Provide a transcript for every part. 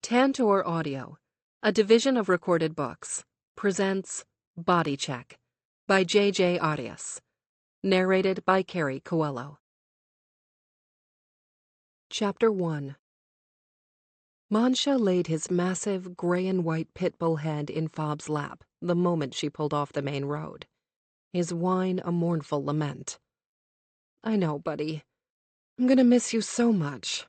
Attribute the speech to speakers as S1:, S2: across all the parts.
S1: Tantor Audio, a division of Recorded Books, presents Body Check by J.J. Arias, narrated by Carrie Coelho. Chapter 1. Mancha laid his massive gray and white pit bull head in Fob's lap the moment she pulled off the main road, his whine a mournful lament. "I know, buddy. I'm gonna miss you so much."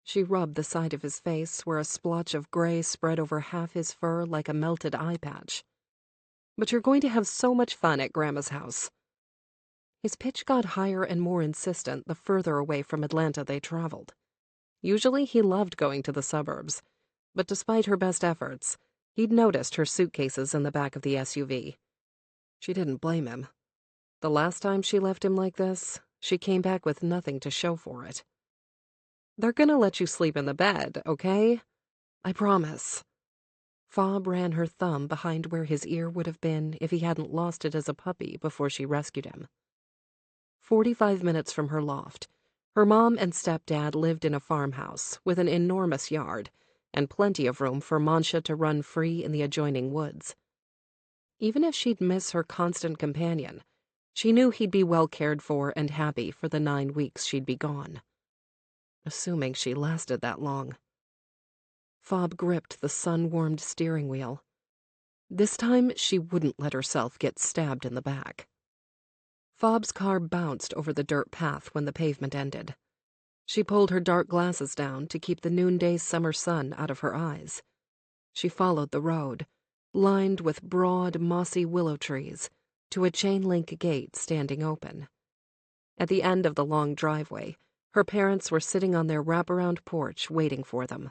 S1: She rubbed the side of his face where a splotch of gray spread over half his fur like a melted eye patch. "But you're going to have so much fun at Grandma's house." His pitch got higher and more insistent the further away from Atlanta they traveled. Usually he loved going to the suburbs, but despite her best efforts, he'd noticed her suitcases in the back of the SUV. She didn't blame him. The last time she left him like this, she came back with nothing to show for it. "They're gonna let you sleep in the bed, okay? I promise." Fob ran her thumb behind where his ear would have been if he hadn't lost it as a puppy before she rescued him. 45 minutes from her loft, her mom and stepdad lived in a farmhouse with an enormous yard and plenty of room for Mancha to run free in the adjoining woods. Even if she'd miss her constant companion, she knew he'd be well cared for and happy for the 9 weeks she'd be gone. Assuming she lasted that long. Fob gripped the sun-warmed steering wheel. This time, she wouldn't let herself get stabbed in the back. Fob's car bounced over the dirt path when the pavement ended. She pulled her dark glasses down to keep the noonday summer sun out of her eyes. She followed the road, lined with broad, mossy willow trees, to a chain-link gate standing open. At the end of the long driveway, her parents were sitting on their wraparound porch waiting for them.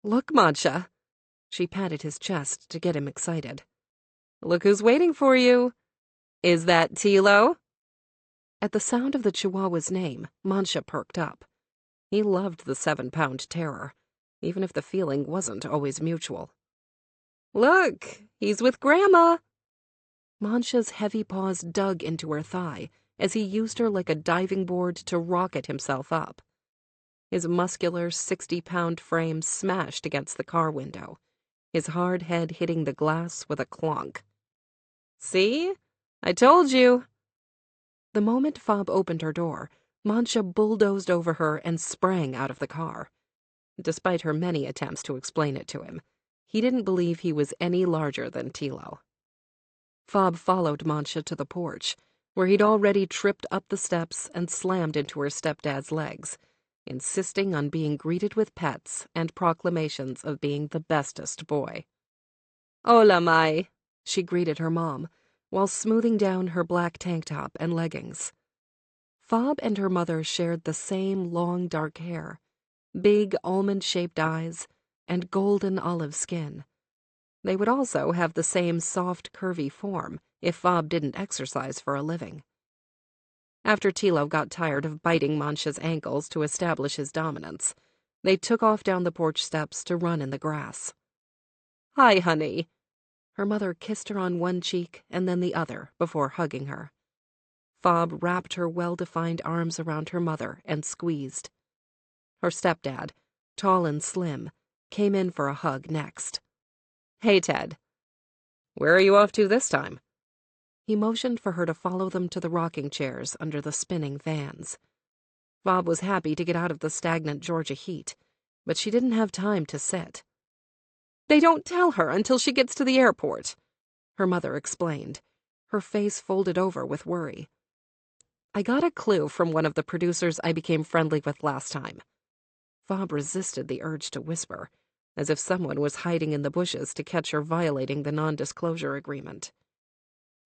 S1: "Look, Mancha." She patted his chest to get him excited. "Look who's waiting for you. Is that Tilo?" At the sound of the Chihuahua's name, Mancha perked up. He loved the 7-pound terror, even if the feeling wasn't always mutual. "Look, he's with Grandma." Mancha's heavy paws dug into her thigh as he used her like a diving board to rocket himself up. His muscular 60-pound frame smashed against the car window, his hard head hitting the glass with a clonk. "See? I told you." The moment Fob opened her door, Mancha bulldozed over her and sprang out of the car. Despite her many attempts to explain it to him, he didn't believe he was any larger than Tilo. Fob followed Mancha to the porch, where he'd already tripped up the steps and slammed into her stepdad's legs, insisting on being greeted with pets and proclamations of being the bestest boy. "Hola, Mai," she greeted her mom, while smoothing down her black tank top and leggings. Fob and her mother shared the same long dark hair, big almond-shaped eyes, and golden olive skin. They would also have the same soft, curvy form if Fob didn't exercise for a living. After Tilo got tired of biting Mancha's ankles to establish his dominance, they took off down the porch steps to run in the grass. "Hi, honey." Her mother kissed her on one cheek and then the other before hugging her. Fob wrapped her well-defined arms around her mother and squeezed. Her stepdad, tall and slim, came in for a hug next. "Hey, Ted." "Where are you off to this time?" He motioned for her to follow them to the rocking chairs under the spinning fans. Fob was happy to get out of the stagnant Georgia heat, but she didn't have time to sit. "They don't tell her until she gets to the airport," her mother explained, her face folded over with worry. "I got a clue from one of the producers I became friendly with last time." Fob resisted the urge to whisper, as if someone was hiding in the bushes to catch her violating the non-disclosure agreement.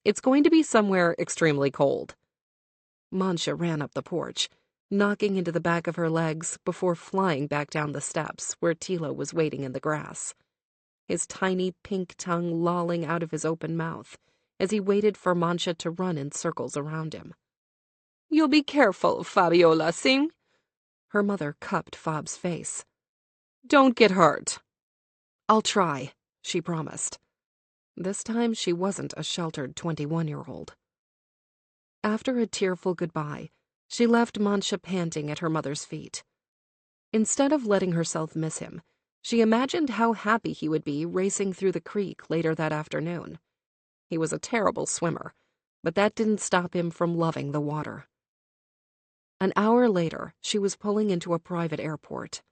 S1: "It's going to be somewhere extremely cold." Mancha ran up the porch, knocking into the back of her legs before flying back down the steps where Tilo was waiting in the grass, his tiny pink tongue lolling out of his open mouth as he waited for Mancha to run in circles around him. "You'll be careful, Fabiola, sing?" Her mother cupped Fob's face. "Don't get hurt." "I'll try," she promised. This time she wasn't a sheltered 21-year-old. After a tearful goodbye, she left Mancha panting at her mother's feet. Instead of letting herself miss him, She imagined how happy he would be racing through the creek later that afternoon. He was a terrible swimmer, but that didn't stop him from loving the water. An hour later, she was pulling into a private airport.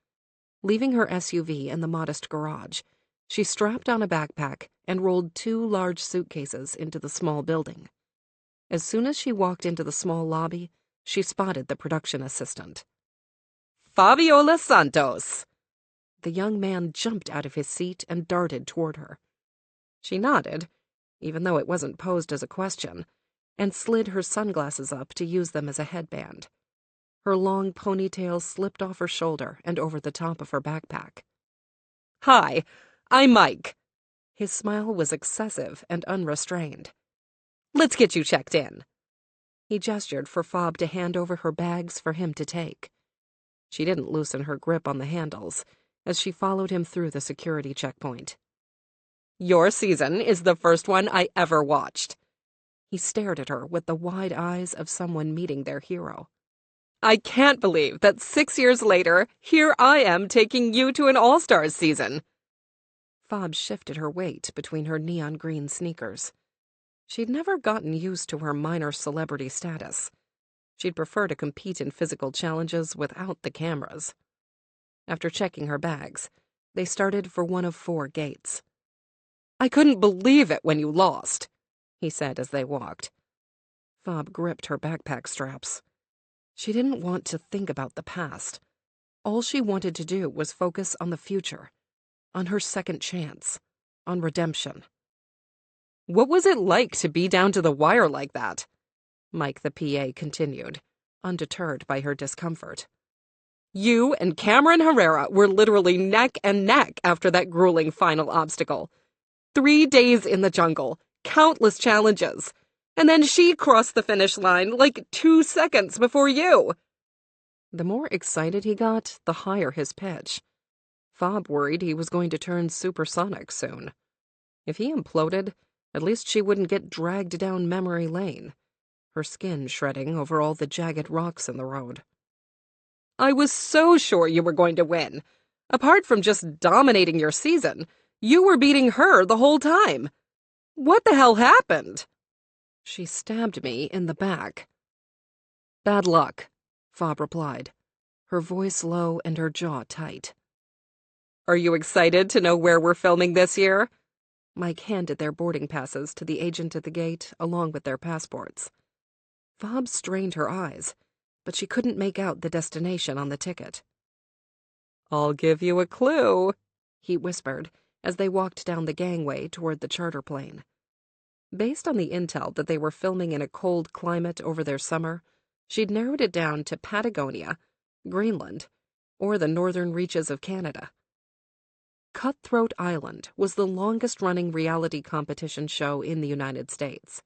S1: Leaving her SUV in the modest garage, she strapped on a backpack and rolled 2 large suitcases into the small building. As soon as she walked into the small lobby, she spotted the production assistant. "Fabiola Santos!" The young man jumped out of his seat and darted toward her. She nodded, even though it wasn't posed as a question, and slid her sunglasses up to use them as a headband. Her long ponytail slipped off her shoulder and over the top of her backpack. "Hi, I'm Mike." His smile was excessive and unrestrained. "Let's get you checked in." He gestured for Fob to hand over her bags for him to take. She didn't loosen her grip on the handles as she followed him through the security checkpoint. "Your season is the first one I ever watched." He stared at her with the wide eyes of someone meeting their hero. "I can't believe that 6 years later, here I am taking you to an All-Stars season." Fob shifted her weight between her neon green sneakers. She'd never gotten used to her minor celebrity status. She'd prefer to compete in physical challenges without the cameras. After checking her bags, they started for one of 4 gates. "I couldn't believe it when you lost," he said as they walked. Fob gripped her backpack straps. She didn't want to think about the past. All she wanted to do was focus on the future, on her second chance, on redemption. "What was it like to be down to the wire like that?" Mike the PA continued, undeterred by her discomfort. "You and Cameron Herrera were literally neck and neck after that grueling final obstacle. 3 days in the jungle, countless challenges. And then she crossed the finish line like 2 seconds before you." The more excited he got, the higher his pitch. Fob worried he was going to turn supersonic soon. If he imploded, at least she wouldn't get dragged down memory lane, her skin shredding over all the jagged rocks in the road. "I was so sure you were going to win. Apart from just dominating your season, you were beating her the whole time. What the hell happened?" "She stabbed me in the back." "Bad luck," Fob replied, her voice low and her jaw tight. "Are you excited to know where we're filming this year?" Mike handed their boarding passes to the agent at the gate, along with their passports. Fob strained her eyes, but she couldn't make out the destination on the ticket. "I'll give you a clue," he whispered as they walked down the gangway toward the charter plane. Based on the intel that they were filming in a cold climate over their summer, she'd narrowed it down to Patagonia, Greenland, or the northern reaches of Canada. Cutthroat Island was the longest-running reality competition show in the United States.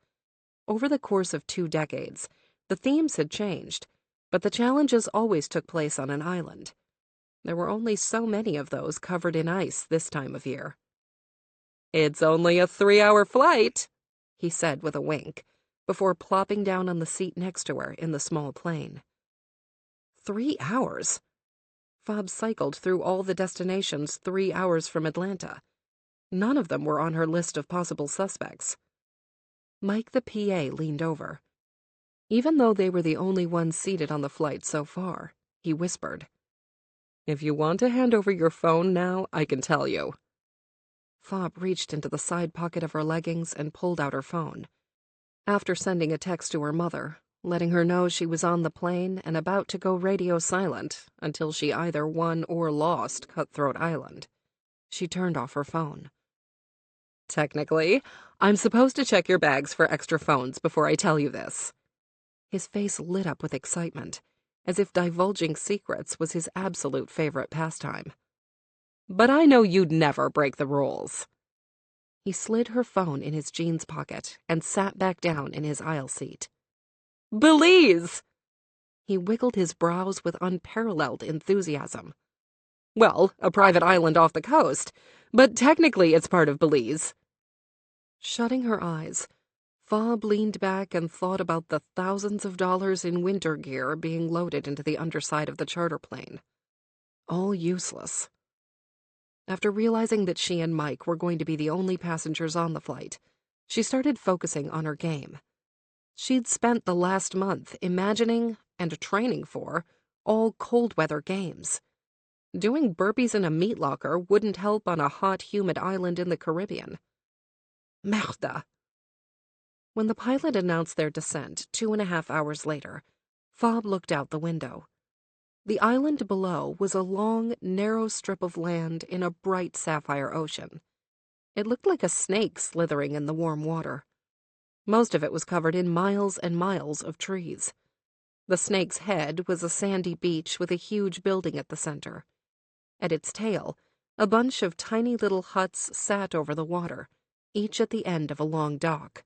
S1: Over the course of 2 decades, the themes had changed, but the challenges always took place on an island. There were only so many of those covered in ice this time of year. "It's only a 3-hour flight," he said with a wink, before plopping down on the seat next to her in the small plane. 3 hours? Fob cycled through all the destinations 3 hours from Atlanta. None of them were on her list of possible suspects. Mike the PA leaned over. Even though they were the only ones seated on the flight so far, he whispered, "If you want to hand over your phone now, I can tell you." Fob reached into the side pocket of her leggings and pulled out her phone. After sending a text to her mother, letting her know she was on the plane and about to go radio silent until she either won or lost Cutthroat Island, she turned off her phone. "Technically, I'm supposed to check your bags for extra phones before I tell you this." His face lit up with excitement, as if divulging secrets was his absolute favorite pastime. "But I know you'd never break the rules." He slid her phone in his jeans pocket and sat back down in his aisle seat. "Belize!" He wiggled his brows with unparalleled enthusiasm. "Well, a private island off the coast, but technically it's part of Belize." Shutting her eyes, Fob leaned back and thought about the thousands of dollars in winter gear being loaded into the underside of the charter plane. All useless. After realizing that she and Mike were going to be the only passengers on the flight, she started focusing on her game. She'd spent the last month imagining and training for all cold-weather games. Doing burpees in a meat locker wouldn't help on a hot, humid island in the Caribbean. Merda. When the pilot announced their descent 2.5 hours later, Fob looked out the window. The island below was a long, narrow strip of land in a bright sapphire ocean. It looked like a snake slithering in the warm water. Most of it was covered in miles and miles of trees. The snake's head was a sandy beach with a huge building at the center. At its tail, a bunch of tiny little huts sat over the water, each at the end of a long dock.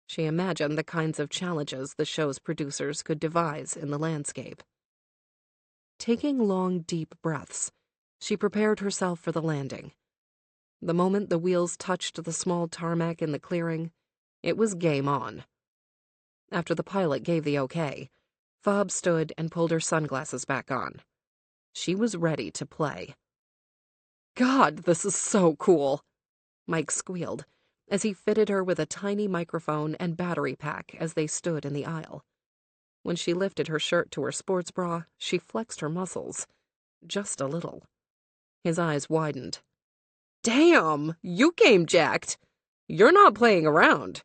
S1: She imagined the kinds of challenges the show's producers could devise in the landscape. Taking long, deep breaths, she prepared herself for the landing. The moment the wheels touched the small tarmac in the clearing, it was game on. After the pilot gave the okay, Fob stood and pulled her sunglasses back on. She was ready to play. "God, this is so cool," Mike squealed as he fitted her with a tiny microphone and battery pack as they stood in the aisle. When she lifted her shirt to her sports bra, she flexed her muscles. Just a little. His eyes widened. "Damn, you came jacked. You're not playing around."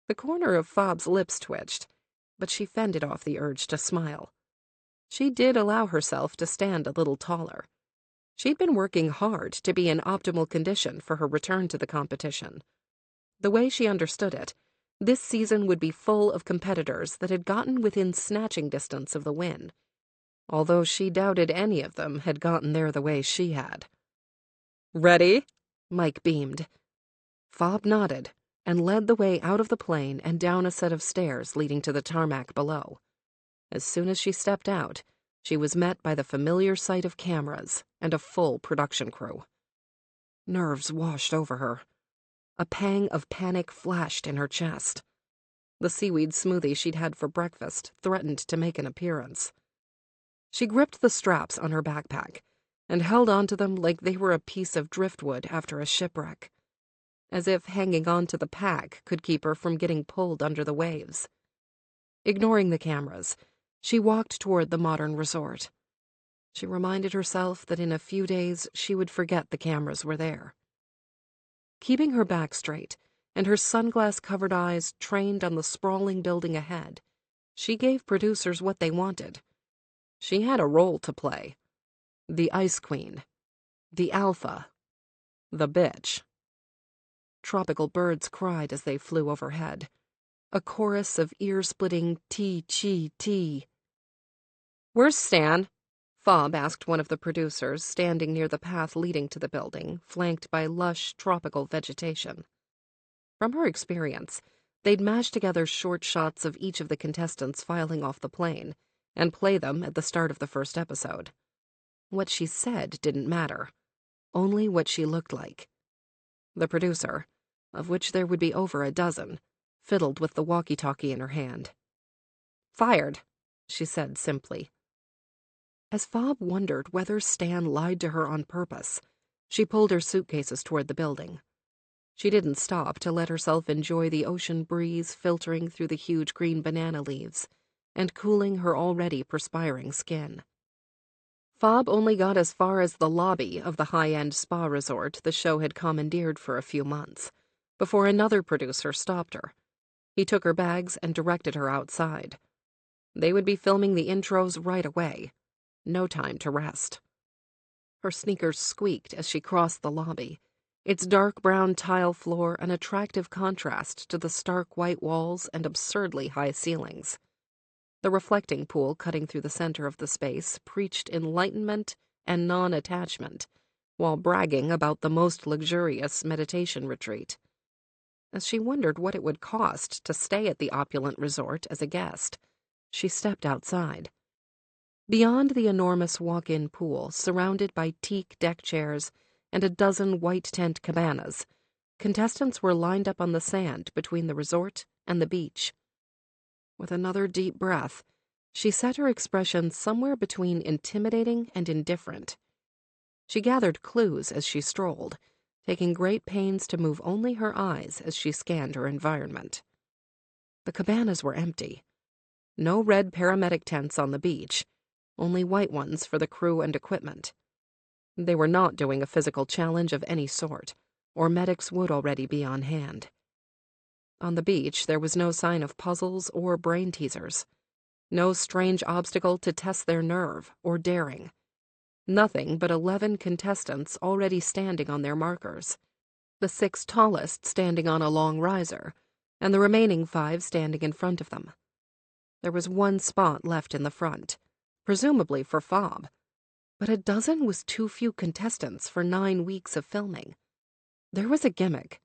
S1: The corner of Fob's lips twitched, but she fended off the urge to smile. She did allow herself to stand a little taller. She'd been working hard to be in optimal condition for her return to the competition. The way she understood it, this season would be full of competitors that had gotten within snatching distance of the win, although she doubted any of them had gotten there the way she had. "Ready?" Mike beamed. Fob nodded and led the way out of the plane and down a set of stairs leading to the tarmac below. As soon as she stepped out, she was met by the familiar sight of cameras and a full production crew. Nerves washed over her. A pang of panic flashed in her chest. The seaweed smoothie she'd had for breakfast threatened to make an appearance. She gripped the straps on her backpack and held onto them like they were a piece of driftwood after a shipwreck, as if hanging on to the pack could keep her from getting pulled under the waves. Ignoring the cameras, she walked toward the modern resort. She reminded herself that in a few days she would forget the cameras were there. Keeping her back straight and her sunglass-covered eyes trained on the sprawling building ahead, she gave producers what they wanted. She had a role to play. The Ice Queen. The Alpha. The Bitch. Tropical birds cried as they flew overhead. A chorus of ear-splitting tee-chee-tee. "Where's Stan?" Fob asked one of the producers, standing near the path leading to the building, flanked by lush, tropical vegetation. From her experience, they'd mash together short shots of each of the contestants filing off the plane and play them at the start of the first episode. What she said didn't matter, only what she looked like. The producer, of which there would be over a dozen, fiddled with the walkie-talkie in her hand. "Fired," she said simply. As Fob wondered whether Stan lied to her on purpose, she pulled her suitcases toward the building. She didn't stop to let herself enjoy the ocean breeze filtering through the huge green banana leaves and cooling her already perspiring skin. Fob only got as far as the lobby of the high-end spa resort the show had commandeered for a few months, before another producer stopped her. He took her bags and directed her outside. They would be filming the intros right away. No time to rest. Her sneakers squeaked as she crossed the lobby, its dark brown tile floor an attractive contrast to the stark white walls and absurdly high ceilings. The reflecting pool cutting through the center of the space preached enlightenment and non-attachment, while bragging about the most luxurious meditation retreat. As she wondered what it would cost to stay at the opulent resort as a guest, she stepped outside. Beyond the enormous walk-in pool, surrounded by teak deck chairs and a dozen white tent cabanas, contestants were lined up on the sand between the resort and the beach. With another deep breath, she set her expression somewhere between intimidating and indifferent. She gathered clues as she strolled, taking great pains to move only her eyes as she scanned her environment. The cabanas were empty. No red paramedic tents on the beach, only white ones for the crew and equipment. They were not doing a physical challenge of any sort, or medics would already be on hand. On the beach, there was no sign of puzzles or brain teasers. No strange obstacle to test their nerve or daring. Nothing but 11 contestants already standing on their markers. The 6 tallest standing on a long riser, and the remaining 5 standing in front of them. There was 1 spot left in the front, presumably for Fob, but a dozen was too few contestants for 9 weeks of filming. There was a gimmick,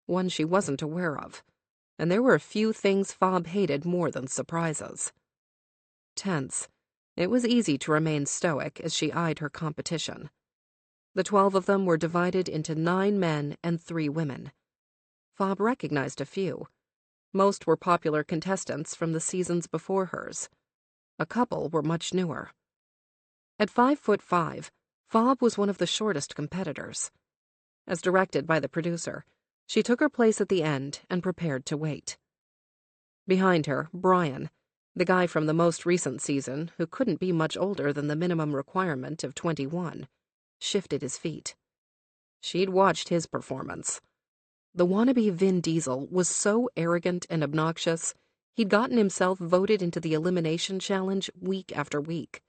S1: one she wasn't aware of, and there were a few things Fob hated more than surprises. Tense, it was easy to remain stoic as she eyed her competition. The 12 of them were divided into 9 men and 3 women. Fob recognized a few. Most were popular contestants from the seasons before hers. A couple were much newer. At 5'5", Fob was one of the shortest competitors. As directed by the producer, she took her place at the end and prepared to wait. Behind her, Brian, the guy from the most recent season who couldn't be much older than the minimum requirement of 21, shifted his feet. She'd watched his performance. The wannabe Vin Diesel was so arrogant and obnoxious, he'd gotten himself voted into the elimination challenge week after week.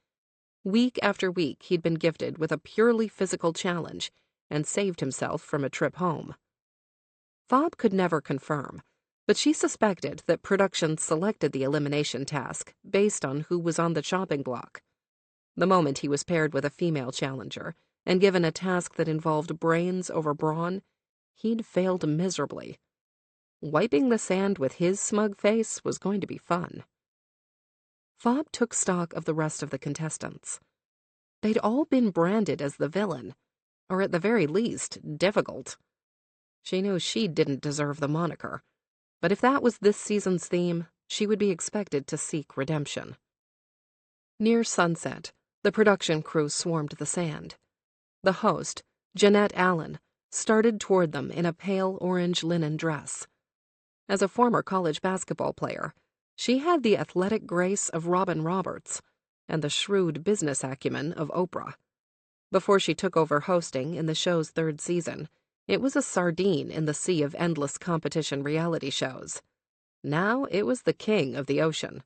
S1: Week after week, he'd been gifted with a purely physical challenge and saved himself from a trip home. Fob could never confirm, but she suspected that production selected the elimination task based on who was on the chopping block. The moment he was paired with a female challenger and given a task that involved brains over brawn, he'd failed miserably. Wiping the sand with his smug face was going to be fun. Fob took stock of the rest of the contestants. They'd all been branded as the villain, or at the very least, difficult. She knew she didn't deserve the moniker, but if that was this season's theme, she would be expected to seek redemption. Near sunset, the production crew swarmed the sand. The host, Jeanette Allen, started toward them in a pale orange linen dress. As a former college basketball player, she had the athletic grace of Robin Roberts and the shrewd business acumen of Oprah. Before she took over hosting in the show's 3rd season, it was a sardine in the sea of endless competition reality shows. Now it was the king of the ocean.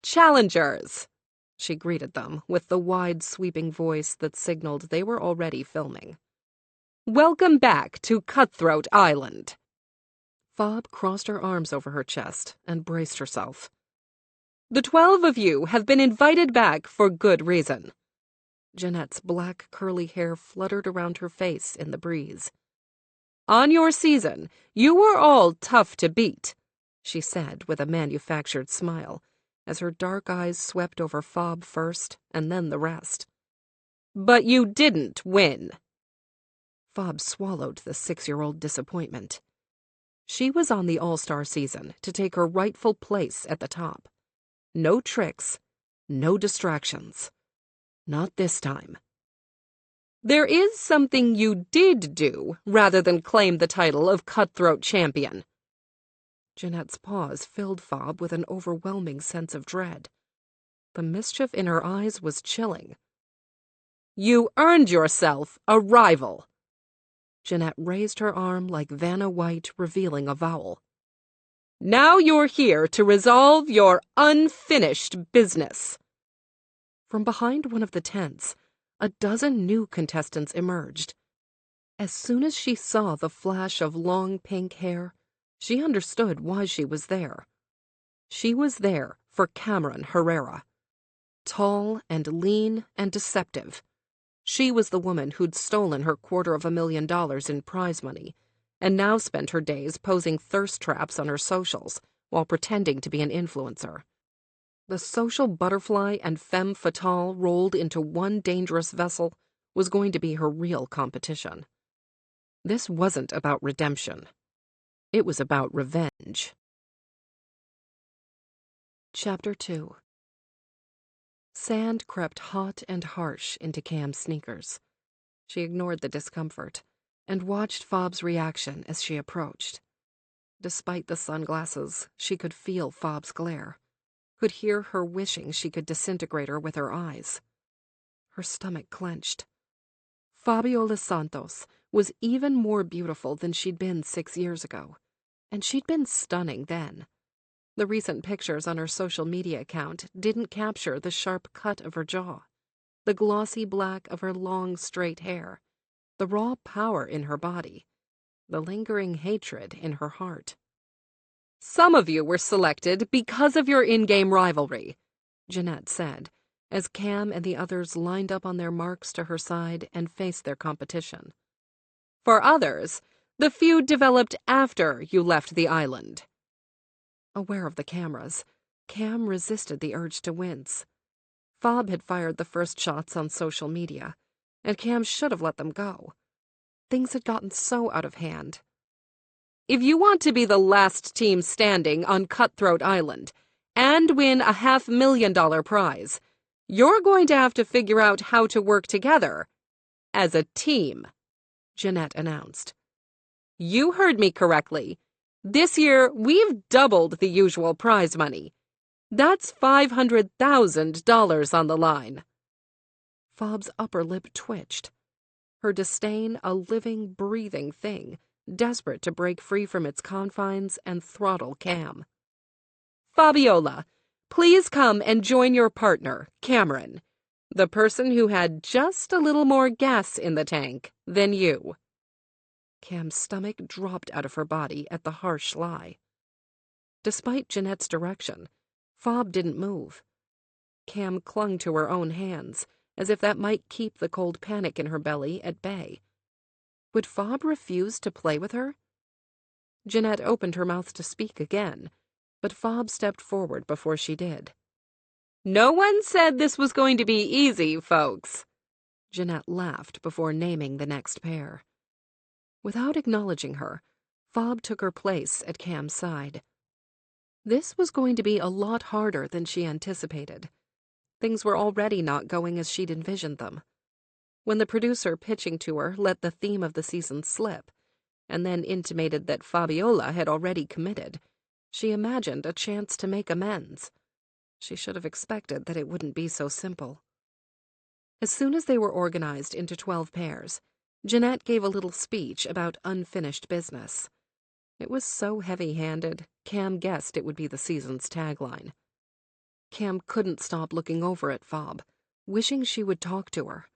S1: "Challengers!" she greeted them with the wide, sweeping voice that signaled they were already filming. "Welcome back to Cutthroat Island." Fob crossed her arms over her chest and braced herself. "The 12 of you have been invited back for good reason." Jeanette's black, curly hair fluttered around her face in the breeze. "On your season, you were all tough to beat," she said with a manufactured smile, as her dark eyes swept over Fob first and then the rest. "But you didn't win." Fob swallowed the 6-year-old disappointment. She was on the All-Star season to take her rightful place at the top. No tricks, no distractions. Not this time. "There is something you did do rather than claim the title of Cutthroat Champion." Jeanette's pause filled Fob with an overwhelming sense of dread. The mischief in her eyes was chilling. "You earned yourself a rival." Jeanette raised her arm like Vanna White revealing a vowel. "Now you're here to resolve your unfinished business." From behind one of the tents, a dozen new contestants emerged. As soon as she saw the flash of long pink hair, she understood why she was there. She was there for Cameron Herrera. Tall and lean and deceptive, she was the woman who'd stolen her $250,000 in prize money and now spent her days posing thirst traps on her socials while pretending to be an influencer. The social butterfly and femme fatale rolled into one dangerous vessel was going to be her real competition. This wasn't about redemption. It was about revenge. Chapter 2. Sand crept hot and harsh into Cam's sneakers. She ignored the discomfort and watched Fob's reaction as she approached. Despite the sunglasses, she could feel Fob's glare, could hear her wishing she could disintegrate her with her eyes. Her stomach clenched. Fabiola Santos was even more beautiful than she'd been 6 years ago, and she'd been stunning then. The recent pictures on her social media account didn't capture the sharp cut of her jaw, the glossy black of her long, straight hair, the raw power in her body, the lingering hatred in her heart. "Some of you were selected because of your in-game rivalry," Jeanette said, as Cam and the others lined up on their marks to her side and faced their competition. "For others, the feud developed after you left the island." Aware of the cameras, Cam resisted the urge to wince. Fob had fired the first shots on social media, and Cam should have let them go. Things had gotten so out of hand. "If you want to be the last team standing on Cutthroat Island and win a $500,000 prize, you're going to have to figure out how to work together as a team," Jeanette announced. "You heard me correctly. This year, we've doubled the usual prize money. That's $500,000 on the line." Fob's upper lip twitched. Her disdain a living, breathing thing, desperate to break free from its confines and throttle Cam. "Fabiola, please come and join your partner, Cameron, the person who had just a little more gas in the tank than you." Cam's stomach dropped out of her body at the harsh lie. Despite Jeanette's direction, Fob didn't move. Cam clung to her own hands, as if that might keep the cold panic in her belly at bay. Would Fob refuse to play with her? Jeanette opened her mouth to speak again, but Fob stepped forward before she did. "No one said this was going to be easy, folks." Jeanette laughed before naming the next pair. Without acknowledging her, Fob took her place at Cam's side. This was going to be a lot harder than she anticipated. Things were already not going as she'd envisioned them. When the producer pitching to her let the theme of the season slip, and then intimated that Fabiola had already committed, she imagined a chance to make amends. She should have expected that it wouldn't be so simple. As soon as they were organized into 12 pairs, Jeanette gave a little speech about unfinished business. It was so heavy-handed, Cam guessed it would be the season's tagline. Cam couldn't stop looking over at Fob, wishing she would talk to her.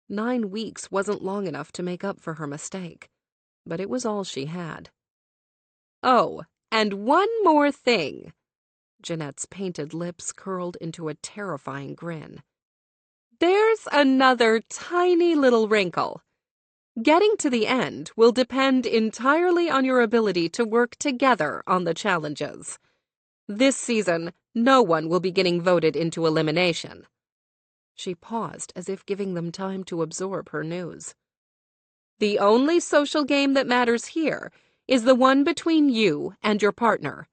S1: 9 weeks wasn't long enough to make up for her mistake, but it was all she had. "Oh, and one more thing." Jeanette's painted lips curled into a terrifying grin. "There's another tiny little wrinkle. Getting to the end will depend entirely on your ability to work together on the challenges. This season, no one will be getting voted into elimination." She paused as if giving them time to absorb her news. "The only social game that matters here is the one between you and your partner.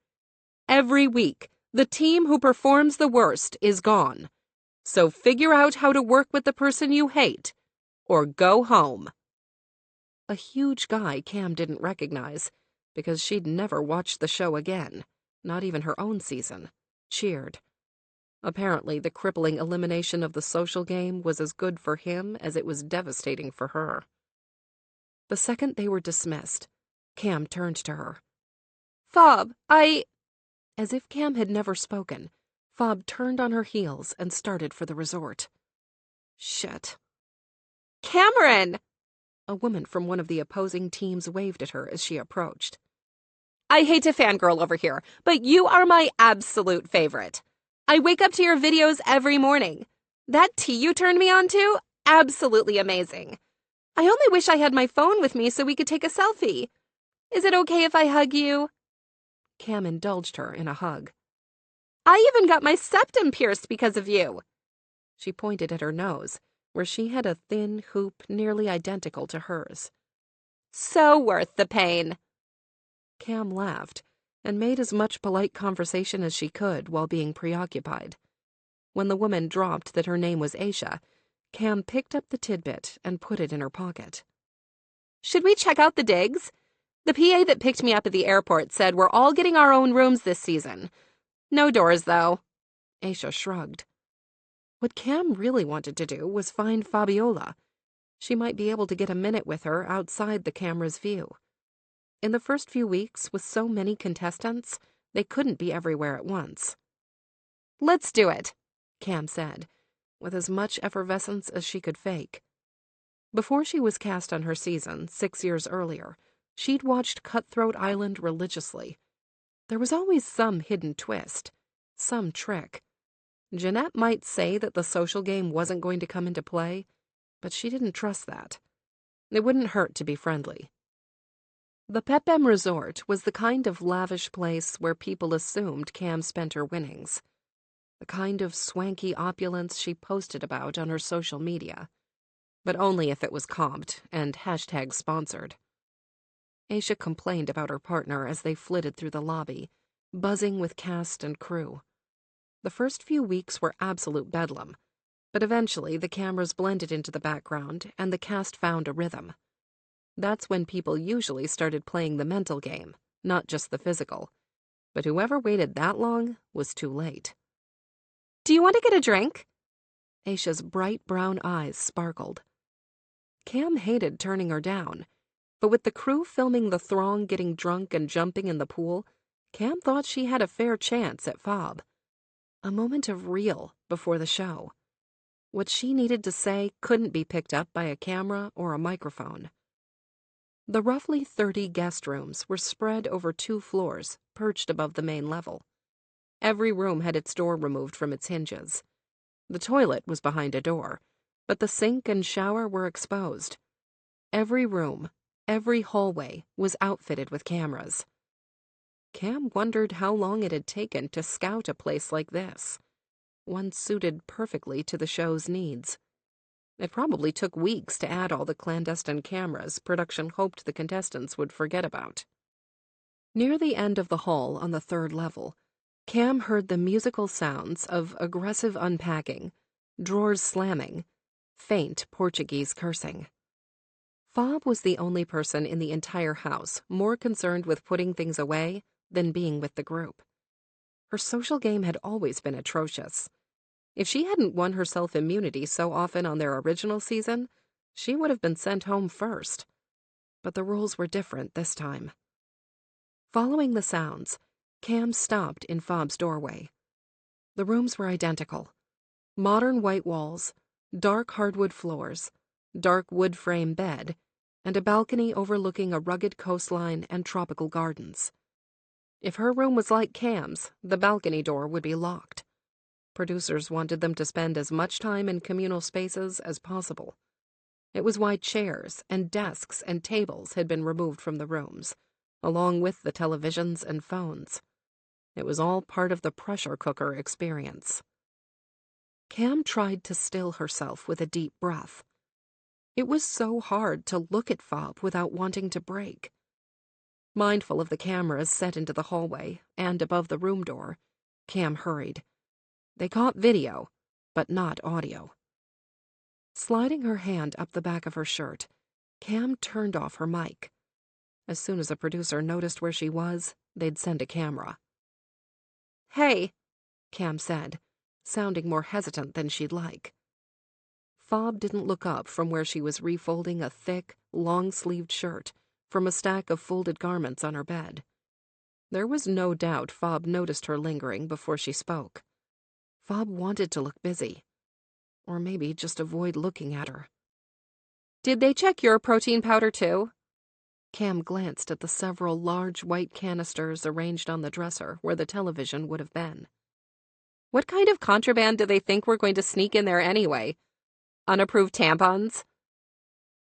S1: Every week, the team who performs the worst is gone. So figure out how to work with the person you hate, or go home." A huge guy Cam didn't recognize, because she'd never watched the show again, not even her own season, cheered. Apparently, the crippling elimination of the social game was as good for him as it was devastating for her. The second they were dismissed, Cam turned to her. "Fob, As if Cam had never spoken, Fob turned on her heels and started for the resort. Shit. "Cameron!" A woman from one of the opposing teams waved at her as she approached. "I hate to fangirl over here, but you are my absolute favorite. I wake up to your videos every morning. That tea you turned me on to? Absolutely amazing. I only wish I had my phone with me so we could take a selfie. Is it okay if I hug you?" Cam indulged her in a hug. "I even got my septum pierced because of you." She pointed at her nose, where she had a thin hoop nearly identical to hers. "So worth the pain." Cam laughed and made as much polite conversation as she could while being preoccupied. When the woman dropped that her name was Aisha, Cam picked up the tidbit and put it in her pocket.
S2: Should we check out the digs? The PA that picked me up at the airport said we're all getting our own rooms this season. No doors, though.
S1: Aisha shrugged. What Cam really wanted to do was find Fabiola. She might be able to get a minute with her outside the camera's view. In the first few weeks, with so many contestants, they couldn't be everywhere at once.
S2: Let's do it,
S1: Cam said, with as much effervescence as she could fake. Before she was cast on her season, 6 years earlier, she'd watched Cutthroat Island religiously. There was always some hidden twist, some trick. Jeanette might say that the social game wasn't going to come into play, but she didn't trust that. It wouldn't hurt to be friendly. The Pepem Resort was the kind of lavish place where people assumed Cam spent her winnings. The kind of swanky opulence she posted about on her social media. But only if it was comped and #sponsored. Aisha complained about her partner as they flitted through the lobby, buzzing with cast and crew. The first few weeks were absolute bedlam, but eventually the cameras blended into the background and the cast found a rhythm. That's when people usually started playing the mental game, not just the physical. But whoever waited that long was too late.
S2: Do you want to get a drink?
S1: Aisha's bright brown eyes sparkled. Cam hated turning her down, but with the crew filming the throng getting drunk and jumping in the pool, Cam thought she had a fair chance at Fob. A moment of real before the show. What she needed to say couldn't be picked up by a camera or a microphone. The roughly 30 guest rooms were spread over 2 floors, perched above the main level. Every room had its door removed from its hinges. The toilet was behind a door, but the sink and shower were exposed. Every room, every hallway was outfitted with cameras. Cam wondered how long it had taken to scout a place like this, one suited perfectly to the show's needs. It probably took weeks to add all the clandestine cameras production hoped the contestants would forget about. Near the end of the hall on the 3rd level, Cam heard the musical sounds of aggressive unpacking, drawers slamming, faint Portuguese cursing. Fob was the only person in the entire house more concerned with putting things away than being with the group. Her social game had always been atrocious. If she hadn't won herself immunity so often on their original season, she would have been sent home first. But the rules were different this time. Following the sounds, Cam stopped in Fob's doorway. The rooms were identical. Modern white walls, dark hardwood floors, dark wood frame bed, and a balcony overlooking a rugged coastline and tropical gardens. If her room was like Cam's, the balcony door would be locked. Producers wanted them to spend as much time in communal spaces as possible. It was why chairs and desks and tables had been removed from the rooms, along with the televisions and phones. It was all part of the pressure cooker experience. Cam tried to still herself with a deep breath. It was so hard to look at Fob without wanting to break. Mindful of the cameras set into the hallway and above the room door, Cam hurried. They caught video, but not audio. Sliding her hand up the back of her shirt, Cam turned off her mic. As soon as a producer noticed where she was, they'd send a camera.
S2: Hey,
S1: Cam said, sounding more hesitant than she'd like. Fob didn't look up from where she was refolding a thick, long-sleeved shirt from a stack of folded garments on her bed. There was no doubt Fob noticed her lingering before she spoke. Fob wanted to look busy. Or maybe just avoid looking at her.
S2: Did they check your protein powder too?
S1: Cam glanced at the several large white canisters arranged on the dresser where the television would have been.
S2: What kind of contraband do they think we're going to sneak in there anyway? Unapproved tampons?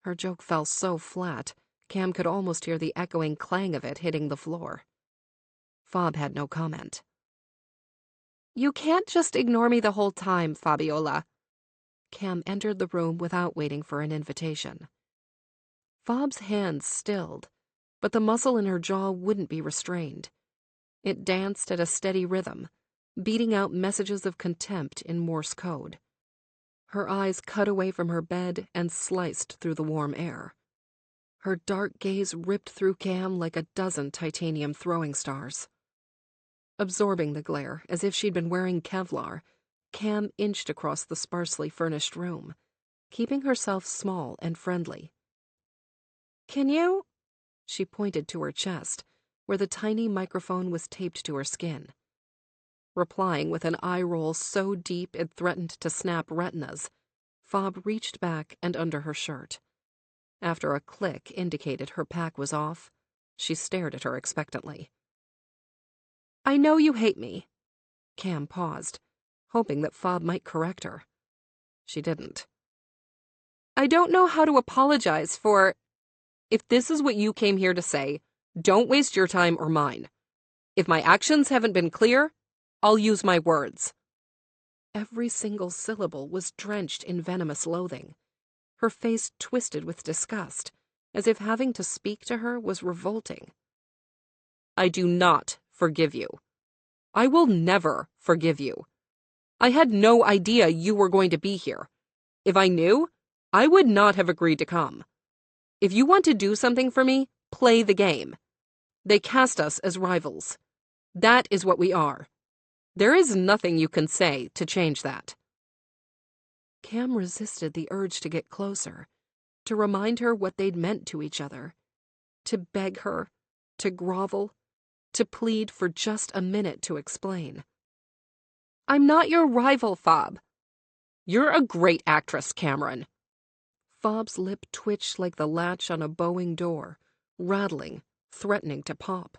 S1: Her joke fell so flat, Cam could almost hear the echoing clang of it hitting the floor. Fob had no comment.
S2: You can't just ignore me the whole time, Fabiola.
S1: Cam entered the room without waiting for an invitation. Fob's hands stilled, but the muscle in her jaw wouldn't be restrained. It danced at a steady rhythm, beating out messages of contempt in Morse code. Her eyes cut away from her bed and sliced through the warm air. Her dark gaze ripped through Cam like a dozen titanium throwing stars. Absorbing the glare as if she'd been wearing Kevlar, Cam inched across the sparsely furnished room, keeping herself small and friendly. "Can you?" She pointed to her chest, where the tiny microphone was taped to her skin. Replying with an eye roll so deep it threatened to snap retinas, Fob reached back and under her shirt. After a click indicated her pack was off, she stared at her expectantly. "I know you hate me." Cam paused, hoping that Fob might correct her. She didn't. "I don't know how to apologize for—" "If this is what you came here to say, don't waste your time or mine. If my actions haven't been clear, I'll use my words." Every single syllable was drenched in venomous loathing. Her face twisted with disgust, as if having to speak to her was revolting. "I do not forgive you. I will never forgive you. I had no idea you were going to be here. If I knew, I would not have agreed to come. If you want to do something for me, play the game. They cast us as rivals. That is what we are. There is nothing you can say to change that." Cam resisted the urge to get closer, to remind her what they'd meant to each other, to beg her, to grovel, to plead for just a minute to explain. "I'm not your rival, Fob." "You're a great actress, Cameron." Fob's lip twitched like the latch on a bowing door, rattling, threatening to pop.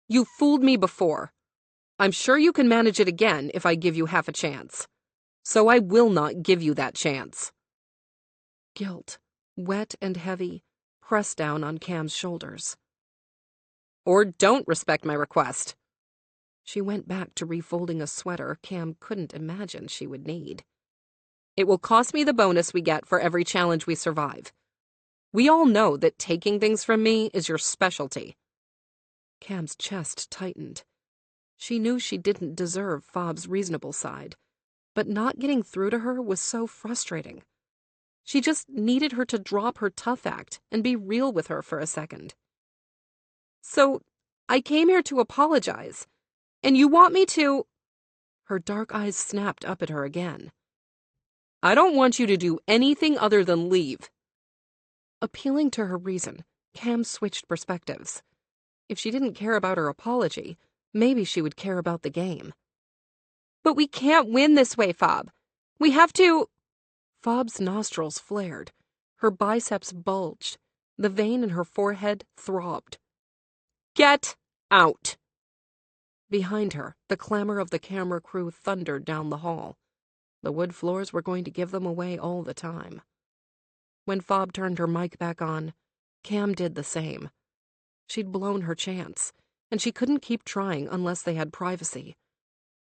S1: "You fooled me before. I'm sure you can manage it again if I give you half a chance. So I will not give you that chance." Guilt, wet and heavy, pressed down on Cam's shoulders. "Or don't respect my request." She went back to refolding a sweater Cam couldn't imagine she would need. "It will cost me the bonus we get for every challenge we survive. We all know that taking things from me is your specialty." Cam's chest tightened. She knew she didn't deserve Fob's reasonable side, but not getting through to her was so frustrating. She just needed her to drop her tough act and be real with her for a second. "So, I came here to apologize, and you want me to—" Her dark eyes snapped up at her again. "I don't want you to do anything other than leave." Appealing to her reason, Cam switched perspectives. If she didn't care about her apology, maybe she would care about the game. "But we can't win this way, Fob. We have to—" Fob's nostrils flared. Her biceps bulged. The vein in her forehead throbbed. "Get out!" Behind her, the clamor of the camera crew thundered down the hall. The wood floors were going to give them away all the time. When Fob turned her mic back on, Cam did the same. She'd blown her chance, and she couldn't keep trying unless they had privacy,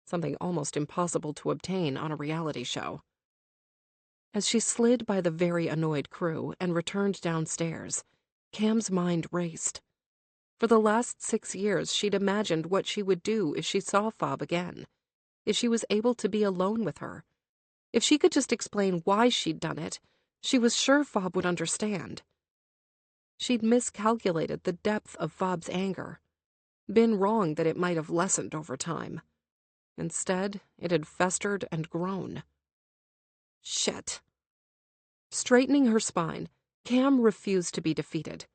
S1: something almost impossible to obtain on a reality show. As she slid by the very annoyed crew and returned downstairs, Cam's mind raced. For the last 6 years, she'd imagined what she would do if she saw Fob again, if she was able to be alone with her. If she could just explain why she'd done it, she was sure Fob would understand. She'd miscalculated the depth of Fob's anger, been wrong that it might have lessened over time. Instead, it had festered and grown. Shit. Straightening her spine, Cam refused to be defeated.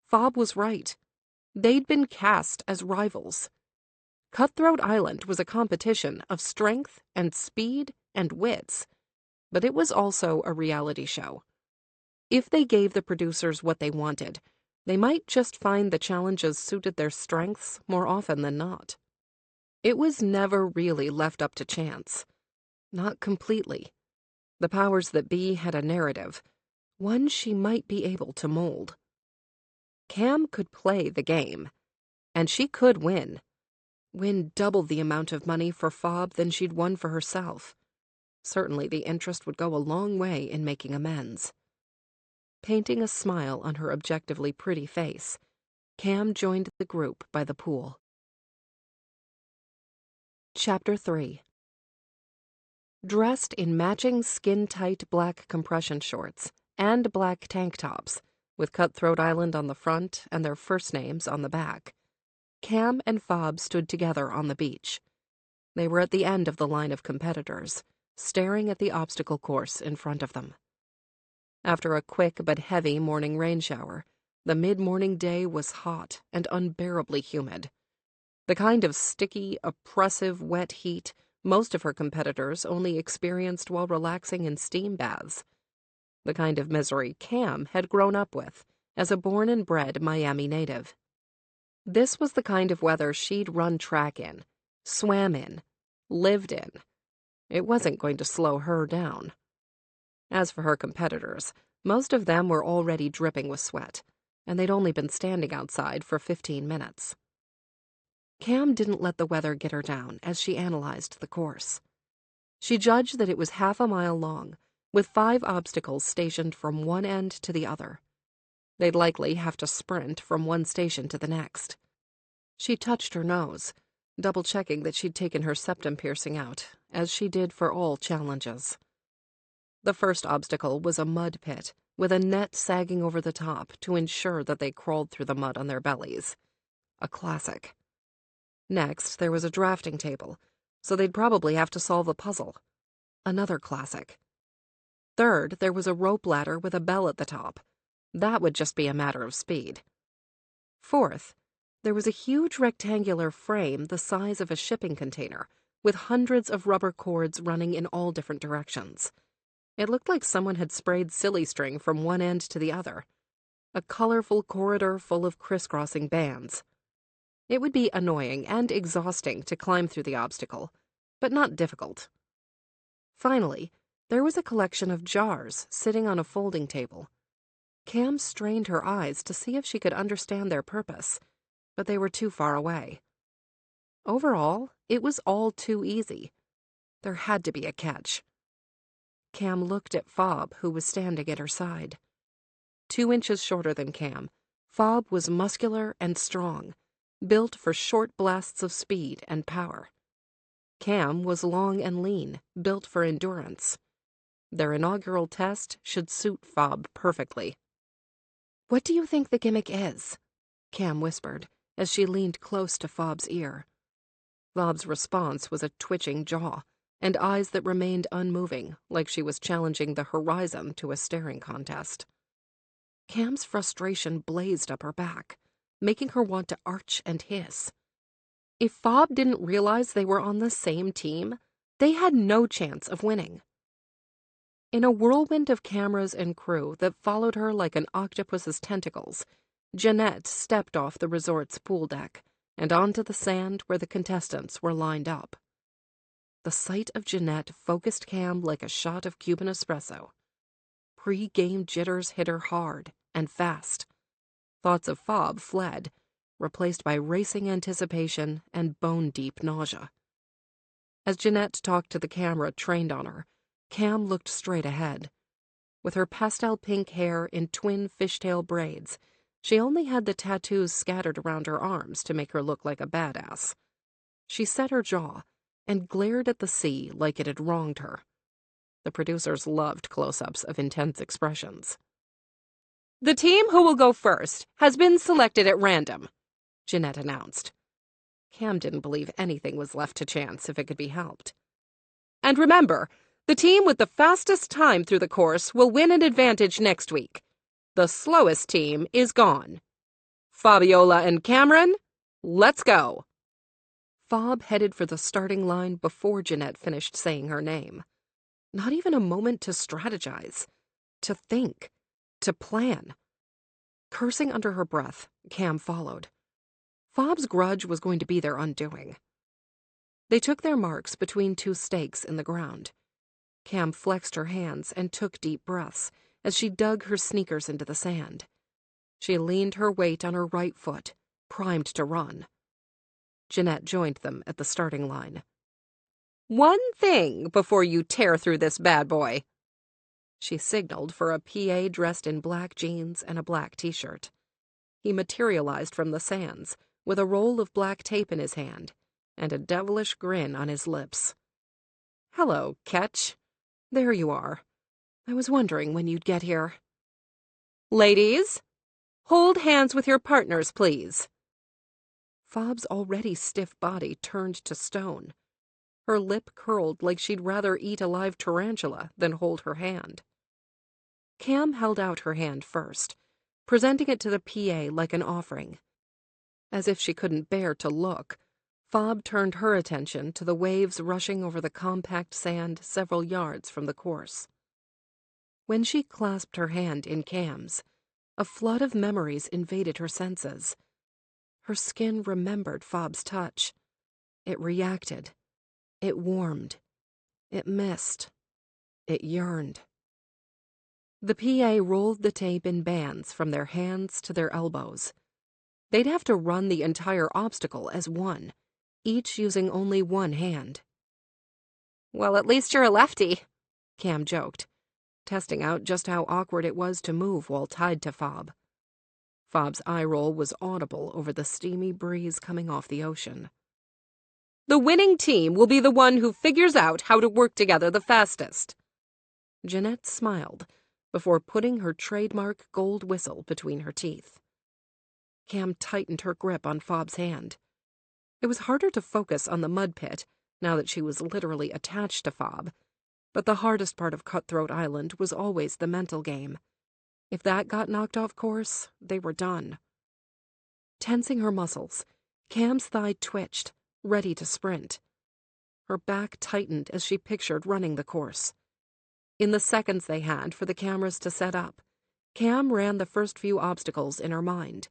S1: Fob was right. They'd been cast as rivals. Cutthroat Island was a competition of strength and speed and wits, but it was also a reality show. If they gave the producers what they wanted, they might just find the challenges suited their strengths more often than not. It was never really left up to chance. Not completely. The powers that be had a narrative, one she might be able to mold. Cam could play the game, and she could win. Win double the amount of money for Fob than she'd won for herself. Certainly the interest would go a long way in making amends. Painting a smile on her objectively pretty face, Cam joined the group by the pool. Chapter 3. dressed in matching skin-tight black compression shorts and black tank tops, with Cutthroat Island on the front and their first names on the back. Cam and Fob stood together on the beach. They were at the end of the line of competitors, staring at the obstacle course in front of them. After a quick but heavy morning rain shower, the mid-morning day was hot and unbearably humid. The kind of sticky, oppressive, wet heat most of her competitors only experienced while relaxing in steam baths. The kind of misery Cam had grown up with as a born and bred Miami native. This was the kind of weather she'd run track in, swam in, lived in. It wasn't going to slow her down. As for her competitors, most of them were already dripping with sweat, and they'd only been standing outside for 15 minutes. Cam didn't let the weather get her down as she analyzed the course. She judged that it was half a mile long, with 5 obstacles stationed from one end to the other. They'd likely have to sprint from one station to the next. She touched her nose, double-checking that she'd taken her septum piercing out, as she did for all challenges. The first obstacle was a mud pit, with a net sagging over the top to ensure that they crawled through the mud on their bellies. A classic. Next, there was a drafting table, so they'd probably have to solve a puzzle. Another classic. Third, there was a rope ladder with a bell at the top. That would just be a matter of speed. Fourth, there was a huge rectangular frame the size of a shipping container, with hundreds of rubber cords running in all different directions. It looked like someone had sprayed silly string from one end to the other. A colorful corridor full of crisscrossing bands. It would be annoying and exhausting to climb through the obstacle, but not difficult. Finally, there was a collection of jars sitting on a folding table. Cam strained her eyes to see if she could understand their purpose, but they were too far away. Overall, it was all too easy. There had to be a catch. Cam looked at Fob, who was standing at her side. 2 inches shorter than Cam, Fob was muscular and strong, built for short blasts of speed and power. Cam was long and lean, built for endurance. Their inaugural test should suit Fob perfectly. "What do you think the gimmick is?" Cam whispered, as she leaned close to Fob's ear. Fob's response was a twitching jaw, and eyes that remained unmoving, like she was challenging the horizon to a staring contest. Cam's frustration blazed up her back, making her want to arch and hiss. If Fob didn't realize they were on the same team, they had no chance of winning. In a whirlwind of cameras and crew that followed her like an octopus's tentacles, Jeanette stepped off the resort's pool deck and onto the sand where the contestants were lined up. The sight of Jeanette focused Cam like a shot of Cuban espresso. Pre-game jitters hit her hard and fast. Thoughts of Fob fled, replaced by racing anticipation and bone-deep nausea. As Jeanette talked to the camera trained on her, Cam looked straight ahead. With her pastel pink hair in twin fishtail braids, she only had the tattoos scattered around her arms to make her look like a badass. She set her jaw and glared at the sea like it had wronged her. The producers loved close-ups of intense expressions. "The team who will go first has been selected at random," Jeanette announced. Cam didn't believe anything was left to chance if it could be helped. "And remember, the team with the fastest time through the course will win an advantage next week. The slowest team is gone. Fabiola and Cameron, let's go." Fob headed for the starting line before Jeanette finished saying her name. Not even a moment to strategize, to think, to plan. Cursing under her breath, Cam followed. Fob's grudge was going to be their undoing. They took their marks between 2 stakes in the ground. Cam flexed her hands and took deep breaths as she dug her sneakers into the sand. She leaned her weight on her right foot, primed to run. Jeanette joined them at the starting line. "One thing before you tear through this bad boy." She signaled for a PA dressed in black jeans and a black t-shirt. He materialized from the sands with a roll of black tape in his hand and a devilish grin on his lips. Hello, Ketch. There you are. I was wondering when you'd get here.
S2: Ladies, hold hands with your partners, please.
S1: Fob's already stiff body turned to stone. Her lip curled like she'd rather eat a live tarantula than hold her hand. Cam held out her hand first, presenting it to the PA like an offering. As if she couldn't bear to look, Fob turned her attention to the waves rushing over the compact sand several yards from the course. When she clasped her hand in Cam's, a flood of memories invaded her senses. Her skin remembered Fob's touch. It reacted. It warmed. It missed. It yearned. The PA rolled the tape in bands from their hands to their elbows. They'd have to run the entire obstacle as one, each using only one hand.
S2: Well, at least you're a lefty,
S1: Cam joked, testing out just how awkward it was to move while tied to Fob. Fob's eye roll was audible over the steamy breeze coming off the ocean.
S2: The winning team will be the one who figures out how to work together the fastest.
S1: Jeanette smiled before putting her trademark gold whistle between her teeth. Cam tightened her grip on Fob's hand. It was harder to focus on the mud pit now that she was literally attached to Fob, but the hardest part of Cutthroat Island was always the mental game. If that got knocked off course, they were done. Tensing her muscles, Cam's thigh twitched, ready to sprint. Her back tightened as she pictured running the course. In the seconds they had for the cameras to set up, Cam ran the first few obstacles in her mind,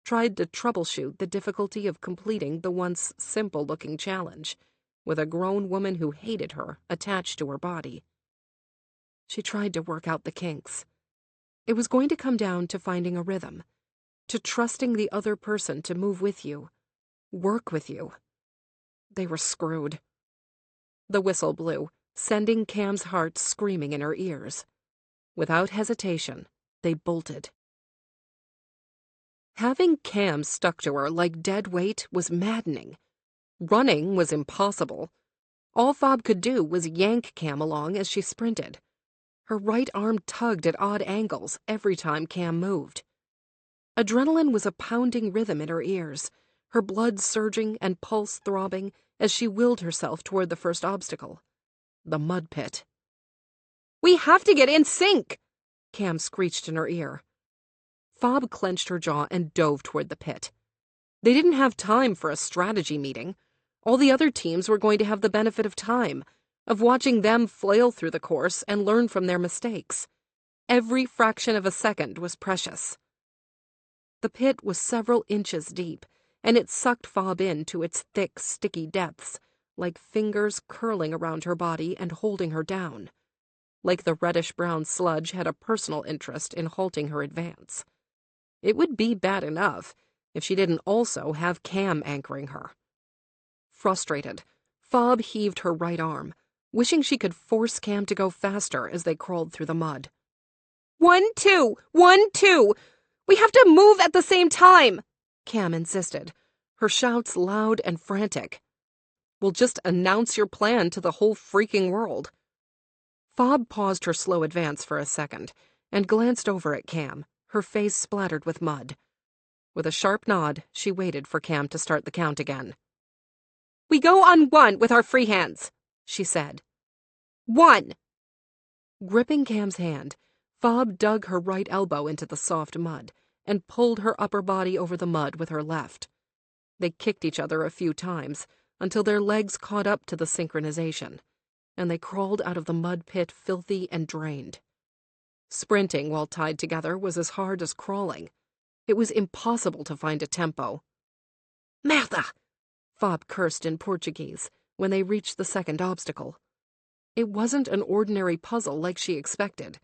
S1: tried to troubleshoot the difficulty of completing the once simple-looking challenge, with a grown woman who hated her attached to her body. She tried to work out the kinks. It was going to come down to finding a rhythm, to trusting the other person to move with you, work with you. They were screwed. The whistle blew, sending Cam's heart screaming in her ears. Without hesitation, they bolted. Having Cam stuck to her like dead weight was maddening. Running was impossible. All Fob could do was yank Cam along as she sprinted. Her right arm tugged at odd angles every time Cam moved. Adrenaline was a pounding rhythm in her ears, her blood surging and pulse throbbing as she willed herself toward the first obstacle, the mud pit.
S2: We have to get in sync,
S1: Cam screeched in her ear. Fob clenched her jaw and dove toward the pit. They didn't have time for a strategy meeting. All the other teams were going to have the benefit of time, of watching them flail through the course and learn from their mistakes. Every fraction of a second was precious. The pit was several inches deep, and it sucked Fob into its thick, sticky depths, like fingers curling around her body and holding her down. Like the reddish-brown sludge had a personal interest in halting her advance. It would be bad enough if she didn't also have Cam anchoring her. Frustrated, Fob heaved her right arm, wishing she could force Cam to go faster as they crawled through the mud.
S2: 1, 2, 1, 2. We have to move at the same time,
S1: Cam insisted, her shouts loud and frantic. We'll just announce your plan to the whole freaking world. Fob paused her slow advance for a second and glanced over at Cam, her face splattered with mud. With a sharp nod, she waited for Cam to start the count again.
S2: We go on 1 with our free hands, she said. 1.
S1: Gripping Cam's hand, Fob dug her right elbow into the soft mud and pulled her upper body over the mud with her left. They kicked each other a few times until their legs caught up to the synchronization, and they crawled out of the mud pit filthy and drained. Sprinting while tied together was as hard as crawling. It was impossible to find a tempo. Merda! Fob cursed in Portuguese when they reached the second obstacle. It wasn't an ordinary puzzle like she expected.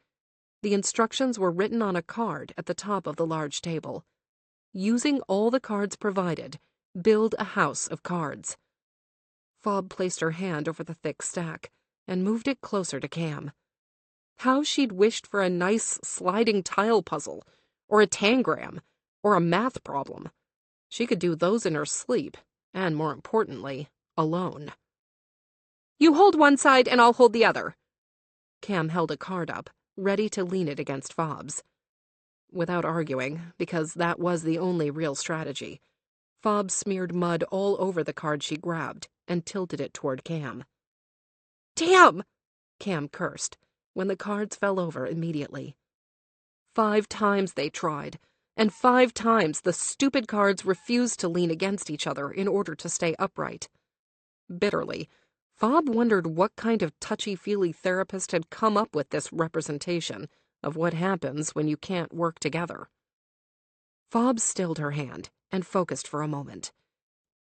S1: The instructions were written on a card at the top of the large table. Using all the cards provided, build a house of cards. Fob placed her hand over the thick stack and moved it closer to Cam. How she'd wished for a nice sliding tile puzzle, or a tangram, or a math problem. She could do those in her sleep, and more importantly, alone.
S2: You hold one side and I'll hold the other. Cam held a card up, ready to lean it against Fobbs. Without arguing, because that was the only real strategy, Fobbs smeared mud all over the card she grabbed and tilted it toward Cam. "Damn!" Cam cursed, when the cards fell over immediately. 5 times they tried, and 5 times the stupid cards refused to lean against each other in order to stay upright. Bitterly, Fobb wondered what kind of touchy-feely therapist had come up with this representation of what happens when you can't work together. Fobb stilled her hand and focused for a moment.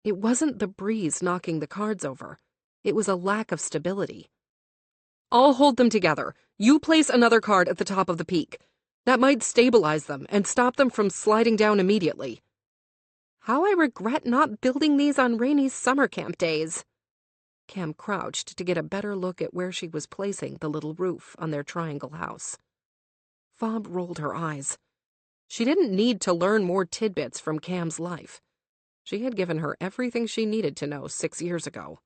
S2: It wasn't the breeze knocking the cards over. It was a lack of stability. "I'll hold them together. You place another card at the top of the peak. That might stabilize them and stop them from sliding down immediately." How I regret not building these on Rainy's summer camp days. Cam crouched to get a better look at where she was placing the little roof on their triangle house. Fobb rolled her eyes. She didn't need to learn more tidbits from Cam's life. She had given her everything she needed to know 6 years ago.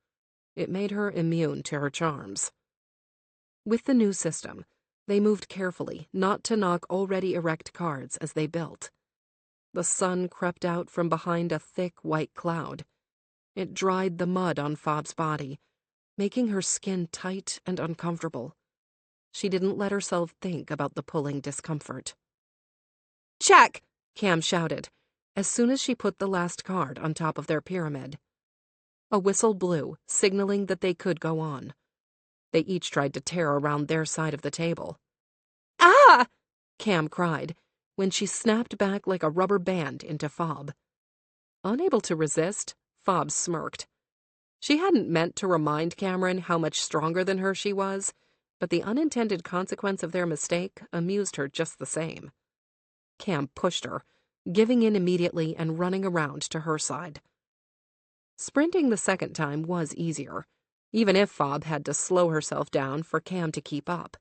S2: It made her immune to her charms. With the new system, they moved carefully not to knock already erect cards as they built. The sun crept out from behind a thick white cloud. It dried the mud on Fobb's body, making her skin tight and uncomfortable. She didn't let herself think about the pulling discomfort. "Check!" Cam shouted, as soon as she put the last card on top of their pyramid. A whistle blew, signaling that they could go on. They each tried to tear around their side of the table. "Ah!" Cam cried, when she snapped back like a rubber band into Fobb. Unable to resist, Fobb smirked. She hadn't meant to remind Cameron how much stronger than her she was, but the unintended consequence of their mistake amused her just the same. Cam pushed her, giving in immediately and running around to her side. Sprinting the second time was easier, even if Fobb had to slow herself down for Cam to keep up.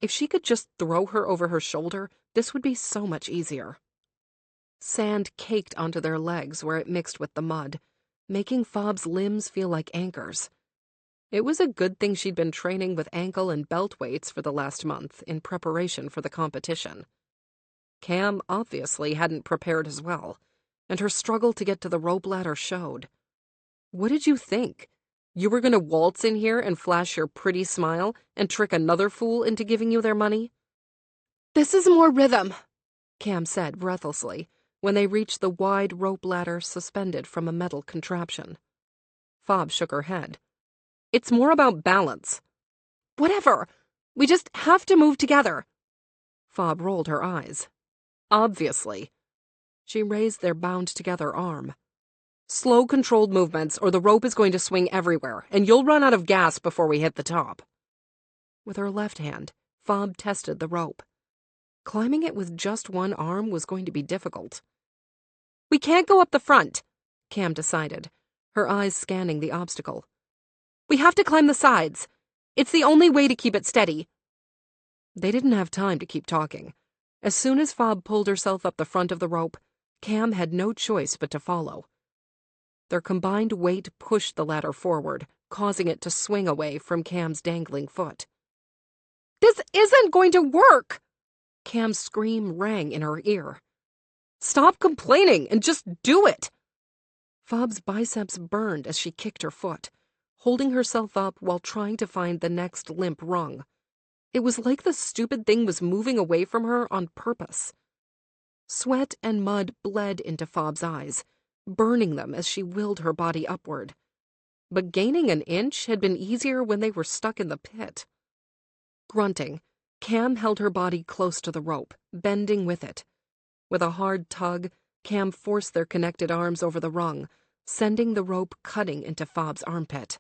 S2: If she could just throw her over her shoulder, this would be so much easier. Sand caked onto their legs where it mixed with the mud, making Fobb's limbs feel like anchors. It was a good thing she'd been training with ankle and belt weights for the last month in preparation for the competition. Cam obviously hadn't prepared as well, and her struggle to get to the rope ladder showed. "What did you think? You were going to waltz in here and flash your pretty smile and trick another fool into giving you their money?" "This is more rhythm," Cam said breathlessly, when they reached the wide rope ladder suspended from a metal contraption. Fobb shook her head. "It's more about balance." "Whatever. We just have to move together." Fobb rolled her eyes. "Obviously." She raised their bound-together arm. "Slow, controlled movements, or the rope is going to swing everywhere, and you'll run out of gas before we hit the top." With her left hand, Fobb tested the rope. Climbing it with just one arm was going to be difficult. "We can't go up the front," Cam decided, her eyes scanning the obstacle. "We have to climb the sides. It's the only way to keep it steady." They didn't have time to keep talking. As soon as Fobb pulled herself up the front of the rope, Cam had no choice but to follow. Their combined weight pushed the ladder forward, causing it to swing away from Cam's dangling foot. "This isn't going to work!" Cam's scream rang in her ear. "Stop complaining and just do it!" Fobb's biceps burned as she kicked her foot, holding herself up while trying to find the next limp rung. It was like the stupid thing was moving away from her on purpose. Sweat and mud bled into Fobb's eyes, burning them as she willed her body upward. But gaining an inch had been easier when they were stuck in the pit. Grunting, Cam held her body close to the rope, bending with it. With a hard tug, Cam forced their connected arms over the rung, sending the rope cutting into Fobb's armpit.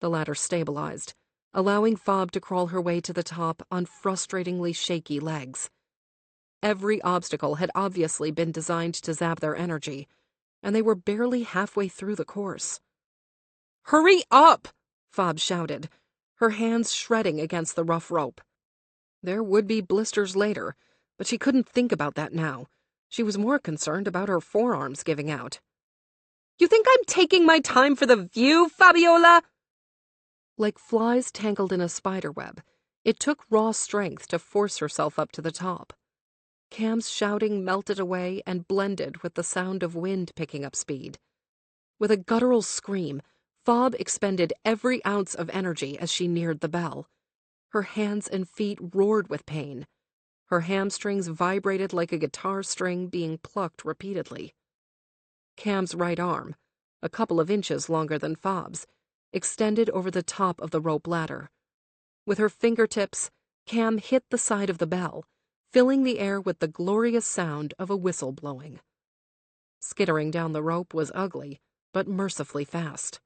S2: The ladder stabilized, allowing Fobb to crawl her way to the top on frustratingly shaky legs. Every obstacle had obviously been designed to zap their energy, and they were barely halfway through the course. "Hurry up!" Fobb shouted, her hands shredding against the rough rope. There would be blisters later, but she couldn't think about that now. She was more concerned about her forearms giving out. "You think I'm taking my time for the view, Fabiola?" Like flies tangled in a spiderweb, it took raw strength to force herself up to the top. Cam's shouting melted away and blended with the sound of wind picking up speed. With a guttural scream, Fob expended every ounce of energy as she neared the bell. Her hands and feet roared with pain. Her hamstrings vibrated like a guitar string being plucked repeatedly. Cam's right arm, a couple of inches longer than Fob's, extended over the top of the rope ladder. With her fingertips, Cam hit the side of the bell, filling the air with the glorious sound of a whistle blowing. Skittering down the rope was ugly, but mercifully fast.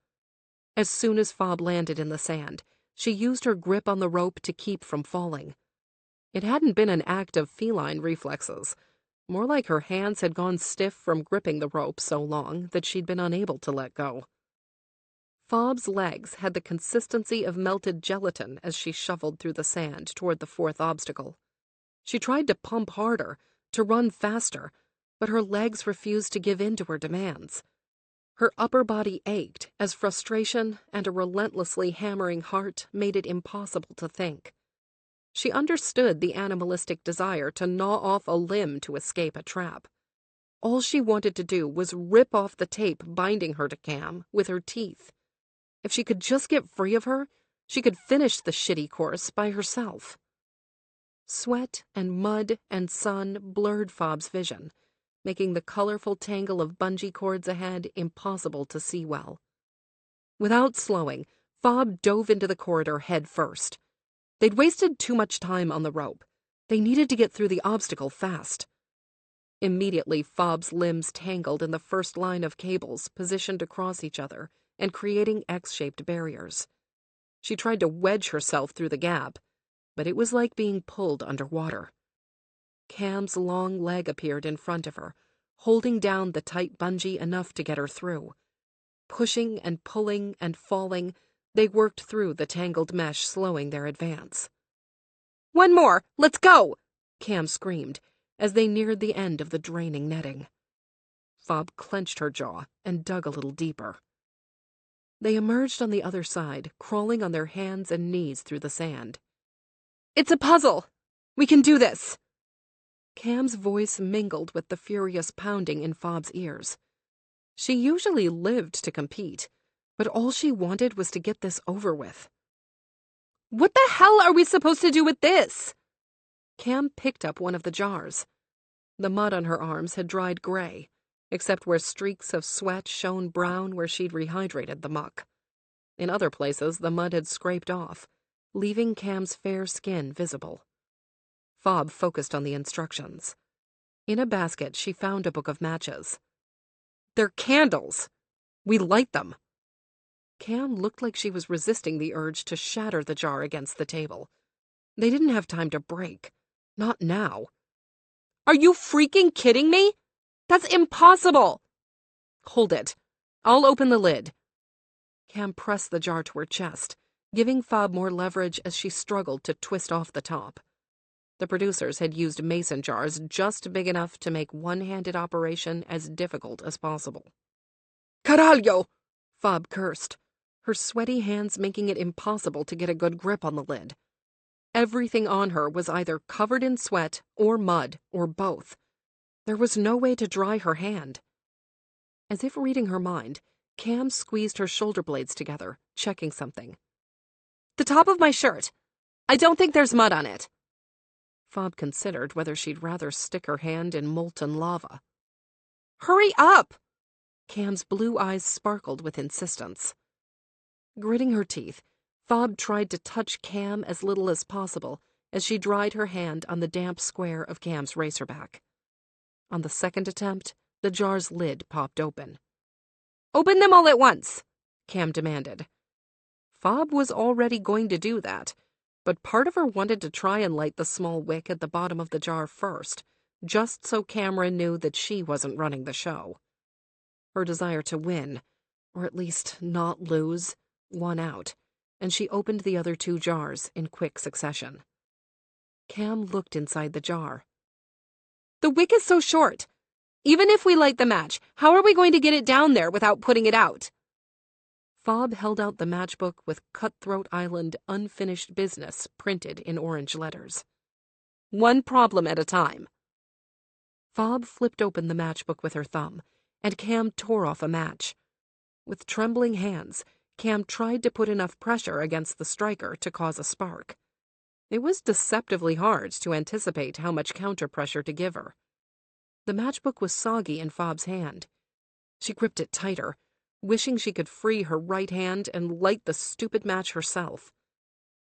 S2: As soon as Fob landed in the sand, she used her grip on the rope to keep from falling. It hadn't been an act of feline reflexes. More like her hands had gone stiff from gripping the rope so long that she'd been unable to let go. Fob's legs had the consistency of melted gelatin as she shuffled through the sand toward the fourth obstacle. She tried to pump harder, to run faster, but her legs refused to give in to her demands. Her upper body ached as frustration and a relentlessly hammering heart made it impossible to think. She understood the animalistic desire to gnaw off a limb to escape a trap. All she wanted to do was rip off the tape binding her to Cam with her teeth. If she could just get free of her, she could finish the shitty course by herself. Sweat and mud and sun blurred Fob's vision, making the colorful tangle of bungee cords ahead impossible to see well. Without slowing, Fob dove into the corridor head first. They'd wasted too much time on the rope. They needed to get through the obstacle fast. Immediately, Fob's limbs tangled in the first line of cables positioned across each other and creating X-shaped barriers. She tried to wedge herself through the gap, but it was like being pulled underwater. Cam's long leg appeared in front of her, holding down the tight bungee enough to get her through. Pushing and pulling and falling, they worked through the tangled mesh, slowing their advance. "One more! Let's go!" Cam screamed, as they neared the end of the draining netting. Fob clenched her jaw and dug a little deeper. They emerged on the other side, crawling on their hands and knees through the sand. "It's a puzzle! We can do this!" Cam's voice mingled with the furious pounding in Fob's ears. She usually lived to compete, but all she wanted was to get this over with. "What the hell are we supposed to do with this?" Cam picked up one of the jars. The mud on her arms had dried gray, except where streaks of sweat shone brown where she'd rehydrated the muck. In other places, the mud had scraped off, leaving Cam's fair skin visible. Fob focused on the instructions. In a basket, she found a book of matches. "They're candles. We light them." Cam looked like she was resisting the urge to shatter the jar against the table. They didn't have time to break. Not now. "Are you freaking kidding me? That's impossible!" "Hold it. I'll open the lid." Cam pressed the jar to her chest, giving Fob more leverage as she struggled to twist off the top. The producers had used mason jars just big enough to make one-handed operation as difficult as possible. "Caralho!" Fob cursed, her sweaty hands making it impossible to get a good grip on the lid. Everything on her was either covered in sweat or mud or both. There was no way to dry her hand. As if reading her mind, Cam squeezed her shoulder blades together, checking something. "The top of my shirt. I don't think there's mud on it." Fob considered whether she'd rather stick her hand in molten lava. "Hurry up!" Cam's blue eyes sparkled with insistence. Gritting her teeth, Fob tried to touch Cam as little as possible as she dried her hand on the damp square of Cam's racerback. On the second attempt, the jar's lid popped open. "Open them all at once," Cam demanded. Fob was already going to do that, but part of her wanted to try and light the small wick at the bottom of the jar first, just so Cameron knew that she wasn't running the show. Her desire to win, or at least not lose, won out, and she opened the other two jars in quick succession. Cam looked inside the jar. "The wick is so short. Even if we light the match, how are we going to get it down there without putting it out?" Fob held out the matchbook with Cutthroat Island Unfinished Business printed in orange letters. "One problem at a time." Fob flipped open the matchbook with her thumb, and Cam tore off a match. With trembling hands, Cam tried to put enough pressure against the striker to cause a spark. It was deceptively hard to anticipate how much counterpressure to give her. The matchbook was soggy in Fob's hand. She gripped it tighter, wishing she could free her right hand and light the stupid match herself.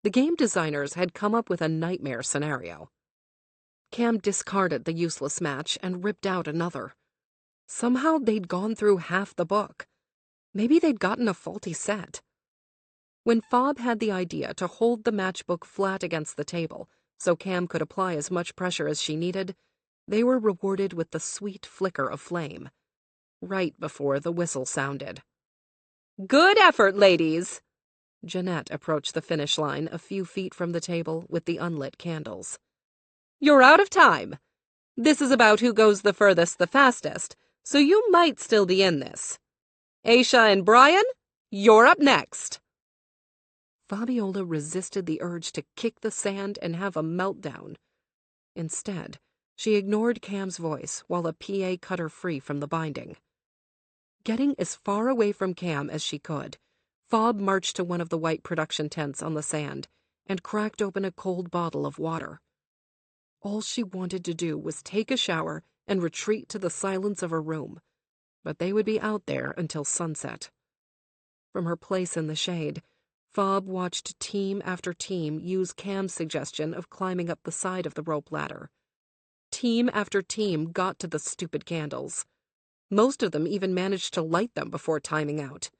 S2: The game designers had come up with a nightmare scenario. Cam discarded the useless match and ripped out another. Somehow they'd gone through half the book. Maybe they'd gotten a faulty set. When Fob had the idea to hold the matchbook flat against the table so Cam could apply as much pressure as she needed, they were rewarded with the sweet flicker of flame, right before the whistle sounded. "Good effort, ladies!" Jeanette approached the finish line a few feet from the table with the unlit candles. "You're out of time. This is about who goes the furthest the fastest, so you might still be in this. Aisha and Brian, you're up next." Fabiola resisted the urge to kick the sand and have a meltdown. Instead, she ignored Cam's voice while a PA cut her free from the binding. Getting as far away from Cam as she could, Fob marched to one of the white production tents on the sand and cracked open a cold bottle of water. All she wanted to do was take a shower and retreat to the silence of her room, but they would be out there until sunset. From her place in the shade, Fob watched team after team use Cam's suggestion of climbing up the side of the rope ladder. Team after team got to the stupid candles. Most of them even managed to light them before timing out.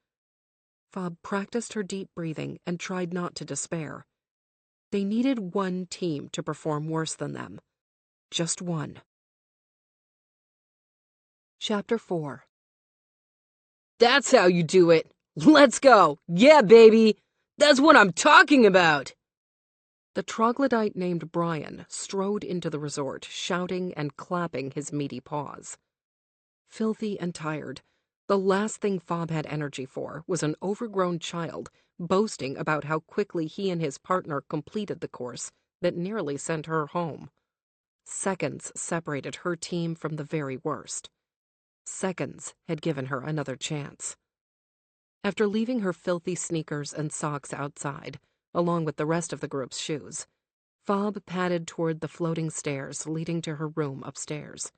S2: Fob practiced her deep breathing and tried not to despair. They needed one team to perform worse than them. Just one. Chapter 4.
S3: "That's how you do it. Let's go. Yeah, baby. That's what I'm talking about."
S2: The troglodyte named Brian strode into the resort, shouting and clapping his meaty paws. Filthy and tired, the last thing Fob had energy for was an overgrown child boasting about how quickly he and his partner completed the course that nearly sent her home. Seconds separated her team from the very worst. Seconds had given her another chance. After leaving her filthy sneakers and socks outside, along with the rest of the group's shoes, Fob padded toward the floating stairs leading to her room upstairs.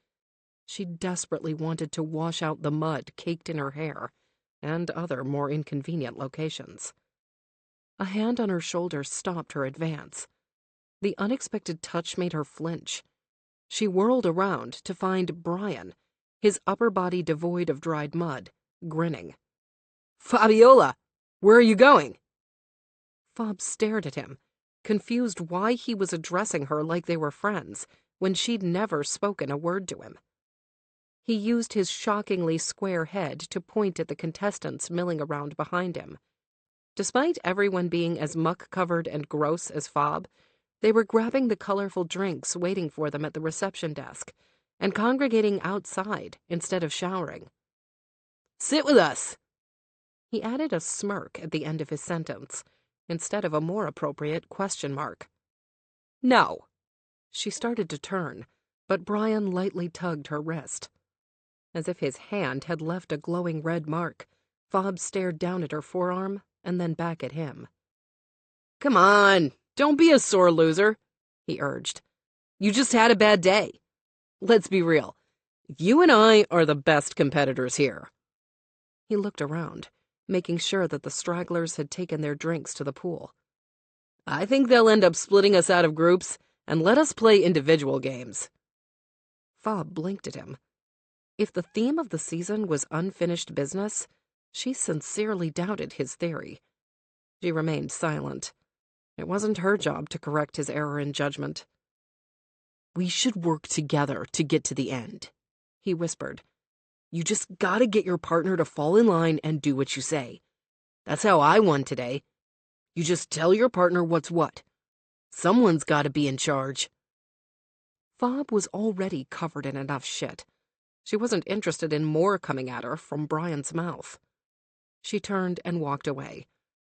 S2: She desperately wanted to wash out the mud caked in her hair and other more inconvenient locations. A hand on her shoulder stopped her advance. The unexpected touch made her flinch. She whirled around to find Brian, his upper body devoid of dried mud, grinning.
S3: "Fabiola, where are you going?"
S2: Fob stared at him, confused why he was addressing her like they were friends when she'd never spoken a word to him. He used his shockingly square head to point at the contestants milling around behind him. Despite everyone being as muck-covered and gross as Fob, they were grabbing the colorful drinks waiting for them at the reception desk and congregating outside instead of showering.
S3: "Sit with us."
S2: He added a smirk at the end of his sentence, instead of a more appropriate question mark. "No." She started to turn, but Brian lightly tugged her wrist. As if his hand had left a glowing red mark, Fob stared down at her forearm and then back at him.
S3: "Come on, don't be a sore loser," he urged. "You just had a bad day. Let's be real. You and I are the best competitors here."
S2: He looked around, making sure that the stragglers had taken their drinks to the pool.
S3: "I think they'll end up splitting us out of groups and let us play individual games."
S2: Fob blinked at him. If the theme of the season was unfinished business, she sincerely doubted his theory. She remained silent. It wasn't her job to correct his error in judgment.
S3: "We should work together to get to the end," he whispered. "You just gotta get your partner to fall in line and do what you say. That's how I won today. You just tell your partner what's what. Someone's gotta be in charge."
S2: Fob was already covered in enough shit. She wasn't interested in more coming at her from Brian's mouth. She turned and walked away,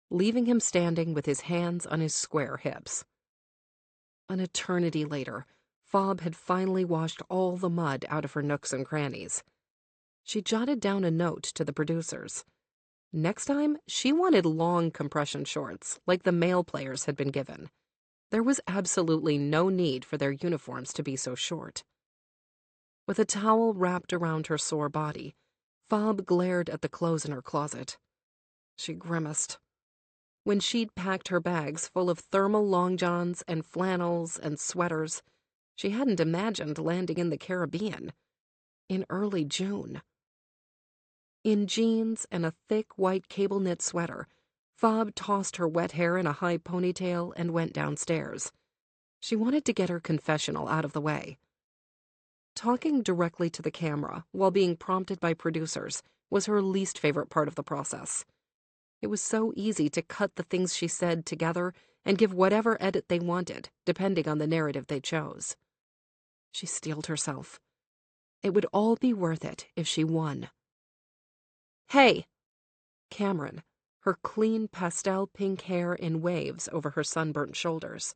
S2: leaving him standing with his hands on his square hips. An eternity later, Fob had finally washed all the mud out of her nooks and crannies. She jotted down a note to the producers. Next time, she wanted long compression shorts, like the male players had been given. There was absolutely no need for their uniforms to be so short. With a towel wrapped around her sore body, Fob glared at the clothes in her closet. She grimaced. When she'd packed her bags full of thermal long johns and flannels and sweaters, she hadn't imagined landing in the Caribbean in early June. In jeans and a thick white cable-knit sweater, Fob tossed her wet hair in a high ponytail and went downstairs. She wanted to get her confessional out of the way. Talking directly to the camera while being prompted by producers was her least favorite part of the process. It was so easy to cut the things she said together and give whatever edit they wanted, depending on the narrative they chose. She steeled herself. It would all be worth it if she won. "Hey!" Cameron, her clean pastel pink hair in waves over her sunburnt shoulders,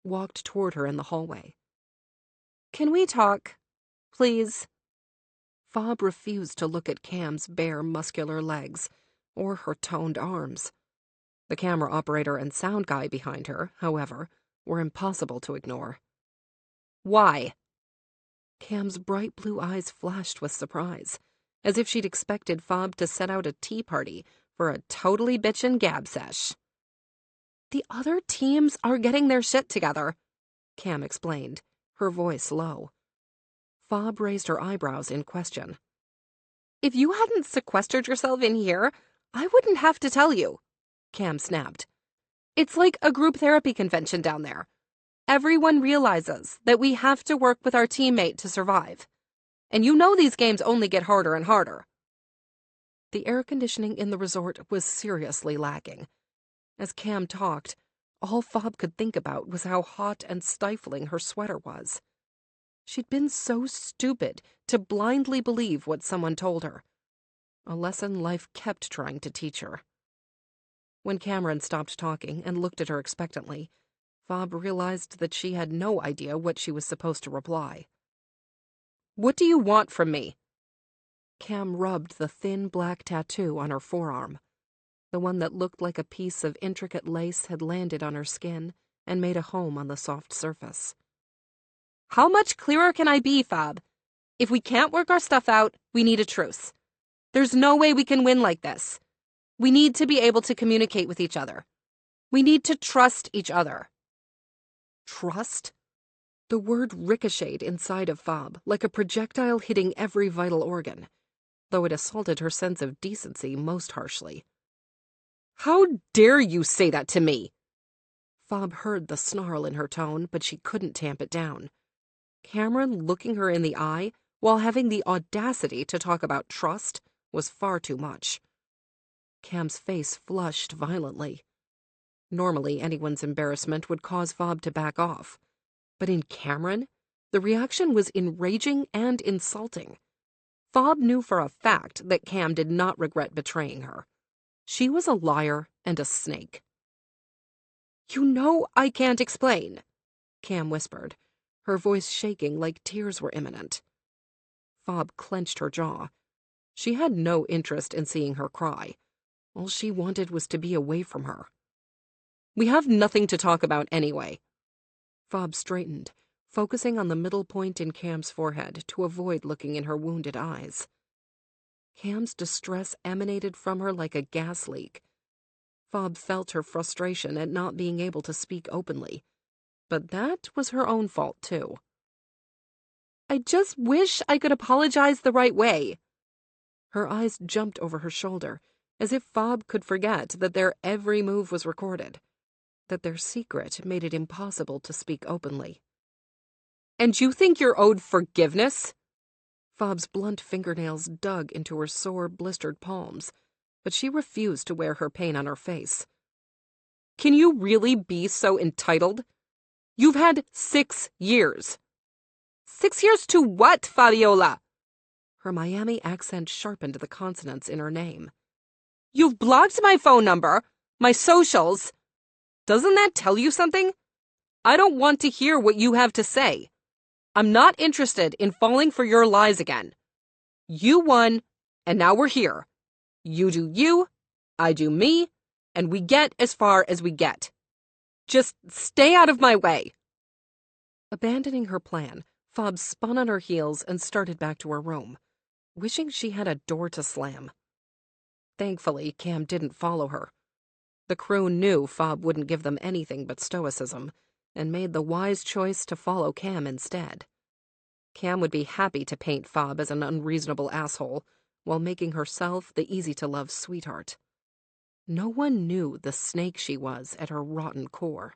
S2: walked toward her in the hallway. "Can we talk, please?" Fob refused to look at Cam's bare, muscular legs or her toned arms. The camera operator and sound guy behind her, however, were impossible to ignore. "Why?" Cam's bright blue eyes flashed with surprise, as if she'd expected Fob to set out a tea party for a totally bitchin' gab sesh. "The other teams are getting their shit together," Cam explained, her voice low. Fob raised her eyebrows in question. "If you hadn't sequestered yourself in here, I wouldn't have to tell you," Cam snapped. "It's like a group therapy convention down there. Everyone realizes that we have to work with our teammate to survive. And you know these games only get harder and harder." The air conditioning in the resort was seriously lacking. As Cam talked, all Fob could think about was how hot and stifling her sweater was. She'd been so stupid to blindly believe what someone told her. A lesson life kept trying to teach her. When Cameron stopped talking and looked at her expectantly, Fob realized that she had no idea what she was supposed to reply. "What do you want from me?" Cam rubbed the thin black tattoo on her forearm. The one that looked like a piece of intricate lace had landed on her skin and made a home on the soft surface. "How much clearer can I be, Fob? If we can't work our stuff out, we need a truce. There's no way we can win like this. We need to be able to communicate with each other. We need to trust each other." Trust? The word ricocheted inside of Fob like a projectile hitting every vital organ, though it assaulted her sense of decency most harshly. "How dare you say that to me?" Fob heard the snarl in her tone, but she couldn't tamp it down. Cameron looking her in the eye while having the audacity to talk about trust was far too much. Cam's face flushed violently. Normally, anyone's embarrassment would cause Fob to back off. But in Cameron, the reaction was enraging and insulting. Fob knew for a fact that Cam did not regret betraying her. She was a liar and a snake. "You know I can't explain," Cam whispered, her voice shaking like tears were imminent. Fob clenched her jaw. She had no interest in seeing her cry. All she wanted was to be away from her. "We have nothing to talk about anyway." Fob straightened, focusing on the middle point in Cam's forehead to avoid looking in her wounded eyes. Cam's distress emanated from her like a gas leak. Fob felt her frustration at not being able to speak openly, but that was her own fault, too. "I just wish I could apologize the right way." Her eyes jumped over her shoulder, as if Fob could forget that their every move was recorded, that their secret made it impossible to speak openly. "And you think you're owed forgiveness?" Fob's blunt fingernails dug into her sore, blistered palms, but she refused to wear her pain on her face. "Can you really be so entitled? You've had 6 years. 6 years to what, Fabiola?" Her Miami accent sharpened the consonants in her name. You've blocked my phone number, my socials. Doesn't that tell you something? I don't want to hear what you have to say. I'm not interested in falling for your lies again. You won, and now we're here. You do you, I do me, and we get as far as we get. Just stay out of my way.
S1: Abandoning her plan, Fob spun on her heels and started back to her room, wishing she had a door to slam. Thankfully, Cam didn't follow her. The crew knew Fob wouldn't give them anything but stoicism, and made the wise choice to follow Cam instead. Cam would be happy to paint Fob as an unreasonable asshole, while making herself the easy-to-love sweetheart. No one knew the snake she was at her rotten core.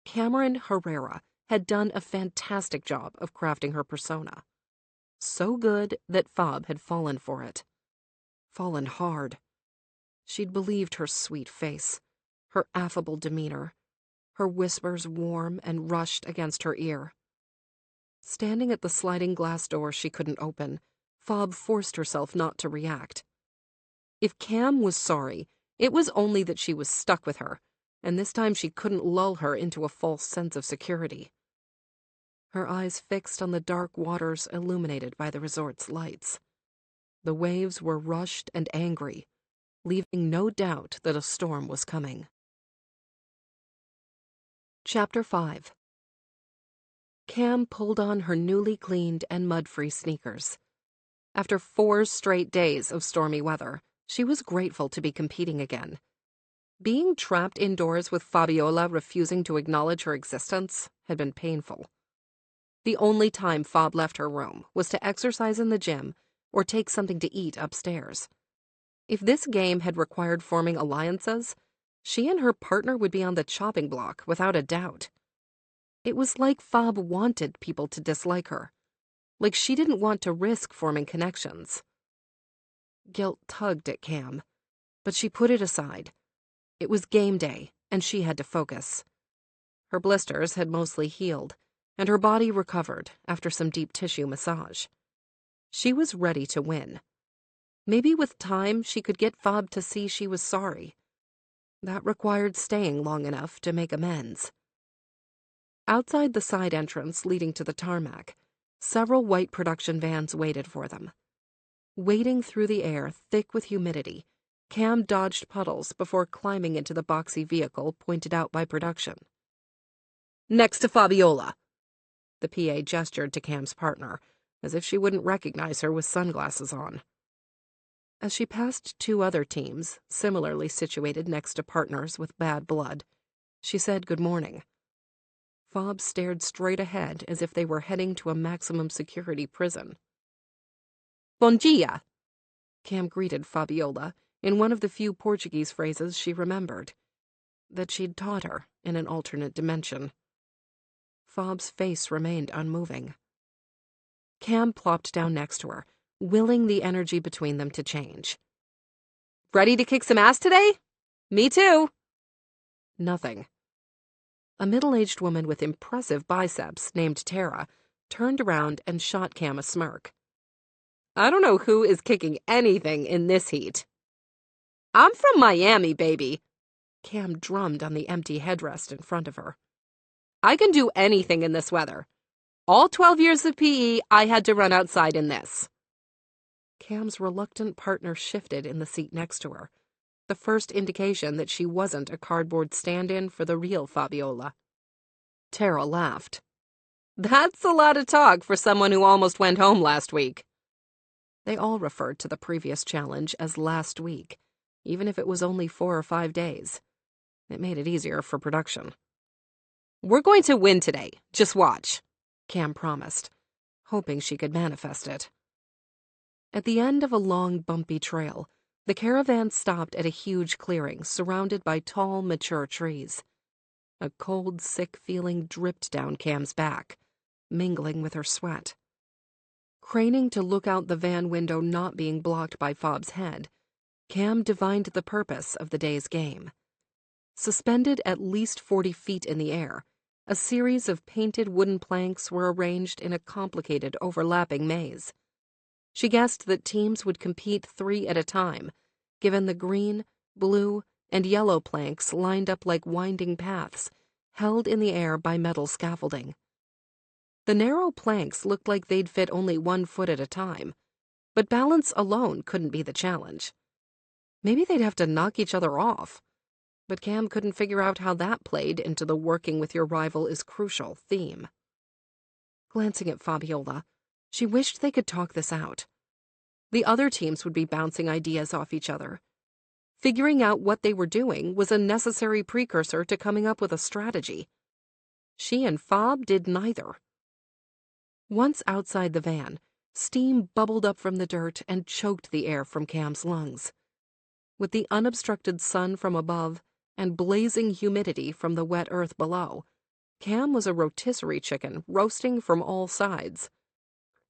S1: Cameron Herrera had done a fantastic job of crafting her persona. So good that Fob had fallen for it. Fallen hard. She'd believed her sweet face, her affable demeanor, her whispers warm and rushed against her ear. Standing at the sliding glass door she couldn't open, Fob forced herself not to react. If Cam was sorry, it was only that she was stuck with her, and this time she couldn't lull her into a false sense of security. Her eyes fixed on the dark waters illuminated by the resort's lights. The waves were rushed and angry, leaving no doubt that a storm was coming. Chapter 5. Cam pulled on her newly cleaned and mud-free sneakers. After 4 straight days of stormy weather, she was grateful to be competing again. Being trapped indoors with Fabiola refusing to acknowledge her existence had been painful. The only time Fob left her room was to exercise in the gym or take something to eat upstairs. If this game had required forming alliances, she and her partner would be on the chopping block without a doubt. It was like Fob wanted people to dislike her, like she didn't want to risk forming connections. Guilt tugged at Cam, but she put it aside. It was game day, and she had to focus. Her blisters had mostly healed, and her body recovered after some deep tissue massage. She was ready to win. Maybe with time she could get Fob to see she was sorry. That required staying long enough to make amends. Outside the side entrance leading to the tarmac, several white production vans waited for them. Wading through the air thick with humidity, Cam dodged puddles before climbing into the boxy vehicle pointed out by production.
S2: Next to Fabiola. The PA gestured to Cam's partner, as if she wouldn't recognize her with sunglasses on.
S1: As she passed 2 other teams, similarly situated next to partners with bad blood, she said good morning. Fob stared straight ahead as if they were heading to a maximum security prison.
S2: Bom dia.
S1: Cam greeted Fabiola in one of the few Portuguese phrases she remembered, that she'd taught her in an alternate dimension. Fob's face remained unmoving. Cam plopped down next to her, willing the energy between them to change.
S2: Ready to kick some ass today? Me too.
S1: Nothing. A middle-aged woman with impressive biceps named Tara turned around and shot Cam a smirk.
S2: I don't know who is kicking anything in this heat. I'm from Miami, baby.
S1: Cam drummed on the empty headrest in front of her.
S2: I can do anything in this weather. All 12 years of PE, I had to run outside in this.
S1: Cam's reluctant partner shifted in the seat next to her, the first indication that she wasn't a cardboard stand-in for the real Fabiola. Tara laughed.
S2: That's a lot of talk for someone who almost went home last week.
S1: They all referred to the previous challenge as last week, even if it was only 4 or 5 days. It made it easier for production.
S2: We're going to win today. Just watch,
S1: Cam promised, hoping she could manifest it. At the end of a long, bumpy trail, the caravan stopped at a huge clearing surrounded by tall, mature trees. A cold, sick feeling dripped down Cam's back, mingling with her sweat. Craning to look out the van window not being blocked by Fob's head, Cam divined the purpose of the day's game. Suspended at least 40 feet in the air, a series of painted wooden planks were arranged in a complicated overlapping maze. She guessed that teams would compete 3 at a time,
S2: given the green, blue, and yellow planks lined up like winding paths, held in the air by metal scaffolding. The narrow planks looked like they'd fit only 1 foot at a time, but balance alone couldn't be the challenge. Maybe they'd have to knock each other off, but Cam couldn't figure out how that played into the working with your rival is crucial theme. Glancing at Fabiola, she wished they could talk this out. The other teams would be bouncing ideas off each other. Figuring out what they were doing was a necessary precursor to coming up with a strategy. She and Fob did neither. Once outside the van, steam bubbled up from the dirt and choked the air from Cam's lungs. With the unobstructed sun from above and blazing humidity from the wet earth below, Cam was a rotisserie chicken roasting from all sides.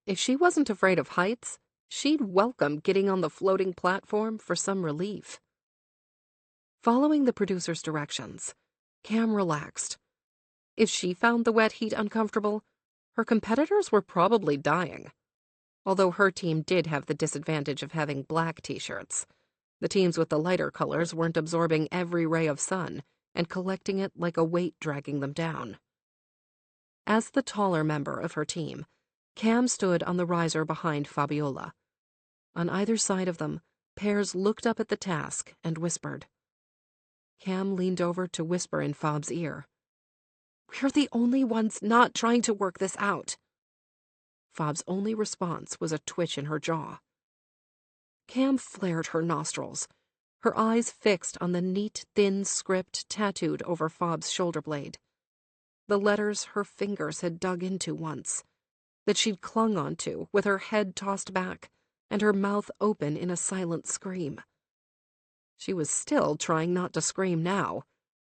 S2: If she wasn't afraid of heights, she'd welcome getting on the floating platform for some relief. Following the producer's directions, Cam relaxed. If she found the wet heat uncomfortable, her competitors were probably dying. Although her team did have the disadvantage of having black t-shirts. The teams with the lighter colors weren't absorbing every ray of sun and collecting it like a weight dragging them down. As the taller member of her team, Cam stood on the riser behind Fabiola. On either side of them, pairs looked up at the task and whispered. Cam leaned over to whisper in Fob's ear. "We're the only ones not trying to work this out." Fob's only response was a twitch in her jaw. Cam flared her nostrils, her eyes fixed on the neat, thin script tattooed over Fob's shoulder blade. The letters her fingers had dug into once, that she'd clung onto with her head tossed back and her mouth open in a silent scream. She was still trying not to scream now,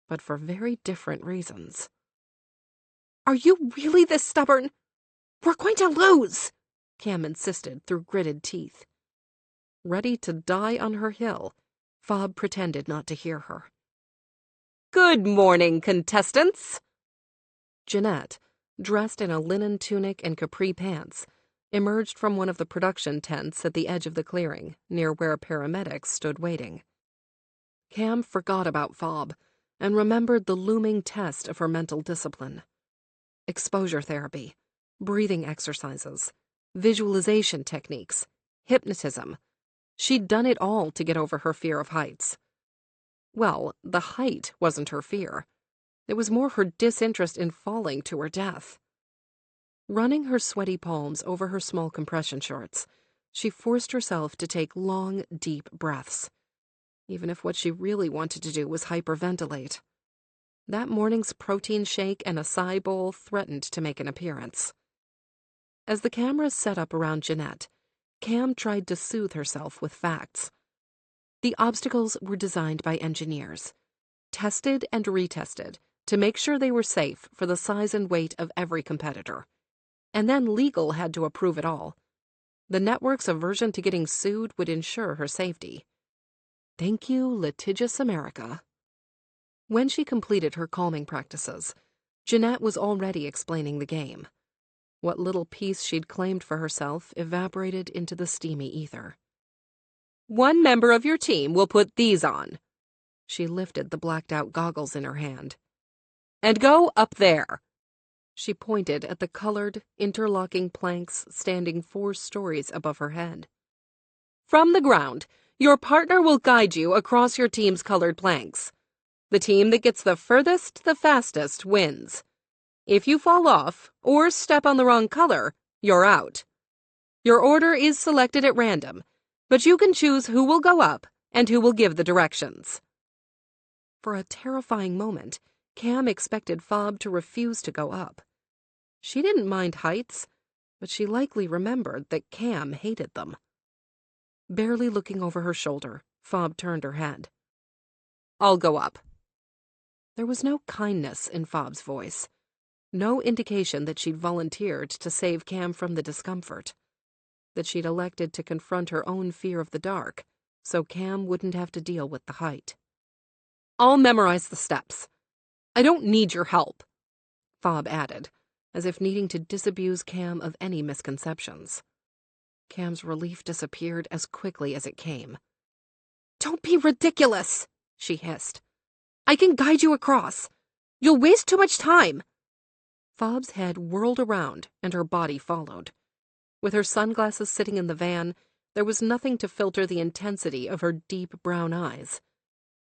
S2: but for very different reasons. "Are you really this stubborn? We're going to lose," Cam insisted through gritted teeth. Ready to die on her hill, Fob pretended not to hear her. "Good morning, contestants." Jeanette, dressed in a linen tunic and capri pants, emerged from one of the production tents at the edge of the clearing, near where paramedics stood waiting. Cam forgot about Fob and remembered the looming test of her mental discipline. Exposure therapy, breathing exercises, visualization techniques, hypnotism. She'd done it all to get over her fear of heights. Well, the height wasn't her fear. It was more her disinterest in falling to her death. Running her sweaty palms over her small compression shorts, she forced herself to take long, deep breaths, even if what she really wanted to do was hyperventilate. That morning's protein shake and acai bowl threatened to make an appearance. As the cameras set up around Jeanette, Cam tried to soothe herself with facts. The obstacles were designed by engineers, tested and retested to make sure they were safe for the size and weight of every competitor. And then legal had to approve it all. The network's aversion to getting sued would ensure her safety. Thank you, litigious America. When she completed her calming practices, Jeanette was already explaining the game. What little peace she'd claimed for herself evaporated into the steamy ether. "One member of your team will put these on." She lifted the blacked-out goggles in her hand. "And go up there." She pointed at the colored, interlocking planks standing 4 stories above her head. "From the ground, your partner will guide you across your team's colored planks. The team that gets the furthest the fastest wins. If you fall off or step on the wrong color, you're out. Your order is selected at random, but you can choose who will go up and who will give the directions." For a terrifying moment, Cam expected Fob to refuse to go up. She didn't mind heights, but she likely remembered that Cam hated them. Barely looking over her shoulder, Fob turned her head. "I'll go up." There was no kindness in Fob's voice, no indication that she'd volunteered to save Cam from the discomfort, that she'd elected to confront her own fear of the dark so Cam wouldn't have to deal with the height. "I'll memorize the steps. I don't need your help," Fob added, as if needing to disabuse Cam of any misconceptions. Cam's relief disappeared as quickly as it came. Don't be ridiculous, she hissed. I can guide you across. You'll waste too much time.
S1: Fob's head whirled around and her body followed. With her sunglasses sitting in the van, there was nothing to filter the intensity of her deep brown eyes.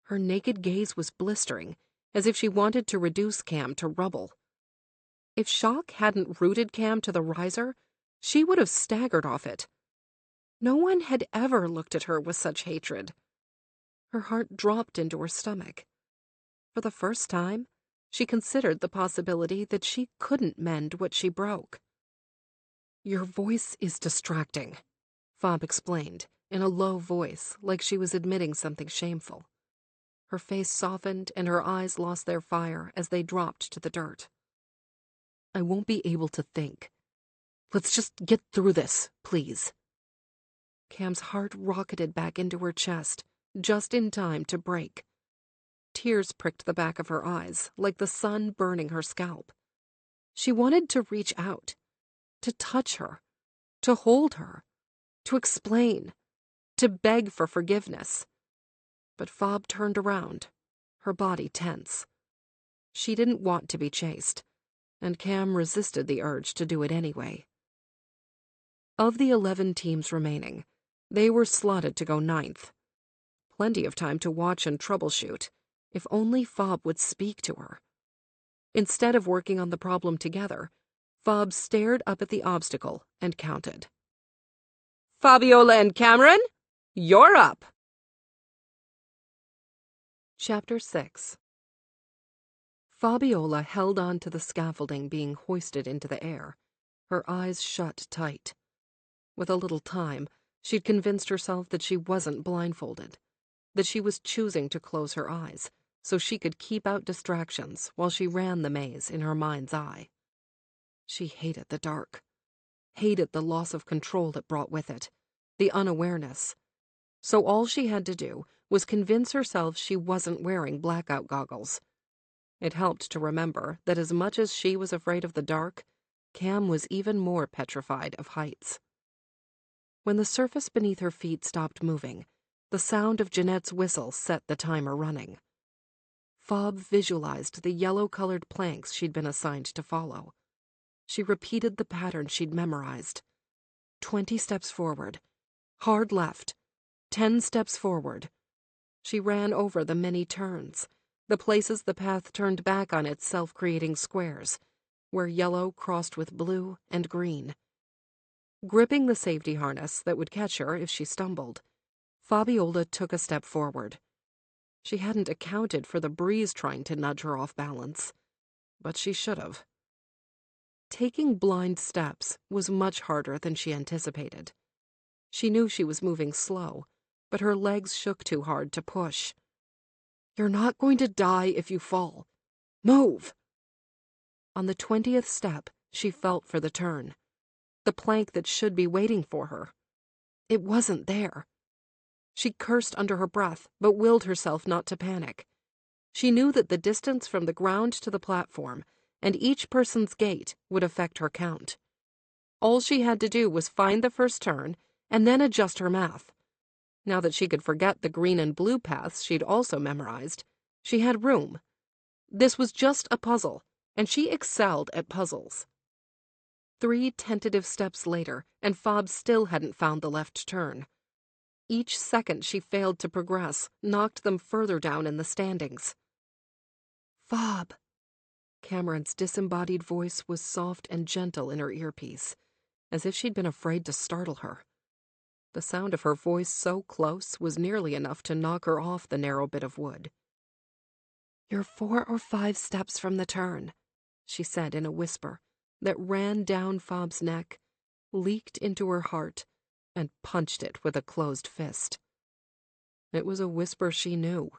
S1: Her naked gaze was blistering, as if she wanted to reduce Cam to rubble. If shock hadn't rooted Cam to the riser, she would have staggered off it. No one had ever looked at her with such hatred. Her heart dropped into her stomach. For the first time, she considered the possibility that she couldn't mend what she broke. "Your voice is distracting," Fob explained, in a low voice, like she was admitting something shameful. Her face softened and her eyes lost their fire as they dropped to the dirt. "I won't be able to think. Let's just get through this, please." Cam's heart rocketed back into her chest, just in time to break. Tears pricked the back of her eyes, like the sun burning her scalp. She wanted to reach out, to touch her, to hold her, to explain, to beg for forgiveness. But Fob turned around, her body tense. She didn't want to be chased, and Cam resisted the urge to do it anyway. Of the 11 teams remaining, they were slotted to go 9th. Plenty of time to watch and troubleshoot, if only Fob would speak to her. Instead of working on the problem together, Fob stared up at the obstacle and counted.
S2: Fabiola and Cameron, you're up.
S1: Chapter 6. Fabiola held on to the scaffolding being hoisted into the air, her eyes shut tight. With a little time, she'd convinced herself that she wasn't blindfolded, that she was choosing to close her eyes so she could keep out distractions while she ran the maze in her mind's eye. She hated the dark, hated the loss of control it brought with it, the unawareness. So all she had to do was convince herself she wasn't wearing blackout goggles. It helped to remember that as much as she was afraid of the dark, Cam was even more petrified of heights. When the surface beneath her feet stopped moving, the sound of Jeanette's whistle set the timer running. Fob visualized the yellow-colored planks she'd been assigned to follow. She repeated the pattern she'd memorized. 20 steps forward, hard left, 10 steps forward. She ran over the many turns, the places the path turned back on its self-creating squares, where yellow crossed with blue and green. Gripping the safety harness that would catch her if she stumbled, Fabiola took a step forward. She hadn't accounted for the breeze trying to nudge her off balance, but she should have. Taking blind steps was much harder than she anticipated. She knew she was moving slow, but her legs shook too hard to push. "You're not going to die if you fall. Move!" On the 20th step, she felt for the turn, the plank that should be waiting for her. It wasn't there. She cursed under her breath, but willed herself not to panic. She knew that the distance from the ground to the platform and each person's gait would affect her count. All she had to do was find the first turn and then adjust her math. Now that she could forget the green and blue paths she'd also memorized, she had room. This was just a puzzle, and she excelled at puzzles. 3 tentative steps later, and Fob still hadn't found the left turn. Each second she failed to progress knocked them further down in the standings. "Fob." Cameron's disembodied voice was soft and gentle in her earpiece, as if she'd been afraid to startle her. The sound of her voice so close was nearly enough to knock her off the narrow bit of wood. "You're 4 or 5 steps from the turn," she said in a whisper that ran down Fob's neck, leaked into her heart, and punched it with a closed fist. It was a whisper she knew.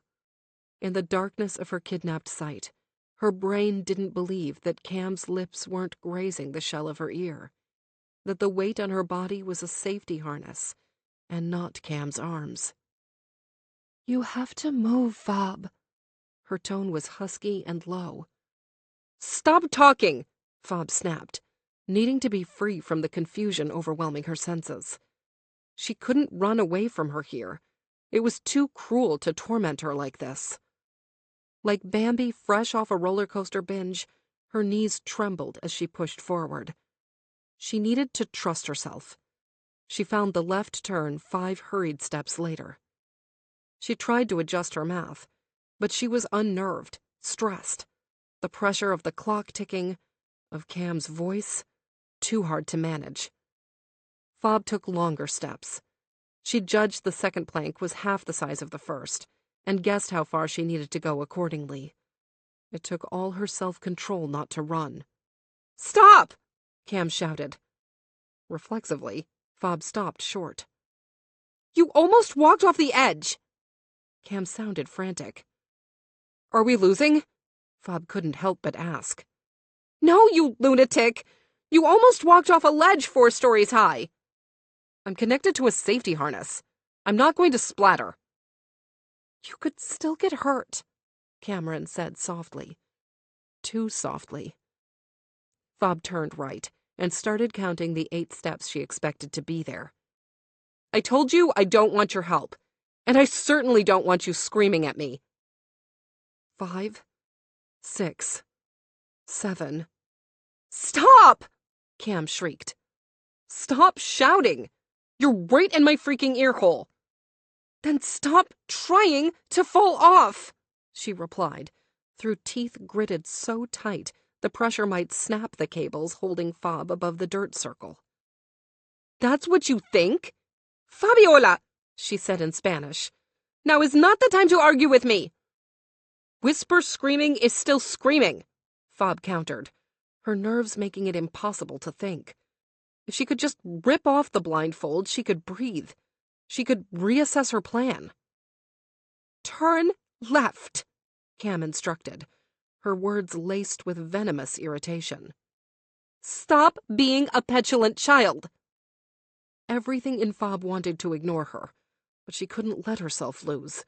S1: In the darkness of her kidnapped sight, her brain didn't believe that Cam's lips weren't grazing the shell of her ear, that the weight on her body was a safety harness, and not Cam's arms. "You have to move, Fob." Her tone was husky and low. "Stop talking!" Fob snapped, needing to be free from the confusion overwhelming her senses. She couldn't run away from her here.
S2: It was too cruel to torment her like this. Like Bambi fresh off a roller coaster binge, her knees trembled as she pushed forward. She needed to trust herself. She found the left turn 5 hurried steps later. She tried to adjust her math, but she was unnerved, stressed. The pressure of the clock ticking, of Cam's voice, too hard to manage. Fob took longer steps. She judged the second plank was half the size of the first, and guessed how far she needed to go accordingly. It took all her self-control not to run. "Stop!" Cam shouted. Reflexively, Fob stopped short. "You almost walked off the edge!" Cam sounded frantic. "Are we losing?" Fob couldn't help but ask. "No, you lunatic! You almost walked off a ledge 4 stories high." "I'm connected to a safety harness. I'm not going to splatter." "You could still get hurt," Cameron said softly. Too softly. Fob turned right and started counting the 8 steps she expected to be there. "I told you I don't want your help, and I certainly don't want you screaming at me." 5, 6, 7. "Stop!" Cam shrieked. "Stop shouting! You're right in my freaking earhole." "Then stop trying to fall off," she replied, through teeth gritted so tight the pressure might snap the cables holding Fob above the dirt circle. "That's what you think? Fabiola," she said in Spanish. "Now is not the time to argue with me." "Whisper screaming is still screaming," Fob countered, her nerves making it impossible to think. If she could just rip off the blindfold, she could breathe. She could reassess her plan. "Turn left," Cam instructed, her words laced with venomous irritation. "Stop being a petulant child." Everything in Fob wanted to ignore her, but she couldn't let herself lose.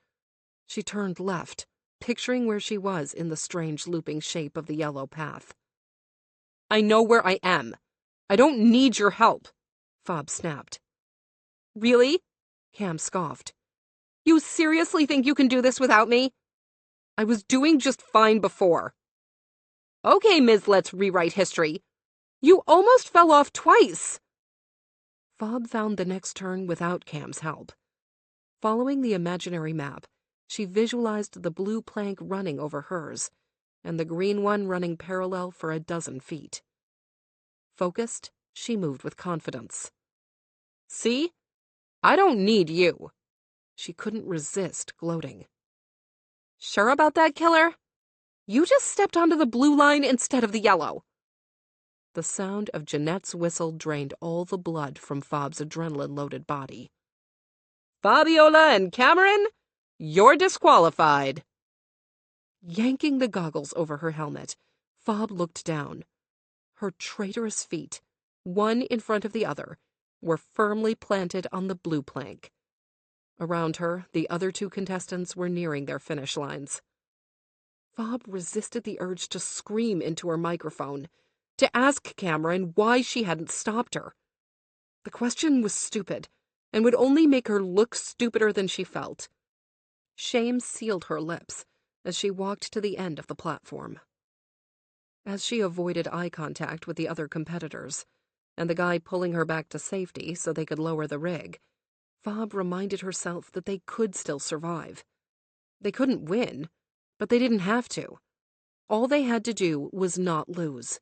S2: She turned left, picturing where she was in the strange looping shape of the yellow path. "I know where I am. I don't need your help," Fob snapped. "Really?" Cam scoffed. "You seriously think you can do this without me? I was doing just fine before." "Okay, Ms. Let's rewrite history. You almost fell off twice." Fob found the next turn without Cam's help. Following the imaginary map, she visualized the blue plank running over hers, and the green one running parallel for a dozen feet. Focused, she moved with confidence. "See? I don't need you." She couldn't resist gloating. "Sure about that, killer? You just stepped onto the blue line instead of the yellow." The sound of Jeanette's whistle drained all the blood from Fob's adrenaline-loaded body. "Fabiola and Cameron, you're disqualified." Yanking the goggles over her helmet, Fob looked down. Her traitorous feet, one in front of the other, were firmly planted on the blue plank. Around her, the other 2 contestants were nearing their finish lines. Fob resisted the urge to scream into her microphone, to ask Cameron why she hadn't stopped her. The question was stupid, and would only make her look stupider than she felt. Shame sealed her lips as she walked to the end of the platform. As she avoided eye contact with the other competitors, and the guy pulling her back to safety so they could lower the rig, Fob reminded herself that they could still survive. They couldn't win, but they didn't have to. All they had to do was not lose.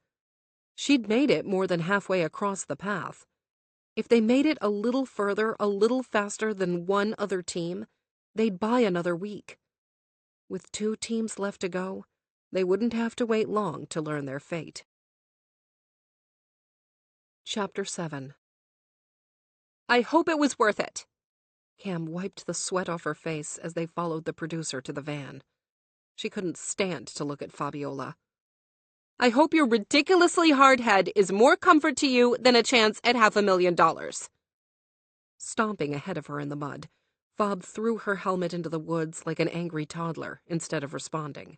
S2: She'd made it more than halfway across the path. If they made it a little further, a little faster than one other team, they'd buy another week. With 2 teams left to go, they wouldn't have to wait long to learn their fate. Chapter 7. "I hope it was worth it." Cam wiped the sweat off her face as they followed the producer to the van. She couldn't stand to look at Fabiola. "I hope your ridiculously hard head is more comfort to you than a chance at $500,000. Stomping ahead of her in the mud, Fob threw her helmet into the woods like an angry toddler instead of responding.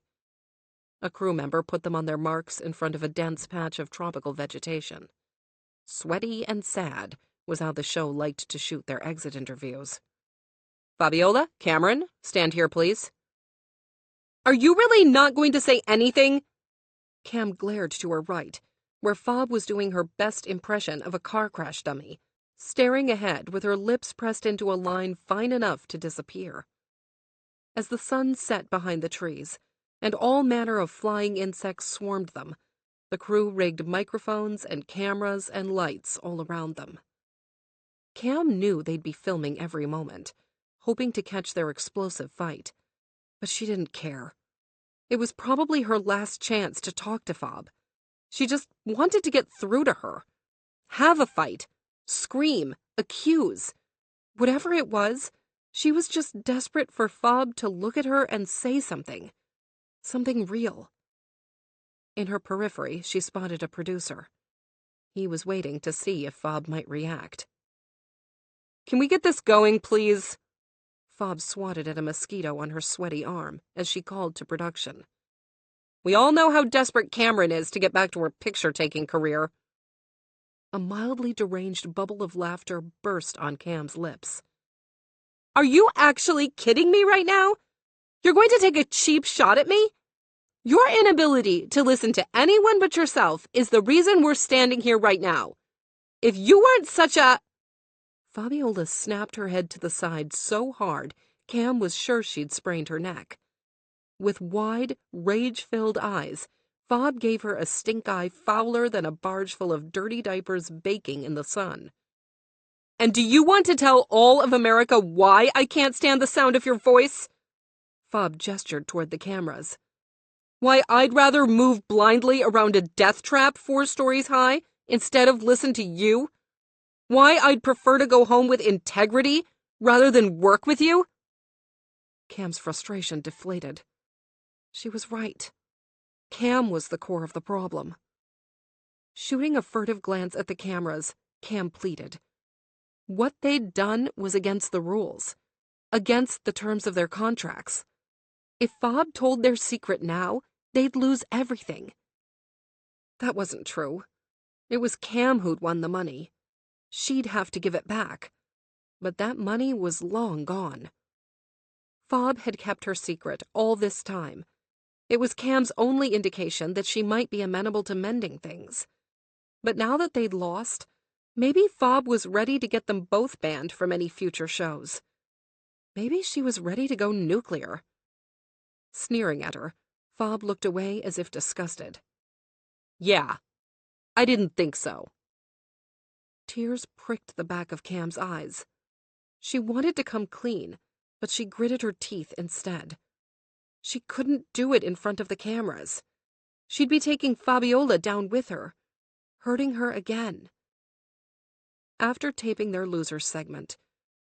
S2: A crew member put them on their marks in front of a dense patch of tropical vegetation. Sweaty and sad was how the show liked to shoot their exit interviews. Fabiola, Cameron, stand here, please. Are you really not going to say anything? Cam glared to her right, where Fob was doing her best impression of a car crash dummy, staring ahead with her lips pressed into a line fine enough to disappear. As the sun set behind the trees, and all manner of flying insects swarmed them, the crew rigged microphones and cameras and lights all around them. Cam knew they'd be filming every moment, hoping to catch their explosive fight, but she didn't care. It was probably her last chance to talk to Fob. She just wanted to get through to her. Have a fight. Scream. Accuse. Whatever it was, she was just desperate for Fob to look at her and say something. Something real. In her periphery, she spotted a producer. He was waiting to see if Fob might react. Can we get this going, please? Fob swatted at a mosquito on her sweaty arm as she called to production. We all know how desperate Cameron is to get back to her picture-taking career. A mildly deranged bubble of laughter burst on Cam's lips. Are you actually kidding me right now? You're going to take a cheap shot at me? Your inability to listen to anyone but yourself is the reason we're standing here right now. If you weren't such a... Fabiola snapped her head to the side so hard, Cam was sure she'd sprained her neck. With wide, rage-filled eyes, Fob gave her a stink-eye fouler than a barge full of dirty diapers baking in the sun. And do you want to tell all of America why I can't stand the sound of your voice? Fob gestured toward the cameras. Why I'd rather move blindly around a death trap 4 stories high instead of listen to you? Why I'd prefer to go home with integrity rather than work with you? Cam's frustration deflated. She was right. Cam was the core of the problem. Shooting a furtive glance at the cameras, Cam pleaded. What they'd done was against the rules, against the terms of their contracts. If Fob told their secret now, they'd lose everything. That wasn't true. It was Cam who'd won the money. She'd have to give it back. But that money was long gone. Fob had kept her secret all this time. It was Cam's only indication that she might be amenable to mending things. But now that they'd lost, maybe Fob was ready to get them both banned from any future shows. Maybe she was ready to go nuclear. Sneering at her, Fob looked away as if disgusted. Yeah, I didn't think so. Tears pricked the back of Cam's eyes. She wanted to come clean, but she gritted her teeth instead. She couldn't do it in front of the cameras. She'd be taking Fabiola down with her, hurting her again. After taping their losers segment,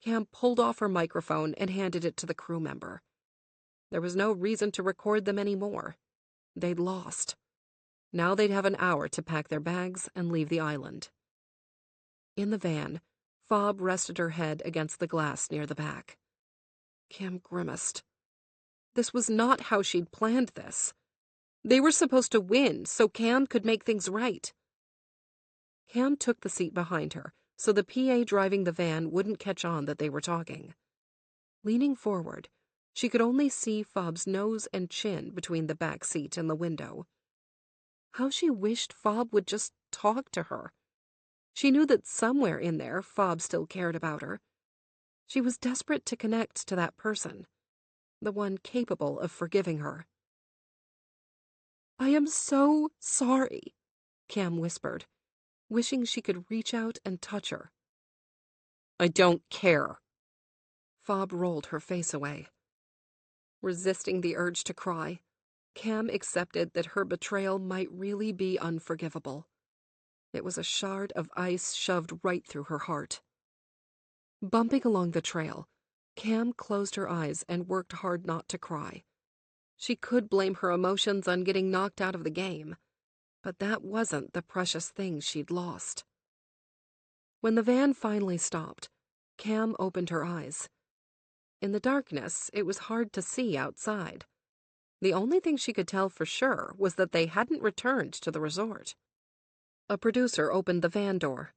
S2: Cam pulled off her microphone and handed it to the crew member. There was no reason to record them anymore. They'd lost. Now they'd have an hour to pack their bags and leave the island. In the van, Fob rested her head against the glass near the back. Cam grimaced. This was not how she'd planned this. They were supposed to win so Cam could make things right. Cam took the seat behind her so the PA driving the van wouldn't catch on that they were talking. Leaning forward, she could only see Fob's nose and chin between the back seat and the window. How she wished Fob would just talk to her. She knew that somewhere in there Fob still cared about her. She was desperate to connect to that person, the one capable of forgiving her. I am so sorry, Cam whispered, wishing she could reach out and touch her. I don't care. Fob rolled her face away. Resisting the urge to cry, Cam accepted that her betrayal might really be unforgivable. It was a shard of ice shoved right through her heart. Bumping along the trail, Cam closed her eyes and worked hard not to cry. She could blame her emotions on getting knocked out of the game, but that wasn't the precious thing she'd lost. When the van finally stopped, Cam opened her eyes. In the darkness, it was hard to see outside. The only thing she could tell for sure was that they hadn't returned to the resort. A producer opened the van door.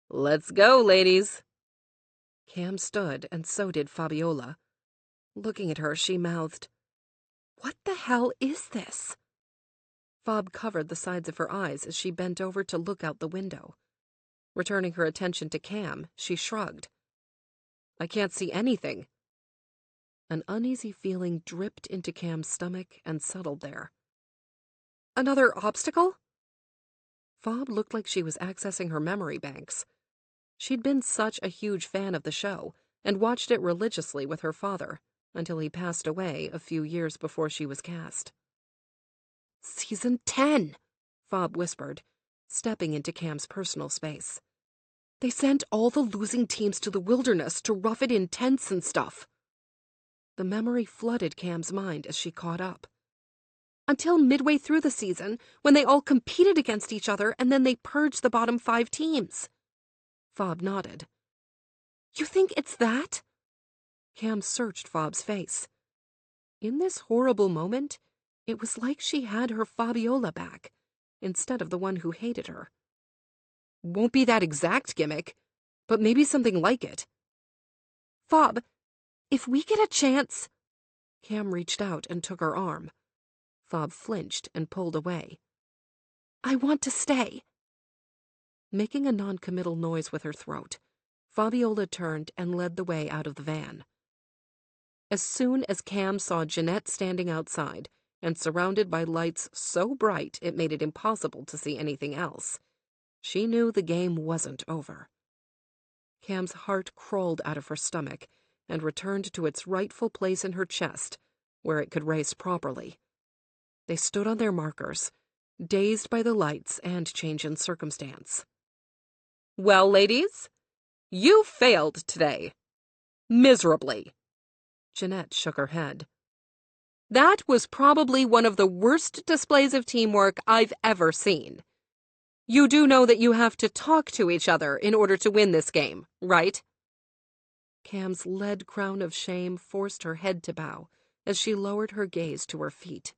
S2: Let's go, ladies. Cam stood, and so did Fabiola. Looking at her, she mouthed, "What the hell is this?" Fob covered the sides of her eyes as she bent over to look out the window. Returning her attention to Cam, she shrugged. "I can't see anything." An uneasy feeling dripped into Cam's stomach and settled there. "Another obstacle?" Fob looked like she was accessing her memory banks. She'd been such a huge fan of the show and watched it religiously with her father until he passed away a few years before she was cast. "Season 10, Fob whispered, stepping into Cam's personal space. "They sent all the losing teams to the wilderness to rough it in tents and stuff." The memory flooded Cam's mind as she caught up. "Until midway through the season, when they all competed against each other and then they purged the bottom 5 teams. Fob nodded. "You think it's that?" Cam searched Fob's face. In this horrible moment, it was like she had her Fabiola back, instead of the one who hated her. "Won't be that exact gimmick, but maybe something like it." "Fob, if we get a chance—" Cam reached out and took her arm. Fob flinched and pulled away. "I want to stay." Making a non-committal noise with her throat, Fabiola turned and led the way out of the van. As soon as Cam saw Jeanette standing outside and surrounded by lights so bright it made it impossible to see anything else, she knew the game wasn't over. Cam's heart crawled out of her stomach and returned to its rightful place in her chest, where it could race properly. They stood on their markers, dazed by the lights and change in circumstance. "Well, ladies, you failed today. Miserably." Jeanette shook her head. "That was probably one of the worst displays of teamwork I've ever seen. You do know that you have to talk to each other in order to win this game, right?" Cam's lead crown of shame forced her head to bow as she lowered her gaze to her feet.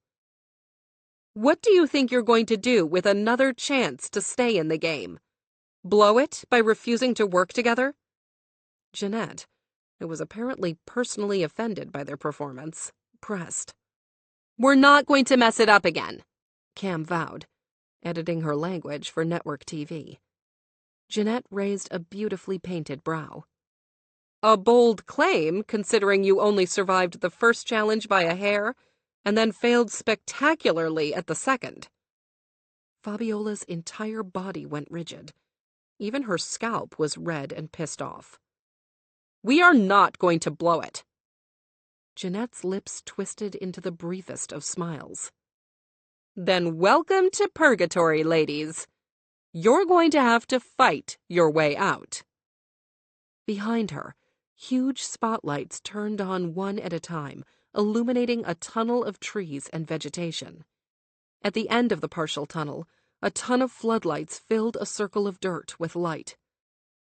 S2: "What do you think you're going to do with another chance to stay in the game? Blow it by refusing to work together?" Jeanette, who was apparently personally offended by their performance, pressed. "We're not going to mess it up again," Cam vowed, editing her language for network TV. Jeanette raised a beautifully painted brow. "A bold claim, considering you only survived the first challenge by a hair and then failed spectacularly at the second." Fabiola's entire body went rigid. Even her scalp was red and pissed off. "We are not going to blow it." Jeanette's lips twisted into the briefest of smiles. "Then welcome to purgatory, ladies. You're going to have to fight your way out." Behind her, huge spotlights turned on one at a time, illuminating a tunnel of trees and vegetation. At the end of the partial tunnel, a ton of floodlights filled a circle of dirt with light.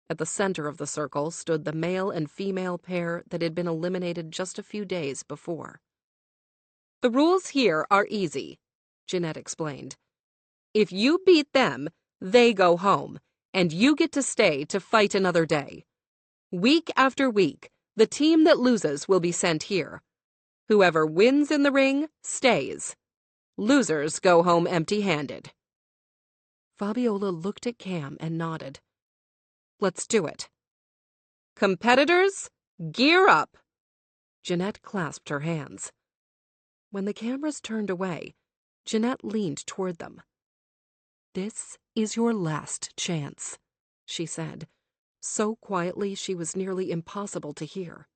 S2: At the center of the circle stood the male and female pair that had been eliminated just a few days before. "The rules here are easy," Jeanette explained. "If you beat them, they go home, and you get to stay to fight another day. Week after week, the team that loses will be sent here. Whoever wins in the ring stays. Losers go home empty-handed." Fabiola looked at Cam and nodded. "Let's do it." "Competitors, gear up." Jeanette clasped her hands. When the cameras turned away, Jeanette leaned toward them. "This is your last chance," she said, so quietly she was nearly impossible to hear.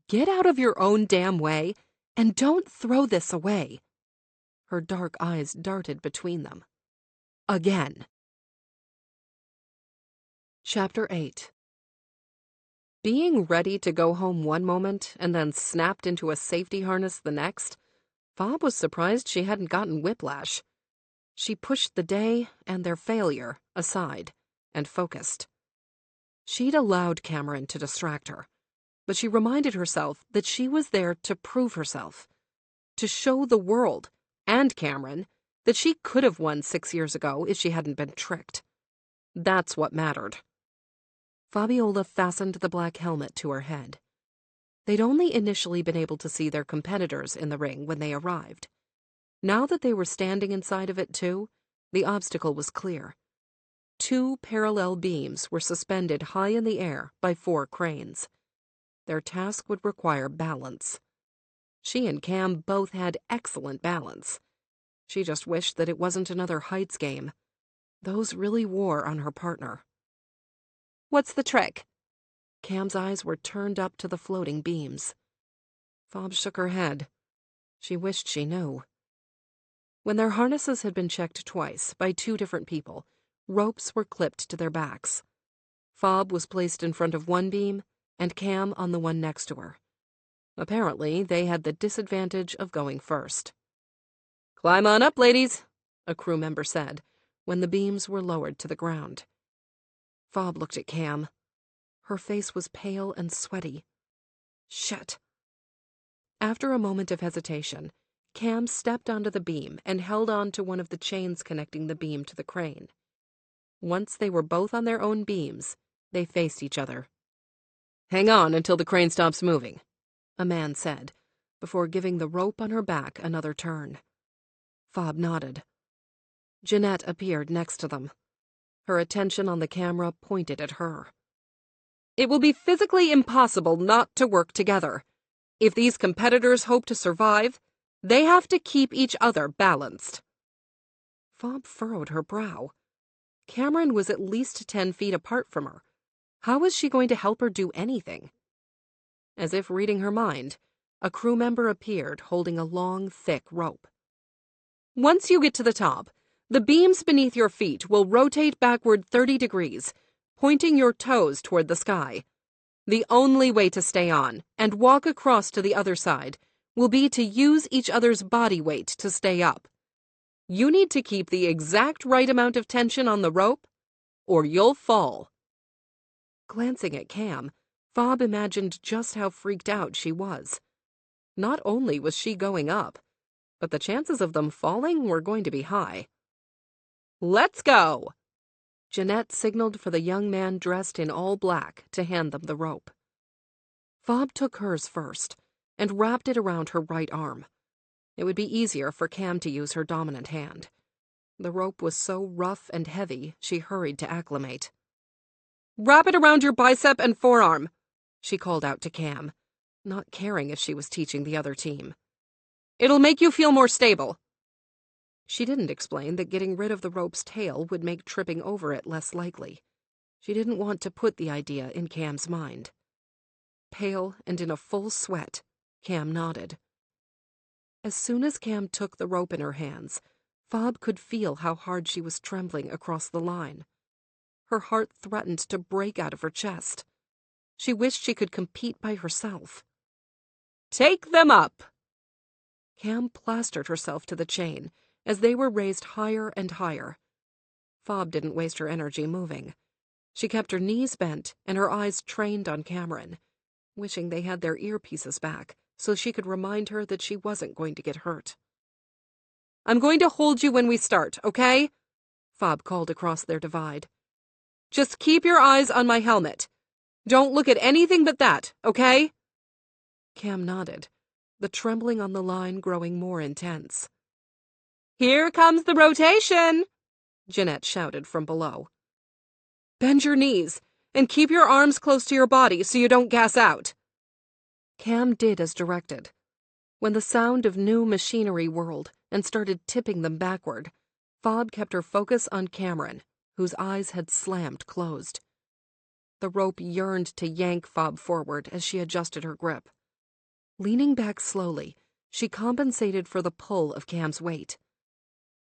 S2: "Get out of your own damn way, and don't throw this away." Her dark eyes darted between them. "Again." Chapter 8. Being ready to go home one moment and then snapped into a safety harness the next, Fob was surprised she hadn't gotten whiplash. She pushed the day and their failure aside and focused. She'd allowed Cameron to distract her, but she reminded herself that she was there to prove herself, to show the world and Cameron that she could have won 6 years ago if she hadn't been tricked. That's what mattered. Fabiola fastened the black helmet to her head. They'd only initially been able to see their competitors in the ring when they arrived. Now that they were standing inside of it too, the obstacle was clear. 2 parallel beams were suspended high in the air by 4 cranes. Their task would require balance. She and Cam both had excellent balance. She just wished that it wasn't another heights game. Those really wore on her partner. "What's the trick?" Cam's eyes were turned up to the floating beams. Fob shook her head. She wished she knew. When their harnesses had been checked twice by 2 different people, ropes were clipped to their backs. Fob was placed in front of one beam, and Cam on the one next to her. Apparently, they had the disadvantage of going first. "Climb on up, ladies," a crew member said, when the beams were lowered to the ground. Fob looked at Cam. Her face was pale and sweaty. Shit. After a moment of hesitation, Cam stepped onto the beam and held on to one of the chains connecting the beam to the crane. Once they were both on their own beams, they faced each other. "Hang on until the crane stops moving," a man said, before giving the rope on her back another turn. Fob nodded. Jeanette appeared next to them. Her attention on the camera pointed at her. "It will be physically impossible not to work together. If these competitors hope to survive, they have to keep each other balanced." Fob furrowed her brow. Cameron was at least 10 feet apart from her. How was she going to help her do anything? As if reading her mind, a crew member appeared holding a long, thick rope. "Once you get to the top, the beams beneath your feet will rotate backward 30 degrees, pointing your toes toward the sky. The only way to stay on and walk across to the other side will be to use each other's body weight to stay up. You need to keep the exact right amount of tension on the rope, or you'll fall." Glancing at Cam, Fob imagined just how freaked out she was. Not only was she going up, but the chances of them falling were going to be high. "Let's go!" Jeanette signaled for the young man dressed in all black to hand them the rope. Fob took hers first and wrapped it around her right arm. It would be easier for Cam to use her dominant hand. The rope was so rough and heavy, she hurried to acclimate. "Wrap it around your bicep and forearm," she called out to Cam, not caring if she was teaching the other team. "It'll make you feel more stable." She didn't explain that getting rid of the rope's tail would make tripping over it less likely. She didn't want to put the idea in Cam's mind. Pale and in a full sweat, Cam nodded. As soon as Cam took the rope in her hands, Fob could feel how hard she was trembling across the line. Her heart threatened to break out of her chest. She wished she could compete by herself. "Take them up!" Cam plastered herself to the chain as they were raised higher and higher. Fob didn't waste her energy moving. She kept her knees bent and her eyes trained on Cameron, wishing they had their earpieces back so she could remind her that she wasn't going to get hurt. "I'm going to hold you when we start, okay?" Fob called across their divide. "Just keep your eyes on my helmet. Don't look at anything but that, okay?" Cam nodded, the trembling on the line growing more intense. "Here comes the rotation!" Jeanette shouted from below. "Bend your knees and keep your arms close to your body so you don't gas out." Cam did as directed. When the sound of new machinery whirled and started tipping them backward, Fob kept her focus on Cameron, whose eyes had slammed closed. The rope yearned to yank Fob forward as she adjusted her grip. Leaning back slowly, she compensated for the pull of Cam's weight.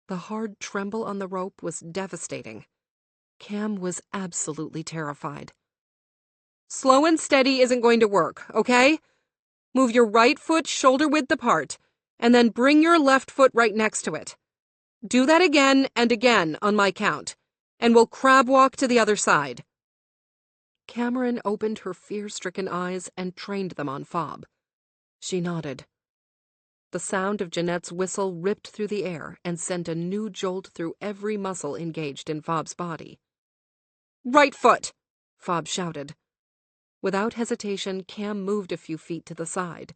S2: The hard tremble on the rope was devastating. Cam was absolutely terrified. "Slow and steady isn't going to work, okay? Move your right foot shoulder-width apart, and then bring your left foot right next to it. Do that again and again on my count, and we'll crab walk to the other side." Cameron opened her fear-stricken eyes and trained them on Fob. She nodded. The sound of Jeanette's whistle ripped through the air and sent a new jolt through every muscle engaged in Fob's body. "Right foot!" Fob shouted. Without hesitation, Cam moved a few feet to the side.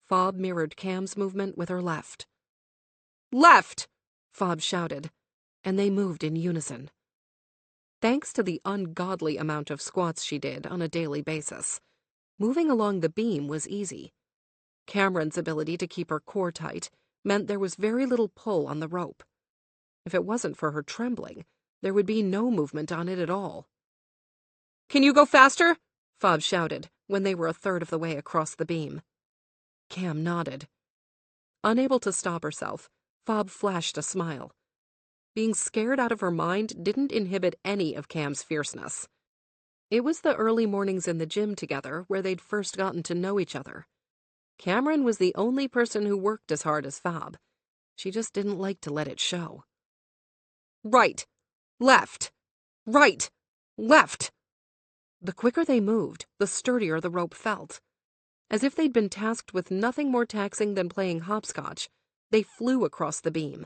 S2: Fob mirrored Cam's movement with her left. Left! Fob shouted, and they moved in unison. Thanks to the ungodly amount of squats she did on a daily basis, moving along the beam was easy. Cameron's ability to keep her core tight meant there was very little pull on the rope. If it wasn't for her trembling, there would be no movement on it at all. "Can you go faster?" Fob shouted when they were a third of the way across the beam. Cam nodded. Unable to stop herself, Fob flashed a smile. Being scared out of her mind didn't inhibit any of Cam's fierceness. It was the early mornings in the gym together where they'd first gotten to know each other. Cameron was the only person who worked as hard as Fob. She just didn't like to let it show. Right, left, right, left. The quicker they moved, the sturdier the rope felt. As if they'd been tasked with nothing more taxing than playing hopscotch, they flew across the beam.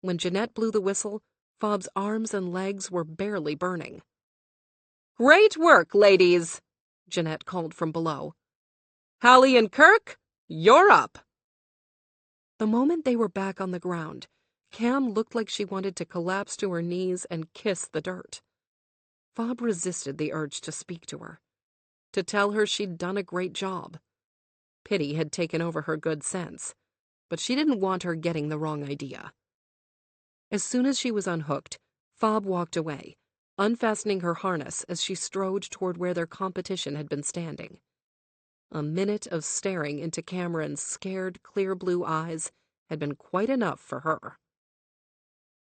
S2: When Jeanette blew the whistle, Fob's arms and legs were barely burning. "Great work, ladies," Jeanette called from below. "Hallie and Kirk, you're up." The moment they were back on the ground, Cam looked like she wanted to collapse to her knees and kiss the dirt. Fob resisted the urge to speak to her, to tell her she'd done a great job. Pity had taken over her good sense, but she didn't want her getting the wrong idea. As soon as she was unhooked, Fob walked away, unfastening her harness as she strode toward where their competition had been standing. A minute of staring into Cameron's scared, clear blue eyes had been quite enough for her.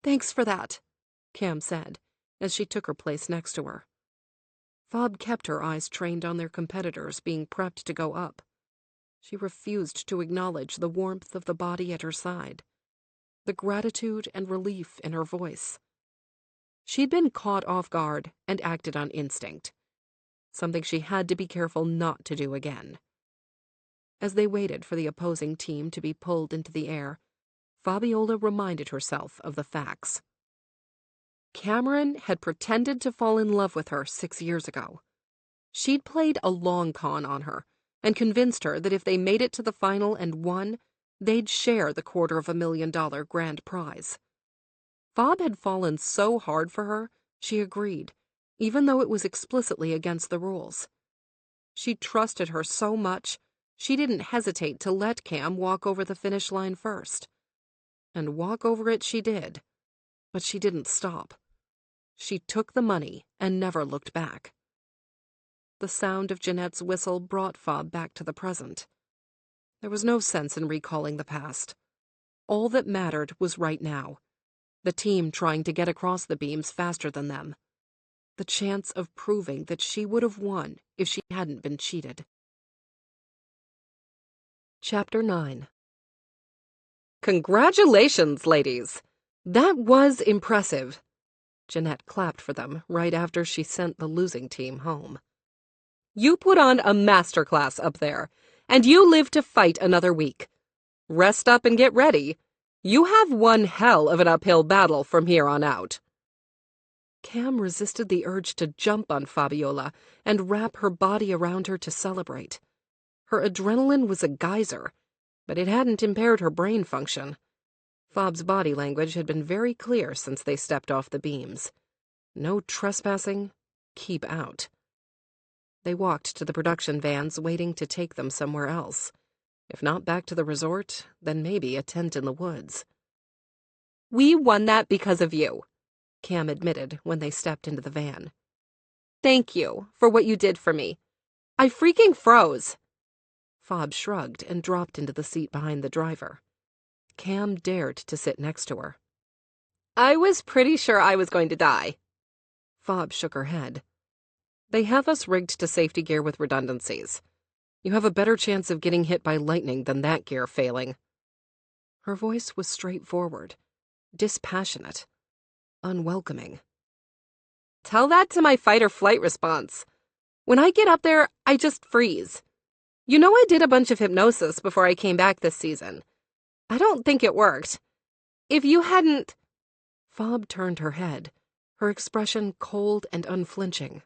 S2: "Thanks for that," Cam said, as she took her place next to her. Fob kept her eyes trained on their competitors being prepped to go up. She refused to acknowledge the warmth of the body at her side, the gratitude and relief in her voice. She'd been caught off guard and acted on instinct, something she had to be careful not to do again. As they waited for the opposing team to be pulled into the air, Fabiola reminded herself of the facts. Cameron had pretended to fall in love with her 6 years ago. She'd played a long con on her and convinced her that if they made it to the final and won, they'd share the $250,000 grand prize. Fob had fallen so hard for her, she agreed, even though it was explicitly against the rules. She trusted her so much, she didn't hesitate to let Cam walk over the finish line first. And walk over it she did, but she didn't stop. She took the money and never looked back. The sound of Jeanette's whistle brought Fob back to the present. There was no sense in recalling the past. All that mattered was right now. The team trying to get across the beams faster than them. The chance of proving that she would have won if she hadn't been cheated. Chapter 9. "Congratulations, ladies! That was impressive." Jeanette clapped for them right after she sent the losing team home. "You put on a masterclass up there, and you live to fight another week. Rest up and get ready. You have one hell of an uphill battle from here on out." Cam resisted the urge to jump on Fabiola and wrap her body around her to celebrate. Her adrenaline was a geyser, but it hadn't impaired her brain function. Fob's body language had been very clear since they stepped off the beams. No trespassing, keep out. They walked to the production vans, waiting to take them somewhere else. If not back to the resort, then maybe a tent in the woods. "We won that because of you," Cam admitted when they stepped into the van. "Thank you for what you did for me. I freaking froze." Fob shrugged and dropped into the seat behind the driver. Cam dared to sit next to her. "I was pretty sure I was going to die." Fob shook her head. "They have us rigged to safety gear with redundancies. You have a better chance of getting hit by lightning than that gear failing." Her voice was straightforward, dispassionate, unwelcoming. "Tell that to my fight-or-flight response. When I get up there, I just freeze. You know I did a bunch of hypnosis before I came back this season. I don't think it worked. If you hadn't—" Fob turned her head, her expression cold and unflinching.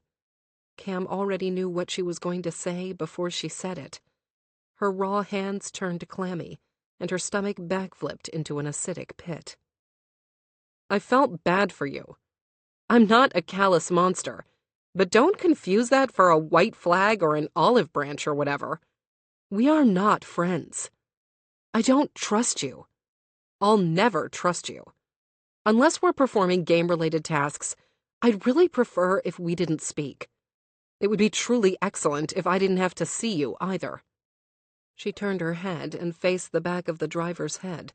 S2: Cam already knew what she was going to say before she said it. Her raw hands turned clammy, and her stomach backflipped into an acidic pit. I felt bad for you. I'm not a callous monster, but don't confuse that for a white flag or an olive branch or whatever. We are not friends. I don't trust you. I'll never trust you. Unless we're performing game-related tasks, I'd really prefer if we didn't speak. It would be truly excellent if I didn't have to see you either. She turned her head and faced the back of the driver's head,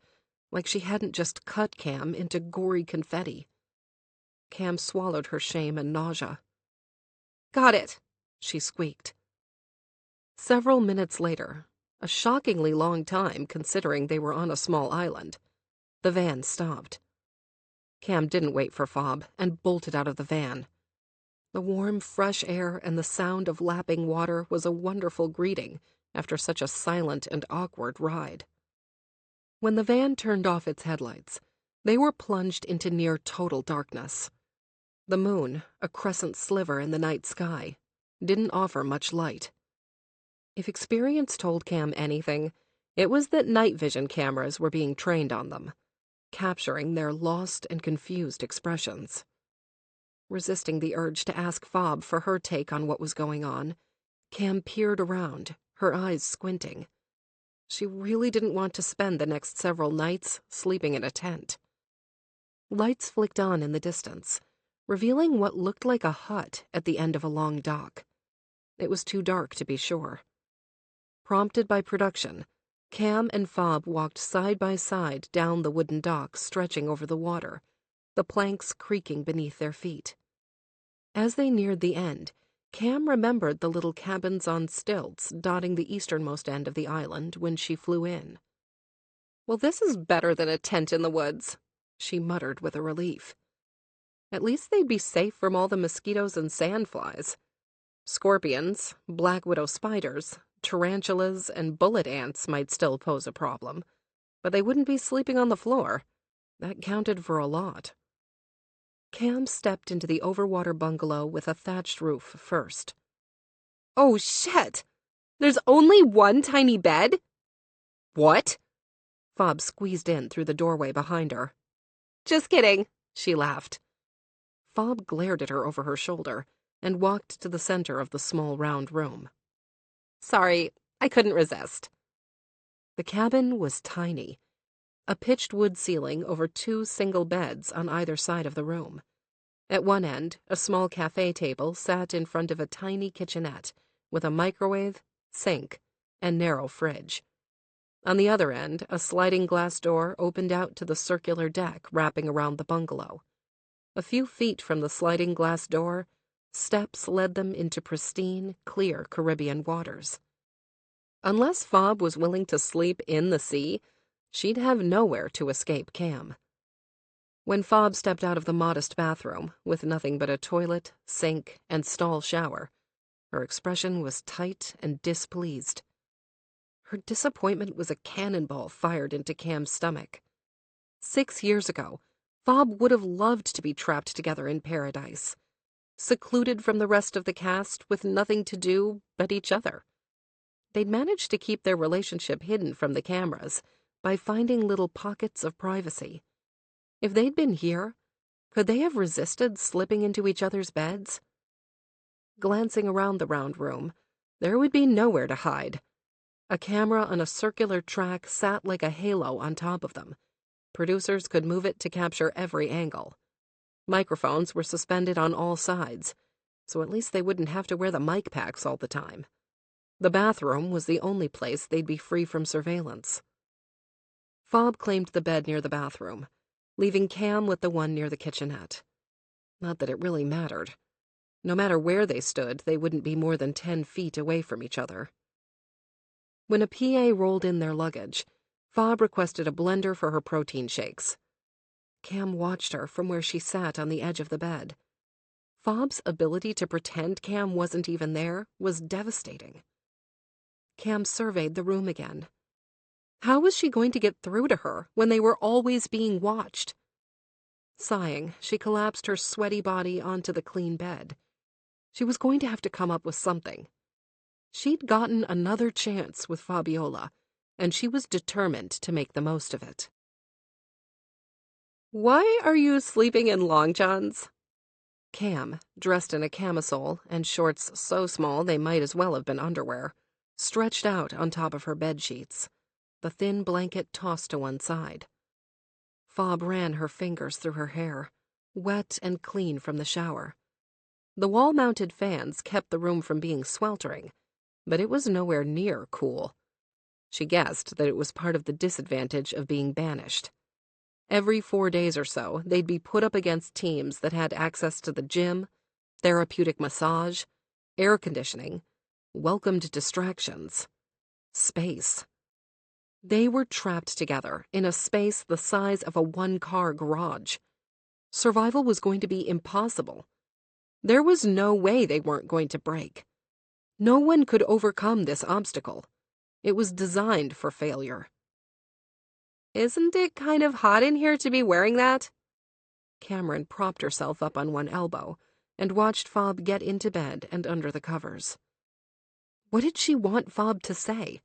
S2: like she hadn't just cut Cam into gory confetti. Cam swallowed her shame and nausea. Got it, she squeaked. Several minutes later, a shockingly long time considering they were on a small island, the van stopped. Cam didn't wait for Fob and bolted out of the van. The warm, fresh air and the sound of lapping water was a wonderful greeting after such a silent and awkward ride. When the van turned off its headlights, they were plunged into near total darkness. The moon, a crescent sliver in the night sky, didn't offer much light. If experience told Cam anything, it was that night vision cameras were being trained on them, capturing their lost and confused expressions. Resisting the urge to ask Fob for her take on what was going on, Cam peered around, her eyes squinting. She really didn't want to spend the next several nights sleeping in a tent. Lights flicked on in the distance, revealing what looked like a hut at the end of a long dock. It was too dark to be sure. Prompted by production, Cam and Fob walked side by side down the wooden dock stretching over the water, the planks creaking beneath their feet. As they neared the end, Cam remembered the little cabins on stilts dotting the easternmost end of the island when she flew in. Well, this is better than a tent in the woods, she muttered with a relief. At least they'd be safe from all the mosquitoes and sandflies. Scorpions, black widow spiders, tarantulas, and bullet ants might still pose a problem, but they wouldn't be sleeping on the floor. That counted for a lot. Cam stepped into the overwater bungalow with a thatched roof first. Oh, shit! There's only one tiny bed? What? Fob squeezed in through the doorway behind her. Just kidding, she laughed. Fob glared at her over her shoulder and walked to the center of the small round room. Sorry, I couldn't resist. The cabin was tiny. A pitched wood ceiling over 2 single beds on either side of the room. At one end, a small cafe table sat in front of a tiny kitchenette with a microwave, sink, and narrow fridge. On the other end, a sliding glass door opened out to the circular deck wrapping around the bungalow. A few feet from the sliding glass door, steps led them into pristine, clear Caribbean waters. Unless Fob was willing to sleep in the sea, she'd have nowhere to escape Cam. When Fob stepped out of the modest bathroom, with nothing but a toilet, sink, and stall shower, her expression was tight and displeased. Her disappointment was a cannonball fired into Cam's stomach. 6 years ago, Fob would have loved to be trapped together in paradise, secluded from the rest of the cast with nothing to do but each other. They'd managed to keep their relationship hidden from the cameras by finding little pockets of privacy. If they'd been here, could they have resisted slipping into each other's beds? Glancing around the round room, there would be nowhere to hide. A camera on a circular track sat like a halo on top of them. Producers could move it to capture every angle. Microphones were suspended on all sides, so at least they wouldn't have to wear the mic packs all the time. The bathroom was the only place they'd be free from surveillance. Fob claimed the bed near the bathroom, leaving Cam with the one near the kitchenette. Not that it really mattered. No matter where they stood, they wouldn't be more than 10 feet away from each other. When a PA rolled in their luggage, Fob requested a blender for her protein shakes. Cam watched her from where she sat on the edge of the bed. Fob's ability to pretend Cam wasn't even there was devastating. Cam surveyed the room again. How was she going to get through to her when they were always being watched? Sighing, she collapsed her sweaty body onto the clean bed. She was going to have to come up with something. She'd gotten another chance with Fabiola, and she was determined to make the most of it. "Why are you sleeping in long johns?" Cam, dressed in a camisole and shorts so small they might as well have been underwear, stretched out on top of her bed sheets, the thin blanket tossed to one side. Fob ran her fingers through her hair, wet and clean from the shower. The wall-mounted fans kept the room from being sweltering, but it was nowhere near cool. She guessed that it was part of the disadvantage of being banished. Every 4 days or so, they'd be put up against teams that had access to the gym, therapeutic massage, air conditioning, welcomed distractions, space. They were trapped together in a space the size of a one-car garage. Survival was going to be impossible. There was no way they weren't going to break. No one could overcome this obstacle. It was designed for failure. "Isn't it kind of hot in here to be wearing that?" Cameron propped herself up on one elbow and watched Fob get into bed and under the covers. What did she want Fob to say?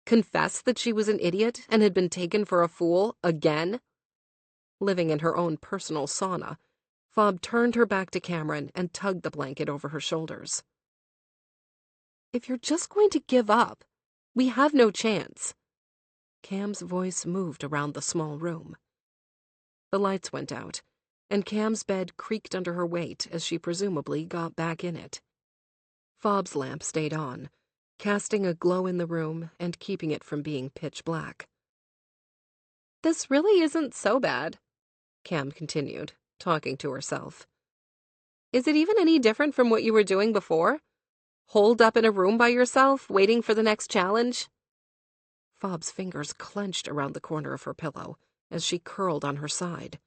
S2: Confess that she was an idiot and had been taken for a fool again? Living in her own personal sauna, Fob turned her back to Cameron and tugged the blanket over her shoulders. "If you're just going to give up, we have no chance." Cam's voice moved around the small room. The lights went out, and Cam's bed creaked under her weight as she presumably got back in it. Fob's lamp stayed on, casting a glow in the room and keeping it from being pitch black. "This really isn't so bad," Cam continued, talking to herself. "Is it even any different from what you were doing before? Holed up in a room by yourself, waiting for the next challenge?" Fob's fingers clenched around the corner of her pillow as she curled on her side.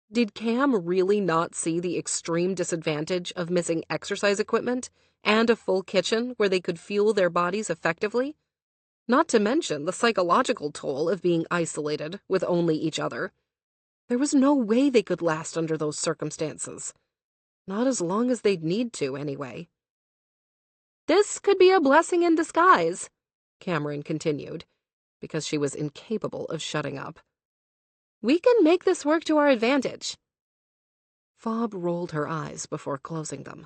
S2: Did Cam really not see the extreme disadvantage of missing exercise equipment and a full kitchen where they could fuel their bodies effectively? Not to mention the psychological toll of being isolated with only each other. There was no way they could last under those circumstances. Not as long as they'd need to, anyway. "This could be a blessing in disguise," Cameron continued, because she was incapable of shutting up. "We can make this work to our advantage." Fob rolled her eyes before closing them.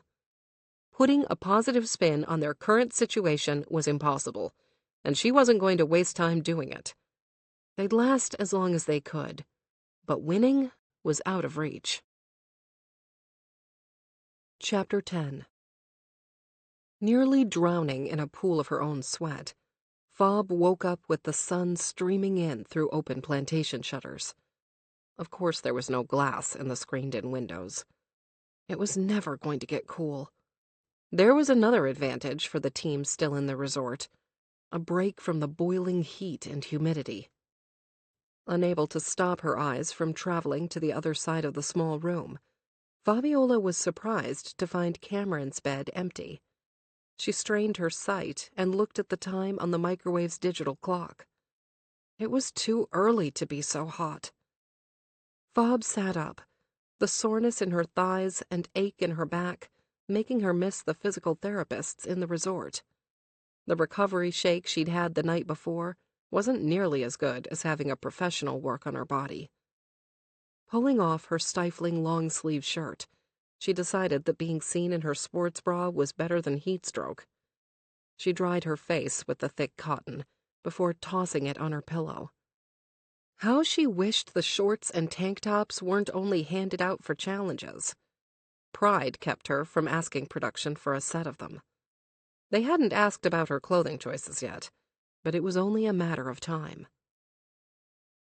S2: Putting a positive spin on their current situation was impossible, and she wasn't going to waste time doing it. They'd last as long as they could, but winning was out of reach. Chapter 10. Nearly drowning in a pool of her own sweat, Fob woke up with the sun streaming in through open plantation shutters. Of course there was no glass in the screened-in windows. It was never going to get cool. There was another advantage for the team still in the resort, a break from the boiling heat and humidity. Unable to stop her eyes from traveling to the other side of the small room, Fabiola was surprised to find Cameron's bed empty. She strained her sight and looked at the time on the microwave's digital clock. It was too early to be so hot. Fob sat up, the soreness in her thighs and ache in her back making her miss the physical therapists in the resort. The recovery shake she'd had the night before wasn't nearly as good as having a professional work on her body. Pulling off her stifling long-sleeve shirt, she decided that being seen in her sports bra was better than heat stroke. She dried her face with the thick cotton before tossing it on her pillow. How she wished the shorts and tank tops weren't only handed out for challenges. Pride kept her from asking production for a set of them. They hadn't asked about her clothing choices yet, but it was only a matter of time.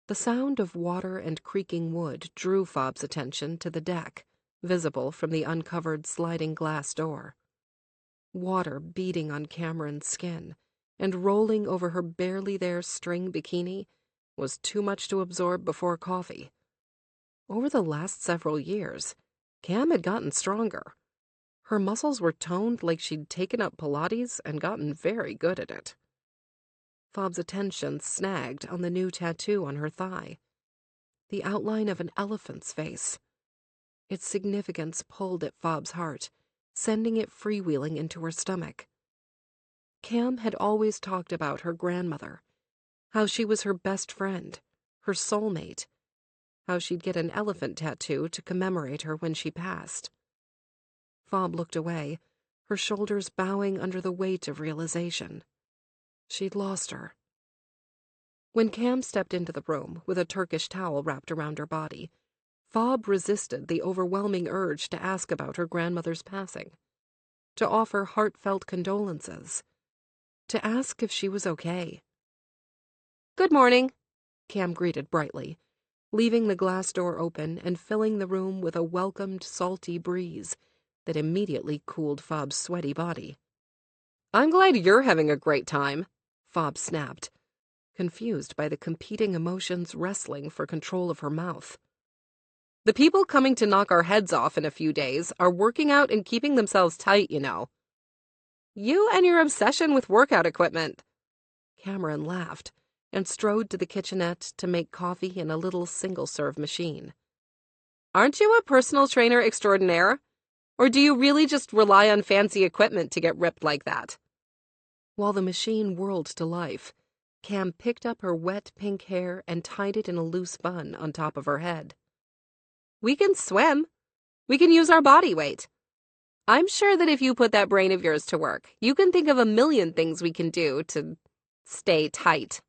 S2: The sound of water and creaking wood drew Fob's attention to the deck, visible from the uncovered sliding glass door. Water beating on Cameron's skin and rolling over her barely there string bikini was too much to absorb before coffee. Over the last several years, Cam had gotten stronger. Her muscles were toned like she'd taken up Pilates and gotten very good at it. Fob's attention snagged on the new tattoo on her thigh, the outline of an elephant's face. Its significance pulled at Fob's heart,
S1: sending it freewheeling into her stomach. Cam had always talked about her grandmother, how she was her best friend, her soulmate, how she'd get an elephant tattoo to commemorate her when she passed. Fob looked away, her shoulders bowing under the weight of realization. She'd lost her. When Cam stepped into the room with a Turkish towel wrapped around her body, Fob resisted the overwhelming urge to ask about her grandmother's passing, to offer heartfelt condolences, to ask if she was okay.
S2: "Good morning,"
S1: Cam greeted brightly, leaving the glass door open and filling the room with a welcomed salty breeze that immediately cooled Fob's sweaty body.
S2: "I'm glad you're having a great time,"
S1: Fob snapped, confused by the competing emotions wrestling for control of her mouth.
S2: "The people coming to knock our heads off in a few days are working out and keeping themselves tight, you know. You and your obsession with workout equipment."
S1: Cameron laughed and strode to the kitchenette to make coffee in a little single-serve machine.
S2: "Aren't you a personal trainer extraordinaire? Or do you really just rely on fancy equipment to get ripped like that?"
S1: While the machine whirled to life, Cam picked up her wet pink hair and tied it in a loose bun on top of her head.
S2: "We can swim. We can use our body weight. I'm sure that if you put that brain of yours to work, you can think of a million things we can do to stay tight."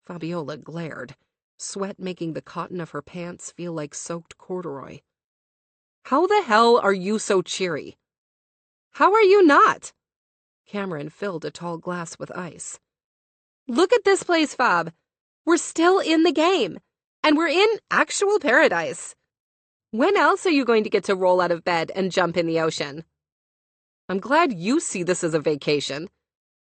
S1: Fabiola glared, sweat making the cotton of her pants feel like soaked corduroy.
S2: "How the hell are you so cheery? How are you not?"
S1: Cameron filled a tall glass with ice.
S2: "Look at this place, Fob. We're still in the game, and we're in actual paradise. When else are you going to get to roll out of bed and jump in the ocean? I'm glad you see this as a vacation.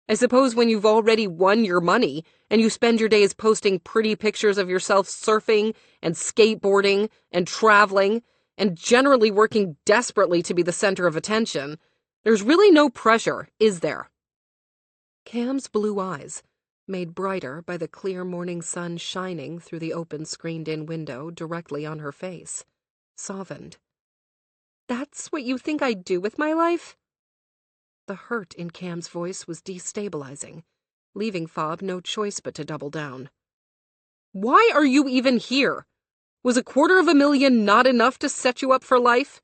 S2: I suppose when you've already won your money and you spend your days posting pretty pictures of yourself surfing and skateboarding and traveling and generally working desperately to be the center of attention, there's really no pressure, is there?"
S1: Cam's blue eyes, made brighter by the clear morning sun shining through the open screened-in window directly on her face, softened.
S2: "That's what you think I'd do with my life?"
S1: The hurt in Cam's voice was destabilizing, leaving Fob no choice but to double down.
S2: "Why are you even here? Was $250,000 not enough to set you up for life?"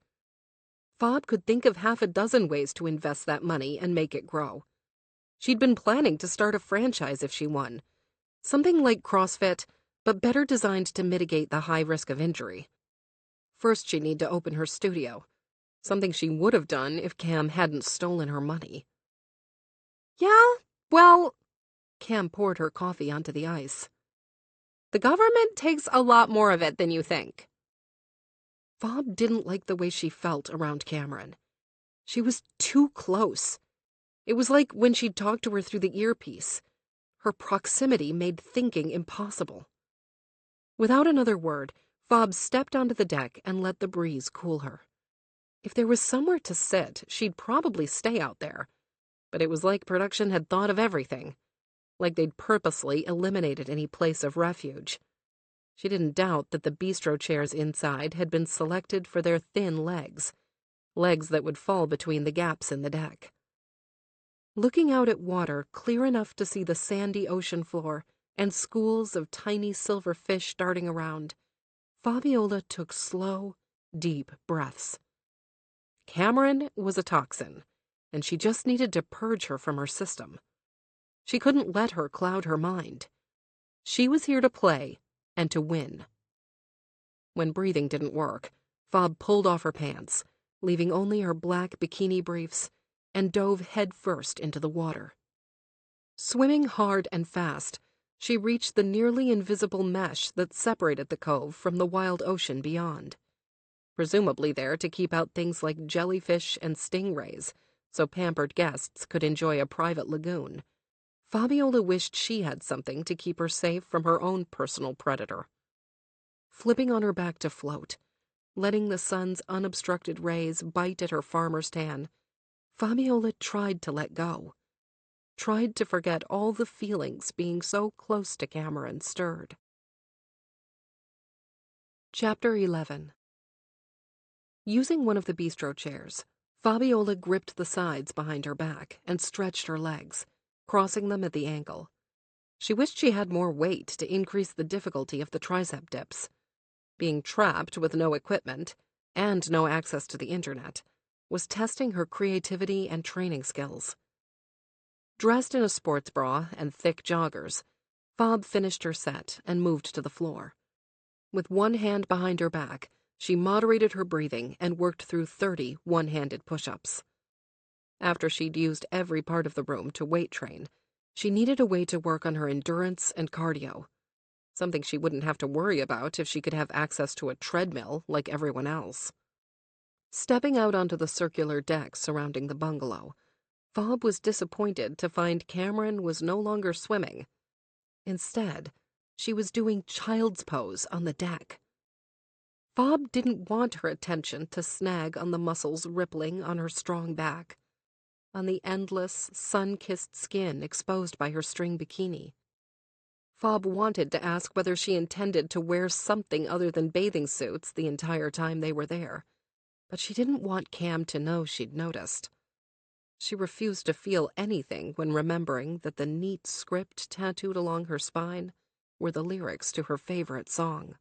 S1: Fob could think of 6 ways to invest that money and make it grow. She'd been planning to start a franchise if she won. Something like CrossFit, but better designed to mitigate the high risk of injury. First, she'd need to open her studio, something she would have done if Cam hadn't stolen her money.
S2: "Yeah, well,"
S1: Cam poured her coffee onto the ice,
S2: "the government takes a lot more of it than you think."
S1: Fob didn't like the way she felt around Cameron. She was too close. It was like when she'd talked to her through the earpiece. Her proximity made thinking impossible. Without another word, Fob stepped onto the deck and let the breeze cool her. If there was somewhere to sit, she'd probably stay out there. But it was like production had thought of everything, like they'd purposely eliminated any place of refuge. She didn't doubt that the bistro chairs inside had been selected for their thin legs that would fall between the gaps in the deck. Looking out at water clear enough to see the sandy ocean floor and schools of tiny silver fish darting around, Fabiola took slow, deep breaths. Cameron was a toxin, and she just needed to purge her from her system. She couldn't let her cloud her mind. She was here to play and to win. When breathing didn't work, Fob pulled off her pants, leaving only her black bikini briefs, and dove headfirst into the water. Swimming hard and fast, she reached the nearly invisible mesh that separated the cove from the wild ocean beyond. Presumably there to keep out things like jellyfish and stingrays, so pampered guests could enjoy a private lagoon. Fabiola wished she had something to keep her safe from her own personal predator. Flipping on her back to float, letting the sun's unobstructed rays bite at her farmer's tan, Fabiola tried to let go, tried to forget all the feelings being so close to Cameron stirred. Chapter 11. Using one of the bistro chairs,
S2: Fabiola gripped the sides behind her back and stretched her legs, crossing them at the ankle. She wished she had more weight to increase the difficulty of the tricep dips. Being trapped with no equipment and no access to the internet was testing her creativity and training skills. Dressed in a sports bra and thick joggers, Fob finished her set and moved to the floor. With one hand behind her back, she moderated her breathing and worked through 30 one-handed push-ups. After she'd used every part of the room to weight train, she needed a way to work on her endurance and cardio, something she wouldn't have to worry about if she could have access to a treadmill like everyone else. Stepping out onto the circular deck surrounding the bungalow, Fob was disappointed to find Cameron was no longer swimming. Instead, she was doing child's pose on the deck. Fob didn't want her attention to snag on the muscles rippling on her strong back, on the endless, sun-kissed skin exposed by her string bikini. Fob wanted to ask whether she intended to wear something other than bathing suits the entire time they were there, but she didn't want Cam to know she'd noticed. She refused to feel anything when remembering that the neat script tattooed along her spine were the lyrics to her favorite song.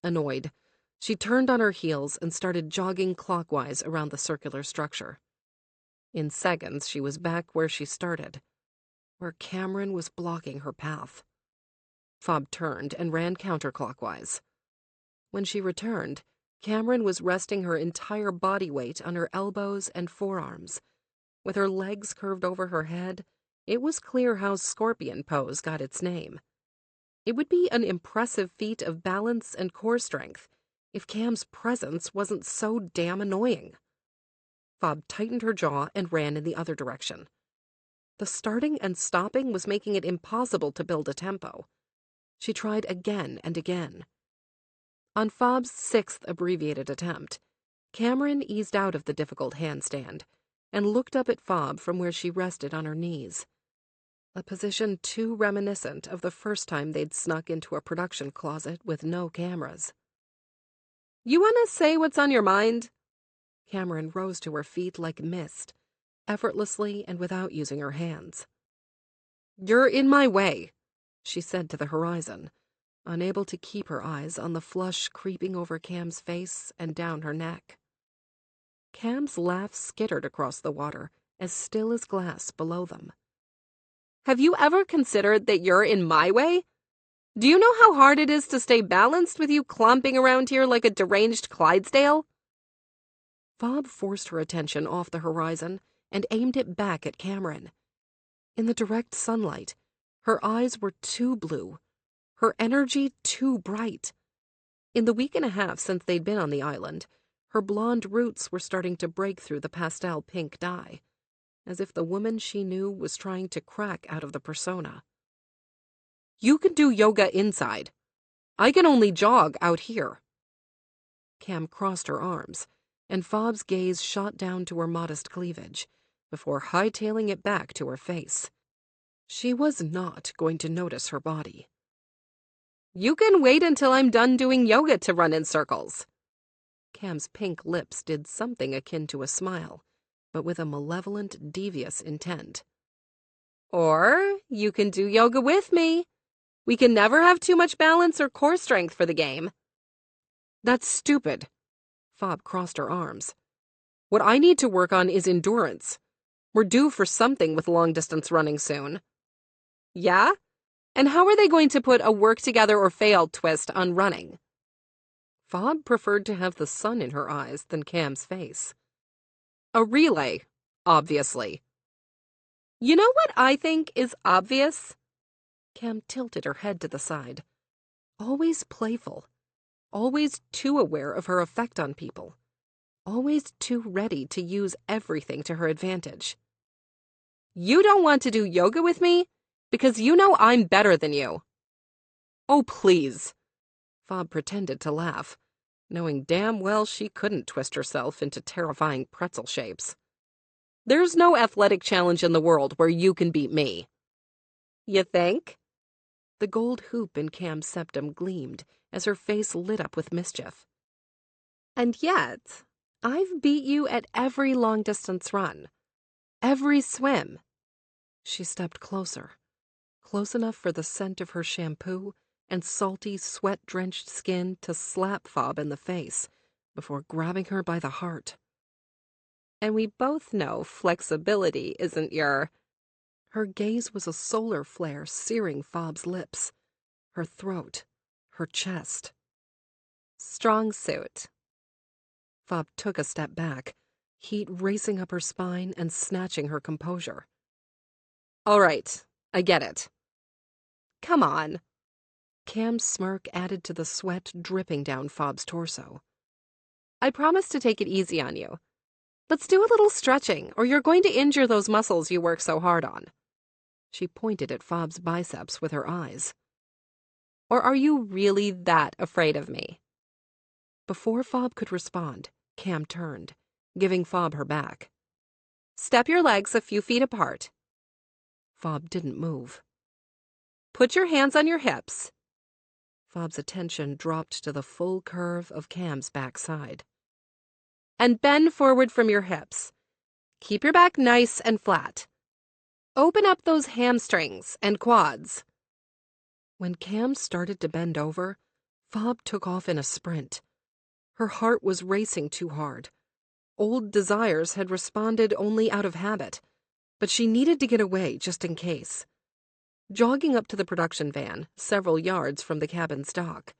S2: Annoyed, she turned on her heels and started jogging clockwise around the circular structure. In seconds, she was back where she started, where Cameron was blocking her path. Fob turned and ran counterclockwise. When she returned, Cameron was resting her entire body weight on her elbows and forearms. With her legs curved over her head, it was clear how scorpion pose got its name. It would be an impressive feat of balance and core strength if Cam's presence wasn't so damn annoying. Fob tightened her jaw and ran in the other direction. The starting and stopping was making it impossible to build a tempo. She tried again and again. On Fob's 6th abbreviated attempt, Cameron eased out of the difficult handstand and looked up at Fob from where she rested on her knees, a position too reminiscent of the first time they'd snuck into a production closet with no cameras. "You want to say what's on your mind?" Cameron rose to her feet like mist, effortlessly and without using her hands. "You're in my way," she said to the horizon, unable to keep her eyes on the flush creeping over Cam's face and down her neck. Cam's laugh skittered across the water, as still as glass below them. "Have you ever considered that you're in my way? Do you know how hard it is to stay balanced with you clomping around here like a deranged Clydesdale?" Fob forced her attention off the horizon and aimed it back at Cameron. In the direct sunlight, her eyes were too blue, her energy too bright. In the week and a half since they'd been on the island, her blonde roots were starting to break through the pastel pink dye, as if the woman she knew was trying to crack out of the persona. "You can do yoga inside. I can only jog out here." Cam crossed her arms, and Fob's gaze shot down to her modest cleavage, before hightailing it back to her face. She was not going to notice her body. "You can wait until I'm done doing yoga to run in circles." Cam's pink lips did something akin to a smile, but with a malevolent, devious intent. "Or you can do yoga with me. We can never have too much balance or core strength for the game." "That's stupid." Fob crossed her arms. "What I need to work on is endurance. We're due for something with long-distance running soon." "Yeah? And how are they going to put a work-together-or-fail twist on running?" Fob preferred to have the sun in her eyes than Cam's face. "A relay, obviously." "You know what I think is obvious?" Cam tilted her head to the side. Always playful. Always too aware of her effect on people. Always too ready to use everything to her advantage. "You don't want to do yoga with me because you know I'm better than you." "Oh, please." Fob pretended to laugh, knowing damn well she couldn't twist herself into terrifying pretzel shapes. "There's no athletic challenge in the world where you can beat me." "You think?" The gold hoop in Cam's septum gleamed as her face lit up with mischief. "And yet, I've beat you at every long-distance run. Every swim.
S1: She stepped closer, close enough for the scent of her shampoo and salty, sweat-drenched skin to slap Fob in the face before grabbing her by the heart.
S2: And we both know flexibility isn't your...
S1: Her gaze was a solar flare searing Fob's lips, her throat, her chest.
S2: strong suit.
S1: Fob took a step back, heat racing up her spine and snatching her composure.
S2: All right, I get it. Come on.
S1: Cam's smirk added to the sweat dripping down Fob's torso.
S2: I promise to take it easy on you. Let's do a little stretching, or you're going to injure those muscles you work so hard on.
S1: She pointed at Fob's biceps with her eyes.
S2: Or are you really that afraid of me?
S1: Before Fob could respond, Cam turned, giving Fob her back.
S2: Step your legs a few feet apart.
S1: Fob didn't move.
S2: Put your hands on your hips.
S1: Fob's attention dropped to the full curve of Cam's backside.
S2: And bend forward from your hips. Keep your back nice and flat. Open up those hamstrings and quads.
S1: When Cam started to bend over, Fob took off in a sprint. Her heart was racing too hard. Old desires had responded only out of habit, but she needed to get away just in case. Jogging up to the production van, several yards from the cabin's dock,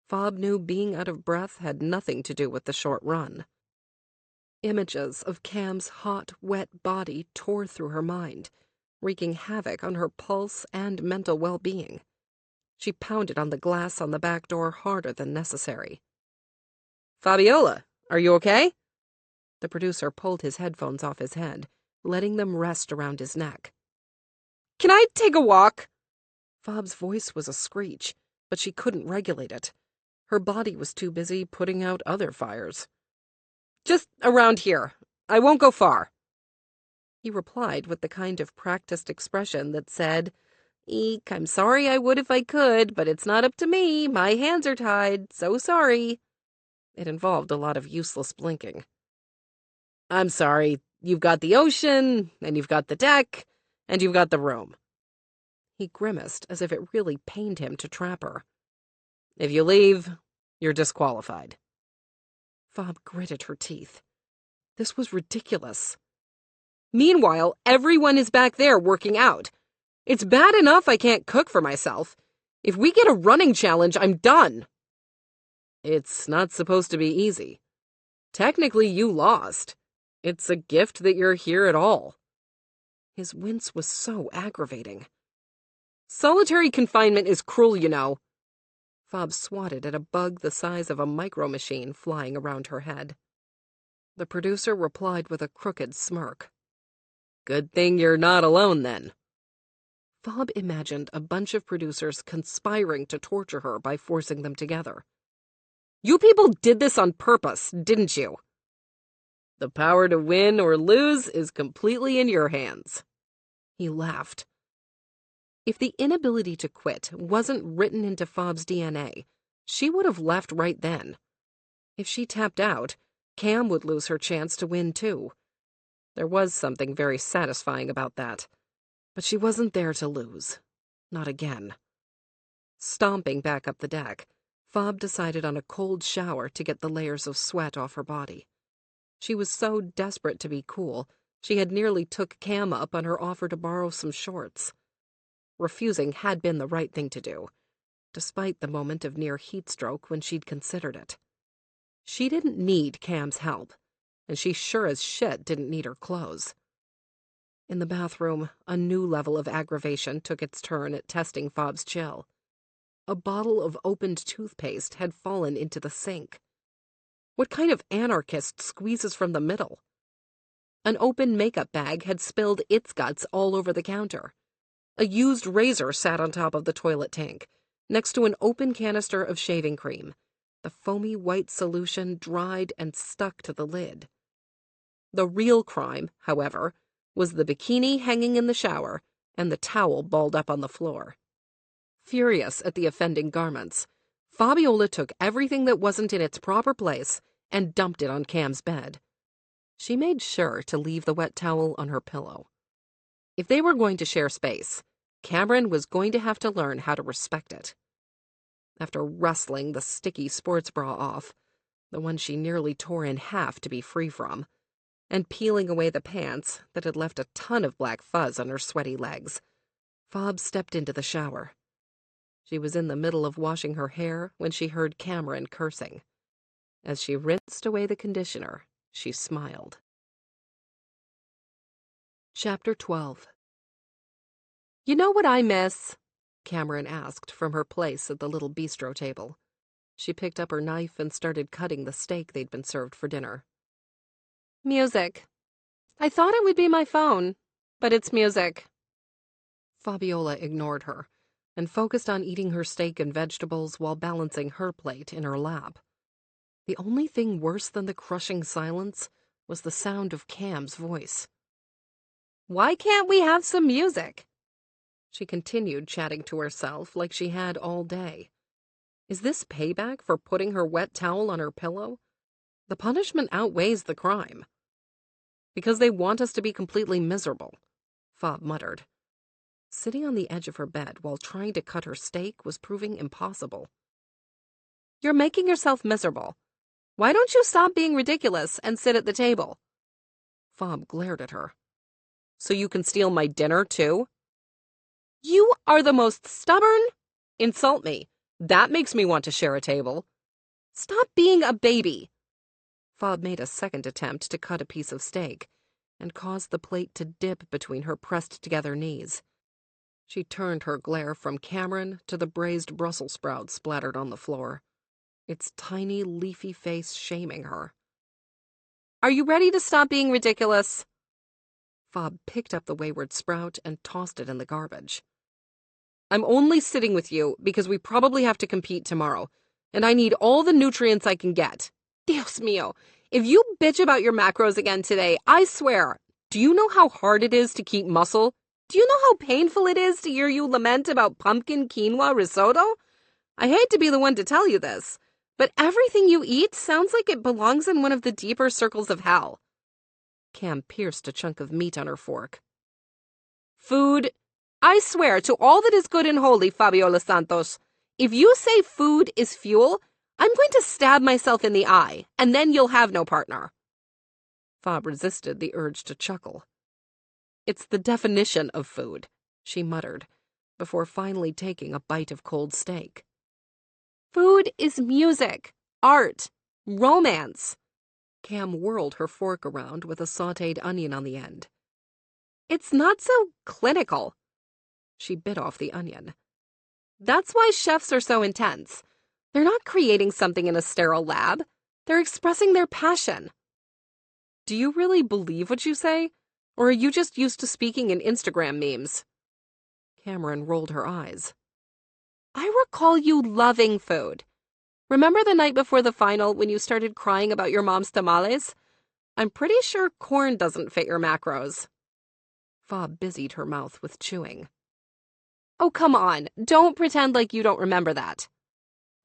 S1: Fob knew being out of breath had nothing to do with the short run. Images of Cam's hot, wet body tore through her mind, wreaking havoc on her pulse and mental well-being. She pounded on the glass on the back door harder than necessary.
S3: Fabiola, are you okay?
S1: The producer pulled his headphones off his head, letting them rest around his neck.
S3: Can I take a walk?
S1: Fob's voice was a screech, but she couldn't regulate it. Her body was too busy putting out other fires.
S3: Just around here. I won't go far.
S1: He replied with the kind of practiced expression that said, Eek, I'm sorry I would if I could, but it's not up to me. My hands are tied. So sorry. It involved a lot of useless blinking.
S3: I'm sorry. You've got the ocean, and you've got the deck, and you've got the room.
S1: He grimaced as if it really pained him to trap her.
S3: If you leave, you're disqualified.
S1: Fob gritted her teeth. This was ridiculous.
S3: Meanwhile, everyone is back there working out. It's bad enough I can't cook for myself. If we get a running challenge, I'm done.
S1: It's not supposed to be easy.
S3: Technically, you lost. It's a gift that you're here at all.
S1: His wince was so aggravating.
S3: Solitary confinement is cruel, you know.
S1: Fob swatted at a bug the size of a micro-machine flying around her head. The producer replied with a crooked smirk.
S3: Good thing you're not alone, then.
S1: Fob imagined a bunch of producers conspiring to torture her by forcing them together.
S3: You people did this on purpose, didn't you? The power to win or lose is completely in your hands.
S1: He laughed. If the inability to quit wasn't written into Fob's DNA, she would have left right then. If she tapped out, Cam would lose her chance to win too. There was something very satisfying about that. But she wasn't there to lose. Not again. Stomping back up the deck, Fob decided on a cold shower to get the layers of sweat off her body. She was so desperate to be cool, she had nearly took Cam up on her offer to borrow some shorts. Refusing had been the right thing to do, despite the moment of near heat stroke when she'd considered it. She didn't need Cam's help, and she sure as shit didn't need her clothes. In the bathroom, a new level of aggravation took its turn at testing Fob's chill. A bottle of opened toothpaste had fallen into the sink. What kind of anarchist squeezes from the middle? An open makeup bag had spilled its guts all over the counter. A used razor sat on top of the toilet tank, next to an open canister of shaving cream. The foamy white solution dried and stuck to the lid. The real crime, however, was the bikini hanging in the shower and the towel balled up on the floor. Furious at the offending garments, Fabiola took everything that wasn't in its proper place
S2: and dumped it on Cam's bed. She made sure to leave the wet towel on her pillow. If they were going to share space, Cameron was going to have to learn how to respect it. After wrestling the sticky sports bra off, the one she nearly tore in half to be free from, and peeling away the pants that had left a ton of black fuzz on her sweaty legs, Fob stepped into the shower. She was in the middle of washing her hair when she heard Cameron cursing. As she rinsed away the conditioner, she smiled. Chapter 12. "You know what I miss?" Cameron asked from her place at the little bistro table. She picked up her knife and started cutting the steak they'd been served for dinner. "Music. I thought it would be my phone, but it's music." Fabiola ignored her and focused on eating her steak and vegetables while balancing her plate in her lap. The only thing worse than the crushing silence was the sound of Cam's voice. "Why can't we have some music?" She continued chatting to herself like she had all day. Is this payback for putting her wet towel on her pillow? The punishment outweighs the crime. "Because they want us to be completely miserable," Fob muttered. Sitting on the edge of her bed while trying to cut her steak was proving impossible. "You're making yourself miserable. Why don't you stop being ridiculous and sit at the table?" Fob glared at her. "So you can steal my dinner, too?" "You are the most stubborn—" "Insult me. That makes me want to share a table." "Stop being a baby." Fob made a second attempt to cut a piece of steak and caused the plate to dip between her pressed-together knees. She turned her glare from Cameron to the braised Brussels sprouts splattered on the floor, its tiny, leafy face shaming her. "Are you ready to stop being ridiculous?" Fob picked up the wayward sprout and tossed it in the garbage. "I'm only sitting with you because we probably have to compete tomorrow, and I need all the nutrients I can get. Dios mío, if you bitch about your macros again today, I swear, do you know how hard it is to keep muscle? Do you know how painful it is to hear you lament about pumpkin quinoa risotto? I hate to be the one to tell you this, but everything you eat sounds like it belongs in one of the deeper circles of hell." Cam pierced a chunk of meat on her fork. "Food. I swear to all that is good and holy, Fabiola Santos, if you say food is fuel, I'm going to stab myself in the eye, and then you'll have no partner." Fob resisted the urge to chuckle. "It's the definition of food," she muttered, before finally taking a bite of cold steak. "Food is music, art, romance." Cam whirled her fork around with a sautéed onion on the end. "It's not so clinical." She bit off the onion. "That's why chefs are so intense. They're not creating something in a sterile lab. They're expressing their passion." "Do you really believe what you say? Or are you just used to speaking in Instagram memes?" Cameron rolled her eyes. "I recall you loving food. Remember the night before the final when you started crying about your mom's tamales? I'm pretty sure corn doesn't fit your macros." Fob busied her mouth with chewing. "Oh, come on. Don't pretend like you don't remember that."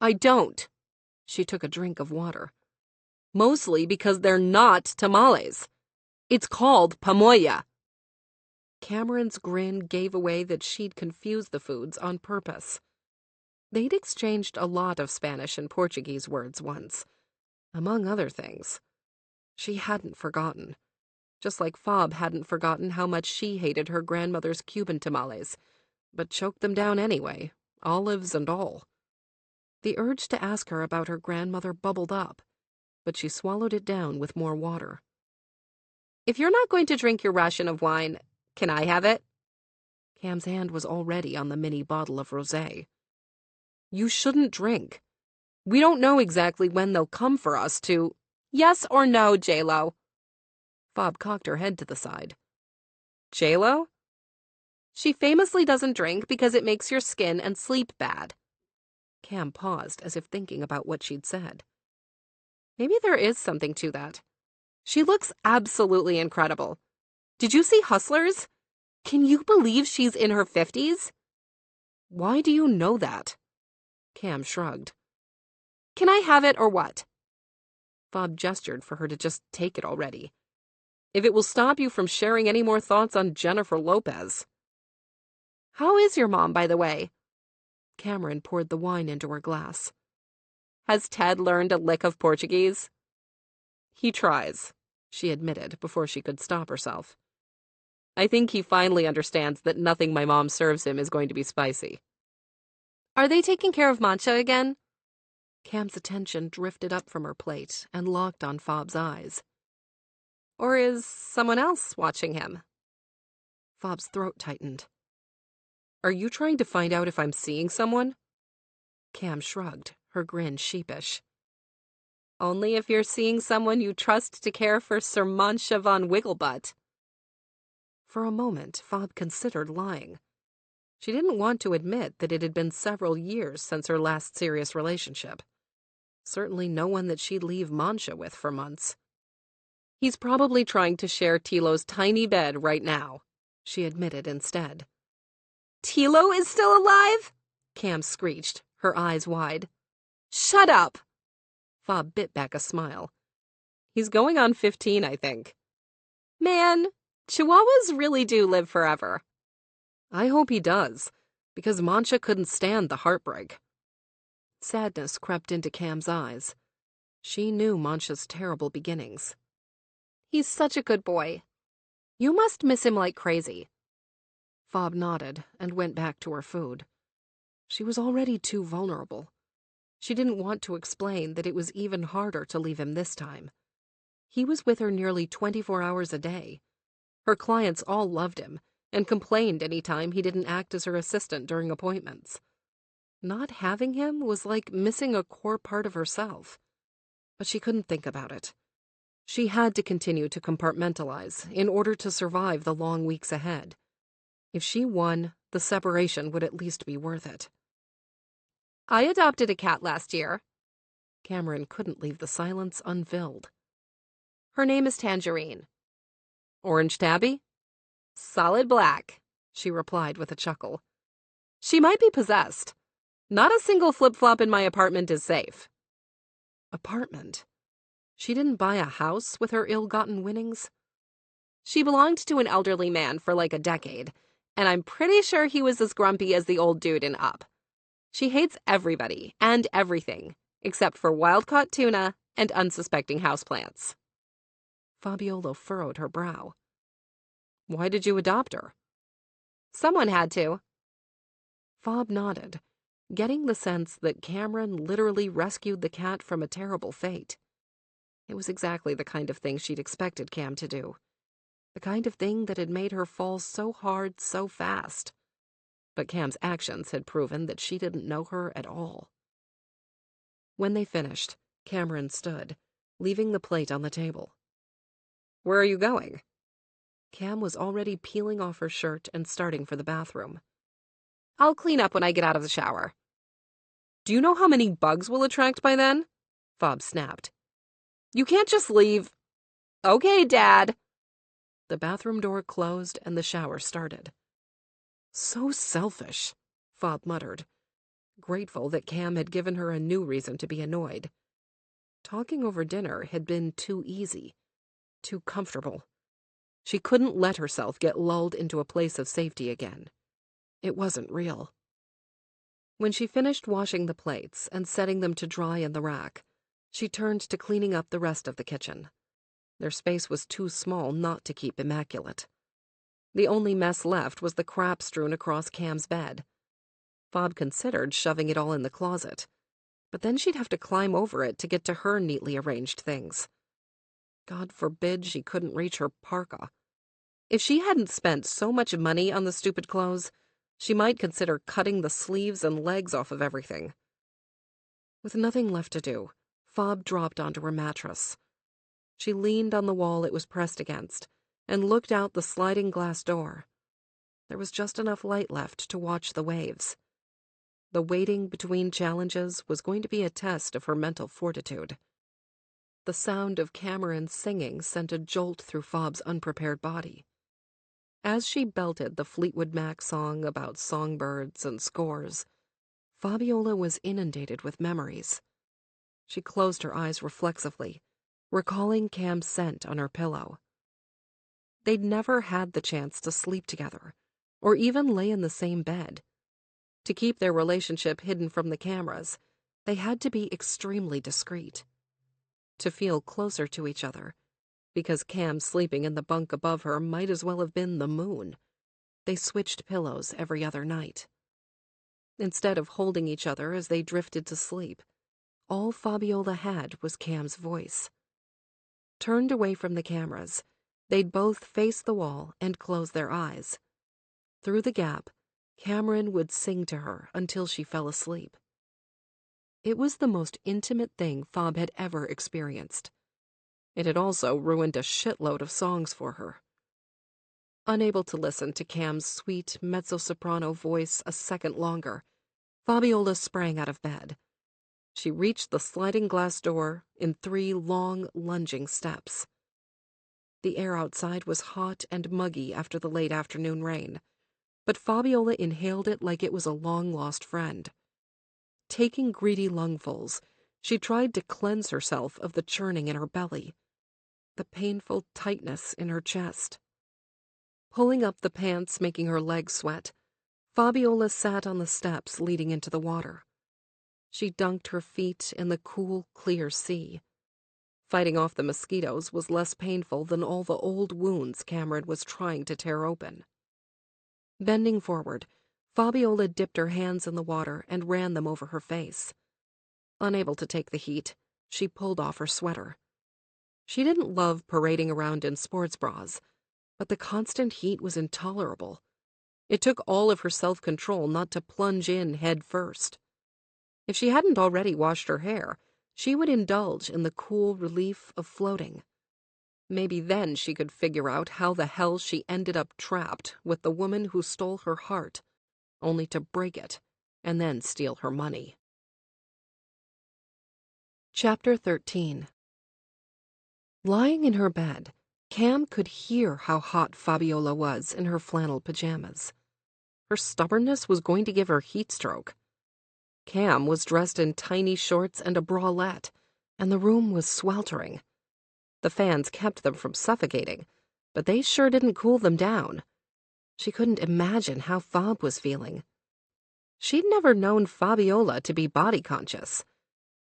S2: "I don't." She took a drink of water. "Mostly because they're not tamales. It's called pamoya." Cameron's grin gave away that she'd confused the foods on purpose. They'd exchanged a lot of Spanish and Portuguese words once, among other things. She hadn't forgotten, just like Fob hadn't forgotten how much she hated her grandmother's Cuban tamales, but choked them down anyway, olives and all. The urge to ask her about her grandmother bubbled up, but she swallowed it down with more water. "If you're not going to drink your ration of wine, can I have it?" Cam's hand was already on the mini bottle of rosé. "You shouldn't drink. We don't know exactly when they'll come for us to—" "Yes or no, J-Lo?" Fob cocked her head to the side. "J-Lo?" "She famously doesn't drink because it makes your skin and sleep bad." Cam paused as if thinking about what she'd said. Maybe there is something to that. She looks absolutely incredible. Did you see Hustlers? Can you believe she's in her 50s? "Why do you know that?" Cam shrugged. "Can I have it or what?" Fob gestured for her to just take it already. If it will stop you from sharing any more thoughts on Jennifer Lopez. How is your mom, by the way? Cameron poured the wine into her glass. Has Ted learned a lick of Portuguese? He tries, she admitted before she could stop herself. I think he finally understands that nothing my mom serves him is going to be spicy. Are they taking care of Mancha again? Cam's attention drifted up from her plate and locked on Fob's eyes. Or is someone else watching him? Fob's throat tightened. Are you trying to find out if I'm seeing someone? Cam shrugged, her grin sheepish. Only if you're seeing someone you trust to care for Sir Mancha von Wigglebutt. For a moment, Fob considered lying. She didn't want to admit that it had been several years since her last serious relationship. Certainly no one that she'd leave Mancha with for months. He's probably trying to share Tilo's tiny bed right now, she admitted instead. Tilo is still alive? Cam screeched, her eyes wide. Shut up! Fob bit back a smile. He's going on 15, I think. Man, Chihuahuas really do live forever. I hope he does, because Mancha couldn't stand the heartbreak. Sadness crept into Cam's eyes. She knew Mancha's terrible beginnings. He's such a good boy. You must miss him like crazy. Fob nodded and went back to her food. She was already too vulnerable. She didn't want to explain that it was even harder to leave him this time. He was with her nearly 24 hours a day. Her clients all loved him and complained any time he didn't act as her assistant during appointments. Not having him was like missing a core part of herself. But she couldn't think about it. She had to continue to compartmentalize in order to survive the long weeks ahead. If she won, the separation would at least be worth it. I adopted a cat last year. Cameron couldn't leave the silence unfilled. Her name is Tangerine. Orange tabby? Solid black, she replied with a chuckle. She might be possessed. Not a single flip-flop in my apartment is safe. Apartment? She didn't buy a house with her ill-gotten winnings? She belonged to an elderly man for like a decade, and I'm pretty sure he was as grumpy as the old dude in Up. She hates everybody and everything, except for wild-caught tuna and unsuspecting houseplants. Fabiola furrowed her brow. Why did you adopt her? Someone had to. Fob nodded, getting the sense that Cameron literally rescued the cat from a terrible fate. It was exactly the kind of thing she'd expected Cam to do. The kind of thing that had made her fall so hard so fast. But Cam's actions had proven that she didn't know her at all. When they finished, Cameron stood, leaving the plate on the table. Where are you going? Cam was already peeling off her shirt and starting for the bathroom. I'll clean up when I get out of the shower. Do you know how many bugs we'll attract by then? Fob snapped. You can't just leave. Okay, Dad. The bathroom door closed and the shower started. So selfish, Fob muttered, grateful that Cam had given her a new reason to be annoyed. Talking over dinner had been too easy, too comfortable. She couldn't let herself get lulled into a place of safety again. It wasn't real. When she finished washing the plates and setting them to dry in the rack, she turned to cleaning up the rest of the kitchen. Their space was too small not to keep immaculate. The only mess left was the crap strewn across Cam's bed. Fob considered shoving it all in the closet, but then she'd have to climb over it to get to her neatly arranged things. God forbid she couldn't reach her parka. If she hadn't spent so much money on the stupid clothes, she might consider cutting the sleeves and legs off of everything. With nothing left to do, Fob dropped onto her mattress. She leaned on the wall it was pressed against and looked out the sliding glass door. There was just enough light left to watch the waves. The waiting between challenges was going to be a test of her mental fortitude. The sound of Cameron singing sent a jolt through Fob's unprepared body. As she belted the Fleetwood Mac song about songbirds and scores, Fabiola was inundated with memories. She closed her eyes reflexively
S1: recalling Cam's scent on her pillow. They'd never had the chance to sleep together, or even lay in the same bed. To keep their relationship hidden from the cameras, they had to be extremely discreet. To feel closer to each other, because Cam sleeping in the bunk above her might as well have been the moon, they switched pillows every other night. Instead of holding each other as they drifted to sleep, all Fabiola had was Cam's voice. Turned away from the cameras, they'd both face the wall and close their eyes. Through the gap, Cameron would sing to her until she fell asleep. It was the most intimate thing Fob had ever experienced. It had also ruined a shitload of songs for her. Unable to listen to Cam's sweet mezzo-soprano voice a second longer, Fabiola sprang out of bed. She reached the sliding glass door in 3 long, lunging steps. The air outside was hot and muggy after the late afternoon rain, but Fabiola inhaled it like it was a long-lost friend. Taking greedy lungfuls, she tried to cleanse herself of the churning in her belly, the painful tightness in her chest. Pulling up the pants making her legs sweat, Fabiola sat on the steps leading into the water. She dunked her feet in the cool, clear sea. Fighting off the mosquitoes was less painful than all the old wounds Cameron was trying to tear open. Bending forward, Fabiola dipped her hands in the water and ran them over her face. Unable to take the heat, she pulled off her sweater. She didn't love parading around in sports bras, but the constant heat was intolerable. It took all of her self-control not to plunge in head first. If she hadn't already washed her hair, she would indulge in the cool relief of floating. Maybe then she could figure out how the hell she ended up trapped with the woman who stole her heart, only to break it and then steal her money. Chapter 13. Lying in her bed, Cam could hear how hot Fabiola was in her flannel pajamas. Her stubbornness was going to give her heat stroke. Cam was dressed in tiny shorts and a bralette, and the room was sweltering. The fans kept them from suffocating, but they sure didn't cool them down. She couldn't imagine how Fob was feeling. She'd never known Fabiola to be body conscious.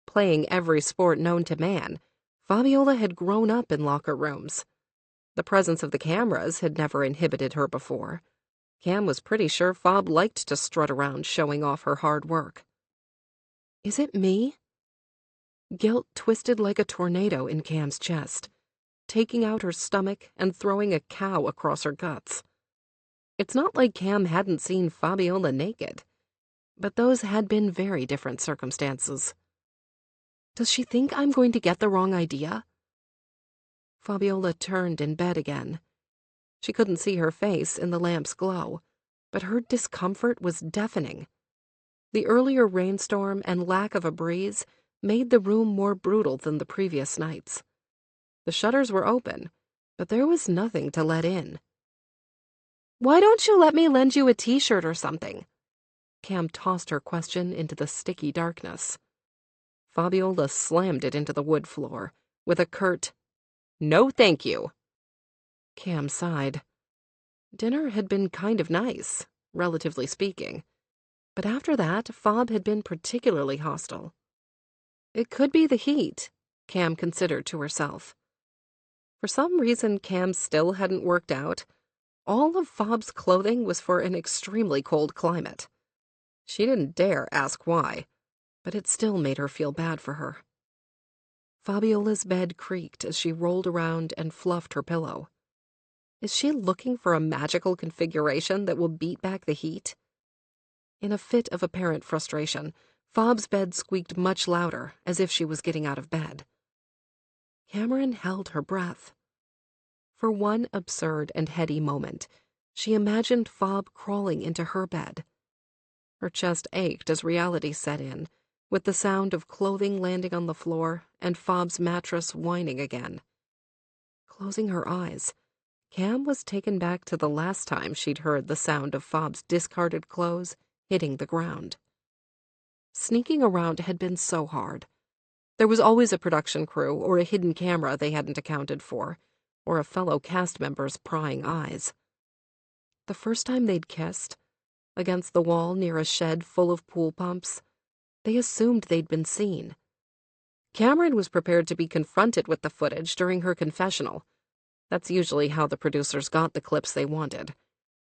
S1: Playing every sport known to man, Fabiola had grown up in locker rooms. The presence of the cameras had never inhibited her before. Cam was pretty sure Fob liked to strut around showing off her hard work. Is it me? Guilt twisted like a tornado in Cam's chest, taking out her stomach and throwing a cow across her guts. It's not like Cam hadn't seen Fabiola naked, but those had been very different circumstances. Does she think I'm going to get the wrong idea? Fabiola turned in bed again. She couldn't see her face in the lamp's glow, but her discomfort was deafening. The earlier rainstorm and lack of a breeze made the room more brutal than the previous nights. The shutters were open, but there was nothing to let in. Why don't you let me lend you a t-shirt or something? Cam tossed her question into the sticky darkness. Fabiola slammed it into the wood floor with a curt, "No, thank you." Cam sighed. Dinner had been kind of nice, relatively speaking. But after that, Fob had been particularly hostile. It could be the heat, Cam considered to herself. For some reason Cam still hadn't worked out. All of Fob's clothing was for an extremely cold climate. She didn't dare ask why, but it still made her feel bad for her. Fabiola's bed creaked as she rolled around and fluffed her pillow. Is she looking for a magical configuration that will beat back the heat? In a fit of apparent frustration, Fob's bed squeaked much louder, as if she was getting out of bed. Cameron held her breath. For one absurd and heady moment, she imagined Fob crawling into her bed. Her chest ached as reality set in, with the sound of clothing landing on the floor and Fob's mattress whining again. Closing her eyes, Cam was taken back to the last time she'd heard the sound of Fob's discarded clothes hitting the ground. Sneaking around had been so hard.
S2: There was always a production crew or a hidden camera they hadn't accounted for, or a fellow cast member's prying eyes. The first time they'd kissed, against the wall near a shed full of pool pumps, they assumed they'd been seen. Cameron was prepared to be confronted with the footage during her confessional. That's usually how the producers got the clips they wanted.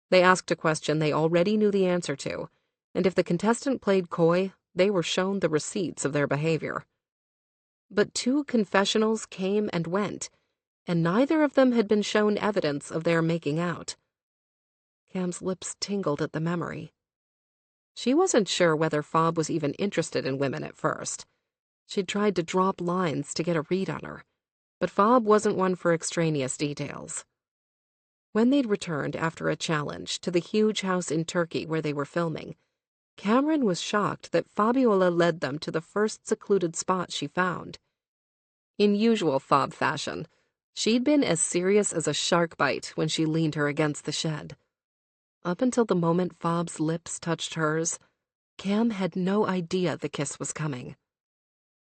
S2: They asked a question they already knew the answer to, and if the contestant played coy, they were shown the receipts of their behavior. But 2 confessionals came and went, and neither of them had been shown evidence of their making out. Cam's lips tingled at the memory. She wasn't sure whether Fob was even interested in women at first. She'd tried to drop lines to get a read on her, but Fob wasn't one for extraneous details. When they'd returned after a challenge to the huge house in Turkey where they were filming, Cameron was shocked that Fabiola led them to the first secluded spot she found. In usual Fob fashion, she'd been as serious as a shark bite when she leaned her against the shed. Up until the moment Fob's lips touched hers, Cam had no idea the kiss was coming.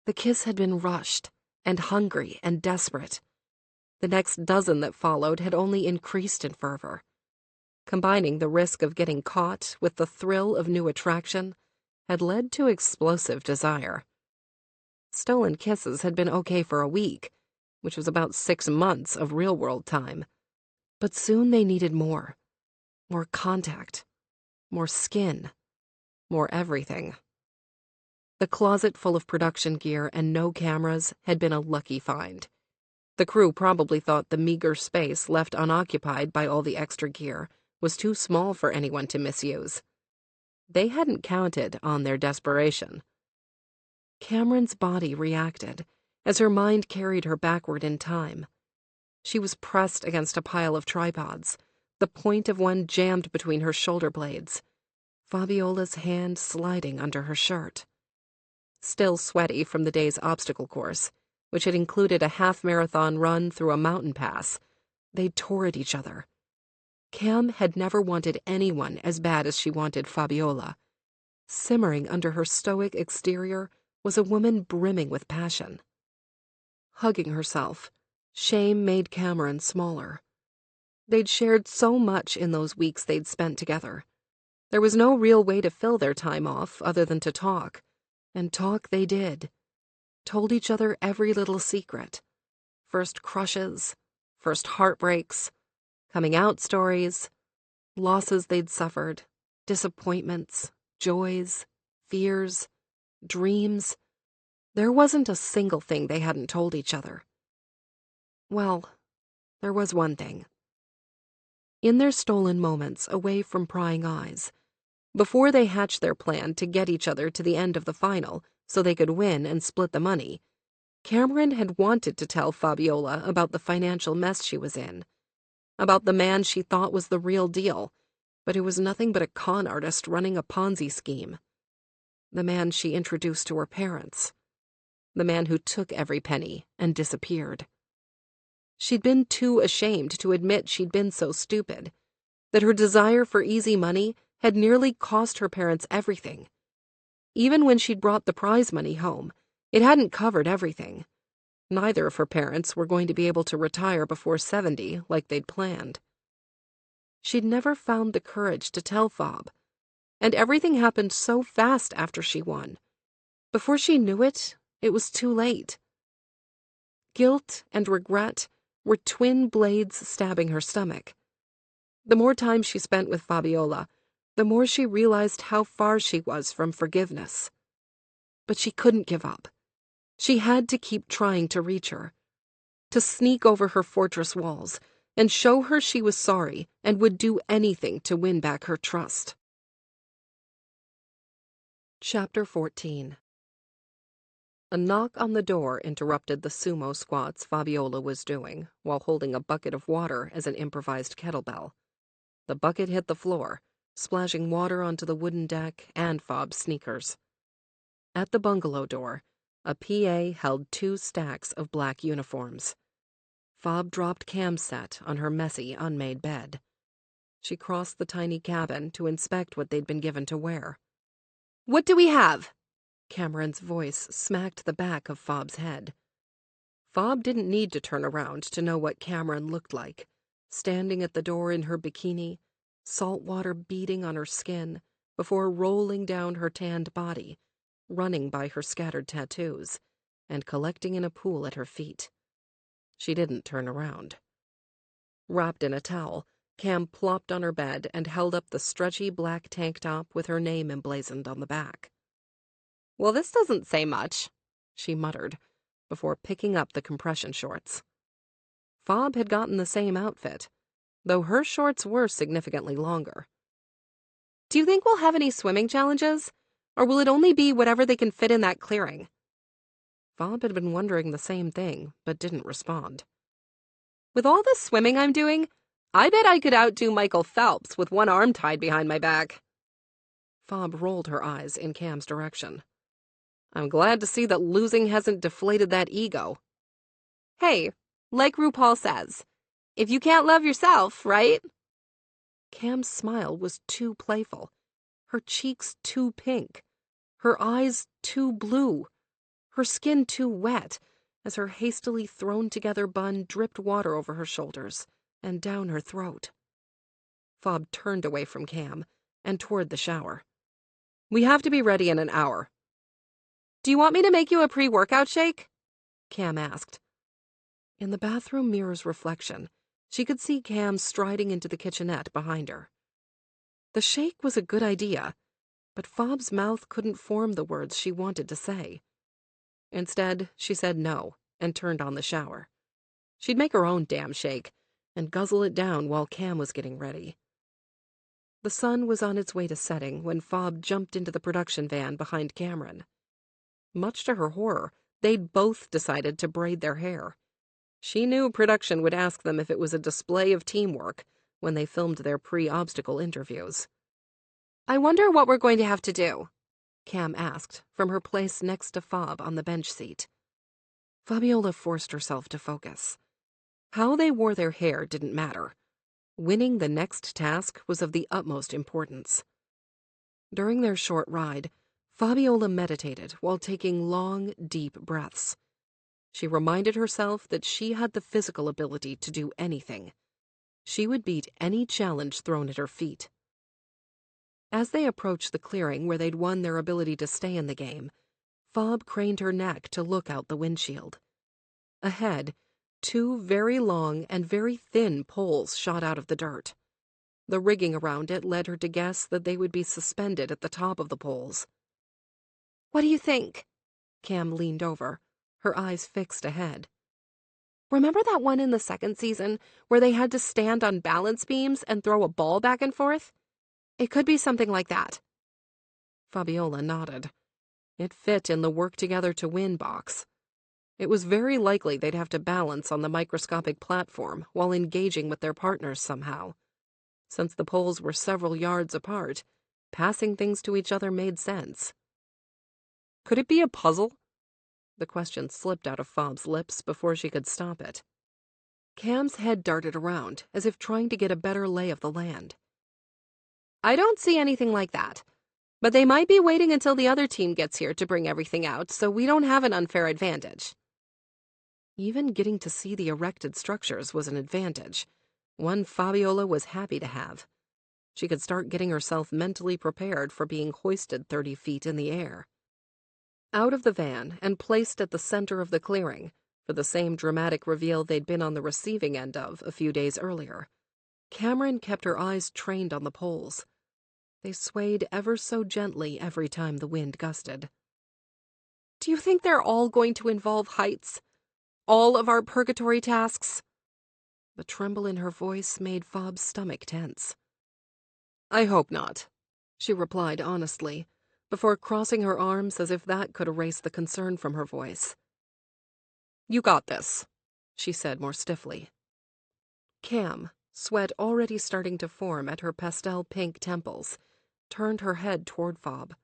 S2: The kiss had been rushed and hungry and desperate. The next dozen that followed had only increased in fervor. Combining the risk of getting caught with the thrill of new attraction had led to explosive desire. Stolen kisses had been okay for a week, which was about 6 months of real-world time. But soon they needed more. More contact. More skin. More everything. The closet full of production gear and no cameras had been a lucky find. The crew probably thought the meager space left unoccupied by all the extra gear was too small for anyone to misuse. They hadn't counted on their desperation. Cameron's body reacted as her mind carried her backward in time. She was pressed against a pile of tripods, the point of one jammed between her shoulder blades, Fabiola's hand sliding under her shirt. Still sweaty from the day's obstacle course, which had included a half-marathon run through a mountain pass, they tore at each other. Cam had never wanted anyone as bad as she wanted Fabiola. Simmering under her stoic exterior was a woman brimming with passion. Hugging herself, shame made Cameron smaller. They'd shared so much in those weeks they'd spent together. There was no real way to fill their time off other than to talk, and talk they did. Told each other every little secret. First crushes, first heartbreaks, coming out stories, losses they'd suffered, disappointments, joys, fears, dreams. There wasn't a single thing they hadn't told each other. Well, there was one thing. In their stolen moments away from prying eyes, before they hatched their plan to get each other to the end of the final so they could win and split the money, Cameron had wanted to tell Fabiola about the financial mess she was in, about the man she thought was the real deal, but who was nothing but a con artist running a Ponzi scheme. The man she introduced to her parents. The man who took every penny and disappeared. She'd been too ashamed to admit she'd been so stupid, that her desire for easy money had nearly cost her parents everything. Even when she'd brought the prize money home, it hadn't covered everything. Neither of her parents were going to be able to retire before 70 like they'd planned. She'd never found the courage to tell Fob, and everything happened so fast after she won. Before she knew it, it was too late. Guilt and regret were twin blades stabbing her stomach. The more time she spent with Fabiola, the more she realized how far she was from forgiveness. But she couldn't give up. She had to keep trying to reach her, to sneak over her fortress walls and show her she was sorry and would do anything to win back her trust. Chapter 14. A knock on the door interrupted the sumo squats Fabiola was doing while holding a bucket of water as an improvised kettlebell. The bucket hit the floor, splashing water onto the wooden deck and Fob's sneakers. At the bungalow door, a PA held 2 stacks of black uniforms. Fob dropped Cam's set on her messy, unmade bed. She crossed the tiny cabin to inspect what they'd been given to wear.
S1: "What do we have?"
S2: Cameron's voice smacked the back of Fob's head. Fob didn't need to turn around to know what Cameron looked like, standing at the door in her bikini, salt water beading on her skin, before rolling down her tanned body, running by her scattered tattoos, and collecting in a pool at her feet. She didn't turn around. Wrapped in a towel, Cam plopped on her bed and held up the stretchy black tank top with her name emblazoned on the back. "Well, this doesn't say much," she muttered, before picking up the compression shorts. Fob had gotten the same outfit, though her shorts were significantly longer. "Do you think we'll have any swimming challenges? Or will it only be whatever they can fit in that clearing?" Fob had been wondering the same thing, but didn't respond. "With all the swimming I'm doing, I bet I could outdo Michael Phelps with one arm tied behind my back." Fob rolled her eyes in Cam's direction. "I'm glad to see that losing hasn't deflated that ego." "Hey, like RuPaul says, if you can't love yourself, right?" Cam's smile was too playful, her cheeks too pink, her eyes too blue, her skin too wet, as her hastily thrown-together bun dripped water over her shoulders and down her throat. Fob turned away from Cam and toward the shower. "We have to be ready in an hour." "Do you want me to make you a pre-workout shake?" Cam asked. In the bathroom mirror's reflection, she could see Cam striding into the kitchenette behind her. The shake was a good idea, but Fob's mouth couldn't form the words she wanted to say. Instead, she said no and turned on the shower. She'd make her own damn shake and guzzle it down while Cam was getting ready. The sun was on its way to setting when Fob jumped into the production van behind Cameron. Much to her horror, they'd both decided to braid their hair. She knew production would ask them if it was a display of teamwork when they filmed their pre-obstacle interviews. "I wonder what we're going to have to do," Cam asked from her place next to Fob on the bench seat. Fabiola forced herself to focus. How they wore their hair didn't matter. Winning the next task was of the utmost importance. During their short ride, Fabiola meditated while taking long, deep breaths. She reminded herself that she had the physical ability to do anything. She would beat any challenge thrown at her feet. As they approached the clearing where they'd won their ability to stay in the game, Fob craned her neck to look out the windshield. Ahead, two very long and very thin poles shot out of the dirt. The rigging around it led her to guess that they would be suspended at the top of the poles. "What do you think?" Cam leaned over, her eyes fixed ahead. "Remember that one in the second season where they had to stand on balance beams and throw a ball back and forth? It could be something like that." Fabiola nodded. It fit in the work together to win box. It was very likely they'd have to balance on the microscopic platform while engaging with their partners somehow. Since the poles were several yards apart, passing things to each other made sense. "Could it be a puzzle?" The question slipped out of Fob's lips before she could stop it. Cam's head darted around, as if trying to get a better lay of the land. "I don't see anything like that. But they might be waiting until the other team gets here to bring everything out, so we don't have an unfair advantage." Even getting to see the erected structures was an advantage, one Fabiola was happy to have. She could start getting herself mentally prepared for being hoisted 30 feet in the air. Out of the van and placed at the center of the clearing, for the same dramatic reveal they'd been on the receiving end of a few days earlier, Cameron kept her eyes trained on the poles. They swayed ever so gently every time the wind gusted. "Do you think they're all going to involve heights? All of our purgatory tasks?" The tremble in her voice made Fob's stomach tense. "I hope not," she replied honestly, before crossing her arms as if that could erase the concern from her voice. "You got this," she said more stiffly. Cam, sweat already starting to form at her pastel pink temples, turned her head toward Fob.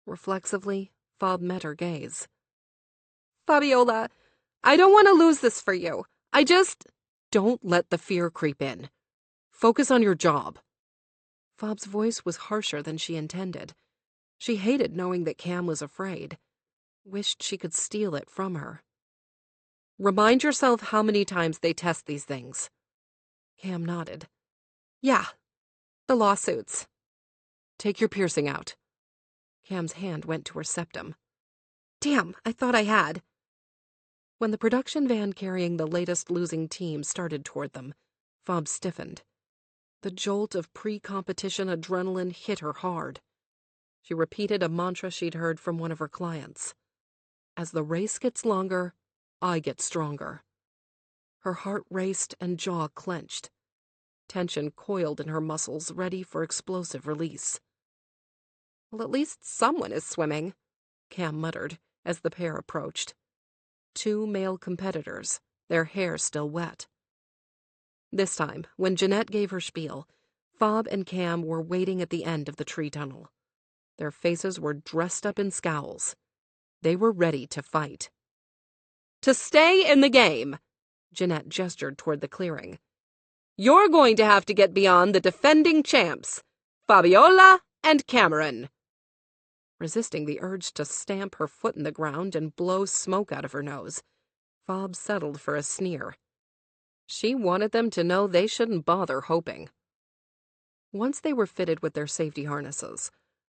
S2: Reflexively, Fob met her gaze. "Fabiola, I don't want to lose this for you. Don't let the fear creep in. Focus on your job." Fob's voice was harsher than she intended. She hated knowing that Cam was afraid. Wished she could steal it from her. Remind yourself how many times they test these things. Cam nodded. Yeah, the lawsuits. Take your piercing out. Cam's hand went to her septum. Damn, I thought I had. When the production van carrying the latest losing team started toward them, Fob stiffened. The jolt of pre-competition adrenaline hit her hard. She repeated a mantra she'd heard from one of her clients. As the race gets longer, I get stronger. Her heart raced and jaw clenched. Tension coiled in her muscles, ready for explosive release. Well, at least someone is swimming, Cam muttered as the pair approached. 2 male competitors, their hair still wet. This time, when Jeanette gave her spiel, Fob and Cam were waiting at the end of the tree tunnel. Their faces were dressed up in scowls. They were ready to fight. To stay in the game, Jeanette gestured toward the clearing. You're going to have to get beyond the defending champs, Fabiola and Cameron. Resisting the urge to stamp her foot in the ground and blow smoke out of her nose, Fob settled for a sneer. She wanted them to know they shouldn't bother hoping. Once they were fitted with their safety harnesses,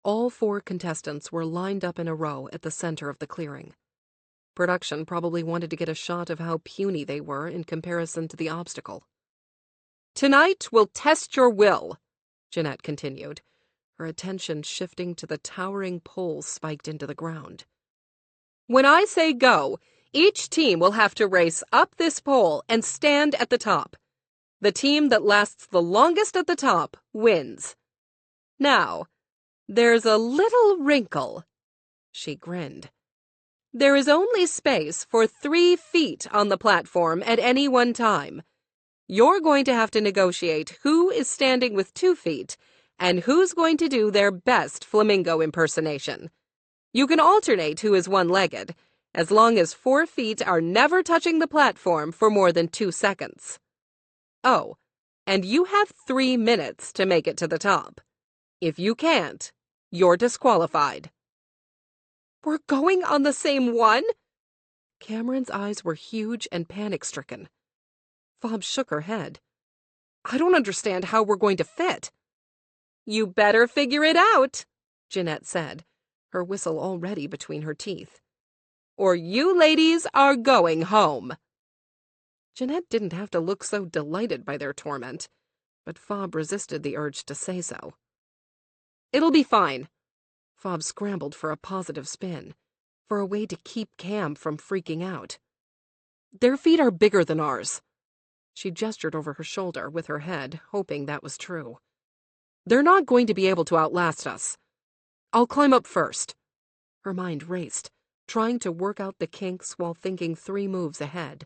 S2: all 4 contestants were lined up in a row at the center of the clearing. Production probably wanted to get a shot of how puny they were in comparison to the obstacle. Tonight we'll test your will, Jeanette continued, her attention shifting to the towering poles spiked into the ground. When I say go, each team will have to race up this pole and stand at the top. The team that lasts the longest at the top wins. Now, there's a little wrinkle. She grinned. There is only space for 3 feet on the platform at any one time. You're going to have to negotiate who is standing with 2 feet and who's going to do their best flamingo impersonation. You can alternate who is one-legged, as long as 4 feet are never touching the platform for more than 2 seconds. Oh, and you have 3 minutes to make it to the top. If you can't, you're disqualified. We're going on the same one? Cameron's eyes were huge and panic-stricken. Fob shook her head. I don't understand how we're going to fit. You better figure it out, Jeanette said, her whistle already between her teeth. Or you ladies are going home. Jeanette didn't have to look so delighted by their torment, but Fob resisted the urge to say so. It'll be fine. Fob scrambled for a positive spin, for a way to keep Cam from freaking out. Their feet are bigger than ours. She gestured over her shoulder with her head, hoping that was true. They're not going to be able to outlast us. I'll climb up first. Her mind raced, trying to work out the kinks while thinking 3 moves ahead.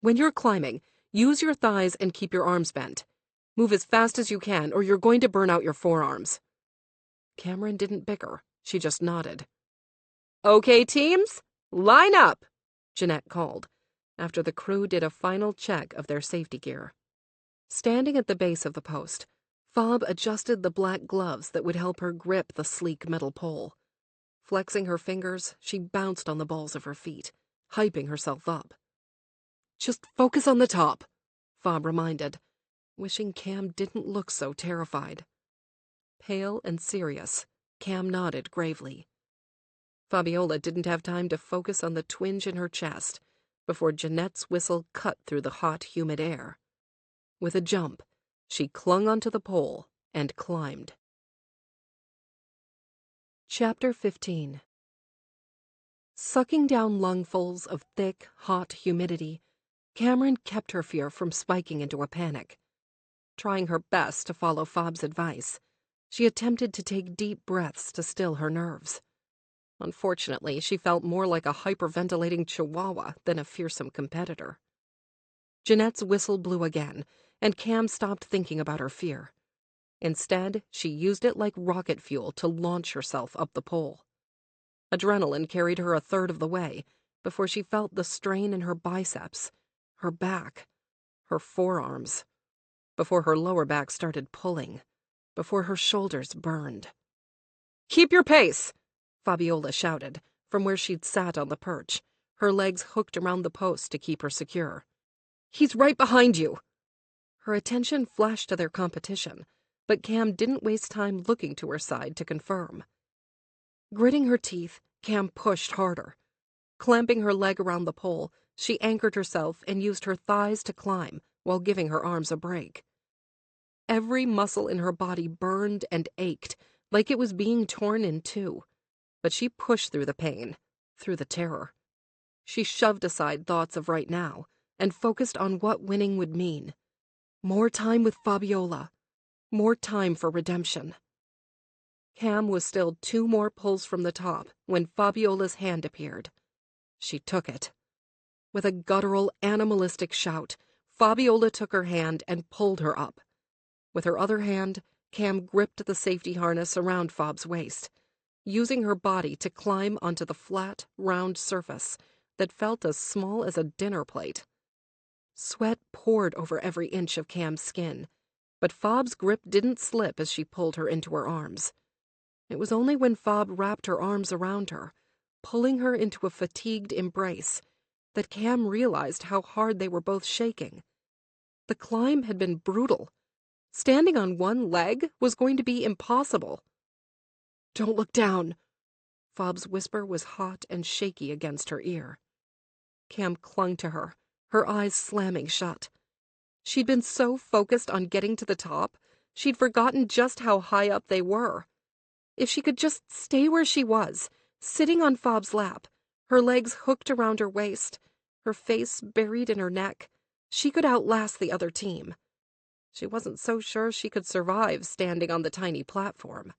S2: When you're climbing, use your thighs and keep your arms bent. Move as fast as you can, or you're going to burn out your forearms. Cameron didn't bicker. She just nodded. Okay, teams, line up, Jeanette called, after the crew did a final check of their safety gear. Standing at the base of the post, Fob adjusted the black gloves that would help her grip the sleek metal pole. Flexing her fingers, she bounced on the balls of her feet, hyping herself up. Just focus on the top, Fob reminded, wishing Cam didn't look so terrified. Pale and serious, Cam nodded gravely. Fabiola didn't have time to focus on the twinge in her chest before Jeanette's whistle cut through the hot, humid air. With a jump, she clung onto the pole and climbed. Chapter 15. Sucking down lungfuls of thick, hot humidity, Cameron kept her fear from spiking into a panic. Trying her best to follow Fob's advice, she attempted to take deep breaths to still her nerves. Unfortunately, she felt more like a hyperventilating chihuahua than a fearsome competitor. Jeanette's whistle blew again, and Cam stopped thinking about her fear. Instead, she used it like rocket fuel to launch herself up the pole. Adrenaline carried her a third of the way before she felt the strain in her biceps, her back, her forearms, before her lower back started pulling, before her shoulders burned. Keep your pace, Fabiola shouted, from where she'd sat on the perch, her legs hooked around the post to keep her secure. He's right behind you. Her attention flashed to their competition, but Cam didn't waste time looking to her side to confirm. Gritting her teeth, Cam pushed harder. Clamping her leg around the pole, she anchored herself and used her thighs to climb while giving her arms a break. Every muscle in her body burned and ached, like it was being torn in two, but she pushed through the pain, through the terror. She shoved aside thoughts of right now and focused on what winning would mean. More time with Fabiola. More time for redemption. Cam was still 2 more pulls from the top when Fabiola's hand appeared. She took it. With a guttural, animalistic shout, Fabiola took her hand and pulled her up. With her other hand, Cam gripped the safety harness around Fob's waist, using her body to climb onto the flat, round surface that felt as small as a dinner plate. Sweat poured over every inch of Cam's skin, but Fob's grip didn't slip as she pulled her into her arms. It was only when Fob wrapped her arms around her, pulling her into a fatigued embrace, that Cam realized how hard they were both shaking. The climb had been brutal. Standing on one leg was going to be impossible. "Don't look down." Fob's whisper was hot and shaky against her ear. Cam clung to her, her eyes slamming shut. She'd been so focused on getting to the top, she'd forgotten just how high up they were. If she could just stay where she was, sitting on Fob's lap, her legs hooked around her waist, her face buried in her neck, she could outlast the other team. She wasn't so sure she could survive standing on the tiny platform.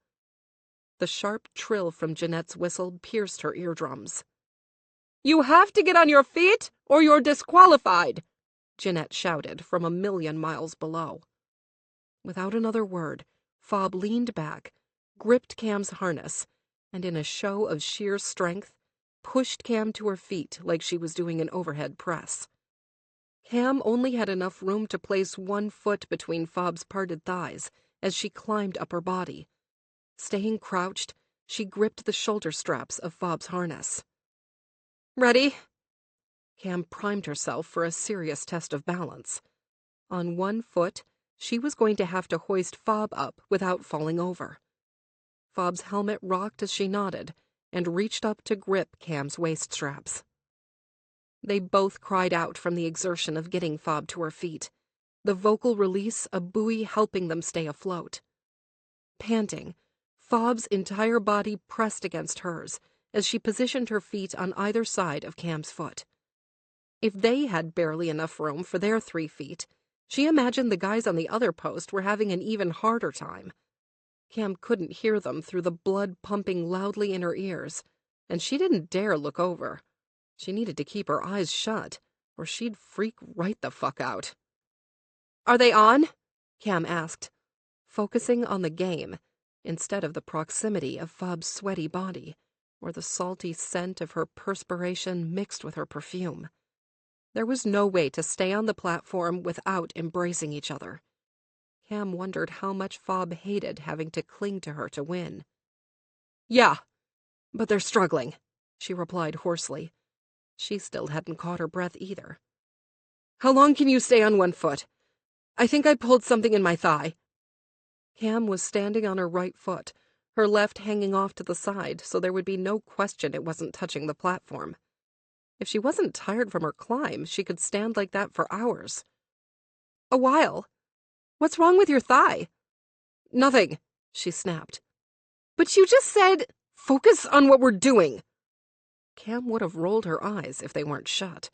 S2: The sharp trill from Jeanette's whistle pierced her eardrums. "You have to get on your feet, or you're disqualified," Jeanette shouted from a million miles below. Without another word, Fob leaned back, gripped Cam's harness, and in a show of sheer strength, pushed Cam to her feet like she was doing an overhead press. Cam only had enough room to place one foot between Fob's parted thighs as she climbed up her body. Staying crouched, she gripped the shoulder straps of Fob's harness. "Ready?" Cam primed herself for a serious test of balance. On one foot, she was going to have to hoist Fob up without falling over. Fob's helmet rocked as she nodded and reached up to grip Cam's waist straps. They both cried out from the exertion of getting Fob to her feet, the vocal release a buoy helping them stay afloat. Panting, Fob's entire body pressed against hers as she positioned her feet on either side of Cam's foot. If they had barely enough room for their 3 feet, she imagined the guys on the other post were having an even harder time. Cam couldn't hear them through the blood pumping loudly in her ears, and she didn't dare look over. She needed to keep her eyes shut, or she'd freak right the fuck out. "Are they on?" Cam asked, focusing on the game instead of the proximity of Fob's sweaty body, or the salty scent of her perspiration mixed with her perfume. There was no way to stay on the platform without embracing each other. Cam wondered how much Fob hated having to cling to her to win. "Yeah, but they're struggling," she replied hoarsely. She still hadn't caught her breath either. "How long can you stay on one foot? I think I pulled something in my thigh." Cam was standing on her right foot, her left hanging off to the side so there would be no question it wasn't touching the platform. If she wasn't tired from her climb, she could stand like that for hours. "A while. What's wrong with your thigh?" "Nothing," she snapped. "But you just said, focus on what we're doing." Cam would have rolled her eyes if they weren't shut.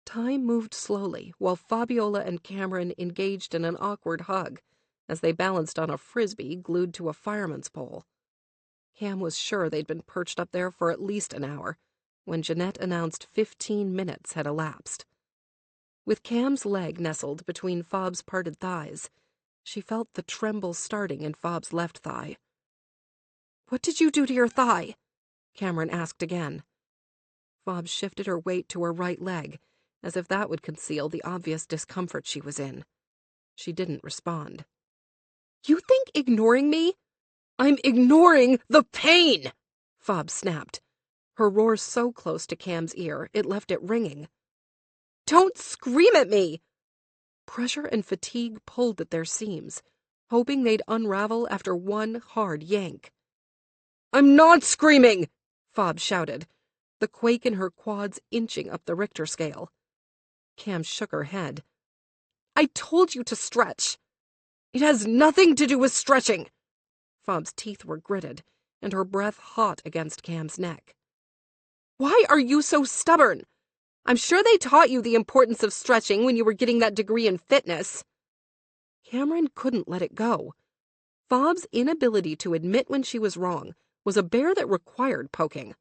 S2: Time moved slowly while Fabiola and Cameron engaged in an awkward hug as they balanced on a frisbee glued to a fireman's pole. Cam was sure they'd been perched up there for at least an hour when Jeanette announced 15 minutes had elapsed. With Cam's leg nestled between Fob's parted thighs, she felt the tremble starting in Fob's left thigh. "What did you do to your thigh?" Cameron asked again. Fob shifted her weight to her right leg, as if that would conceal the obvious discomfort she was in. She didn't respond. "You think ignoring me—" I'm ignoring the pain, Fob snapped, her roar so close to Cam's ear it left it ringing. Don't scream at me! Pressure and fatigue pulled at their seams, hoping they'd unravel after one hard yank. I'm not screaming, Fob shouted, the quake in her quads inching up the Richter scale. Cam shook her head. I told you to stretch. It has nothing to do with stretching. Fob's teeth were gritted, and her breath hot against Cam's neck. Why are you so stubborn? I'm sure they taught you the importance of stretching when you were getting that degree in fitness. Cameron couldn't let it go. Fob's inability to admit when she was wrong was a bear that required poking.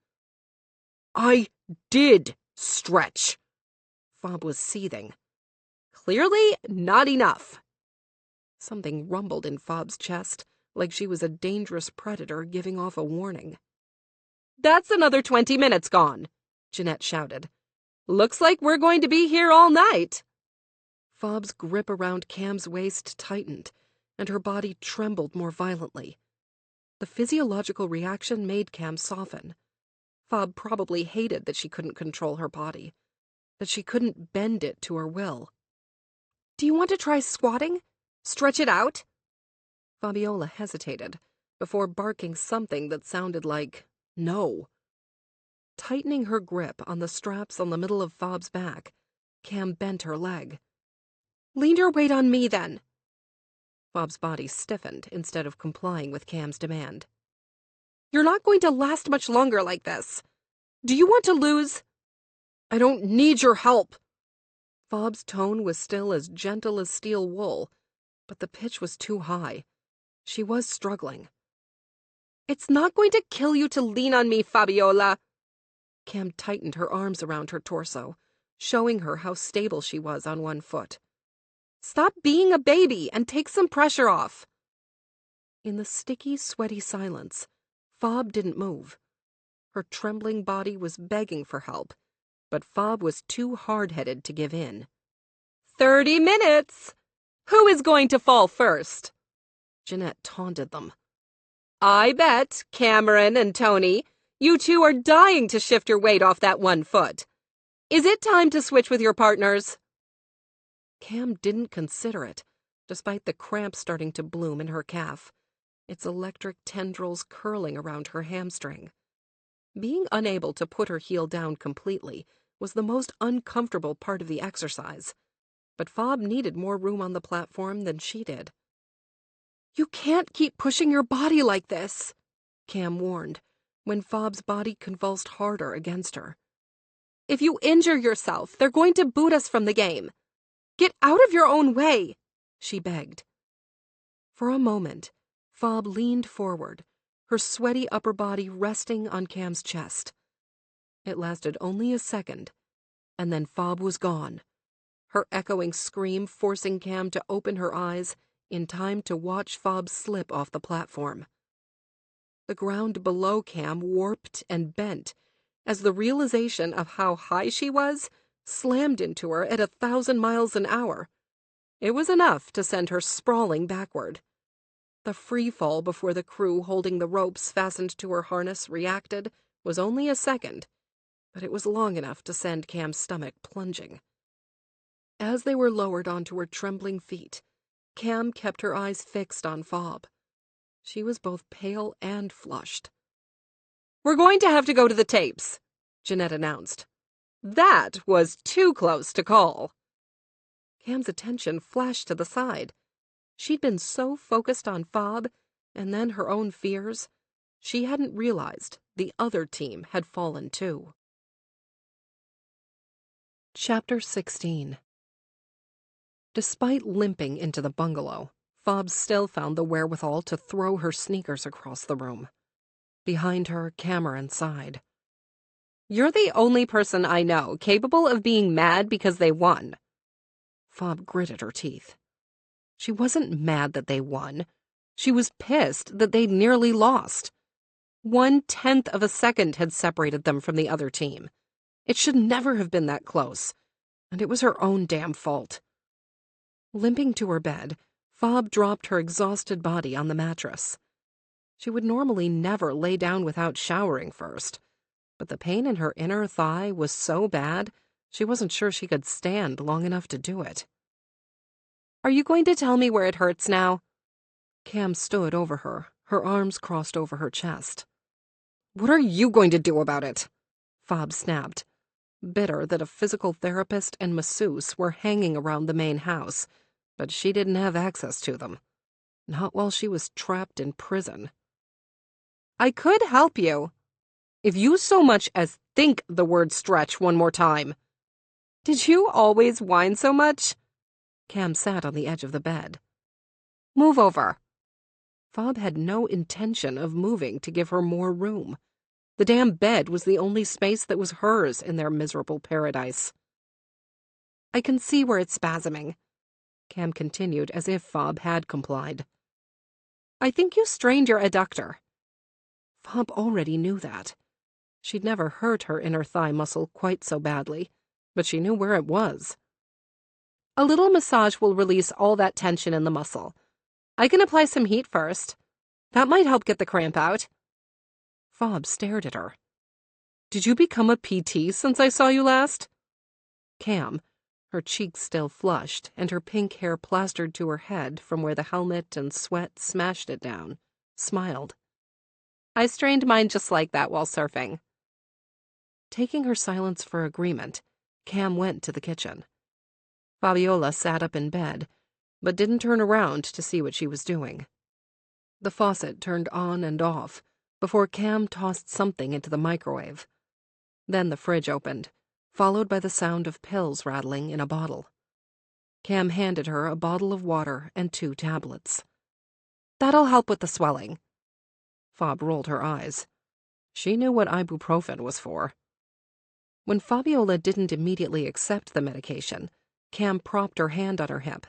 S2: I did stretch. Fob was seething. Clearly not enough. Something rumbled in Fob's chest, like she was a dangerous predator giving off a warning. That's another 20 minutes gone, Jeanette shouted. Looks like we're going to be here all night. Fob's grip around Cam's waist tightened, and her body trembled more violently. The physiological reaction made Cam soften. Fob probably hated that she couldn't control her body, that she couldn't bend it to her will. Do you want to try squatting? Stretch it out? Fabiola hesitated, before barking something that sounded like no. Tightening her grip on the straps on the middle of Fob's back, Cam bent her leg. Lean your weight on me, then. Fob's body stiffened instead of complying with Cam's demand. You're not going to last much longer like this. Do you want to lose? I don't need your help. Fob's tone was still as gentle as steel wool, but the pitch was too high. She was struggling. It's not going to kill you to lean on me, Fabiola. Cam tightened her arms around her torso, showing her how stable she was on one foot. Stop being a baby and take some pressure off. In the sticky, sweaty silence, Fob didn't move. Her trembling body was begging for help, but Fob was too hard-headed to give in. 30 minutes! Who is going to fall first? Jeanette taunted them. I bet, Cameron and Tony, you two are dying to shift your weight off that one foot. Is it time to switch with your partners? Cam didn't consider it, despite the cramp starting to bloom in her calf, its electric tendrils curling around her hamstring. Being unable to put her heel down completely was the most uncomfortable part of the exercise, but Fob needed more room on the platform than she did. You can't keep pushing your body like this, Cam warned, when Fob's body convulsed harder against her. If you injure yourself, they're going to boot us from the game. Get out of your own way, she begged. For a moment, Fob leaned forward, her sweaty upper body resting on Cam's chest. It lasted only a second, and then Fob was gone, her echoing scream forcing Cam to open her eyes in time to watch Fob slip off the platform. The ground below Cam warped and bent as the realization of how high she was slammed into her at 1,000 miles an hour. It was enough to send her sprawling backward. The free fall before the crew holding the ropes fastened to her harness reacted was only a second, but it was long enough to send Cam's stomach plunging. As they were lowered onto her trembling feet, Cam kept her eyes fixed on Fob. She was both pale and flushed. We're going to have to go to the tapes, Jeanette announced. That was too close to call. Cam's attention flashed to the side. She'd been so focused on Fob, and then her own fears, she hadn't realized the other team had fallen too. Chapter 16. Despite limping into the bungalow, Fob still found the wherewithal to throw her sneakers across the room. Behind her, Cameron sighed. You're the only person I know capable of being mad because they won. Fob gritted her teeth. She wasn't mad that they won. She was pissed that they'd nearly lost. 1/10 of a second had separated them from the other team. It should never have been that close, and it was her own damn fault. Limping to her bed, Fob dropped her exhausted body on the mattress. She would normally never lay down without showering first, but the pain in her inner thigh was so bad she wasn't sure she could stand long enough to do it. "Are you going to tell me where it hurts now?" Cam stood over her, her arms crossed over her chest. "What are you going to do about it?" Fob snapped, bitter that a physical therapist and masseuse were hanging around the main house, but she didn't have access to them. Not while she was trapped in prison. "I could help you. If you so much as think the word stretch one more time." "Did you always whine so much?" Cam sat on the edge of the bed. "Move over." Fob had no intention of moving to give her more room. The damn bed was the only space that was hers in their miserable paradise. "I can see where it's spasming," Cam continued as if Fob had complied. "I think you strained your adductor." Fob already knew that. She'd never hurt her inner thigh muscle quite so badly, but she knew where it was. "A little massage will release all that tension in the muscle. I can apply some heat first. That might help get the cramp out." Fob stared at her. "Did you become a PT since I saw you last?" Cam, her cheeks still flushed and her pink hair plastered to her head from where the helmet and sweat smashed it down, smiled. "I strained mine just like that while surfing." Taking her silence for agreement, Cam went to the kitchen. Fabiola sat up in bed, but didn't turn around to see what she was doing. The faucet turned on and off before Cam tossed something into the microwave. Then the fridge opened, followed by the sound of pills rattling in a bottle. Cam handed her a bottle of water and 2 tablets. "That'll help with the swelling." Fob rolled her eyes. She knew what ibuprofen was for. When Fabiola didn't immediately accept the medication, Cam propped her hand on her hip.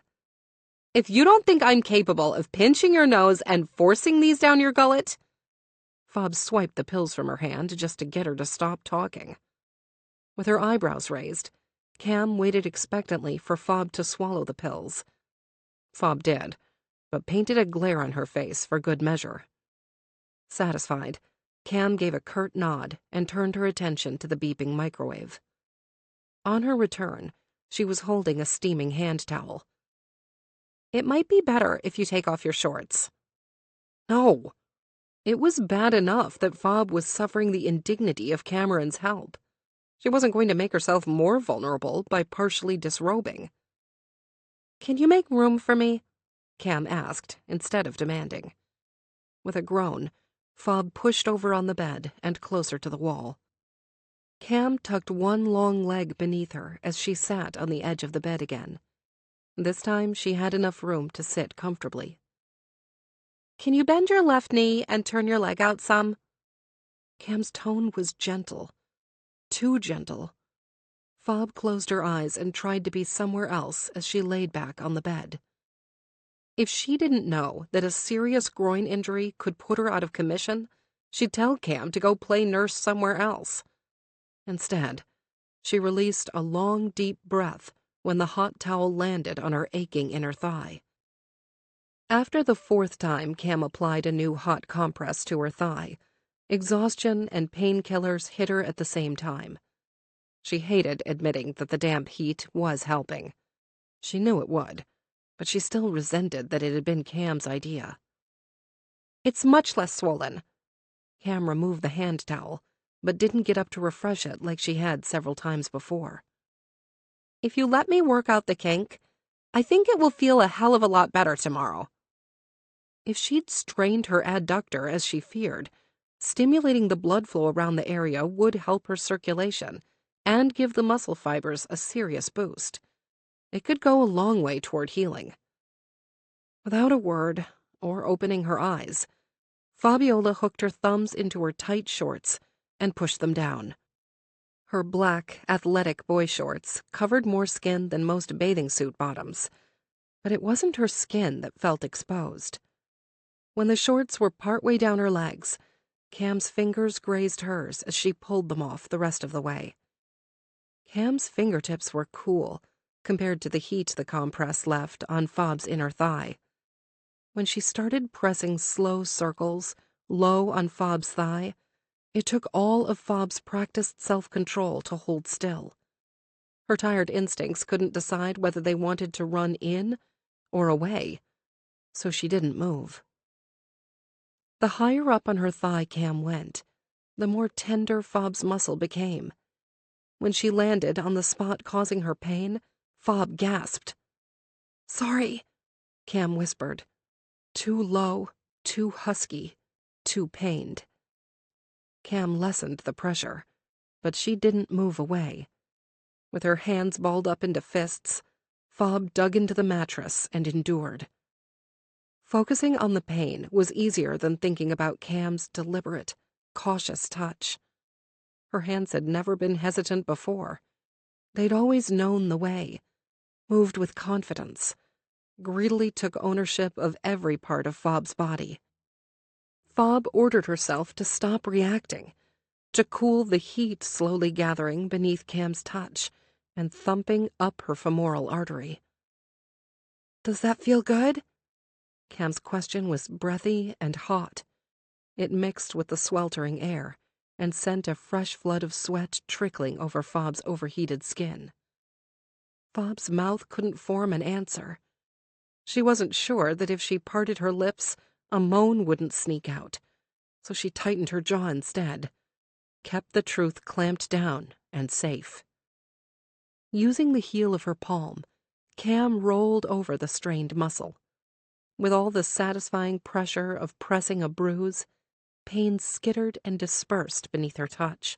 S2: "If you don't think I'm capable of pinching your nose and forcing these down your gullet—" Fob swiped the pills from her hand just to get her to stop talking. With her eyebrows raised, Cam waited expectantly for Fob to swallow the pills. Fob did, but painted a glare on her face for good measure. Satisfied, Cam gave a curt nod and turned her attention to the beeping microwave. On her return, she was holding a steaming hand towel. "It might be better if you take off your shorts." No. It was bad enough that Fob was suffering the indignity of Cameron's help. She wasn't going to make herself more vulnerable by partially disrobing. "Can you make room for me?" Cam asked, instead of demanding. With a groan, Fob pushed over on the bed and closer to the wall. Cam tucked one long leg beneath her as she sat on the edge of the bed again. This time she had enough room to sit comfortably. "Can you bend your left knee and turn your leg out some?" Cam's tone was gentle. Too gentle. Fob closed her eyes and tried to be somewhere else as she laid back on the bed. If she didn't know that a serious groin injury could put her out of commission, she'd tell Cam to go play nurse somewhere else. Instead, she released a long, deep breath when the hot towel landed on her aching inner thigh. After the 4th time Cam applied a new hot compress to her thigh, exhaustion and painkillers hit her at the same time. She hated admitting that the damp heat was helping. She knew it would, but she still resented that it had been Cam's idea. "It's much less swollen." Cam removed the hand towel, but didn't get up to refresh it like she had several times before. "If you let me work out the kink, I think it will feel a hell of a lot better tomorrow." If she'd strained her adductor as she feared, stimulating the blood flow around the area would help her circulation and give the muscle fibers a serious boost. It could go a long way toward healing. Without a word, or opening her eyes, Fabiola hooked her thumbs into her tight shorts and pushed them down. Her black, athletic boy shorts covered more skin than most bathing suit bottoms, but it wasn't her skin that felt exposed. When the shorts were partway down her legs, Cam's fingers grazed hers as she pulled them off the rest of the way. Cam's fingertips were cool compared to the heat the compress left on Fob's inner thigh. When she started pressing slow circles,
S1: low on Fob's thigh, it took all of Fob's practiced self-control to hold still. Her tired instincts couldn't decide whether they wanted to run in or away, so she didn't move. The higher up on her thigh Cam went, the more tender Fob's muscle became. When she landed on the spot causing her pain, Fob gasped. "Sorry," Cam whispered. Too low, too husky, too pained. Cam lessened the pressure, but she didn't move away. With her hands balled up into fists, Fob dug into the mattress and endured. Focusing on the pain was easier than thinking about Cam's deliberate, cautious touch. Her hands had never been hesitant before. They'd always known the way, moved with confidence, greedily took ownership of every part of Fob's body. Fob ordered herself to stop reacting, to cool the heat slowly gathering beneath Cam's touch and thumping up her femoral artery. "Does that feel good?" Cam's question was breathy and hot. It mixed with the sweltering air and sent a fresh flood of sweat trickling over Fob's overheated skin. Fob's mouth couldn't form an answer. She wasn't sure that if she parted her lips, a moan wouldn't sneak out, so she tightened her jaw instead, kept the truth clamped down and safe. Using the heel of her palm, Cam rolled over the strained muscle. With all the satisfying pressure of pressing a bruise, pain skittered and dispersed beneath her touch.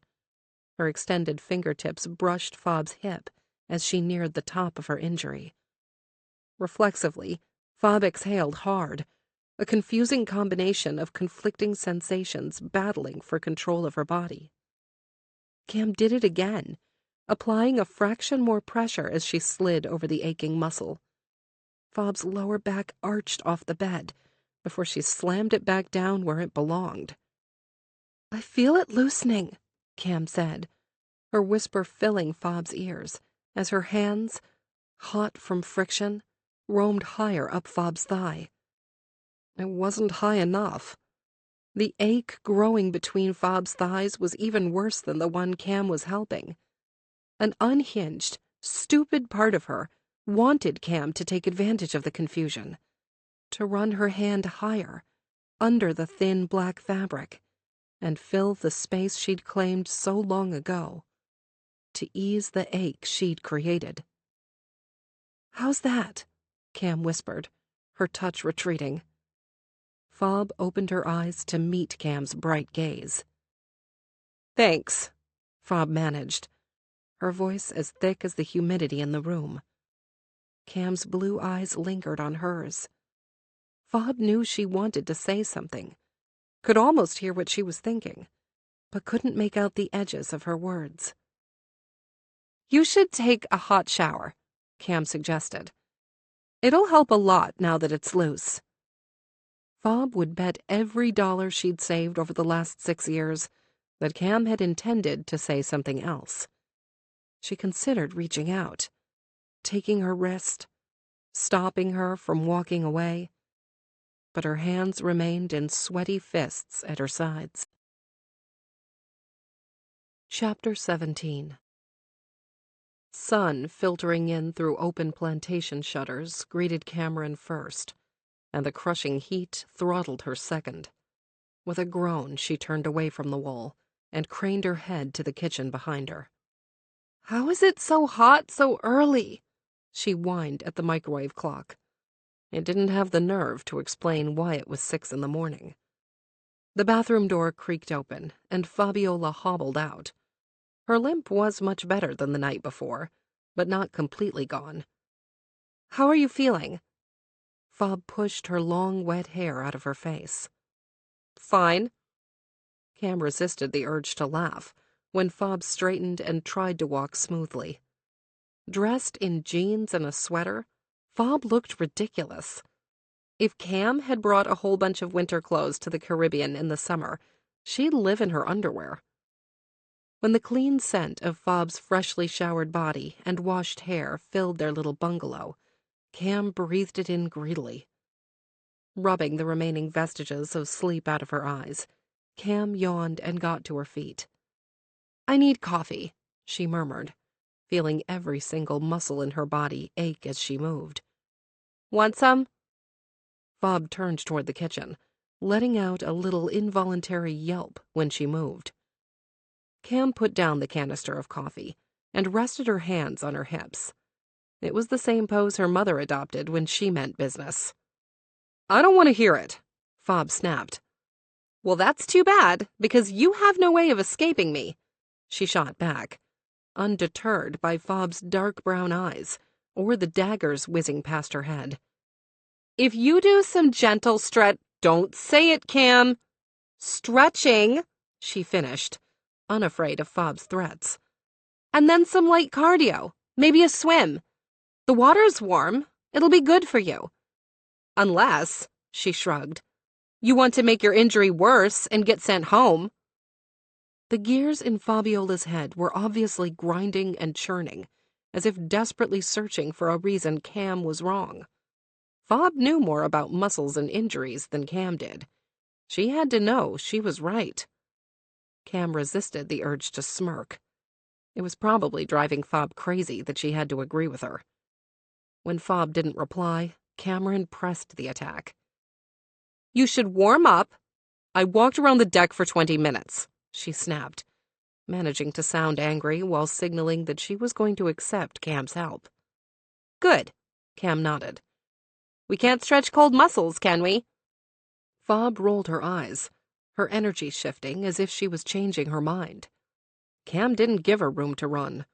S1: Her extended fingertips brushed Fob's hip as she neared the top of her injury. Reflexively, Fob exhaled hard, a confusing combination of conflicting sensations battling for control of her body. Cam did it again, applying a fraction more pressure as she slid over the aching muscle. Fob's lower back arched off the bed before she slammed it back down where it belonged. "I feel it loosening," Cam said, her whisper filling Fob's ears as her hands, hot from friction, roamed higher up Fob's thigh. It wasn't high enough. The ache growing between Fob's thighs was even worse than the one Cam was helping. An unhinged, stupid part of her wanted Cam to take advantage of the confusion, to run her hand higher, under the thin black fabric, and fill the space she'd claimed so long ago, to ease the ache she'd created. "How's that?" Cam whispered, her touch retreating. Fob opened her eyes to meet Cam's bright gaze. "Thanks," Fob managed, her voice as thick as the humidity in the room. Cam's blue eyes lingered on hers. Fob knew she wanted to say something, could almost hear what she was thinking, but couldn't make out the edges of her words. "You should take a hot shower," Cam suggested. "It'll help a lot now that it's loose." Fob would bet every dollar she'd saved over the last 6 years that Cam had intended to say something else. She considered reaching out, taking her wrist, stopping her from walking away, but her hands remained in sweaty fists at her sides. Chapter 17. Sun filtering in through open plantation shutters greeted Cameron first, and the crushing heat throttled her second. With a groan, she turned away from the wall and craned her head to the kitchen behind her. "How is it so hot so early?" she whined at the microwave clock. It didn't have the nerve to explain why it was 6 in the morning. The bathroom door creaked open, and Fabiola hobbled out. Her limp was much better than the night before, but not completely gone. "How are you feeling?" Fob pushed her long, wet hair out of her face. "Fine." Cam resisted the urge to laugh when Fob straightened and tried to walk smoothly. Dressed in jeans and a sweater, Fob looked ridiculous. If Cam had brought a whole bunch of winter clothes to the Caribbean in the summer, she'd live in her underwear. When the clean scent of Fob's freshly showered body and washed hair filled their little bungalow, Cam breathed it in greedily.
S2: Rubbing the remaining vestiges of sleep out of her eyes, Cam yawned and got to her feet. "I need coffee," she murmured, feeling every single muscle in her body ache as she moved. "Want some?" Fob turned toward the kitchen, letting out a little involuntary yelp when she moved. Cam put down the canister of coffee and rested her hands on her hips. It was the same pose her mother adopted when she meant business. "I don't want to hear it," Fob snapped. "Well, that's too bad, because you have no way of escaping me," she shot back, undeterred by Fob's dark brown eyes or the daggers whizzing past her head. "If you do some gentle don't say it, Cam. Stretching," she finished, unafraid of Fob's threats. "And then some light cardio, maybe a swim. The water's warm. It'll be good for you. Unless," she shrugged, "you want to make your injury worse and get sent home." The gears in Fabiola's head were obviously grinding and churning, as if desperately searching for a reason Cam was wrong. Fob knew more about muscles and injuries than Cam did. She had to know she was right. Cam resisted the urge to smirk. It was probably driving Fob crazy that she had to agree with her. When Fob didn't reply, Cameron pressed the attack. "You should warm up." "I walked around the deck for 20 minutes, she snapped, managing to sound angry while signaling that she was going to accept Cam's help. "Good," Cam nodded. "We can't stretch cold muscles, can we?" Fob rolled her eyes, her energy shifting as if she was changing her mind. Cam didn't give her room to run.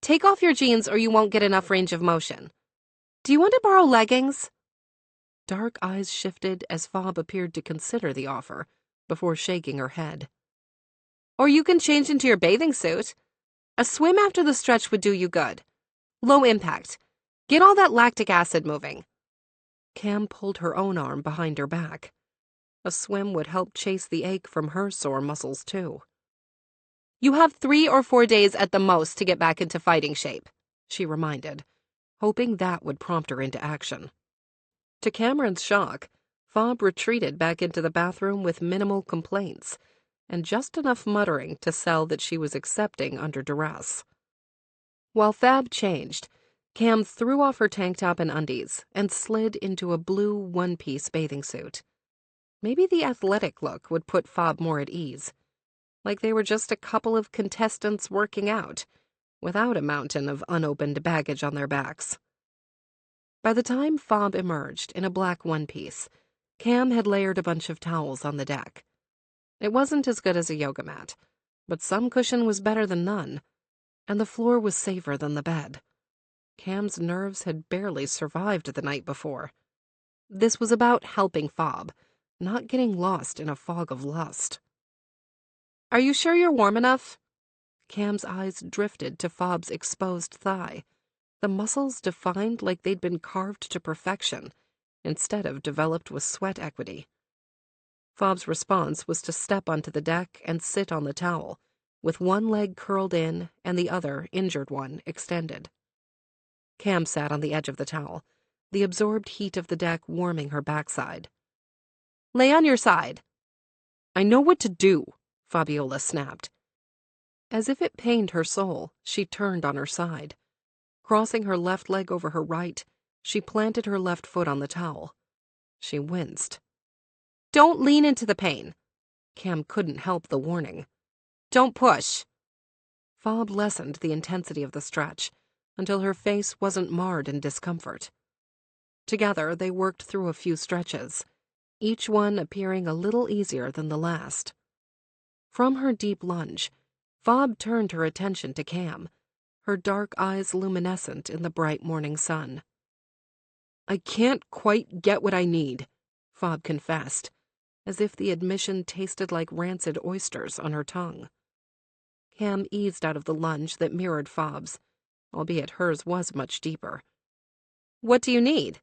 S2: "Take off your jeans or you won't get enough range of motion. Do you want to borrow leggings?" Dark eyes shifted as Fob appeared to consider the offer before shaking her head. "Or you can change into your bathing suit. A swim after the stretch would do you good. Low impact. Get all that lactic acid moving." Cam pulled her own arm behind her back. A swim would help chase the ache from her sore muscles, too. "You have 3 or 4 days at the most to get back into fighting shape," she reminded, hoping that would prompt her into action. To Cameron's shock, Fob retreated back into the bathroom with minimal complaints and just enough muttering to sell that she was accepting under duress. While Fab changed, Cam threw off her tank top and undies and slid into a blue one-piece bathing suit. Maybe the athletic look would put Fob more at ease, like they were just a couple of contestants working out, without a mountain of unopened baggage on their backs. By the time Fob emerged in a black one-piece, Cam had layered a bunch of towels on the deck. It wasn't as good as a yoga mat, but some cushion was better than none, and the floor was safer than the bed. Cam's nerves had barely survived the night before. This was about helping Fob, not getting lost in a fog of lust. "Are you sure you're warm enough?" Cam's eyes drifted to Fob's exposed thigh, the muscles defined like they'd been carved to perfection, instead of developed with sweat equity. Fob's response was to step onto the deck and sit on the towel, with one leg curled in and the other, injured one, extended. Cam sat on the edge of the towel, the absorbed heat of the deck warming her backside. "Lay on your side." "I know what to do," Fabiola snapped. As if it pained her soul, she turned on her side. Crossing her left leg over her right, she planted her left foot on the towel. She winced. "Don't lean into the pain." Cam couldn't help the warning. "Don't push." Fob lessened the intensity of the stretch until her face wasn't marred in discomfort. Together, they worked through a few stretches, each one appearing a little easier than the last. From her deep lunge, Fob turned her attention to Cam, her dark eyes luminescent in the bright morning sun. "I can't quite get what I need," Fob confessed, as if the admission tasted like rancid oysters on her tongue. Cam eased out of the lunge that mirrored Fob's, albeit hers was much deeper. "What do you need?"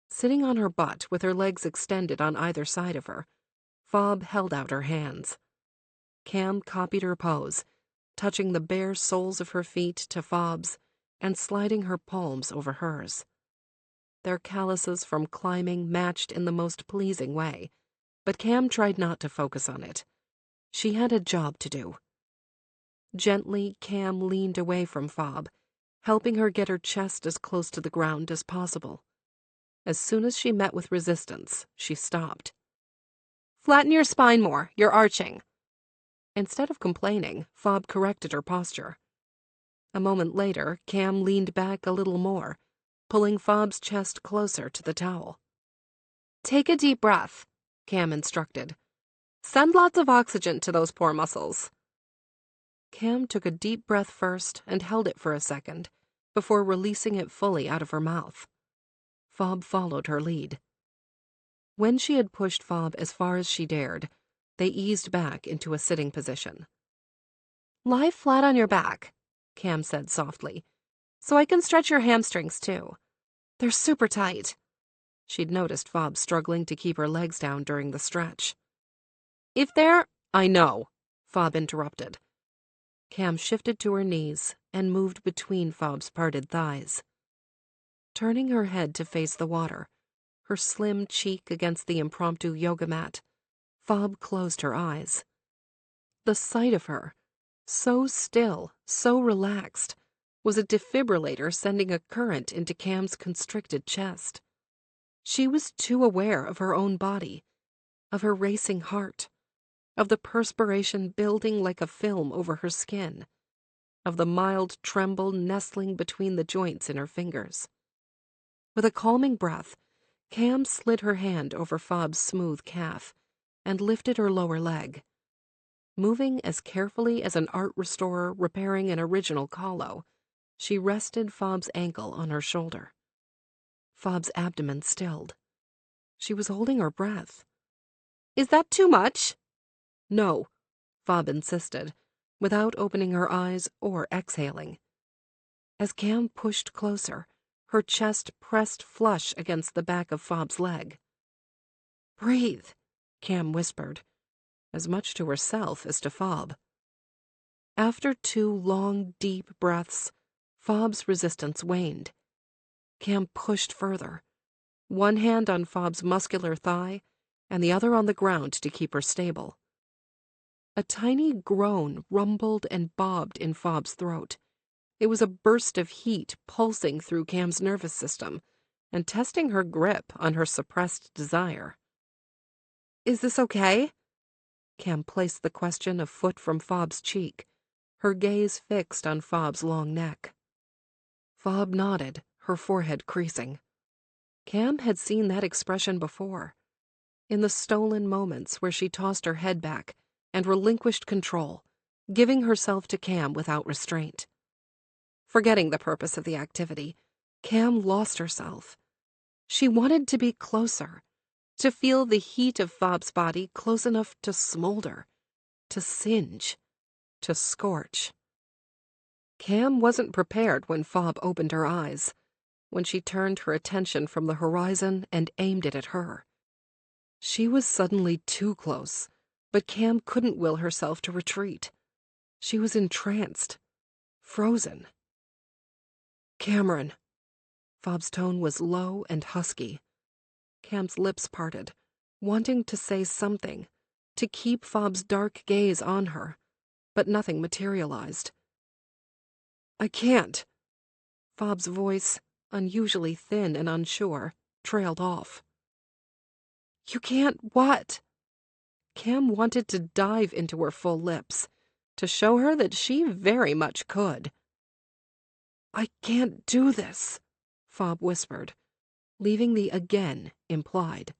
S2: Sitting on her butt with her legs extended on either side of her, Fob held out her hands. Cam copied her pose, touching the bare soles of her feet to Fob's and sliding her palms over hers.
S1: their calluses from climbing matched in the most pleasing way, but Cam tried not to focus on it. She had a job to do. Gently, Cam leaned away from Fob, helping her get her chest as close to the ground as possible. As soon as she met with resistance, she stopped.
S2: Flatten your spine more. You're arching.
S1: Instead of complaining, Fob corrected her posture. A moment later, Cam leaned back a little more, pulling Fob's chest closer to the towel.
S2: Take a deep breath, Cam instructed. Send lots of oxygen to those poor muscles.
S1: Cam took a deep breath first and held it for a second, before releasing it fully out of her mouth. Fob followed her lead. When she had pushed Fob as far as she dared, they eased back into a sitting position.
S2: Lie flat on your back, Cam said softly, so I can stretch your hamstrings too. They're super tight.
S1: She'd noticed Fob struggling to keep her legs down during the stretch.
S2: If they're—
S1: I know, Fob interrupted. Cam shifted to her knees and moved between Fob's parted thighs. Turning her head to face the water, her slim cheek against the impromptu yoga mat, Fob closed her eyes. The sight of her, so still, so relaxed, was a defibrillator sending a current into Cam's constricted chest. She was too aware of her own body, of her racing heart, of the perspiration building like a film over her skin, of the mild tremble nestling between the joints in her fingers. With a calming breath, Cam slid her hand over Fob's smooth calf and lifted her lower leg. Moving as carefully as an art restorer repairing an original colo, she rested Fob's ankle on her shoulder. Fob's abdomen stilled. She was holding her breath.
S2: Is that too much?
S1: No, Fob insisted, without opening her eyes or exhaling. As Cam pushed closer, her chest pressed flush against the back of Fob's leg. Breathe, Cam whispered, as much to herself as to Fob. After 2 long, deep breaths, Fob's resistance waned. Cam pushed further, one hand on Fob's muscular thigh and the other on the ground to keep her stable. A tiny groan rumbled and bobbed in Fob's throat. It was a burst of heat pulsing through Cam's nervous system and testing her grip on her suppressed desire.
S2: Is this okay?
S1: Cam placed the question a foot from Fob's cheek, her gaze fixed on Fob's long neck. Fob nodded, her forehead creasing. Cam had seen that expression before, in the stolen moments where she tossed her head back and relinquished control, giving herself to Cam without restraint. Forgetting the purpose of the activity, Cam lost herself. She wanted to be closer, to feel the heat of Fob's body close enough to smolder, to singe, to scorch. Cam wasn't prepared when Fob opened her eyes, when she turned her attention from the horizon and aimed it at her. She was suddenly too close, but Cam couldn't will herself to retreat. She was entranced, frozen. Cameron. Fob's tone was low and husky. Cam's lips parted, wanting to say something, to keep Fob's dark gaze on her, but nothing materialized. I can't. Fob's voice, unusually thin and unsure, trailed off. You can't what? Cam wanted to dive into her full lips, to show her that she very much could. I can't do this, Fob whispered, leaving the again implied.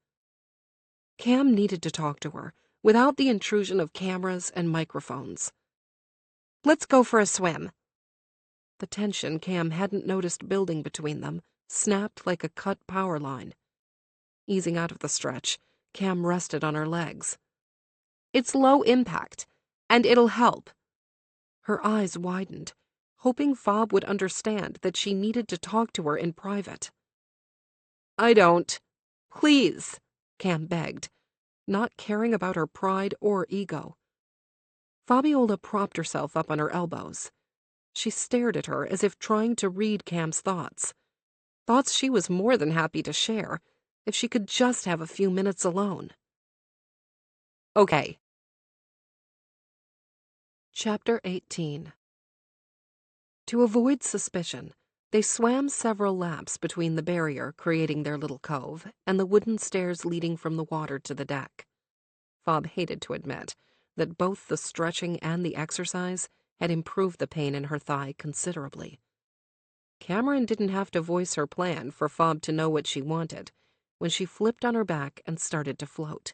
S1: Cam needed to talk to her, without the intrusion of cameras and microphones.
S2: Let's go for a swim.
S1: The tension Cam hadn't noticed building between them snapped like a cut power line. Easing out of the stretch, Cam rested on her legs.
S2: It's low impact, and it'll help.
S1: Her eyes widened, hoping Fob would understand that she needed to talk to her in private.
S2: I don't. Please,
S1: Cam begged, not caring about her pride or ego. Fabiola propped herself up on her elbows. She stared at her as if trying to read Cam's thoughts.
S2: thoughts she was more than happy to share if she could just have a few minutes alone. Okay. Chapter 18. To avoid suspicion, they swam several laps between the barrier creating their little cove and the wooden stairs leading from the water to the deck. Fob hated to admit that both the stretching and the exercise had improved the pain in her thigh considerably. Cameron didn't have to voice her plan for Fob to know what she wanted when she flipped on her back and started to float.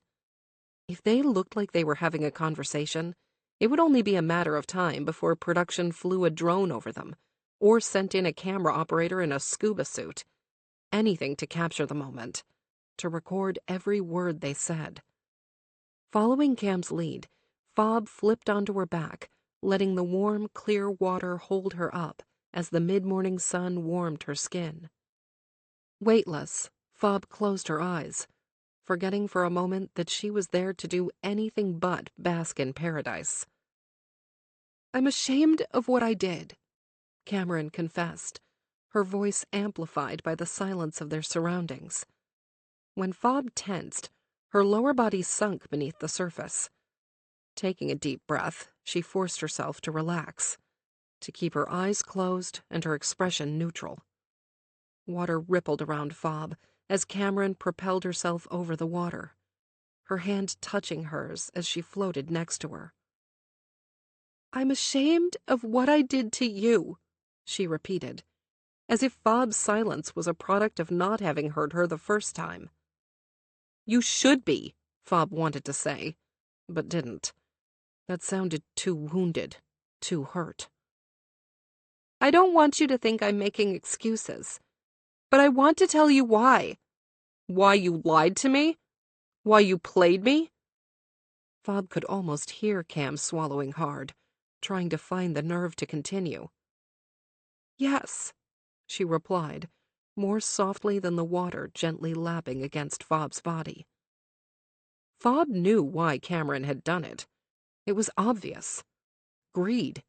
S2: If they looked like they were having a conversation, it would only be a matter of time before production flew a drone over them or sent in a camera operator in a scuba suit. Anything to capture the moment, to record every word they said. Following Cam's lead, Fob flipped onto her back, letting the warm, clear water hold her up as the mid-morning sun warmed her skin. Weightless, Fob closed her eyes, forgetting for a moment that she was there to do anything but bask in paradise. "I'm ashamed of what I did," Cameron confessed, her voice amplified by the silence of their surroundings. When Fob tensed, her lower body sunk beneath the surface. Taking a deep breath, she forced herself to relax, to keep her eyes closed and her expression neutral. Water rippled around Fob as Cameron propelled herself over the water, her hand touching hers as she floated next to her. "I'm ashamed of what I did to you," she repeated, as if Fob's silence was a product of not having heard her the first time. "You should be," Fob wanted to say, but didn't. That sounded too wounded, too hurt. "I don't want you to think I'm making excuses, but I want to tell you why. Why you lied to me? Why you played me?" Fob could almost hear Cam swallowing hard, trying to find the nerve to continue. "Yes," she replied, more softly than the water gently lapping against Fob's body. Fob knew why Cameron had done it. It was obvious. Greed.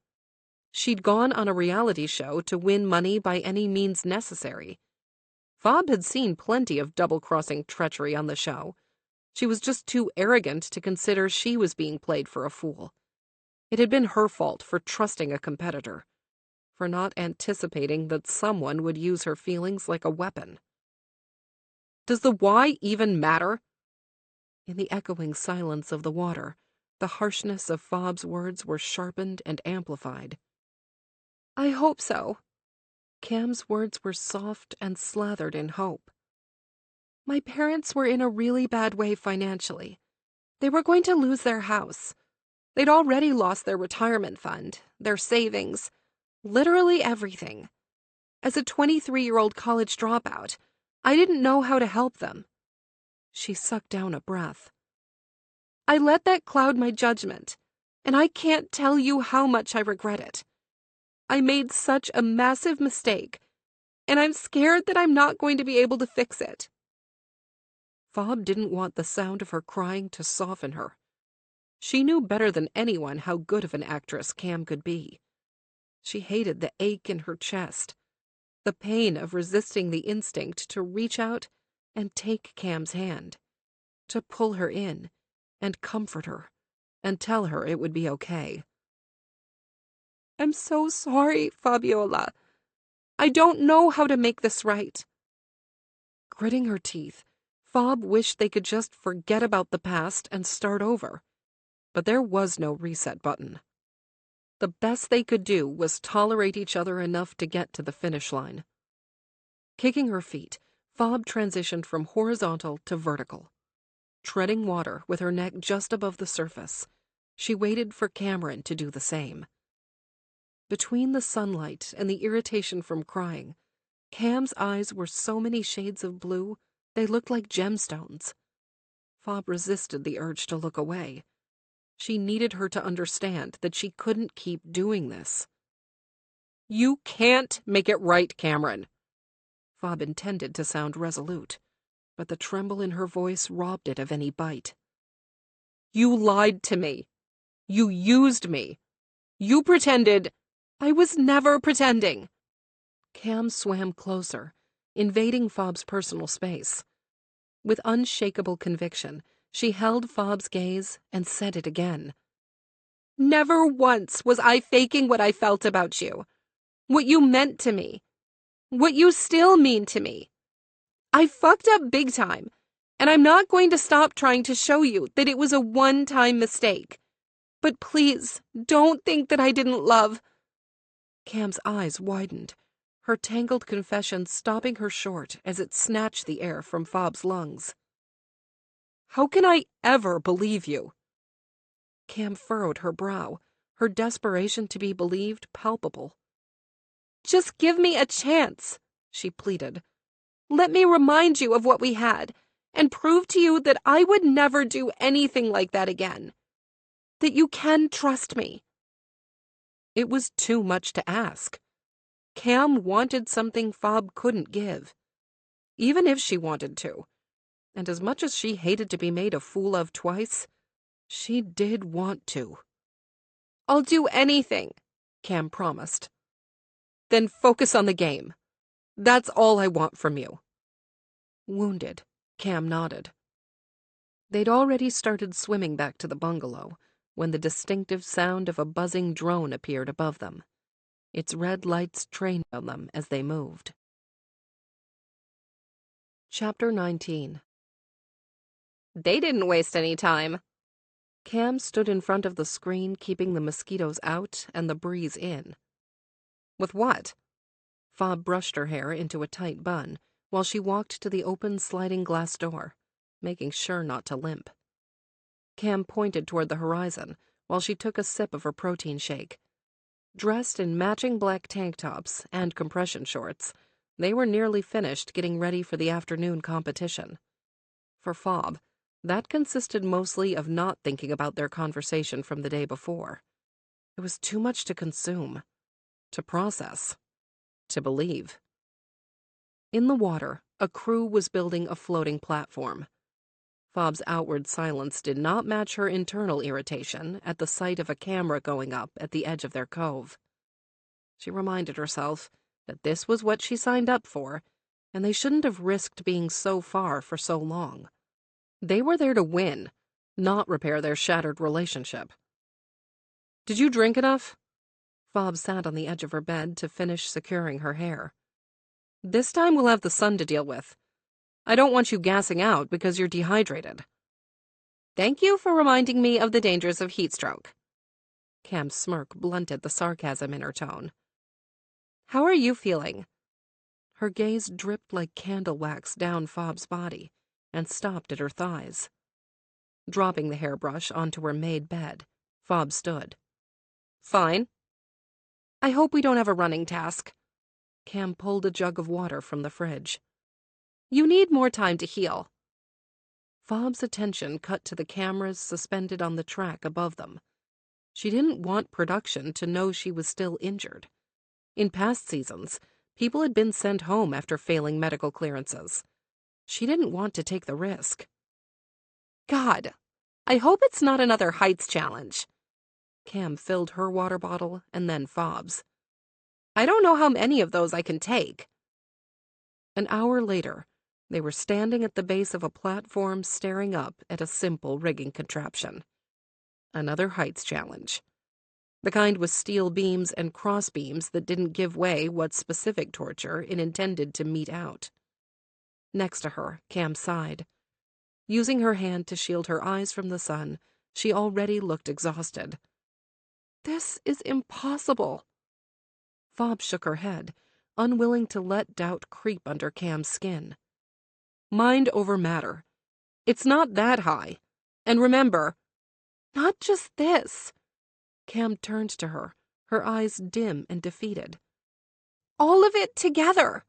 S2: She'd gone on a reality show to win money by any means necessary. Fob had seen plenty of double-crossing treachery on the show. She was just too arrogant to consider she was being played for a fool. It had been her fault for trusting a competitor, for not anticipating that someone would use her feelings like a weapon. Does the why even matter? In the echoing silence of the water, the harshness of Fob's words were sharpened and amplified. "I hope so." Cam's words were soft and slathered in hope. "My parents were in a really bad way financially. They were going to lose their house. They'd already lost their retirement fund, their savings, literally everything. As a 23-year-old college dropout, I didn't know how to help them." She sucked down a breath. "I let that cloud my judgment, and I can't tell you how much I regret it. I made such a massive mistake, and I'm scared that I'm not going to be able to fix it." Fob didn't want the sound of her crying to soften her. She knew better than anyone how good of an actress Cam could be. She hated the ache in her chest, the pain of resisting the instinct to reach out and take Cam's hand, to pull her in and comfort her and tell her it would be okay. "I'm so sorry, Fabiola. I don't know how to make this right." Gritting her teeth, Fob wished they could just forget about the past and start over. But there was no reset button. The best they could do was tolerate each other enough to get to the finish line. Kicking her feet, Fob transitioned from horizontal to vertical. Treading water with her neck just above the surface, she waited for Cameron to do the same. Between the sunlight and the irritation from crying, Cam's eyes were so many shades of blue they looked like gemstones. Fob resisted the urge to look away. She needed her to understand that she couldn't keep doing this. "You can't make it right, Cameron." Fob intended to sound resolute, but the tremble in her voice robbed it of any bite. "You lied to me. You used me. You pretended—" "I was never pretending." Cam swam closer, invading Fob's personal space. With unshakable conviction, she held Fob's gaze and said it again. Never once was I faking what I felt about you, what you meant to me, what you still mean to me. I fucked up big time, and I'm not going to stop trying to show you that it was a one-time mistake. But please, don't think that I didn't love. Cam's eyes widened, her tangled confession stopping her short as it snatched the air from Fob's lungs. How can I ever believe you? Cam furrowed her brow, her desperation to be believed palpable. Just give me a chance, she pleaded. Let me remind you of what we had, and prove to you that I would never do anything like that again. That you can trust me. It was too much to ask. Cam wanted something Fob couldn't give, even if she wanted to. And as much as she hated to be made a fool of twice, she did want to. I'll do anything, Cam promised. Then focus on the game. That's all I want from you. Wounded, Cam nodded. They'd already started swimming back to the bungalow when the distinctive sound of a buzzing drone appeared above them. Its red lights trained on them as they moved. Chapter 19. They didn't waste any time. Cam stood in front of the screen, keeping the mosquitoes out and the breeze in. With what? Fob brushed her hair into a tight bun while she walked to the open sliding glass door, making sure not to limp. Cam pointed toward the horizon while she took a sip of her protein shake. Dressed in matching black tank tops and compression shorts, they were nearly finished getting ready for the afternoon competition. For Fob, that consisted mostly of not thinking about their conversation from the day before. It was too much to consume, to process, to believe. In the water, a crew was building a floating platform. Fob's outward silence did not match her internal irritation at the sight of a camera going up at the edge of their cove. She reminded herself that this was what she signed up for, and they shouldn't have risked being so far for so long. They were there to win, not repair their shattered relationship. Did you drink enough? Fob sat on the edge of her bed to finish securing her hair. This time we'll have the sun to deal with. I don't want you gassing out because you're dehydrated. Thank you for reminding me of the dangers of heat stroke. Cam's smirk blunted the sarcasm in her tone. How are you feeling? Her gaze dripped like candle wax down Fob's body and stopped at her thighs. Dropping the hairbrush onto her made bed, Fob stood. Fine. I hope we don't have a running task. Cam pulled a jug of water from the fridge. You need more time to heal. Fob's attention cut to the cameras suspended on the track above them. She didn't want production to know she was still injured. In past seasons, people had been sent home after failing medical clearances. She didn't want to take the risk. God, I hope it's not another heights challenge. Cam filled her water bottle and then Fob's. I don't know how many of those I can take. An hour later, they were standing at the base of a platform staring up at a simple rigging contraption. Another heights challenge. The kind with steel beams and cross beams that didn't give way what specific torture it intended to mete out. Next to her, Cam sighed. Using her hand to shield her eyes from the sun, she already looked exhausted. This is impossible. Fob shook her head, unwilling to let doubt creep under Cam's skin. Mind over matter. It's not that high. And remember, not just this. Cam turned to her, her eyes dim and defeated. All of it together.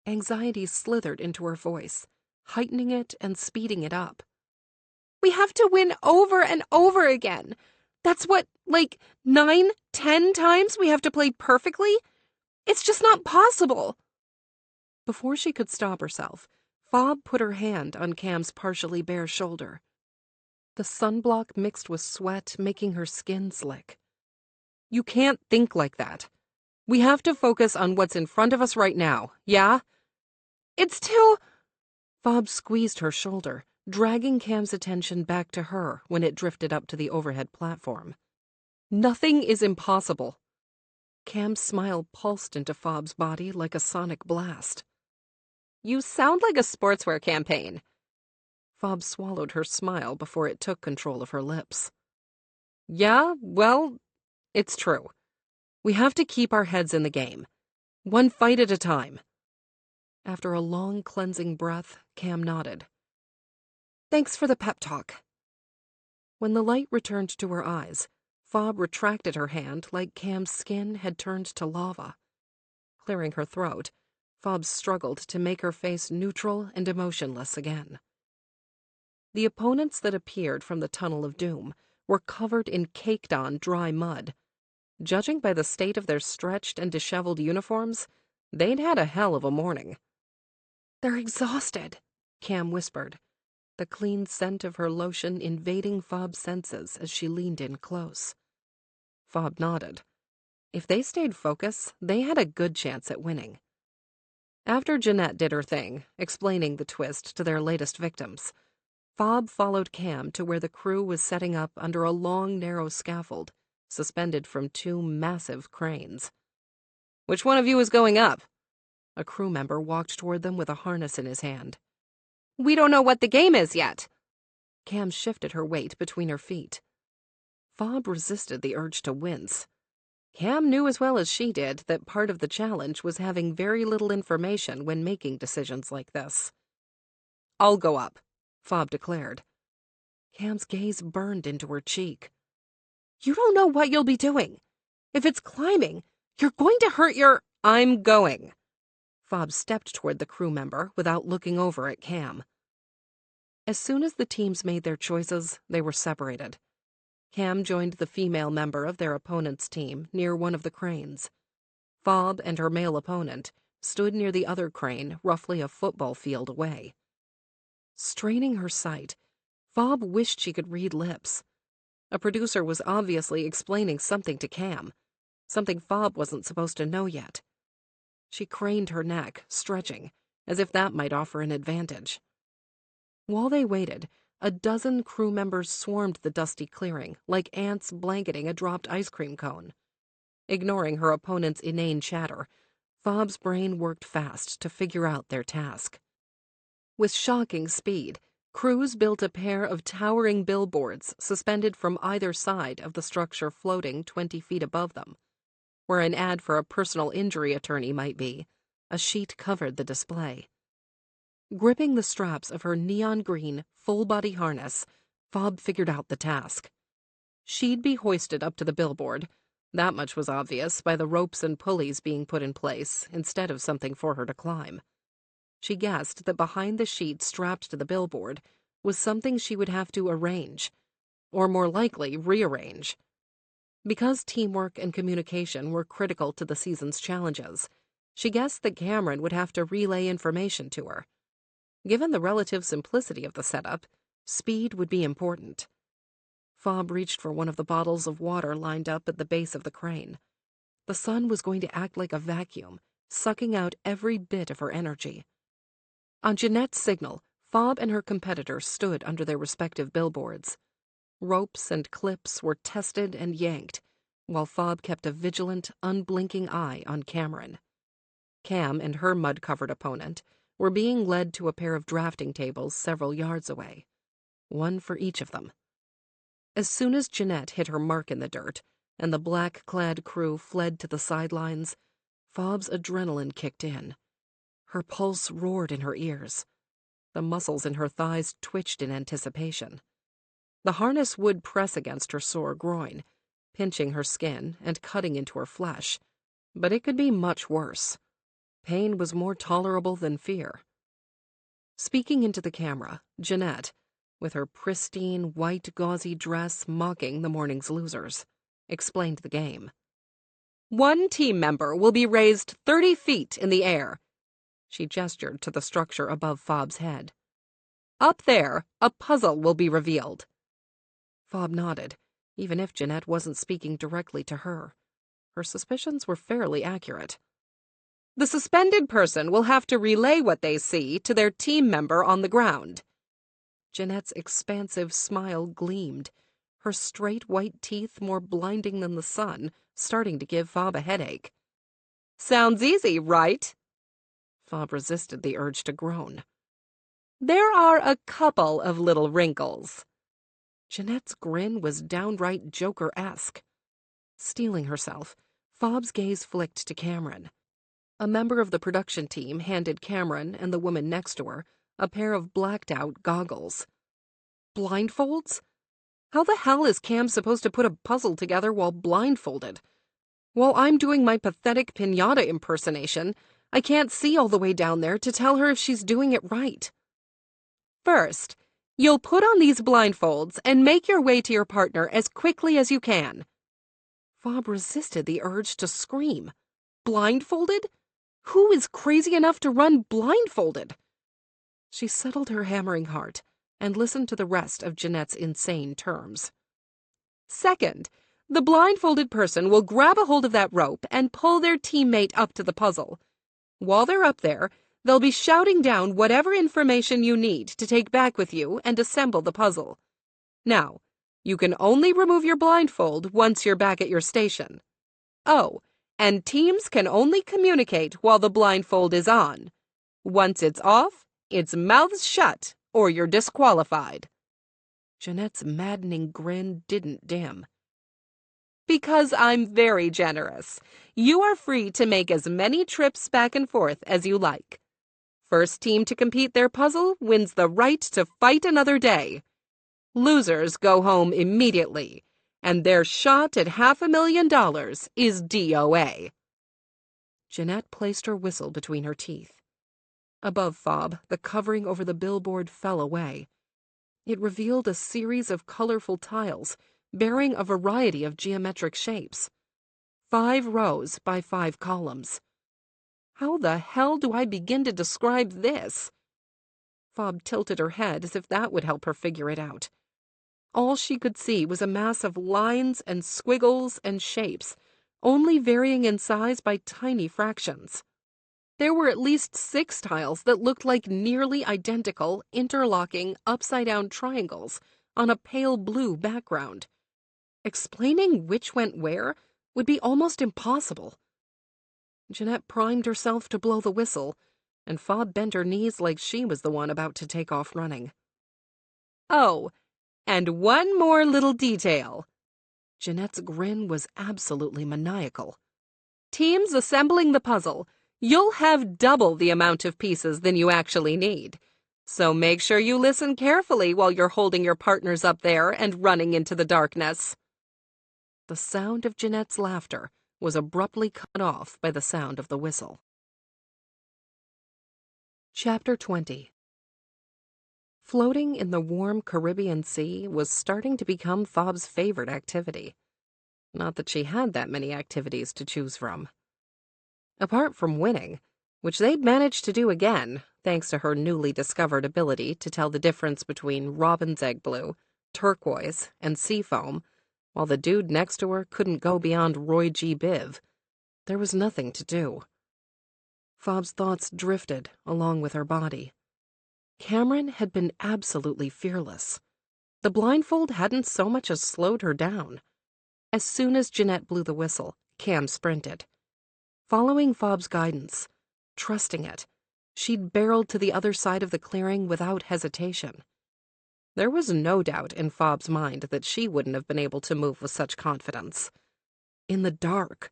S2: Anxiety slithered into her voice, heightening it and speeding it up. We have to win over and over again. That's what, 9, 10 times we have to play perfectly? It's just not possible. Before she could stop herself, Fob put her hand on Cam's partially bare shoulder. The sunblock mixed with sweat, making her skin slick. You can't think like that. We have to focus on what's in front of us right now, yeah? It's too—
S1: Fob squeezed her shoulder, dragging Cam's attention back to her when it drifted up to the overhead platform. Nothing is impossible. Cam's smile pulsed into Fob's body like a sonic blast.
S2: You sound like a sportswear campaign.
S1: Fob swallowed her smile before it took control of her lips.
S2: Yeah, well, it's true.
S1: We have to keep our heads in the game. One fight at a time. After a long, cleansing breath, Cam nodded. Thanks for the pep talk. When the light returned to her eyes, Fob retracted her hand like Cam's skin had turned to lava. Clearing her throat, Fob struggled to make her face neutral and emotionless again. The opponents that appeared from the tunnel of doom were covered in caked-on dry mud. Judging by the state of their stretched and disheveled uniforms, they'd had a hell of a morning. They're exhausted, Cam whispered, the clean scent of her lotion invading Fob's senses as she leaned in close. Fob nodded. If they stayed focused, they had a good chance at winning. After Jeanette did her thing, explaining the twist to their latest victims, Fob followed Cam to where the crew was setting up under a long, narrow scaffold, suspended from two massive cranes.
S2: Which one of you is going up?
S1: A crew member walked toward them with a harness in his hand.
S2: We don't know what the game is yet.
S1: Cam shifted her weight between her feet. Fob resisted the urge to wince. Cam knew as well as she did that part of the challenge was having very little information when making decisions like this.
S2: I'll go up,
S1: Fob declared. Cam's gaze burned into her cheek.
S2: You don't know what you'll be doing. If it's climbing, you're going to hurt your— I'm going.
S1: Fob stepped toward the crew member without looking over at Cam. As soon as the teams made their choices, they were separated. Cam joined the female member of their opponent's team near one of the cranes. Fob and her male opponent stood near the other crane, roughly a football field away. Straining her sight, Fob wished she could read lips. A producer was obviously explaining something to Cam, something Fob wasn't supposed to know yet. She craned her neck, stretching, as if that might offer an advantage. While they waited, a dozen crew members swarmed the dusty clearing like ants blanketing a dropped ice cream cone. Ignoring her opponent's inane chatter, Fob's brain worked fast to figure out their task. With shocking speed, crews built a pair of towering billboards suspended from either side of the structure floating 20 feet above them. Where an ad for a personal injury attorney might be, a sheet covered the display. Gripping the straps of her neon-green, full-body harness, Fob figured out the task. She'd be hoisted up to the billboard. That much was obvious by the ropes and pulleys being put in place instead of something for her to climb. She guessed that behind the sheet strapped to the billboard was something she would have to arrange, or more likely rearrange. Because teamwork and communication were critical to the season's challenges, she guessed that Cameron would have to relay information to her. Given the relative simplicity of the setup, speed would be important. Fob reached for one of the bottles of water lined up at the base of the crane. The sun was going to act like a vacuum, sucking out every bit of her energy. On Jeanette's signal, Fob and her competitor stood under their respective billboards. Ropes and clips were tested and yanked, while Fob kept a vigilant, unblinking eye on Cameron. Cam and her mud-covered opponent were being led to a pair of drafting tables several yards away, one for each of them. As soon as Jeanette hit her mark in the dirt and the black-clad crew fled to the sidelines, Fob's adrenaline kicked in. Her pulse roared in her ears. The muscles in her thighs twitched in anticipation. The harness would press against her sore groin, pinching her skin and cutting into her flesh, but it could be much worse. Pain was more tolerable than fear. Speaking into the camera, Jeanette, with her pristine, white gauzy dress mocking the morning's losers, explained the game.
S2: One team member will be raised 30 feet in the air. She gestured to the structure above Fob's head. Up there, a puzzle will be revealed.
S1: Fob nodded, even if Jeanette wasn't speaking directly to her. Her suspicions were fairly accurate.
S2: The suspended person will have to relay what they see to their team member on the ground.
S1: Jeanette's expansive smile gleamed, her straight white teeth more blinding than the sun, starting to give Fob a headache.
S2: Sounds easy, right?
S1: Fob resisted the urge to groan.
S2: There are a couple of little wrinkles.
S1: Jeanette's grin was downright Joker-esque. Steeling herself, Fob's gaze flicked to Cameron. A member of the production team handed Cameron and the woman next to her a pair of blacked-out goggles. Blindfolds? How the hell is Cam supposed to put a puzzle together while blindfolded? While I'm doing my pathetic piñata impersonation, I can't see all the way down there to tell her if she's doing it right.
S2: First, you'll put on these blindfolds and make your way to your partner as quickly as you can.
S1: Fob resisted the urge to scream. Blindfolded? Who is crazy enough to run blindfolded? She settled her hammering heart and listened to the rest of Jeanette's insane terms.
S2: Second, the blindfolded person will grab a hold of that rope and pull their teammate up to the puzzle. While they're up there, they'll be shouting down whatever information you need to take back with you and assemble the puzzle. Now, you can only remove your blindfold once you're back at your station. Oh, and teams can only communicate while the blindfold is on. Once it's off, it's mouths shut, or you're disqualified.
S1: Jeanette's maddening grin didn't dim.
S2: Because I'm very generous, you are free to make as many trips back and forth as you like. First team to complete their puzzle wins the right to fight another day. Losers go home immediately, and their shot at $500,000 is DOA.
S1: Jeanette placed her whistle between her teeth. Above Fob, the covering over the billboard fell away. It revealed a series of colorful tiles bearing a variety of geometric shapes. 5 rows by 5 columns.
S2: How the hell do I begin to describe this?
S1: Fob tilted her head as if that would help her figure it out. All she could see was a mass of lines and squiggles and shapes, only varying in size by tiny fractions. There were at least 6 tiles that looked like nearly identical, interlocking, upside-down triangles on a pale blue background. Explaining which went where would be almost impossible. Jeanette primed herself to blow the whistle, and Fob bent her knees like she was the one about to take off running.
S2: Oh, and one more little detail.
S1: Jeanette's grin was absolutely maniacal.
S2: Teams assembling the puzzle, you'll have double the amount of pieces than you actually need. So make sure you listen carefully while you're holding your partners up there and running into the darkness.
S1: The sound of Jeanette's laughter was abruptly cut off by the sound of the whistle. Chapter 20. Floating in the warm Caribbean Sea was starting to become Fob's favorite activity. Not that she had that many activities to choose from. Apart from winning, which they'd managed to do again, thanks to her newly discovered ability to tell the difference between robin's egg blue, turquoise, and seafoam, while the dude next to her couldn't go beyond Roy G. Biv, there was nothing to do. Fob's thoughts drifted along with her body. Cameron had been absolutely fearless. The blindfold hadn't so much as slowed her down. As soon as Jeanette blew the whistle, Cam sprinted. Following Fob's guidance, trusting it, she'd barreled to the other side of the clearing without hesitation. There was no doubt in Fob's mind that she wouldn't have been able to move with such confidence. In the dark,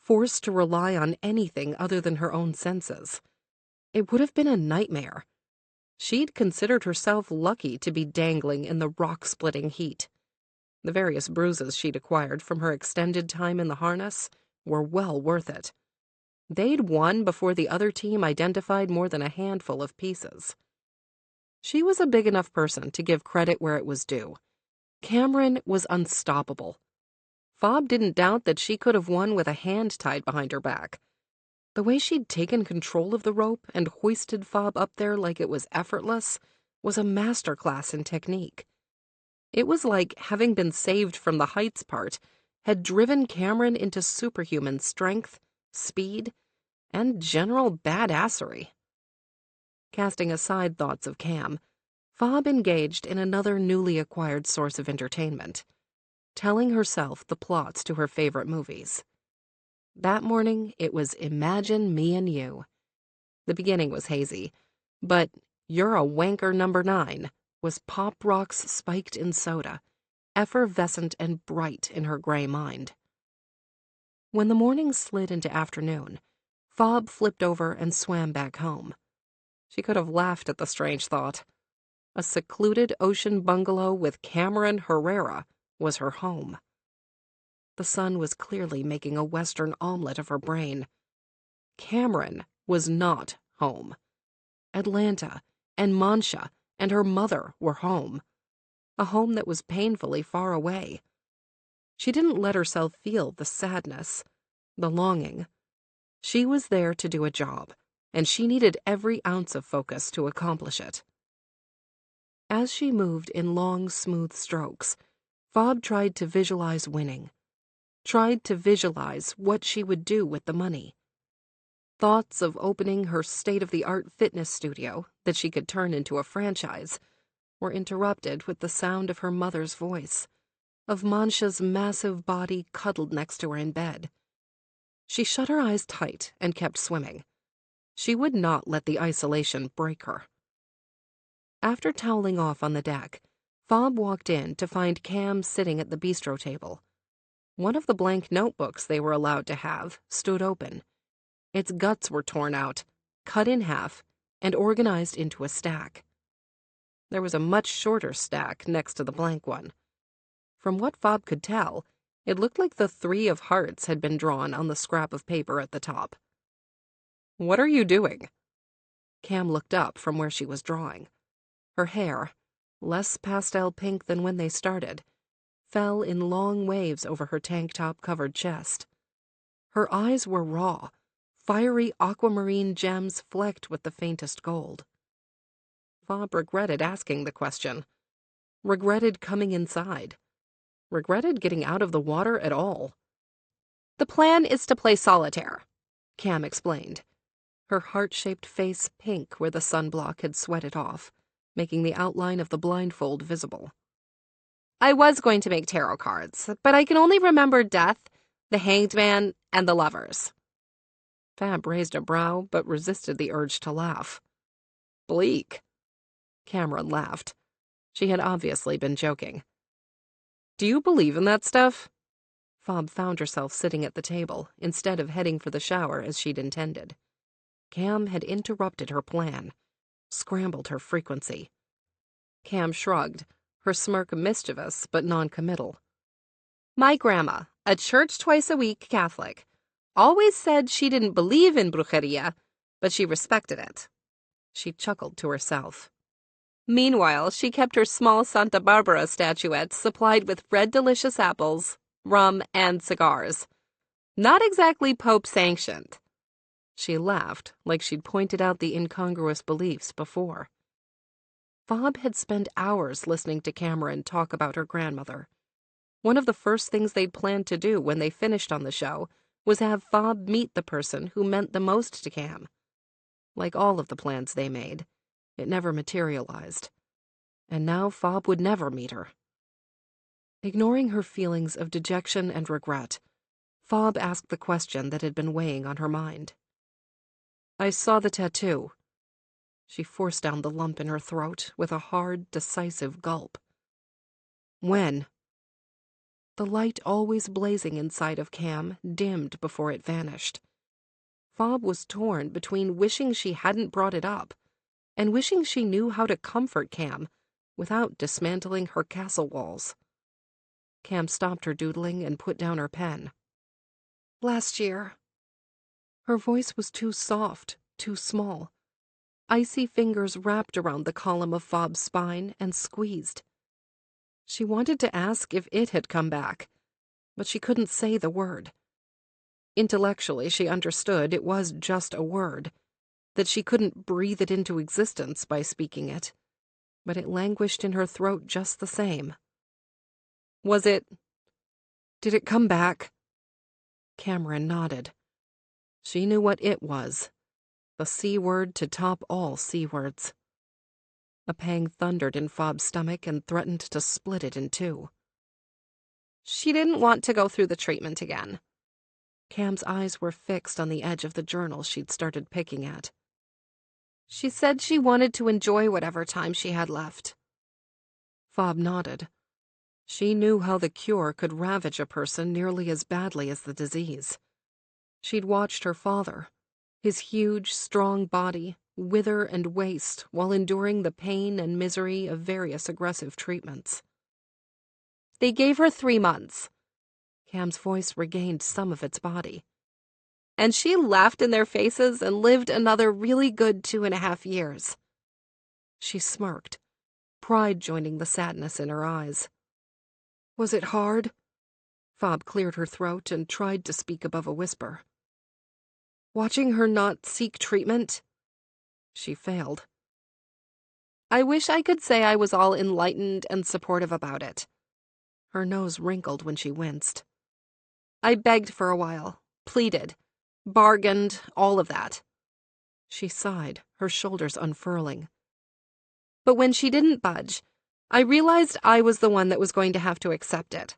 S1: forced to rely on anything other than her own senses, it would have been a nightmare. She'd considered herself lucky to be dangling in the rock-splitting heat. The various bruises she'd acquired from her extended time in the harness were well worth it. They'd won before the other team identified more than a handful of pieces. She was a big enough person to give credit where it was due. Cameron was unstoppable. Fob didn't doubt that she could have won with a hand tied behind her back. The way she'd taken control of the rope and hoisted Fob up there like it was effortless was a masterclass in technique. It was like having been saved from the heights part had driven Cameron into superhuman strength, speed,
S2: and general badassery. Casting aside thoughts of Cam, Fob engaged in another newly acquired source of entertainment, telling herself the plots to her favorite movies. That morning, it was Imagine Me and You. The beginning was hazy, but You're a Wanker Number 9 was pop rocks spiked in soda, effervescent and bright in her gray mind. When the morning slid into afternoon, Fob flipped over and swam back home. She could have laughed at the strange thought. A secluded ocean bungalow with Cameron Herrera was her home. The sun was clearly making a Western omelet of her brain. Cameron was not home. Atlanta and Mancha and her mother were home. A home that was painfully far away. She didn't let herself feel the sadness, the longing. She was there to do a job, and she needed every ounce of focus to accomplish it. As she moved in long, smooth strokes, Fob tried to visualize winning. Tried to visualize what she would do with the money. Thoughts of opening her state-of-the-art fitness studio that she could turn into a franchise were interrupted with the sound of her mother's voice, of Mancha's massive body cuddled next to her in bed. She shut her eyes tight and kept swimming. She would not let the isolation break her. After toweling off on the deck, Fob walked in to find Cam sitting at the bistro table. One of the blank notebooks they were allowed to have stood open. Its guts were torn out, cut in half, and organized into a stack. There was a much shorter stack next to the blank one. From what Fob could tell, it looked like the 3 of hearts had been drawn on the scrap of paper at the top. "What are you doing?" Cam looked up from where she was drawing. Her hair, less pastel pink than when they started, fell in long waves over her tank top-covered chest. Her eyes were raw, fiery aquamarine gems flecked with the faintest gold. Fob regretted asking the question. Regretted coming inside. Regretted getting out of the water at all. "The plan is to play solitaire," Cam explained, her heart-shaped face pink where the sunblock had sweated off, making the outline of the blindfold visible. "I was going to make tarot cards, but I can only remember death, the hanged man, and the lovers." Fab raised a brow but resisted the urge to laugh. "Bleak." Cameron laughed. She had obviously been joking. "Do you believe in that stuff?" Fob found herself sitting at the table instead of heading for the shower as she'd intended. Cam had interrupted her plan, scrambled her frequency. Cam shrugged, her smirk mischievous but non-committal. "My grandma, a church twice a week Catholic, always said she didn't believe in brujeria, but she respected it." She chuckled to herself. "Meanwhile, she kept her small Santa Barbara statuette supplied with red delicious apples, rum, and cigars. Not exactly Pope-sanctioned." She laughed like she'd pointed out the incongruous beliefs before. Fob had spent hours listening to Cameron talk about her grandmother. One of the first things they'd planned to do when they finished on the show was have Fob meet the person who meant the most to Cam. Like all of the plans they made, it never materialized. And now Fob would never meet her. Ignoring her feelings of dejection and regret, Fob asked the question that had been weighing on her mind. "I saw the tattoo." She forced down the lump in her throat with a hard, decisive gulp. "When?" The light always blazing inside of Cam dimmed before it vanished. Fob was torn between wishing she hadn't brought it up and wishing she knew how to comfort Cam without dismantling her castle walls. Cam stopped her doodling and put down her pen. "Last year." Her voice was too soft, too small. Icy fingers wrapped around the column of Fob's spine and squeezed. She wanted to ask if it had come back, but she couldn't say the word. Intellectually, she understood it was just a word, that she couldn't breathe it into existence by speaking it, but it languished in her throat just the same. Did it come back?" Cameron nodded. She knew what it was. The C word to top all C words. A pang thundered in Fob's stomach and threatened to split it in two.
S1: She didn't want to go through the treatment again.
S2: Cam's eyes were fixed on the edge of the journal she'd started picking at.
S1: She said she wanted to enjoy whatever time she had left.
S2: Fob nodded. She knew how the cure could ravage a person nearly as badly as the disease. She'd watched her father, his huge, strong body, wither and waste while enduring the pain and misery of various aggressive treatments.
S1: They gave her 3 months.
S2: Cam's voice regained some of its body.
S1: And she laughed in their faces and lived another really good 2.5 years.
S2: She smirked, pride joining the sadness in her eyes. Was it hard? Fob cleared her throat and tried to speak above a whisper. Watching her not seek treatment? She failed.
S1: I wish I could say I was all enlightened and supportive about it.
S2: Her nose wrinkled when she winced.
S1: I begged for a while, pleaded, bargained, all of that.
S2: She sighed, her shoulders unfurling.
S1: But when she didn't budge, I realized I was the one that was going to have to accept it.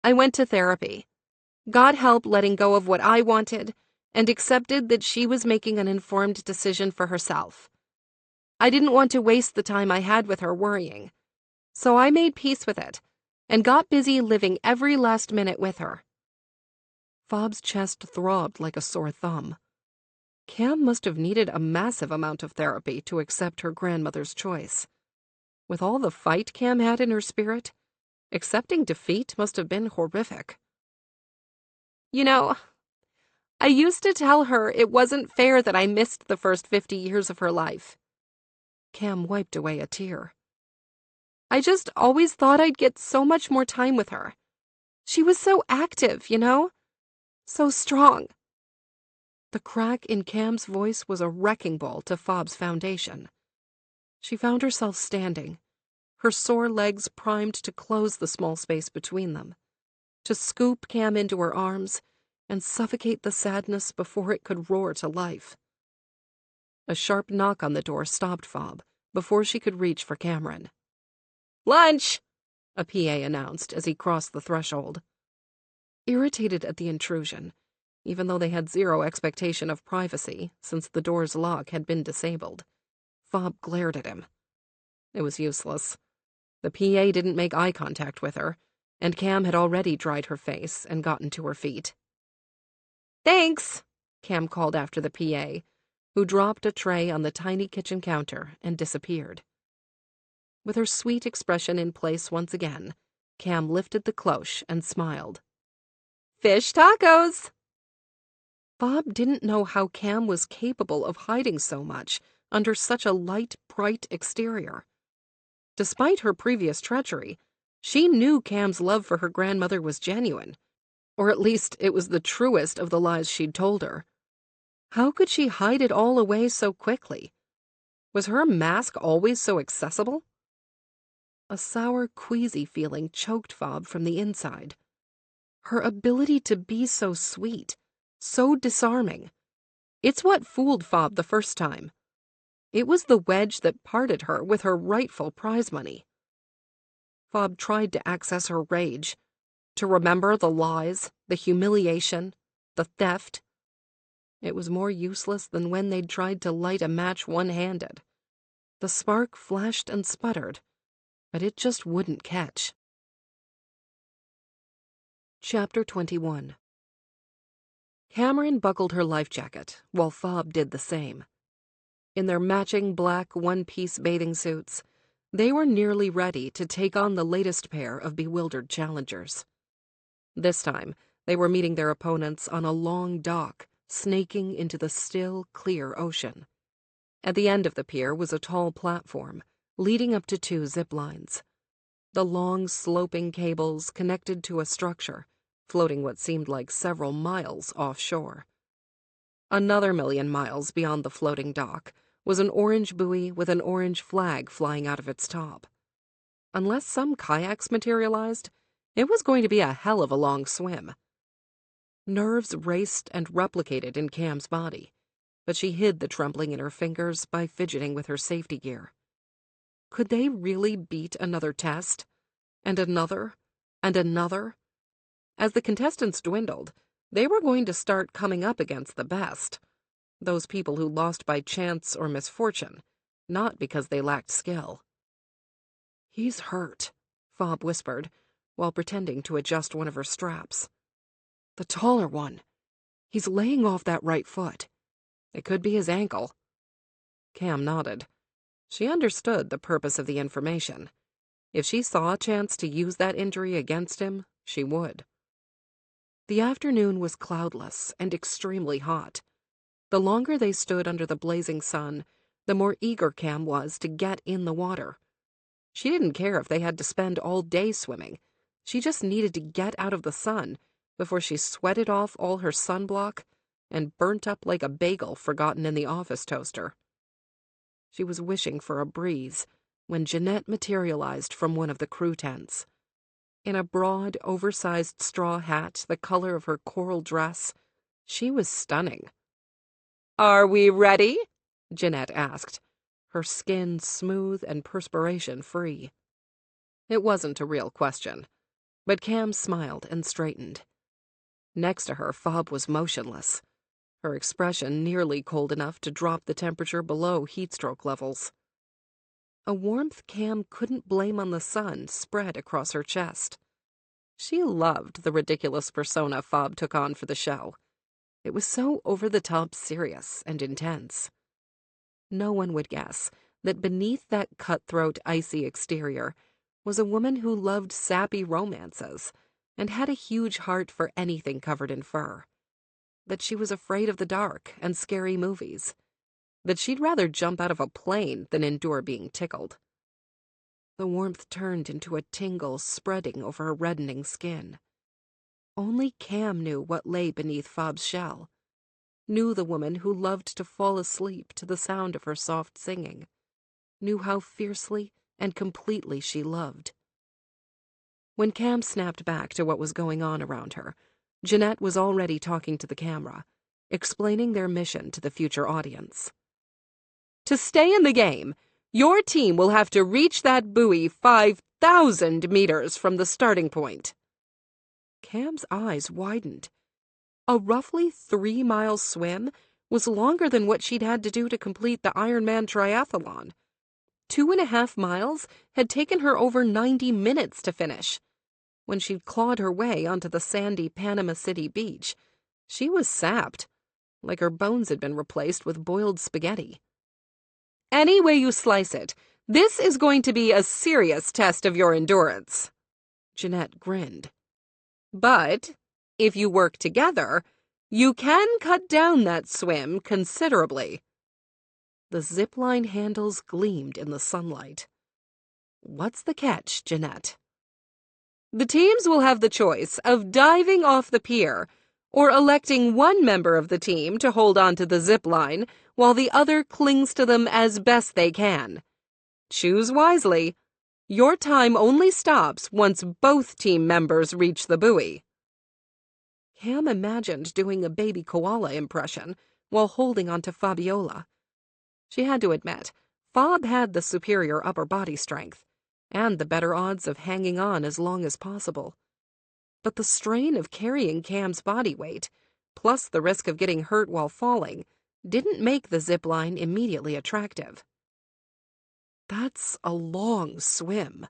S1: I went to therapy, got help letting go of what I wanted, and accepted that she was making an informed decision for herself. I didn't want to waste the time I had with her worrying, so I made peace with it and got busy living every last minute with her.
S2: Fob's chest throbbed like a sore thumb. Cam must have needed a massive amount of therapy to accept her grandmother's choice. With all the fight Cam had in her spirit, accepting defeat must have been horrific.
S1: You know, I used to tell her it wasn't fair that I missed the first 50 years of her life.
S2: Cam wiped away a tear.
S1: I just always thought I'd get so much more time with her. She was so active, you know? So strong.
S2: The crack in Cam's voice was a wrecking ball to Fob's foundation. She found herself standing, her sore legs primed to close the small space between them, to scoop Cam into her arms and suffocate the sadness before it could roar to life. A sharp knock on the door stopped Fob before she could reach for Cameron.
S1: "Lunch!"
S2: a PA announced as he crossed the threshold. Irritated at the intrusion, even though they had zero expectation of privacy since the door's lock had been disabled, Fob glared at him. It was useless. The PA didn't make eye contact with her, and Cam had already dried her face and gotten to her feet.
S1: "Thanks,"
S2: Cam called after the PA, who dropped a tray on the tiny kitchen counter and disappeared. With her sweet expression in place once again, Cam lifted the cloche and smiled.
S1: "Fish tacos!"
S2: Fob didn't know how Cam was capable of hiding so much under such a light, bright exterior. Despite her previous treachery, she knew Cam's love for her grandmother was genuine, or at least it was the truest of the lies she'd told her. How could she hide it all away so quickly? Was her mask always so accessible? A sour, queasy feeling choked Fob from the inside. Her ability to be so sweet, so disarming. It's what fooled Fob the first time. It was the wedge that parted her with her rightful prize money. Fob tried to access her rage, to remember the lies, the humiliation, the theft. It was more useless than when they'd tried to light a match one-handed. The spark flashed and sputtered, but it just wouldn't catch. Chapter 21. Cameron buckled her life jacket, while Fob did the same. In their matching black one-piece bathing suits, they were nearly ready to take on the latest pair of bewildered challengers. This time, they were meeting their opponents on a long dock, snaking into the still, clear ocean. At the end of the pier was a tall platform, leading up to 2 zip lines. The long, sloping cables connected to a structure, floating what seemed like several miles offshore. Another 1,000,000 miles beyond the floating dock was an orange buoy with an orange flag flying out of its top. Unless some kayaks materialized, it was going to be a hell of a long swim. Nerves raced and replicated in Cam's body, but she hid the trembling in her fingers by fidgeting with her safety gear. Could they really beat another test? And another? And another? As the contestants dwindled, they were going to start coming up against the best. Those people who lost by chance or misfortune, not because they lacked skill. "He's hurt," Fob whispered, while pretending to adjust one of her straps. "The taller one. He's laying off that right foot. It could be his ankle." Cam nodded. She understood the purpose of the information. If she saw a chance to use that injury against him, she would. The afternoon was cloudless and extremely hot. The longer they stood under the blazing sun, the more eager Cam was to get in the water. She didn't care if they had to spend all day swimming. She just needed to get out of the sun before she sweated off all her sunblock and burnt up like a bagel forgotten in the office toaster. She was wishing for a breeze when Jeanette materialized from one of the crew tents. In a broad, oversized straw hat the color of her coral dress, she was stunning. "Are we ready?" Jeanette asked, her skin smooth and perspiration-free. It wasn't a real question, but Cam smiled and straightened. Next to her, Fob was motionless, her expression nearly cold enough to drop the temperature below heatstroke levels. A warmth Cam couldn't blame on the sun spread across her chest. She loved the ridiculous persona Fob took on for the show. It was so over-the-top serious and intense. No one would guess that beneath that cutthroat, icy exterior was a woman who loved sappy romances and had a huge heart for anything covered in fur. That she was afraid of the dark and scary movies. That she'd rather jump out of a plane than endure being tickled. The warmth turned into a tingle spreading over her reddening skin. Only Cam knew what lay beneath Fob's shell. Knew the woman who loved to fall asleep to the sound of her soft singing. Knew how fiercely and completely she loved. When Cam snapped back to what was going on around her, Jeanette was already talking to the camera, explaining their mission to the future audience. "To stay in the game, your team will have to reach that buoy 5,000 meters from the starting point." Cam's eyes widened. A roughly 3-mile swim was longer than what she'd had to do to complete the Ironman triathlon. 2.5 miles had taken her over 90 minutes to finish. When she'd clawed her way onto the sandy Panama City beach, she was sapped, like her bones had been replaced with boiled spaghetti. "Any way you slice it, this is going to be a serious test of your endurance." Jeanette grinned. "But if you work together, you can cut down that swim considerably." The zipline handles gleamed in the sunlight. "What's the catch, Jeanette?" "The teams will have the choice of diving off the pier or electing one member of the team to hold onto the zip line while the other clings to them as best they can. Choose wisely. Your time only stops once both team members reach the buoy." Cam imagined doing a baby koala impression while holding onto Fabiola. She had to admit, Fob had the superior upper body strength and the better odds of hanging on as long as possible. But the strain of carrying Cam's body weight, plus the risk of getting hurt while falling, didn't make the zip line immediately attractive. "That's a long swim."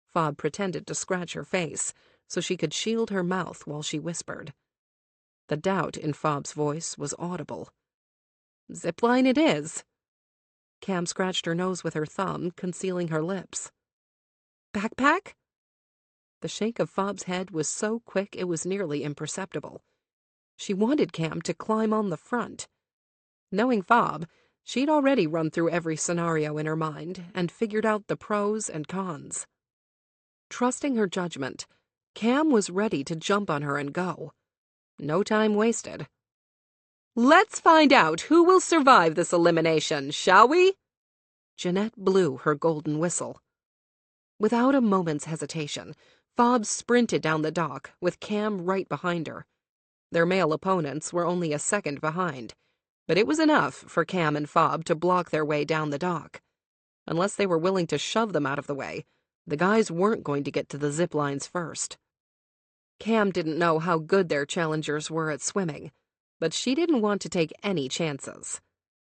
S2: Fob pretended to scratch her face so she could shield her mouth while she whispered. The doubt in Fob's voice was audible. "Zipline it is." Cam scratched her nose with her thumb, concealing her lips. "Backpack?" The shake of Fob's head was so quick it was nearly imperceptible. She wanted Cam to climb on the front. Knowing Fob, she'd already run through every scenario in her mind and figured out the pros and cons. Trusting her judgment, Cam was ready to jump on her and go. No time wasted. "Let's find out who will survive this elimination, shall we?" Jeanette blew her golden whistle. Without a moment's hesitation, Fob sprinted down the dock with Cam right behind her. Their male opponents were only a second behind, but it was enough for Cam and Fob to block their way down the dock. Unless they were willing to shove them out of the way, the guys weren't going to get to the zip lines first. Cam didn't know how good their challengers were at swimming, but she didn't want to take any chances.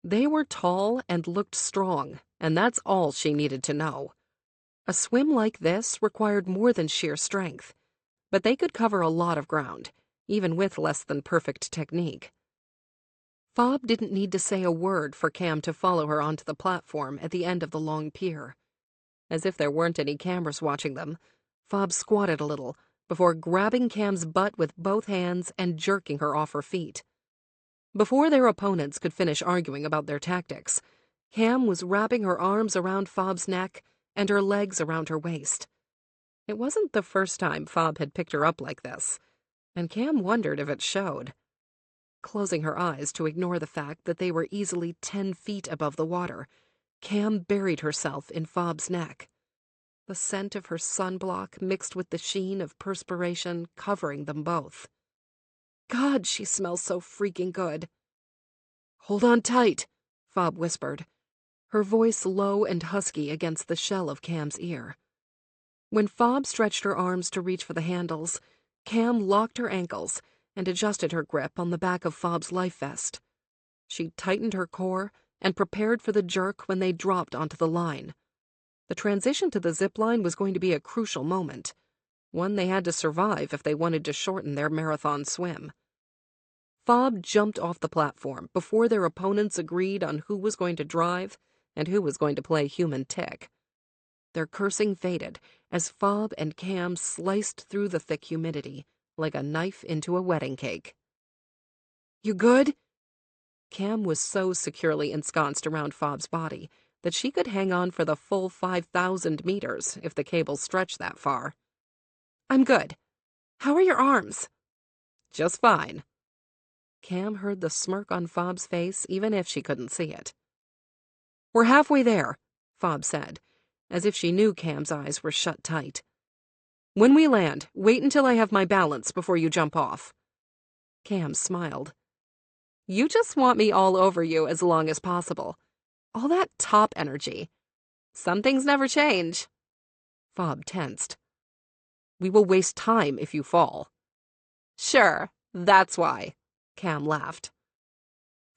S2: They were tall and looked strong, and that's all she needed to know. A swim like this required more than sheer strength, but they could cover a lot of ground, even with less than perfect technique. Fob didn't need to say a word for Cam to follow her onto the platform at the end of the long pier. As if there weren't any cameras watching them, Fob squatted a little before grabbing Cam's butt with both hands and jerking her off her feet. Before their opponents could finish arguing about their tactics, Cam was wrapping her arms around Fob's neck and her legs around her waist. It wasn't the first time Fob had picked her up like this, and Cam wondered if it showed. Closing her eyes to ignore the fact that they were easily 10 feet above the water, Cam buried herself in Fob's neck. The scent of her sunblock mixed with the sheen of perspiration covering them both. God, she smells so freaking good. Hold on tight, Fob whispered, her voice low and husky against the shell of Cam's ear. When Fob stretched her arms to reach for the handles, Cam locked her ankles and adjusted her grip on the back of Fob's life vest. She tightened her core and prepared for the jerk when they dropped onto the line. The transition to the zip line was going to be a crucial moment, one they had to survive if they wanted to shorten their marathon swim. Fob jumped off the platform before their opponents agreed on who was going to drive and who was going to play human tick. Their cursing faded as Fob and Cam sliced through the thick humidity like a knife into a wedding cake. You good? Cam was so securely ensconced around Fob's body that she could hang on for the full 5,000 meters if the cable stretched that far. I'm good. How are your arms? Just fine. Cam heard the smirk on Fob's face even if she couldn't see it. We're halfway there, Fob said, as if she knew Cam's eyes were shut tight. When we land, wait until I have my balance before you jump off. Cam smiled. You just want me all over you as long as possible. All that top energy. Some things never change. Fob tensed. We will waste time if you fall. Sure, that's why, Cam laughed.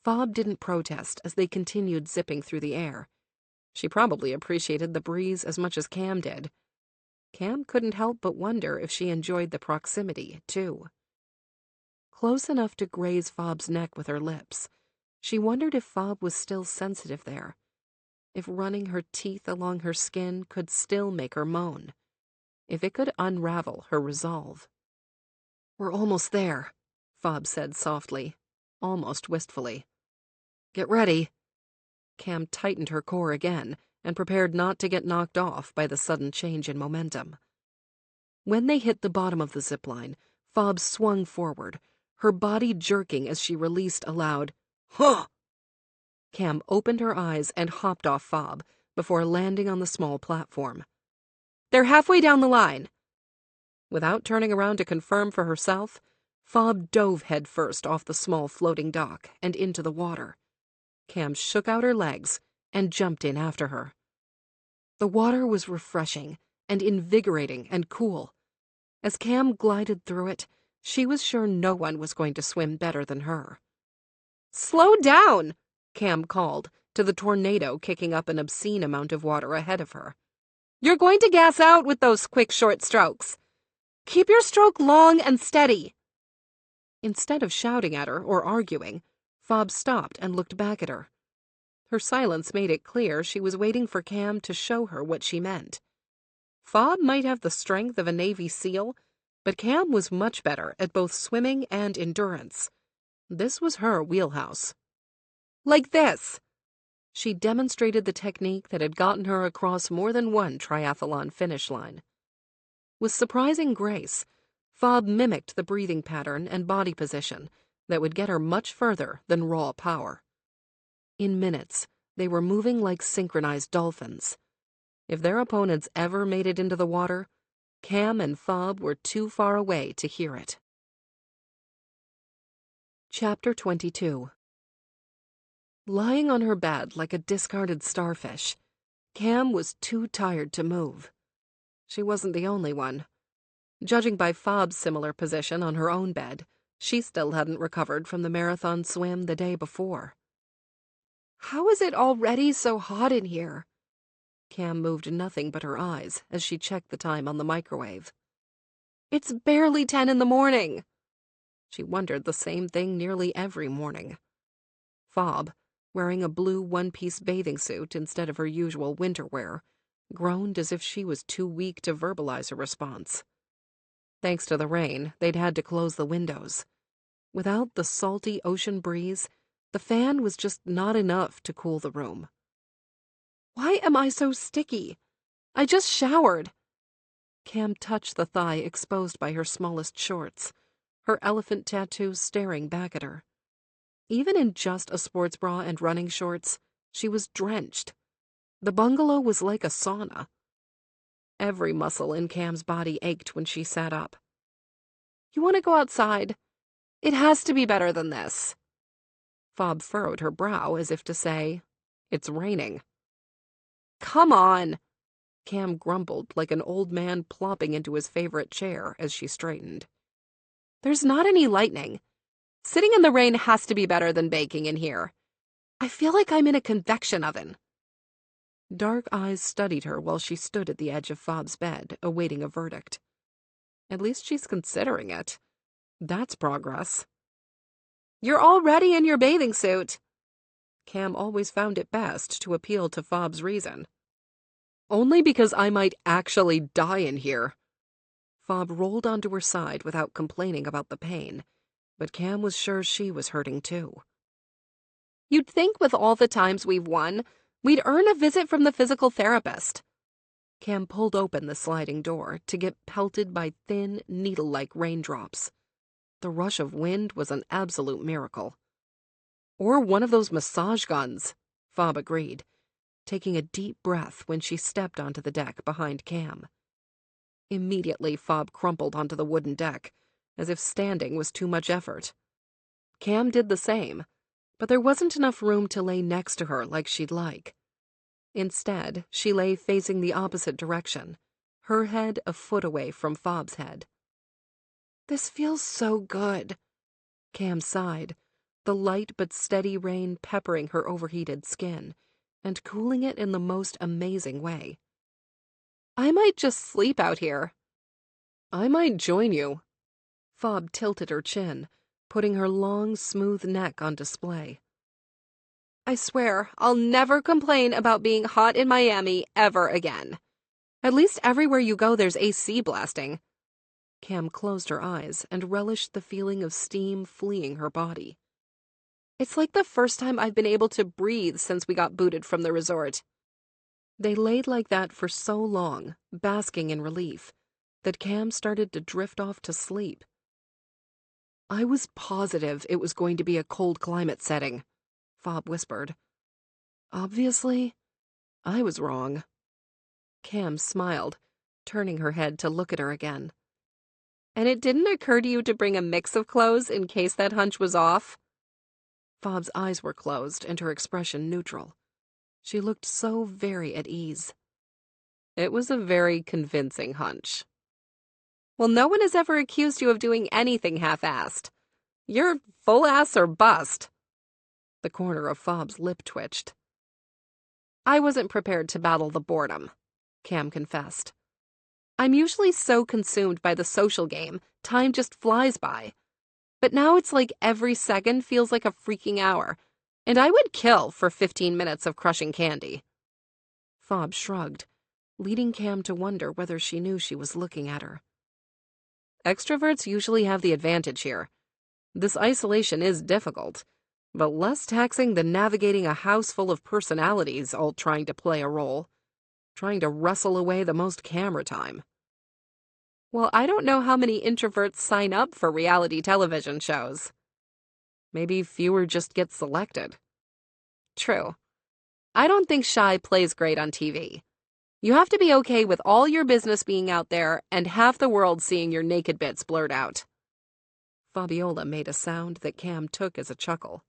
S2: Fob didn't protest as they continued zipping through the air. She probably appreciated the breeze as much as Cam did. Cam couldn't help but wonder if she enjoyed the proximity, too. Close enough to graze Fob's neck with her lips, she wondered if Fob was still sensitive there, if running her teeth along her skin could still make her moan, if it could unravel her resolve. We're almost there, Fob said softly, almost wistfully. Get ready. Cam tightened her core again and prepared not to get knocked off by the sudden change in momentum. When they hit the bottom of the zipline, Fob swung forward, her body jerking as she released a loud, "Huh!" Cam opened her eyes and hopped off Fob before landing on the small platform. They're halfway down the line. Without turning around to confirm for herself, Fob dove headfirst off the small floating dock and into the water. Cam shook out her legs and jumped in after her. The water was refreshing and invigorating and cool. As Cam glided through it, she was sure no one was going to swim better than her. Slow down, Cam called to the tornado kicking up an obscene amount of water ahead of her. You're going to gas out with those quick, short strokes. Keep your stroke long and steady. Instead of shouting at her or arguing, Fob stopped and looked back at her. Her silence made it clear she was waiting for Cam to show her what she meant. Fob might have the strength of a Navy SEAL, but Cam was much better at both swimming and endurance. This was her wheelhouse. Like this. She demonstrated the technique that had gotten her across more than one triathlon finish line. With surprising grace, Fob mimicked the breathing pattern and body position that would get her much further than raw power. In minutes, they were moving like synchronized dolphins. If their opponents ever made it into the water, Cam and Fob were too far away to hear it.
S1: Chapter 22. Lying on her bed like a discarded starfish, Cam was too tired to move. She wasn't the only one. Judging by Fob's similar position on her own bed, she still hadn't recovered from the marathon swim the day before.
S2: How is it already so hot in here?
S1: Cam moved nothing but her eyes as she checked the time on the microwave.
S2: It's barely 10 in the morning.
S1: She wondered the same thing nearly every morning. Fob, wearing a blue one-piece bathing suit instead of her usual winter wear, groaned as if she was too weak to verbalize a response. Thanks to the rain, they'd had to close the windows. Without the salty ocean breeze, the fan was just not enough to cool the room.
S2: Why am I so sticky? I just showered.
S1: Cam touched the thigh exposed by her smallest shorts, her elephant tattoo staring back at her. Even in just a sports bra and running shorts, she was drenched. The bungalow was like a sauna. Every muscle in Cam's body ached when she sat up.
S2: You want to go outside? It has to be better than this.
S1: Fob furrowed her brow as if to say, "It's raining."
S2: Come on.
S1: Cam grumbled like an old man plopping into his favorite chair as she straightened.
S2: There's not any lightning. Sitting in the rain has to be better than baking in here. I feel like I'm in a convection oven.
S1: Dark eyes studied her while she stood at the edge of Fob's bed, awaiting a verdict. At least she's considering it. That's progress.
S2: You're already in your bathing suit.
S1: Cam always found it best to appeal to Fob's reason. Only because I might actually die in here. Fob rolled onto her side without complaining about the pain, but Cam was sure she was hurting too.
S2: You'd think with all the times we've won, we'd earn a visit from the physical therapist.
S1: Cam pulled open the sliding door to get pelted by thin, needle-like raindrops. The rush of wind was an absolute miracle. Or one of those massage guns, Fob agreed, taking a deep breath when she stepped onto the deck behind Cam. Immediately, Fob crumpled onto the wooden deck, as if standing was too much effort. Cam did the same, but there wasn't enough room to lay next to her like she'd like. Instead, she lay facing the opposite direction, her head a foot away from Fob's head.
S2: This feels so good,
S1: Cam sighed, the light but steady rain peppering her overheated skin and cooling it in the most amazing way.
S2: I might just sleep out here.
S1: I might join you. Fob tilted her chin, putting her long, smooth neck on display.
S2: I swear, I'll never complain about being hot in Miami ever again. At least everywhere you go there's AC blasting.
S1: Cam closed her eyes and relished the feeling of steam fleeing her body.
S2: It's like the first time I've been able to breathe since we got booted from the resort.
S1: They laid like that for so long, basking in relief, that Cam started to drift off to sleep. I was positive it was going to be a cold climate setting, Fob whispered. Obviously, I was wrong. Cam smiled, turning her head to look at her again.
S2: And it didn't occur to you to bring a mix of clothes in case that hunch was off?
S1: Fob's eyes were closed and her expression neutral. She looked so very at ease. It was a very convincing hunch.
S2: Well, no one has ever accused you of doing anything half-assed. You're full ass or bust.
S1: The corner of Fob's lip twitched.
S2: I wasn't prepared to battle the boredom, Cam confessed. I'm usually so consumed by the social game, time just flies by. But now it's like every second feels like a freaking hour, and I would kill for 15 minutes of crushing candy.
S1: Fob shrugged, leading Cam to wonder whether she knew she was looking at her. Extroverts usually have the advantage here. This isolation is difficult, but less taxing than navigating a house full of personalities all trying to play a role, trying to wrestle away the most camera time.
S2: Well, I don't know how many introverts sign up for reality television shows.
S1: Maybe fewer just get selected.
S2: True. I don't think shy plays great on TV. You have to be okay with all your business being out there and half the world seeing your naked bits blurred out. Fabiola made a sound that Cam took as a chuckle.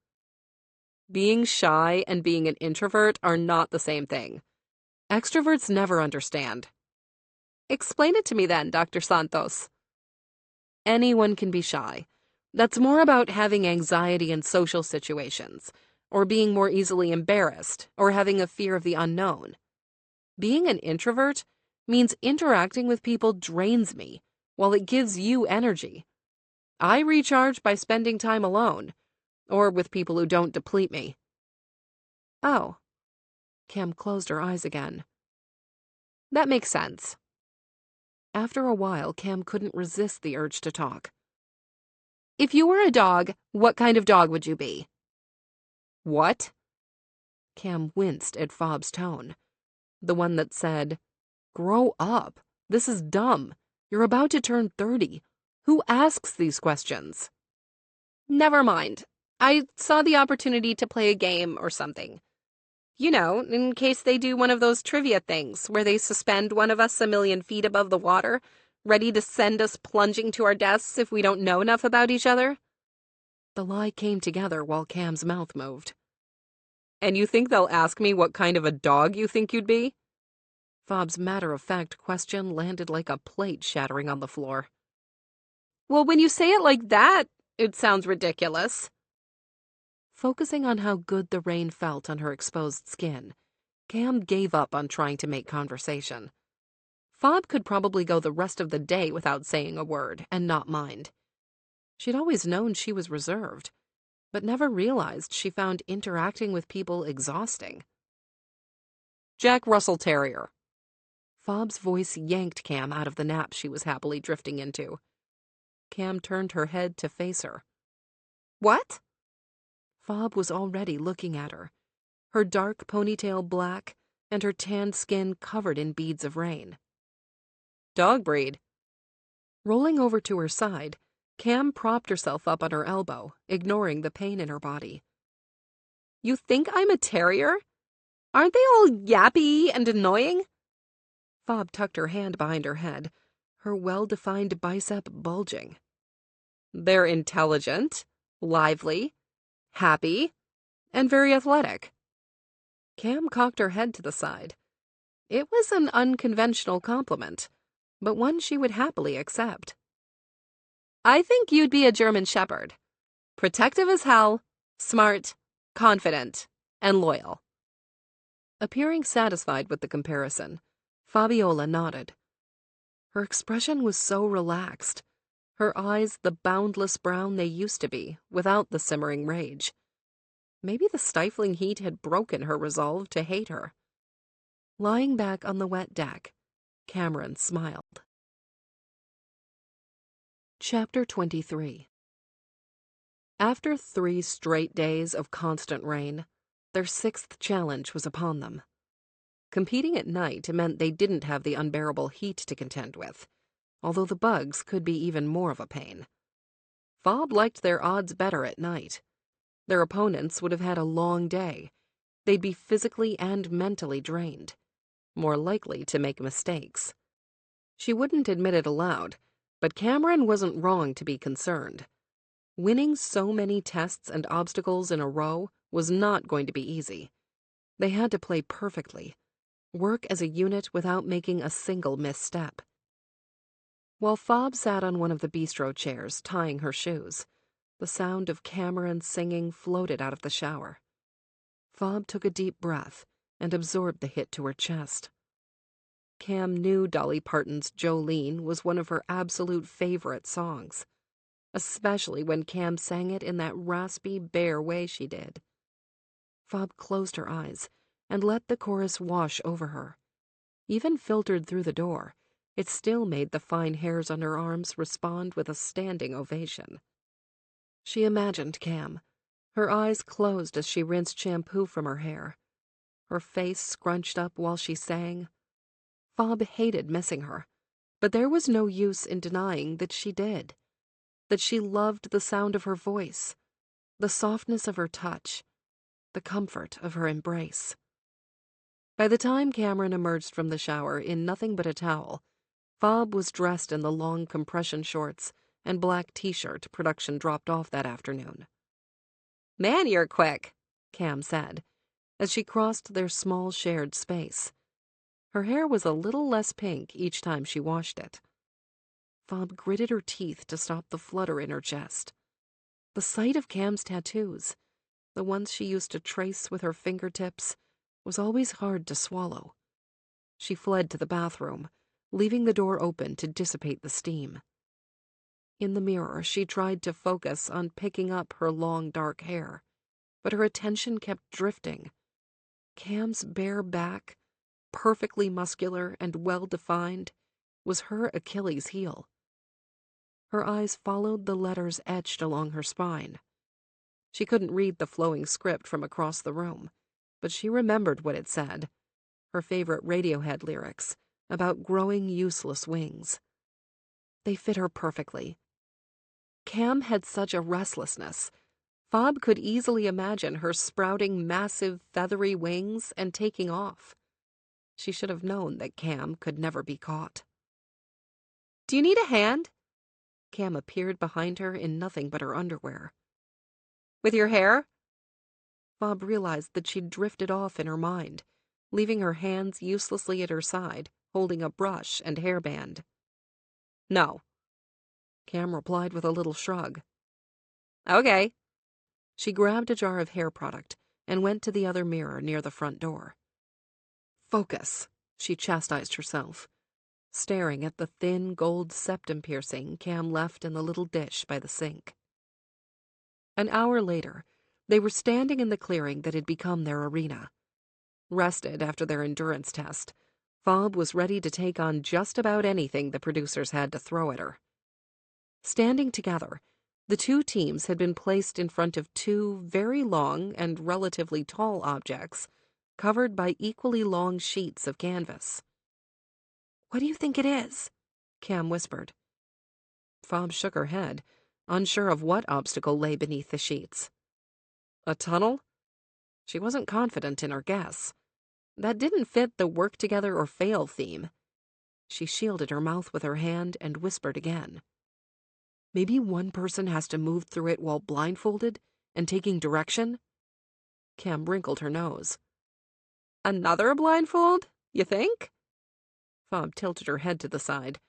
S2: Being shy and being an introvert are not the same thing. Extroverts never understand. Explain it to me then, Dr. Santos. Anyone can be shy. That's more about having anxiety in social situations, or being more easily embarrassed, or having a fear of the unknown. Being an introvert means interacting with people drains me, while it gives you energy. I recharge by spending time alone, or with people who don't deplete me. Oh. Cam closed her eyes again. That makes sense. After a while, Cam couldn't resist the urge to talk. If you were a dog, what kind of dog would you be? What? Cam winced at Fob's tone. The one that said, "Grow up. This is dumb. You're about to turn 30. Who asks these questions?" Never mind. I saw the opportunity to play a game or something. You know, in case they do one of those trivia things where they suspend one of us 1,000,000 feet above the water, ready to send us plunging to our deaths if we don't know enough about each other. The lie came together while Cam's mouth moved. And you think they'll ask me what kind of a dog you think you'd be? Fob's matter-of-fact question landed like a plate shattering on the floor. Well, when you say it like that, it sounds ridiculous. Focusing on how good the rain felt on her exposed skin, Cam gave up on trying to make conversation. Fob could probably go the rest of the day without saying a word and not mind. She'd always known she was reserved, but never realized she found interacting with people exhausting. Jack Russell Terrier. Fob's voice yanked Cam out of the nap she was happily drifting into. Cam turned her head to face her. What? Fob was already looking at her, her dark ponytail black and her tanned skin covered in beads of rain. Dog breed. Rolling over to her side, Cam propped herself up on her elbow, ignoring the pain in her body. You think I'm a terrier? Aren't they all yappy and annoying? Fob tucked her hand behind her head, her well-defined bicep bulging. They're intelligent, lively, happy, and very athletic. Cam cocked her head to the side. It was an unconventional compliment, but one she would happily accept. I think you'd be a German Shepherd. Protective as hell, smart, confident, and loyal. Appearing satisfied with the comparison, Fabiola nodded. Her expression was so relaxed, her eyes the boundless brown they used to be, without the simmering rage. Maybe the stifling heat had broken her resolve to hate her. Lying back on the wet deck, Cameron smiled. Chapter 23. After 3 straight days of constant rain, their 6th challenge was upon them. Competing at night meant they didn't have the unbearable heat to contend with, although the bugs could be even more of a pain. Fob liked their odds better at night. Their opponents would have had a long day. They'd be physically and mentally drained, more likely to make mistakes. She wouldn't admit it aloud, but Cameron wasn't wrong to be concerned. Winning so many tests and obstacles in a row was not going to be easy. They had to play perfectly, work as a unit without making a single misstep. While Fob sat on one of the bistro chairs, tying her shoes, the sound of Cameron singing floated out of the shower. Fob took a deep breath and absorbed the hit to her chest. Cam knew Dolly Parton's Jolene was one of her absolute favorite songs, especially when Cam sang it in that raspy, bare way she did. Fob closed her eyes and let the chorus wash over her. Even filtered through the door, it still made the fine hairs on her arms respond with a standing ovation. She imagined Cam, her eyes closed as she rinsed shampoo from her hair, her face scrunched up while she sang. Fob hated missing her, but there was no use in denying that she did, that she loved the sound of her voice, the softness of her touch, the comfort of her embrace. By the time Cameron emerged from the shower in nothing but a towel, Fob was dressed in the long compression shorts and black t-shirt production dropped off that afternoon. "Man, you're quick," Cam said, as she crossed their small shared space. Her hair was a little less pink each time she washed it. Fob gritted her teeth to stop the flutter in her chest. The sight of Cam's tattoos, the ones she used to trace with her fingertips, was always hard to swallow. She fled to the bathroom, leaving the door open to dissipate the steam. In the mirror, she tried to focus on picking up her long dark hair, but her attention kept drifting. Cam's bare back, perfectly muscular and well-defined, was her Achilles heel. Her eyes followed the letters etched along her spine. She couldn't read the flowing script from across the room, but she remembered what it said, her favorite Radiohead lyrics about growing useless wings. They fit her perfectly. Cam had such a restlessness. Fob could easily imagine her sprouting massive feathery wings and taking off. She should have known that Cam could never be caught. "Do you need a hand?" Cam appeared behind her in nothing but her underwear. "With your hair?" Fob realized that she'd drifted off in her mind, leaving her hands uselessly at her side, holding a brush and hairband. "No." Cam replied with a little shrug. "Okay." She grabbed a jar of hair product and went to the other mirror near the front door. "Focus," she chastised herself, staring at the thin gold septum piercing Cam left in the little dish by the sink. An hour later, they were standing in the clearing that had become their arena. Rested after their endurance test, Fob was ready to take on just about anything the producers had to throw at her. Standing together, the two teams had been placed in front of two very long and relatively tall objects, covered by equally long sheets of canvas. "What do you think it is?" Cam whispered. Fob shook her head, unsure of what obstacle lay beneath the sheets. A tunnel? She wasn't confident in her guess. That didn't fit the work together or fail theme. She shielded her mouth with her hand and whispered again. "Maybe one person has to move through it while blindfolded and taking direction?" Cam wrinkled her nose. "Another blindfold, you think?" Fob tilted her head to the side.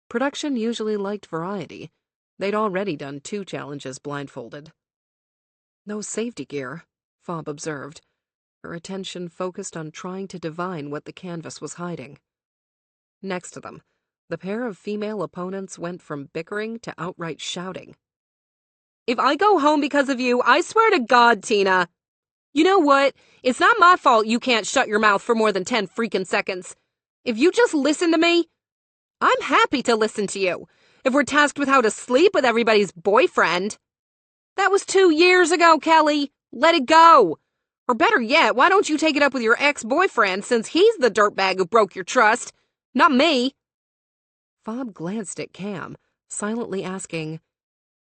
S2: Production usually liked variety. They'd already done 2 challenges blindfolded. "No safety gear," Fob observed, her attention focused on trying to divine what the canvas was hiding. Next to them, the pair of female opponents went from bickering to outright shouting. "If I go home because of you, I swear to God, Tina. You know what? It's not my fault you can't shut your mouth for more than 10 freaking seconds. If you just listen to me, I'm happy to listen to you. If we're tasked with how to sleep with everybody's boyfriend. That was 2 years ago, Kelly. Let it go. Or better yet, why don't you take it up with your ex-boyfriend since he's the dirtbag who broke your trust? Not me." Fob glanced at Cam, silently asking,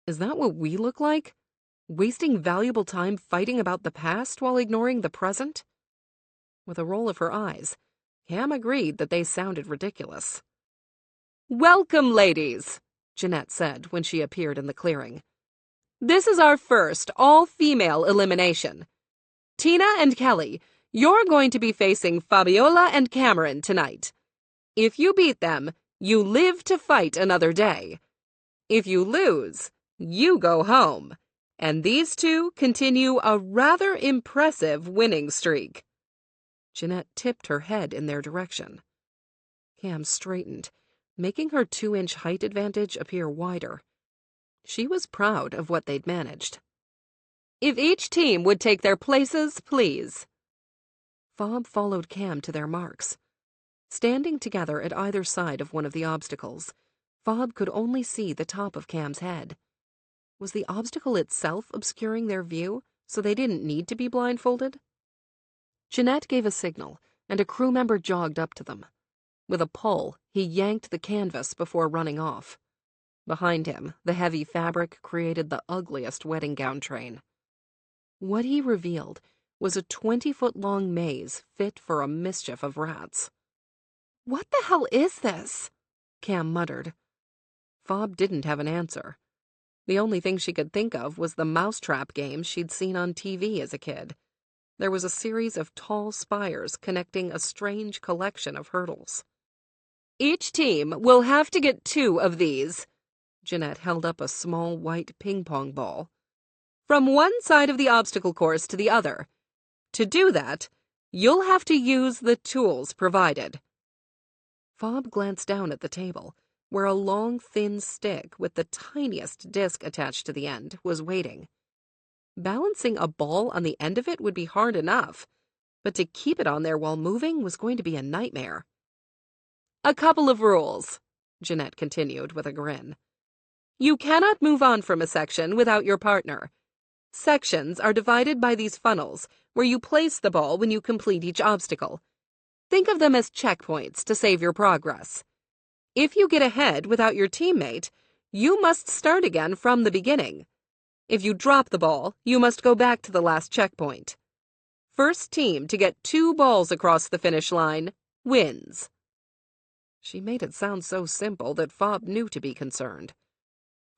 S2: "Is that what we look like? Wasting valuable time fighting about the past while ignoring the present?" With a roll of her eyes, Cam agreed that they sounded ridiculous. "Welcome, ladies," Jeanette said when she appeared in the clearing. "This is our first all-female elimination. Tina and Kelly, you're going to be facing Fabiola and Cameron tonight. If you beat them, you live to fight another day. If you lose, you go home. And these two continue a rather impressive winning streak." Jeanette tipped her head in their direction. Cam straightened, making her 2-inch height advantage appear wider. She was proud of what they'd managed. "If each team would take their places, please." Fob followed Cam to their marks. Standing together at either side of one of the obstacles, Fob could only see the top of Cam's head. Was the obstacle itself obscuring their view, so they didn't need to be blindfolded? Jeanette gave a signal, and a crew member jogged up to them. With a pull, he yanked the canvas before running off. Behind him, the heavy fabric created the ugliest wedding gown train. What he revealed was a 20-foot-long maze fit for a mischief of rats. "What the hell is this?" Cam muttered. Fob didn't have an answer. The only thing she could think of was the mousetrap game she'd seen on TV as a kid. There was a series of tall spires connecting a strange collection of hurdles. "Each team will have to get 2 of these." Jeanette held up a small white ping-pong ball. "From one side of the obstacle course to the other. To do that, you'll have to use the tools provided." Fob glanced down at the table, where a long, thin stick with the tiniest disc attached to the end was waiting. Balancing a ball on the end of it would be hard enough, but to keep it on there while moving was going to be a nightmare. "A couple of rules," Jeanette continued with a grin. "You cannot move on from a section without your partner. Sections are divided by these funnels, where you place the ball when you complete each obstacle. Think of them as checkpoints to save your progress. If you get ahead without your teammate, you must start again from the beginning. If you drop the ball, you must go back to the last checkpoint. First team to get 2 balls across the finish line wins." She made it sound so simple that Fob knew to be concerned.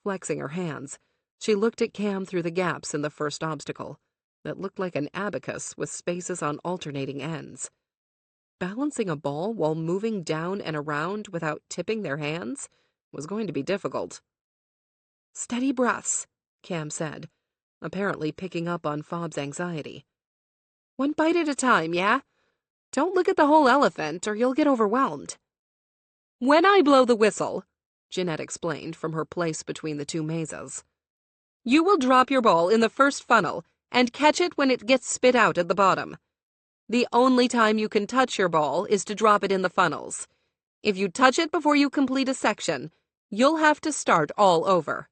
S2: Flexing her hands, she looked at Cam through the gaps in the first obstacle that looked like an abacus with spaces on alternating ends. Balancing a ball while moving down and around without tipping their hands was going to be difficult. "Steady breaths," Cam said, apparently picking up on Fob's anxiety. "One bite at a time, yeah? Don't look at the whole elephant or you'll get overwhelmed." "When I blow the whistle," Jeanette explained from her place between the 2 mazes, "you will drop your ball in the first funnel and catch it when it gets spit out at the bottom. The only time you can touch your ball is to drop it in the funnels. If you touch it before you complete a section, you'll have to start all over."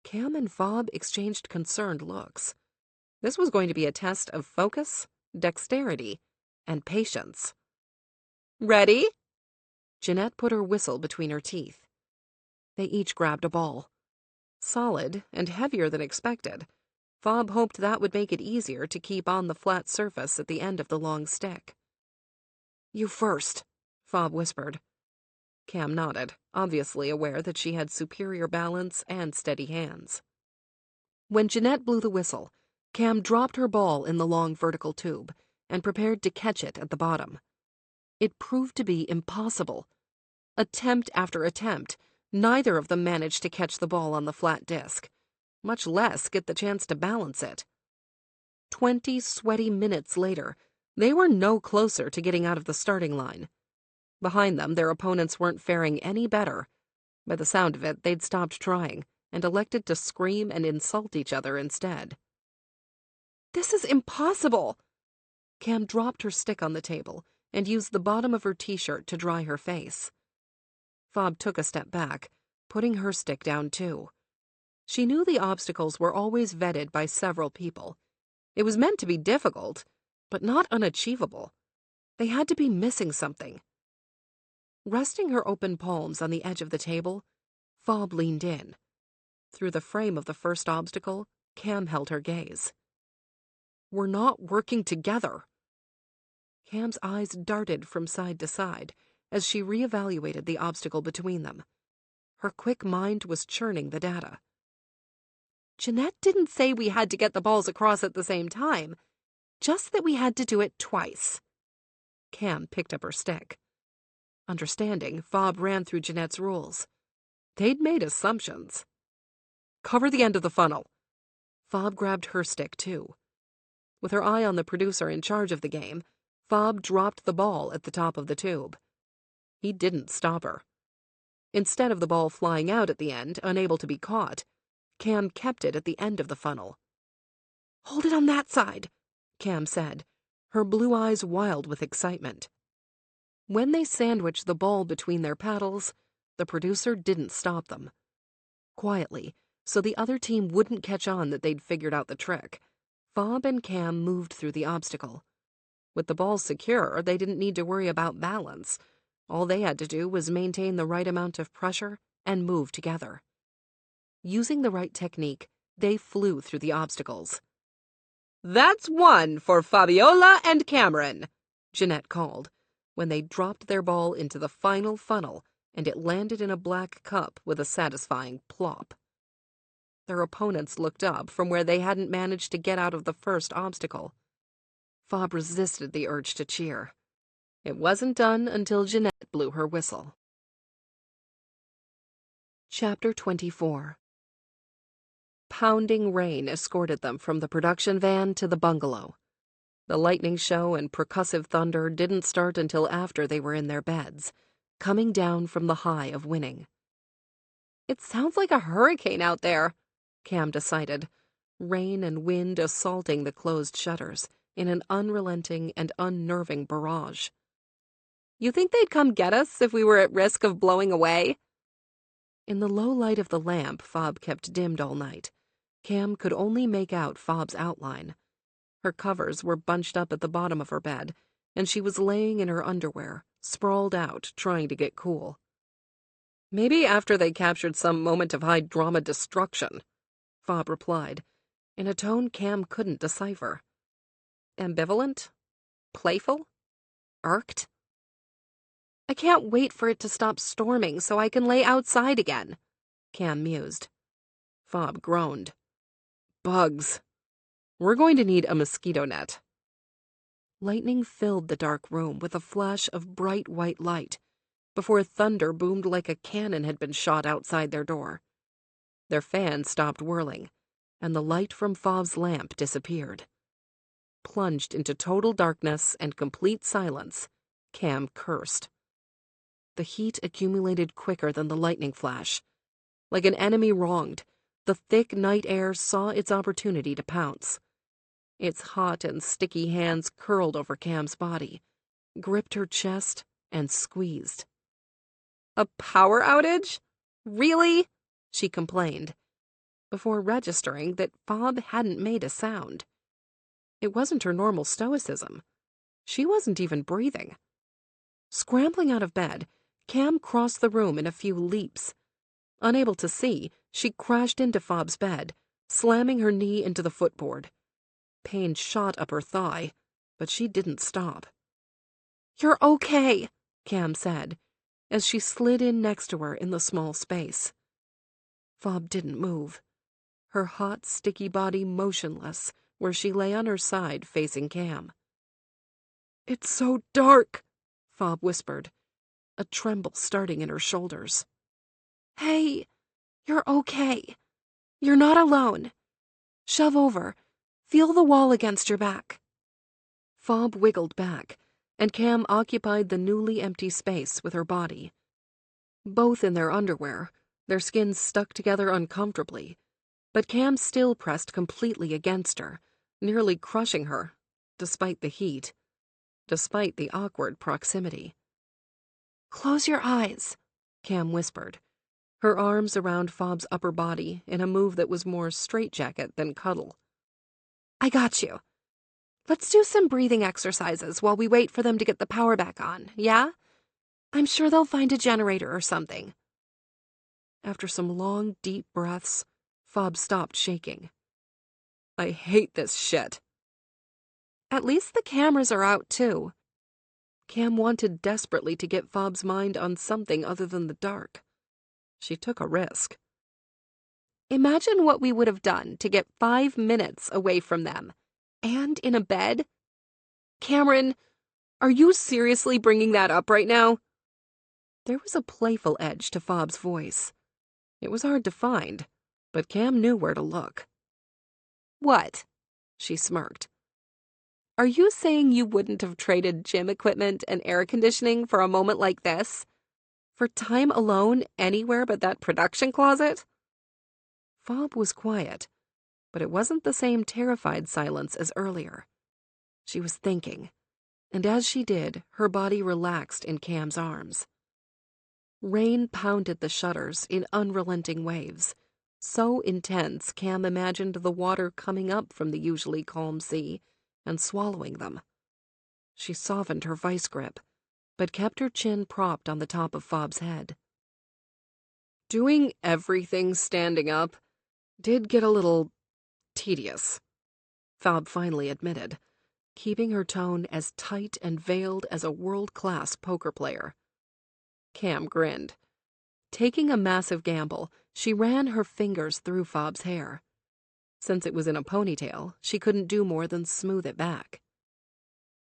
S2: Cam and Fob exchanged concerned looks. This was going to be a test of focus, dexterity, and patience. "Ready?" Jeanette put her whistle between her teeth. They each grabbed a ball. Solid and heavier than expected, Fob hoped that would make it easier to keep on the flat surface at the end of the long stick. "You first," Fob whispered. Cam nodded, obviously aware that she had superior balance and steady hands. When Jeanette blew the whistle, Cam dropped her ball in the long vertical tube and prepared to catch it at the bottom. It proved to be impossible. Attempt after attempt, neither of them managed to catch the ball on the flat disc, much less get the chance to balance it. 20 sweaty minutes later, they were no closer to getting out of the starting line. Behind them, their opponents weren't faring any better. By the sound of it, they'd stopped trying and elected to scream and insult each other instead. "This is impossible!" Cam dropped her stick on the table and used the bottom of her t-shirt to dry her face. Fob took a step back, putting her stick down too. She knew the obstacles were always vetted by several people. It was meant to be difficult, but not unachievable. They had to be missing something. Resting her open palms on the edge of the table, Fob leaned in. Through the frame of the first obstacle, Cam held her gaze. "We're not working together." Cam's eyes darted from side to side as she reevaluated the obstacle between them. Her quick mind was churning the data. "Jeanette didn't say we had to get the balls across at the same time, just that we had to do it twice." Cam picked up her stick. Understanding, Fob ran through Jeanette's rules. They'd made assumptions. "Cover the end of the funnel." Fob grabbed her stick too. With her eye on the producer in charge of the game, Fob dropped the ball at the top of the tube. He didn't stop her. Instead of the ball flying out at the end, unable to be caught, Cam kept it at the end of the funnel. "Hold it on that side," Cam said, her blue eyes wild with excitement. When they sandwiched the ball between their paddles, the producer didn't stop them. Quietly, so the other team wouldn't catch on that they'd figured out the trick, Fob and Cam moved through the obstacle. With the ball secure, they didn't need to worry about balance. All they had to do was maintain the right amount of pressure and move together. Using the right technique, they flew through the obstacles. "That's one for Fabiola and Cameron," Jeanette called, when they dropped their ball into the final funnel and it landed in a black cup with a satisfying plop. Their opponents looked up from where they hadn't managed to get out of the first obstacle. Fob resisted the urge to cheer. It wasn't done until Jeanette blew her whistle.
S1: Chapter 24.
S2: Pounding rain escorted them from the production van to the bungalow. The lightning show and percussive thunder didn't start until after they were in their beds, coming down from the high of winning.
S1: "It sounds like a hurricane out there,"
S2: Cam decided, rain and wind assaulting the closed shutters in an unrelenting and unnerving barrage.
S1: "You think they'd come get us if we were at risk of blowing away?"
S2: In the low light of the lamp Fob kept dimmed all night, Cam could only make out Fob's outline. Her covers were bunched up at the bottom of her bed, and she was laying in her underwear, sprawled out, trying to get cool.
S1: "Maybe after they captured some moment of high-drama destruction,"
S2: Fob replied, in a tone Cam couldn't decipher.
S1: Ambivalent? Playful? Irked?
S2: "I can't wait for it to stop storming so I can lay outside again," Cam mused.
S3: Fob groaned. "Bugs. We're going to need a mosquito net."
S2: Lightning filled the dark room with a flash of bright white light before thunder boomed like a cannon had been shot outside their door. Their fan stopped whirling, and the light from Fob's lamp disappeared. Plunged into total darkness and complete silence, Cam cursed. The heat accumulated quicker than the lightning flash. Like an enemy wronged, the thick night air saw its opportunity to pounce. Its hot and sticky hands curled over Cam's body, gripped her chest, and squeezed.
S1: "A power outage? Really?"
S2: she complained, before registering that Fob hadn't made a sound. It wasn't her normal stoicism. She wasn't even breathing. Scrambling out of bed, Cam crossed the room in a few leaps. Unable to see, she crashed into Fob's bed, slamming her knee into the footboard. Pain shot up her thigh, but she didn't stop.
S1: "You're okay,"
S2: Cam said, as she slid in next to her in the small space. Fob didn't move, her hot, sticky body motionless where she lay on her side facing Cam.
S3: "It's so dark,"
S2: Fob whispered, a tremble starting in her shoulders.
S1: "Hey, you're okay. You're not alone. Shove over. Feel the wall against your back."
S2: Fob wiggled back, and Cam occupied the newly empty space with her body. Both in their underwear, their skins stuck together uncomfortably, but Cam still pressed completely against her, nearly crushing her, despite the heat, despite the awkward proximity.
S1: "Close your eyes,"
S2: Cam whispered, her arms around Fob's upper body in a move that was more straitjacket than cuddle.
S1: "I got you. Let's do some breathing exercises while we wait for them to get the power back on, yeah? I'm sure they'll find a generator or something."
S2: After some long, deep breaths, Fob stopped shaking.
S3: "I hate this shit."
S1: "At least the cameras are out, too."
S2: Cam wanted desperately to get Fob's mind on something other than the dark. She took a risk.
S1: "Imagine what we would have done to get 5 minutes away from them. And in a bed. Cameron, are you seriously bringing that up right now?"
S2: There was a playful edge to Fob's voice. It was hard to find, but Cam knew where to look.
S1: "What?"
S2: she smirked.
S1: "Are you saying you wouldn't have traded gym equipment and air conditioning for a moment like this? For time alone anywhere but that production closet?"
S2: Fob was quiet, but it wasn't the same terrified silence as earlier. She was thinking, and as she did, her body relaxed in Cam's arms. Rain pounded the shutters in unrelenting waves, so intense Cam imagined the water coming up from the usually calm sea and swallowing them. She softened her vice grip, but kept her chin propped on the top of Fob's head.
S3: Doing everything standing up did get a little tedious,
S2: Fob finally admitted, keeping her tone as tight and veiled as a world-class poker player. Cam grinned. Taking a massive gamble, she ran her fingers through Fob's hair. Since it was in a ponytail, she couldn't do more than smooth it back.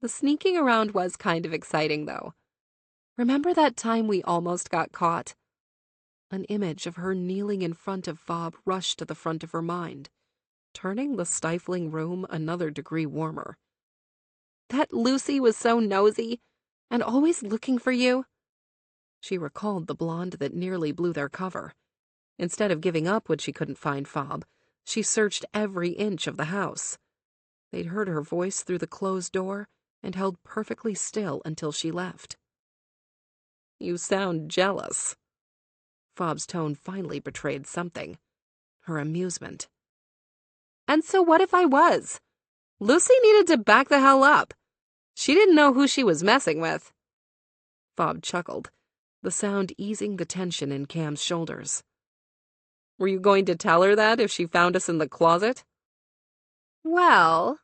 S2: The sneaking around was kind of exciting, though. Remember that time we almost got caught? An image of her kneeling in front of Fob rushed to the front of her mind, turning the stifling room another degree warmer. That Lucy was so nosy, and always looking for you. She recalled the blonde that nearly blew their cover. Instead of giving up when she couldn't find Fob, she searched every inch of the house. They'd heard her voice through the closed door and held perfectly still until she left. You sound jealous. Fob's tone finally betrayed something. Her amusement. And so what if I was? Lucy needed to back the hell up. She didn't know who she was messing with. Fob chuckled, the sound easing the tension in Cam's shoulders. Were you going to tell her that if she found us in the closet? Well...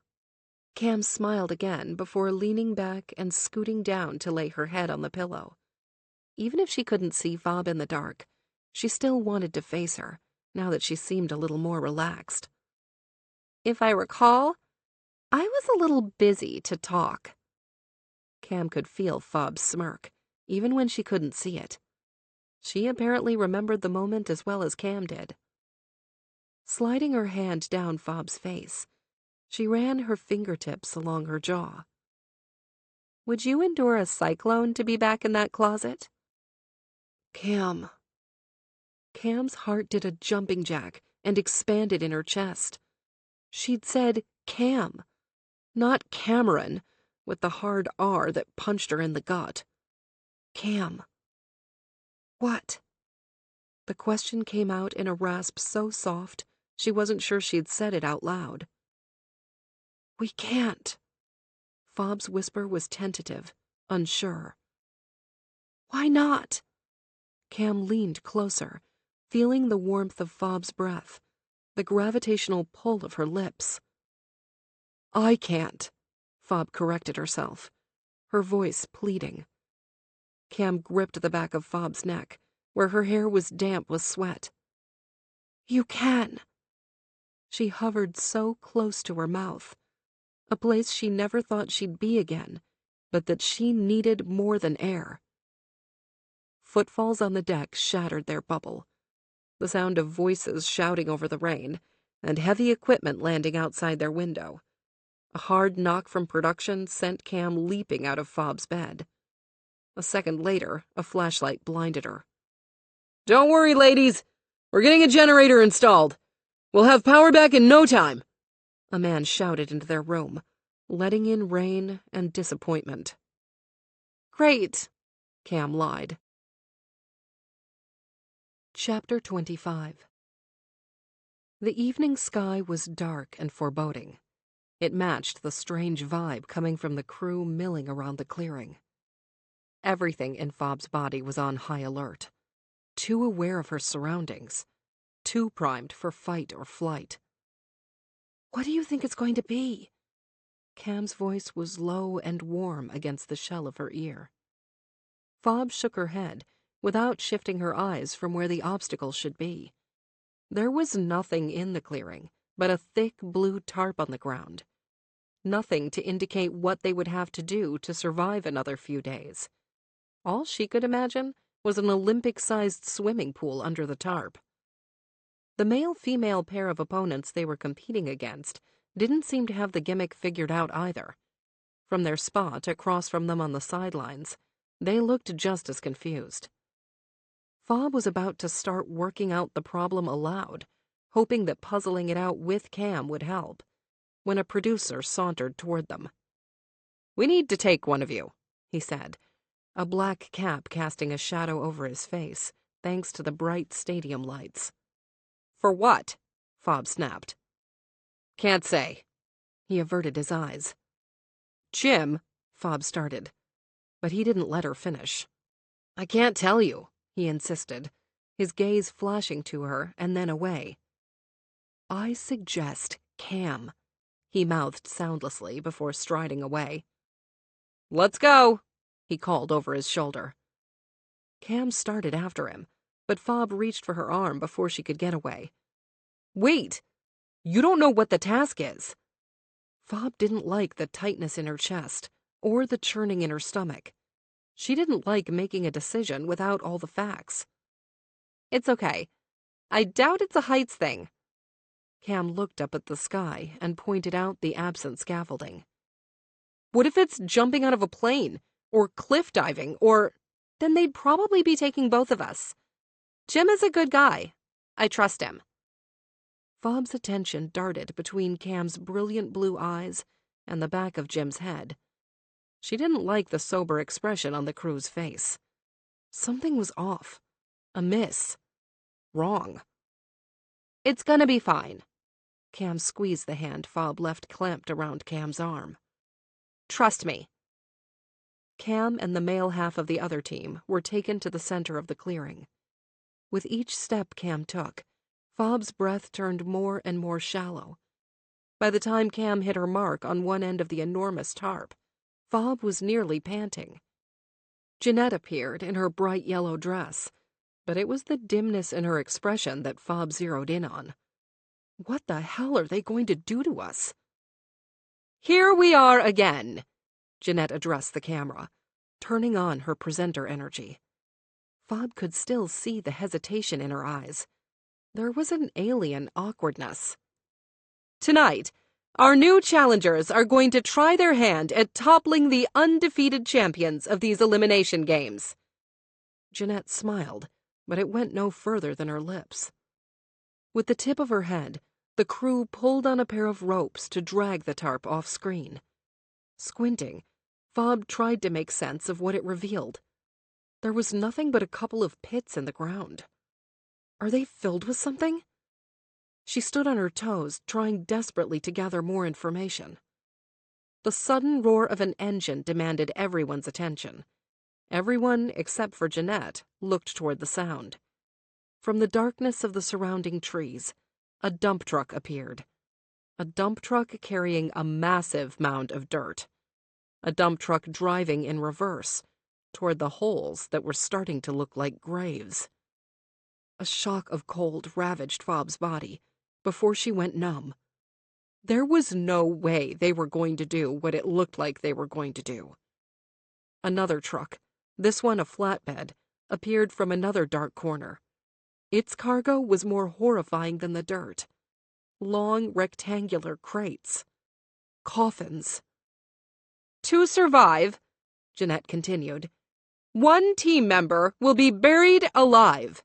S2: Cam smiled again before leaning back and scooting down to lay her head on the pillow. Even if she couldn't see Fob in the dark, she still wanted to face her, now that she seemed a little more relaxed. If I recall, I was a little busy to talk. Cam could feel Fob's smirk, even when she couldn't see it. She apparently remembered the moment as well as Cam did. Sliding her hand down Fob's face, she ran her fingertips along her jaw. Would you endure a cyclone to be back in that closet? Cam. Cam's heart did a jumping jack and expanded in her chest. She'd said Cam, not Cameron, with the hard R that punched her in the gut. Cam. What? The question came out in a rasp so soft she wasn't sure she'd said it out loud. We can't. Fob's whisper was tentative, unsure. Why not? Cam leaned closer, feeling the warmth of Fob's breath, the gravitational pull of her lips. I can't, Fob corrected herself, her voice pleading. Cam gripped the back of Fob's neck, where her hair was damp with sweat. You can. She hovered so close to her mouth, a place she never thought she'd be again, but that she needed more than air. Footfalls on the deck shattered their bubble, the sound of voices shouting over the rain, and heavy equipment landing outside their window. A hard knock from production sent Cam leaping out of Fob's bed. A second later, a flashlight blinded her. Don't worry, ladies. We're getting a generator installed. We'll have power back in no time, a man shouted into their room, letting in rain and disappointment. Great, Cam lied. Chapter 25. The evening sky was dark and foreboding. It matched the strange vibe coming from the crew milling around the clearing. Everything in Fob's body was on high alert, too aware of her surroundings, too primed for fight or flight. What do you think it's going to be? Cam's voice was low and warm against the shell of her ear. Fob shook her head, without shifting her eyes from where the obstacle should be. There was nothing in the clearing but a thick blue tarp on the ground. Nothing to indicate what they would have to do to survive another few days. All she could imagine was an Olympic-sized swimming pool under the tarp. The male-female pair of opponents they were competing against didn't seem to have the gimmick figured out either. From their spot across from them on the sidelines, they looked just as confused. Fob was about to start working out the problem aloud, hoping that puzzling it out with Cam would help, when a producer sauntered toward them. We need to take one of you, he said, a black cap casting a shadow over his face, thanks to the bright stadium lights. For what? Fob snapped. Can't say. He averted his eyes. Jim, Fob started, but he didn't let her finish. I can't tell you, he insisted, his gaze flashing to her and then away. I suggest Cam, he mouthed soundlessly before striding away. Let's go, he called over his shoulder. Cam started after him, but Fob reached for her arm before she could get away. "Wait! You don't know what the task is." Fob didn't like the tightness in her chest or the churning in her stomach. She didn't like making a decision without all the facts. "It's okay. I doubt it's a heights thing." Cam looked up at the sky and pointed out the absent scaffolding. "What if it's jumping out of a plane, or cliff diving, or—" "Then they'd probably be taking both of us. Jim is a good guy. I trust him." Fob's attention darted between Cam's brilliant blue eyes and the back of Jim's head. She didn't like the sober expression on the crew's face. Something was off, amiss, wrong. "It's gonna be fine." Cam squeezed the hand Fob left clamped around Cam's arm. "Trust me." Cam and the male half of the other team were taken to the center of the clearing. With each step Cam took, Fob's breath turned more and more shallow. By the time Cam hit her mark on one end of the enormous tarp, Fob was nearly panting. Jeanette appeared in her bright yellow dress, but it was the dimness in her expression that Fob zeroed in on. What the hell are they going to do to us? "Here we are again," Jeanette addressed the camera, turning on her presenter energy. Fob could still see the hesitation in her eyes. There was an alien awkwardness. "Tonight, our new challengers are going to try their hand at toppling the undefeated champions of these elimination games." Jeanette smiled, but it went no further than her lips. With the tip of her head, the crew pulled on a pair of ropes to drag the tarp off screen. Squinting, Fob tried to make sense of what it revealed. There was nothing but a couple of pits in the ground. Are they filled with something? She stood on her toes, trying desperately to gather more information. The sudden roar of an engine demanded everyone's attention. Everyone, except for Jeanette, looked toward the sound. From the darkness of the surrounding trees, a dump truck appeared. A dump truck carrying a massive mound of dirt. A dump truck driving in reverse, toward the holes that were starting to look like graves. A shock of cold ravaged Fob's body before she went numb. There was no way they were going to do what it looked like they were going to do. Another truck, this one a flatbed, appeared from another dark corner. Its cargo was more horrifying than the dirt. Long, rectangular crates. Coffins. "To survive," Jeanette continued, "one team member will be buried alive."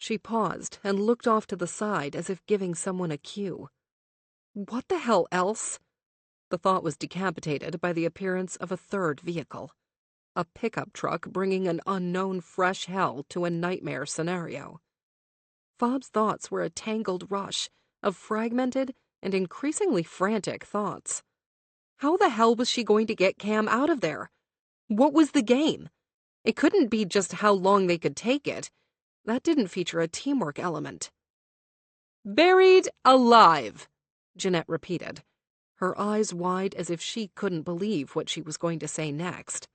S2: She paused and looked off to the side as if giving someone a cue. What the hell else? The thought was decapitated by the appearance of a third vehicle. A pickup truck bringing an unknown fresh hell to a nightmare scenario. Fob's thoughts were a tangled rush of fragmented and increasingly frantic thoughts. How the hell was she going to get Cam out of there? What was the game? It couldn't be just how long they could take it. That didn't feature a teamwork element. "Buried alive," Jeanette repeated, her eyes wide as if she couldn't believe what she was going to say next.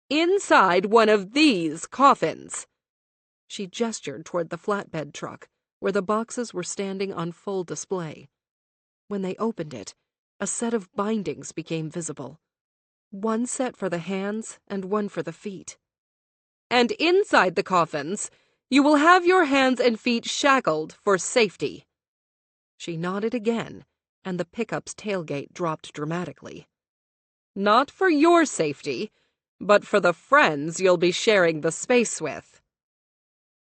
S2: "Inside one of these coffins." She gestured toward the flatbed truck, where the boxes were standing on full display. When they opened it, a set of bindings became visible. One set for the hands and one for the feet. "And inside the coffins, you will have your hands and feet shackled for safety." She nodded again, and the pickup's tailgate dropped dramatically. "Not for your safety, but for the friends you'll be sharing the space with."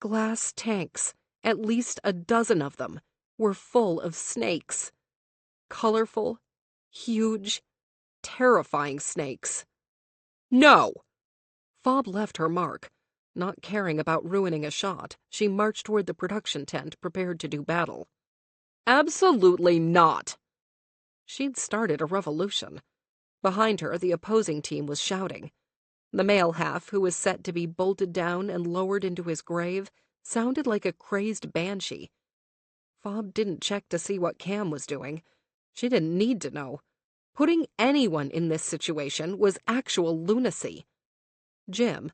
S2: Glass tanks, at least a dozen of them, were full of snakes. Colorful, huge, terrifying snakes. "No!" Fob left her mark. Not caring about ruining a shot, she marched toward the production tent, prepared to do battle. "Absolutely not!" She'd started a revolution. Behind her, the opposing team was shouting. The male half, who was set to be bolted down and lowered into his grave, sounded like a crazed banshee. Fob didn't check to see what Cam was doing. She didn't need to know. Putting anyone in this situation was actual lunacy. Jim,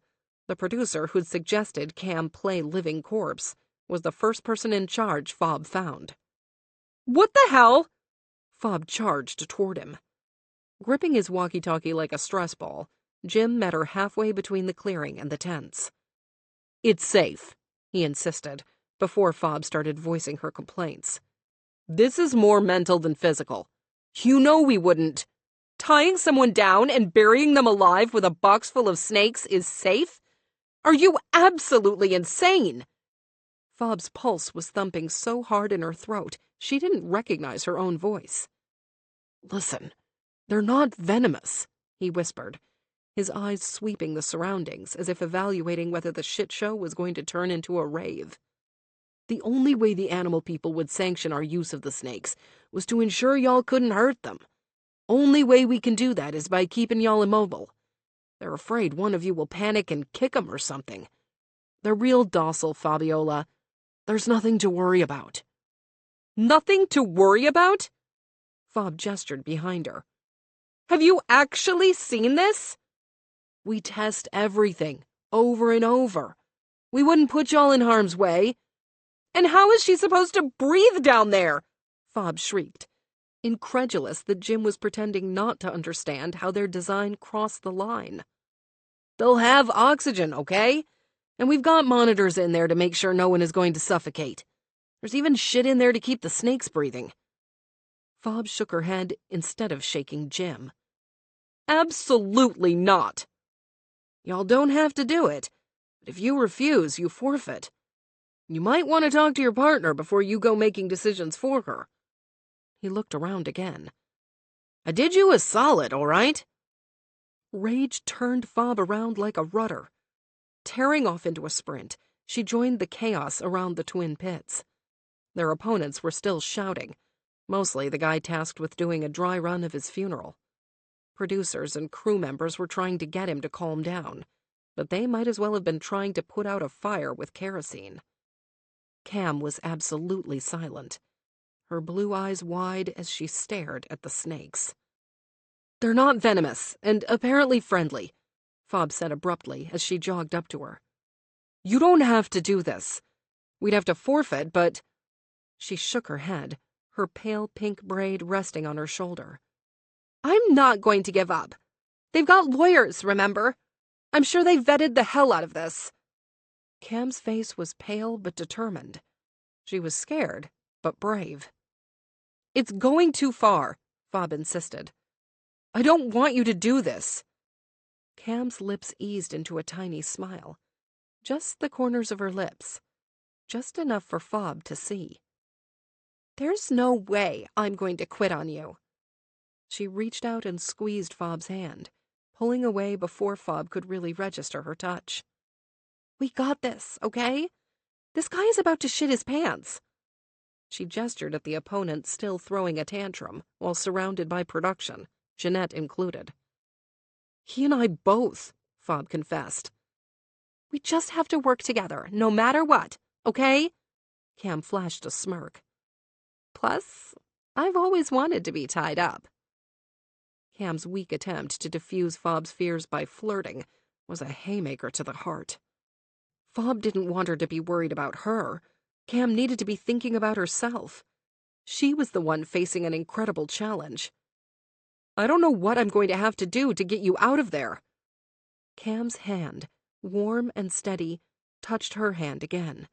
S2: The producer who'd suggested Cam play living corpse was the first person in charge Fob found. "What the hell?" Fob charged toward him. Gripping his walkie-talkie like a stress ball, Jim met her halfway between the clearing and the tents. "It's safe," he insisted, before Fob started voicing her complaints. "This is more mental than physical. You know we wouldn't. Tying someone down and burying them alive with a box full of snakes is safe? Are you absolutely insane?" Fob's pulse was thumping so hard in her throat she didn't recognize her own voice. "Listen, they're not venomous," he whispered, his eyes sweeping the surroundings as if evaluating whether the shit show was going to turn into a rave. "The only way the animal people would sanction our use of the snakes was to ensure y'all couldn't hurt them. Only way we can do that is by keeping y'all immobile. They're afraid one of you will panic and kick 'em or something. They're real docile, Fabiola. There's nothing to worry about." "Nothing to worry about?" Fob gestured behind her. "Have you actually seen this?" "We test everything, over and over. We wouldn't put y'all in harm's way." "And how is she supposed to breathe down there?" Fob shrieked, incredulous that Jim was pretending not to understand how their design crossed the line. "They'll have oxygen, okay? And we've got monitors in there to make sure no one is going to suffocate. There's even shit in there to keep the snakes breathing." Fob shook her head instead of shaking Jim. "Absolutely not." "Y'all don't have to do it, but if you refuse, you forfeit. You might want to talk to your partner before you go making decisions for her." He looked around again. "I did you a solid, all right?" Rage turned Fob around like a rudder. Tearing off into a sprint, she joined the chaos around the twin pits. Their opponents were still shouting, mostly the guy tasked with doing a dry run of his funeral. Producers and crew members were trying to get him to calm down, but they might as well have been trying to put out a fire with kerosene. Cam was absolutely silent, her blue eyes wide as she stared at the snakes. "They're not venomous, and apparently friendly," Fob said abruptly as she jogged up to her. "You don't have to do this. We'd have to forfeit, but—" She shook her head, her pale pink braid resting on her shoulder. "I'm not going to give up. They've got lawyers, remember? I'm sure they vetted the hell out of this." Cam's face was pale but determined. She was scared, but brave. "It's going too far," Fob insisted. "I don't want you to do this." Cam's lips eased into a tiny smile. Just the corners of her lips. Just enough for Fob to see. "There's no way I'm going to quit on you." She reached out and squeezed Fob's hand, pulling away before Fob could really register her touch. "We got this, okay? This guy is about to shit his pants." She gestured at the opponent still throwing a tantrum while surrounded by production, Jeanette included. "He and I both," Fob confessed. "We just have to work together, no matter what, okay?" Cam flashed a smirk. "Plus, I've always wanted to be tied up." Cam's weak attempt to diffuse Fob's fears by flirting was a haymaker to the heart. Fob didn't want her to be worried about her. Cam needed to be thinking about herself. She was the one facing an incredible challenge. "I don't know what I'm going to have to do to get you out of there." Cam's hand, warm and steady, touched her hand again.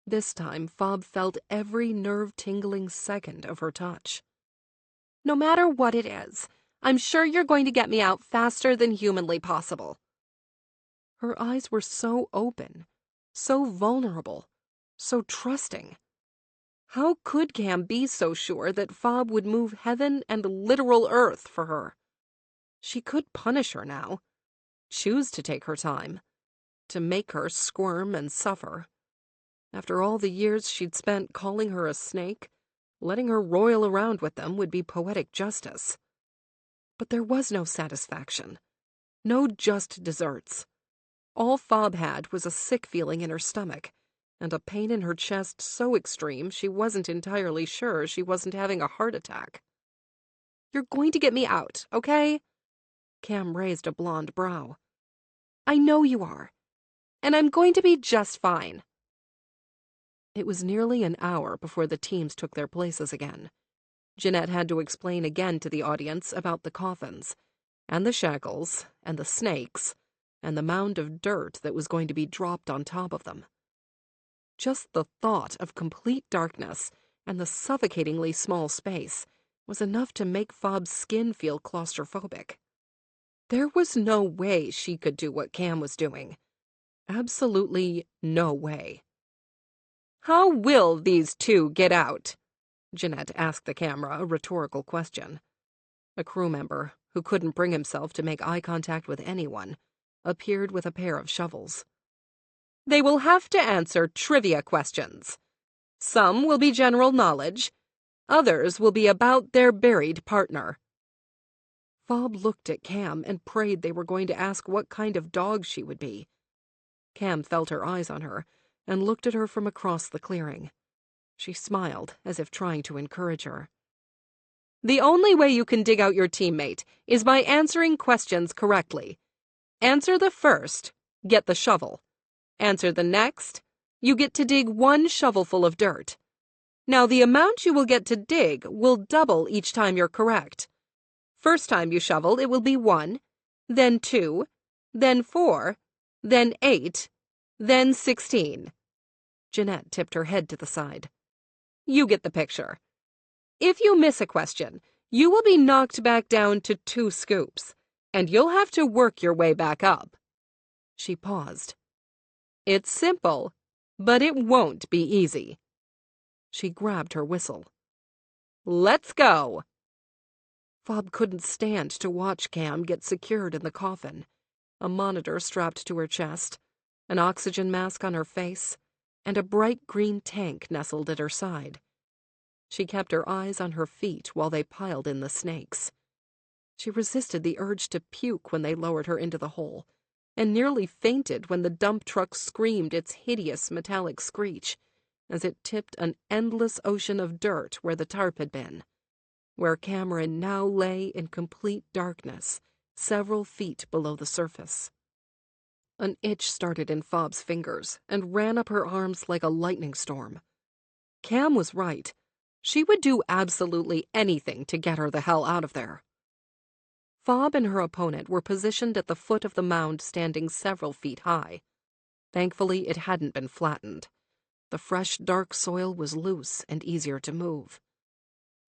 S2: This time, Fob felt every nerve-tingling second of her touch. "No matter what it is, I'm sure you're going to get me out faster than humanly possible." Her eyes were so open, so vulnerable, so trusting. How could Cam be so sure that Fob would move heaven and literal earth for her? She could punish her now, choose to take her time, to make her squirm and suffer. After all the years she'd spent calling her a snake, letting her roil around with them would be poetic justice. But there was no satisfaction, no just desserts. All Fob had was a sick feeling in her stomach, and a pain in her chest so extreme she wasn't entirely sure she wasn't having a heart attack. "You're going to get me out, okay?" Cam raised a blonde brow. "I know you are. and I'm going to be just fine.
S1: It was nearly an hour before the teams took their places again. Jeanette had to explain again to the audience about the coffins, and the shackles, and the snakes, and the mound of dirt that was going to be dropped on top of them. Just the thought of complete darkness and the suffocatingly small space was enough to make Fob's skin feel claustrophobic. There was no way she could do what Cam was doing. Absolutely no way.
S2: How will these two get out? Jeanette asked the camera a rhetorical question.
S1: A crew member, who couldn't bring himself to make eye contact with anyone, appeared with a pair of shovels.
S2: They will have to answer trivia questions. Some will be general knowledge. Others will be about their buried partner.
S1: Fob looked at Cam and prayed they were going to ask what kind of dog she would be. Cam felt her eyes on her and looked at her from across the clearing. She smiled, as if trying to encourage her.
S2: The only way you can dig out your teammate is by answering questions correctly. Answer the first, get the shovel. Answer the next, you get to dig 1 shovelful of dirt. Now the amount you will get to dig will double each time you're correct. First time you shovel, it will be 1, then 2, then 4, then 8, then 16.
S1: Jeanette tipped her head to the side.
S2: You get the picture. If you miss a question, you will be knocked back down to 2 scoops, and you'll have to work your way back up.
S1: She paused.
S2: It's simple, but it won't be easy.
S1: She grabbed her whistle.
S2: Let's go.
S1: Fob couldn't stand to watch Cam get secured in the coffin, a monitor strapped to her chest, an oxygen mask on her face, and a bright green tank nestled at her side. She kept her eyes on her feet while they piled in the snakes. She resisted the urge to puke when they lowered her into the hole, and nearly fainted when the dump truck screamed its hideous metallic screech as it tipped an endless ocean of dirt where the tarp had been, where Cameron now lay in complete darkness, several feet below the surface. An itch started in Fob's fingers and ran up her arms like a lightning storm. Cam was right. She would do absolutely anything to get her the hell out of there. Fob and her opponent were positioned at the foot of the mound, standing several feet high. Thankfully, it hadn't been flattened. The fresh, dark soil was loose and easier to move.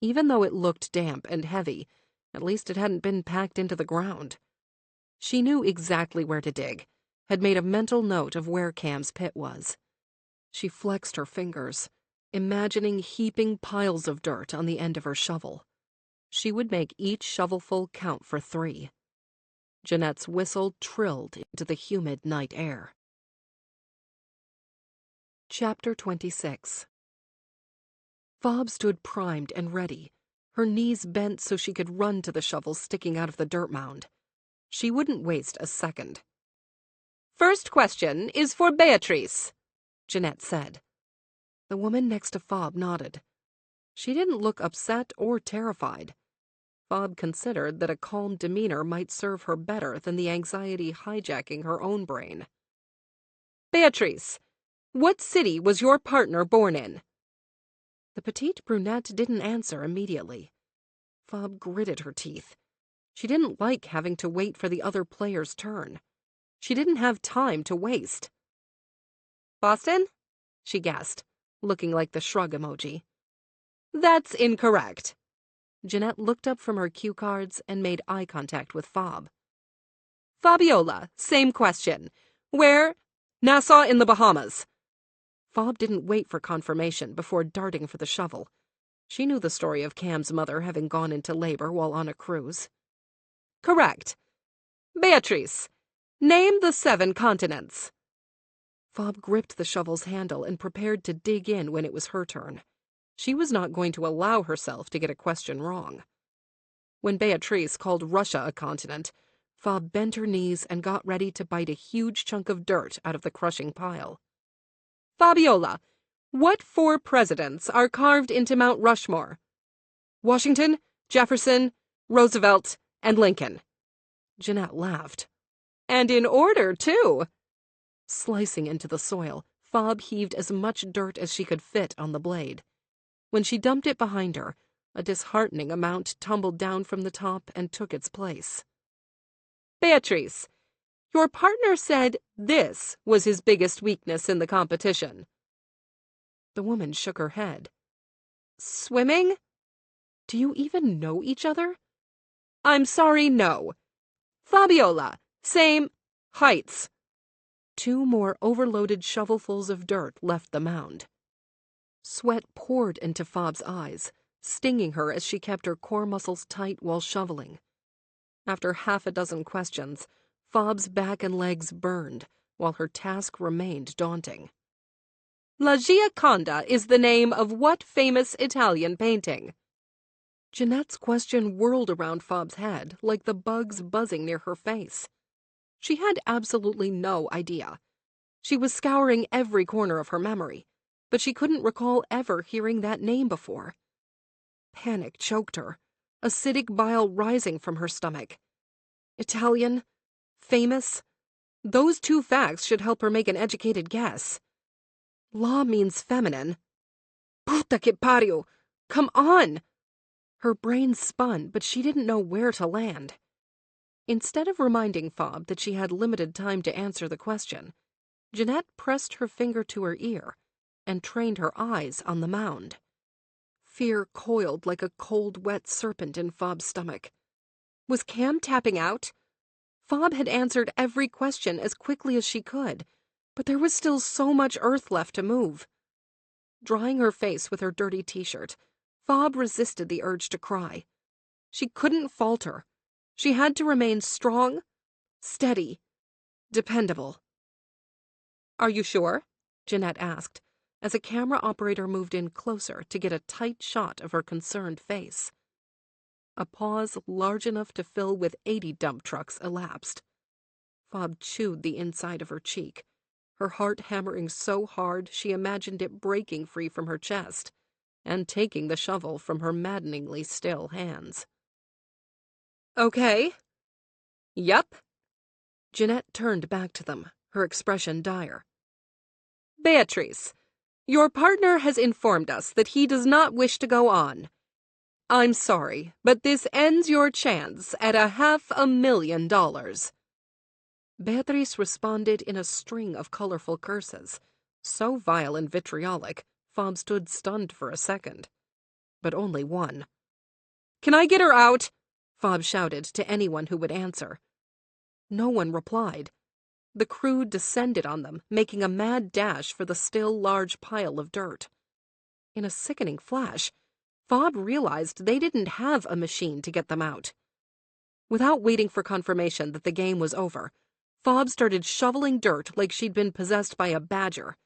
S1: Even though it looked damp and heavy, at least it hadn't been packed into the ground. She knew exactly where to dig, had made a mental note of where Cam's pit was. She flexed her fingers, imagining heaping piles of dirt on the end of her shovel. She would make each shovelful count for 3. Jeanette's whistle trilled into the humid night air. Chapter 26. Fob stood primed and ready, her knees bent so she could run to the shovel sticking out of the dirt mound. She wouldn't waste a second.
S2: First question is for Beatrice, Jeanette said.
S1: The woman next to Fob nodded. She didn't look upset or terrified. Fob considered that a calm demeanor might serve her better than the anxiety hijacking her own brain.
S2: Beatrice, what city was your partner born in?
S1: The petite brunette didn't answer immediately. Fob gritted her teeth. She didn't like having to wait for the other player's turn. She didn't have time to waste.
S2: Boston?
S1: She guessed, looking like the shrug emoji.
S2: That's incorrect.
S1: Jeanette looked up from her cue cards and made eye contact with Fob.
S2: Fabiola, same question. Where? Nassau in the Bahamas.
S1: Fob didn't wait for confirmation before darting for the shovel. She knew the story of Cam's mother having gone into labor while on a cruise.
S2: Correct. Beatrice, name the 7 continents.
S1: Fob gripped the shovel's handle and prepared to dig in when it was her turn. She was not going to allow herself to get a question wrong. When Beatrice called Russia a continent, Fob bent her knees and got ready to bite a huge chunk of dirt out of the crushing pile.
S2: Fabiola, what 4 presidents are carved into Mount Rushmore? Washington, Jefferson, Roosevelt, and Lincoln.
S1: Jeanette laughed.
S2: And in order, too. Slicing into the soil, Fob heaved as much dirt as she could fit on the blade. When she dumped it behind her, a disheartening amount tumbled down from the top and took its place. Beatrice, your partner said this was his biggest weakness in the competition. The woman shook her head. Swimming? Do you even know each other? I'm sorry, no. Fabiola, same heights. 2 more overloaded shovelfuls of dirt left the mound. Sweat poured into Fob's eyes, stinging her as she kept her core muscles tight while shoveling. After 6 questions, Fob's back and legs burned, while her task remained daunting. La Gioconda is the name of what famous Italian painting? Jeanette's question whirled around Fob's head like the bugs buzzing near her face. She had absolutely no idea. She was scouring every corner of her memory, but she couldn't recall ever hearing that name before. Panic choked her, acidic bile rising from her stomach. Italian? Famous? Those 2 facts should help her make an educated guess. La means feminine. Puta che pariu! Come on! Her brain spun, but she didn't know where to land. Instead of reminding Fob that she had limited time to answer the question, Jeanette pressed her finger to her ear and trained her eyes on the mound. Fear coiled like a cold, wet serpent in Fob's stomach. Was Cam tapping out? Fob had answered every question as quickly as she could, but there was still so much earth left to move. Drying her face with her dirty t-shirt, Fob resisted the urge to cry. She couldn't falter. She had to remain strong, steady, dependable. Are you sure? Jeanette asked, as a camera operator moved in closer to get a tight shot of her concerned face. A pause large enough to fill with 80 dump trucks elapsed. Fob chewed the inside of her cheek, her heart hammering so hard she imagined it breaking free from her chest and taking the shovel from her maddeningly still hands. Okay. Yep. Jeanette turned back to them, her expression dire. Beatrice, your partner has informed us that he does not wish to go on. I'm sorry, but this ends your chance at $500,000. Beatrice responded in a string of colorful curses, so vile and vitriolic, Fob stood stunned for a second. But only one. Can I get her out? Fob shouted to anyone who would answer. No one replied. The crew descended on them, making a mad dash for the still large pile of dirt. In a sickening flash, Fob realized they didn't have a machine to get them out. Without waiting for confirmation that the game was over, Fob started shoveling dirt like she'd been possessed by a badger.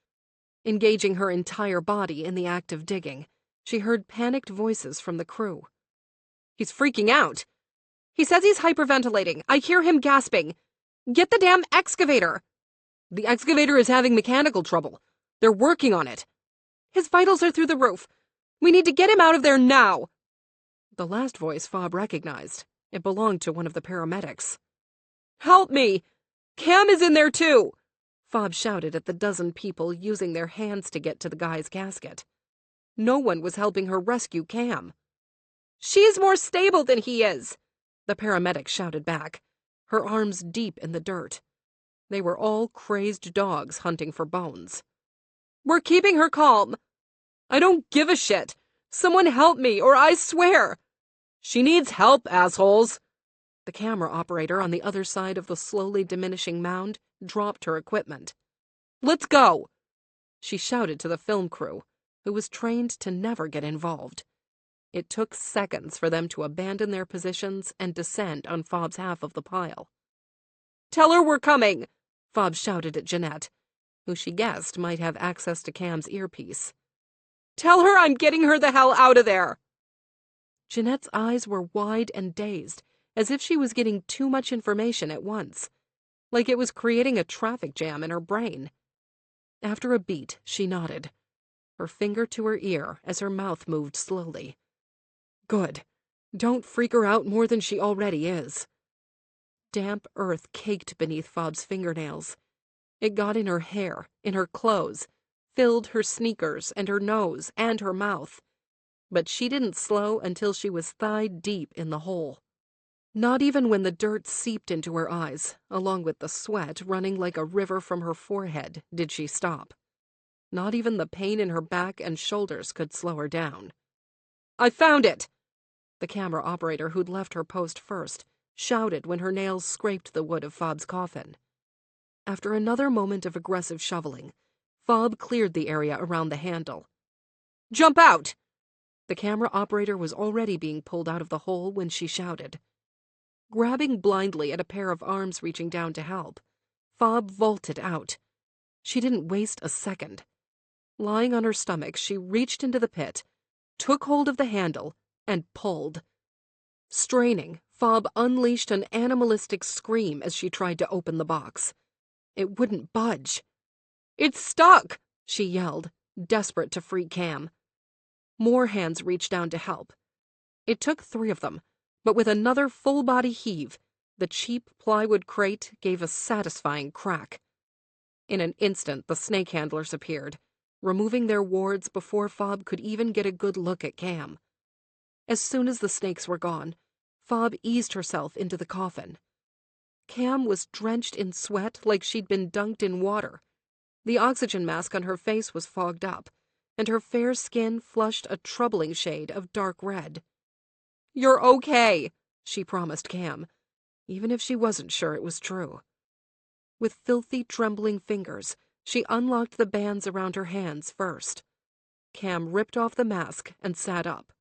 S2: Engaging her entire body in the act of digging, she heard panicked voices from the crew. He's freaking out. He says he's hyperventilating. I hear him gasping. Get the damn excavator! The excavator is having mechanical trouble. They're working on it. His vitals are through the roof. We need to get him out of there now! The last voice Fob recognized. It belonged to one of the paramedics. Help me! Cam is in there too! Fob shouted at the dozen people using their hands to get to the guy's casket. No one was helping her rescue Cam. She's more stable than he is! The paramedic shouted back, her arms deep in the dirt. They were all crazed dogs hunting for bones. We're keeping her calm. I don't give a shit. Someone help me, or I swear. She needs help, assholes. The camera operator on the other side of the slowly diminishing mound dropped her equipment. Let's go! She shouted to the film crew, who was trained to never get involved. It took seconds for them to abandon their positions and descend on Fob's half of the pile. Tell her we're coming, Fob shouted at Jeanette, who she guessed might have access to Cam's earpiece. Tell her I'm getting her the hell out of there! Jeanette's eyes were wide and dazed, as if she was getting too much information at once, like it was creating a traffic jam in her brain. After a beat, she nodded, her finger to her ear as her mouth moved slowly. Good. Don't freak her out more than she already is. Damp earth caked beneath Fob's fingernails. It got in her hair, in her clothes, filled her sneakers and her nose and her mouth. But she didn't slow until she was thigh-deep in the hole. Not even when the dirt seeped into her eyes, along with the sweat running like a river from her forehead, did she stop. Not even the pain in her back and shoulders could slow her down. "I found it!" The camera operator who'd left her post first shouted when her nails scraped the wood of Fob's coffin. After another moment of aggressive shoveling, Fob cleared the area around the handle. "Jump out!" The camera operator was already being pulled out of the hole when she shouted. Grabbing blindly at a pair of arms reaching down to help, Fob vaulted out. She didn't waste a second. Lying on her stomach, she reached into the pit, took hold of the handle, and pulled. Straining, Fob unleashed an animalistic scream as she tried to open the box. It wouldn't budge. "It's stuck!" she yelled, desperate to free Cam. More hands reached down to help. It took 3 of them, but with another full-body heave, the cheap plywood crate gave a satisfying crack. In an instant, the snake handlers appeared, removing their wards before Fob could even get a good look at Cam. As soon as the snakes were gone, Fob eased herself into the coffin. Cam was drenched in sweat like she'd been dunked in water. The oxygen mask on her face was fogged up, and her fair skin flushed a troubling shade of dark red. "You're okay," she promised Cam, even if she wasn't sure it was true. With filthy, trembling fingers, she unlocked the bands around her hands first. Cam ripped off the mask and sat up.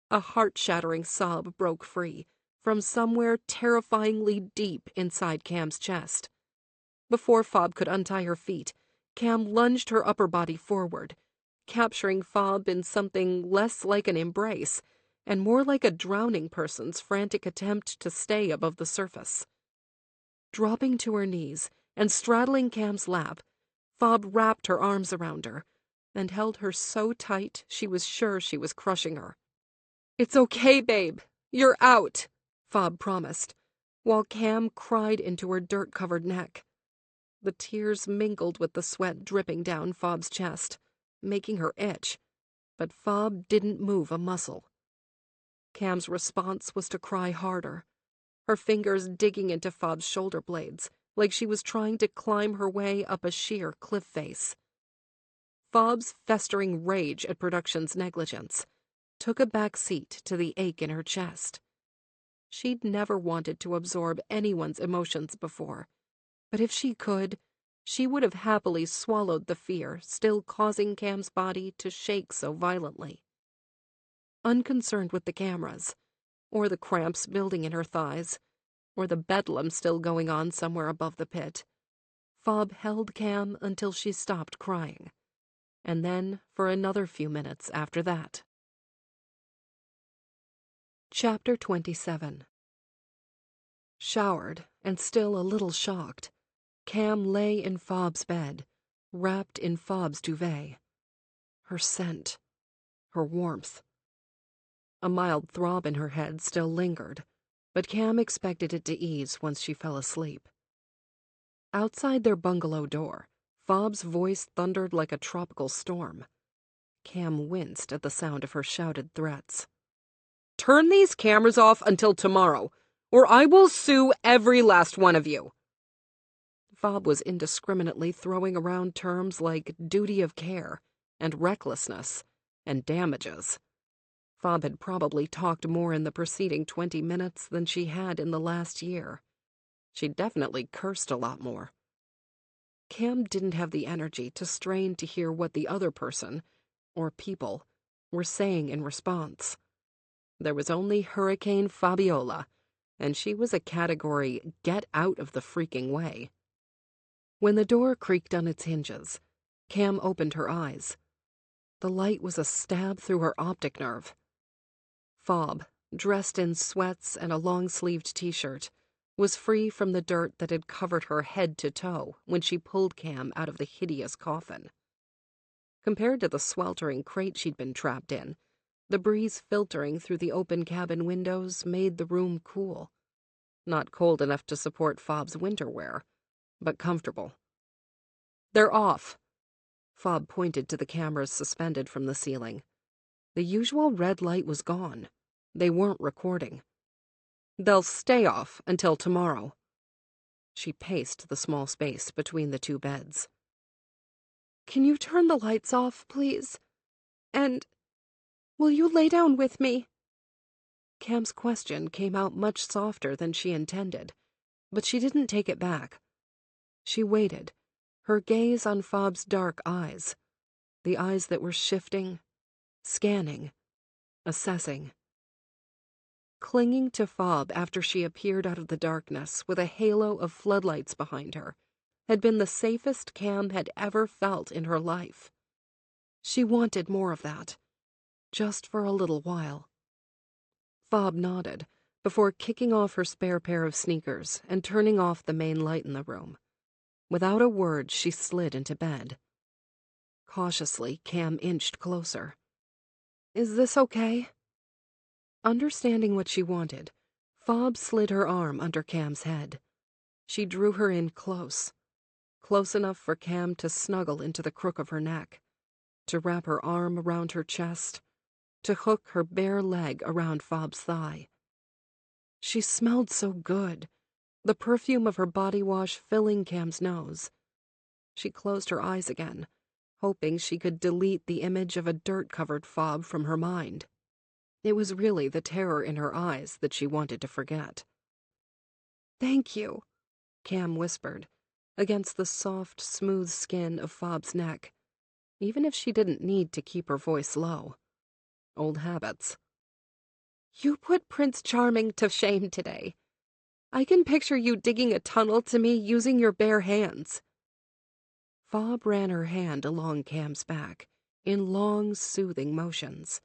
S2: A heart-shattering sob broke free from somewhere terrifyingly deep inside Cam's chest. Before Fob could untie her feet, Cam lunged her upper body forward, capturing Fob in something less like an embrace and more like a drowning person's frantic attempt to stay above the surface. Dropping to her knees and straddling Cam's lap, Fob wrapped her arms around her and held her so tight she was sure she was crushing her. "It's okay, babe. You're out," Fob promised, while Cam cried into her dirt-covered neck. The tears mingled with the sweat dripping down Fob's chest, making her itch, but Fob didn't move a muscle. Cam's response was to cry harder, her fingers digging into Fob's shoulder blades like she was trying to climb her way up a sheer cliff face. Fob's festering rage at production's negligence took a back seat to the ache in her chest. She'd never wanted to absorb anyone's emotions before, but if she could, she would have happily swallowed the fear still causing Cam's body to shake so violently. Unconcerned with the cameras, or the cramps building in her thighs, or the bedlam still going on somewhere above the pit, Fob held Cam until she stopped crying, and then for another few minutes after that. Chapter 27. Showered and still a little shocked, Cam lay in Fob's bed, wrapped in Fob's duvet. Her scent, her warmth. A mild throb in her head still lingered, but Cam expected it to ease once she fell asleep. Outside their bungalow door, Fob's voice thundered like a tropical storm. Cam winced at the sound of her shouted threats. "Turn these cameras off until tomorrow, or I will sue every last one of you." Fob was indiscriminately throwing around terms like duty of care and recklessness and damages. Fob had probably talked more in the preceding 20 minutes than she had in the last year. She'd definitely cursed a lot more. Cam didn't have the energy to strain to hear what the other person, or people, were saying in response. There was only Hurricane Fabiola, and she was a category get out of the freaking way. When the door creaked on its hinges, Cam opened her eyes. The light was a stab through her optic nerve. Fob, dressed in sweats and a long-sleeved t-shirt, was free from the dirt that had covered her head to toe when she pulled Cam out of the hideous coffin. Compared to the sweltering crate she'd been trapped in, the breeze filtering through the open cabin windows made the room cool. Not cold enough to support Fob's winter wear, but comfortable. They're off. Fob pointed to the cameras suspended from the ceiling. The usual red light was gone. They weren't recording. They'll stay off until tomorrow. She paced the small space between the two beds.
S1: Can you turn the lights off, please? And will you lay down with me?
S2: Cam's question came out much softer than she intended, but she didn't take it back. She waited, her gaze on Fob's dark eyes, the eyes that were shifting, scanning, assessing. Clinging to Fob after she appeared out of the darkness with a halo of floodlights behind her had been the safest Cam had ever felt in her life. She wanted more of that, just for a little while. Fob nodded before kicking off her spare pair of sneakers and turning off the main light in the room. Without a word, she slid into bed. Cautiously, Cam inched closer.
S1: Is this okay?
S2: Understanding what she wanted, Fob slid her arm under Cam's head. She drew her in close enough for Cam to snuggle into the crook of her neck, to wrap her arm around her chest, to hook her bare leg around Fob's thigh. She smelled so good, the perfume of her body wash filling Cam's nose. She closed her eyes again, hoping she could delete the image of a dirt-covered Fob from her mind. It was really the terror in her eyes that she wanted to forget.
S1: Thank you,
S2: Cam whispered, against the soft, smooth skin of Fob's neck, even if she didn't need to keep her voice low. Old habits.
S1: You put Prince Charming to shame today. I can picture you digging a tunnel to me using your bare hands.
S2: Fob ran her hand along Cam's back, in long, soothing motions.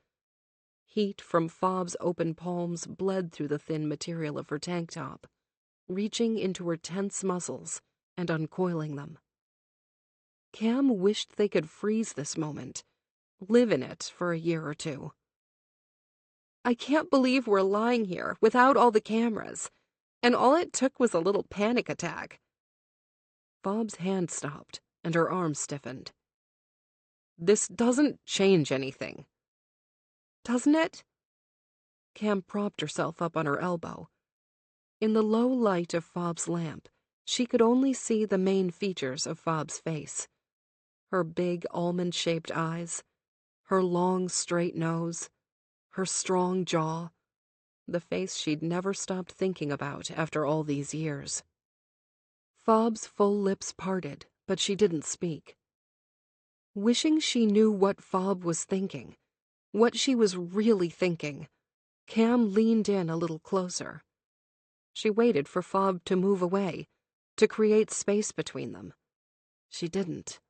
S2: Heat from Fob's open palms bled through the thin material of her tank top, reaching into her tense muscles and uncoiling them. Cam wished they could freeze this moment, live in it for a year or two.
S1: I can't believe we're lying here without all the cameras, and all it took was a little panic attack.
S2: Fob's hand stopped, and her arm stiffened. This doesn't change anything.
S1: Doesn't it?
S2: Cam propped herself up on her elbow. In the low light of Fob's lamp, she could only see the main features of Fob's face. Her big almond-shaped eyes, her long, straight nose, her strong jaw, the face she'd never stopped thinking about after all these years. Fob's full lips parted, but she didn't speak. Wishing she knew what Fob was thinking, what she was really thinking, Cam leaned in a little closer. She waited for Fob to move away, to create space between them. She didn't.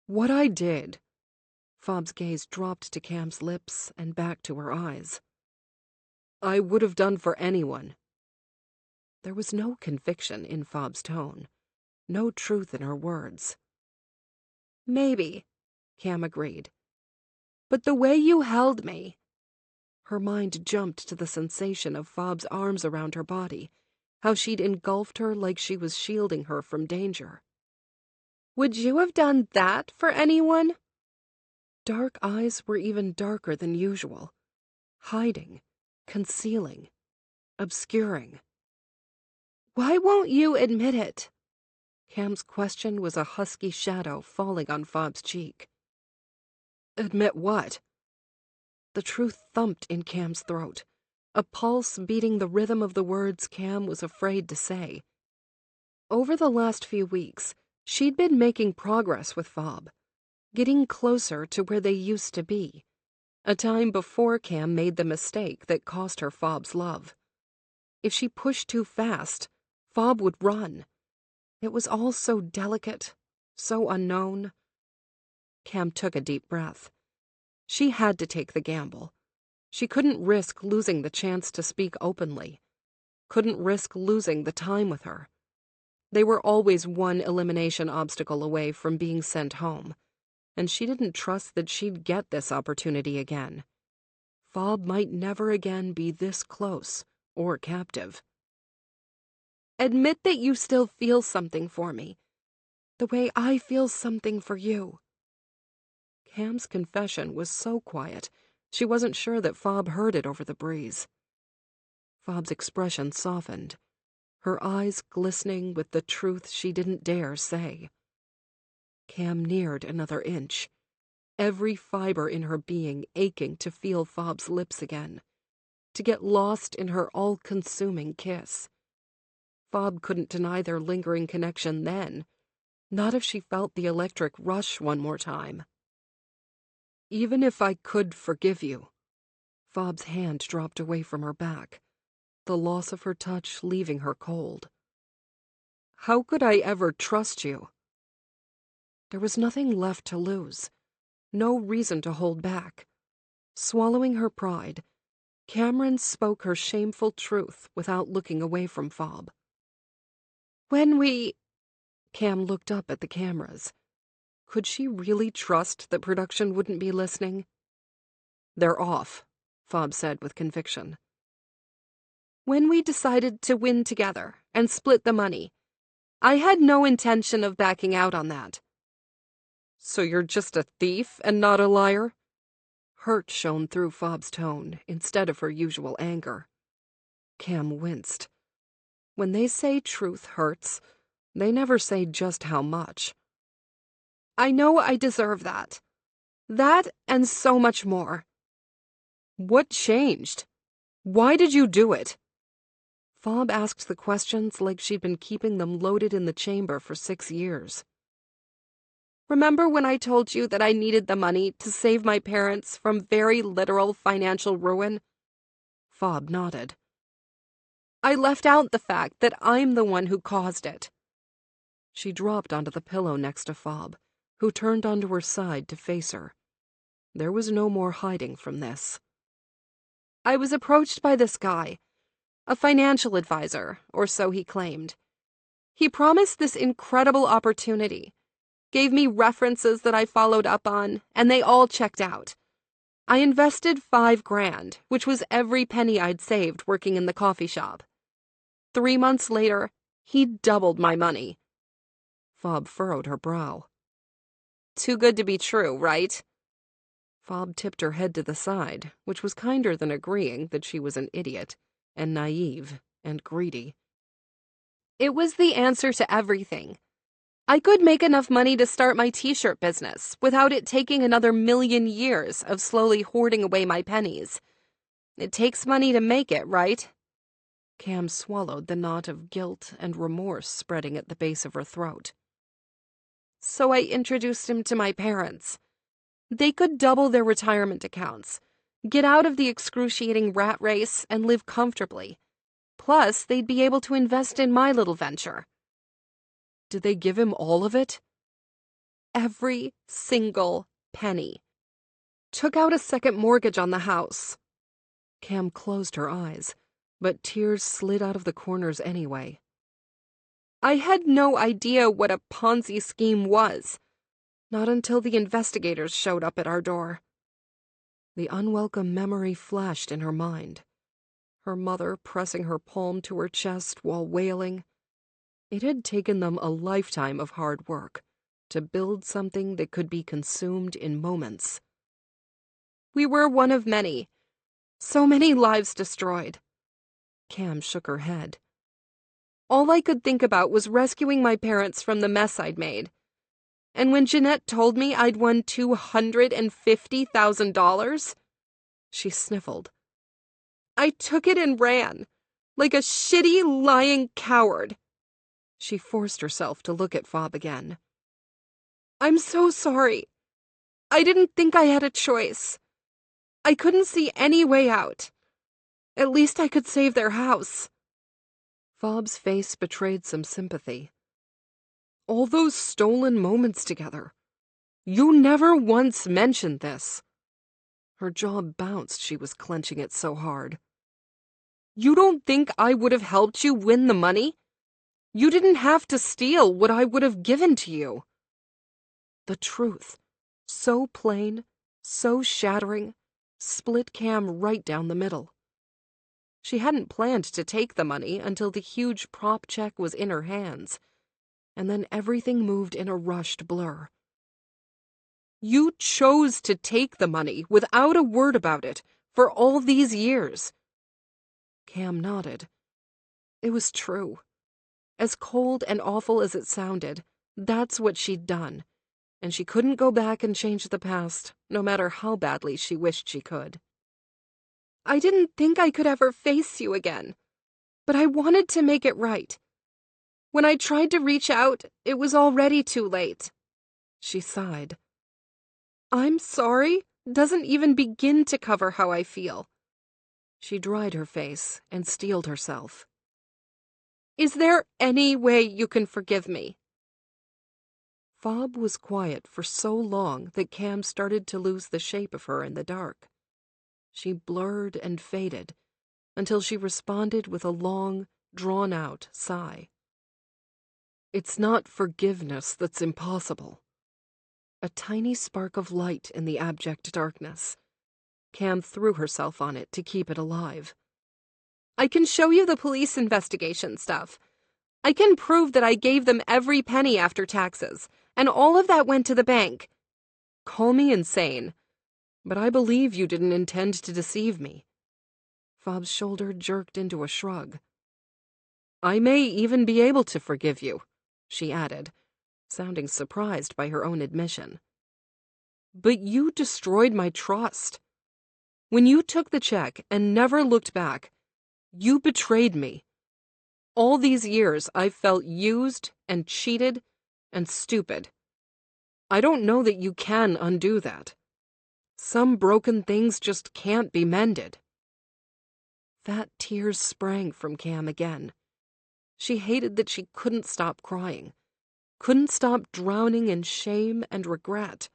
S2: What I did, Fob's gaze dropped to Cam's lips and back to her eyes, I would have done for anyone. There was no conviction in Fob's tone, no truth in her words.
S1: Maybe, Cam agreed. But the way you held me...
S2: Her mind jumped to the sensation of Fob's arms around her body, how she'd engulfed her like she was shielding her from danger.
S1: Would you have done that for anyone?
S2: Dark eyes were even darker than usual, hiding, concealing, obscuring.
S1: Why won't you admit it?
S2: Cam's question was a husky shadow falling on Fob's cheek. Admit what? The truth thumped in Cam's throat, a pulse beating the rhythm of the words Cam was afraid to say. Over the last few weeks, she'd been making progress with Fob, getting closer to where they used to be, a time before Cam made the mistake that cost her Fob's love. If she pushed too fast, Fob would run. It was all so delicate, so unknown. Cam took a deep breath. She had to take the gamble. She couldn't risk losing the chance to speak openly. Couldn't risk losing the time with her. They were always one elimination obstacle away from being sent home, and she didn't trust that she'd get this opportunity again. Fob might never again be this close or captive.
S1: Admit that you still feel something for me. The way I feel something for you."
S2: Cam's confession was so quiet, she wasn't sure that Fob heard it over the breeze. Fob's expression softened, her eyes glistening with the truth she didn't dare say. Cam neared another inch, every fiber in her being aching to feel Fob's lips again, to get lost in her all-consuming kiss. Fob couldn't deny their lingering connection then, not if she felt the electric rush one more time. "Even if I could forgive you," Fob's hand dropped away from her back, the loss of her touch leaving her cold. "How could I ever trust you?" There was nothing left to lose, no reason to hold back. Swallowing her pride, Cameron spoke her shameful truth without looking away from Fob. Cam looked up at the cameras. Could she really trust that production wouldn't be listening? "They're off," Fob said with conviction.
S1: "When we decided to win together and split the money, I had no intention of backing out on that."
S2: "So you're just a thief and not a liar?" Hurt shone through Fob's tone instead of her usual anger. Cam winced. When they say truth hurts, they never say just how much.
S1: "I know I deserve that. That and so much more."
S2: "What changed? Why did you do it?" Fob asked the questions like she'd been keeping them loaded in the chamber for 6 years.
S1: "Remember when I told you that I needed the money to save my parents from very literal financial ruin?"
S2: Fob nodded.
S1: "I left out the fact that I'm the one who caused it."
S2: She dropped onto the pillow next to Fob, who turned onto her side to face her. There was no more hiding from this.
S1: "I was approached by this guy, a financial advisor, or so he claimed. He promised this incredible opportunity, gave me references that I followed up on, and they all checked out. I invested $5,000, which was every penny I'd saved working in the coffee shop. 3 months later, he doubled my money."
S2: Fob furrowed her brow.
S1: "Too good to be true, right?"
S2: Fob tipped her head to the side, which was kinder than agreeing that she was an idiot, and naive, and greedy.
S1: "It was the answer to everything. I could make enough money to start my t-shirt business without it taking another 1,000,000 years of slowly hoarding away my pennies. It takes money to make it, right?"
S2: Cam swallowed the knot of guilt and remorse spreading at the base of her throat.
S1: "So I introduced him to my parents. They could double their retirement accounts, get out of the excruciating rat race, and live comfortably. Plus, they'd be able to invest in my little venture."
S2: "Did they give him all of it?"
S1: "Every single penny. Took out a second mortgage on the house."
S2: Cam closed her eyes, but tears slid out of the corners anyway.
S1: "I had no idea what a Ponzi scheme was. Not until the investigators showed up at our door."
S2: The unwelcome memory flashed in her mind. Her mother pressing her palm to her chest while wailing. It had taken them a lifetime of hard work to build something that could be consumed in moments.
S1: "We were one of many. So many lives destroyed."
S2: Cam shook her head.
S1: "All I could think about was rescuing my parents from the mess I'd made. And when Jeanette told me I'd won $250,000,
S2: she sniffled.
S1: I took it and ran, like a shitty, lying coward."
S2: She forced herself to look at Fob again.
S1: "I'm so sorry. I didn't think I had a choice. I couldn't see any way out. At least I could save their house."
S2: Fob's face betrayed some sympathy. "All those stolen moments together. You never once mentioned this." Her jaw bounced, she was clenching it so hard.
S1: "You don't think I would have helped you win the money? You didn't have to steal what I would have given to you."
S2: The truth, so plain, so shattering, split Cam right down the middle. She hadn't planned to take the money until the huge prop check was in her hands.
S1: and then everything moved in a rushed blur.
S2: You chose to take the money without a word about it for all these years.
S1: Cam nodded. It was true. As cold and awful as it sounded, that's what she'd done, and she couldn't go back and change the past, no matter how badly she wished she could.
S2: I didn't think I could ever face you again, but I wanted to make it right. When I tried to reach out, it was already too late.
S1: She sighed.
S2: I'm sorry doesn't even begin to cover how I feel.
S1: She dried her face and steeled herself.
S2: Is there any way you can forgive me?
S1: Fob was quiet for so long that Cam started to lose the shape of her in the dark. She blurred and faded until she responded with a long, drawn-out sigh. It's not forgiveness that's impossible. A tiny spark of light in the abject darkness. Cam threw herself on it to keep it alive.
S2: I can show you the police investigation stuff. I can prove that I gave them every penny after taxes, and all of that went to the bank.
S1: Call me insane, but I believe you didn't intend to deceive me. Fob's shoulder jerked into a shrug. I may even be able to forgive you, she added, sounding surprised by her own admission. But you destroyed my trust. When you took the check and never looked back, you betrayed me. All these years I've felt used and cheated and stupid. I don't know that you can undo that. Some broken things just can't be mended. Fat tears sprang from Cam again. She hated that she couldn't stop crying, couldn't stop drowning in shame and regret.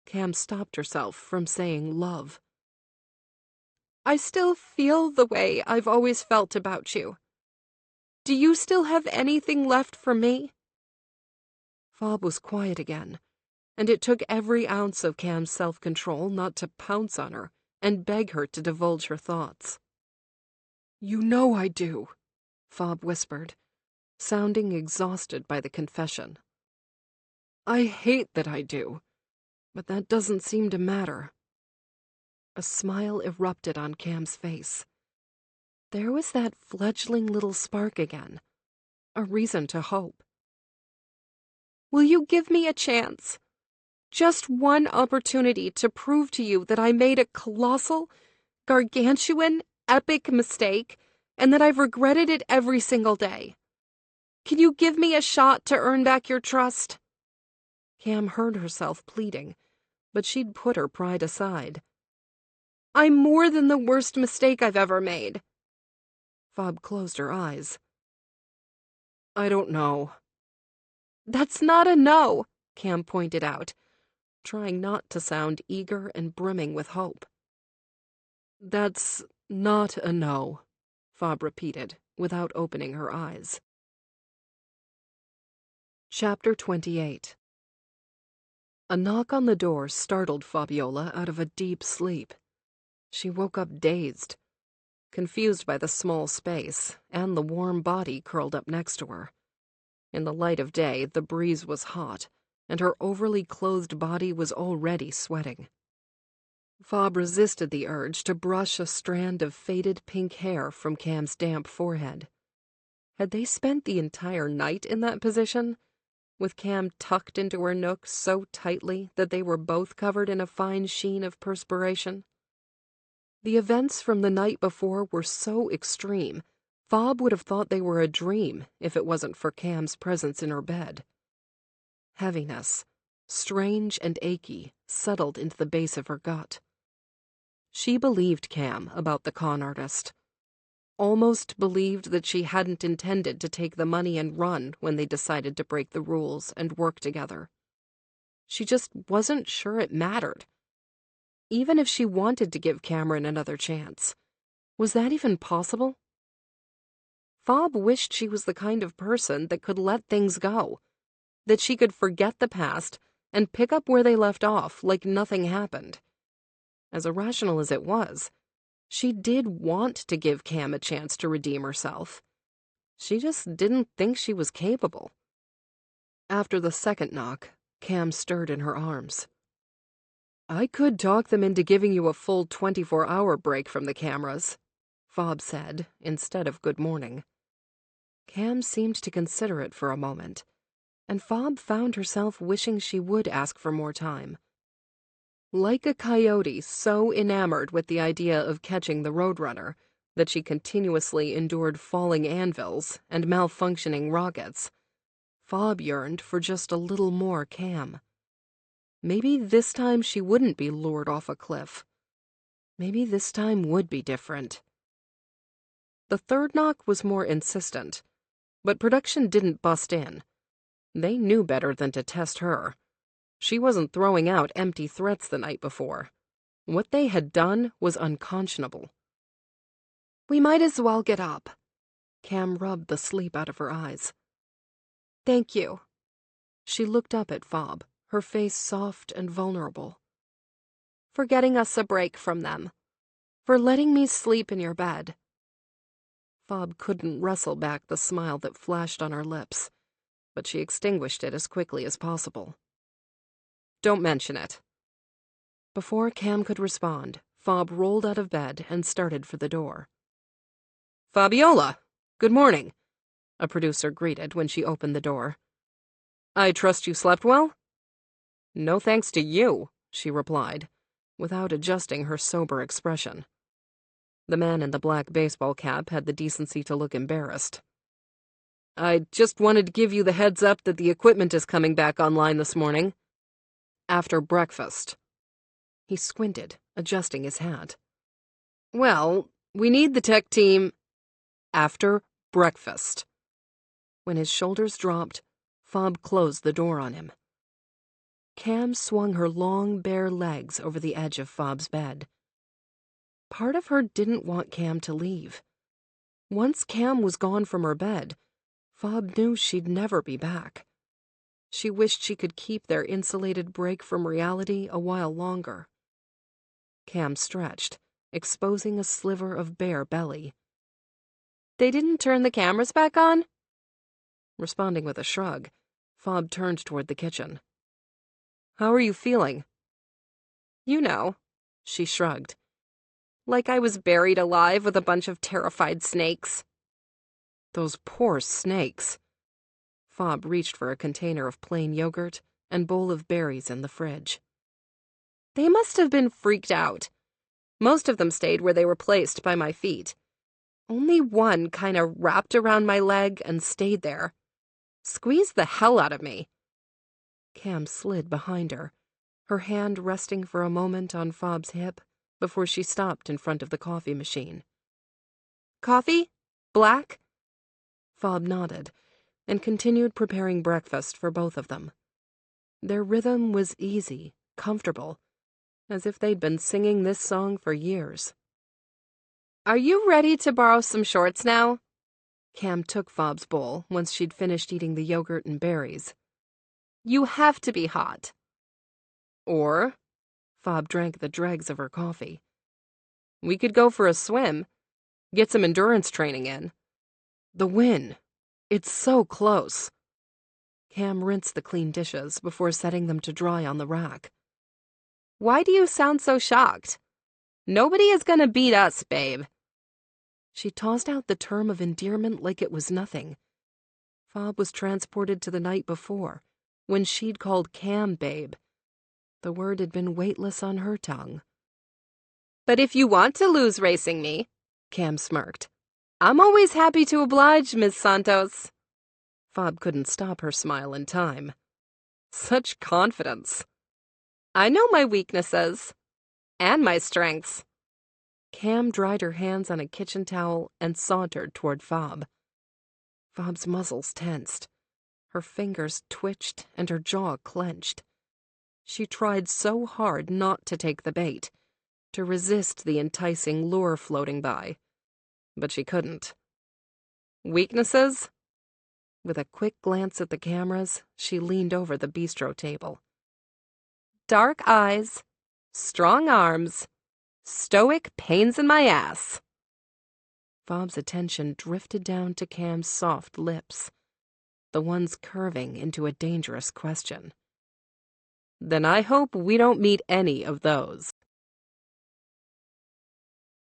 S2: Cam stopped herself from saying love. I still feel the way I've always felt about you. Do you still have anything left for me?
S1: Fob was quiet again, and it took every ounce of Cam's self-control not to pounce on her and beg her to divulge her thoughts. You know I do, Fob whispered, sounding exhausted by the confession. I hate that I do, but that doesn't seem to matter. A smile erupted on Cam's face. There was that fledgling little spark again, a reason to hope.
S2: Will you give me a chance? Just one opportunity to prove to you that I made a colossal, gargantuan, epic mistake, and that I've regretted it every single day. Can you give me a shot to earn back your trust?
S1: Cam heard herself pleading, but she'd put her pride aside.
S2: I'm more than the worst mistake I've ever made.
S1: Fob closed her eyes. I don't know.
S2: That's not a no, Cam pointed out, trying not to sound eager and brimming with hope.
S1: That's not a no, Fob repeated, without opening her eyes. Chapter 28. A knock on the door startled Fabiola out of a deep sleep. She woke up dazed, confused by the small space and the warm body curled up next to her. In the light of day, the breeze was hot, and her overly clothed body was already sweating. Fob resisted the urge to brush a strand of faded pink hair from Cam's damp forehead. Had they spent the entire night in that position, with Cam tucked into her nook so tightly that they were both covered in a fine sheen of perspiration? The events from the night before were so extreme, Fob would have thought they were a dream if it wasn't for Cam's presence in her bed. Heaviness, strange and achy, settled into the base of her gut. She believed Cam about the con artist. Almost believed that she hadn't intended to take the money and run when they decided to break the rules and work together. She just wasn't sure it mattered. Even if she wanted to give Cameron another chance, was that even possible? Fob wished she was the kind of person that could let things go, that she could forget the past and pick up where they left off like nothing happened. As irrational as it was, she did want to give Cam a chance to redeem herself.
S2: She just didn't think she was capable. After the second knock, Cam stirred in her arms. "I could talk them into giving you a full 24-hour break from the cameras," Fob said, instead of good morning. Cam seemed to consider it for a moment, and Fob found herself wishing she would ask for more time. Like a coyote so enamored with the idea of catching the Roadrunner that she continuously endured falling anvils and malfunctioning rockets, Fob yearned for just a little more Cam. Maybe this time she wouldn't be lured off a cliff. Maybe this time would be different. The third knock was more insistent, but production didn't bust in. They knew better than to test her. She wasn't throwing out empty threats the night before. What they had done was unconscionable. "We might as well get up." Cam rubbed the sleep out of her eyes. "Thank you." She looked up at Fob, her face soft and vulnerable. "For getting us a break from them. For letting me sleep in your bed." Fob couldn't wrestle back the smile that flashed on her lips, but she extinguished it as quickly as possible. "Don't mention it." Before Cam could respond, Fob rolled out of bed and started for the door. "Fabiola, good morning," a producer greeted when she opened the door. "I trust you slept well?" "No thanks to you," she replied, without adjusting her sober expression. The man in the black baseball cap had the decency to look embarrassed. "I just wanted to give you the heads up that the equipment is coming back online this morning. After breakfast." He squinted, adjusting his hat. "Well, we need the tech team after breakfast." When his shoulders dropped, Fob closed the door on him. Cam swung her long, bare legs over the edge of Fob's bed. Part of her didn't want Cam to leave. Once Cam was gone from her bed, Fob knew she'd never be back. She wished she could keep their insulated break from reality a while longer. Cam stretched, exposing a sliver of bare belly. "They didn't turn the cameras back on?" Responding with a shrug, Fob turned toward the kitchen. "How are you feeling?" "You know," she shrugged. "Like I was buried alive with a bunch of terrified snakes." "Those poor snakes." Fob reached for a container of plain yogurt and bowl of berries in the fridge. "They must have been freaked out. Most of them stayed where they were placed by my feet. Only one kind of wrapped around my leg and stayed there. Squeezed the hell out of me." Cam slid behind her, her hand resting for a moment on Fob's hip before she stopped in front of the coffee machine. "Coffee? Black?" Fob nodded and continued preparing breakfast for both of them. Their rhythm was easy, comfortable, as if they'd been singing this song for years. "Are you ready to borrow some shorts now?" Cam took Fob's bowl once she'd finished eating the yogurt and berries. "You have to be hot." "Or," Fob drank the dregs of her coffee, "we could go for a swim, get some endurance training in. The win. It's so close." Cam rinsed the clean dishes before setting them to dry on the rack. "Why do you sound so shocked? Nobody is gonna beat us, babe." She tossed out the term of endearment like it was nothing. Fob was transported to the night before, when she'd called Cam babe. The word had been weightless on her tongue. "But if you want to lose racing me," Cam smirked, "I'm always happy to oblige, Ms. Santos." Fob couldn't stop her smile in time. Such confidence. "I know my weaknesses. And my strengths." Cam dried her hands on a kitchen towel and sauntered toward Fob. Fob's muscles tensed. Her fingers twitched and her jaw clenched. She tried so hard not to take the bait, to resist the enticing lure floating by. But she couldn't. "Weaknesses?" With a quick glance at the cameras, she leaned over the bistro table. "Dark eyes, strong arms, stoic pains in my ass."
S1: Fob's attention drifted down to Cam's soft lips, the ones curving into a dangerous question.
S3: Then I hope we don't meet any of those.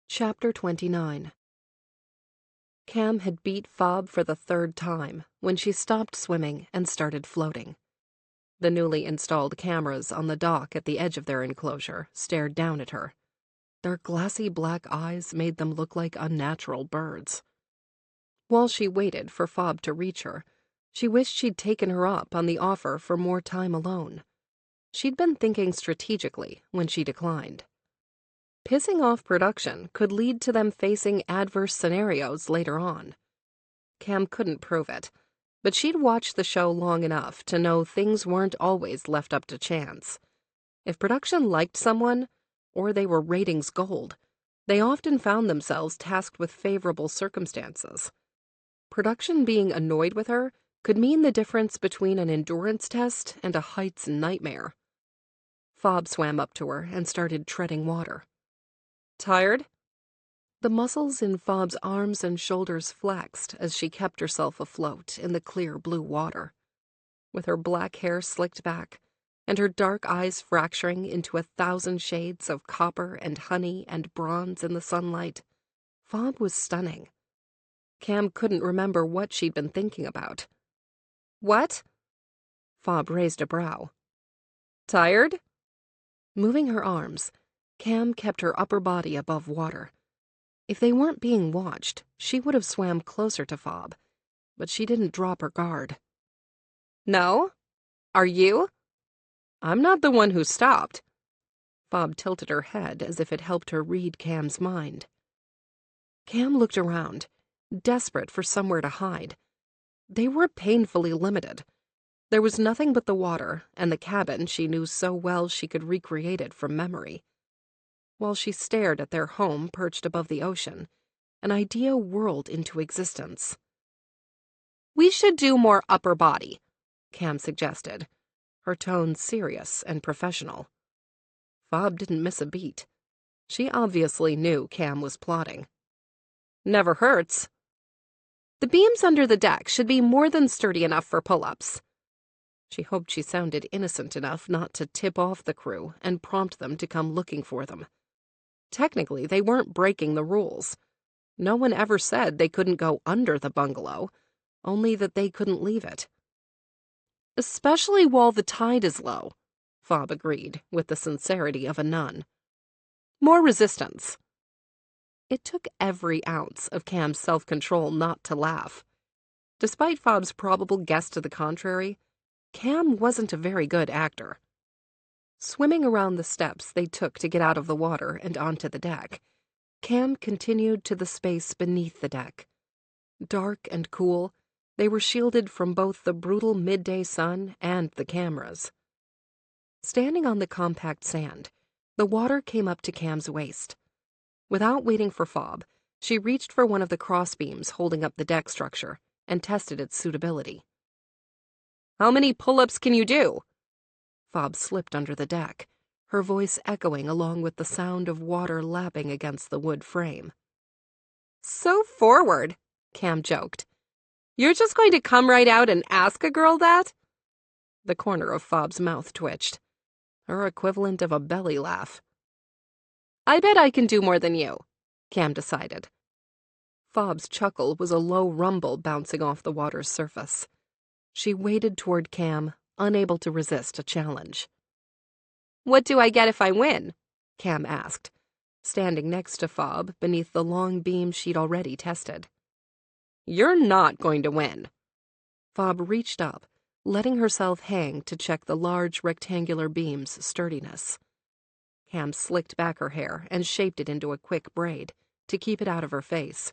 S1: Chapter 29. Cam had beat Fob for the third time when she stopped swimming and started floating. The newly installed cameras on the dock at the edge of their enclosure stared down at her. Their glassy black eyes made them look like unnatural birds. While she waited for Fob to reach her, she wished she'd taken her up on the offer for more time alone. She'd been thinking strategically when she declined. Pissing off production could lead to them facing adverse scenarios later on. Cam couldn't prove it, but she'd watched the show long enough to know things weren't always left up to chance. If production liked someone, or they were ratings gold, they often found themselves tasked with favorable circumstances. Production being annoyed with her could mean the difference between an endurance test and a heights nightmare. Fob swam up to her and started treading water.
S3: Tired?
S1: The muscles in Fob's arms and shoulders flexed as she kept herself afloat in the clear blue water. With her black hair slicked back, and her dark eyes fracturing into 1,000 shades of copper and honey and bronze in the sunlight, Fob was stunning. Cam couldn't remember what she'd been thinking about.
S3: What?
S1: Fob raised a brow.
S3: Tired?
S1: Moving her arms, Cam kept her upper body above water. If they weren't being watched, she would have swam closer to Fob, but she didn't drop her guard.
S3: No? Are you? I'm not the one who stopped.
S1: Fob tilted her head as if it helped her read Cam's mind. Cam looked around, desperate for somewhere to hide. They were painfully limited. There was nothing but the water and the cabin she knew so well she could recreate it from memory. While she stared at their home perched above the ocean, an idea whirled into existence.
S3: We should do more upper body,
S1: Cam suggested, her tone serious and professional. Fob didn't miss a beat. She obviously knew Cam was plotting.
S3: Never hurts. The beams under the deck should be more than sturdy enough for pull-ups.
S1: She hoped she sounded innocent enough not to tip off the crew and prompt them to come looking for them. Technically, they weren't breaking the rules. No one ever said they couldn't go under the bungalow, only that they couldn't leave it.
S3: Especially while the tide is low,
S1: Fob agreed, with the sincerity of a nun.
S3: More resistance.
S1: It took every ounce of Cam's self-control not to laugh. Despite Fob's probable guess to the contrary, Cam wasn't a very good actor. Swimming around the steps they took to get out of the water and onto the deck, Cam continued to the space beneath the deck. Dark and cool, they were shielded from both the brutal midday sun and the cameras. Standing on the compact sand, the water came up to Cam's waist. Without waiting for Fob, she reached for one of the crossbeams holding up the deck structure and tested its suitability.
S3: How many pull-ups can you do?
S1: Fob slipped under the deck, her voice echoing along with the sound of water lapping against the wood frame.
S3: So forward, Cam joked. You're just going to come right out and ask a girl that?
S1: The corner of Fob's mouth twitched, her equivalent of a belly laugh.
S3: I bet I can do more than you, Cam decided.
S1: Fob's chuckle was a low rumble bouncing off the water's surface. She waded toward Cam, unable to resist a challenge.
S3: What do I get if I win?
S1: Cam asked, standing next to Fob beneath the long beam she'd already tested.
S3: You're not going to win.
S1: Fob reached up, letting herself hang to check the large rectangular beam's sturdiness. Cam slicked back her hair and shaped it into a quick braid to keep it out of her face.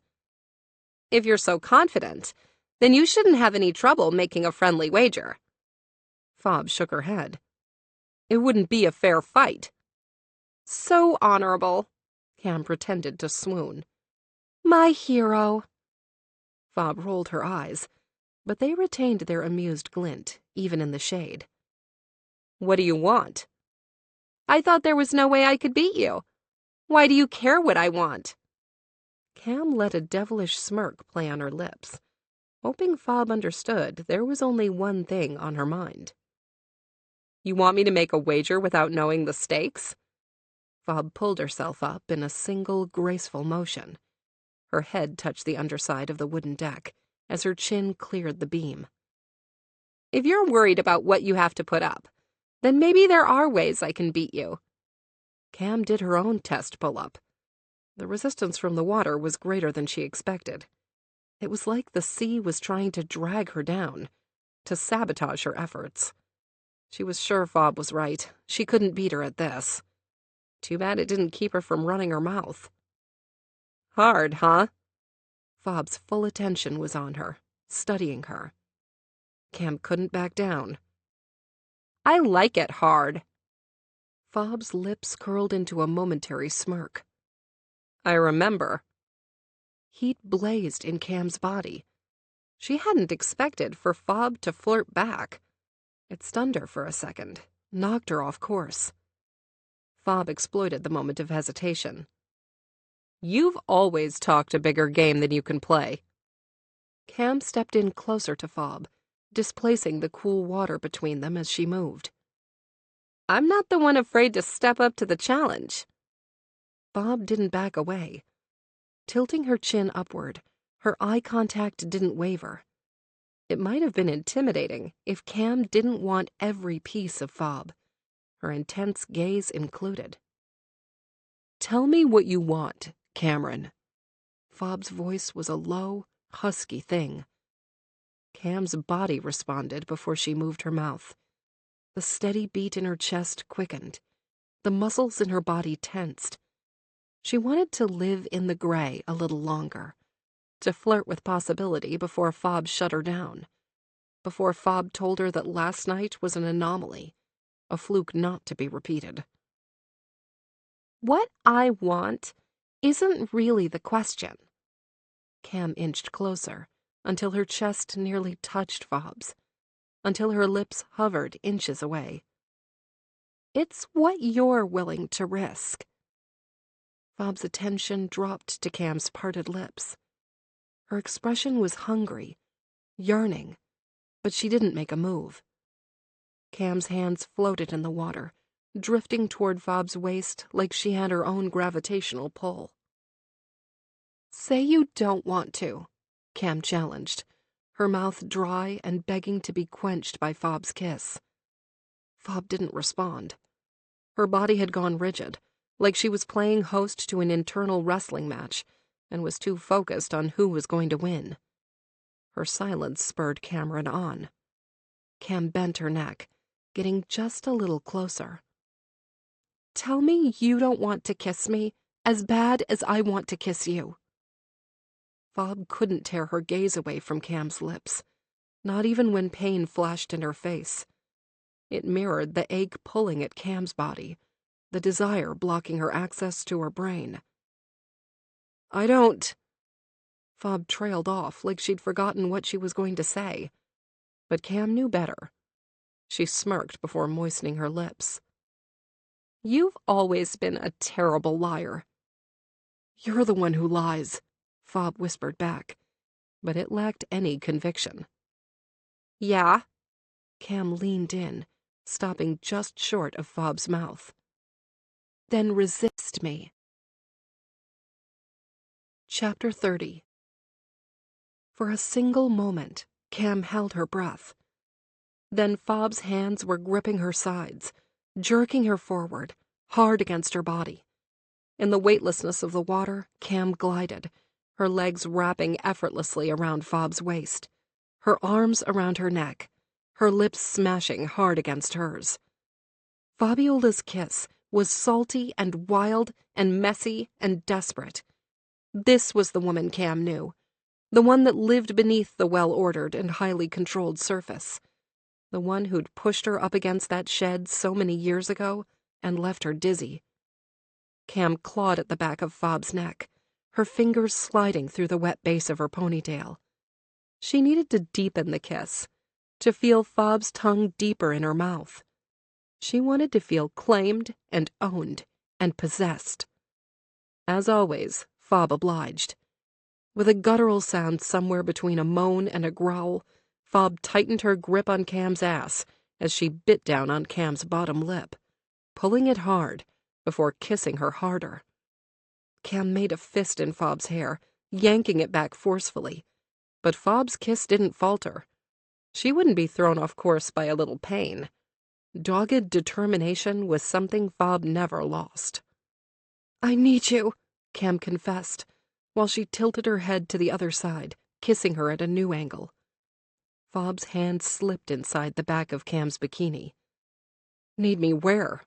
S3: If you're so confident, then you shouldn't have any trouble making a friendly wager.
S1: Fob shook her head.
S3: It wouldn't be a fair fight. So honorable.
S1: Cam pretended to swoon.
S3: My hero.
S1: Fob rolled her eyes, but they retained their amused glint, even in the shade.
S3: What do you want? I thought there was no way I could beat you. Why do you care what I want?
S2: Cam let a devilish smirk play on her lips, hoping Fob understood there was only one thing on her mind. "You want me to make a wager without knowing the stakes?" Fob pulled herself up in a single graceful motion. Her head touched the underside of the wooden deck as her chin cleared the beam. "If you're worried about what you have to put up, then maybe there are ways I can beat you." Cam did her own test pull-up. The resistance from the water was greater than she expected. It was like the sea was trying to drag her down, to sabotage her efforts. She was sure Fob was right. She couldn't beat her at this. Too bad it didn't keep her from running her mouth. "Hard, huh?" Fob's full attention was on her, studying her. Cam couldn't back down. "I like it hard." Fob's lips curled into a momentary smirk. "I remember." Heat blazed in Cam's body. She hadn't expected for Fob to flirt back. It stunned her for a second, knocked her off course. Fob exploited the moment of hesitation. "You've always talked a bigger game than you can play." Cam stepped in closer to Fob, displacing the cool water between them as she moved. "I'm not the one afraid to step up to the challenge." Fob didn't back away. Tilting her chin upward, her eye contact didn't waver. It might have been intimidating if Cam didn't want every piece of Fob, her intense gaze included. "Tell me what you want, Cameron." Fob's voice was a low, husky thing. Cam's body responded before she moved her mouth. The steady beat in her chest quickened. The muscles in her body tensed. She wanted to live in the gray a little longer, to flirt with possibility before Fob shut her down, before Fob told her that last night was an anomaly, a fluke not to be repeated. "What I want isn't really the question." Cam inched closer until her chest nearly touched Fob's, until her lips hovered inches away. "It's what you're willing to risk." Fob's attention dropped to Cam's parted lips. Her expression was hungry, yearning, but she didn't make a move. Cam's hands floated in the water, drifting toward Fob's waist like she had her own gravitational pull. "Say you don't want to," Cam challenged, her mouth dry and begging to be quenched by Fob's kiss. Fob didn't respond. Her body had gone rigid, like she was playing host to an internal wrestling match, and was too focused on who was going to win. Her silence spurred Cameron on. Cam bent her neck, getting just a little closer. "Tell me you don't want to kiss me as bad as I want to kiss you." Fob couldn't tear her gaze away from Cam's lips, not even when pain flashed in her face. It mirrored the ache pulling at Cam's body, the desire blocking her access to her brain. "I don't—" Fob trailed off like she'd forgotten what she was going to say. But Cam knew better. She smirked before moistening her lips. "You've always been a terrible liar." "You're the one who lies," Fob whispered back, but it lacked any conviction. "Yeah?" Cam leaned in, stopping just short of Fob's mouth. "Then resist me." Chapter 30. For a single moment, Cam held her breath. Then Fob's hands were gripping her sides, jerking her forward, hard against her body. In the weightlessness of the water, Cam glided, her legs wrapping effortlessly around Fob's waist, her arms around her neck, her lips smashing hard against hers. Fabiola's kiss was salty and wild and messy and desperate. This was the woman Cam knew, the one that lived beneath the well-ordered and highly controlled surface, the one who'd pushed her up against that shed so many years ago and left her dizzy. Cam clawed at the back of Fob's neck, her fingers sliding through the wet base of her ponytail. She needed to deepen the kiss, to feel Fob's tongue deeper in her mouth. She wanted to feel claimed and owned and possessed. As always, Fob obliged. With a guttural sound somewhere between a moan and a growl, Fob tightened her grip on Cam's ass as she bit down on Cam's bottom lip, pulling it hard before kissing her harder. Cam made a fist in Fob's hair, yanking it back forcefully, but Fob's kiss didn't falter. She wouldn't be thrown off course by a little pain. Dogged determination was something Fob never lost. "I need you," Cam confessed, while she tilted her head to the other side, kissing her at a new angle. Fob's hand slipped inside the back of Cam's bikini. "Need me where?"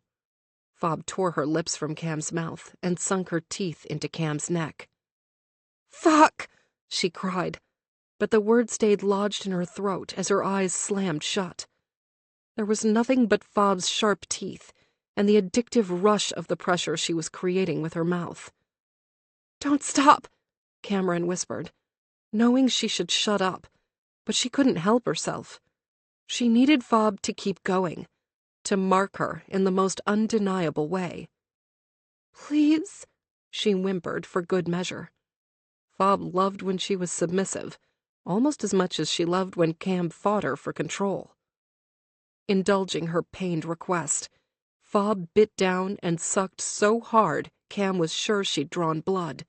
S2: Fob tore her lips from Cam's mouth and sunk her teeth into Cam's neck. "Fuck!" she cried, but the word stayed lodged in her throat as her eyes slammed shut. There was nothing but Fob's sharp teeth and the addictive rush of the pressure she was creating with her mouth. "Don't stop," Cameron whispered, knowing she should shut up, but she couldn't help herself. She needed Fob to keep going, to mark her in the most undeniable way. "Please," she whimpered for good measure. Fob loved when she was submissive, almost as much as she loved when Cam fought her for control. Indulging her pained request, Fob bit down and sucked so hard Cam was sure she'd drawn blood.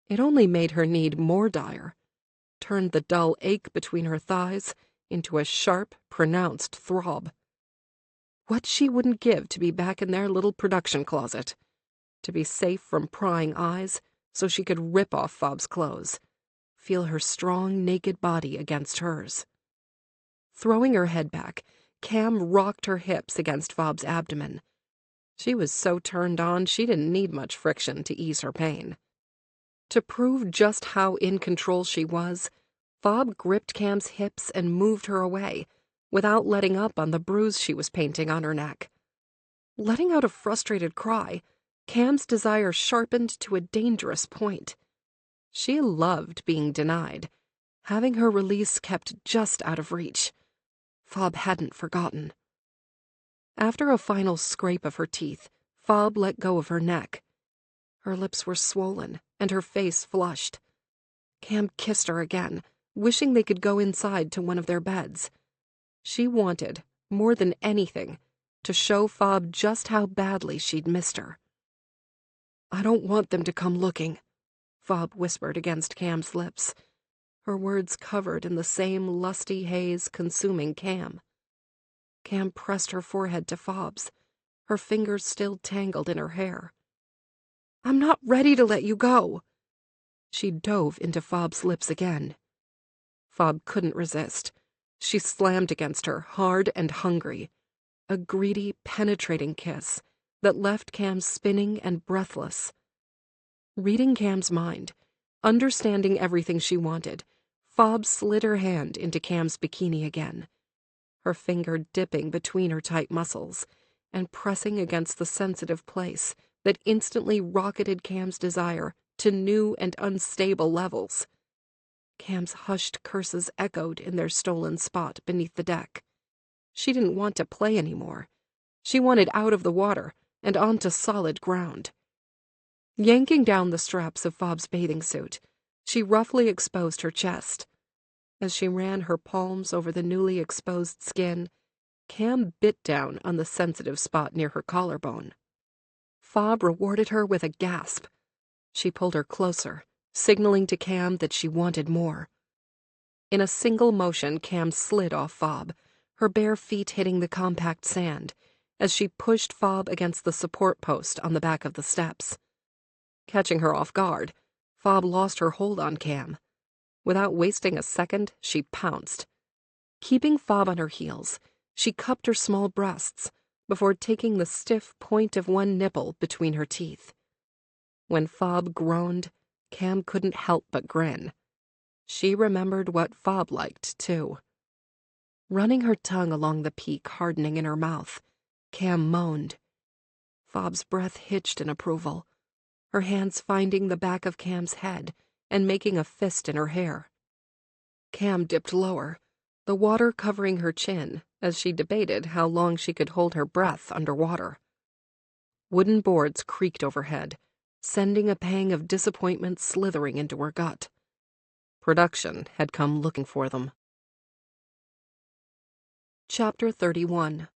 S2: It only made her need more dire, turned the dull ache between her thighs into a sharp, pronounced throb. What she wouldn't give to be back in their little production closet, to be safe from prying eyes so she could rip off Fob's clothes, feel her strong, naked body against hers. Throwing her head back, Cam rocked her hips against Fob's abdomen. She was so turned on she didn't need much friction to ease her pain. To prove just how in control she was, Fob gripped Cam's hips and moved her away, without letting up on the bruise she was painting on her neck. Letting out a frustrated cry, Cam's desire sharpened to a dangerous point. She loved being denied, having her release kept just out of reach. Fob hadn't forgotten. After a final scrape of her teeth, Fob let go of her neck. Her lips were swollen and her face flushed. Cam kissed her again, wishing they could go inside to one of their beds. She wanted, more than anything, to show Fob just how badly she'd missed her. "I don't want them to come looking," Fob whispered against Cam's lips, her words covered in the same lusty haze consuming Cam. Cam pressed her forehead to Fob's, her fingers still tangled in her hair. "I'm not ready to let you go." She dove into Fob's lips again. Fob couldn't resist. She slammed against her, hard and hungry. A greedy, penetrating kiss that left Cam spinning and breathless. Reading Cam's mind, understanding everything she wanted, Fob slid her hand into Cam's bikini again, her finger dipping between her tight muscles and pressing against the sensitive place that instantly rocketed Cam's desire to new and unstable levels. Cam's hushed curses echoed in their stolen spot beneath the deck. She didn't want to play anymore. She wanted out of the water and onto solid ground. Yanking down the straps of Fob's bathing suit, she roughly exposed her chest. As she ran her palms over the newly exposed skin, Cam bit down on the sensitive spot near her collarbone. Fob rewarded her with a gasp. She pulled her closer, signaling to Cam that she wanted more. In a single motion, Cam slid off Fob, her bare feet hitting the compact sand, as she pushed Fob against the support post on the back of the steps. Catching her off guard, Fob lost her hold on Cam. Without wasting a second, she pounced. Keeping Fob on her heels, she cupped her small breasts before taking the stiff point of one nipple between her teeth. When Fob groaned, Cam couldn't help but grin. She remembered what Fob liked, too. Running her tongue along the peak hardening in her mouth, Cam moaned. Fob's breath hitched in approval, her hands finding the back of Cam's head and making a fist in her hair. Cam dipped lower, the water covering her chin as she debated how long she could hold her breath underwater. Wooden boards creaked overhead, sending a pang of disappointment slithering into her gut. Production had come looking for them.
S1: Chapter 31.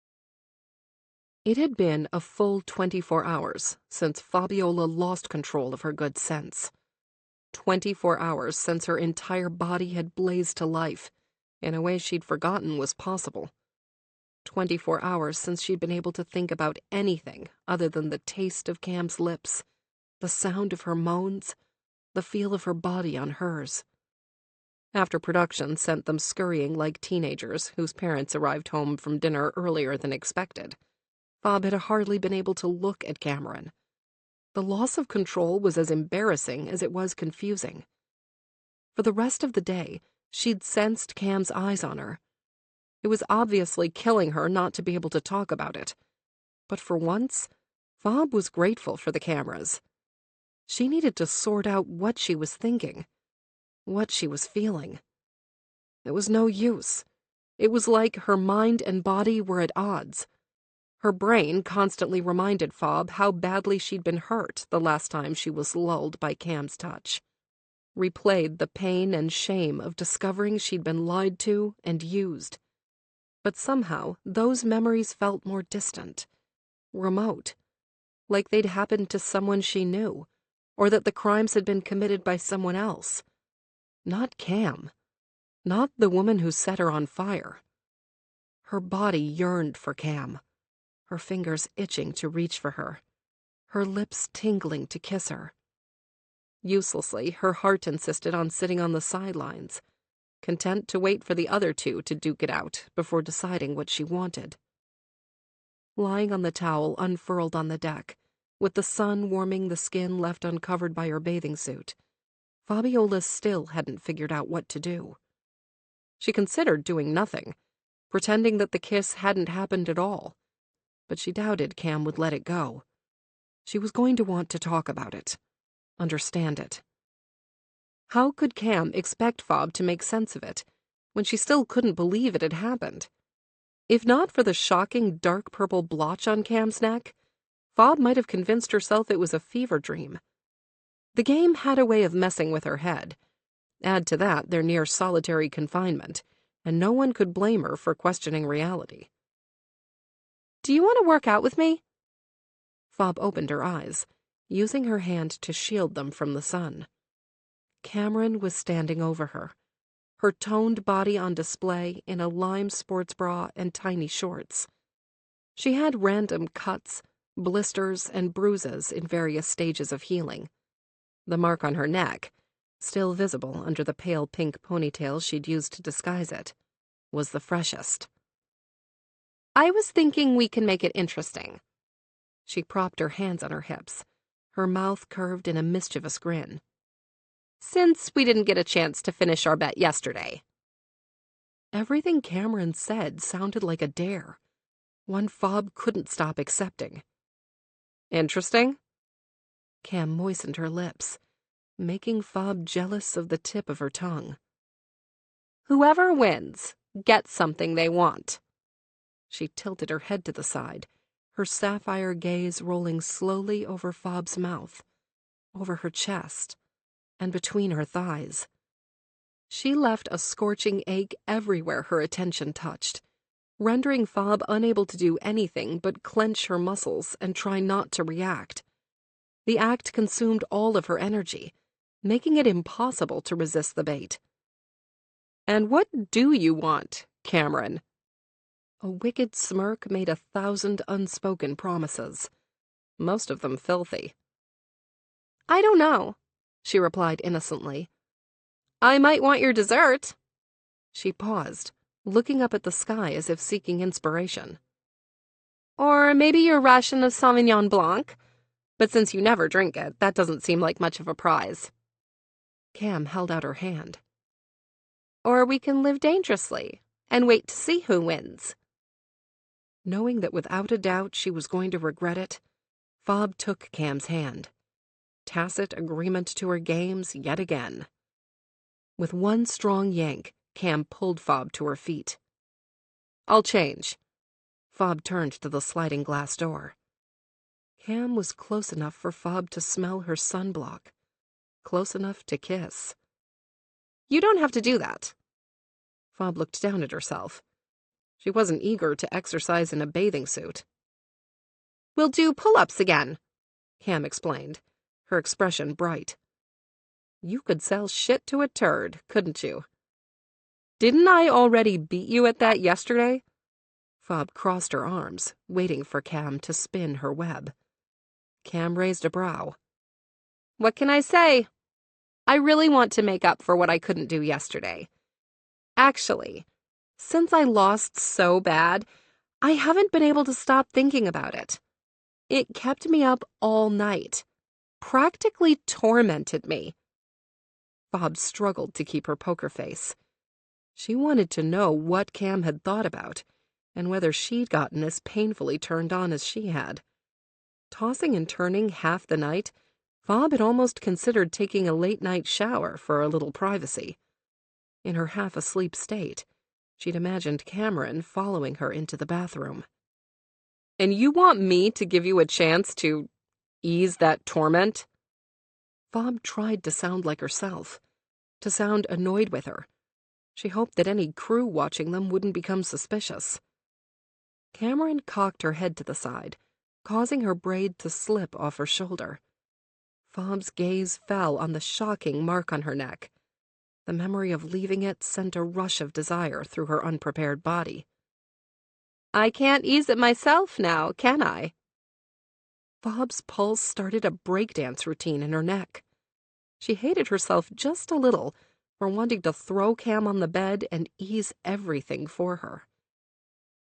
S1: It had been a full 24 hours since Fabiola lost control of her good sense. 24 hours since her entire body had blazed to life in a way she'd forgotten was possible. 24 hours since she'd been able to think about anything other than the taste of Cam's lips, the sound of her moans, the feel of her body on hers. After production sent them scurrying like teenagers whose parents arrived home from dinner earlier than expected, Fob had hardly been able to look at Cameron. The loss of control was as embarrassing as it was confusing. For the rest of the day, she'd sensed Cam's eyes on her. It was obviously killing her not to be able to talk about it. But for once, Fob was grateful for the cameras. She needed to sort out what she was thinking, what she was feeling. It was no use. It was like her mind and body were at odds. Her brain constantly reminded Fob how badly she'd been hurt the last time she was lulled by Cam's touch. Replayed the pain and shame of discovering she'd been lied to and used. But somehow those memories felt more distant, remote, like they'd happened to someone she knew, or that the crimes had been committed by someone else. Not Cam. Not the woman who set her on fire. Her body yearned for Cam, her fingers itching to reach for her, her lips tingling to kiss her. Uselessly, her heart insisted on sitting on the sidelines, content to wait for the other two to duke it out before deciding what she wanted. Lying on the towel unfurled on the deck, with the sun warming the skin left uncovered by her bathing suit, Fabiola still hadn't figured out what to do. She considered doing nothing, pretending that the kiss hadn't happened at all, but she doubted Cam would let it go. She was going to want to talk about it, understand it. How could Cam expect Fob to make sense of it when she still couldn't believe it had happened? If not for the shocking dark purple blotch on Cam's neck, Fob might have convinced herself it was a fever dream. The game had a way of messing with her head. Add to that their near solitary confinement, and no one could blame her for questioning reality.
S2: "Do you want to work out with me?"
S1: Fob opened her eyes, using her hand to shield them from the sun. Cameron was standing over her, her toned body on display in a lime sports bra and tiny shorts. She had random cuts, blisters, and bruises in various stages of healing. The mark on her neck, still visible under the pale pink ponytail she'd used to disguise it, was the freshest.
S2: "I was thinking we can make it interesting."
S1: She propped her hands on her hips, her mouth curved in a mischievous grin.
S2: "Since we didn't get a chance to finish our bet yesterday."
S1: Everything Cameron said sounded like a dare, one Fob couldn't stop accepting.
S2: "Interesting?"
S1: Cam moistened her lips, making Fob jealous of the tip of her tongue.
S2: "Whoever wins gets something they want."
S1: She tilted her head to the side, her sapphire gaze rolling slowly over Fob's mouth, over her chest, and between her thighs. She left a scorching ache everywhere her attention touched, rendering Fob unable to do anything but clench her muscles and try not to react. The act consumed all of her energy, making it impossible to resist the bait.
S2: "And what do you want, Cameron?"
S1: A wicked smirk made 1,000 unspoken promises, most of them filthy.
S2: "I don't know," she replied innocently. "I might want your dessert."
S1: She paused, looking up at the sky as if seeking inspiration.
S2: "Or maybe your ration of Sauvignon Blanc. But since you never drink it, that doesn't seem like much of a prize."
S1: Cam held out her hand.
S2: "Or we can live dangerously and wait to see who wins."
S1: Knowing that without a doubt she was going to regret it, Fob took Cam's hand. Tacit agreement to her games yet again. With one strong yank, Cam pulled Fob to her feet.
S2: "I'll change."
S1: Fob turned to the sliding glass door. Cam was close enough for Fob to smell her sunblock, close enough to kiss.
S2: You don't have to do that. Fob looked down at herself. She wasn't eager to exercise in a bathing suit. We'll do pull-ups again, Cam explained, her expression bright. You could sell shit to a turd, couldn't you? Didn't I already beat you at that yesterday? Fob crossed her arms, waiting for Cam to spin her web. Cam raised a brow. What can I say? I really want to make up for what I couldn't do yesterday. Actually, since I lost so bad, I haven't been able to stop thinking about it. It kept me up all night, practically tormented me. Fob struggled to keep her poker face. She wanted to know what Cam had thought about, and whether she'd gotten as painfully turned on as she had. Tossing and turning half the night, Fob had almost considered taking a late-night shower for a little privacy. In her half-asleep state, she'd imagined Cameron following her into the bathroom. And you want me to give you a chance to ease that torment? Fob tried to sound like herself, to sound annoyed with her. She hoped that any crew watching them wouldn't become suspicious. Cameron cocked her head to the side, causing her braid to slip off her shoulder. Fob's gaze fell on the shocking mark on her neck. The memory of leaving it sent a rush of desire through her unprepared body. I can't ease it myself now, can I? Fob's pulse started a breakdance routine in her neck. She hated herself just a little for wanting to throw Cam on the bed and ease everything for her.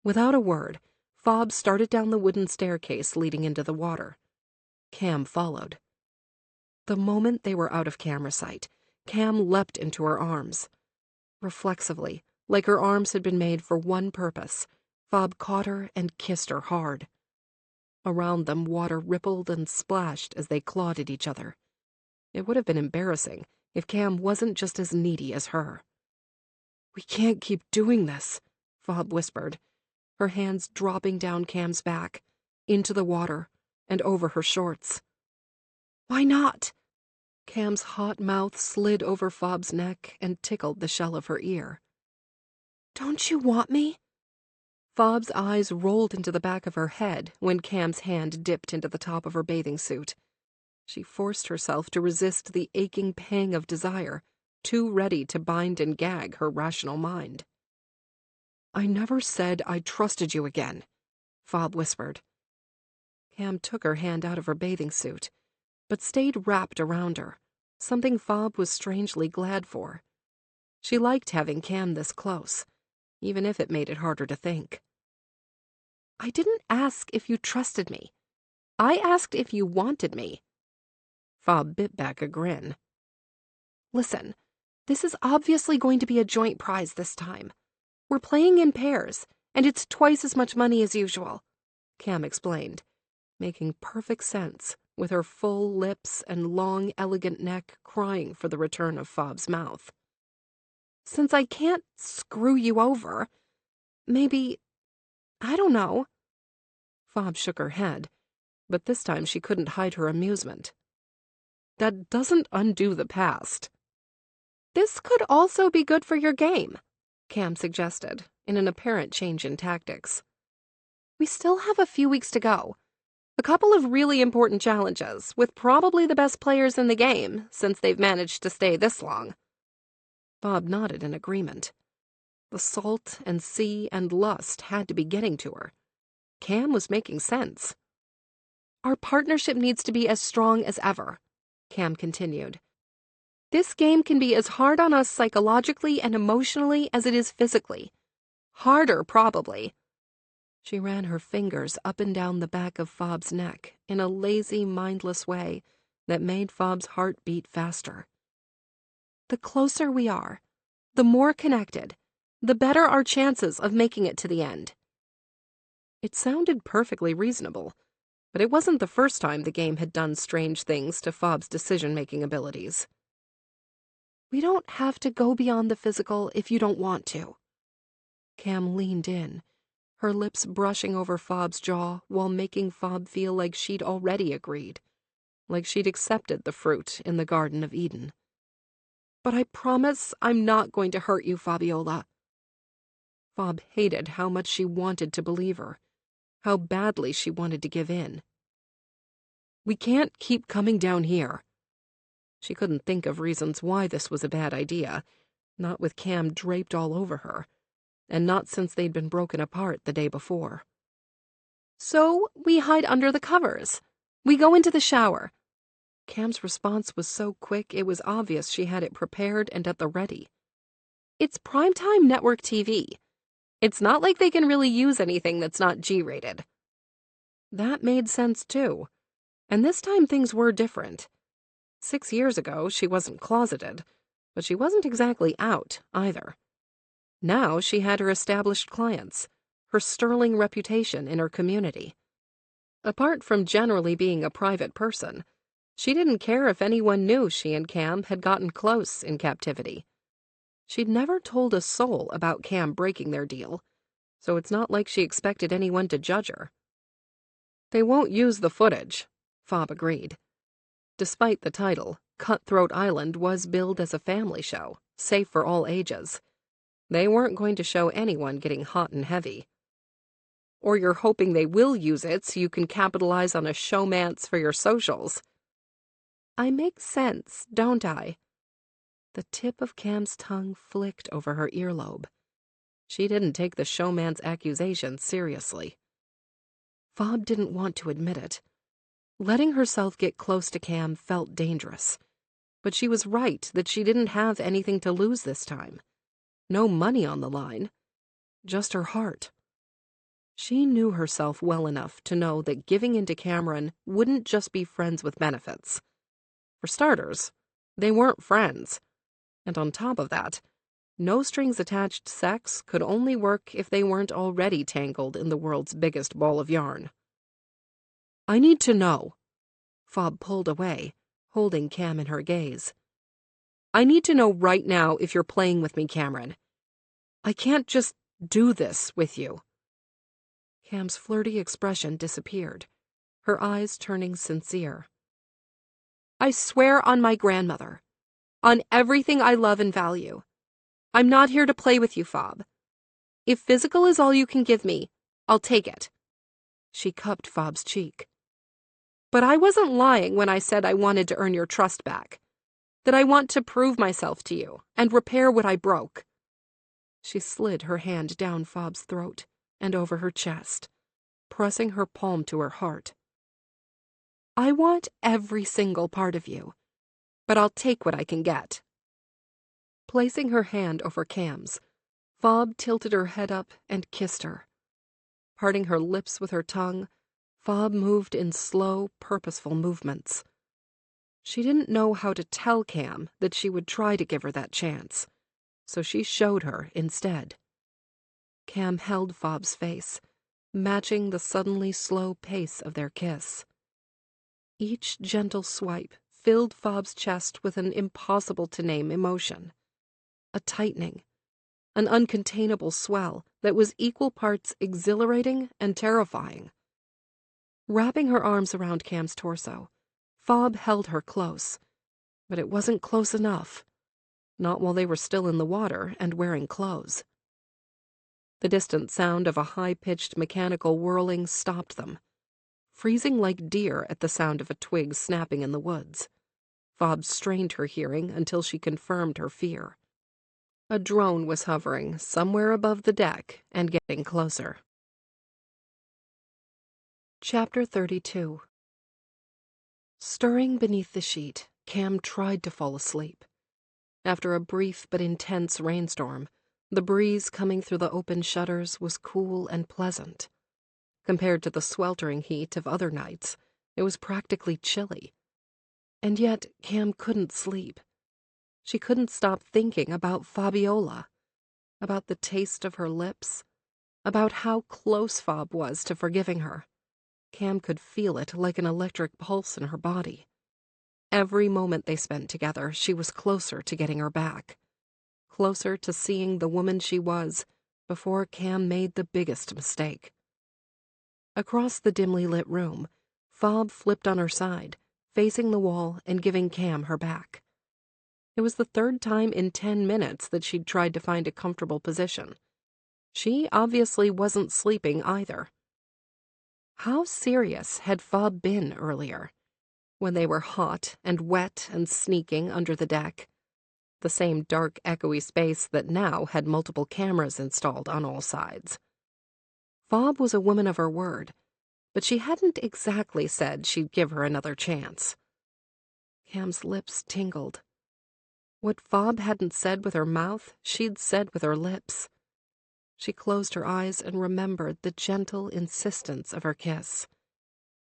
S2: Without a word, Fob started down the wooden staircase leading into the water. Cam followed. The moment they were out of camera sight, Cam leapt into her arms. Reflexively, like her arms had been made for one purpose, Fob caught her and kissed her hard. Around them, water rippled and splashed as they clawed at each other. It would have been embarrassing if Cam wasn't just as needy as her. We can't keep doing this, Fob whispered, her hands dropping down Cam's back, into the water, and over her shorts. Why not? Cam's hot mouth slid over Fob's neck and tickled the shell of her ear. Don't you want me? Fob's eyes rolled into the back of her head when Cam's hand dipped into the top of her bathing suit. She forced herself to resist the aching pang of desire, too ready to bind and gag her rational mind. I never said I trusted you again, Fob whispered. Cam took her hand out of her bathing suit, but stayed wrapped around her, something Fob was strangely glad for. She liked having Cam this close, even if it made it harder to think. I didn't ask if you trusted me. I asked if you wanted me. Fob bit back a grin. Listen, this is obviously going to be a joint prize this time. We're playing in pairs, and it's twice as much money as usual, Cam explained, making perfect sense, with her full lips and long, elegant neck crying for the return of Fob's mouth. Since I can't screw you over, maybe, I don't know. Fob shook her head, but this time she couldn't hide her amusement. That doesn't undo the past. This could also be good for your game, Cam suggested, in an apparent change in tactics. We still have a few weeks to go. A couple of really important challenges, with probably the best players in the game, since they've managed to stay this long. Fob nodded in agreement. The salt and sea and lust had to be getting to her. Cam was making sense. Our partnership needs to be as strong as ever, Cam continued. This game can be as hard on us psychologically and emotionally as it is physically. Harder, probably. She ran her fingers up and down the back of Fob's neck in a lazy, mindless way that made Fob's heart beat faster. The closer we are, the more connected, the better our chances of making it to the end. It sounded perfectly reasonable, but it wasn't the first time the game had done strange things to Fob's decision-making abilities. We don't have to go beyond the physical if you don't want to. Cam leaned in, her lips brushing over Fob's jaw while making Fob feel like she'd already agreed, like she'd accepted the fruit in the Garden of Eden. But I promise I'm not going to hurt you, Fabiola. Fob hated how much she wanted to believe her, how badly she wanted to give in. We can't keep coming down here. She couldn't think of reasons why this was a bad idea, not with Cam draped all over her, and not since they'd been broken apart the day before. So we hide under the covers. We go into the shower. Cam's response was so quick it was obvious she had it prepared and at the ready. It's primetime network TV. It's not like they can really use anything that's not G-rated. That made sense, too. And this time things were different. 6 years ago, she wasn't closeted, but she wasn't exactly out, either. Now she had her established clients, her sterling reputation in her community. Apart from generally being a private person, she didn't care if anyone knew she and Cam had gotten close in captivity. She'd never told a soul about Cam breaking their deal, so it's not like she expected anyone to judge her. They won't use the footage, Fob agreed. Despite the title, Cutthroat Island was billed as a family show, safe for all ages. They weren't going to show anyone getting hot and heavy. Or you're hoping they will use it so you can capitalize on a showmance for your socials. I make sense, don't I? The tip of Cam's tongue flicked over her earlobe. She didn't take the showman's accusations seriously. Fob didn't want to admit it. Letting herself get close to Cam felt dangerous. But she was right that she didn't have anything to lose this time. No money on the line. Just her heart. She knew herself well enough to know that giving in to Cameron wouldn't just be friends with benefits. For starters, they weren't friends. And on top of that, no-strings-attached sex could only work if they weren't already tangled in the world's biggest ball of yarn. I need to know. Fob pulled away, holding Cam in her gaze. I need to know right now if you're playing with me, Cameron. I can't just do this with you. Cam's flirty expression disappeared, her eyes turning sincere. I swear on my grandmother, on everything I love and value. I'm not here to play with you, Fob. If physical is all you can give me, I'll take it. She cupped Fob's cheek. But I wasn't lying when I said I wanted to earn your trust back, that I want to prove myself to you and repair what I broke. She slid her hand down Fob's throat and over her chest, pressing her palm to her heart. I want every single part of you, but I'll take what I can get. Placing her hand over Cam's, Fob tilted her head up and kissed her. Parting her lips with her tongue, Fob moved in slow, purposeful movements. She didn't know how to tell Cam that she would try to give her that chance, so she showed her instead. Cam held Fob's face, matching the suddenly slow pace of their kiss. Each gentle swipe filled Fob's chest with an impossible-to-name emotion. A tightening, an uncontainable swell that was equal parts exhilarating and terrifying. Wrapping her arms around Cam's torso, Fob held her close, but it wasn't close enough. Not while they were still in the water and wearing clothes. The distant sound of a high-pitched mechanical whirling stopped them, freezing like deer at the sound of a twig snapping in the woods. Fob strained her hearing until she confirmed her fear. A drone was hovering somewhere above the deck and getting closer. Chapter 32. Stirring beneath the sheet, Cam tried to fall asleep. After a brief but intense rainstorm, the breeze coming through the open shutters was cool and pleasant. Compared to the sweltering heat of other nights, it was practically chilly. And yet Cam couldn't sleep. She couldn't stop thinking about Fabiola, about the taste of her lips, about how close Fob was to forgiving her. Cam could feel it like an electric pulse in her body. Every moment they spent together, she was closer to getting her back. Closer to seeing the woman she was before Cam made the biggest mistake. Across the dimly lit room, Fob flipped on her side, facing the wall and giving Cam her back. It was the third time in 10 minutes that she'd tried to find a comfortable position. She obviously wasn't sleeping either. How serious had Fob been earlier, when they were hot and wet and sneaking under the deck? The same dark, echoey space that now had multiple cameras installed on all sides. Fob was a woman of her word, but she hadn't exactly said she'd give her another chance. Cam's lips tingled. What Fob hadn't said with her mouth, she'd said with her lips. She closed her eyes and remembered the gentle insistence of her kiss.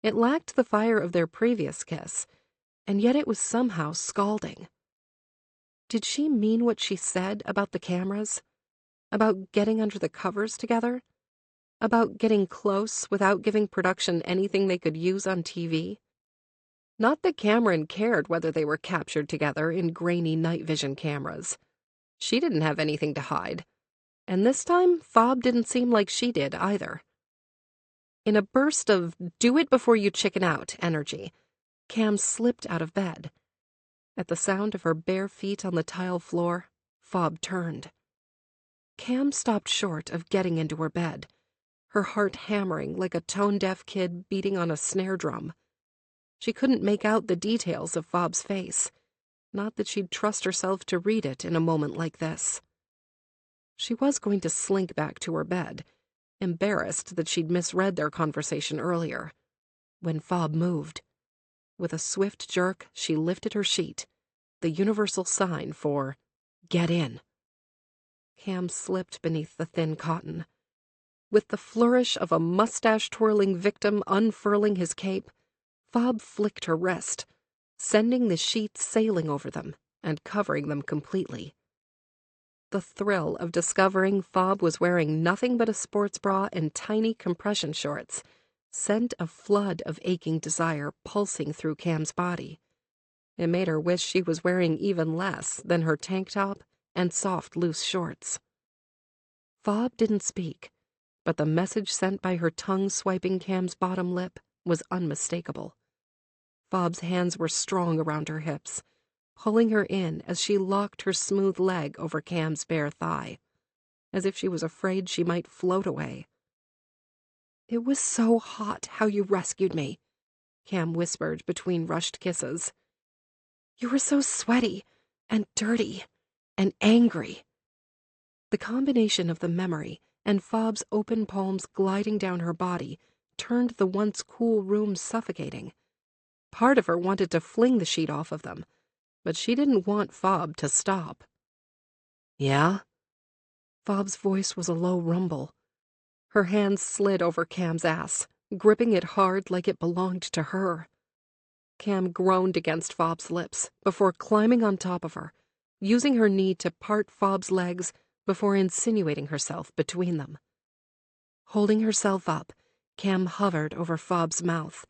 S2: It lacked the fire of their previous kiss, and yet it was somehow scalding. Did she mean what she said about the cameras? About getting under the covers together? About getting close without giving production anything they could use on TV? Not that Cameron cared whether they were captured together in grainy night vision cameras. She didn't have anything to hide. And this time, Fob didn't seem like she did either. In a burst of do-it-before-you-chicken-out energy, Cam slipped out of bed. At the sound of her bare feet on the tile floor, Fob turned. Cam stopped short of getting into her bed, her heart hammering like a tone-deaf kid beating on a snare drum. She couldn't make out the details of Fob's face, not that she'd trust herself to read it in a moment like this. She was going to slink back to her bed, embarrassed that she'd misread their conversation earlier, when Fob moved. With a swift jerk, she lifted her sheet, the universal sign for "Get in." Cam slipped beneath the thin cotton. With the flourish of a mustache-twirling victim unfurling his cape, Fob flicked her wrist, sending the sheet sailing over them and covering them completely. The thrill of discovering Fob was wearing nothing but a sports bra and tiny compression shorts sent a flood of aching desire pulsing through Cam's body. It made her wish she was wearing even less than her tank top and soft, loose shorts. Fob didn't speak, but the message sent by her tongue swiping Cam's bottom lip was unmistakable. Fob's hands were strong around her hips, pulling her in as she locked her smooth leg over Cam's bare thigh, as if she was afraid she might float away. "It was so hot how you rescued me," Cam whispered between rushed kisses. "You were so sweaty and dirty and angry." The combination of the memory and Fob's open palms gliding down her body turned the once cool room suffocating. Part of her wanted to fling the sheet off of them, but she didn't want Fob to stop. "Yeah?" Fob's voice was a low rumble. Her hands slid over Cam's ass, gripping it hard like it belonged to her. Cam groaned against Fob's lips before climbing on top of her, using her knee to part Fob's legs before insinuating herself between them. Holding herself up, Cam hovered over Fob's mouth,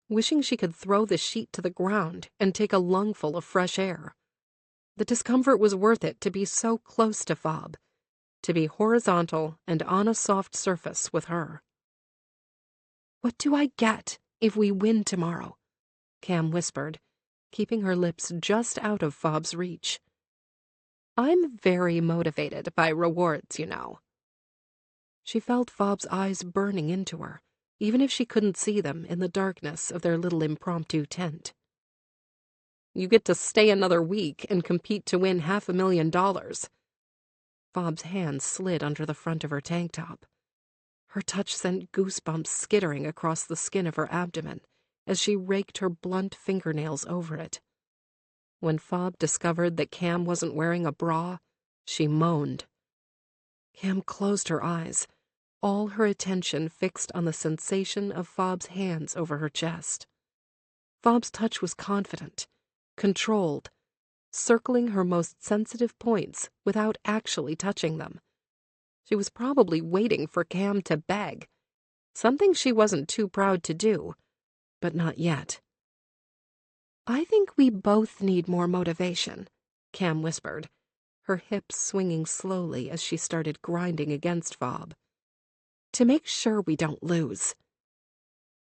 S2: wishing she could throw the sheet to the ground and take a lungful of fresh air. The discomfort was worth it to be so close to Fob, to be horizontal and on a soft surface with her. "What do I get if we win tomorrow?" Cam whispered, keeping her lips just out of Fob's reach. "I'm very motivated by rewards, you know." She felt Fob's eyes burning into her, even if she couldn't see them in the darkness of their little impromptu tent. "You get to stay another week and compete to win $500,000. Fob's hand slid under the front of her tank top. Her touch sent goosebumps skittering across the skin of her abdomen as she raked her blunt fingernails over it. When Fob discovered that Cam wasn't wearing a bra, she moaned. Cam closed her eyes, all her attention fixed on the sensation of Fob's hands over her chest. Fob's touch was confident, controlled, circling her most sensitive points without actually touching them. She was probably waiting for Cam to beg, something she wasn't too proud to do, but not yet. "I think we both need more motivation," Cam whispered, her hips swinging slowly as she started grinding against Fob. "To make sure we don't lose."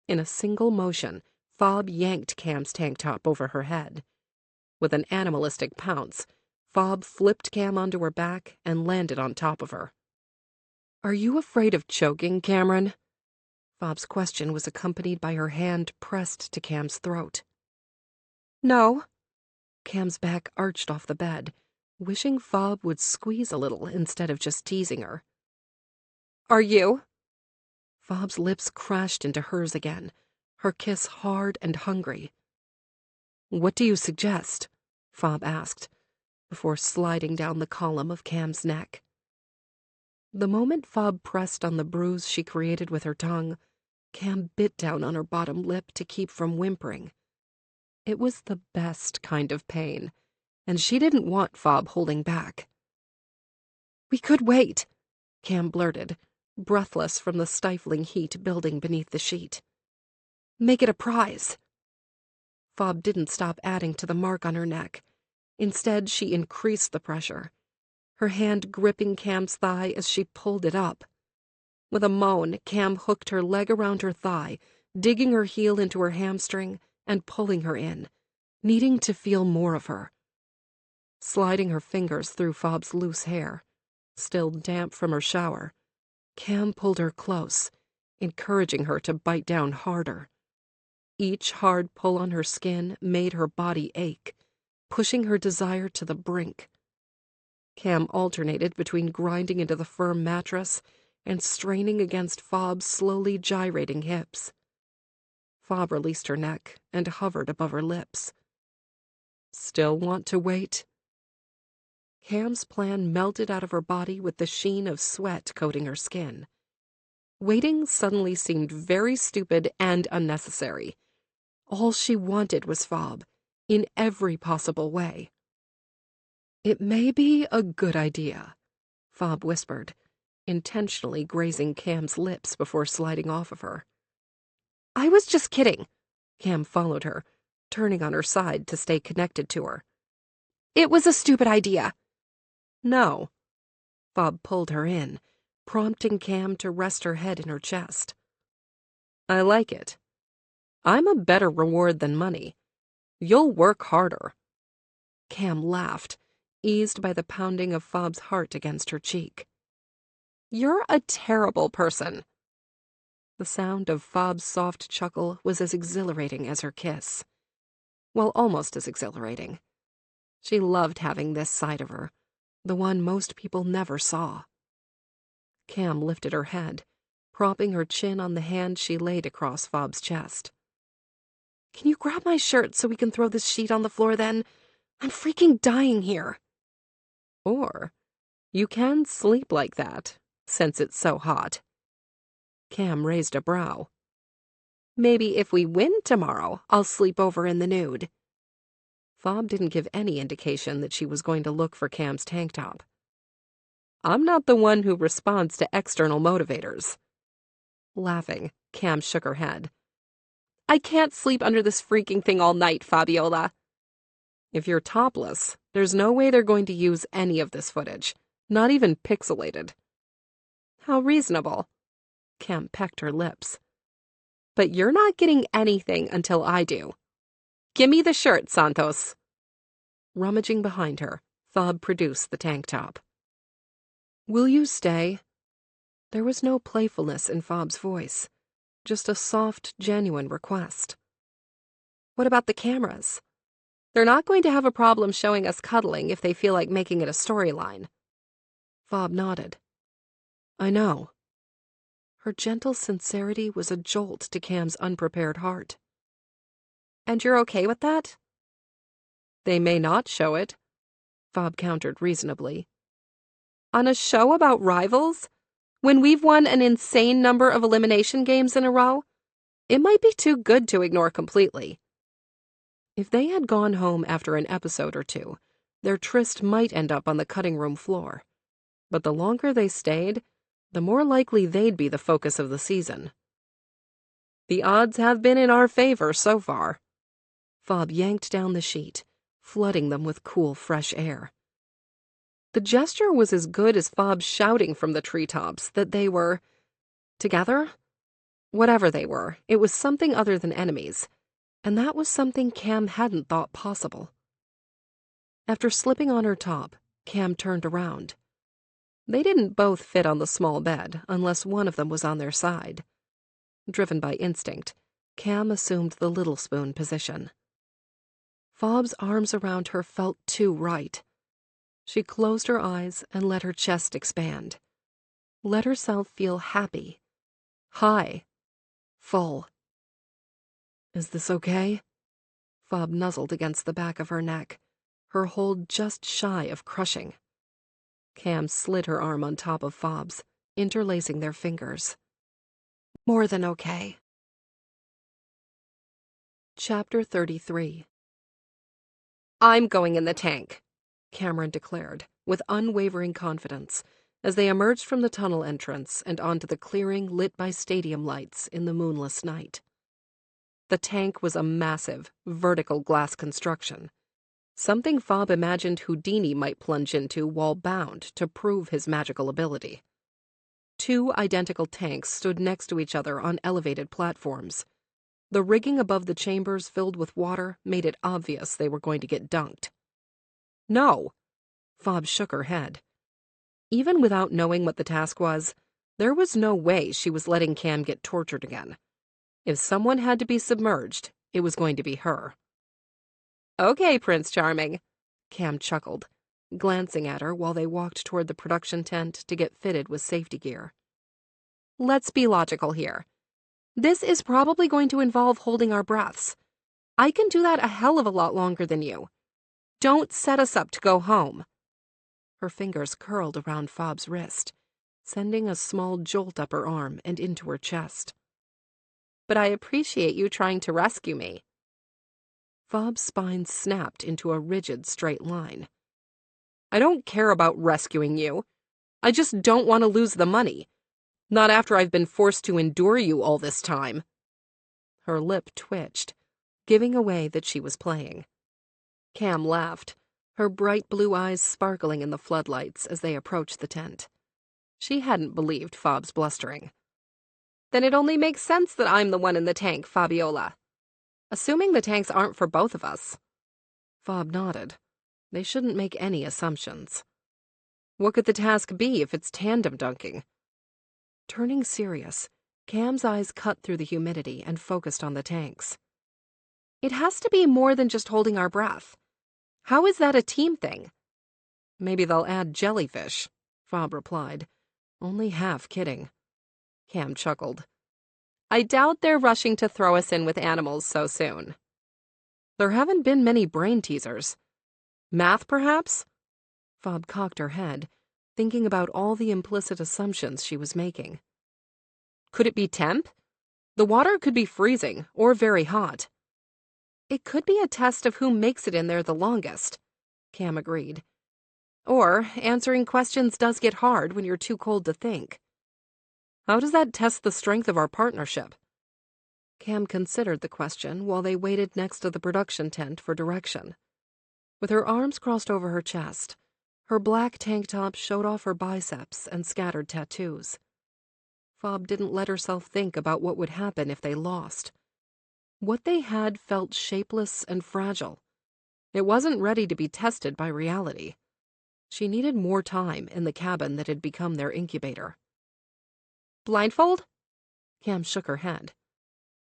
S2: In a single motion, Fob yanked Cam's tank top over her head. With an animalistic pounce, Fob flipped Cam onto her back and landed on top of her. "Are you afraid of choking, Cameron?" Fob's question was accompanied by her hand pressed to Cam's throat.
S1: "No."
S2: Cam's back arched off the bed, wishing Fob would squeeze a little instead of just teasing her.
S1: "Are you?"
S2: Fob's lips crashed into hers again, her kiss hard and hungry. "What do you suggest?" Fob asked, before sliding down the column of Cam's neck. The moment Fob pressed on the bruise she created with her tongue, Cam bit down on her bottom lip to keep from whimpering. It was the best kind of pain, and she didn't want Fob holding back.
S1: "We could wait,"
S2: Cam blurted, breathless from the stifling heat building beneath the sheet.
S1: "Make it a prize."
S2: Fob didn't stop adding to the mark on her neck. Instead, she increased the pressure, her hand gripping Cam's thigh as she pulled it up. With a moan, Cam hooked her leg around her thigh, digging her heel into her hamstring and pulling her in, needing to feel more of her. Sliding her fingers through Fob's loose hair, still damp from her shower, Cam pulled her close, encouraging her to bite down harder. Each hard pull on her skin made her body ache, pushing her desire to the brink. Cam alternated between grinding into the firm mattress and straining against Fob's slowly gyrating hips. Fob released her neck and hovered above her lips. "Still want to wait?" Cam's plan melted out of her body with the sheen of sweat coating her skin. Waiting suddenly seemed very stupid and unnecessary. All she wanted was Fob, in every possible way. "It may be a good idea," Fob whispered, intentionally grazing Cam's lips before sliding off of her.
S1: "I was just kidding."
S2: Cam followed her, turning on her side to stay connected to her.
S1: "It was a stupid idea."
S2: "No." Fob pulled her in, prompting Cam to rest her head in her chest. "I like it. I'm a better reward than money. You'll work harder." Cam laughed, eased by the pounding of Fob's heart against her cheek.
S1: "You're a terrible person."
S2: The sound of Fob's soft chuckle was as exhilarating as her kiss. Well, almost as exhilarating. She loved having this side of her, the one most people never saw. Cam lifted her head, propping her chin on the hand she laid across Fob's chest.
S1: "Can you grab my shirt so we can throw this sheet on the floor then? I'm freaking dying here."
S2: "Or you can sleep like that, since it's so hot." Cam raised a brow.
S1: "Maybe if we win tomorrow, I'll sleep over in the nude."
S2: Fob didn't give any indication that she was going to look for Cam's tank top. "I'm not the one who responds to external motivators." Laughing, Cam shook her head.
S1: "I can't sleep under this freaking thing all night, Fabiola."
S2: "If you're topless, there's no way they're going to use any of this footage, not even pixelated."
S1: "How reasonable."
S2: Cam pecked her lips.
S1: "But you're not getting anything until I do. Gimme the shirt, Santos."
S2: Rummaging behind her, Fob produced the tank top. "Will you stay?" There was no playfulness in Fob's voice, just a soft, genuine request.
S1: "What about the cameras? They're not going to have a problem showing us cuddling if they feel like making it a storyline."
S2: Fob nodded. "I know." Her gentle sincerity was a jolt to Cam's unprepared heart.
S1: "And you're okay with that?"
S2: "They may not show it," Fob countered reasonably.
S1: "On a show about rivals? When we've won an insane number of elimination games in a row? It might be too good to ignore completely."
S2: If they had gone home after an episode or two, their tryst might end up on the cutting room floor. But the longer they stayed, the more likely they'd be the focus of the season. "The odds have been in our favor so far." Fob yanked down the sheet, flooding them with cool, fresh air. The gesture was as good as Fob shouting from the treetops that they were together? Whatever they were, it was something other than enemies, and that was something Cam hadn't thought possible. After slipping on her top, Cam turned around. They didn't both fit on the small bed unless one of them was on their side. Driven by instinct, Cam assumed the little spoon position. Fob's arms around her felt too right. She closed her eyes and let her chest expand. Let herself feel happy, high, full. "Is this okay?" Fob nuzzled against the back of her neck, her hold just shy of crushing. Cam slid her arm on top of Fob's, interlacing their fingers. "More than okay." Chapter 33. "I'm going in the tank," Cameron declared, with unwavering confidence, as they emerged from the tunnel entrance and onto the clearing lit by stadium lights in the moonless night. The tank was a massive, vertical glass construction, something Fob imagined Houdini might plunge into while bound to prove his magical ability. 2 identical tanks stood next to each other on elevated platforms. The rigging above the chambers filled with water made it obvious they were going to get dunked. "No," Fob shook her head. Even without knowing what the task was, there was no way she was letting Cam get tortured again. If someone had to be submerged, it was going to be her. "Okay, Prince Charming," Cam chuckled, glancing at her while they walked toward the production tent to get fitted with safety gear. "Let's be logical here. This is probably going to involve holding our breaths. I can do that a hell of a lot longer than you. Don't set us up to go home." Her fingers curled around Fob's wrist, sending a small jolt up her arm and into her chest. "But I appreciate you trying to rescue me." Fob's spine snapped into a rigid straight line. "I don't care about rescuing you. I just don't want to lose the money. Not after I've been forced to endure you all this time." Her lip twitched, giving away that she was playing. Cam laughed, her bright blue eyes sparkling in the floodlights as they approached the tent. She hadn't believed Fob's blustering. "Then it only makes sense that I'm the one in the tank, Fabiola. Assuming the tanks aren't for both of us." Fob nodded. They shouldn't make any assumptions. What could the task be if it's tandem dunking? Turning serious, Cam's eyes cut through the humidity and focused on the tanks. "It has to be more than just holding our breath. How is that a team thing?" "Maybe they'll add jellyfish," Fob replied, only half kidding. Cam chuckled. "I doubt they're rushing to throw us in with animals so soon." "There haven't been many brain teasers. Math, perhaps?" Fob cocked her head, thinking about all the implicit assumptions she was making. "Could it be temp? The water could be freezing or very hot." "It could be a test of who makes it in there the longest," Cam agreed. "Or answering questions does get hard when you're too cold to think." "How does that test the strength of our partnership?" Cam considered the question while they waited next to the production tent for direction. With her arms crossed over her chest, her black tank top showed off her biceps and scattered tattoos. Fob didn't let herself think about what would happen if they lost. What they had felt shapeless and fragile. It wasn't ready to be tested by reality. She needed more time in the cabin that had become their incubator. "Blindfold?" Cam shook her head.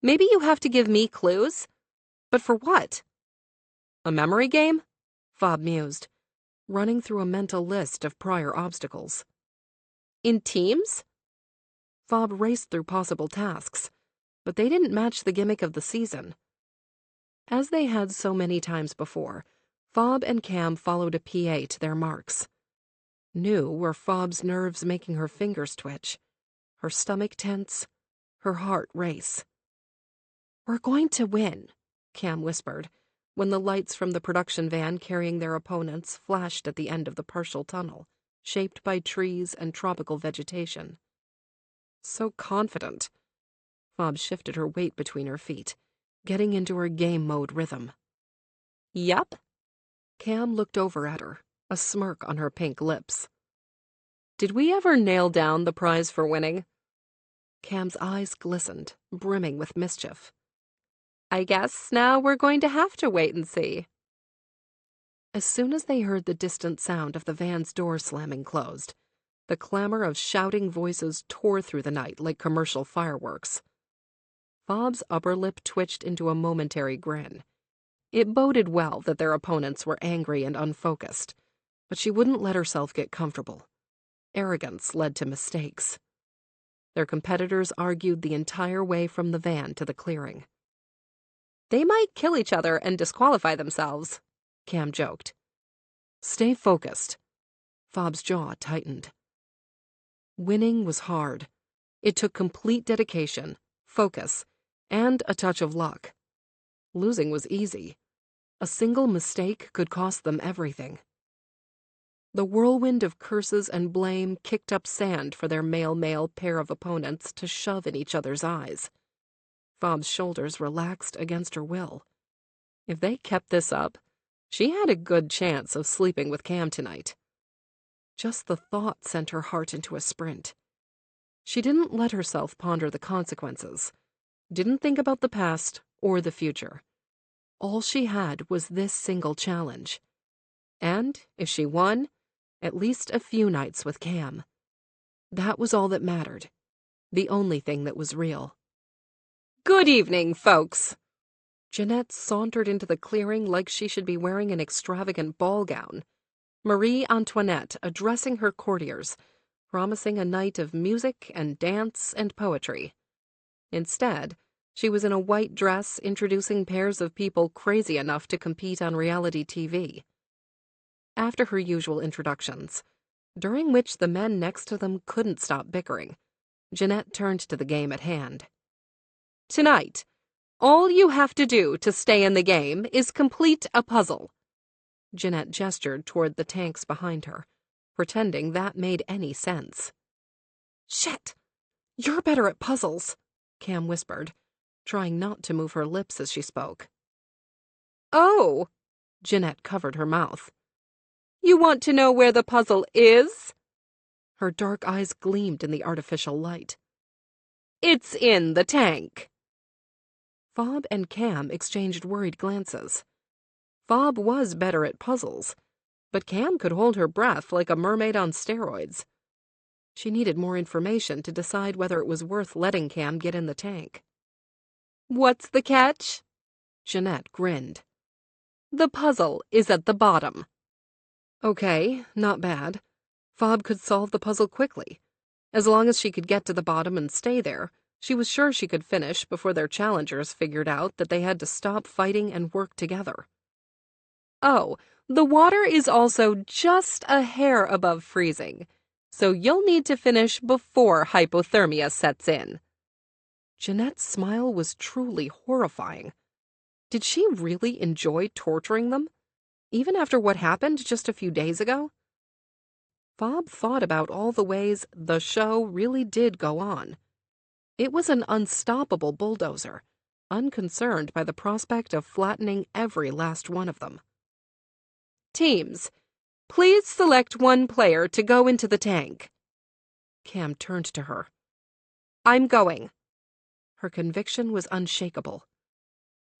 S2: "Maybe you have to give me clues? But for what?" "A memory game?" Fob mused, running through a mental list of prior obstacles. "In teams?" Fob raced through possible tasks, but they didn't match the gimmick of the season. As they had so many times before, Fob and Cam followed a PA to their marks. New were Fob's nerves making her fingers twitch, her stomach tense, her heart race. "We're going to win," Cam whispered, when the lights from the production van carrying their opponents flashed at the end of the partial tunnel, shaped by trees and tropical vegetation. So confident. Fob shifted her weight between her feet, getting into her game mode rhythm. "Yup." Cam looked over at her, a smirk on her pink lips. "Did we ever nail down the prize for winning?" Cam's eyes glistened, brimming with mischief. "I guess now we're going to have to wait and see." As soon as they heard the distant sound of the van's door slamming closed, the clamor of shouting voices tore through the night like commercial fireworks. Fob's upper lip twitched into a momentary grin. It boded well that their opponents were angry and unfocused, but she wouldn't let herself get comfortable. Arrogance led to mistakes. Their competitors argued the entire way from the van to the clearing.
S1: "They might kill each other and disqualify themselves," Cam joked.
S2: "Stay focused." Fob's jaw tightened. Winning was hard. It took complete dedication, focus, and a touch of luck. Losing was easy. A single mistake could cost them everything. The whirlwind of curses and blame kicked up sand for their male-male pair of opponents to shove in each other's eyes. Fob's shoulders relaxed against her will. If they kept this up, she had a good chance of sleeping with Cam tonight. Just the thought sent her heart into a sprint. She didn't let herself ponder the consequences, didn't think about the past or the future. All she had was this single challenge. And, if she won, at least a few nights with Cam. That was all that mattered, the only thing that was real.
S1: "Good evening, folks."
S2: Jeanette sauntered into the clearing like she should be wearing an extravagant ball gown. Marie Antoinette addressing her courtiers, promising a night of music and dance and poetry. Instead, she was in a white dress introducing pairs of people crazy enough to compete on reality TV. After her usual introductions, during which the men next to them couldn't stop bickering, Jeanette turned to the game at hand.
S1: "Tonight, all you have to do to stay in the game is complete a puzzle."
S2: Jeanette gestured toward the tanks behind her, pretending that made any sense.
S1: "Shit!
S2: You're better at puzzles," Cam whispered, trying not to move her lips as she spoke.
S1: "Oh,"
S2: Jeanette covered her mouth.
S1: "You want to know where the puzzle is?"
S2: Her dark eyes gleamed in the artificial light.
S1: "It's in the tank."
S2: Fob and Cam exchanged worried glances. Fob was better at puzzles, but Cam could hold her breath like a mermaid on steroids. She needed more information to decide whether it was worth letting Cam get in the tank.
S1: "What's the catch?"
S2: Jeanette grinned.
S1: "The puzzle is at the bottom."
S2: Okay, not bad. Fob could solve the puzzle quickly. As long as she could get to the bottom and stay there, she was sure she could finish before their challengers figured out that they had to stop fighting and work together.
S1: "Oh, the water is also just a hair above freezing, so you'll need to finish before hypothermia sets in."
S2: Jeanette's smile was truly horrifying. Did she really enjoy torturing them, even after what happened just a few days ago? Fob thought about all the ways the show really did go on. It was an unstoppable bulldozer, unconcerned by the prospect of flattening every last one of them.
S1: "Teams, please select one player to go into the tank."
S2: Cam turned to her.
S1: "I'm going."
S2: Her conviction was unshakable.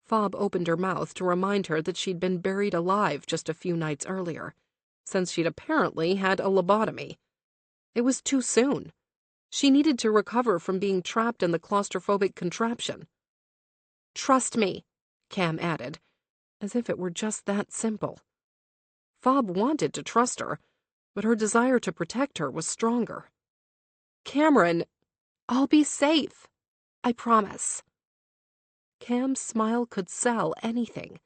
S2: Fob opened her mouth to remind her that she'd been buried alive just a few nights earlier, since she'd apparently had a lobotomy. It was too soon. She needed to recover from being trapped in the claustrophobic contraption.
S1: "Trust me,"
S2: Cam added, as if it were just that simple. Fob wanted to trust her, but her desire to protect her was stronger.
S1: "Cameron, I'll be safe. I promise."
S2: Cam's smile could sell anything,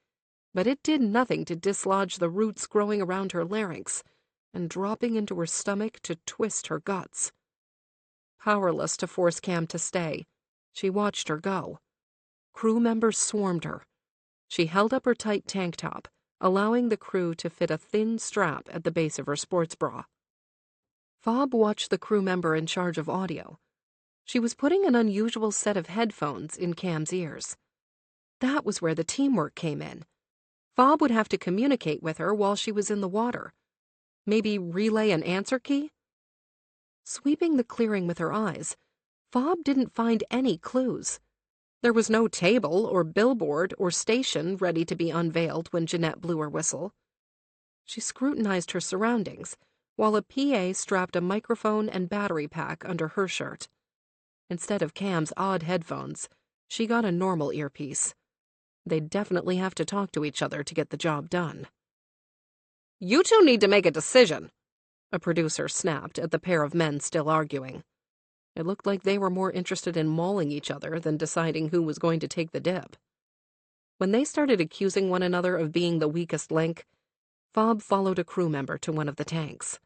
S2: but it did nothing to dislodge the roots growing around her larynx and dropping into her stomach to twist her guts. Powerless to force Cam to stay, she watched her go. Crew members swarmed her. She held up her tight tank top, allowing the crew to fit a thin strap at the base of her sports bra. Fob watched the crew member in charge of audio. She was putting an unusual set of headphones in Cam's ears. That was where the teamwork came in. Fob would have to communicate with her while she was in the water. Maybe relay an answer key? Sweeping the clearing with her eyes, Fob didn't find any clues. There was no table or billboard or station ready to be unveiled when Jeanette blew her whistle. She scrutinized her surroundings, while a PA strapped a microphone and battery pack under her shirt. Instead of Cam's odd headphones, she got a normal earpiece. They'd definitely have to talk to each other to get the job done. "You two need to make a decision," a producer snapped at the pair of men still arguing. It looked like they were more interested in mauling each other than deciding who was going to take the dip. When they started accusing one another of being the weakest link, Fob followed a crew member to one of the tanks.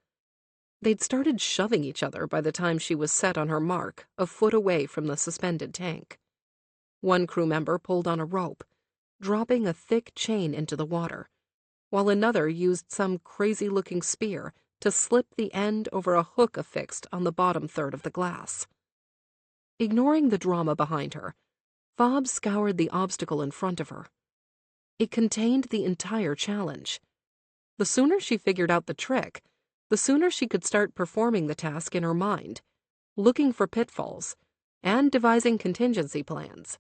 S2: They'd started shoving each other by the time she was set on her mark, a foot away from the suspended tank. One crew member pulled on a rope, dropping a thick chain into the water, while another used some crazy-looking spear to slip the end over a hook affixed on the bottom third of the glass. Ignoring the drama behind her, Fob scoured the obstacle in front of her. It contained the entire challenge. The sooner she figured out the trick, the sooner she could start performing the task in her mind, looking for pitfalls, and devising contingency plans.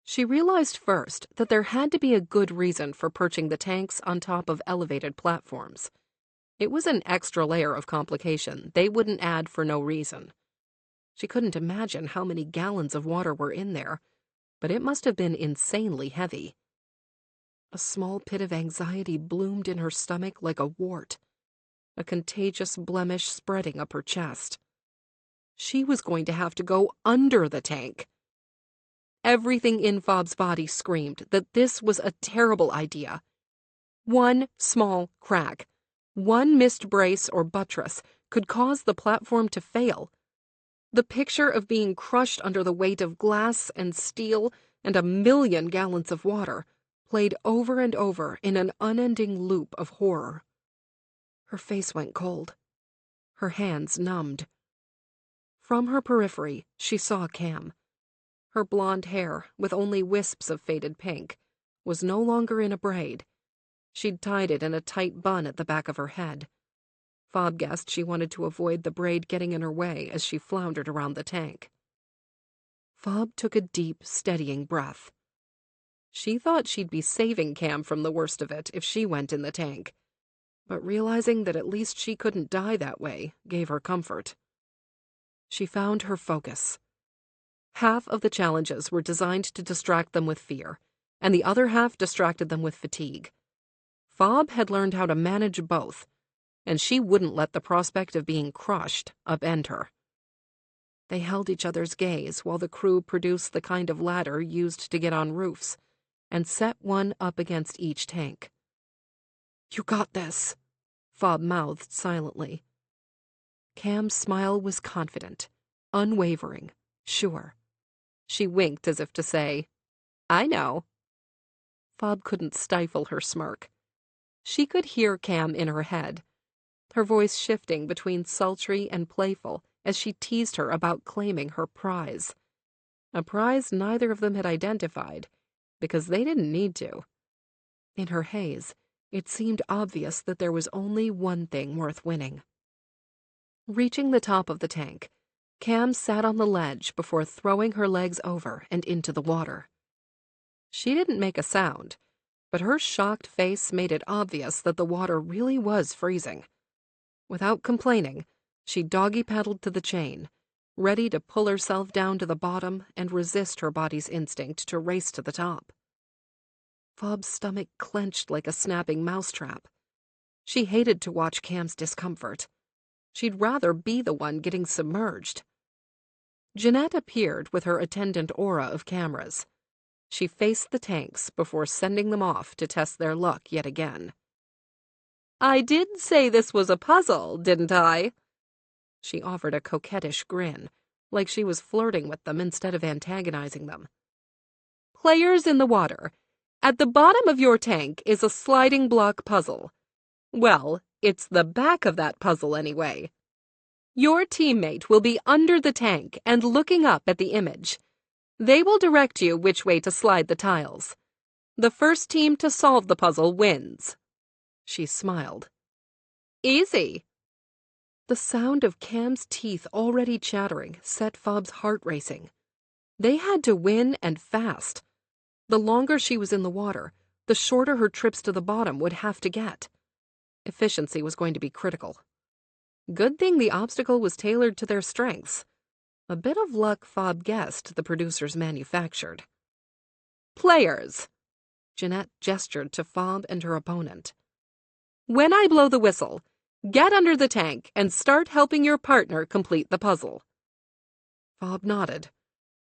S2: She realized first that there had to be a good reason for perching the tanks on top of elevated platforms. It was an extra layer of complication they wouldn't add for no reason. She couldn't imagine how many gallons of water were in there, but it must have been insanely heavy. A small pit of anxiety bloomed in her stomach like a wart, a contagious blemish spreading up her chest. She was going to have to go under the tank. Everything in Fob's body screamed that this was a terrible idea. One small crack, one missed brace or buttress could cause the platform to fail. The picture of being crushed under the weight of glass and steel and 1,000,000 gallons of water played over and over in an unending loop of horror. Her face went cold. Her hands numbed. From her periphery, she saw Cam. Her blonde hair, with only wisps of faded pink, was no longer in a braid. She'd tied it in a tight bun at the back of her head. Fob guessed she wanted to avoid the braid getting in her way as she floundered around the tank. Fob took a deep, steadying breath. She thought she'd be saving Cam from the worst of it if she went in the tank, but realizing that at least she couldn't die that way gave her comfort. She found her focus. Half of the challenges were designed to distract them with fear, and the other half distracted them with fatigue. Fob had learned how to manage both, and she wouldn't let the prospect of being crushed upend her. They held each other's gaze while the crew produced the kind of ladder used to get on roofs, and set one up against each tank. "You got this," Fob mouthed silently. Cam's smile was confident, unwavering, sure. She winked as if to say, "I know." Fob couldn't stifle her smirk. She could hear Cam in her head, her voice shifting between sultry and playful as she teased her about claiming her prize. A prize neither of them had identified, because they didn't need to. In her haze, it seemed obvious that there was only one thing worth winning. Reaching the top of the tank, Cam sat on the ledge before throwing her legs over and into the water. She didn't make a sound, but her shocked face made it obvious that the water really was freezing. Without complaining, she doggy-paddled to the chain, ready to pull herself down to the bottom and resist her body's instinct to race to the top. Fob's stomach clenched like a snapping mousetrap. She hated to watch Cam's discomfort. She'd rather be the one getting submerged. Jeanette appeared with her attendant aura of cameras. She faced the tanks before sending them off to test their luck yet again. "I did say this was a puzzle, didn't I?" She offered a coquettish grin, like she was flirting with them instead of antagonizing them. "Players in the water, at the bottom of your tank is a sliding block puzzle. Well, it's the back of that puzzle anyway. Your teammate will be under the tank and looking up at the image. They will direct you which way to slide the tiles. The first team to solve the puzzle wins." She smiled. "Easy." The sound of Cam's teeth already chattering set Fob's heart racing. They had to win, and fast. The longer she was in the water, the shorter her trips to the bottom would have to get. Efficiency was going to be critical. Good thing the obstacle was tailored to their strengths. A bit of luck, Fob guessed, the producers manufactured. Players! Jeanette gestured to Fob and her opponent. When I blow the whistle, get under the tank and start helping your partner complete the puzzle. Fob nodded,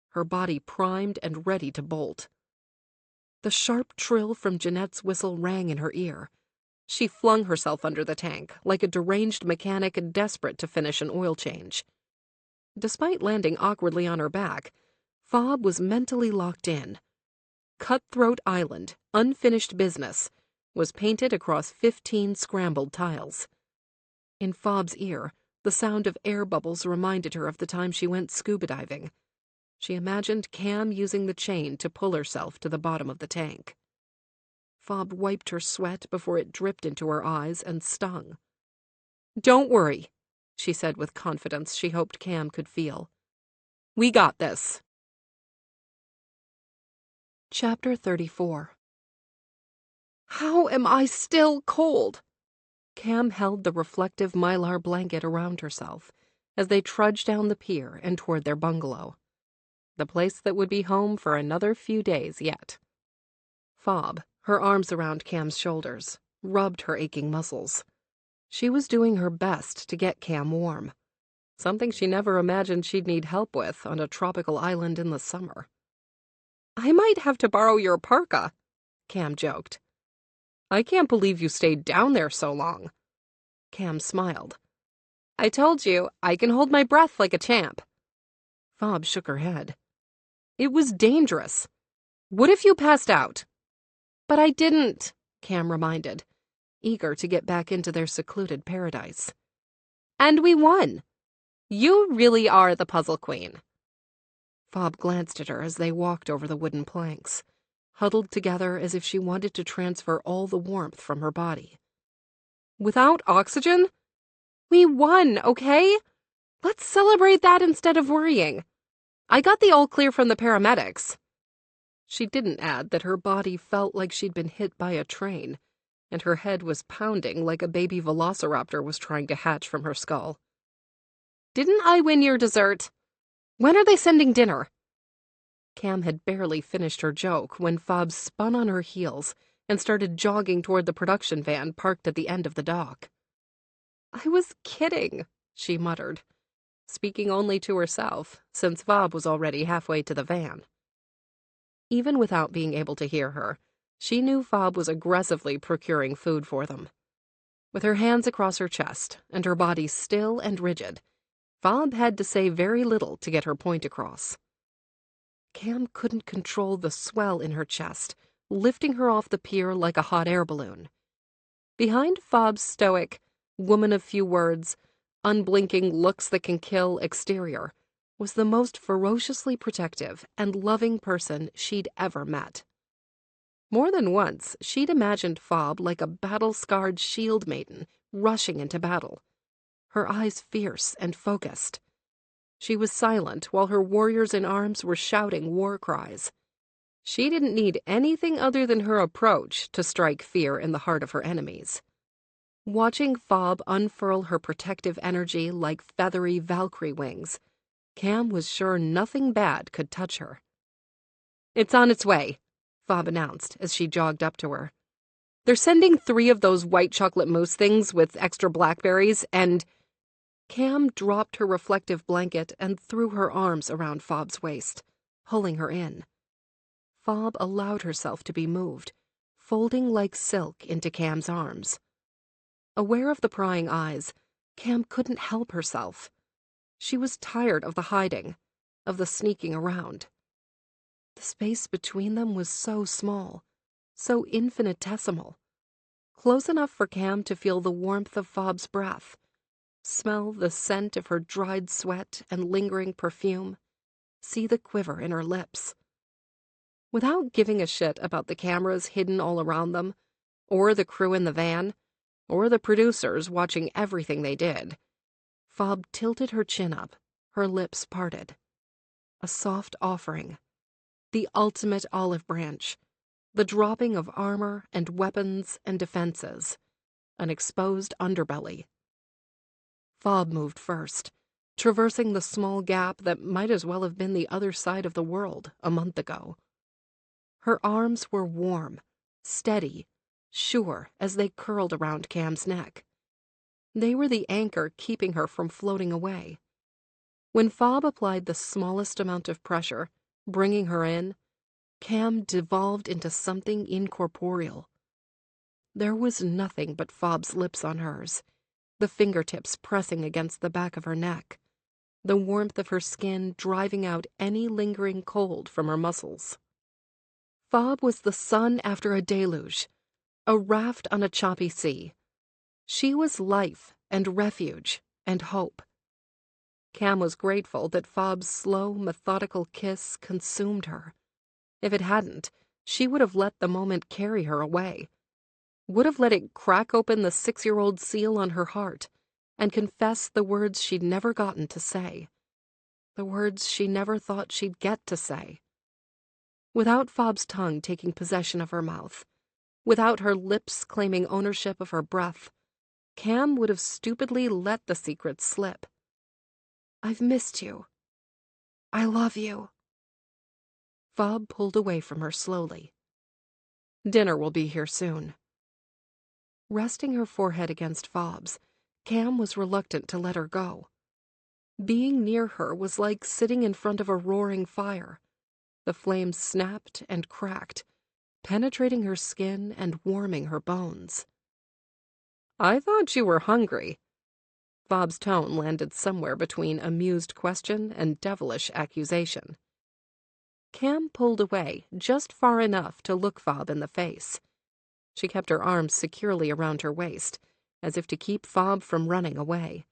S2: her body primed and ready to bolt. The sharp trill from Jeanette's whistle rang in her ear. She flung herself under the tank, like a deranged mechanic desperate to finish an oil change. Despite landing awkwardly on her back, Fob was mentally locked in. Cutthroat Island, unfinished business, was painted across 15 scrambled tiles. In Fob's ear, the sound of air bubbles reminded her of the time she went scuba diving. She imagined Cam using the chain to pull herself to the bottom of the tank. Fob wiped her sweat before it dripped into her eyes and stung. "Don't worry," she said with confidence she hoped Cam could feel. "We got this." Chapter 34. How am I still cold? Cam held the reflective mylar blanket around herself as they trudged down the pier and toward their bungalow. The place that would be home for another few days yet. Fob, her arms around Cam's shoulders, rubbed her aching muscles. She was doing her best to get Cam warm, something she never imagined she'd need help with on a tropical island in the summer. "I might have to borrow your parka," Cam joked. "I can't believe you stayed down there so long." Cam smiled. "I told you, I can hold my breath like a champ." Fob shook her head. "It was dangerous. What if you passed out?" "But I didn't," Cam reminded, eager to get back into their secluded paradise. "And we won. You really are the puzzle queen." Fob glanced at her as they walked over the wooden planks, huddled together as if she wanted to transfer all the warmth from her body. "Without oxygen? We won, okay? Let's celebrate that instead of worrying. I got the all clear from the paramedics." She didn't add that her body felt like she'd been hit by a train, and her head was pounding like a baby velociraptor was trying to hatch from her skull. "Didn't I win your dessert? When are they sending dinner?" Cam had barely finished her joke when Fob spun on her heels and started jogging toward the production van parked at the end of the dock. "I was kidding," she muttered, speaking only to herself, since Fob was already halfway to the van. Even without being able to hear her, she knew Fob was aggressively procuring food for them. With her hands across her chest and her body still and rigid, Fob had to say very little to get her point across. Cam couldn't control the swell in her chest, lifting her off the pier like a hot air balloon. Behind Fob's stoic, woman of few words, unblinking looks that can kill exterior was the most ferociously protective and loving person she'd ever met. More than once, she'd imagined Fob like a battle-scarred shield maiden rushing into battle, her eyes fierce and focused. She was silent while her warriors in arms were shouting war cries. She didn't need anything other than her approach to strike fear in the heart of her enemies. Watching Fob unfurl her protective energy like feathery Valkyrie wings, Cam was sure nothing bad could touch her. "It's on its way," Fob announced as she jogged up to her. "They're sending 3 of those white chocolate mousse things with extra blackberries and—" Cam dropped her reflective blanket and threw her arms around Fob's waist, pulling her in. Fob allowed herself to be moved, folding like silk into Cam's arms. Aware of the prying eyes, Cam couldn't help herself. She was tired of the hiding, of the sneaking around. The space between them was so small, so infinitesimal, close enough for Cam to feel the warmth of Fob's breath, smell the scent of her dried sweat and lingering perfume, see the quiver in her lips. Without giving a shit about the cameras hidden all around them, or the crew in the van, or the producers watching everything they did, Fob tilted her chin up, her lips parted. A soft offering, the ultimate olive branch, the dropping of armor and weapons and defenses, an exposed underbelly. Fob moved first, traversing the small gap that might as well have been the other side of the world a month ago. Her arms were warm, steady, sure as they curled around Cam's neck. They were the anchor keeping her from floating away. When Fob applied the smallest amount of pressure, bringing her in, Cam devolved into something incorporeal. There was nothing but Fob's lips on hers, the fingertips pressing against the back of her neck, the warmth of her skin driving out any lingering cold from her muscles. Fob was the sun after a deluge, a raft on a choppy sea. She was life and refuge and hope. Cam was grateful that Fob's slow, methodical kiss consumed her. If it hadn't, she would have let the moment carry her away, would have let it crack open the 6-year-old seal on her heart and confess the words she'd never gotten to say, the words she never thought she'd get to say. Without Fob's tongue taking possession of her mouth, without her lips claiming ownership of her breath, Cam would have stupidly let the secret slip. "I've missed you. I love you." Fob pulled away from her slowly. "Dinner will be here soon." Resting her forehead against Fob's, Cam was reluctant to let her go. Being near her was like sitting in front of a roaring fire. The flames snapped and cracked, penetrating her skin and warming her bones. "I thought you were hungry." Fob's tone landed somewhere between amused question and devilish accusation. Cam pulled away just far enough to look Fob in the face. She kept her arms securely around her waist, as if to keep Fob from running away.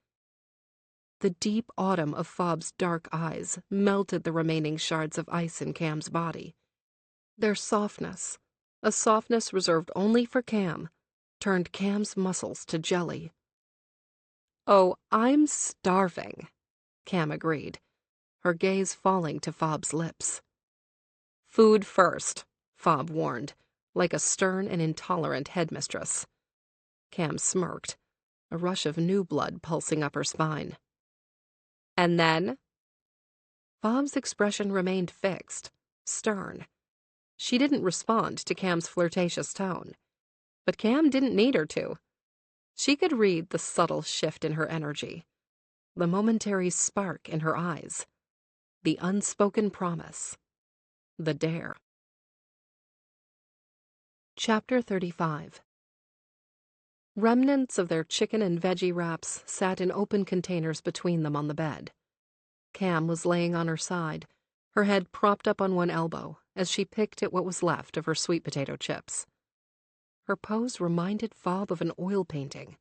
S2: The deep autumn of Fob's dark eyes melted the remaining shards of ice in Cam's body. Their softness, a softness reserved only for Cam, turned Cam's muscles to jelly. "Oh, I'm starving," Cam agreed, her gaze falling to Fob's lips. "Food first," Fob warned, like a stern and intolerant headmistress. Cam smirked, a rush of new blood pulsing up her spine. "And then?" Fob's expression remained fixed, stern. She didn't respond to Cam's flirtatious tone, but Cam didn't need her to. She could read the subtle shift in her energy, the momentary spark in her eyes, the unspoken promise, the dare. Chapter 35. Remnants of their chicken and veggie wraps sat in open containers between them on the bed. Cam was laying on her side, her head propped up on one elbow as she picked at what was left of her sweet potato chips. Her pose reminded Fob of an oil painting,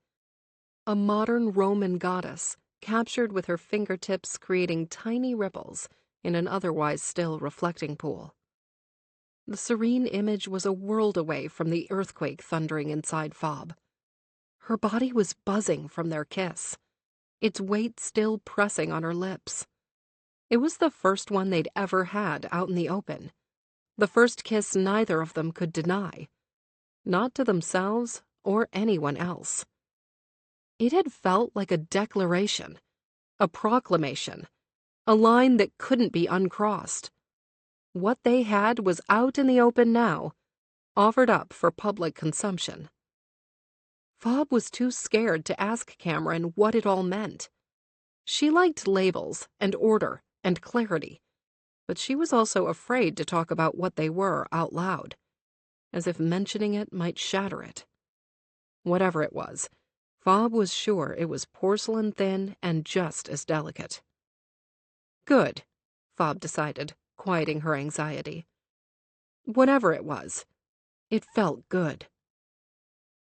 S2: a modern Roman goddess captured with her fingertips creating tiny ripples in an otherwise still reflecting pool. The serene image was a world away from the earthquake thundering inside Fob. Her body was buzzing from their kiss, its weight still pressing on her lips. It was the first one they'd ever had out in the open, the first kiss neither of them could deny, not to themselves or anyone else. It had felt like a declaration, a proclamation, a line that couldn't be uncrossed. What they had was out in the open now, offered up for public consumption. Fob was too scared to ask Cameron what it all meant. She liked labels and order and clarity, but she was also afraid to talk about what they were out loud, as if mentioning it might shatter it. Whatever it was, Fob was sure it was porcelain thin and just as delicate. Good, Fob decided, quieting her anxiety. Whatever it was, it felt good.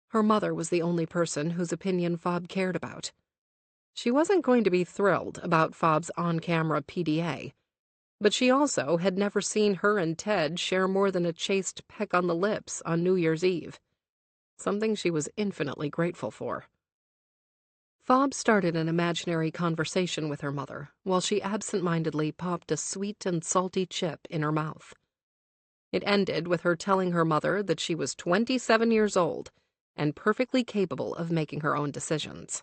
S2: Her mother was the only person whose opinion Fob cared about. She wasn't going to be thrilled about Fob's on-camera PDA, but she also had never seen her and Ted share more than a chaste peck on the lips on New Year's Eve, something she was infinitely grateful for. Fob started an imaginary conversation with her mother while she absent-mindedly popped a sweet and salty chip in her mouth. It ended with her telling her mother that she was 27 years old and perfectly capable of making her own decisions.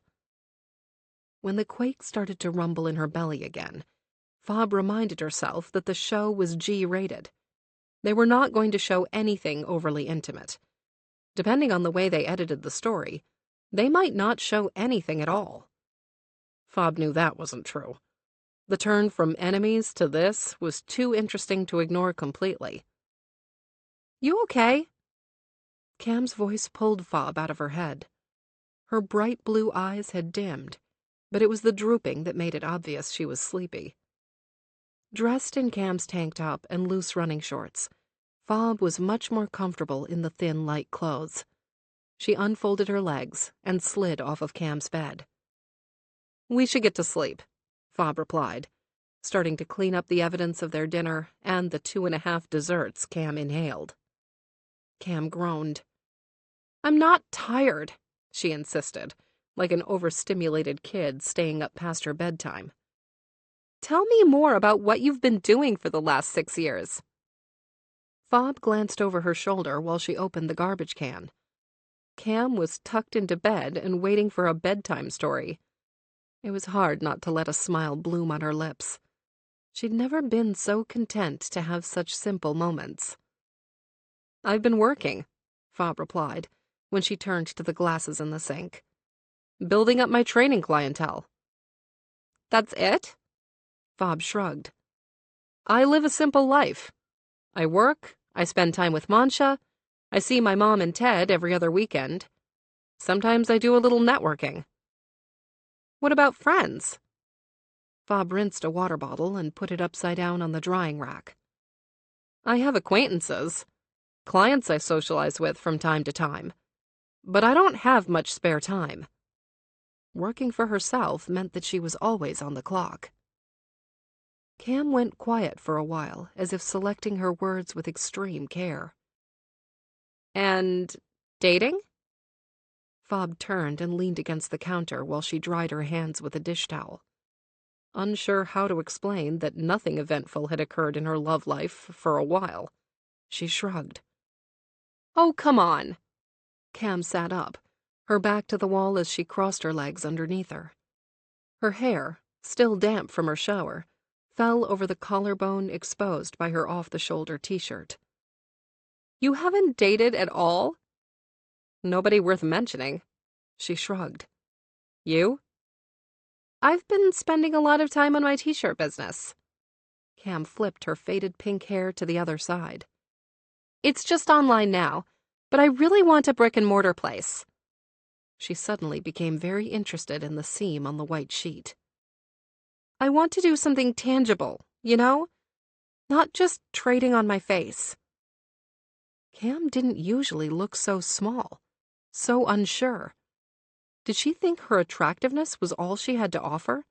S2: When the quake started to rumble in her belly again, Fob reminded herself that the show was G-rated. They were not going to show anything overly intimate. Depending on the way they edited the story, they might not show anything at all. Fob knew that wasn't true. The turn from enemies to this was too interesting to ignore completely. "You okay?" Cam's voice pulled Fob out of her head. Her bright blue eyes had dimmed, but it was the drooping that made it obvious she was sleepy. Dressed in Cam's tank top and loose running shorts, Fob was much more comfortable in the thin, light clothes. She unfolded her legs and slid off of Cam's bed. "We should get to sleep," Fob replied, starting to clean up the evidence of their dinner and the 2.5 desserts Cam inhaled. Cam groaned. "I'm not tired," she insisted, like an overstimulated kid staying up past her bedtime. "Tell me more about what you've been doing for the last 6 years." Fob glanced over her shoulder while she opened the garbage can. Cam was tucked into bed and waiting for a bedtime story. It was hard not to let a smile bloom on her lips. She'd never been so content to have such simple moments. "I've been working," Fob replied, when she turned to the glasses in the sink. "Building up my training clientele." "That's it?" Fob shrugged. "I live a simple life. I work, I spend time with Mansha, I see my mom and Ted every other weekend. Sometimes I do a little networking." "What about friends?" Fob rinsed a water bottle and put it upside down on the drying rack. "I have acquaintances, clients I socialize with from time to time, but I don't have much spare time." Working for herself meant that she was always on the clock. Cam went quiet for a while, as if selecting her words with extreme care. "And dating?" Fob turned and leaned against the counter while she dried her hands with a dish towel. Unsure how to explain that nothing eventful had occurred in her love life for a while, she shrugged. "Oh, come on." Cam sat up, her back to the wall as she crossed her legs underneath her. Her hair, still damp from her shower, fell over the collarbone exposed by her off-the-shoulder t-shirt. "You haven't dated at all?" "Nobody worth mentioning." She shrugged. "You?" "I've been spending a lot of time on my t-shirt business." Cam flipped her faded pink hair to the other side. "It's just online now, but I really want a brick-and-mortar place." She suddenly became very interested in the seam on the white sheet. "I want to do something tangible, you know? Not just trading on my face." Cam didn't usually look so small, so unsure. Did she think her attractiveness was all she had to offer?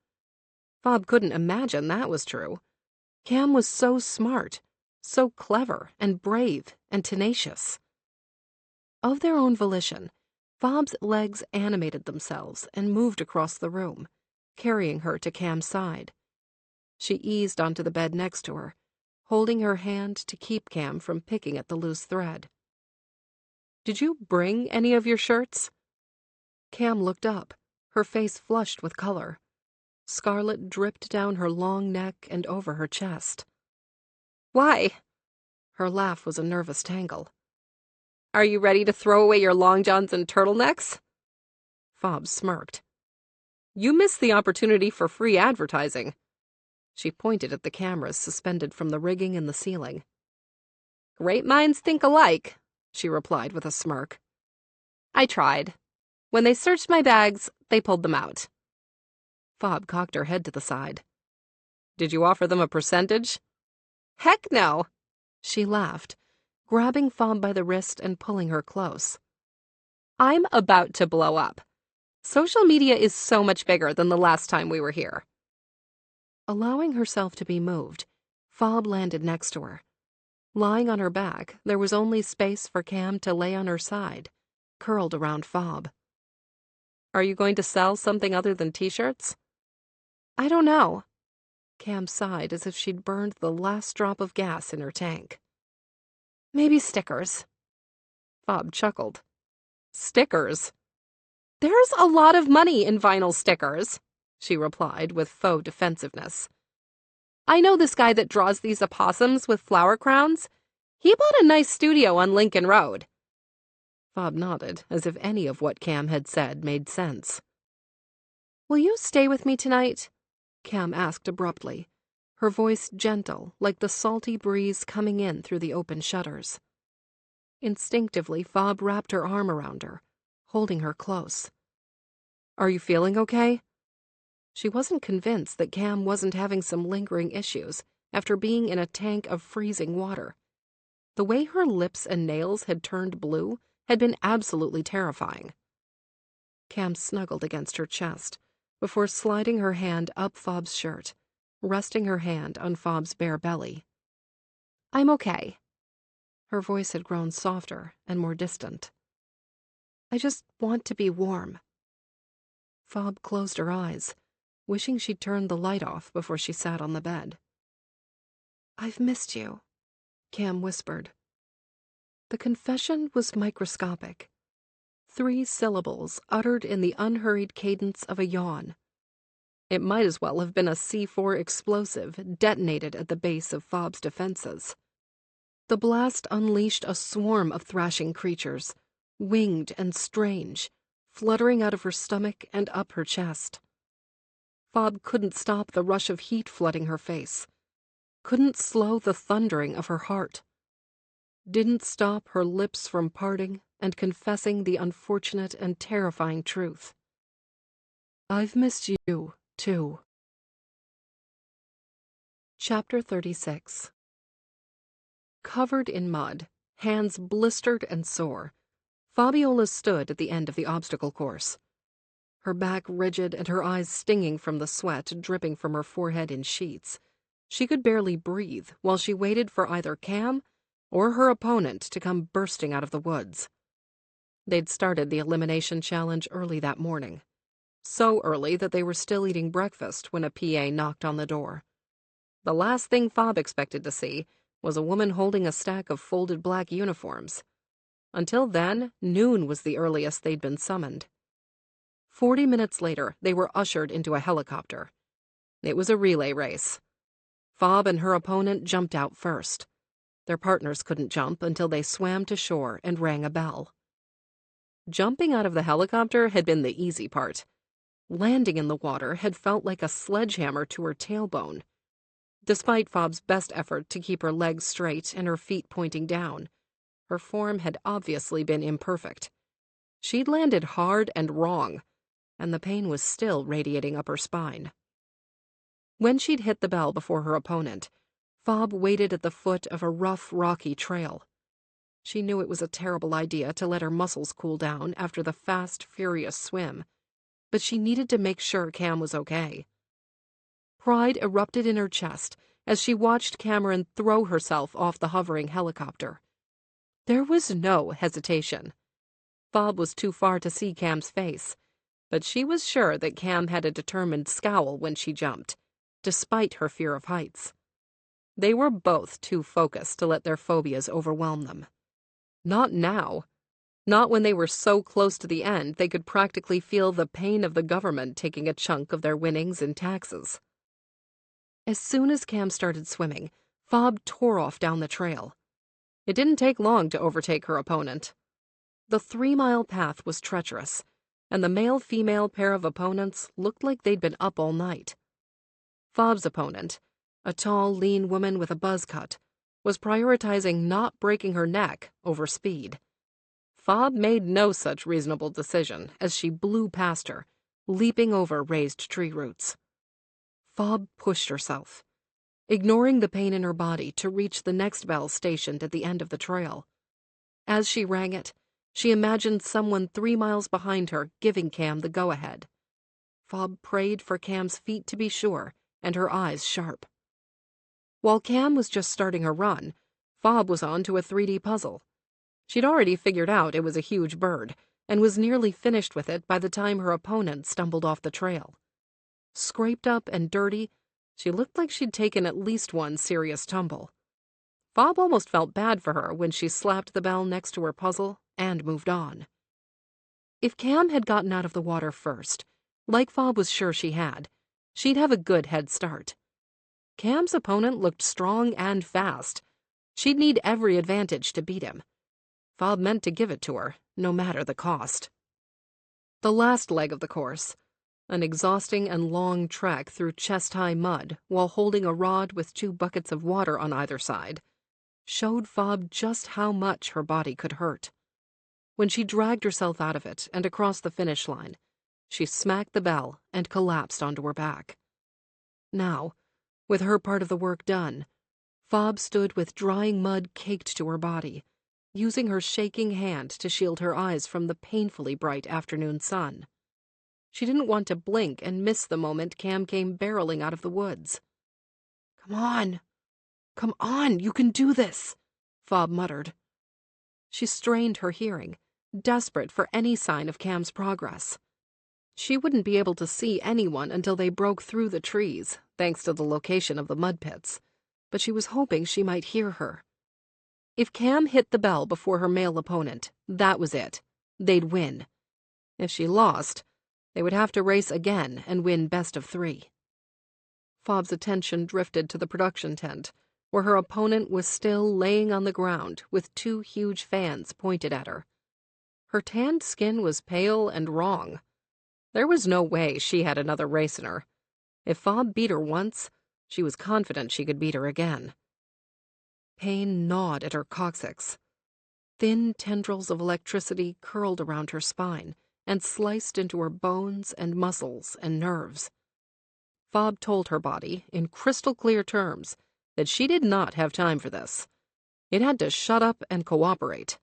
S2: Fob couldn't imagine that was true. Cam was so smart, so clever and brave and tenacious. Of their own volition, Fob's legs animated themselves and moved across the room, carrying her to Cam's side. She eased onto the bed next to her, holding her hand to keep Cam from picking at the loose thread. "Did you bring any of your shirts?" Cam looked up, her face flushed with color. Scarlet dripped down her long neck and over her chest. "Why?" Her laugh was a nervous tangle. "Are you ready to throw away your long johns and turtlenecks?" Fob smirked. "You missed the opportunity for free advertising." She pointed at the cameras suspended from the rigging in the ceiling. "Great minds think alike," she replied with a smirk. "I tried. When they searched my bags, they pulled them out." Fob cocked her head to the side. "Did you offer them a percentage?" "Heck no." She laughed, grabbing Fob by the wrist and pulling her close. "I'm about to blow up. Social media is so much bigger than the last time we were here." Allowing herself to be moved, Fob landed next to her. Lying on her back, there was only space for Cam to lay on her side, curled around Fob. "Are you going to sell something other than t-shirts?" "I don't know." Cam sighed as if she'd burned the last drop of gas in her tank. "Maybe stickers." Fob chuckled. Stickers. There's a lot of money in vinyl stickers, she replied with faux defensiveness. I know this guy that draws these opossums with flower crowns. He bought a nice studio on Lincoln Road.
S1: Fob nodded, as if any of what Cam had said made sense.
S2: Will you stay with me tonight?
S1: Cam asked abruptly, her voice gentle like the salty breeze coming in through the open shutters. Instinctively, Fob wrapped her arm around her, holding her close. Are you feeling okay? She wasn't convinced that Cam wasn't having some lingering issues after being in a tank of freezing water. The way her lips and nails had turned blue had been absolutely terrifying. Cam snuggled against her chest before sliding her hand up Fob's shirt, resting her hand on Fob's bare belly.
S2: I'm okay.
S1: Her voice had grown softer and more distant. I just want to be warm. Fob closed her eyes, wishing she'd turned the light off before she sat on the bed. I've missed you, Cam whispered. The confession was microscopic. 3 syllables uttered in the unhurried cadence of a yawn. It might as well have been a C4 explosive detonated at the base of Fob's defenses. The blast unleashed a swarm of thrashing creatures, winged and strange, fluttering out of her stomach and up her chest. Fob couldn't stop the rush of heat flooding her face, couldn't slow the thundering of her heart, didn't stop her lips from parting and confessing the unfortunate and terrifying truth. I've missed you, too. Chapter 36. Covered in mud, hands blistered and sore, Fabiola stood at the end of the obstacle course. Her back rigid and her eyes stinging from the sweat dripping from her forehead in sheets. She could barely breathe while she waited for either Cam or her opponent to come bursting out of the woods. They'd started the elimination challenge early that morning. So early that they were still eating breakfast when a PA knocked on the door. The last thing Fob expected to see was a woman holding a stack of folded black uniforms. Until then, noon was the earliest they'd been summoned. 40 minutes later, they were ushered into a helicopter. It was a relay race. Fob and her opponent jumped out first. Their partners couldn't jump until they swam to shore and rang a bell. Jumping out of the helicopter had been the easy part. Landing in the water had felt like a sledgehammer to her tailbone. Despite Fob's best effort to keep her legs straight and her feet pointing down, her form had obviously been imperfect. She'd landed hard and wrong, and the pain was still radiating up her spine. When she'd hit the bell before her opponent, Fob waited at the foot of a rough, rocky trail. She knew it was a terrible idea to let her muscles cool down after the fast, furious swim, but she needed to make sure Cam was okay. Pride erupted in her chest as she watched Cameron throw herself off the hovering helicopter. There was no hesitation. Fob was too far to see Cam's face, but she was sure that Cam had a determined scowl when she jumped, despite her fear of heights. They were both too focused to let their phobias overwhelm them. Not now. Not when they were so close to the end they could practically feel the pain of the government taking a chunk of their winnings in taxes. As soon as Cam started swimming, Fob tore off down the trail. It didn't take long to overtake her opponent. The 3-mile path was treacherous, and the male-female pair of opponents looked like they'd been up all night. Fob's opponent, a tall, lean woman with a buzz cut, was prioritizing not breaking her neck over speed. Fob made no such reasonable decision as she blew past her, leaping over raised tree roots. Fob pushed herself, ignoring the pain in her body to reach the next bell stationed at the end of the trail. As she rang it, she imagined someone 3 miles behind her giving Cam the go-ahead. Fob prayed for Cam's feet to be sure and her eyes sharp. While Cam was just starting her run, Fob was on to a 3D puzzle. She'd already figured out it was a huge bird and was nearly finished with it by the time her opponent stumbled off the trail. Scraped up and dirty, she looked like she'd taken at least one serious tumble. Fob almost felt bad for her when she slapped the bell next to her puzzle and moved on.
S2: If Cam had gotten out of the water first, like Fob was sure she had, she'd have a good head start. Cam's opponent looked strong and fast. She'd need every advantage to beat him. Fob meant to give it to her, no matter the cost. The last leg of the course, an exhausting and long trek through chest-high mud while holding a rod with 2 buckets of water on either side, showed Fob just how much her body could hurt. When she dragged herself out of it and across the finish line, she smacked the bell and collapsed onto her back. Now, with her part of the work done, Fob stood with drying mud caked to her body, using her shaking hand to shield her eyes from the painfully bright afternoon sun. She didn't want to blink and miss the moment Cam came barreling out of the woods. "Come on! Come on! You can do this!" Fob muttered. She strained her hearing, desperate for any sign of Cam's progress. She wouldn't be able to see anyone until they broke through the trees, thanks to the location of the mud pits, but she was hoping she might hear her. If Cam hit the bell before her male opponent, that was it. They'd win. If she lost, they would have to race again and win best of 3. Fob's attention drifted to the production tent, where her opponent was still laying on the ground with 2 huge fans pointed at her. Her tanned skin was pale and wrong. There was no way she had another race in her. If Fob beat her once, she was confident she could beat her again. Pain gnawed at her coccyx. Thin tendrils of electricity curled around her spine and sliced into her bones and muscles and nerves. Fob told her body, in crystal-clear terms, that she did not have time for this. It had to shut up and cooperate.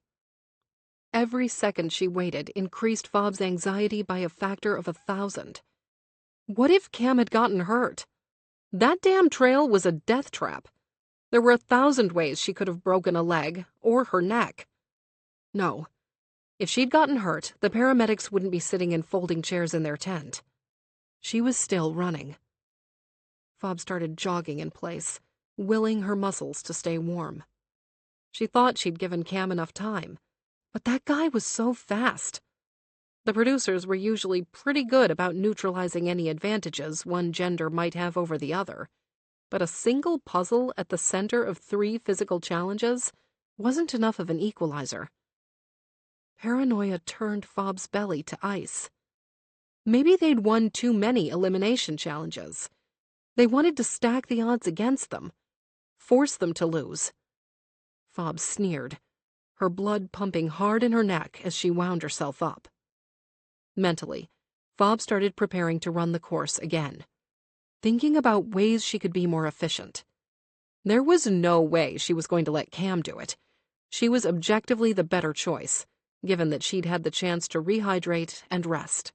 S2: Every second she waited increased Fob's anxiety by a factor of 1,000. What if Cam had gotten hurt? That damn trail was a death trap. There were 1,000 ways she could have broken a leg or her neck. No. If she'd gotten hurt, the paramedics wouldn't be sitting in folding chairs in their tent. She was still running. Fob started jogging in place, willing her muscles to stay warm. She thought she'd given Cam enough time, but that guy was so fast. The producers were usually pretty good about neutralizing any advantages one gender might have over the other, but a single puzzle at the center of 3 physical challenges wasn't enough of an equalizer. Paranoia turned Fob's belly to ice. Maybe they'd won too many elimination challenges. They wanted to stack the odds against them, force them to lose. Fob sneered, her blood pumping hard in her neck as she wound herself up. Mentally, Fob started preparing to run the course again, thinking about ways she could be more efficient. There was no way she was going to let Cam do it. She was objectively the better choice, given that she'd had the chance to rehydrate and rest.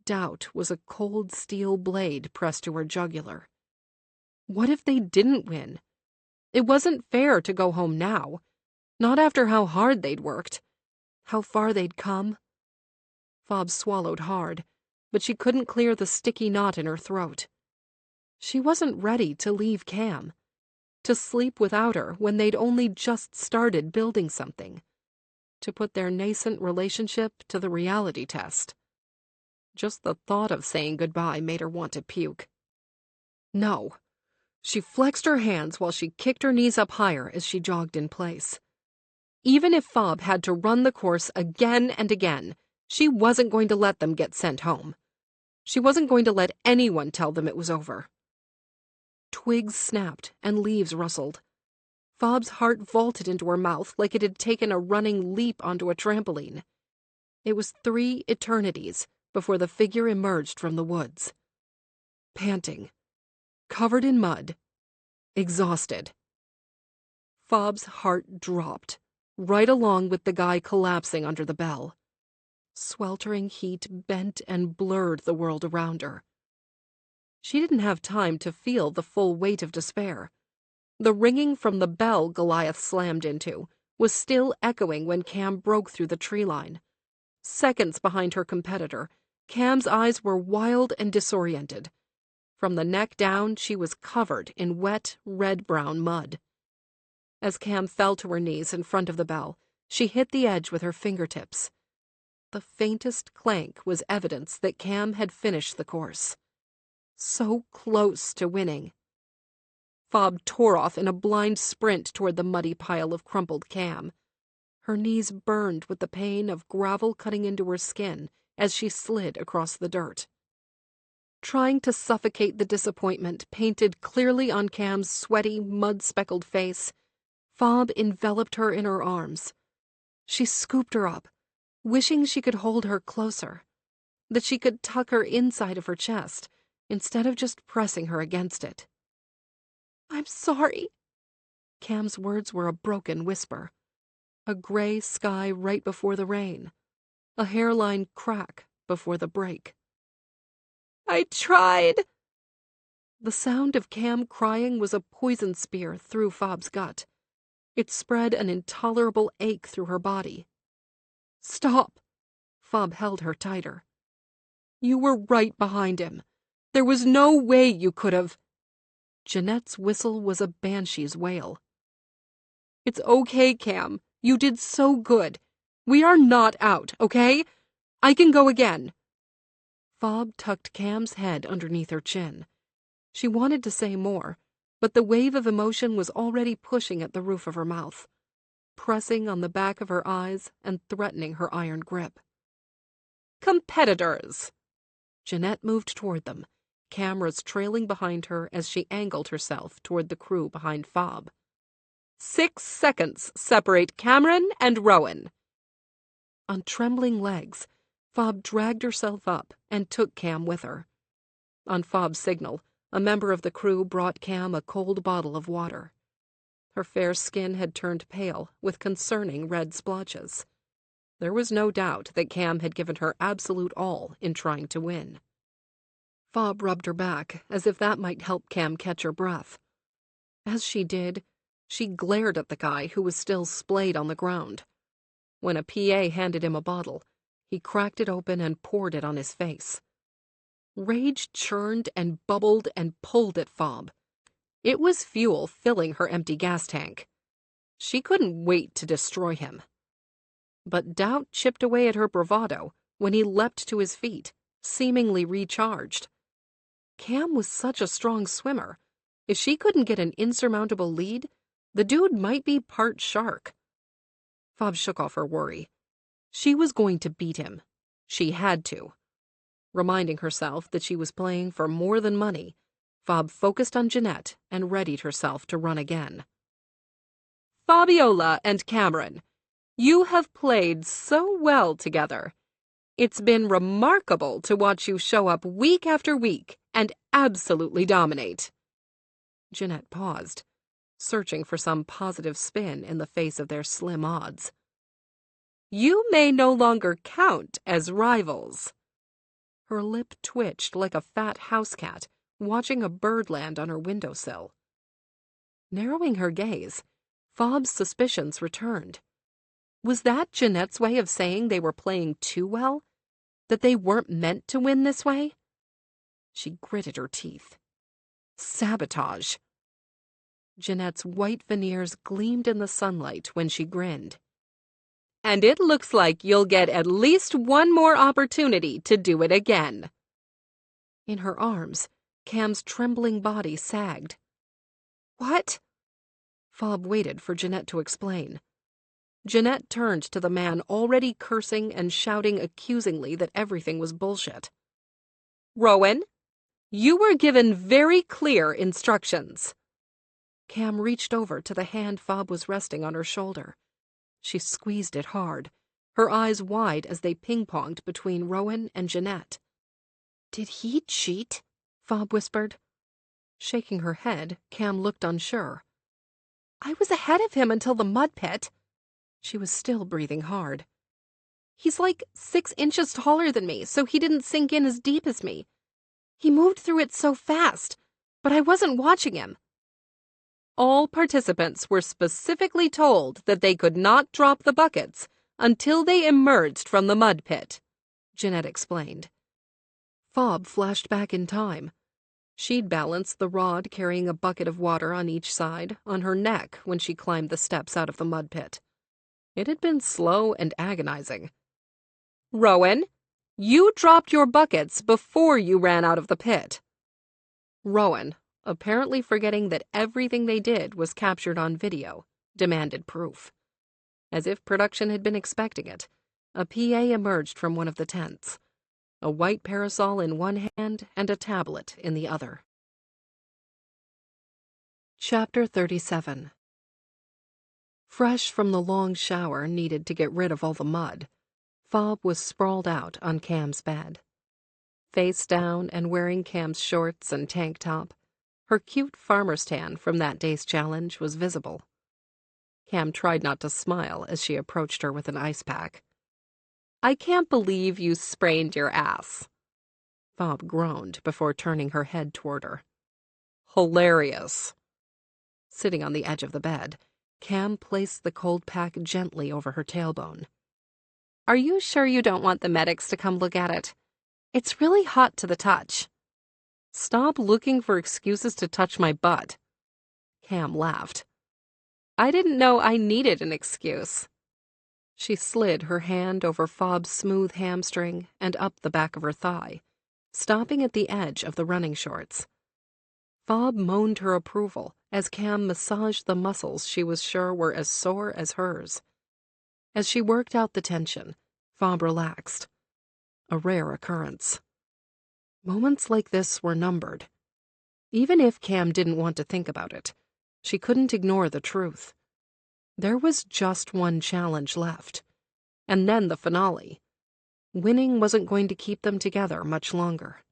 S2: Doubt was a cold steel blade pressed to her jugular. What if they didn't win? It wasn't fair to go home now, not after how hard they'd worked, how far they'd come. Fob swallowed hard, but she couldn't clear the sticky knot in her throat. She wasn't ready to leave Cam, to sleep without her when they'd only just started building something, to put their nascent relationship to the reality test. Just the thought of saying goodbye made her want to puke. No. She flexed her hands while she kicked her knees up higher as she jogged in place. Even if Fob had to run the course again and again, she wasn't going to let them get sent home. She wasn't going to let anyone tell them it was over. Twigs snapped and leaves rustled. Fob's heart vaulted into her mouth like it had taken a running leap onto a trampoline. It was 3 eternities before the figure emerged from the woods. Panting, covered in mud, exhausted. Fob's heart dropped, right along with the guy collapsing under the bell. Sweltering heat bent and blurred the world around her. She didn't have time to feel the full weight of despair. The ringing from the bell Goliath slammed into was still echoing when Cam broke through the tree line. Seconds behind her competitor, Cam's eyes were wild and disoriented. From the neck down, she was covered in wet, red-brown mud. As Cam fell to her knees in front of the bell, she hit the edge with her fingertips. The faintest clank was evidence that Cam had finished the course. So close to winning. Fob tore off in a blind sprint toward the muddy pile of crumpled Cam. Her knees burned with the pain of gravel cutting into her skin as she slid across the dirt. Trying to suffocate the disappointment painted clearly on Cam's sweaty, mud-speckled face, Fob enveloped her in her arms. She scooped her up, wishing she could hold her closer, that she could tuck her inside of her chest instead of just pressing her against it. "I'm sorry." Cam's words were a broken whisper. A gray sky right before the rain. A hairline crack before the break. "I tried." The sound of Cam crying was a poison spear through Fob's gut. It spread an intolerable ache through her body. "Stop." Fob held her tighter. "You were right behind him. There was no way you could have—" Jeanette's whistle was a banshee's wail. "It's okay, Cam. You did so good. We are not out, okay? I can go again." Fob tucked Cam's head underneath her chin. She wanted to say more, but the wave of emotion was already pushing at the roof of her mouth, pressing on the back of her eyes and threatening her iron grip. "Competitors!" Jeanette moved toward them, cameras trailing behind her as she angled herself toward the crew behind Fob. 6 seconds separate Cameron and Rowan. On trembling legs, Fob dragged herself up and took Cam with her. On Fob's signal, a member of the crew brought Cam a cold bottle of water. Her fair skin had turned pale with concerning red splotches. There was no doubt that Cam had given her absolute all in trying to win. Fob rubbed her back as if that might help Cam catch her breath. As she did, she glared at the guy who was still splayed on the ground. When a PA handed him a bottle, he cracked it open and poured it on his face. Rage churned and bubbled and pulled at Fob. It was fuel filling her empty gas tank. She couldn't wait to destroy him. But doubt chipped away at her bravado when he leapt to his feet, seemingly recharged. Cam was such a strong swimmer. If she couldn't get an insurmountable lead, the dude might be part shark. Fob shook off her worry. She was going to beat him. She had to. Reminding herself that she was playing for more than money, Fob focused on Jeanette and readied herself to run again. "Fabiola and Cameron, you have played so well together. It's been remarkable to watch you show up week after week and absolutely dominate." Jeanette paused, searching for some positive spin in the face of their slim odds. "You may no longer count as rivals." Her lip twitched like a fat house cat watching a bird land on her windowsill. Narrowing her gaze, Fob's suspicions returned. Was that Jeanette's way of saying they were playing too well? That they weren't meant to win this way? She gritted her teeth. Sabotage. Jeanette's white veneers gleamed in the sunlight when she grinned. "And it looks like you'll get at least one more opportunity to do it again." In her arms, Cam's trembling body sagged. "What?" Fob waited for Jeanette to explain. Jeanette turned to the man already cursing and shouting accusingly that everything was bullshit. "Rowan, you were given very clear instructions." Cam reached over to the hand Fob was resting on her shoulder. She squeezed it hard, her eyes wide as they ping-ponged between Rowan and Jeanette. "Did he cheat?" Fob whispered. Shaking her head, Cam looked unsure. "I was ahead of him until the mud pit." She was still breathing hard. "He's like 6 inches taller than me, so he didn't sink in as deep as me. He moved through it so fast, but I wasn't watching him." All participants were specifically told that they could not drop the buckets until they emerged from the mud pit, Jeanette explained. Fob flashed back in time. She'd balanced the rod carrying a bucket of water on each side on her neck when she climbed the steps out of the mud pit. It had been slow and agonizing. Rowan, you dropped your buckets before you ran out of the pit. Rowan, apparently forgetting that everything they did was captured on video, demanded proof. As if production had been expecting it, a PA emerged from one of the tents, a white parasol in one hand and a tablet in the other.
S1: Chapter 37. Fresh from the long shower needed to get rid of all the mud, Fob was sprawled out on Cam's bed. Face down and wearing Cam's shorts and tank top, her cute farmer's tan from that day's challenge was visible. Cam tried not to smile as she approached her with an ice pack. "I can't believe you sprained your ass." Fob groaned before turning her head toward her. "Hilarious." Sitting on the edge of the bed, Cam placed the cold pack gently over her tailbone. "Are you sure you don't want the medics to come look at it? It's really hot to the touch." "Stop looking for excuses to touch my butt." Cam laughed. "I didn't know I needed an excuse." She slid her hand over Fob's smooth hamstring and up the back of her thigh, stopping at the edge of the running shorts. Fob moaned her approval as Cam massaged the muscles she was sure were as sore as hers. As she worked out the tension, Fob relaxed. A rare occurrence. Moments like this were numbered. Even if Cam didn't want to think about it, she couldn't ignore the truth. There was just one challenge left, and then the finale. Winning wasn't going to keep them together much longer.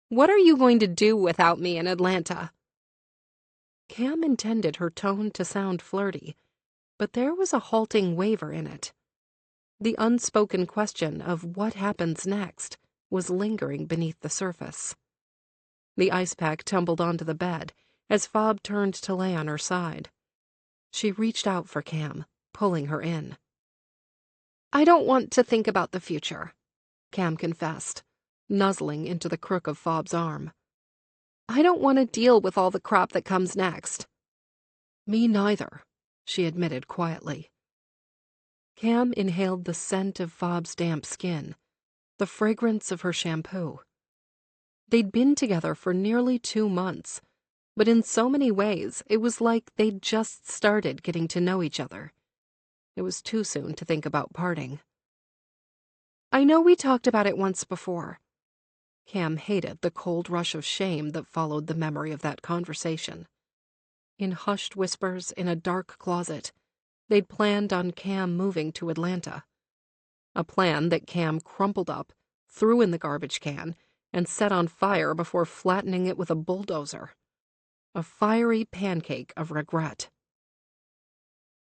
S1: "What are you going to do without me in Atlanta?" Cam intended her tone to sound flirty, but there was a halting waver in it. The unspoken question of what happens next was lingering beneath the surface. The ice pack tumbled onto the bed as Fob turned to lay on her side. She reached out for Cam, pulling her in. "I don't want to think about the future," Cam confessed, nuzzling into the crook of Fob's arm. "I don't want to deal with all the crap that comes next." "Me neither," she admitted quietly. Cam inhaled the scent of Fob's damp skin, the fragrance of her shampoo. They'd been together for nearly 2 months, but in so many ways it was like they'd just started getting to know each other. It was too soon to think about parting. "I know we talked about it once before." Cam hated the cold rush of shame that followed the memory of that conversation. In hushed whispers in a dark closet, they'd planned on Cam moving to Atlanta. A plan that Cam crumpled up, threw in the garbage can, and set on fire before flattening it with a bulldozer. A fiery pancake of regret.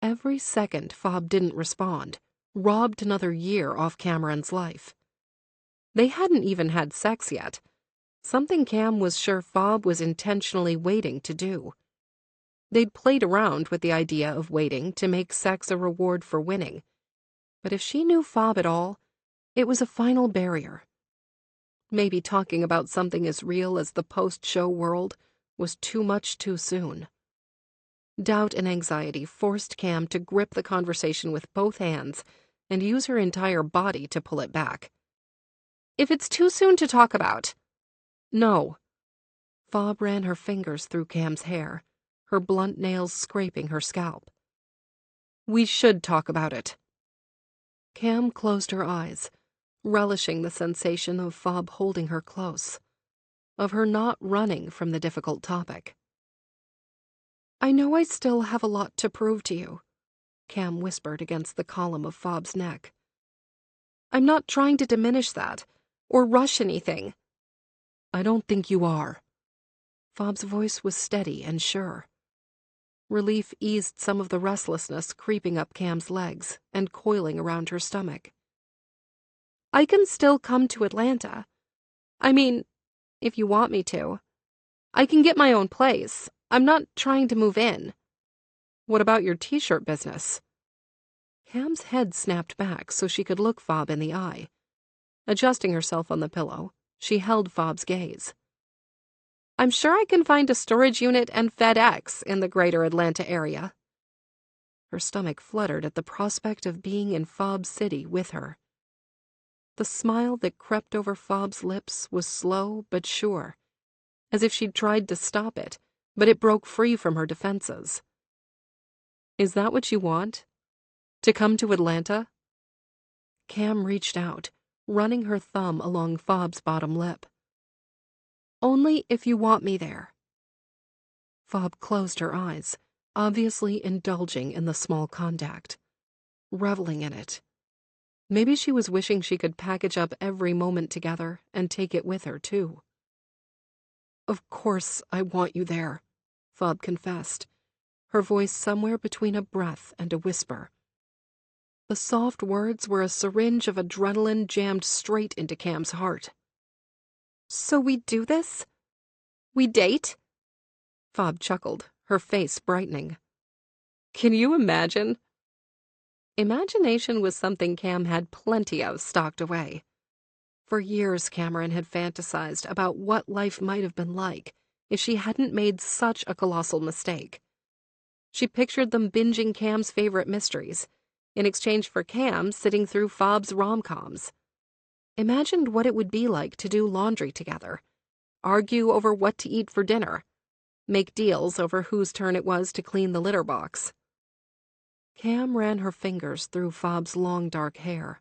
S1: Every second Fob didn't respond robbed another year off Cameron's life. They hadn't even had sex yet, something Cam was sure Fob was intentionally waiting to do. They'd played around with the idea of waiting to make sex a reward for winning, but if she knew Fob at all, it was a final barrier. Maybe talking about something as real as the post-show world was too much too soon. Doubt and anxiety forced Cam to grip the conversation with both hands and use her entire body to pull it back. "If it's too soon to talk about." "No." Fob ran her fingers through Cam's hair, her blunt nails scraping her scalp. "We should talk about it." Cam closed her eyes, relishing the sensation of Fob holding her close, of her not running from the difficult topic. "I know I still have a lot to prove to you," Cam whispered against the column of Fob's neck. "I'm not trying to diminish that, or rush anything." "I don't think you are." Fob's voice was steady and sure. Relief eased some of the restlessness creeping up Cam's legs and coiling around her stomach. "I can still come to Atlanta. I mean, if you want me to. I can get my own place. I'm not trying to move in." "What about your t-shirt business?" Cam's head snapped back so she could look Fob in the eye. Adjusting herself on the pillow, she held Fob's gaze. "I'm sure I can find a storage unit and FedEx in the greater Atlanta area." Her stomach fluttered at the prospect of being in Fob's city with her.
S2: The smile that crept over Fob's lips was slow but sure, as if she'd tried to stop it, but it broke free from her defenses. Is that what you want? To come to Atlanta? Cam reached out, running her thumb along Fob's bottom lip. Only if you want me there. Fob closed her eyes, obviously indulging in the small contact, reveling in it. Maybe she was wishing she could package up every moment together and take it with her, too. Of course I want you there, Fob confessed, her voice somewhere between a breath and a whisper. The soft words were a syringe of adrenaline jammed straight into Cam's heart. So we do this? We date? Fob chuckled, her face brightening. Can you imagine? Imagination was something Cam had plenty of stocked away. For years, Cameron had fantasized about what life might have been like if she hadn't made such a colossal mistake. She pictured them binging Cam's favorite mysteries, in exchange for Cam sitting through Fob's rom-coms. Imagined what it would be like to do laundry together, argue over what to eat for dinner, make deals over whose turn it was to clean the litter box. Cam ran her fingers through Fob's long dark hair,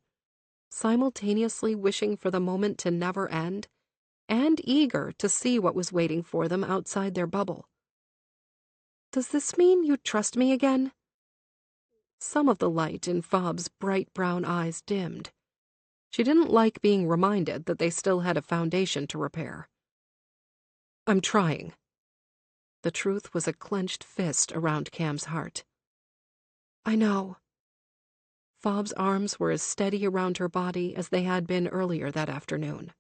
S2: simultaneously wishing for the moment to never end and eager to see what was waiting for them outside their bubble. Does this mean you trust me again? Some of the light in Fob's bright brown eyes dimmed. She didn't like being reminded that they still had a foundation to repair. I'm trying. The truth was a clenched fist around Cam's heart. I know. Fob's arms were as steady around her body as they had been earlier that afternoon.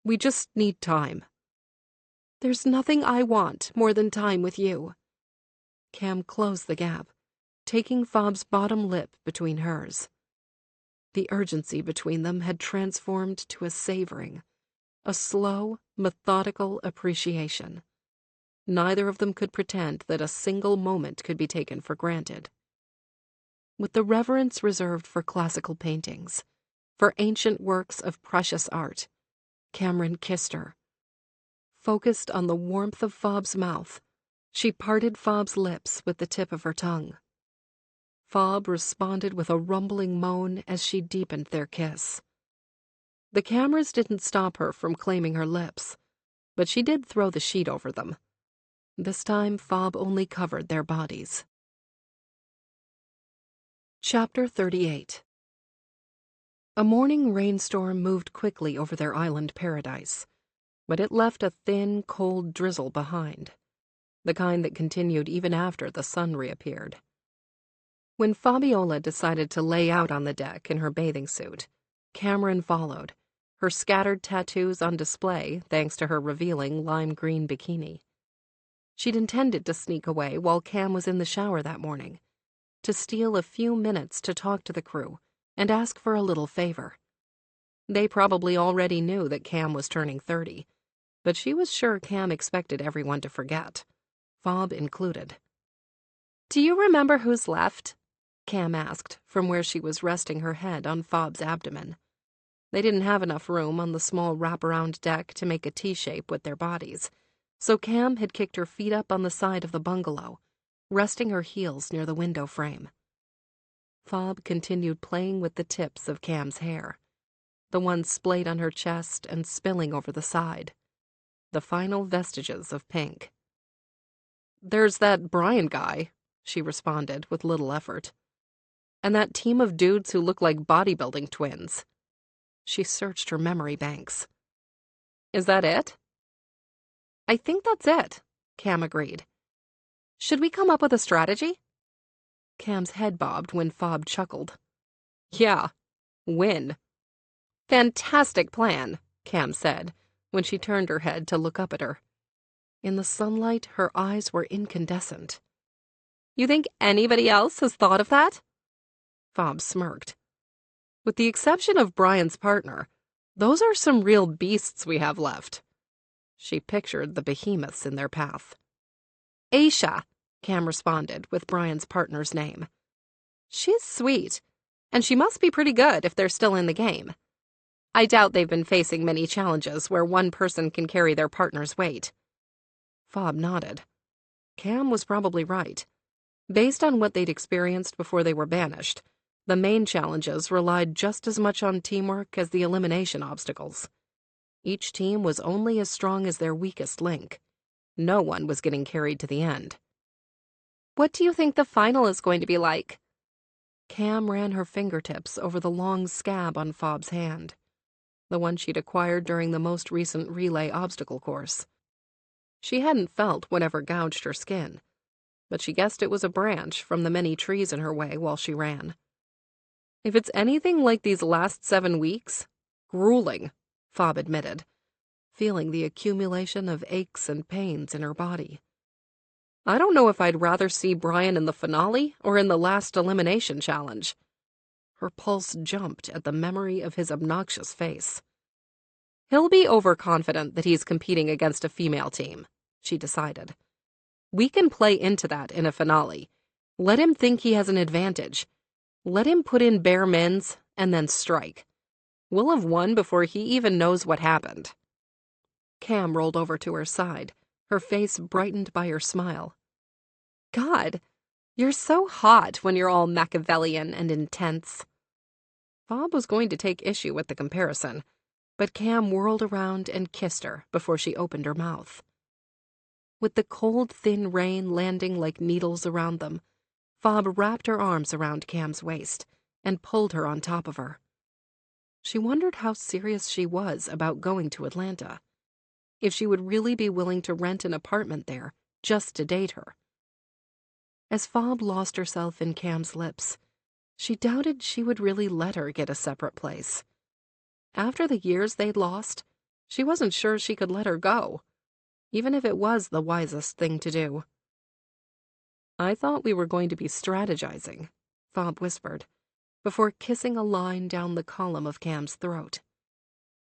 S2: We just need time. There's nothing I want more than time with you. Cam closed the gap, taking Fob's bottom lip between hers. The urgency between them had transformed to a savoring, a slow, methodical appreciation. Neither of them could pretend that a single moment could be taken for granted. With the reverence reserved for classical paintings, for ancient works of precious art, Cameron kissed her. Focused on the warmth of Fob's mouth, she parted Fob's lips with the tip of her tongue. Fob responded with a rumbling moan as she deepened their kiss. The cameras didn't stop her from claiming her lips, but she did throw the sheet over them. This time, Fob only covered their bodies. Chapter 38. A morning rainstorm moved quickly over their island paradise, but it left a thin, cold drizzle behind, the kind that continued even after the sun reappeared. When Fabiola decided to lay out on the deck in her bathing suit, Cameron followed, her scattered tattoos on display thanks to her revealing lime green bikini. She'd intended to sneak away while Cam was in the shower that morning, to steal a few minutes to talk to the crew and ask for a little favor. They probably already knew that Cam was turning 30, but she was sure Cam expected everyone to forget, Fob included. Do you remember who's left? Cam asked from where she was resting her head on Fob's abdomen. They didn't have enough room on the small wraparound deck to make a T-shape with their bodies, so Cam had kicked her feet up on the side of the bungalow, resting her heels near the window frame. Fob continued playing with the tips of Cam's hair, the ones splayed on her chest and spilling over the side, the final vestiges of pink. There's that Brian guy, she responded with little effort. And that team of dudes who look like bodybuilding twins. She searched her memory banks. Is that it? I think that's it, Cam agreed. Should we come up with a strategy? Cam's head bobbed when Fob chuckled. Yeah, win. Fantastic plan, Cam said, when she turned her head to look up at her. In the sunlight, her eyes were incandescent. You think anybody else has thought of that? Fob smirked. With the exception of Brian's partner, those are some real beasts we have left. She pictured the behemoths in their path. Aisha, Cam responded with Brian's partner's name. She's sweet, and she must be pretty good if they're still in the game. I doubt they've been facing many challenges where one person can carry their partner's weight.
S1: Fob nodded. Cam was probably right. Based on what they'd experienced before they were banished, the main challenges relied just as much on teamwork as the elimination obstacles. Each team was only as strong as their weakest link. No one was getting carried to the end.
S2: What do you think the final is going to be like?
S1: Cam ran her fingertips over the long scab on Fob's hand, the one she'd acquired during the most recent relay obstacle course. She hadn't felt whatever gouged her skin, but she guessed it was a branch from the many trees in her way while she ran.
S2: If it's anything like these last 7 weeks, grueling,
S1: Fob admitted, feeling the accumulation of aches and pains in her body.
S2: I don't know if I'd rather see Brian in the finale or in the last elimination challenge.
S1: Her pulse jumped at the memory of his obnoxious face.
S2: He'll be overconfident that he's competing against a female team, she decided. We can play into that in a finale. Let him think he has an advantage. Let him put in bare minimums and then strike. We'll have won before he even knows what happened.
S1: Cam rolled over to her side, her face brightened by her smile.
S2: God, you're so hot when you're all Machiavellian and intense.
S1: Fob was going to take issue with the comparison, but Cam whirled around and kissed her before she opened her mouth. With the cold, thin rain landing like needles around them, Fob wrapped her arms around Cam's waist and pulled her on top of her. She wondered how serious she was about going to Atlanta, if she would really be willing to rent an apartment there just to date her. As Fob lost herself in Cam's lips, she doubted she would really let her get a separate place. After the years they'd lost, she wasn't sure she could let her go, even if it was the wisest thing to do. "I thought we were going to be strategizing," Fob whispered, before kissing a line down the column of Cam's throat.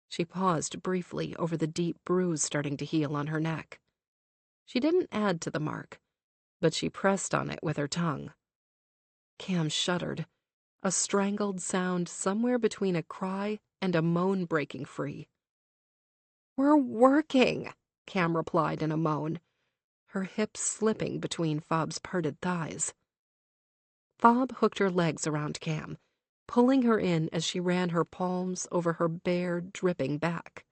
S1: She paused briefly over the deep bruise starting to heal on her neck. She didn't add to the mark, but she pressed on it with her tongue. Cam shuddered, a strangled sound somewhere between a cry and a moan breaking free.
S2: "We're working,"
S1: Cam replied in a moan, her hips slipping between Fob's parted thighs. Fob hooked her legs around Cam, pulling her in as she ran her palms over her bare, dripping back.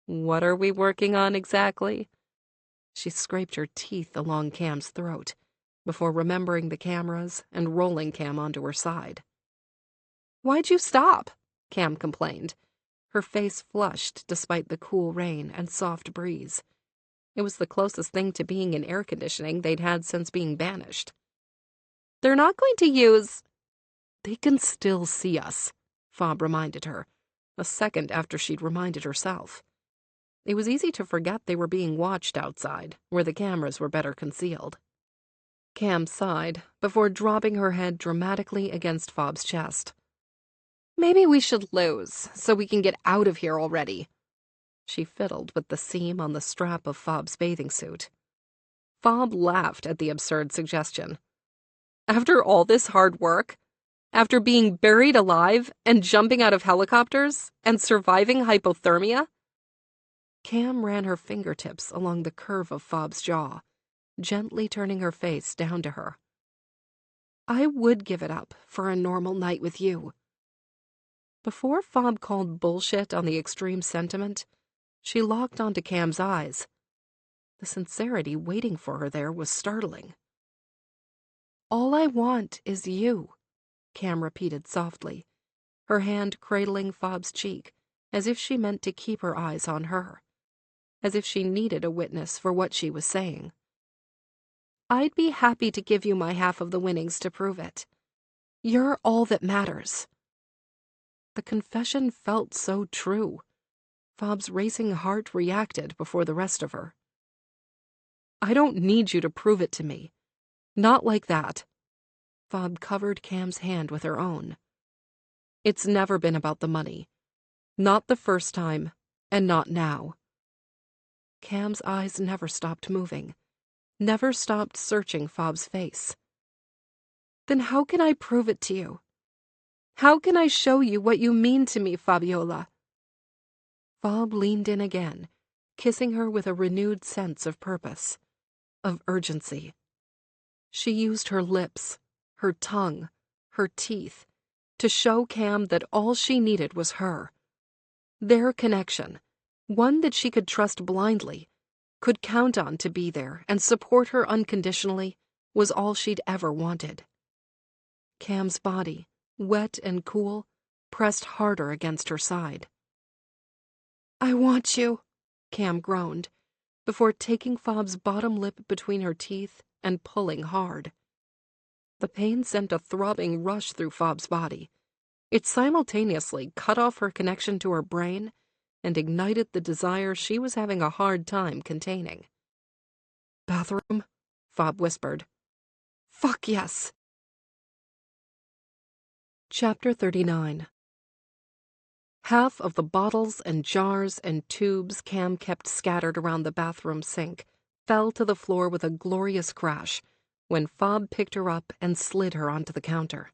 S2: "What are we working on exactly?"
S1: She scraped her teeth along Cam's throat before remembering the cameras and rolling Cam onto her side.
S2: "Why'd you stop?"
S1: Cam complained, her face flushed despite the cool rain and soft breeze. It was the closest thing to being in air conditioning they'd had since being banished.
S2: "They're not going to use—"
S1: "They can still see us," Fob reminded her, a second after she'd reminded herself. It was easy to forget they were being watched outside, where the cameras were better concealed. Cam sighed before dropping her head dramatically against Fob's chest.
S2: "Maybe we should lose, so we can get out of here already."
S1: She fiddled with the seam on the strap of Fob's bathing suit. Fob laughed at the absurd suggestion.
S2: "After all this hard work? After being buried alive and jumping out of helicopters and surviving hypothermia?"
S1: Cam ran her fingertips along the curve of Fob's jaw, gently turning her face down to her. "I would give it up for a normal night with you." Before Fob called bullshit on the extreme sentiment, she locked onto Cam's eyes. The sincerity waiting for her there was startling. "All I want is you," Cam repeated softly, her hand cradling Fob's cheek, as if she meant to keep her eyes on her, as if she needed a witness for what she was saying. "I'd be happy to give you my half of the winnings to prove it. You're all that matters." The confession felt so true. Fob's racing heart reacted before the rest of her. "I don't need you to prove it to me. Not like that." Fob covered Cam's hand with her own. "It's never been about the money. Not the first time, and not now." Cam's eyes never stopped moving, never stopped searching Fob's face. "Then how can I prove it to you?
S2: How can I show you what you mean to me, Fabiola? Fob leaned in again, kissing her with a renewed sense of purpose, of urgency. She used her lips, her tongue, her teeth, to show Cam that all she needed was her. Their connection, one that she could trust blindly, could count on to be there and support her unconditionally, was all she'd ever wanted. Cam's body, wet and cool, pressed harder against her side. "I want you," Cam groaned, before taking Fob's bottom lip between her teeth and pulling hard. The pain sent a throbbing rush through Fob's body. It simultaneously cut off her connection to her brain and ignited the desire she was having a hard time containing. "Bathroom?" Fob whispered. "Fuck yes." Chapter 39. Half of the bottles and jars and tubes Cam kept scattered around the bathroom sink fell to the floor with a glorious crash when Fob picked her up and slid her onto the counter.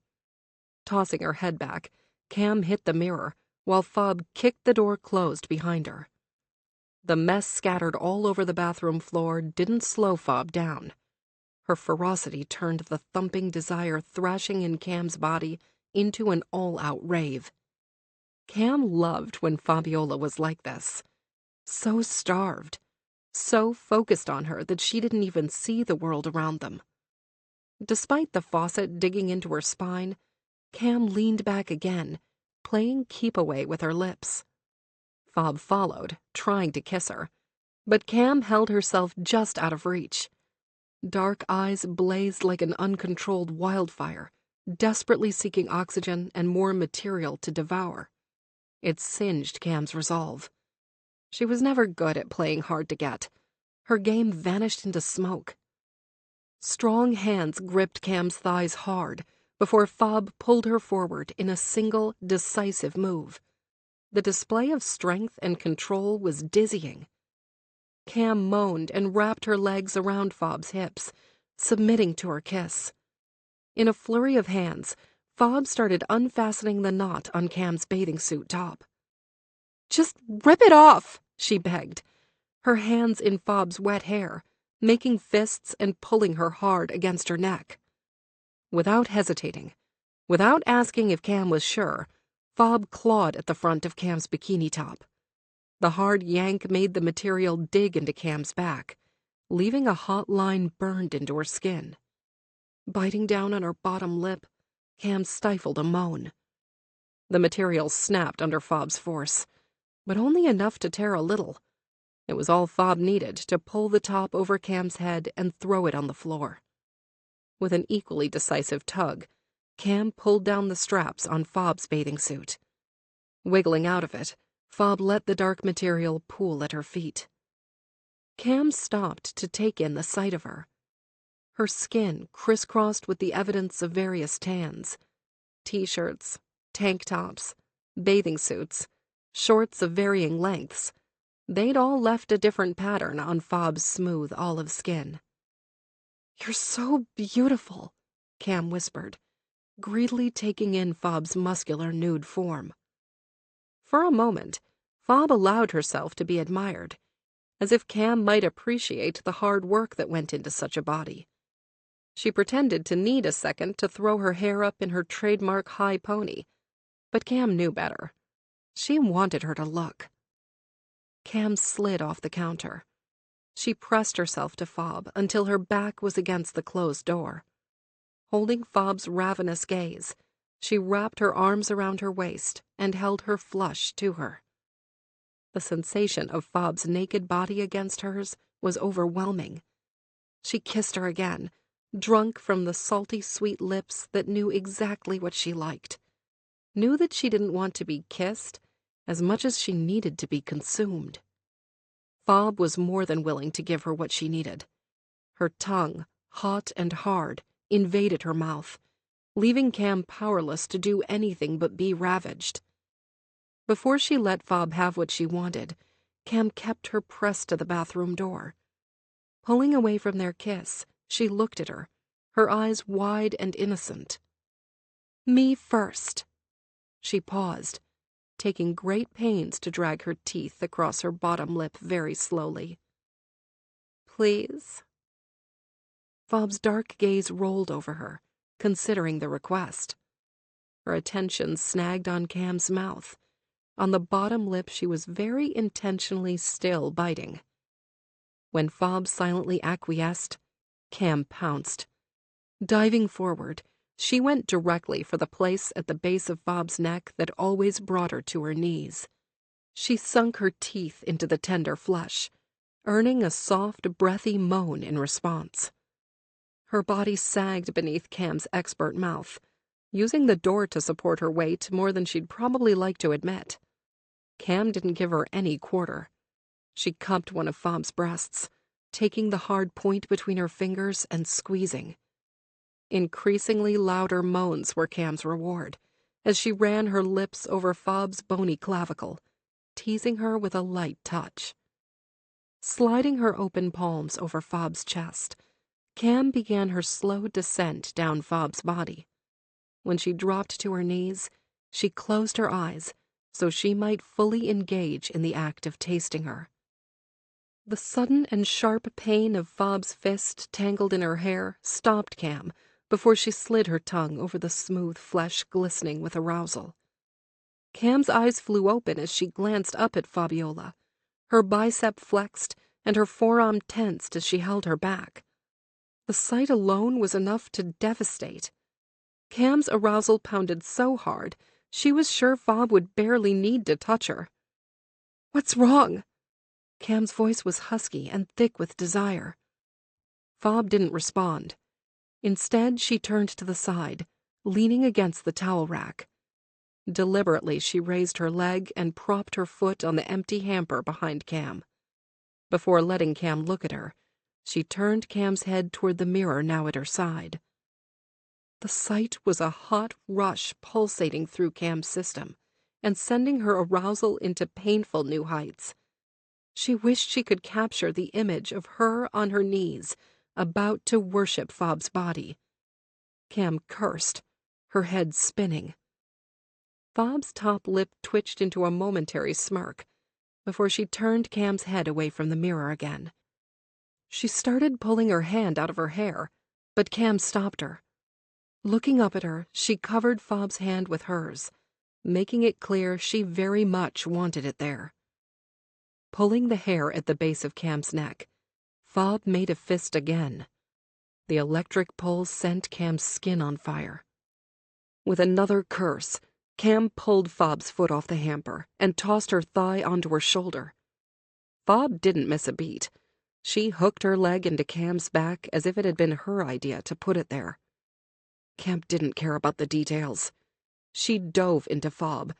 S2: Tossing her head back, Cam hit the mirror while Fob kicked the door closed behind her. The mess scattered all over the bathroom floor didn't slow Fob down. Her ferocity turned the thumping desire thrashing in Cam's body into an all-out rave. Cam loved when Fabiola was like this. So starved, so focused on her that she didn't even see the world around them. Despite the faucet digging into her spine, Cam leaned back again, playing keep-away with her lips. Fob followed, trying to kiss her, but Cam held herself just out of reach. Dark eyes blazed like an uncontrolled wildfire, desperately seeking oxygen and more material to devour. It singed Cam's resolve. She was never good at playing hard to get. Her game vanished into smoke. Strong hands gripped Cam's thighs hard before Fob pulled her forward in a single, decisive move. The display of strength and control was dizzying. Cam moaned and wrapped her legs around Fob's hips, submitting to her kiss. In a flurry of hands, Fob started unfastening the knot on Cam's bathing suit top. "Just rip it off," she begged, her hands in Fob's wet hair, making fists and pulling her hard against her neck. Without hesitating, without asking if Cam was sure, Fob clawed at the front of Cam's bikini top. The hard yank made the material dig into Cam's back, leaving a hot line burned into her skin. Biting down on her bottom lip, Cam stifled a moan. The material snapped under Fob's force, but only enough to tear a little. It was all Fob needed to pull the top over Cam's head and throw it on the floor. With an equally decisive tug, Cam pulled down the straps on Fob's bathing suit. Wiggling out of it, Fob let the dark material pool at her feet. Cam stopped to take in the sight of her. Her skin crisscrossed with the evidence of various tans. T-shirts, tank tops, bathing suits, shorts of varying lengths. They'd all left a different pattern on Fob's smooth olive skin. "You're so beautiful," Cam whispered, greedily taking in Fob's muscular nude form. For a moment, Fob allowed herself to be admired, as if Cam might appreciate the hard work that went into such a body. She pretended to need a second to throw her hair up in her trademark high pony, but Cam knew better. She wanted her to look. Cam slid off the counter. She pressed herself to Fob until her back was against the closed door. Holding Fob's ravenous gaze, she wrapped her arms around her waist and held her flush to her. The sensation of Fob's naked body against hers was overwhelming. She kissed her again, drunk from the salty, sweet lips that knew exactly what she liked. Knew that she didn't want to be kissed as much as she needed to be consumed. Fob was more than willing to give her what she needed. Her tongue, hot and hard, invaded her mouth, leaving Cam powerless to do anything but be ravaged. Before she let Fob have what she wanted, Cam kept her pressed to the bathroom door. Pulling away from their kiss, she looked at her, her eyes wide and innocent. "Me first," She paused, taking great pains to drag her teeth across her bottom lip very slowly. "Please?" Fob's dark gaze rolled over her, considering the request. Her attention snagged on Cam's mouth, on the bottom lip she was very intentionally still biting. When Fob silently acquiesced, Cam pounced. Diving forward, she went directly for the place at the base of Fob's neck that always brought her to her knees. She sunk her teeth into the tender flesh, earning a soft, breathy moan in response. Her body sagged beneath Cam's expert mouth, using the door to support her weight more than she'd probably like to admit. Cam didn't give her any quarter. She cupped one of Fob's breasts, taking the hard point between her fingers and squeezing. Increasingly louder moans were Cam's reward, as she ran her lips over Fob's bony clavicle, teasing her with a light touch. Sliding her open palms over Fob's chest, Cam began her slow descent down Fob's body. When she dropped to her knees, she closed her eyes so she might fully engage in the act of tasting her. The sudden and sharp pain of Fob's fist tangled in her hair stopped Cam before she slid her tongue over the smooth flesh glistening with arousal. Cam's eyes flew open as she glanced up at Fabiola, her bicep flexed and her forearm tensed as she held her back. The sight alone was enough to devastate. Cam's arousal pounded so hard, she was sure Fob would barely need to touch her. "What's wrong?" Cam's voice was husky and thick with desire. Fob didn't respond. Instead, she turned to the side, leaning against the towel rack. Deliberately, she raised her leg and propped her foot on the empty hamper behind Cam. Before letting Cam look at her, she turned Cam's head toward the mirror now at her side. The sight was a hot rush pulsating through Cam's system and sending her arousal into painful new heights. She wished she could capture the image of her on her knees, about to worship Fob's body. Cam cursed, her head spinning. Fob's top lip twitched into a momentary smirk before she turned Cam's head away from the mirror again. She started pulling her hand out of her hair, but Cam stopped her. Looking up at her, she covered Fob's hand with hers, making it clear she very much wanted it there. Pulling the hair at the base of Cam's neck, Fob made a fist again. The electric pull sent Cam's skin on fire. With another curse, Cam pulled Fob's foot off the hamper and tossed her thigh onto her shoulder. Fob didn't miss a beat. She hooked her leg into Cam's back as if it had been her idea to put it there. Cam didn't care about the details. She dove into Fob,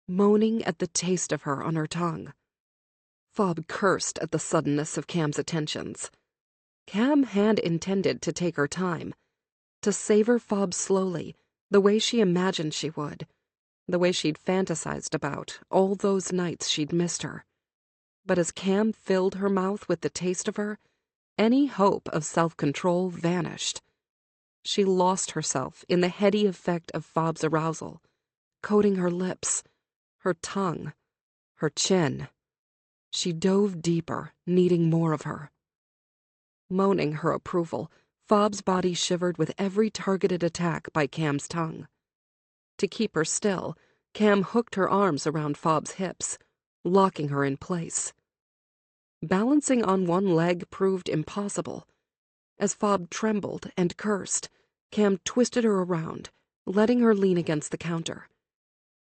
S2: moaning at the taste of her on her tongue. Fob cursed at the suddenness of Cam's attentions. Cam had intended to take her time, to savor Fob slowly, the way she imagined she would, the way she'd fantasized about all those nights she'd missed her. But as Cam filled her mouth with the taste of her, any hope of self-control vanished. She lost herself in the heady effect of Fob's arousal, coating her lips, her tongue, her chin. She dove deeper, needing more of her. Moaning her approval, Fob's body shivered with every targeted attack by Cam's tongue. To keep her still, Cam hooked her arms around Fob's hips, locking her in place. Balancing on one leg proved impossible. As Fob trembled and cursed, Cam twisted her around, letting her lean against the counter.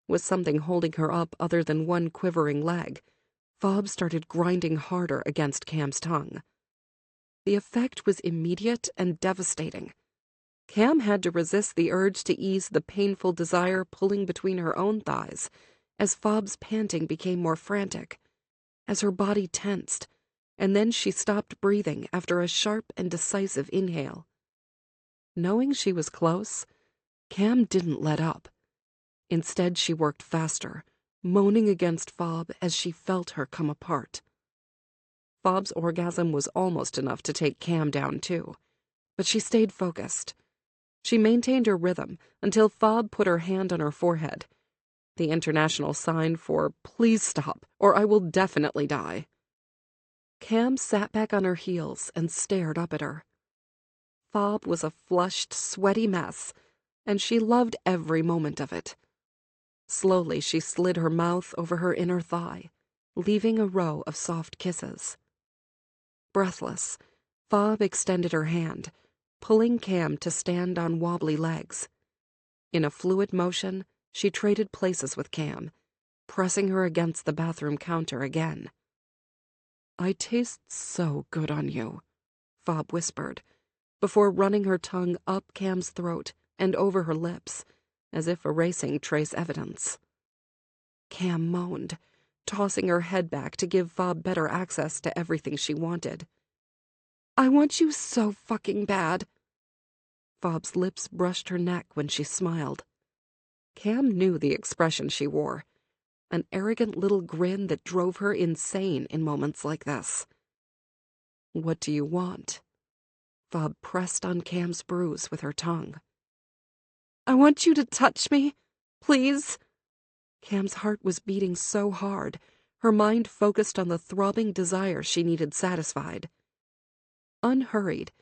S2: With something holding her up other than one quivering leg, Fob started grinding harder against Cam's tongue. The effect was immediate and devastating. Cam had to resist the urge to ease the painful desire pulling between her own thighs as Fob's panting became more frantic, as her body tensed, and then she stopped breathing after a sharp and decisive inhale. Knowing she was close, Cam didn't let up. Instead, she worked faster, moaning against Fob as she felt her come apart. Fob's orgasm was almost enough to take Cam down too, but she stayed focused. She maintained her rhythm until Fob put her hand on her forehead. the international sign for "Please stop, or I will definitely die."
S1: Cam sat back on her heels and stared up at her. Fob was a flushed, sweaty mess, and she loved every moment of it. Slowly, she slid her mouth over her inner thigh, leaving a row of soft kisses. Breathless, Fob extended her hand, pulling Cam to stand on wobbly legs. In a fluid motion, she traded places with Cam, pressing her against the bathroom counter again. "I taste so good on you," Fob whispered, before running her tongue up Cam's throat and over her lips, as if erasing trace evidence. Cam moaned, tossing her head back to give Fob better access to everything she wanted. "I want you so fucking bad." Fob's lips brushed her neck when she smiled. Cam knew the expression she wore, an arrogant little grin that drove her insane in moments like this. "What do you want?" Fob pressed on Cam's bruise with her tongue. "I want you to touch me, please." Cam's heart was beating so hard, her mind focused on the throbbing desire she needed satisfied. Unhurried,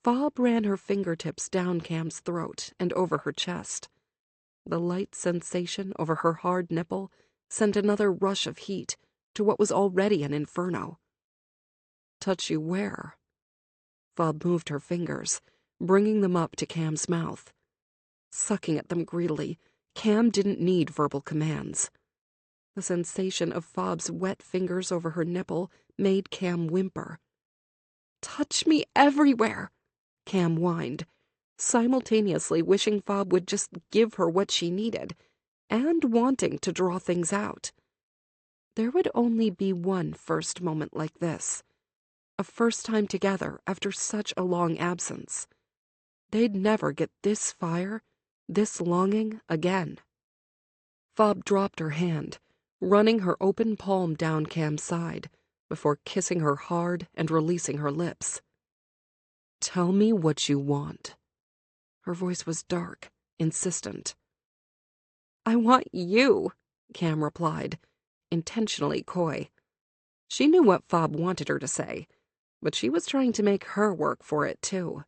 S1: Fob ran her fingertips down Cam's throat and over her chest. The light sensation over her hard nipple sent another rush of heat to what was already an inferno. "Touch you where?" Fob moved her fingers, bringing them up to Cam's mouth. Sucking at them greedily, Cam didn't need verbal commands. The sensation of Fob's wet fingers over her nipple made Cam whimper. "Touch me everywhere," Cam whined, simultaneously wishing Fob would just give her what she needed, and wanting to draw things out. There would only be one first moment like this, a first time together after such a long absence. They'd never get this fire, this longing again. Fob dropped her hand, running her open palm down Cam's side, before kissing her hard and releasing her lips. "Tell me what you want." Her voice was dark, insistent. "I want you," Cam replied, intentionally coy. She knew what Fob wanted her to say, but she was trying to make her work for it, too.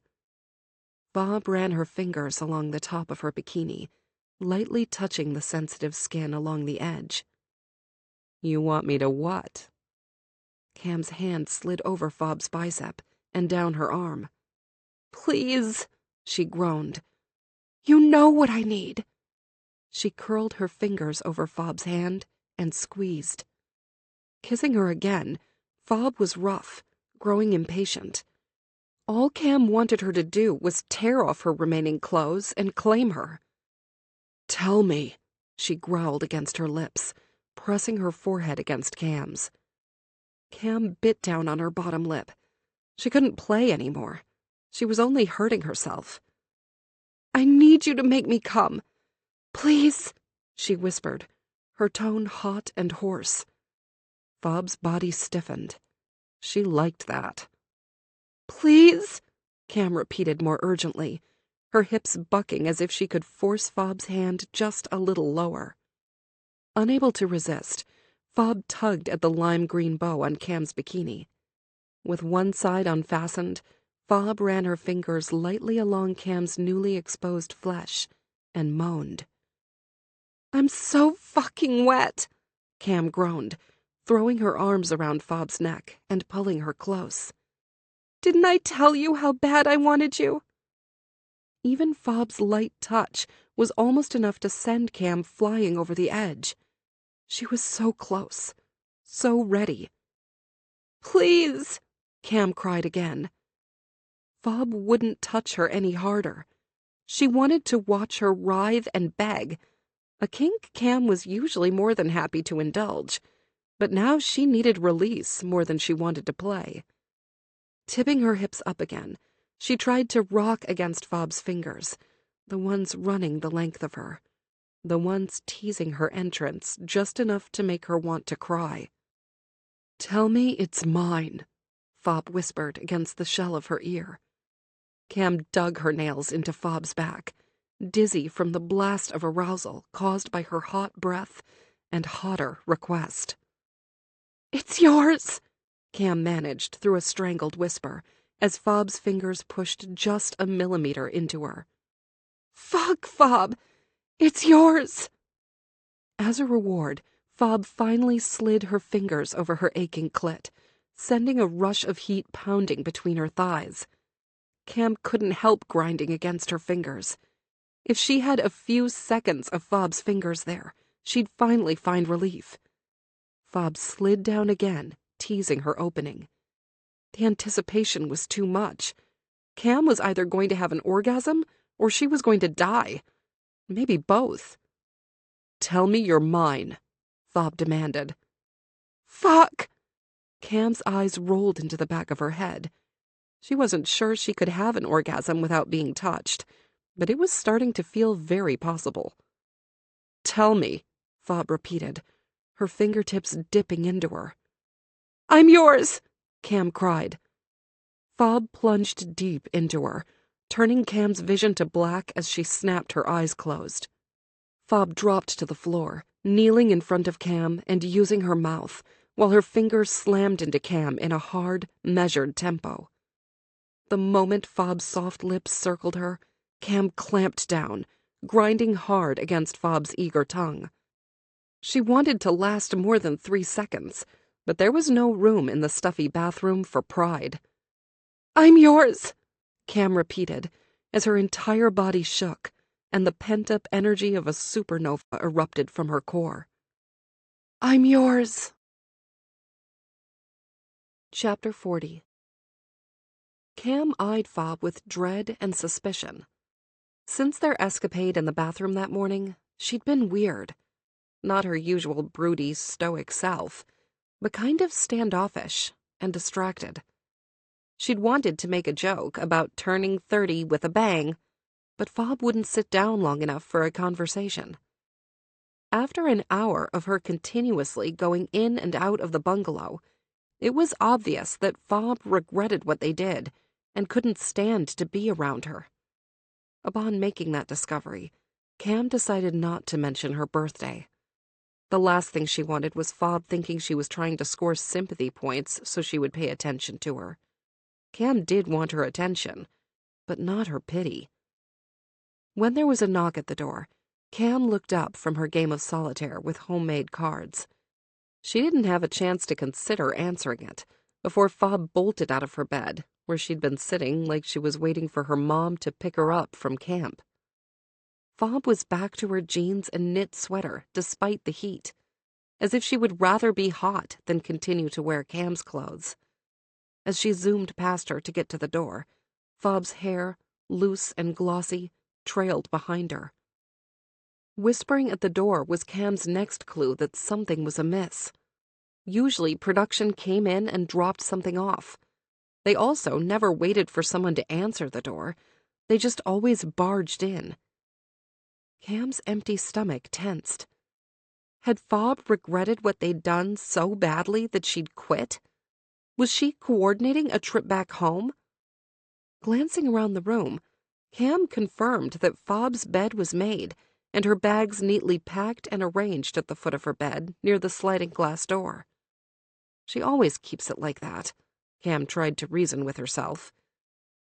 S1: Fob ran her fingers along the top of her bikini, lightly touching the sensitive skin along the edge. "You want me to what?" Cam's hand slid over Fob's bicep and down her arm. "Please," she groaned. "You know what I need." She curled her fingers over Fob's hand and squeezed. Kissing her again, Fob was rough, growing impatient. All Cam wanted her to do was tear off her remaining clothes and claim her. "Tell me," she growled against her lips, pressing her forehead against Cam's. Cam bit down on her bottom lip. She couldn't play anymore. She was only hurting herself. "I need you to make me come. Please," she whispered, her tone hot and hoarse. Fob's body stiffened. She liked that. "Please," Cam repeated more urgently, her hips bucking as if she could force Fob's hand just a little lower. Unable to resist, Fob tugged at the lime green bow on Cam's bikini. With one side unfastened, Fob ran her fingers lightly along Cam's newly exposed flesh and moaned. "I'm so fucking wet," Cam groaned, throwing her arms around Fob's neck and pulling her close. "Didn't I tell you how bad I wanted you?" Even Fob's light touch was almost enough to send Cam flying over the edge. She was so close, so ready. "Please," Cam cried again. Fob wouldn't touch her any harder. She wanted to watch her writhe and beg, a kink Cam was usually more than happy to indulge, but now she needed release more than she wanted to play. Tipping her hips up again, she tried to rock against Fob's fingers, the ones running the length of her, the ones teasing her entrance just enough to make her want to cry. "Tell me it's mine," Fob whispered against the shell of her ear. Cam dug her nails into Fob's back, dizzy from the blast of arousal caused by her hot breath and hotter request. "It's yours," Cam managed through a strangled whisper as Fob's fingers pushed just a millimeter into her. "Fuck, Fob! It's yours!" As a reward, Fob finally slid her fingers over her aching clit, sending a rush of heat pounding between her thighs. Cam couldn't help grinding against her fingers. If she had a few seconds of Fob's fingers there, she'd finally find relief. Fob slid down again, teasing her opening. The anticipation was too much. Cam was either going to have an orgasm or she was going to die. Maybe both. "Tell me you're mine," Fob demanded. "Fuck!" Cam's eyes rolled into the back of her head. She wasn't sure she could have an orgasm without being touched, but it was starting to feel very possible. "Tell me," Fob repeated, her fingertips dipping into her. "I'm yours!" Cam cried. Fob plunged deep into her, turning Cam's vision to black as she snapped her eyes closed. Fob dropped to the floor, kneeling in front of Cam and using her mouth, while her fingers slammed into Cam in a hard, measured tempo. The moment Fob's soft lips circled her, Cam clamped down, grinding hard against Fob's eager tongue. She wanted to last more than 3 seconds, but there was no room in the stuffy bathroom for pride. "I'm yours," Cam repeated, as her entire body shook, and the pent-up energy of a supernova erupted from her core. "I'm yours." Chapter 40. Cam eyed Fob with dread and suspicion. Since their escapade in the bathroom that morning, she'd been weird. Not her usual broody, stoic self, but kind of standoffish and distracted. She'd wanted to make a joke about turning 30 with a bang, but Fob wouldn't sit down long enough for a conversation. After an hour of her continuously going in and out of the bungalow, it was obvious that Fob regretted what they did and couldn't stand to be around her. Upon making that discovery, Cam decided not to mention her birthday. The last thing she wanted was Fob thinking she was trying to score sympathy points so she would pay attention to her. Cam did want her attention, but not her pity. When there was a knock at the door, Cam looked up from her game of solitaire with homemade cards. She didn't have a chance to consider answering it before Fob bolted out of her bed, where she'd been sitting like she was waiting for her mom to pick her up from camp. Fob was back to her jeans and knit sweater despite the heat, as if she would rather be hot than continue to wear Cam's clothes. As she zoomed past her to get to the door, Fob's hair, loose and glossy, trailed behind her. Whispering at the door was Cam's next clue that something was amiss. Usually, production came in and dropped something off. They also never waited for someone to answer the door. They just always barged in. Cam's empty stomach tensed. Had Fob regretted what they'd done so badly that she'd quit? Was she coordinating a trip back home? Glancing around the room, Cam confirmed that Fob's bed was made and her bags neatly packed and arranged at the foot of her bed near the sliding glass door. She always keeps it like that, Cam tried to reason with herself.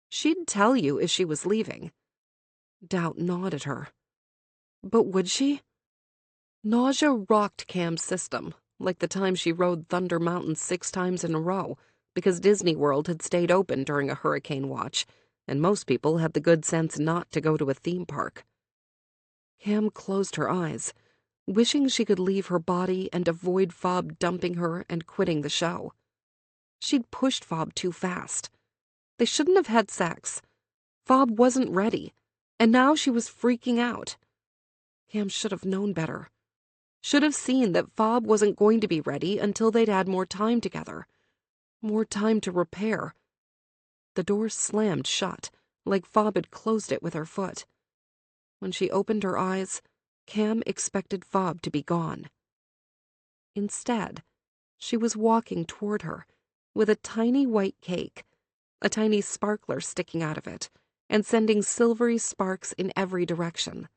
S1: She'd tell you if she was leaving. Doubt gnawed at her. But would she? Nausea rocked Cam's system, like the time she rode Thunder Mountain 6 times in a row because Disney World had stayed open during a hurricane watch, and most people had the good sense not to go to a theme park. Cam closed her eyes, wishing she could leave her body and avoid Fob dumping her and quitting the show. She'd pushed Fob too fast. They shouldn't have had sex. Fob wasn't ready, and now she was freaking out. Cam should have known better. Should have seen that Fob wasn't going to be ready until they'd had more time together. More time to repair. The door slammed shut, like Fob had closed it with her foot. When she opened her eyes, Cam expected Fob to be gone. Instead, she was walking toward her, with a tiny white cake, a tiny sparkler sticking out of it, and sending silvery sparks in every direction.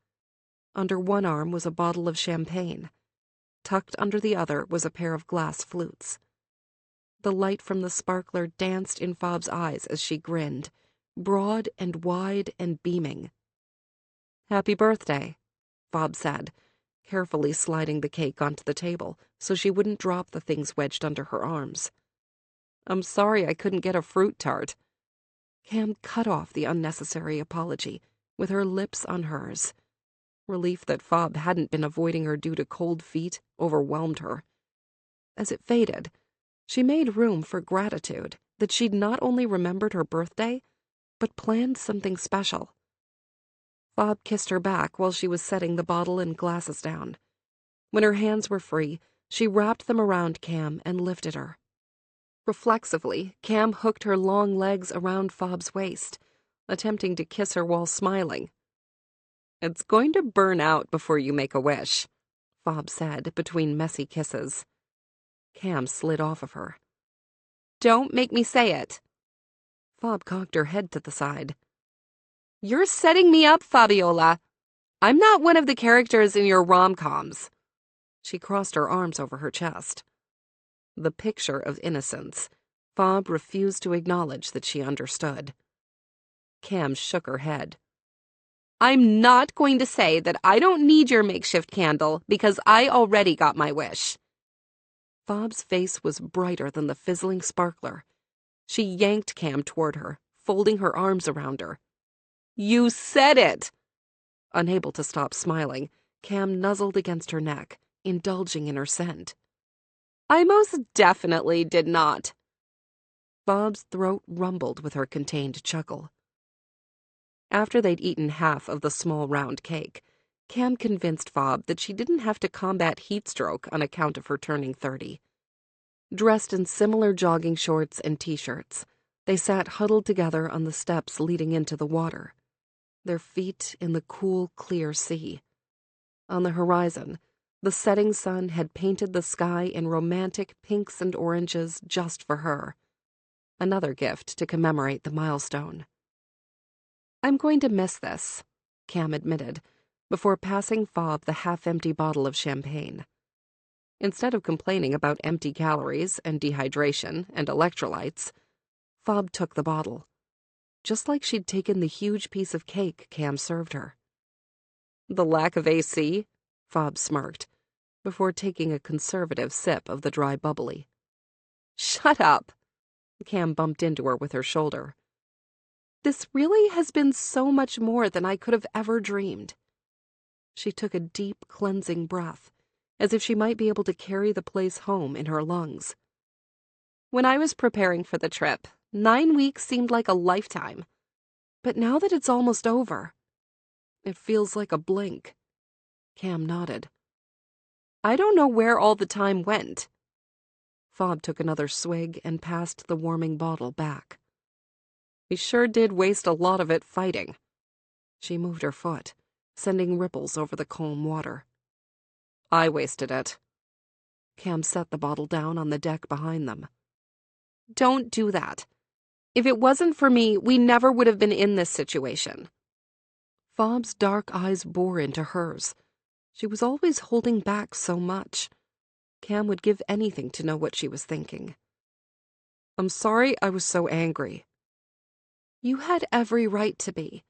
S1: Under one arm was a bottle of champagne. Tucked under the other was a pair of glass flutes. The light from the sparkler danced in Fob's eyes as she grinned, broad and wide and beaming. "Happy birthday," Fob said, carefully sliding the cake onto the table so she wouldn't drop the things wedged under her arms. "I'm sorry I couldn't get a fruit tart." Cam cut off the unnecessary apology, with her lips on hers. Relief that Fob hadn't been avoiding her due to cold feet overwhelmed her. As it faded, she made room for gratitude that she'd not only remembered her birthday, but planned something special. Fob kissed her back while she was setting the bottle and glasses down. When her hands were free, she wrapped them around Cam and lifted her. Reflexively, Cam hooked her long legs around Fob's waist, attempting to kiss her while smiling. "It's going to burn out before you make a wish," Fob said between messy kisses. Cam slid off of her. "Don't make me say it." Fob cocked her head to the side. "You're setting me up, Fabiola. I'm not one of the characters in your rom-coms." She crossed her arms over her chest. The picture of innocence. Fob refused to acknowledge that she understood. Cam shook her head. "I'm not going to say that I don't need your makeshift candle because I already got my wish." Fob's face was brighter than the fizzling sparkler. She yanked Cam toward her, folding her arms around her. "You said it!" Unable to stop smiling, Cam nuzzled against her neck, indulging in her scent. "I most definitely did not." Fob's throat rumbled with her contained chuckle. After they'd eaten half of the small round cake, Cam convinced Fob that she didn't have to combat heat stroke on account of her turning 30. Dressed in similar jogging shorts and t-shirts, they sat huddled together on the steps leading into the water, their feet in the cool, clear sea. On the horizon, the setting sun had painted the sky in romantic pinks and oranges just for her. Another gift to commemorate the milestone. "I'm going to miss this," Cam admitted, before passing Fob the half-empty bottle of champagne. Instead of complaining about empty calories and dehydration and electrolytes, Fob took the bottle, just like she'd taken the huge piece of cake Cam served her. "The lack of AC?" Fob smirked, before taking a conservative sip of the dry bubbly. "Shut up!" Cam bumped into her with her shoulder. "This really has been so much more than I could have ever dreamed." She took a deep, cleansing breath, as if she might be able to carry the place home in her lungs. "When I was preparing for the trip, 9 weeks seemed like a lifetime. But now that it's almost over, it feels like a blink." Cam nodded. "I don't know where all the time went." Fob took another swig and passed the warming bottle back. "We sure did waste a lot of it fighting." She moved her foot, sending ripples over the calm water. "I wasted it." Cam set the bottle down on the deck behind them. "Don't do that. If it wasn't for me, we never would have been in this situation." Fob's dark eyes bore into hers. She was always holding back so much. Cam would give anything to know what she was thinking. "I'm sorry I was so angry." "You had every right to be."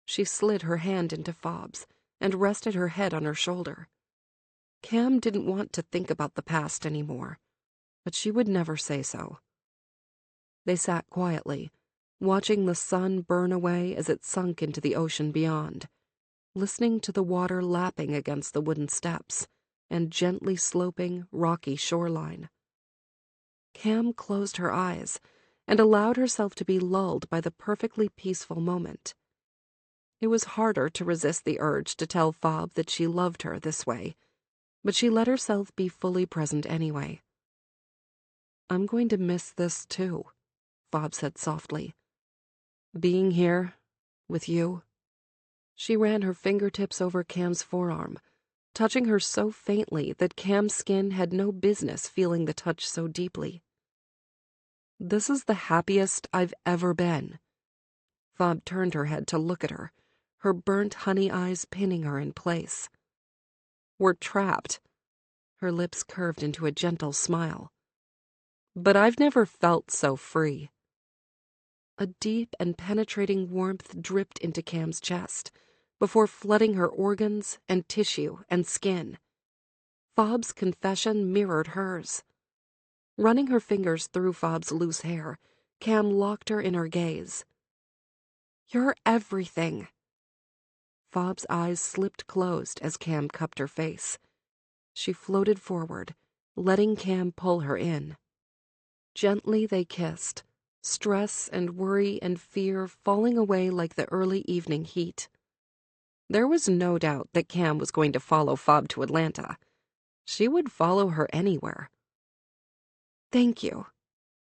S1: She slid her hand into Fob's and rested her head on her shoulder. Cam didn't want to think about the past anymore, but she would never say so. They sat quietly, watching the sun burn away as it sunk into the ocean beyond, listening to the water lapping against the wooden steps and gently sloping, rocky shoreline. Cam closed her eyes and allowed herself to be lulled by the perfectly peaceful moment. It was harder to resist the urge to tell Fob that she loved her this way, but she let herself be fully present anyway. "I'm going to miss this too," Fob said softly. "Being here, with you." She ran her fingertips over Cam's forearm, touching her so faintly that Cam's skin had no business feeling the touch so deeply. "This is the happiest I've ever been." Fob turned her head to look at her, her burnt honey eyes pinning her in place. We're trapped. Her lips curved into a gentle smile. But I've never felt so free. A deep and penetrating warmth dripped into Cam's chest before flooding her organs and tissue and skin. Fob's confession mirrored hers. Running her fingers through Fob's loose hair, Cam locked her in her gaze. You're everything. Fob's eyes slipped closed as Cam cupped her face. She floated forward, letting Cam pull her in. Gently they kissed, stress and worry and fear falling away like the early evening heat. There was no doubt that Cam was going to follow Fob to Atlanta. She would follow her anywhere. Thank you,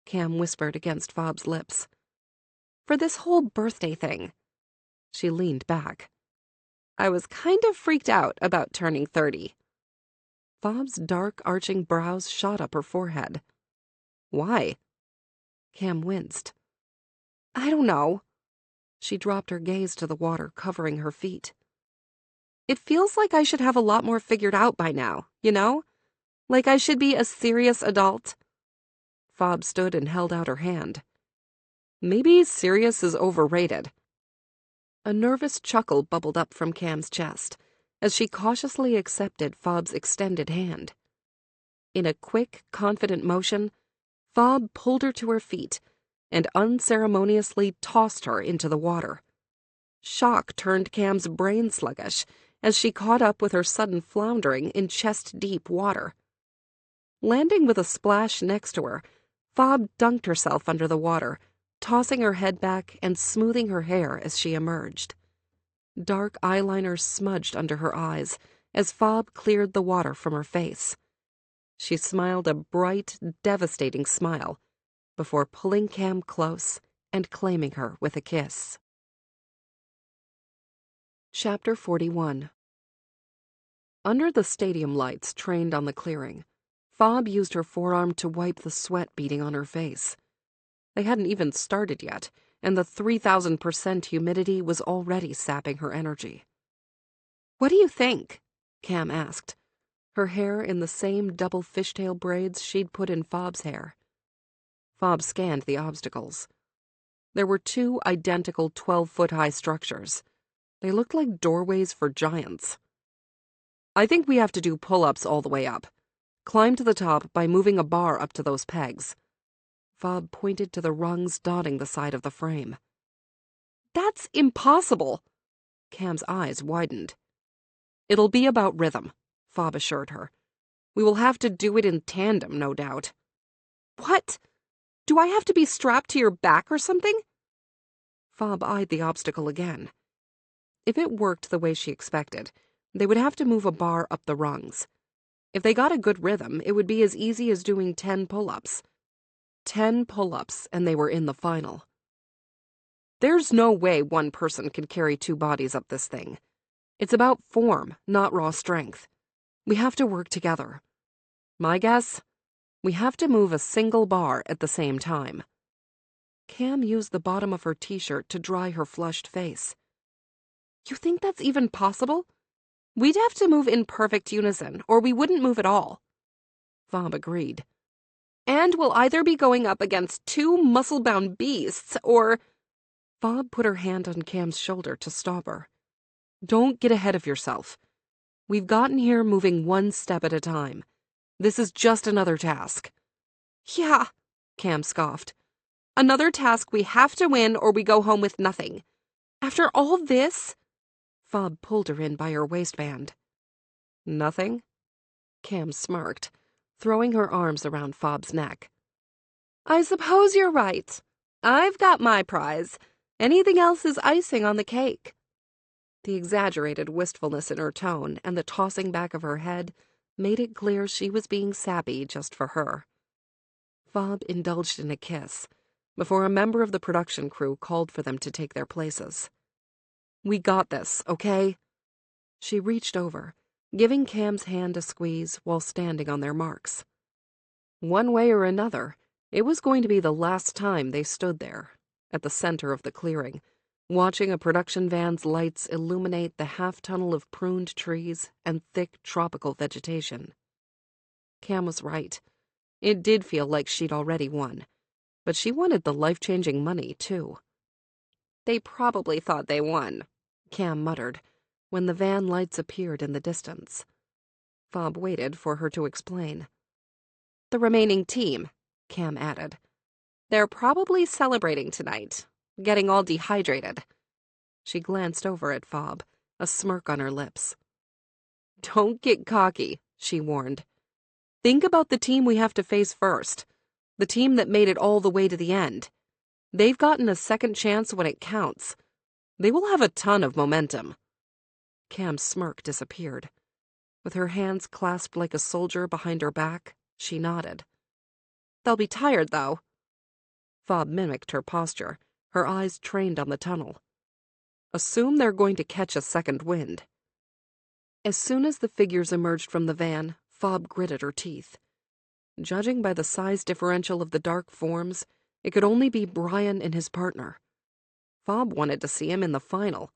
S1: Cam whispered against Fob's lips. For this whole birthday thing. She leaned back. I was kind of freaked out about turning 30. Fob's dark, arching brows shot up her forehead. Why? Cam winced. I don't know. She dropped her gaze to the water, covering her feet. It feels like I should have a lot more figured out by now, you know? Like I should be a serious adult. Fob stood and held out her hand. Maybe serious is overrated. A nervous chuckle bubbled up from Cam's chest as she cautiously accepted Fob's extended hand. In a quick, confident motion, Fob pulled her to her feet and unceremoniously tossed her into the water. Shock turned Cam's brain sluggish as she caught up with her sudden floundering in chest-deep water. Landing with a splash next to her, Fob dunked herself under the water, tossing her head back and smoothing her hair as she emerged. Dark eyeliner smudged under her eyes as Fob cleared the water from her face. She smiled a bright, devastating smile before pulling Cam close and claiming her with a kiss. Chapter 41. Under the stadium lights trained on the clearing, Fob used her forearm to wipe the sweat beading on her face. They hadn't even started yet, and the 3,000% humidity was already sapping her energy. What do you think? Cam asked, her hair in the same double fishtail braids she'd put in Fob's hair. Fob scanned the obstacles. There were 2 identical 12-foot-high structures. They looked like doorways for giants. I think we have to do pull-ups all the way up. Climb to the top by moving a bar up to those pegs. Fob pointed to the rungs dotting the side of the frame. That's impossible! Cam's eyes widened. It'll be about rhythm, Fob assured her. We will have to do it in tandem, no doubt. What? Do I have to be strapped to your back or something? Fob eyed the obstacle again. If it worked the way she expected, they would have to move a bar up the rungs. If they got a good rhythm, it would be as easy as doing 10 pull-ups. 10 pull-ups, and they were in the final. There's no way one person can carry 2 bodies up this thing. It's about form, not raw strength. We have to work together. My guess? We have to move a single bar at the same time. Cam used the bottom of her t-shirt to dry her flushed face. You think that's even possible? We'd have to move in perfect unison, or we wouldn't move at all. Fob agreed. And we'll either be going up against 2 muscle-bound beasts, or... Fob put her hand on Cam's shoulder to stop her. Don't get ahead of yourself. We've gotten here moving 1 step at a time. This is just another task. Yeah, Cam scoffed. Another task we have to win or we go home with nothing. After all this? Fob pulled her in by her waistband. Nothing? Cam smirked, throwing her arms around Fob's neck. I suppose you're right. I've got my prize. Anything else is icing on the cake. The exaggerated wistfulness in her tone and the tossing back of her head made it clear she was being sappy just for her. Fob indulged in a kiss before a member of the production crew called for them to take their places. We got this, okay? She reached over, giving Cam's hand a squeeze while standing on their marks. One way or another, it was going to be the last time they stood there, at the center of the clearing,
S2: watching a production van's lights illuminate the half-tunnel of pruned trees and thick tropical vegetation. Cam was right. It did feel like she'd already won, but she wanted the life-changing money, too. They probably thought they won, Cam muttered, when the van lights appeared in the distance. Fob waited for her to explain. The remaining team, Cam added. They're probably celebrating tonight, getting all dehydrated. She glanced over at Fob, a smirk on her lips. Don't get cocky, she warned. Think about the team we have to face first, the team that made it all the way to the end. They've gotten a second chance when it counts. They will have a ton of momentum. Cam's smirk disappeared. With her hands clasped like a soldier behind her back, she nodded. They'll be tired, though. Fob mimicked her posture, her eyes trained on the tunnel. Assume they're going to catch a second wind. As soon as the figures emerged from the van, Fob gritted her teeth. Judging by the size differential of the dark forms, it could only be Brian and his partner. Fob wanted to see him in the final,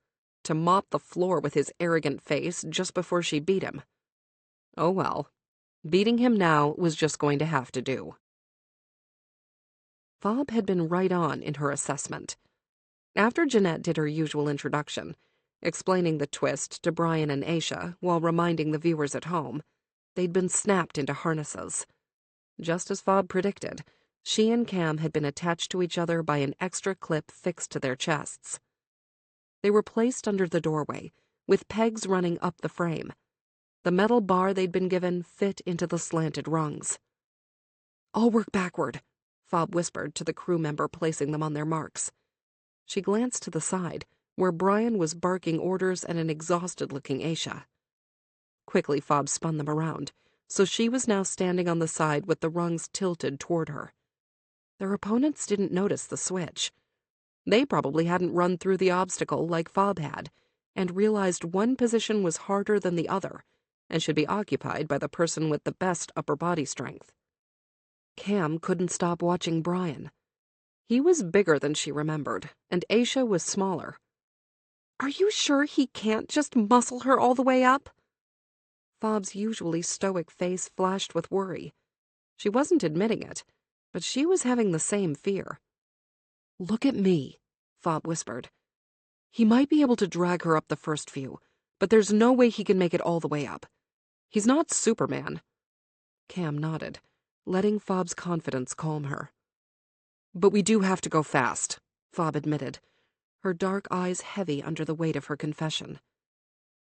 S2: to mop the floor with his arrogant face just before she beat him. Oh well, beating him now was just going to have to do. Fob had been right on in her assessment. After Jeanette did her usual introduction, explaining the twist to Brian and Aisha while reminding the viewers at home, they'd been snapped into harnesses. Just as Fob predicted, she and Cam had been attached to each other by an extra clip fixed to their chests. They were placed under the doorway, with pegs running up the frame. The metal bar they'd been given fit into the slanted rungs. I'll work backward, Fob whispered to the crew member placing them on their marks. She glanced to the side, where Brian was barking orders at an exhausted-looking Aisha. Quickly, Fob spun them around, so she was now standing on the side with the rungs tilted toward her. Their opponents didn't notice the switch. They probably hadn't run through the obstacle like Fob had, and realized one position was harder than the other, and should be occupied by the person with the best upper body strength. Cam couldn't stop watching Brian. He was bigger than she remembered, and Aisha was smaller. Are you sure he can't just muscle her all the way up? Fob's usually stoic face flashed with worry. She wasn't admitting it, but she was having the same fear. Look at me, Fob whispered. He might be able to drag her up the first few, but there's no way he can make it all the way up. He's not Superman. Cam nodded, letting Fob's confidence calm her. But we do have to go fast, Fob admitted, her dark eyes heavy under the weight of her confession.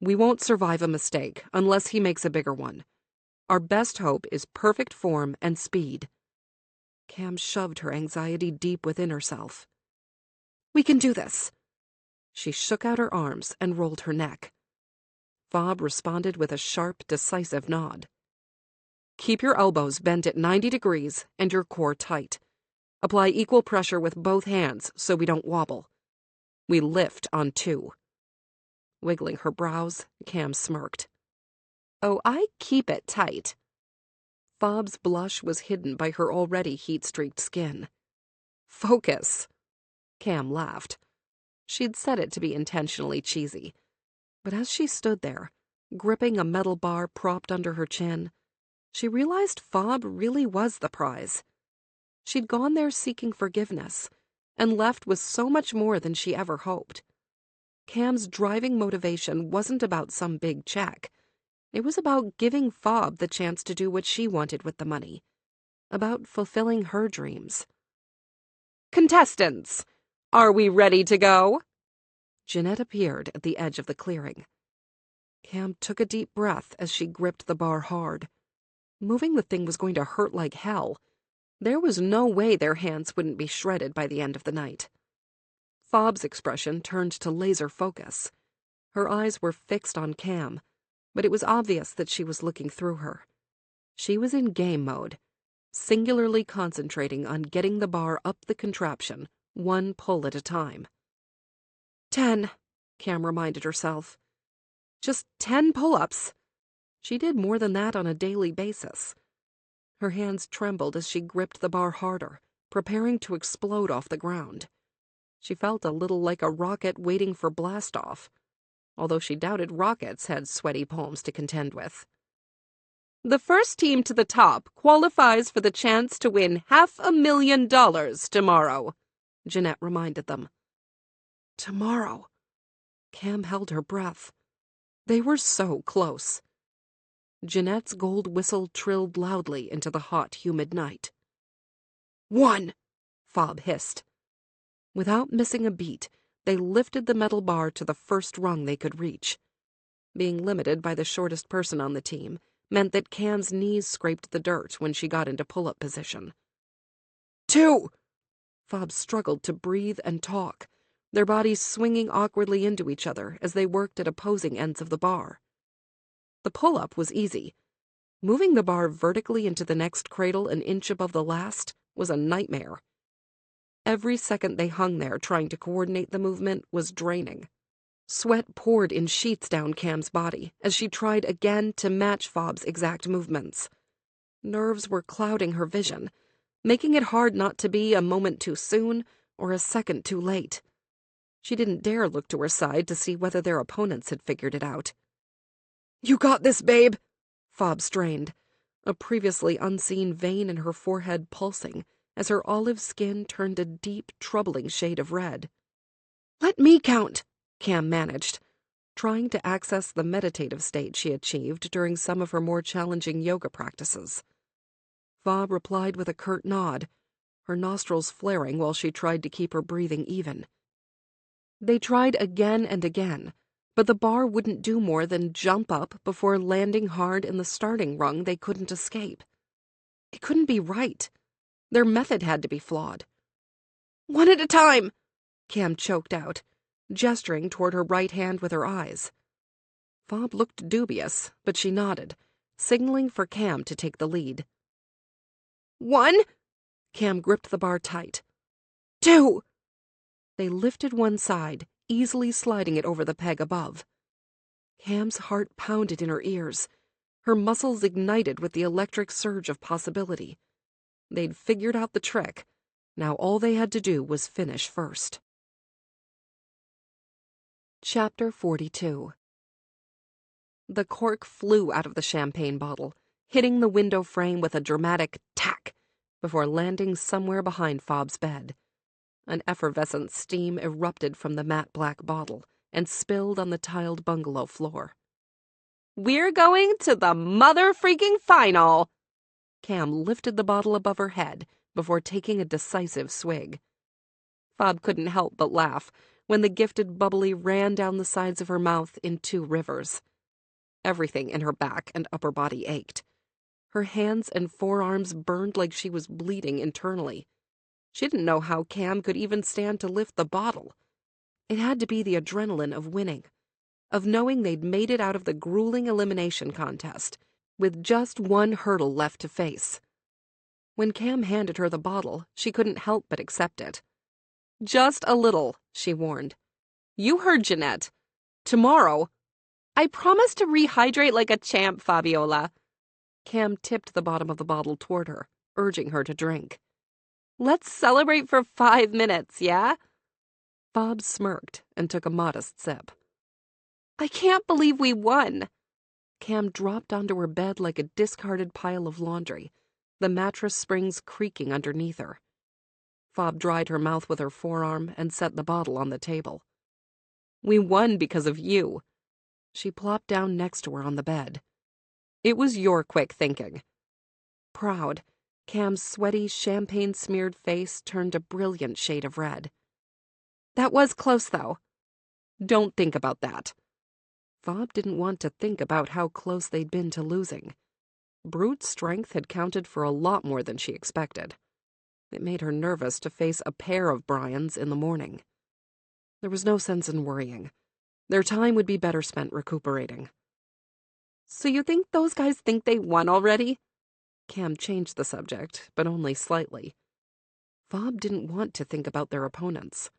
S2: We won't survive a mistake unless he makes a bigger one. Our best hope is perfect form and speed. Cam shoved her anxiety deep within herself. We can do this. She shook out her arms and rolled her neck. Fob responded with a sharp, decisive nod. Keep your elbows bent at 90 degrees and your core tight. Apply equal pressure with both hands so we don't wobble. We lift on 2. Wiggling her brows, Cam smirked. Oh, I keep it tight. Fob's blush was hidden by her already heat-streaked skin. Focus. Cam laughed. She'd said it to be intentionally cheesy. But as she stood there, gripping a metal bar propped under her chin, she realized Fob really was the prize. She'd gone there seeking forgiveness, and left with so much more than she ever hoped. Cam's driving motivation wasn't about some big check. It was about giving Fob the chance to do what she wanted with the money. About fulfilling her dreams. Contestants, are we ready to go? Jeanette appeared at the edge of the clearing. Cam took a deep breath as she gripped the bar hard. Moving the thing was going to hurt like hell. There was no way their hands wouldn't be shredded by the end of the night. Fob's expression turned to laser focus. Her eyes were fixed on Cam, but it was obvious that she was looking through her. She was in game mode, singularly concentrating on getting the bar up the contraption, one pull at a time. 10, Cam reminded herself. Just 10 pull-ups. She did more than that on a daily basis. Her hands trembled as she gripped the bar harder, preparing to explode off the ground. She felt a little like a rocket waiting for blastoff, although she doubted rockets had sweaty palms to contend with. The first team to the top qualifies for the chance to win $500,000 tomorrow, Jeanette reminded them. Tomorrow. Cam held her breath. They were so close. Jeanette's gold whistle trilled loudly into the hot, humid night. 1, Fob hissed. Without missing a beat, they lifted the metal bar to the first rung they could reach. Being limited by the shortest person on the team meant that Cam's knees scraped the dirt when she got into pull-up position. 2! Fob struggled to breathe and talk, their bodies swinging awkwardly into each other as they worked at opposing ends of the bar. The pull-up was easy. Moving the bar vertically into the next cradle an inch above the last was a nightmare. Every second they hung there trying to coordinate the movement was draining. Sweat poured in sheets down Cam's body as she tried again to match Fob's exact movements. Nerves were clouding her vision, making it hard not to be a moment too soon or a second too late. She didn't dare look to her side to see whether their opponents had figured it out. You got this, babe, Fob strained, a previously unseen vein in her forehead pulsing as her olive skin turned a deep, troubling shade of red. Let me count, Cam managed, trying to access the meditative state she achieved during some of her more challenging yoga practices. Fob replied with a curt nod, her nostrils flaring while she tried to keep her breathing even. They tried again and again, but the bar wouldn't do more than jump up before landing hard in the starting rung they couldn't escape. It couldn't be right. Their method had to be flawed. 1 at a time, Cam choked out, gesturing toward her right hand with her eyes. Fob looked dubious, but she nodded, signaling for Cam to take the lead. 1, Cam gripped the bar tight. 2. They lifted one side, easily sliding it over the peg above. Cam's heart pounded in her ears, her muscles ignited with the electric surge of possibility. They'd figured out the trick. Now all they had to do was finish first. Chapter 42. The cork flew out of the champagne bottle, hitting the window frame with a dramatic tack before landing somewhere behind Fob's bed. An effervescent steam erupted from the matte black bottle and spilled on the tiled bungalow floor. We're going to the mother-freaking final! Cam lifted the bottle above her head before taking a decisive swig. Fob couldn't help but laugh when the gifted bubbly ran down the sides of her mouth in 2 rivers. Everything in her back and upper body ached. Her hands and forearms burned like she was bleeding internally. She didn't know how Cam could even stand to lift the bottle. It had to be the adrenaline of winning, of knowing they'd made it out of the grueling elimination contest, with just one hurdle left to face. When Cam handed her the bottle, she couldn't help but accept it. Just a little, she warned. You heard Jeanette. Tomorrow, I promise to rehydrate like a champ, Fabiola. Cam tipped the bottom of the bottle toward her, urging her to drink. Let's celebrate for 5 minutes, yeah? Fob smirked and took a modest sip. I can't believe we won. Cam dropped onto her bed like a discarded pile of laundry, the mattress springs creaking underneath her. Fob dried her mouth with her forearm and set the bottle on the table. We won because of you. She plopped down next to her on the bed. It was your quick thinking. Proud, Cam's sweaty, champagne-smeared face turned a brilliant shade of red. That was close, though. Don't think about that. Fob didn't want to think about how close they'd been to losing. Brute strength had counted for a lot more than she expected. It made her nervous to face a pair of Bryans in the morning. There was no sense in worrying. Their time would be better spent recuperating. So you think those guys think they won already? Cam changed the subject, but only slightly. Fob didn't want to think about their opponents.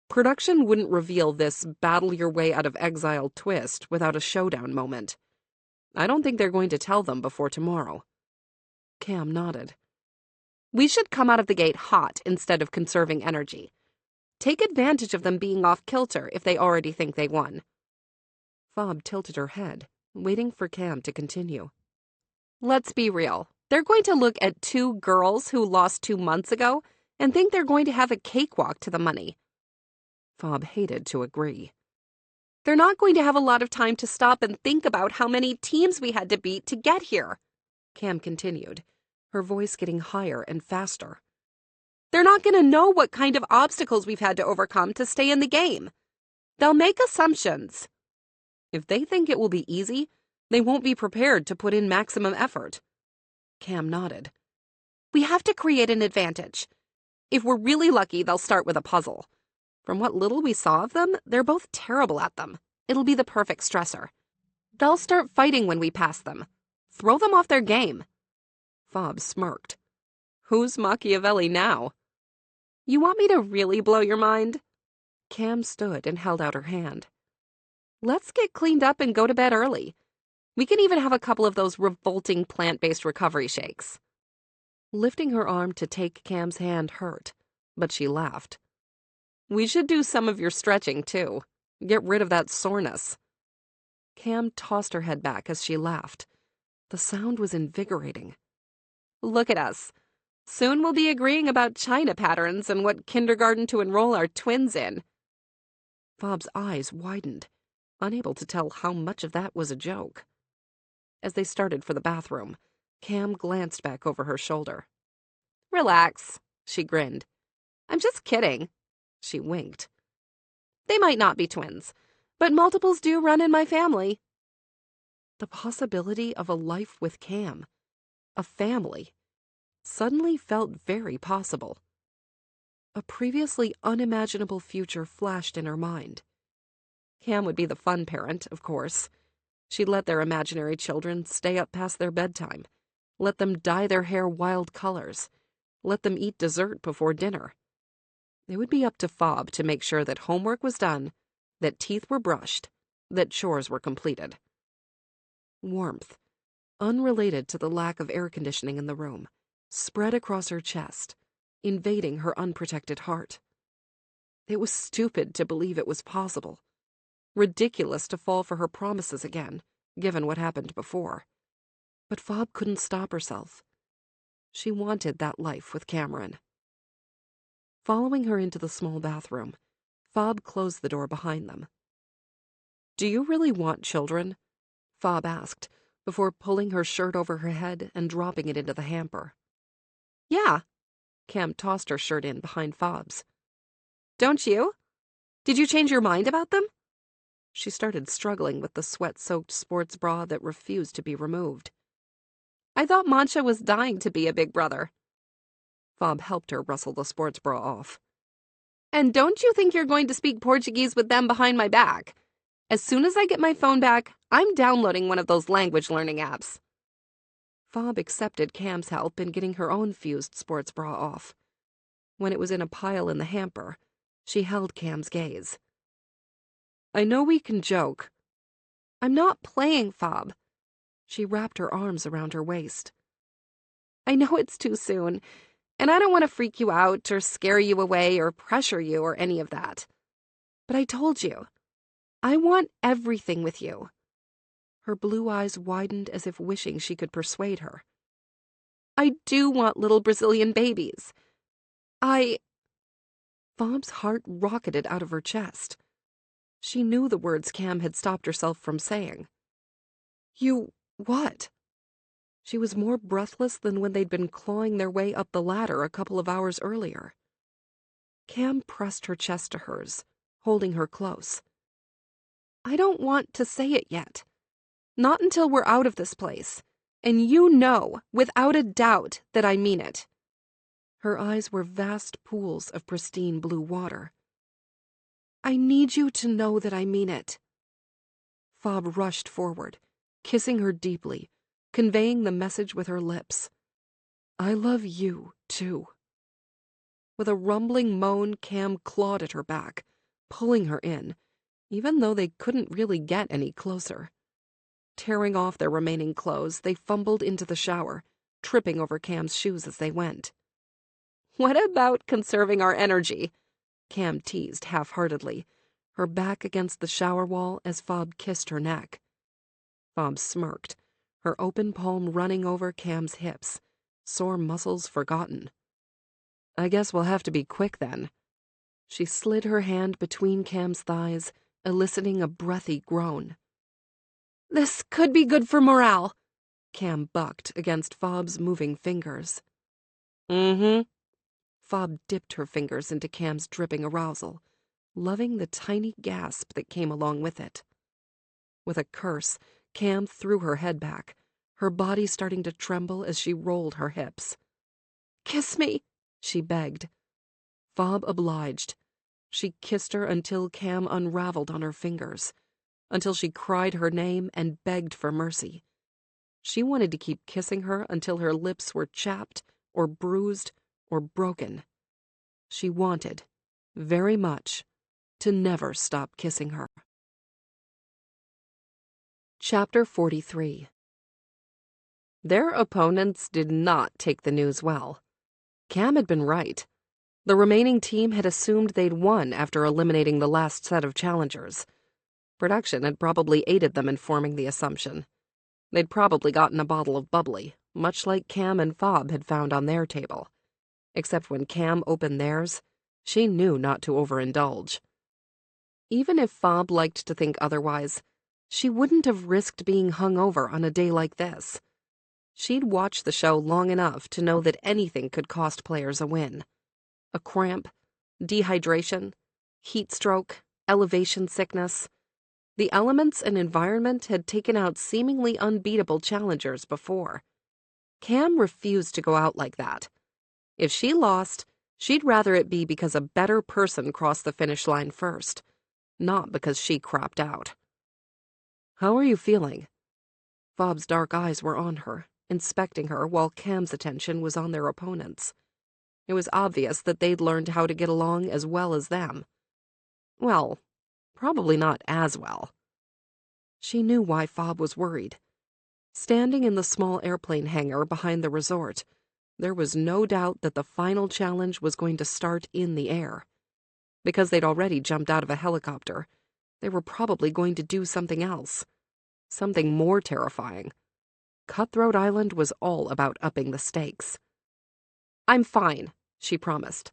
S2: Production wouldn't reveal this battle-your-way-out-of-exile twist without a showdown moment. I don't think they're going to tell them before tomorrow. Cam nodded. We should come out of the gate hot instead of conserving energy. Take advantage of them being off kilter if they already think they won.
S1: Fob tilted her head, waiting for Cam to continue.
S2: Let's be real. They're going to look at two girls who lost 2 months ago and think they're going to have a cakewalk to the money.
S1: Fob hated to agree.
S2: They're not going to have a lot of time to stop and think about how many teams we had to beat to get here,
S1: Cam continued, her voice getting higher and faster.
S2: They're not going to know what kind of obstacles we've had to overcome to stay in the game. They'll make assumptions.
S1: If they think it will be easy, they won't be prepared to put in maximum effort. Cam nodded.
S2: We have to create an advantage. If we're really lucky, they'll start with a puzzle. From what little we saw of them, they're both terrible at them. It'll be the perfect stressor. They'll start fighting when we pass them. Throw them off their game.
S1: Fob smirked. Who's Machiavelli now?
S2: You want me to really blow your mind?
S1: Cam stood and held out her hand.
S2: Let's get cleaned up and go to bed early. We can even have a couple of those revolting plant-based recovery shakes.
S1: Lifting her arm to take Cam's hand hurt, but she laughed.
S2: We should do some of your stretching, too.
S1: Get rid of that soreness. Cam tossed her head back as she laughed. The sound was invigorating.
S2: Look at us. Soon we'll be agreeing about China patterns and what kindergarten to enroll our twins in.
S1: Fob's eyes widened, unable to tell how much of that was a joke. As they started for the bathroom, Cam glanced back over her shoulder.
S2: Relax, she grinned. I'm just kidding.
S1: She winked.
S2: They might not be twins, but multiples do run in my family.
S1: The possibility of a life with Cam, a family, suddenly felt very possible. A previously unimaginable future flashed in her mind. Cam would be the fun parent, of course. She'd let their imaginary children stay up past their bedtime, let them dye their hair wild colors, let them eat dessert before dinner. It would be up to Fob to make sure that homework was done, that teeth were brushed, that chores were completed. Warmth, unrelated to the lack of air conditioning in the room, spread across her chest, invading her unprotected heart. It was stupid to believe it was possible. Ridiculous to fall for her promises again, given what happened before. But Fob couldn't stop herself. She wanted that life with Cameron. Following her into the small bathroom, Fob closed the door behind them. Do you really want children? Fob asked, before pulling her shirt over her head and dropping it into the hamper.
S2: Yeah.
S1: Cam tossed her shirt in behind Fob's.
S2: Don't you? Did you change your mind about them?
S1: She started struggling with the sweat-soaked sports bra that refused to be removed.
S2: I thought Mancha was dying to be a big brother.
S1: Fob helped her rustle the sports bra off.
S2: And don't you think you're going to speak Portuguese with them behind my back? As soon as I get my phone back, I'm downloading one of those language learning apps.
S1: Fob accepted Cam's help in getting her own fused sports bra off. When it was in a pile in the hamper, she held Cam's gaze. I know we can joke.
S2: I'm not playing, Fob.
S1: She wrapped her arms around her waist.
S2: I know it's too soon, and I don't want to freak you out or scare you away or pressure you or any of that. But I told you, I want everything with you.
S1: Her blue eyes widened as if wishing she could persuade her.
S2: I do want little Brazilian babies.
S1: Fob's heart rocketed out of her chest. She knew the words Cam had stopped herself from saying. You what? She was more breathless than when they'd been clawing their way up the ladder a couple of hours earlier. Cam pressed her chest to hers, holding her close.
S2: I don't want to say it yet. Not until we're out of this place. And you know, without a doubt, that I mean it.
S1: Her eyes were vast pools of pristine blue water.
S2: I need you to know that I mean it.
S1: Fob rushed forward, kissing her deeply, conveying the message with her lips. I love you, too. With a rumbling moan, Cam clawed at her back, pulling her in, even though they couldn't really get any closer. Tearing off their remaining clothes, they fumbled into the shower, tripping over Cam's shoes as they went.
S2: What about conserving our energy? Cam teased half-heartedly, her back against the shower wall as Fob kissed her neck. Fob smirked, her open palm running over Cam's hips, sore muscles forgotten. I guess we'll have to be quick then. She slid her hand between Cam's thighs, eliciting a breathy groan. This could be good for morale, Cam bucked against Fob's moving fingers. Mm-hmm. Fob dipped her fingers into Cam's dripping arousal, loving the tiny gasp that came along with it. With a curse, Cam threw her head back, her body starting to tremble as she rolled her hips. Kiss me, she begged. Fob obliged. She kissed her until Cam unraveled on her fingers, until she cried her name and begged for mercy. She wanted to keep kissing her until her lips were chapped or bruised or broken. She wanted, very much, to never stop kissing her. Chapter 43. Their opponents did not take the news well. Cam had been right. The remaining team had assumed they'd won after eliminating the last set of challengers. Production had probably aided them in forming the assumption. They'd probably gotten a bottle of bubbly, much like Cam and Fob had found on their table. Except when Cam opened theirs, she knew not to overindulge. Even if Fob liked to think otherwise, she wouldn't have risked being hungover on a day like this. She'd watched the show long enough to know that anything could cost players a win. A cramp, dehydration, heat stroke, elevation sickness. The elements and environment had taken out seemingly unbeatable challengers before. Cam refused to go out like that. If she lost, she'd rather it be because a better person crossed the finish line first, not because she crapped out. How are you feeling? Fob's dark eyes were on her, inspecting her while Cam's attention was on their opponents. It was obvious that they'd learned how to get along as well as them. Well, probably not as well. She knew why Fob was worried. Standing in the small airplane hangar behind the resort, there was no doubt that the final challenge was going to start in the air. Because they'd already jumped out of a helicopter, they were probably going to do something else. Something more terrifying. Cutthroat Island was all about upping the stakes. I'm fine, she promised.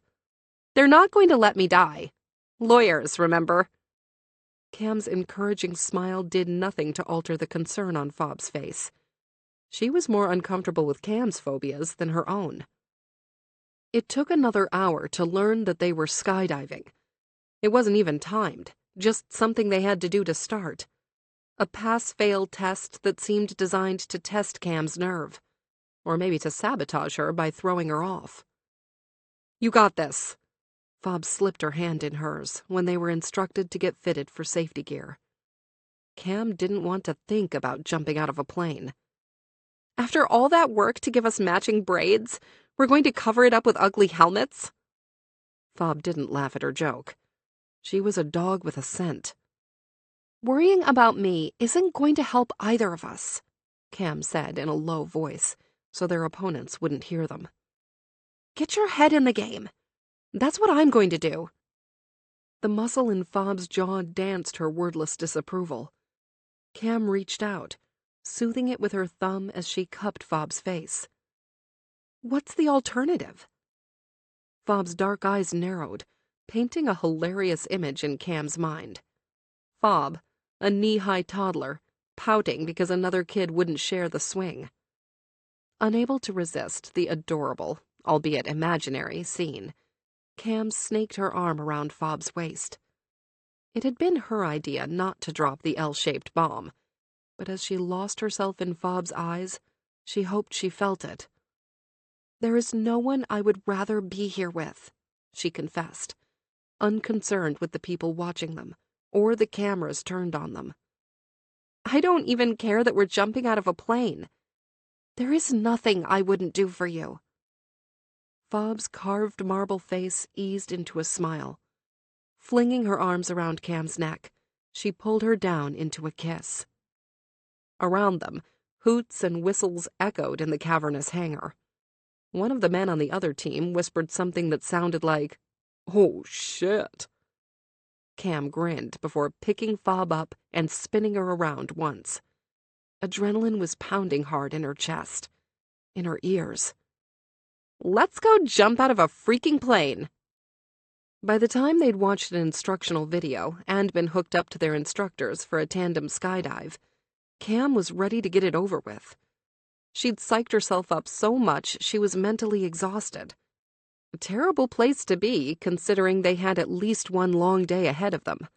S2: They're not going to let me die. Lawyers, remember? Cam's encouraging smile did nothing to alter the concern on Fob's face. She was more uncomfortable with Cam's phobias than her own. It took another hour to learn that they were skydiving. It wasn't even timed, just something they had to do to start. A pass-fail test that seemed designed to test Cam's nerve, or maybe to sabotage her by throwing her off. You got this. Fob slipped her hand in hers when they were instructed to get fitted for safety gear. Cam didn't want to think about jumping out of a plane. After all that work to give us matching braids, we're going to cover it up with ugly helmets? Fob didn't laugh at her joke. She was a dog with a scent. Worrying about me isn't going to help either of us, Cam said in a low voice, so their opponents wouldn't hear them. Get your head in the game. That's what I'm going to do. The muscle in Fob's jaw danced her wordless disapproval. Cam reached out, soothing it with her thumb as she cupped Fob's face. What's the alternative? Fob's dark eyes narrowed, painting a hilarious image in Cam's mind. Fob, a knee-high toddler, pouting because another kid wouldn't share the swing. Unable to resist the adorable, albeit imaginary, scene, Cam snaked her arm around Fob's waist. It had been her idea not to drop the L-shaped bomb, but as she lost herself in Fob's eyes, she hoped she felt it. There is no one I would rather be here with, she confessed, unconcerned with the people watching them, or the cameras turned on them. I don't even care that we're jumping out of a plane. There is nothing I wouldn't do for you. Fob's carved marble face eased into a smile. Flinging her arms around Cam's neck, she pulled her down into a kiss. Around them, hoots and whistles echoed in the cavernous hangar. One of the men on the other team whispered something that sounded like,
S3: Oh, shit. Cam grinned before picking Fob up and spinning her around once. Adrenaline was pounding hard in her chest, in her ears. Let's go jump out of a freaking plane. By the time they'd watched an instructional video and been hooked up to their instructors for a tandem skydive, Cam was ready to get it over with. She'd psyched herself up so much she was mentally exhausted. A terrible place to be, considering they had at least one long day ahead of them.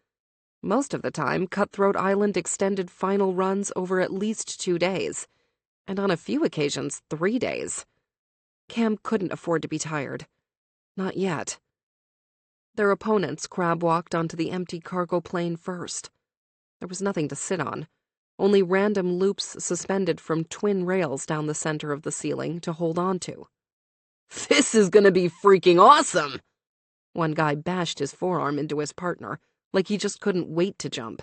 S3: Most of the time, Cutthroat Island extended final runs over at least 2 days, and on a few occasions, 3 days. Cam couldn't afford to be tired. Not yet. Their opponents crab-walked onto the empty cargo plane first. There was nothing to sit on, only random loops suspended from twin rails down the center of the ceiling to hold on to. This is gonna be freaking awesome! One guy bashed his forearm into his partner, like he just couldn't wait to jump.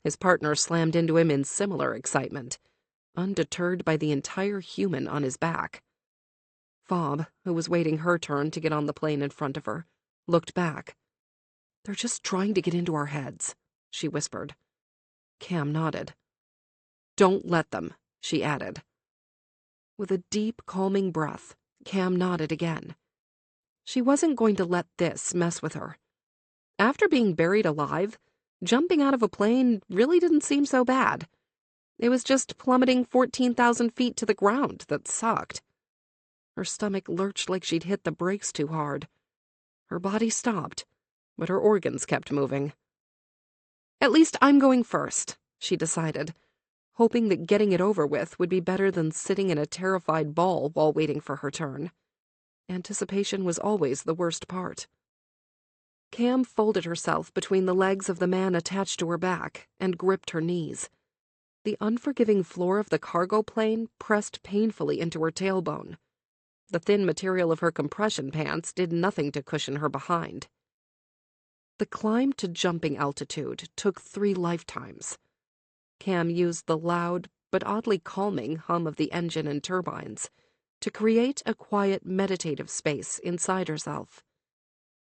S3: His partner slammed into him in similar excitement, undeterred by the entire human on his back. Fob, who was waiting her turn to get on the plane in front of her, looked back. They're just trying to get into our heads, she whispered. Cam nodded. Don't let them, she added. With a deep, calming breath, Cam nodded again. She wasn't going to let this mess with her. After being buried alive, jumping out of a plane really didn't seem so bad. It was just plummeting 14,000 feet to the ground that sucked. Her stomach lurched like she'd hit the brakes too hard. Her body stopped, but her organs kept moving. At least I'm going first, she decided, hoping that getting it over with would be better than sitting in a terrified ball while waiting for her turn. Anticipation was always the worst part. Cam folded herself between the legs of the man attached to her back and gripped her knees. The unforgiving floor of the cargo plane pressed painfully into her tailbone. The thin material of her compression pants did nothing to cushion her behind. The climb to jumping altitude took 3 lifetimes. Cam used the loud but oddly calming hum of the engine and turbines to create a quiet, meditative space inside herself.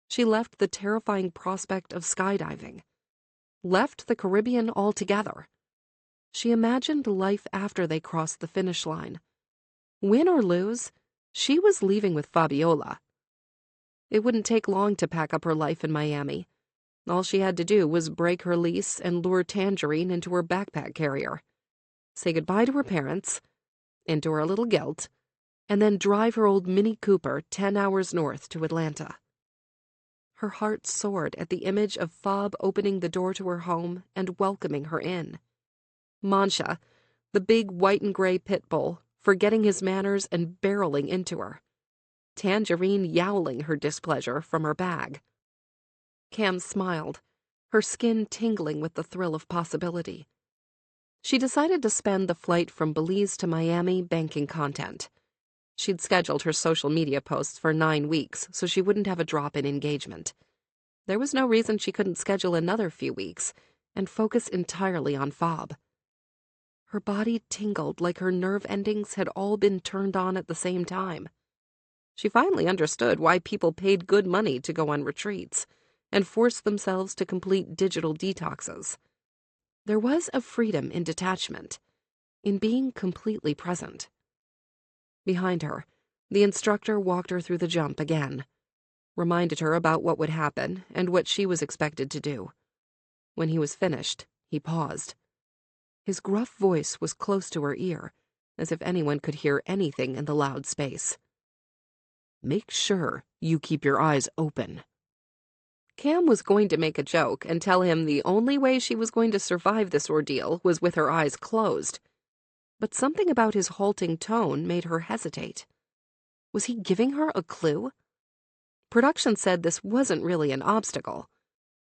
S3: She left the terrifying prospect of skydiving, left the Caribbean altogether. She imagined life after they crossed the finish line. Win or lose, she was leaving with Fabiola. It wouldn't take long to pack up her life in Miami. All she had to do was break her lease and lure Tangerine into her backpack carrier, say goodbye to her parents, endure a little guilt, and then drive her old Mini Cooper 10 hours north to Atlanta. Her heart soared at the image of Fob opening the door to her home and welcoming her in. Mancha, the big white and gray pit bull, forgetting his manners and barreling into her. Tangerine yowling her displeasure from her bag. Cam smiled, her skin tingling with the thrill of possibility. She decided to spend the flight from Belize to Miami banking content. She'd scheduled her social media posts for 9 weeks so she wouldn't have a drop in engagement. There was no reason she couldn't schedule another few weeks and focus entirely on Fob. Her body tingled like her nerve endings had all been turned on at the same time. She finally understood why people paid good money to go on retreats and forced themselves to complete digital detoxes. There was a freedom in detachment, in being completely present. Behind her, the instructor walked her through the jump again, reminded her about what would happen and what she was expected to do. When he was finished, he paused. His gruff voice was close to her ear, as if anyone could hear anything in the loud space. Make sure you keep your eyes open. Cam was going to make a joke and tell him the only way she was going to survive this ordeal was with her eyes closed. But something about his halting tone made her hesitate. Was he giving her a clue? Production said this wasn't really an obstacle.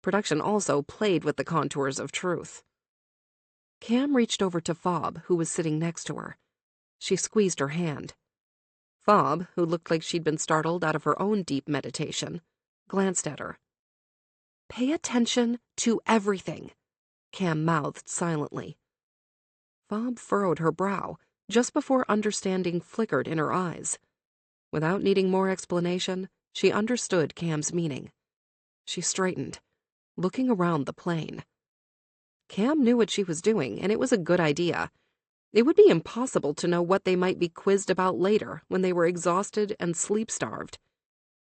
S3: Production also played with the contours of truth. Cam reached over to Fob, who was sitting next to her. She squeezed her hand. Fob, who looked like she'd been startled out of her own deep meditation, glanced at her. Pay attention to everything, Cam mouthed silently. Fob furrowed her brow, just before understanding flickered in her eyes. Without needing more explanation, she understood Cam's meaning.
S2: She straightened, looking around the plane. Cam knew what she was doing, and it was a good idea. It would be impossible to know what they might be quizzed about later when they were exhausted and sleep-starved.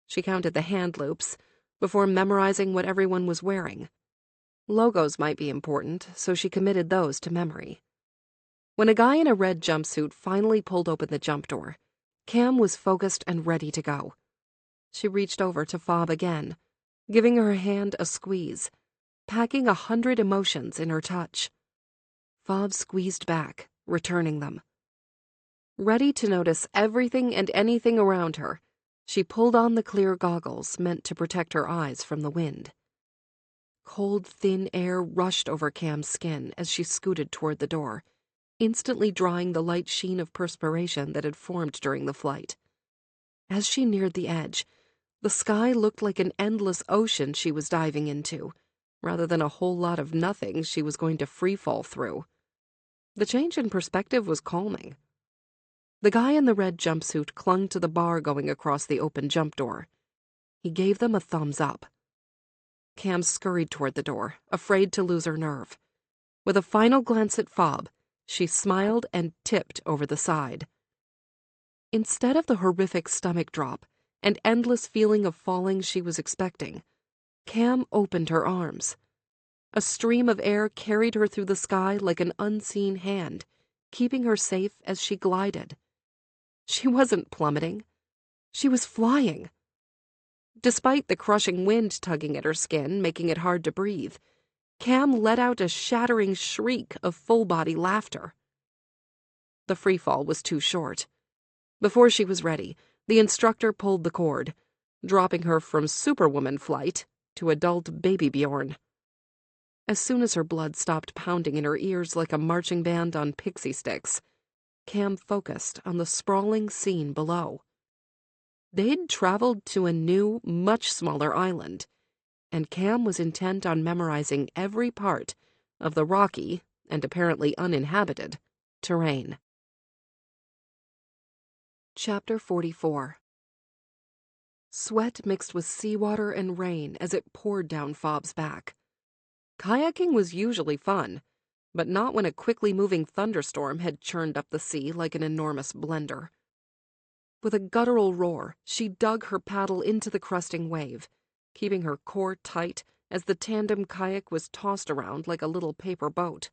S2: She counted the hand loops before memorizing what everyone was wearing. Logos might be important, so she committed those to memory. When a guy in a red jumpsuit finally pulled open the jump door, Cam was focused and ready to go. She reached over to Fob again, giving her hand a squeeze, packing 100 emotions in her touch. Fob squeezed back, returning them. Ready to notice everything and anything around her, she pulled on the clear goggles meant to protect her eyes from the wind. Cold, thin air rushed over Cam's skin as she scooted toward the door, instantly drying the light sheen of perspiration that had formed during the flight. As she neared the edge, the sky looked like an endless ocean she was diving into, rather than a whole lot of nothing she was going to free-fall through. The change in perspective was calming. The guy in the red jumpsuit clung to the bar going across the open jump door. He gave them a thumbs up. Cam scurried toward the door, afraid to lose her nerve. With a final glance at Fob, she smiled and tipped over the side. Instead of the horrific stomach drop and endless feeling of falling she was expecting, Cam opened her arms. A stream of air carried her through the sky like an unseen hand, keeping her safe as she glided. She wasn't plummeting. She was flying. Despite the crushing wind tugging at her skin, making it hard to breathe, Cam let out a shattering shriek of full-body laughter. The freefall was too short. Before she was ready, the instructor pulled the cord, dropping her from Superwoman flight to adult Baby Bjorn. As soon as her blood stopped pounding in her ears like a marching band on pixie sticks, Cam focused on the sprawling scene below. They'd traveled to a new, much smaller island, and Cam was intent on memorizing every part of the rocky, and apparently uninhabited, terrain. Chapter 44. Sweat mixed with seawater and rain as it poured down Fob's back. Kayaking was usually fun, but not when a quickly moving thunderstorm had churned up the sea like an enormous blender. With a guttural roar, she dug her paddle into the crusting wave, keeping her core tight as the tandem kayak was tossed around like a little paper boat.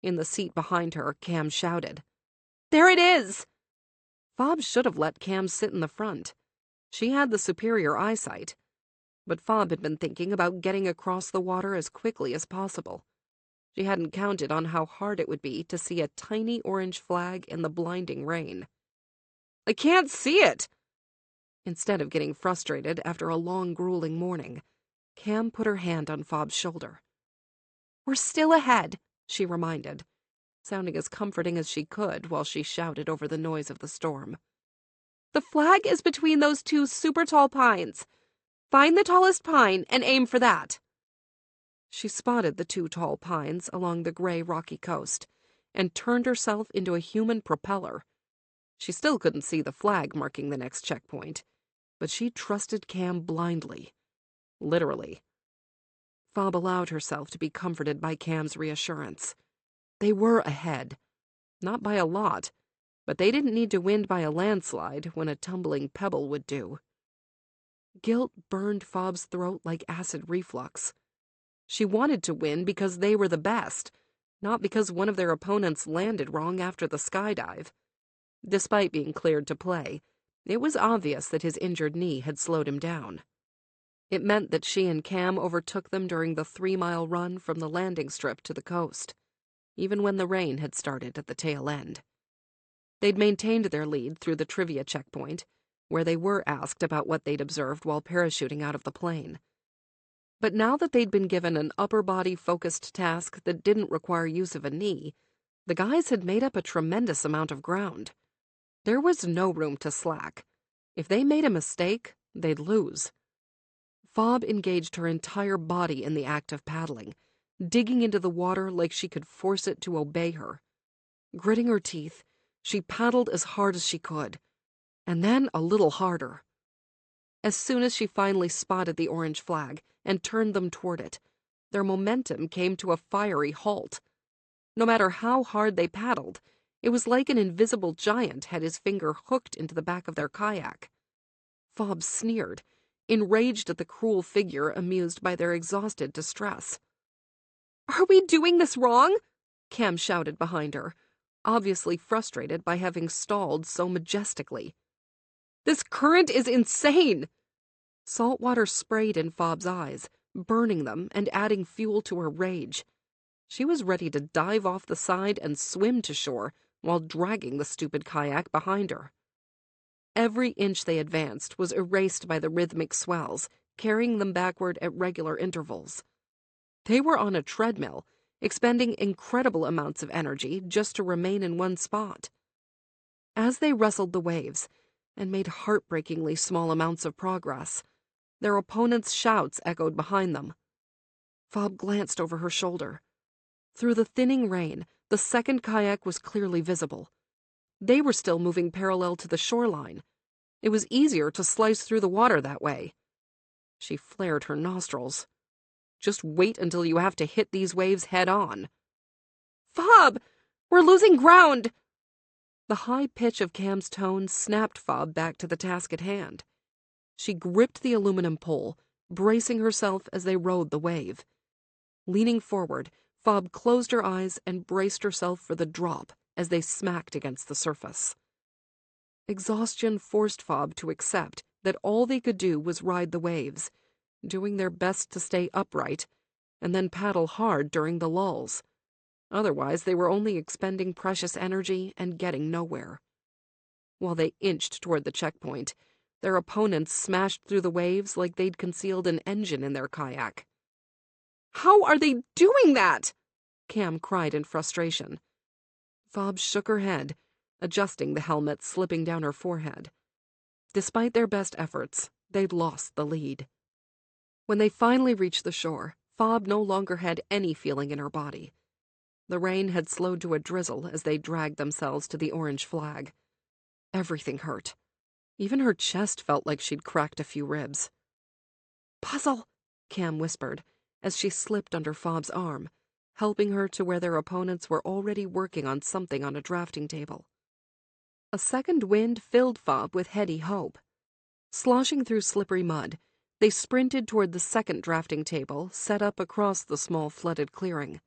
S2: In the seat behind her, Cam shouted, "There it is!" Fob should have let Cam sit in the front. She had the superior eyesight, but Fob had been thinking about getting across the water as quickly as possible. She hadn't counted on how hard it would be to see a tiny orange flag in the blinding rain. "I can't see it!" Instead of getting frustrated after a long, grueling morning, Cam put her hand on Fob's shoulder. "We're still ahead," she reminded, sounding as comforting as she could while she shouted over the noise of the storm. "The flag is between those two super tall pines. Find the tallest pine and aim for that." She spotted the two tall pines along the gray rocky coast and turned herself into a human propeller. She still couldn't see the flag marking the next checkpoint, but she trusted Cam blindly. Literally. Fob allowed herself to be comforted by Cam's reassurance. They were ahead. Not by a lot, but they didn't need to win by a landslide when a tumbling pebble would do. Guilt burned Fob's throat like acid reflux. She wanted to win because they were the best, not because one of their opponents landed wrong after the skydive. Despite being cleared to play, it was obvious that his injured knee had slowed him down. It meant that she and Cam overtook them during the 3-mile run from the landing strip to the coast, even when the rain had started at the tail end. They'd maintained their lead through the trivia checkpoint, where they were asked about what they'd observed while parachuting out of the plane. But now that they'd been given an upper-body-focused task that didn't require use of a knee, the guys had made up a tremendous amount of ground. There was no room to slack. If they made a mistake, they'd lose. Fob engaged her entire body in the act of paddling, digging into the water like she could force it to obey her. Gritting her teeth, she paddled as hard as she could, and then a little harder. As soon as she finally spotted the orange flag and turned them toward it, their momentum came to a fiery halt. No matter how hard they paddled, it was like an invisible giant had his finger hooked into the back of their kayak. Fob sneered, enraged at the cruel figure amused by their exhausted distress. "Are we doing this wrong?" Cam shouted behind her, obviously frustrated by having stalled so majestically. "This current is insane!" Salt water sprayed in Fob's eyes, burning them and adding fuel to her rage. She was ready to dive off the side and swim to shore while dragging the stupid kayak behind her. Every inch they advanced was erased by the rhythmic swells, carrying them backward at regular intervals. They were on a treadmill, expending incredible amounts of energy just to remain in one spot. As they wrestled the waves and made heartbreakingly small amounts of progress, their opponents' shouts echoed behind them. Fob glanced over her shoulder. Through the thinning rain, the second kayak was clearly visible. They were still moving parallel to the shoreline. It was easier to slice through the water that way. She flared her nostrils. "Just wait until you have to hit these waves head on." "Fob! We're losing ground!" The high pitch of Cam's tone snapped Fob back to the task at hand. She gripped the aluminum pole, bracing herself as they rode the wave. Leaning forward, Fob closed her eyes and braced herself for the drop as they smacked against the surface. Exhaustion forced Fob to accept that all they could do was ride the waves, doing their best to stay upright, and then paddle hard during the lulls. Otherwise, they were only expending precious energy and getting nowhere. While they inched toward the checkpoint, their opponents smashed through the waves like they'd concealed an engine in their kayak. "How are they doing that?" Cam cried in frustration. Fob shook her head, adjusting the helmet slipping down her forehead. Despite their best efforts, they'd lost the lead. When they finally reached the shore, Fob no longer had any feeling in her body. The rain had slowed to a drizzle as they dragged themselves to the orange flag. Everything hurt. Even her chest felt like she'd cracked a few ribs. "Puzzle," Cam whispered, as she slipped under Fob's arm, helping her to where their opponents were already working on something on a drafting table. A second wind filled Fob with heady hope. Sloshing through slippery mud, they sprinted toward the second drafting table set up across the small flooded clearing.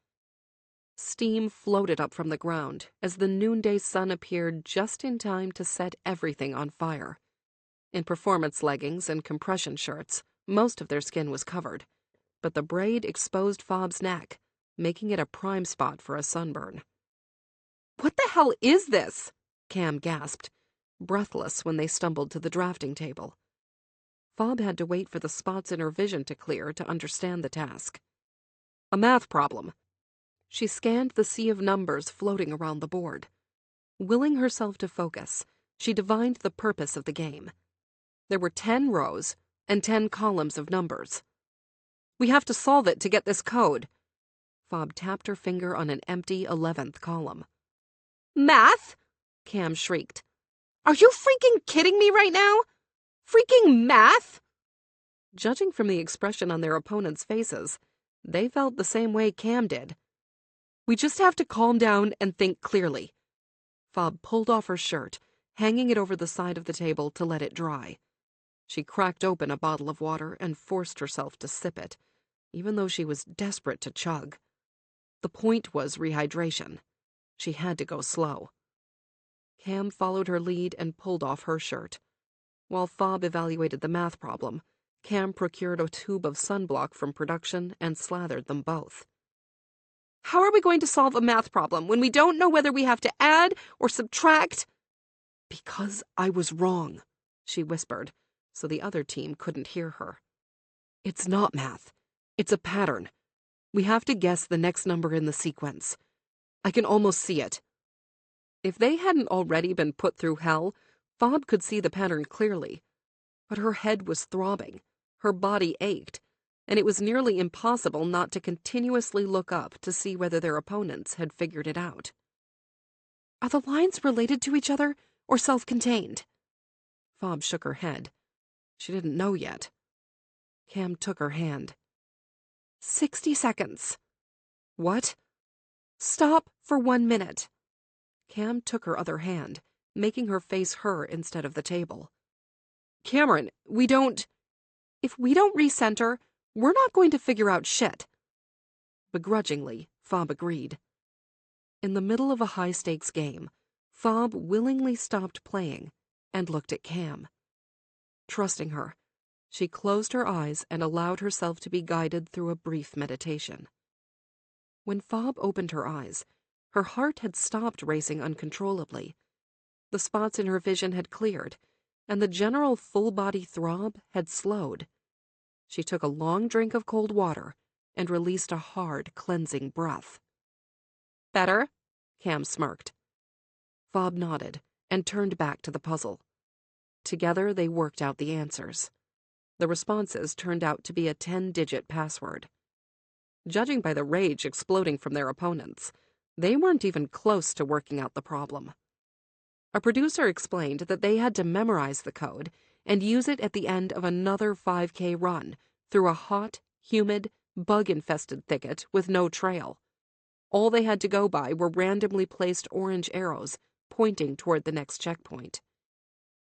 S2: Steam floated up from the ground as the noonday sun appeared just in time to set everything on fire. In performance leggings and compression shirts, most of their skin was covered, but the braid exposed Fob's neck, making it a prime spot for a sunburn. "What the hell is this?" Cam gasped, breathless when they stumbled to the drafting table. Fob had to wait for the spots in her vision to clear to understand the task. "A math problem." She scanned the sea of numbers floating around the board. Willing herself to focus, she divined the purpose of the game. There were 10 rows and 10 columns of numbers. "We have to solve it to get this code." Fob tapped her finger on an empty 11th column. "Math?" Cam shrieked. "Are you freaking kidding me right now? Freaking math?" Judging from the expression on their opponents' faces, they felt the same way Cam did. "We just have to calm down and think clearly." Fob pulled off her shirt, hanging it over the side of the table to let it dry. She cracked open a bottle of water and forced herself to sip it, even though she was desperate to chug. The point was rehydration. She had to go slow. Cam followed her lead and pulled off her shirt. While Fob evaluated the math problem, Cam procured a tube of sunblock from production and slathered them both. "How are we going to solve a math problem when we don't know whether we have to add or subtract?" "Because I was wrong," she whispered, so the other team couldn't hear her. "It's not math. It's a pattern. We have to guess the next number in the sequence. I can almost see it." If they hadn't already been put through hell, Fob could see the pattern clearly. But her head was throbbing, her body ached, and it was nearly impossible not to continuously look up to see whether their opponents had figured it out. "Are the lines related to each other or self-contained?" Fob shook her head. She didn't know yet. Cam took her hand.
S1: 60 seconds.
S2: What?
S1: Stop for 1 minute.
S2: Cam took her other hand, making her face her instead of the table. Cameron, we don't...
S1: If we don't recenter, we're not going to figure out shit.
S2: Begrudgingly, Fob agreed. In the middle of a high-stakes game, Fob willingly stopped playing and looked at Cam. Trusting her, she closed her eyes and allowed herself to be guided through a brief meditation. When Fob opened her eyes, her heart had stopped racing uncontrollably. The spots in her vision had cleared, and the general full-body throb had slowed. She took a long drink of cold water and released a hard, cleansing breath.
S1: Better?
S2: Cam smirked. Fob nodded and turned back to the puzzle. Together they worked out the answers. The responses turned out to be a 10-digit password. Judging by the rage exploding from their opponents, they weren't even close to working out the problem. A producer explained that they had to memorize the code and use it at the end of another 5K run through a hot, humid, bug-infested thicket with no trail. All they had to go by were randomly placed orange arrows pointing toward the next checkpoint.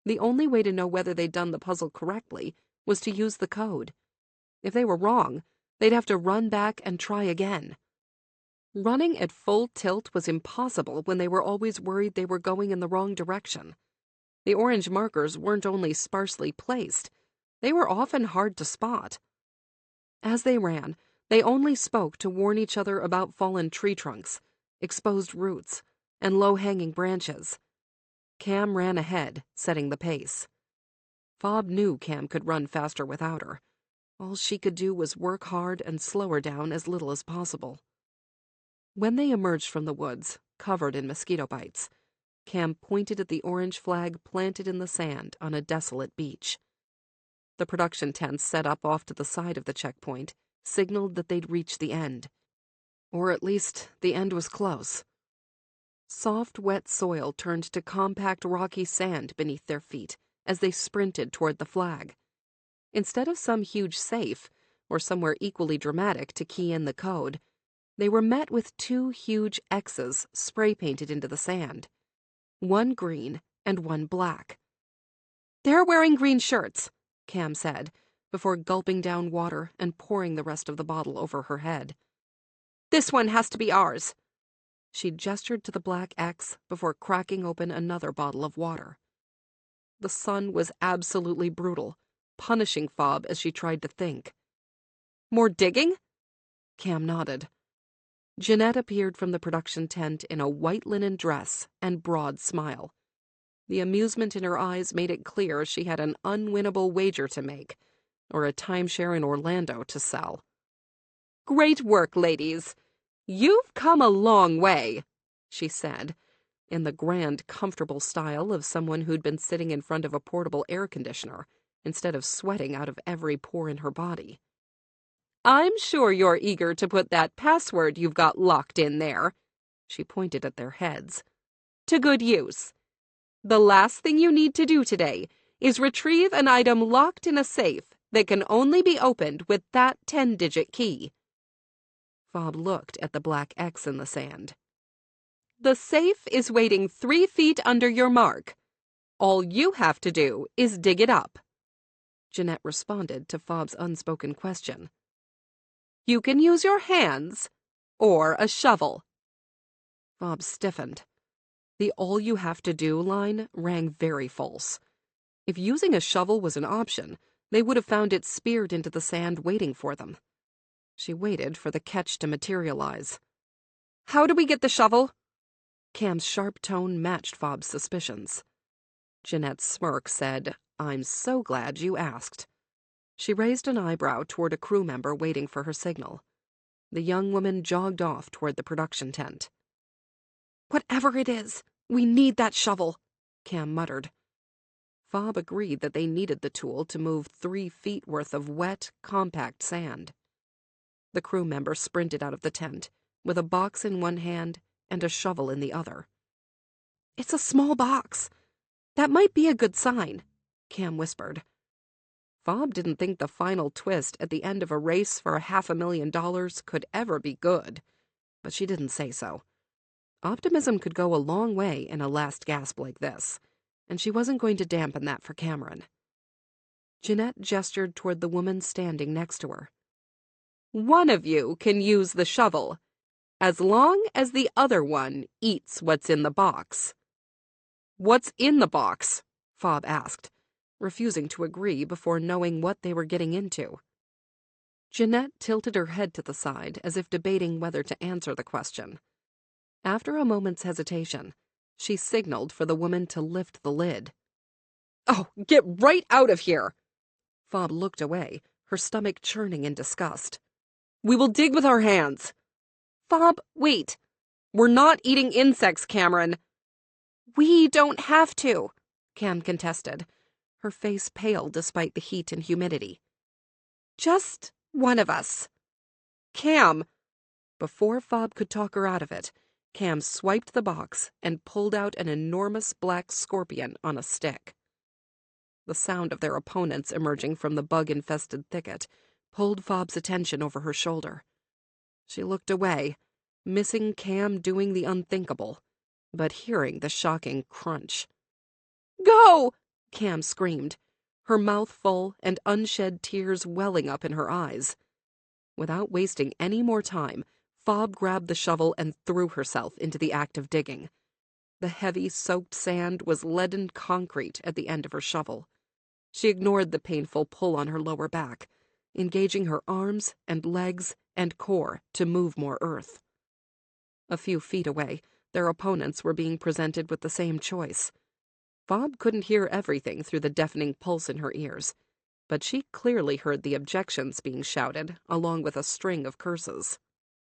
S2: The only way to know whether they'd done the puzzle correctly was to use the code. If they were wrong, they'd have to run back and try again. Running at full tilt was impossible when they were always worried they were going in the wrong direction. The orange markers weren't only sparsely placed, they were often hard to spot. As they ran, they only spoke to warn each other about fallen tree trunks, exposed roots, and low-hanging branches. Cam ran ahead, setting the pace. Fob knew Cam could run faster without her. All she could do was work hard and slow her down as little as possible. When they emerged from the woods, covered in mosquito bites, Cam pointed at the orange flag planted in the sand on a desolate beach. The production tents set up off to the side of the checkpoint signaled that they'd reached the end. Or at least, the end was close. Soft, wet soil turned to compact, rocky sand beneath their feet as they sprinted toward the flag. Instead of some huge safe, or somewhere equally dramatic to key in the code, they were met with 2 huge X's spray-painted into the sand. One green and one black.
S1: They're wearing green shirts,
S2: Cam said, before gulping down water and pouring the rest of the bottle over her head.
S1: This one has to be ours.
S2: She gestured to the black X before cracking open another bottle of water. The sun was absolutely brutal, punishing Fob as she tried to think.
S1: More digging?
S2: Cam nodded. Jeanette appeared from the production tent in a white linen dress and broad smile. The amusement in her eyes made it clear she had an unwinnable wager to make, or a timeshare in Orlando to sell.
S1: Great work, ladies. You've come a long way, she said,
S2: in the grand, comfortable style of someone who'd been sitting in front of a portable air conditioner instead of sweating out of every pore in her body.
S1: I'm sure you're eager to put that password you've got locked in there,
S2: she pointed at their heads,
S1: to good use. The last thing you need to do today is retrieve an item locked in a safe that can only be opened with that 10-digit key.
S2: Fob looked at the black X in the sand.
S1: The safe is waiting 3 feet under your mark. All you have to do is dig it up.
S2: Jeanette responded to Fob's unspoken question.
S1: You can use your hands or a shovel.
S2: Fob stiffened. The all you have to do line rang very false. If using a shovel was an option, they would have found it speared into the sand waiting for them. She waited for the catch to materialize.
S1: How do we get the shovel?
S2: Cam's sharp tone matched Fob's suspicions. Jeanette's smirk said, I'm so glad you asked. She raised an eyebrow toward a crew member waiting for her signal. The young woman jogged off toward the production tent.
S1: Whatever it is, we need that shovel,
S2: Cam muttered. Fob agreed that they needed the tool to move 3 feet worth of wet, compact sand. The crew member sprinted out of the tent, with a box in one hand and a shovel in the other.
S1: It's a small box. That might be a good sign, Cam whispered.
S2: Fob didn't think the final twist at the end of a race for $500,000 could ever be good, but she didn't say so. Optimism could go a long way in a last gasp like this, and she wasn't going to dampen that for Cameron. Jeanette gestured toward the woman standing next to her. "One of you can use the shovel, as long as the other one eats what's in the box." "What's in the box?" Fob asked, refusing to agree before knowing what they were getting into. Jeanette tilted her head to the side as if debating whether to answer the question. After a moment's hesitation, she signaled for the woman to lift the lid. "Oh, get right out of here!" Fob looked away, her stomach churning in disgust. "We will dig with our hands." "Fob, wait. We're not eating insects, Cameron." "We don't have to," Cam contested, her face pale despite the heat and humidity. "Just one of us." "Cam!" Before Fob could talk her out of it, Cam swiped the box and pulled out an enormous black scorpion on a stick. The sound of their opponents emerging from the bug-infested thicket pulled Fob's attention over her shoulder. She looked away, missing Cam doing the unthinkable, but hearing the shocking crunch. "Go!" Cam screamed, her mouth full and unshed tears welling up in her eyes. Without wasting any more time, Fob grabbed the shovel and threw herself into the act of digging. The heavy, soaked sand was leaden concrete at the end of her shovel. She ignored the painful pull on her lower back, engaging her arms and legs and core to move more earth. A few feet away, their opponents were being presented with the same choice. Fob couldn't hear everything through the deafening pulse in her ears, but she clearly heard the objections being shouted, along with a string of curses.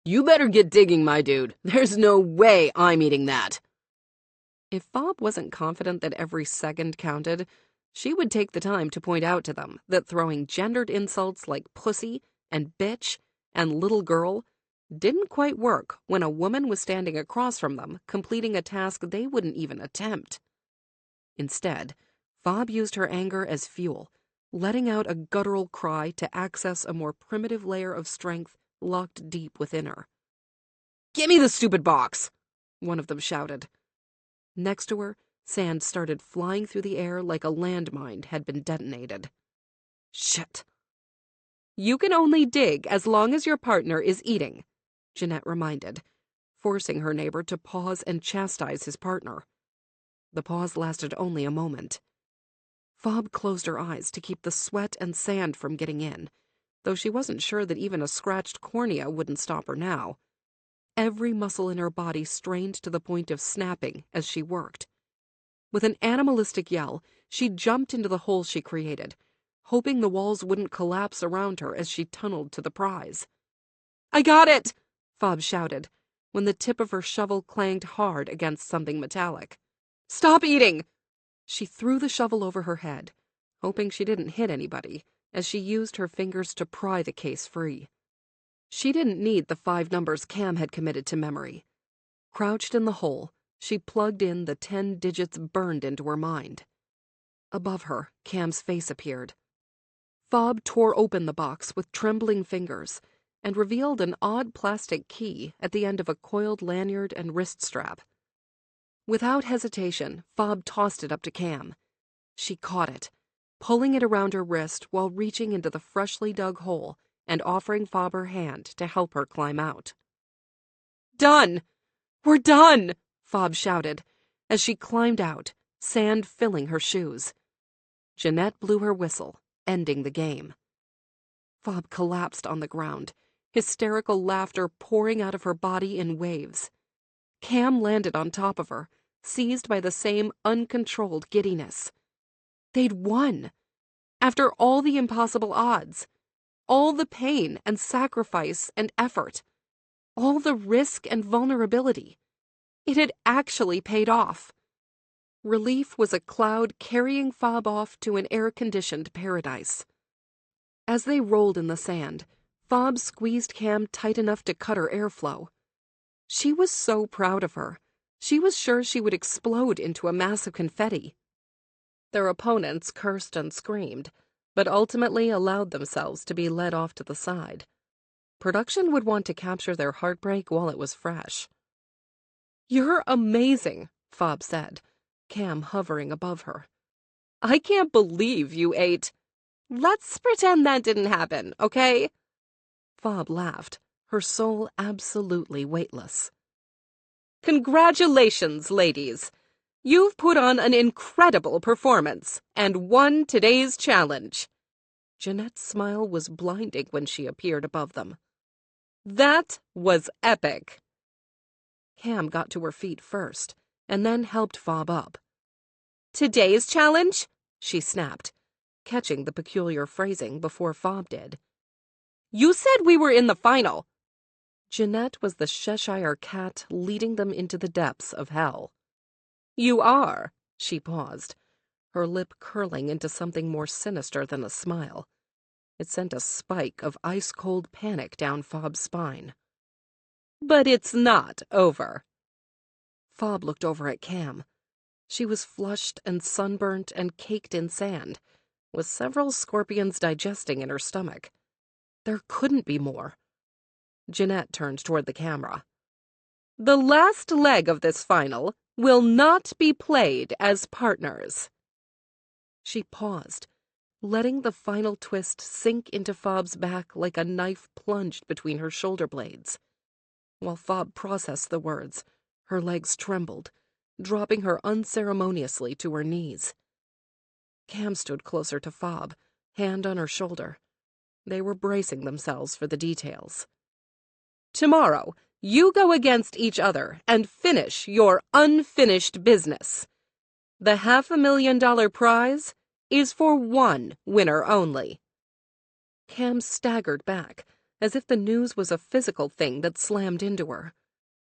S2: "You better get digging, my dude. There's no way I'm eating that." If Fob wasn't confident that every second counted, she would take the time to point out to them that throwing gendered insults like pussy and bitch and little girl didn't quite work when a woman was standing across from them completing a task they wouldn't even attempt. Instead, Fob used her anger as fuel, letting out a guttural cry to access a more primitive layer of strength locked deep within her. "Give me the stupid box!" one of them shouted. Next to her, sand started flying through the air like a landmine had been detonated. "Shit." "You can only dig as long as your partner is eating," Jeanette reminded, forcing her neighbor to pause and chastise his partner. The pause lasted only a moment. Fob closed her eyes to keep the sweat and sand from getting in, though she wasn't sure that even a scratched cornea wouldn't stop her now. Every muscle in her body strained to the point of snapping as she worked. With an animalistic yell, she jumped into the hole she created, hoping the walls wouldn't collapse around her as she tunneled to the prize. "I got it!" Fob shouted, when the tip of her shovel clanged hard against something metallic. "Stop eating!" She threw the shovel over her head, hoping she didn't hit anybody, as she used her fingers to pry the case free. She didn't need the 5 numbers Cam had committed to memory. Crouched in the hole, she plugged in the 10 digits burned into her mind. Above her, Cam's face appeared. Fob tore open the box with trembling fingers and revealed an odd plastic key at the end of a coiled lanyard and wrist strap. Without hesitation, Fob tossed it up to Cam. She caught it, pulling it around her wrist while reaching into the freshly dug hole and offering Fob her hand to help her climb out. "Done! We're done!" Fob shouted as she climbed out, sand filling her shoes. Jeanette blew her whistle, ending the game. Fob collapsed on the ground, hysterical laughter pouring out of her body in waves. Cam landed on top of her, seized by the same uncontrolled giddiness. They'd won. After all the impossible odds, all the pain and sacrifice and effort, all the risk and vulnerability, it had actually paid off. Relief was a cloud carrying Fob off to an air-conditioned paradise. As they rolled in the sand, Fob squeezed Cam tight enough to cut her airflow. She was so proud of her. She was sure she would explode into a mass of confetti. Their opponents cursed and screamed, but ultimately allowed themselves to be led off to the side. Production would want to capture their heartbreak while it was fresh. "You're amazing," Fob said, Cam hovering above her. "I can't believe you ate—" "Let's pretend that didn't happen, okay?" Fob laughed, her soul absolutely weightless. "Congratulations, ladies. You've put on an incredible performance and won today's challenge." Jeanette's smile was blinding when she appeared above them. "That was epic." Cam got to her feet first, and then helped Fob up. "Today's challenge?" she snapped, catching the peculiar phrasing before Fob did. "You said we were in the final." Jeanette was the Cheshire cat leading them into the depths of hell. "You are," she paused, her lip curling into something more sinister than a smile. It sent a spike of ice-cold panic down Fob's spine. "But it's not over." Fob looked over at Cam. She was flushed and sunburnt and caked in sand, with several scorpions digesting in her stomach. There couldn't be more. Jeanette turned toward the camera. "The last leg of this final will not be played as partners." She paused, letting the final twist sink into Fob's back like a knife plunged between her shoulder blades. While Fob processed the words, her legs trembled, dropping her unceremoniously to her knees. Cam stood closer to Fob, hand on her shoulder. They were bracing themselves for the details. "Tomorrow, you go against each other and finish your unfinished business. The $500,000 prize is for one winner only." Cam staggered back, as if the news was a physical thing that slammed into her,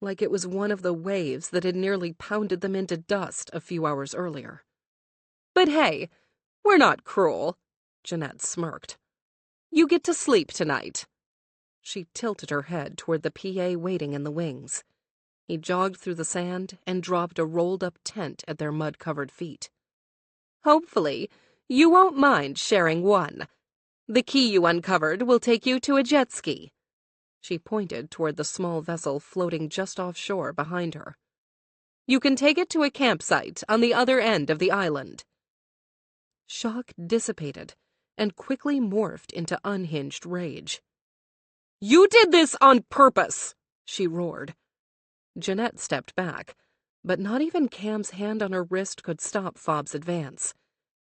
S2: like it was one of the waves that had nearly pounded them into dust a few hours earlier. "But hey, we're not cruel," Jeanette smirked. "You get to sleep tonight." She tilted her head toward the PA waiting in the wings. He jogged through the sand and dropped a rolled-up tent at their mud-covered feet. "Hopefully, you won't mind sharing one. The key you uncovered will take you to a jet ski." She pointed toward the small vessel floating just offshore behind her. "You can take it to a campsite on the other end of the island." Shock dissipated and quickly morphed into unhinged rage. "You did this on purpose!" she roared. Jeanette stepped back, but not even Cam's hand on her wrist could stop Fob's advance.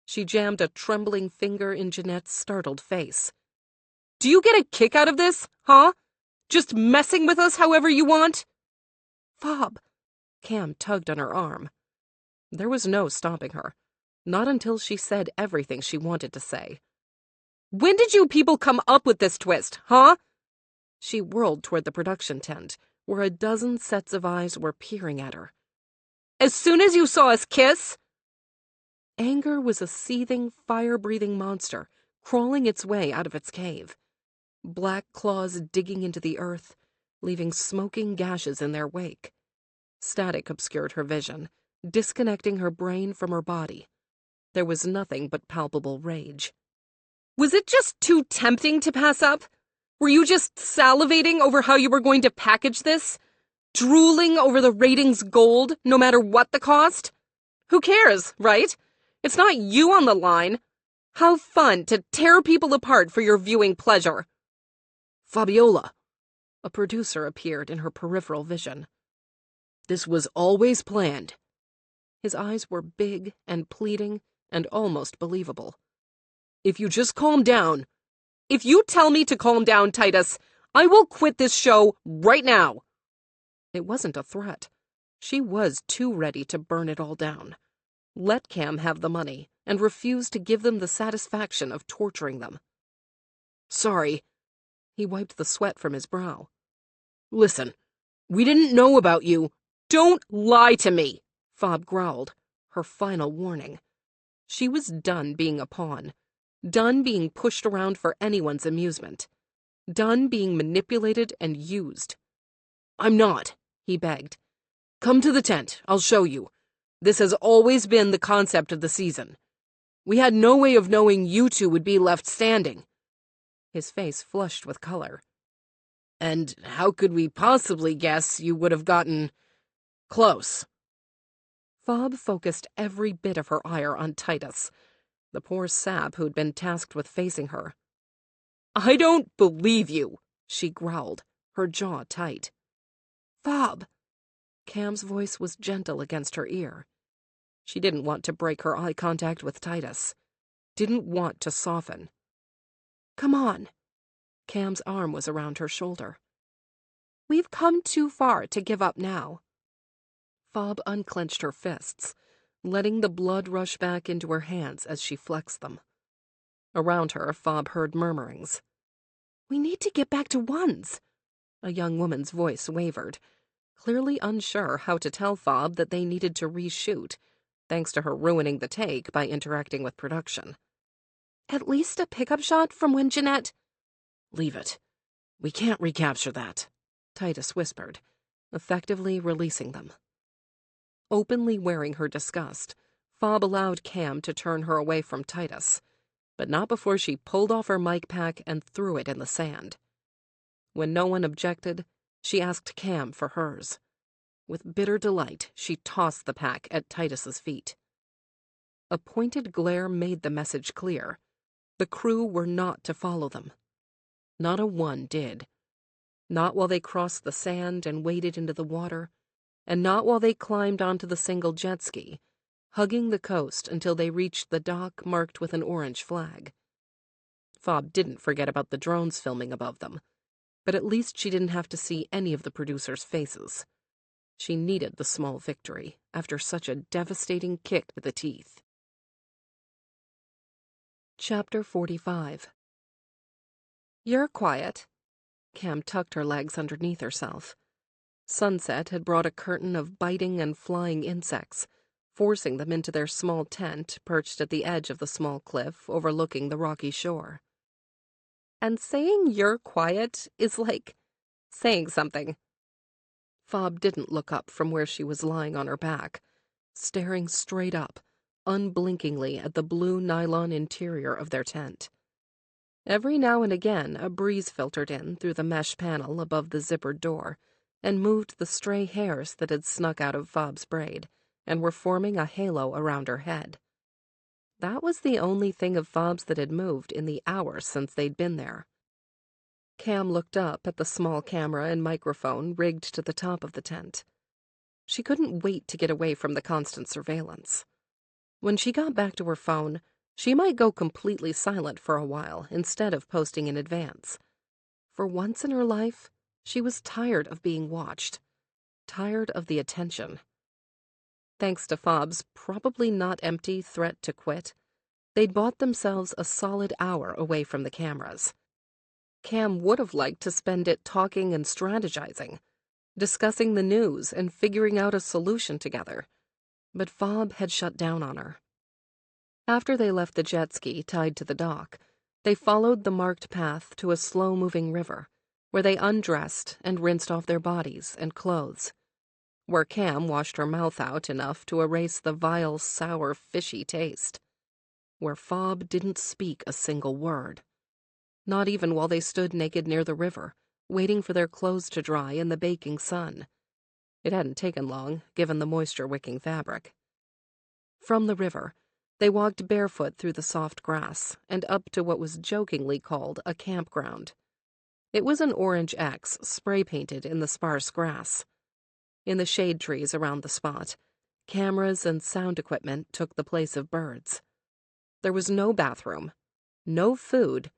S2: She jammed a trembling finger in Jeanette's startled face. "Do you get a kick out of this, huh? Just messing with us however you want?" "Fob!" Cam tugged on her arm. There was no stopping her, not until she said everything she wanted to say. "When did you people come up with this twist, huh?" She whirled toward the production tent, where a dozen sets of eyes were peering at her. "As soon as you saw us kiss?" Anger was a seething, fire-breathing monster crawling its way out of its cave. Black claws digging into the earth, leaving smoking gashes in their wake. Static obscured her vision, disconnecting her brain from her body. There was nothing but palpable rage. "Was it just too tempting to pass up? Were you just salivating over how you were going to package this? Drooling over the ratings gold, no matter what the cost? Who cares, right? It's not you on the line. How fun to tear people apart for your viewing pleasure."
S3: "Fabiola,"
S2: a producer appeared in her peripheral vision.
S3: "This was always planned."
S2: His eyes were big and pleading and almost believable.
S3: "If you just calm down—"
S2: "If you tell me to calm down, Titus, I will quit this show right now." It wasn't a threat. She was too ready to burn it all down. Let Cam have the money and refuse to give them the satisfaction of torturing them.
S3: "Sorry."
S2: He wiped the sweat from his brow.
S3: "Listen, we didn't know about you."
S2: "Don't lie to me," Fob growled, her final warning. She was done being a pawn. Done being pushed around for anyone's amusement. Done being manipulated and used.
S3: "I'm not," he begged. "Come to the tent. I'll show you. This has always been the concept of the season. We had no way of knowing you two would be left standing." His face flushed with color. "And how could we possibly guess you would have gotten close?"
S2: Fob focused every bit of her ire on Titus, the poor sap who'd been tasked with facing her.
S3: "I don't believe you," she growled, her jaw tight.
S2: "Fob!"
S1: Cam's voice was gentle against her ear. She didn't want to break her eye contact with Titus. Didn't want to soften.
S2: "Come on."
S1: Cam's arm was around her shoulder.
S2: "We've come too far to give up now."
S1: Fob unclenched her fists, letting the blood rush back into her hands as she flexed them. Around her, Fob heard murmurings.
S2: "We need to get back to ones."
S1: A young woman's voice wavered, clearly unsure how to tell Fob that they needed to reshoot, thanks to her ruining the take by interacting with production.
S2: "At least a pickup shot from when Jeanette—"
S3: "Leave it. We can't recapture that,"
S1: Titus whispered, effectively releasing them. Openly wearing her disgust, Fob allowed Cam to turn her away from Titus, but not before she pulled off her mic pack and threw it in the sand. When no one objected, she asked Cam for hers. With bitter delight, she tossed the pack at Titus's feet. A pointed glare made the message clear. The crew were not to follow them. Not a one did. Not while they crossed the sand and waded into the water, and not while they climbed onto the single jet ski, hugging the coast until they reached the dock marked with an orange flag. Fob didn't forget about the drones filming above them, but at least she didn't have to see any of the producers' faces. She needed the small victory after such a devastating kick to the teeth. Chapter 45.
S2: "You're quiet."
S1: Cam tucked her legs underneath herself. Sunset had brought a curtain of biting and flying insects, forcing them into their small tent perched at the edge of the small cliff overlooking the rocky shore.
S2: "And saying you're quiet is like saying something."
S1: Fob didn't look up from where she was lying on her back, staring straight up, unblinkingly at the blue nylon interior of their tent. Every now and again, a breeze filtered in through the mesh panel above the zippered door and moved the stray hairs that had snuck out of Fob's braid and were forming a halo around her head. That was the only thing of Fob's that had moved in the hours since they'd been there. Cam looked up at the small camera and microphone rigged to the top of the tent. She couldn't wait to get away from the constant surveillance. When she got back to her phone, she might go completely silent for a while instead of posting in advance. For once in her life, she was tired of being watched, tired of the attention. Thanks to Fob's probably not empty threat to quit, they'd bought themselves a solid hour away from the cameras. Cam would have liked to spend it talking and strategizing, discussing the news and figuring out a solution together, but Fob had shut down on her. After they left the jet ski tied to the dock, they followed the marked path to a slow-moving river, where they undressed and rinsed off their bodies and clothes, where Cam washed her mouth out enough to erase the vile, sour, fishy taste, where Fob didn't speak a single word. Not even while they stood naked near the river, waiting for their clothes to dry in the baking sun. It hadn't taken long, given the moisture-wicking fabric. From the river, they walked barefoot through the soft grass and up to what was jokingly called a campground. It was an orange X spray-painted in the sparse grass. In the shade trees around the spot, cameras and sound equipment took the place of birds. There was no bathroom, no food,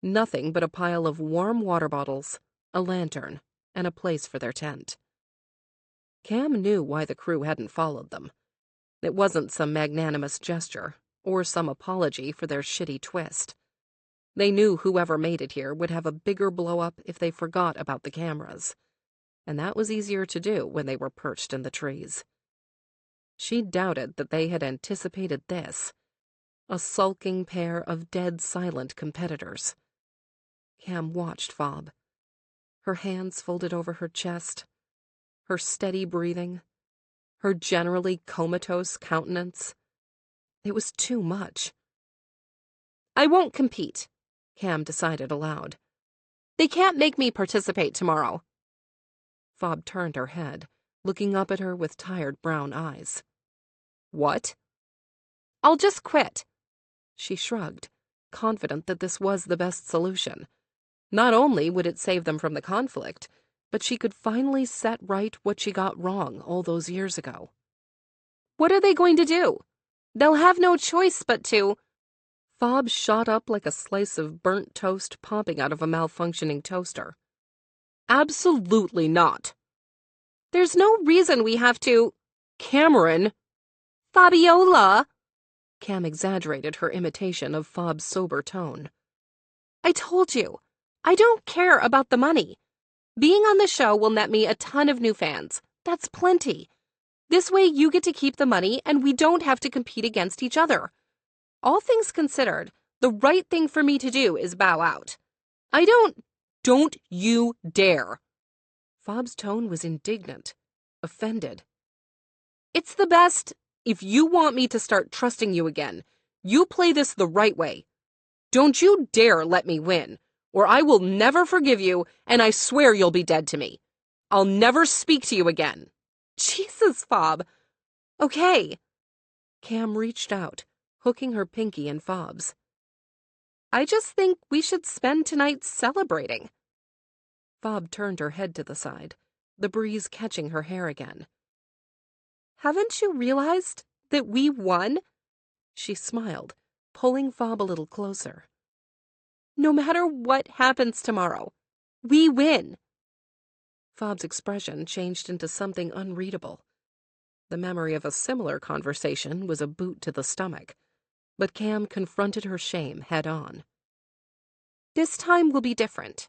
S1: nothing but a pile of warm water bottles, a lantern, and a place for their tent. Cam knew why the crew hadn't followed them. It wasn't some magnanimous gesture or some apology for their shitty twist. They knew whoever made it here would have a bigger blow-up if they forgot about the cameras, and that was easier to do when they were perched in the trees. She doubted that they had anticipated this, a sulking pair of dead silent competitors. Cam watched Fob, her hands folded over her chest, her steady breathing, her generally comatose countenance. It was too much.
S2: I won't compete, Cam decided aloud. They can't make me participate tomorrow.
S1: Fob turned her head, looking up at her with tired brown eyes. What?
S2: I'll just quit.
S1: She shrugged, confident that this was the best solution. Not only would it save them from the conflict, but she could finally set right what she got wrong all those years ago.
S2: What are they going to do? They'll have no choice but to...
S1: Fob shot up like a slice of burnt toast popping out of a malfunctioning toaster. Absolutely not.
S2: There's no reason we have to...
S1: Cameron!
S2: Fabiola!
S1: Cam exaggerated her imitation of Fob's sober tone.
S2: I told you, I don't care about the money. Being on the show will net me a ton of new fans. That's plenty. This way you get to keep the money and we don't have to compete against each other. All things considered, the right thing for me to do is bow out.
S1: Don't you dare. Fob's tone was indignant, offended.
S2: It's the best.
S1: If you want me to start trusting you again, you play this the right way. Don't you dare let me win, or I will never forgive you, and I swear you'll be dead to me. I'll never speak to you again.
S2: Jesus, Fob. Okay.
S1: Cam reached out, hooking her pinky in Fob's.
S2: I just think we should spend tonight celebrating.
S1: Fob turned her head to the side, the breeze catching her hair again.
S2: Haven't you realized that we won?
S1: She smiled, pulling Fob a little closer.
S2: No matter what happens tomorrow, we win.
S1: Fob's expression changed into something unreadable. The memory of a similar conversation was a boot to the stomach, but Cam confronted her shame head-on.
S2: This time will be different.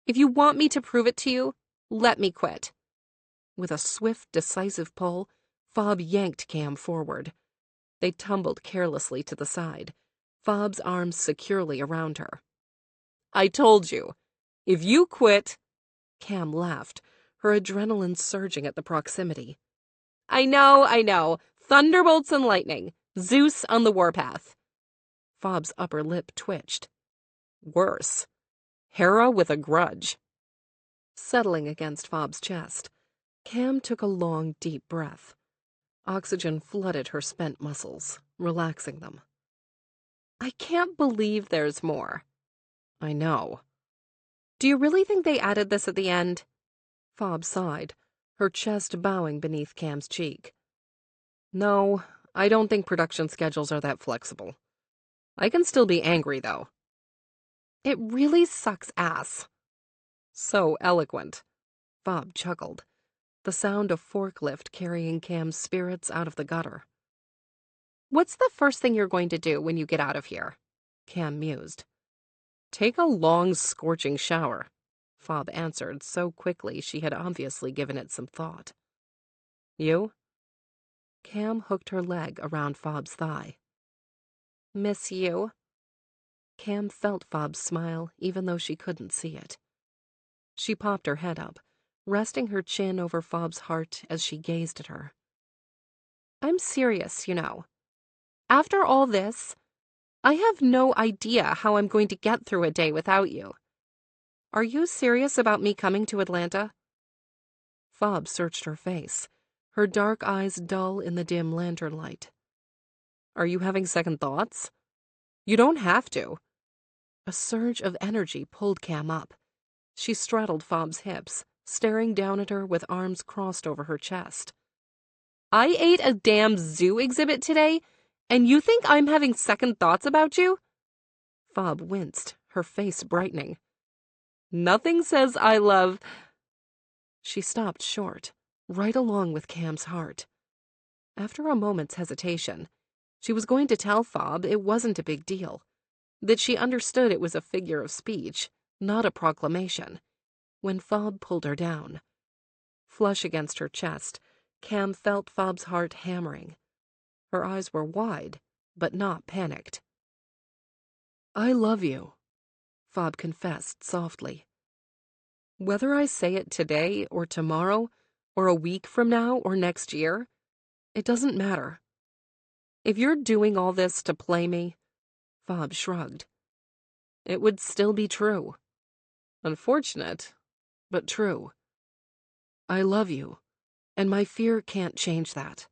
S2: If you want me to prove it to you, let me quit.
S1: With a swift, decisive pull, Fob yanked Cam forward. They tumbled carelessly to the side, Fob's arms securely around her. I told you. If you quit... Cam laughed, her adrenaline surging at the proximity.
S2: I know. Thunderbolts and lightning. Zeus on the warpath.
S1: Fob's upper lip twitched. Worse. Hera with a grudge. Settling against Fob's chest, Cam took a long, deep breath. Oxygen flooded her spent muscles, relaxing them.
S2: I can't believe there's more.
S1: I know.
S2: Do you really think they added this at the end?
S1: Fob sighed, her chest bowing beneath Cam's cheek. No, I don't think production schedules are that flexible. I can still be angry, though.
S2: It really sucks ass.
S1: So eloquent. Fob chuckled, the sound of forklift carrying Cam's spirits out of the gutter.
S2: What's the first thing you're going to do when you get out of here?
S1: Cam mused. Take a long, scorching shower, Fob answered so quickly she had obviously given it some thought. You? Cam hooked her leg around Fob's thigh.
S2: Miss you?
S1: Cam felt Fob's smile, even though she couldn't see it. She popped her head up, resting her chin over Fob's heart as she gazed at her.
S2: I'm serious, you know. After all this, I have no idea how I'm going to get through a day without you. Are you serious about me coming to Atlanta?
S1: Fob searched her face, her dark eyes dull in the dim lantern light. Are you having second thoughts? You don't have to. A surge of energy pulled Cam up. She straddled Fob's hips, staring down at her with arms crossed over her chest.
S2: I ate a damn zoo exhibit today, and you think I'm having second thoughts about you?
S1: Fob winced, her face brightening.
S2: Nothing says I love...
S1: She stopped short, right along with Cam's heart. After a moment's hesitation, she was going to tell Fob it wasn't a big deal, that she understood it was a figure of speech, not a proclamation, when Fob pulled her down. Flush against her chest, Cam felt Fob's heart hammering. Her eyes were wide, but not panicked. I love you, Fob confessed softly. Whether I say it today or tomorrow, or a week from now or next year, it doesn't matter. If you're doing all this to play me,
S2: Fob shrugged. It would still be true. Unfortunate, but true. I love you, and my fear can't change that.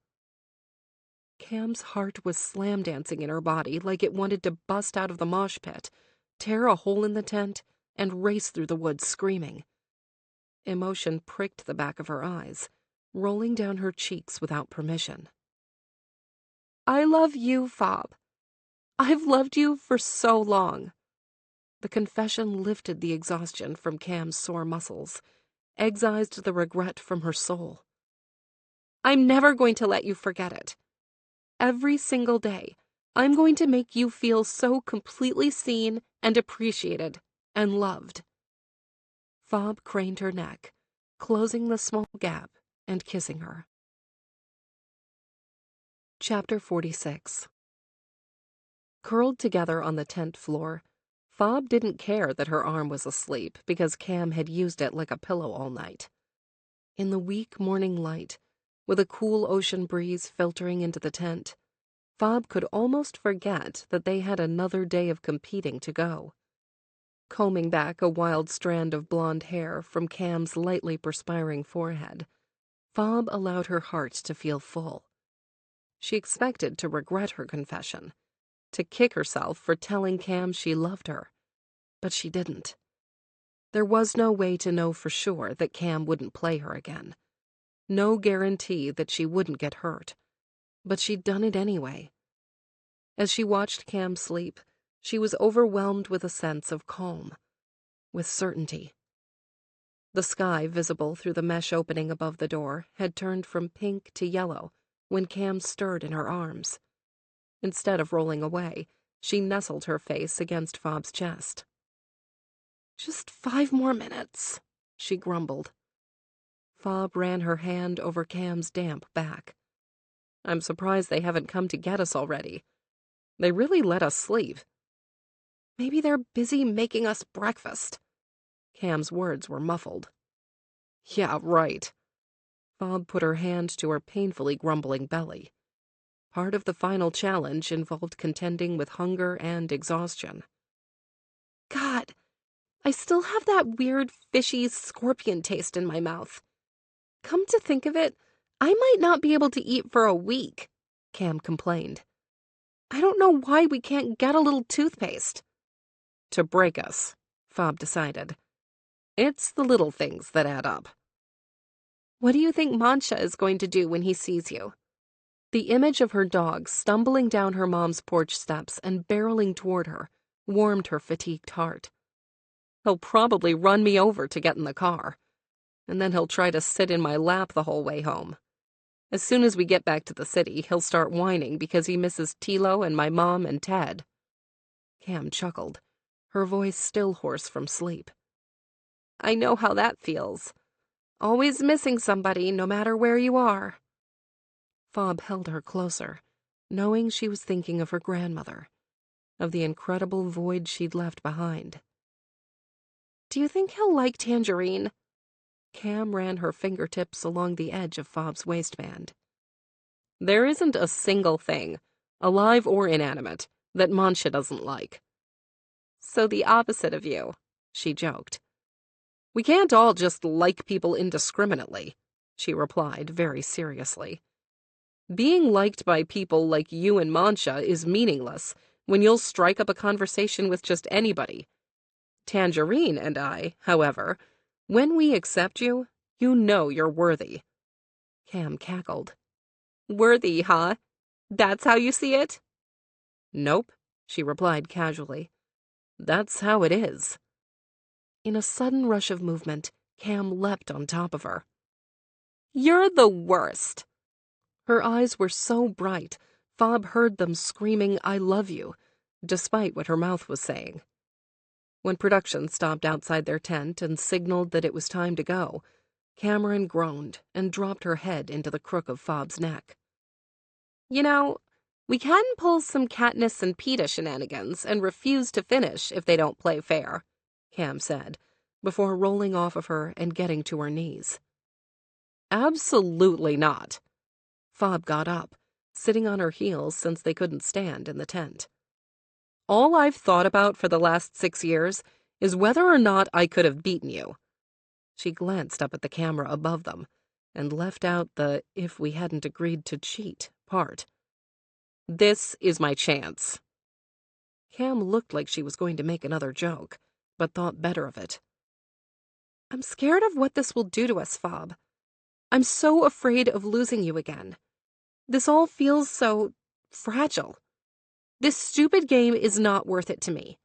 S2: Cam's heart was slam dancing in her body like it wanted to bust out of the mosh pit, tear a hole in the tent, and race through the woods screaming. Emotion pricked the back of her eyes, rolling down her cheeks without permission. I love you, Fob. I've loved you for so long. The confession lifted the exhaustion from Cam's sore muscles, excised the regret from her soul. I'm never going to let you forget it. Every single day, I'm going to make you feel so completely seen and appreciated and loved. Fob craned her neck, closing the small gap and kissing her. Chapter 46. Curled together on the tent floor, Fob didn't care that her arm was asleep because Cam had used it like a pillow all night. In the weak morning light, with a cool ocean breeze filtering into the tent, Fob could almost forget that they had another day of competing to go. Combing back a wild strand of blonde hair from Cam's lightly perspiring forehead, Fob allowed her heart to feel full. She expected to regret her confession, to kick herself for telling Cam she loved her, but she didn't. There was no way to know for sure that Cam wouldn't play her again. No guarantee that she wouldn't get hurt, but she'd done it anyway. As she watched Cam sleep, she was overwhelmed with a sense of calm, with certainty. The sky visible through the mesh opening above the door had turned from pink to yellow when Cam stirred in her arms. Instead of rolling away, she nestled her face against Fob's chest. Just 5 more minutes, she grumbled. Fob ran her hand over Cam's damp back. I'm surprised they haven't come to get us already. They really let us sleep. Maybe they're busy making us breakfast. Cam's words were muffled. Yeah, right. Fob put her hand to her painfully grumbling belly. Part of the final challenge involved contending with hunger and exhaustion. God, I still have that weird, fishy scorpion taste in my mouth. Come to think of it, I might not be able to eat for a week, Cam complained. I don't know why we can't get a little toothpaste. To break us, Fob decided. It's the little things that add up. What do you think Mancha is going to do when he sees you? The image of her dog stumbling down her mom's porch steps and barreling toward her warmed her fatigued heart. He'll probably run me over to get in the car, and then he'll try to sit in my lap the whole way home. As soon as we get back to the city, he'll start whining because he misses Tilo and my mom and Ted. Cam chuckled, her voice still hoarse from sleep. I know how that feels. Always missing somebody, no matter where you are. Fob held her closer, knowing she was thinking of her grandmother, of the incredible void she'd left behind. Do you think he'll like Tangerine? Cam ran her fingertips along the edge of Fob's waistband. There isn't a single thing, alive or inanimate, that Mancha doesn't like. So the opposite of you, she joked. We can't all just like people indiscriminately, she replied very seriously. Being liked by people like you and Mancha is meaningless when you'll strike up a conversation with just anybody. Tangerine and I, however, when we accept you, you know you're worthy. Cam cackled. Worthy, huh? That's how you see it? Nope, she replied casually. That's how it is. In a sudden rush of movement, Cam leapt on top of her. You're the worst. Her eyes were so bright, Fob heard them screaming, I love you, despite what her mouth was saying. When production stopped outside their tent and signaled that it was time to go, Cameron groaned and dropped her head into the crook of Fob's neck. You know, we can pull some Katniss and Peeta shenanigans and refuse to finish if they don't play fair, Cam said, before rolling off of her and getting to her knees. Absolutely not. Fob got up, sitting on her heels since they couldn't stand in the tent. All I've thought about for the last 6 years is whether or not I could have beaten you." She glanced up at the camera above them and left out the "if we hadn't agreed to cheat" part. "This is my chance." Cam looked like she was going to make another joke, but thought better of it.
S1: "I'm scared of what this will do to us, Fob. I'm so afraid of losing you again. This all feels so fragile. This stupid game is not worth it to me.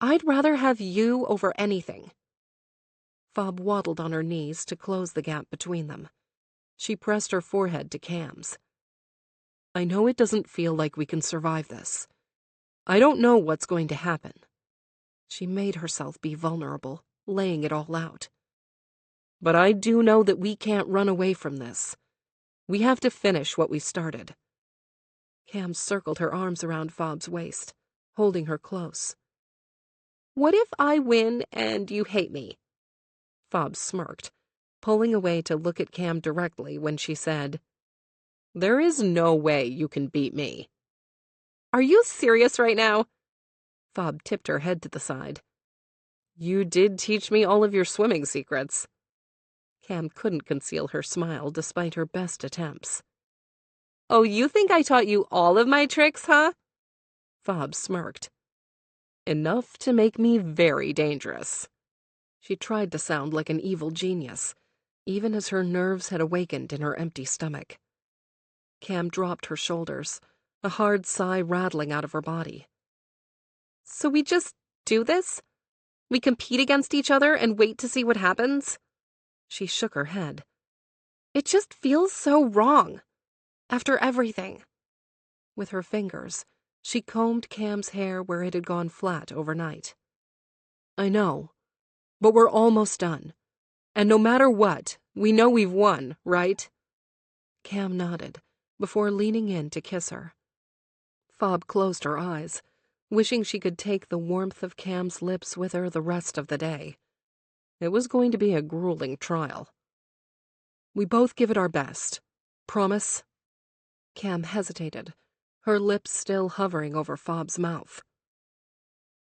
S1: I'd rather have you over anything."
S2: Fob waddled on her knees to close the gap between them. She pressed her forehead to Cam's. "I know it doesn't feel like we can survive this. I don't know what's going to happen." She made herself be vulnerable, laying it all out. "But I do know that we can't run away from this. We have to finish what we started." Cam circled her arms around Fob's waist, holding her close.
S1: "What if I win and you hate me?"
S2: Fob smirked, pulling away to look at Cam directly when she said, "There is no way you can beat me."
S1: "Are you serious right now?"
S2: Fob tipped her head to the side. "You did teach me all of your swimming secrets." Cam couldn't conceal her smile despite her best attempts.
S1: "Oh, you think I taught you all of my tricks, huh?"
S2: Fob smirked. "Enough to make me very dangerous." She tried to sound like an evil genius, even as her nerves had awakened in her empty stomach. Cam dropped her shoulders, a hard sigh rattling out of her body.
S1: "So we just do this? We compete against each other and wait to see what happens?"
S2: She shook her head.
S1: "It just feels so wrong. After everything."
S2: With her fingers, she combed Cam's hair where it had gone flat overnight. "I know, but we're almost done. And no matter what, we know we've won, right?" Cam nodded, before leaning in to kiss her. Fob closed her eyes, wishing she could take the warmth of Cam's lips with her the rest of the day. It was going to be a grueling trial. "We both give it our best. Promise?" Cam hesitated, her lips still hovering over Fob's mouth.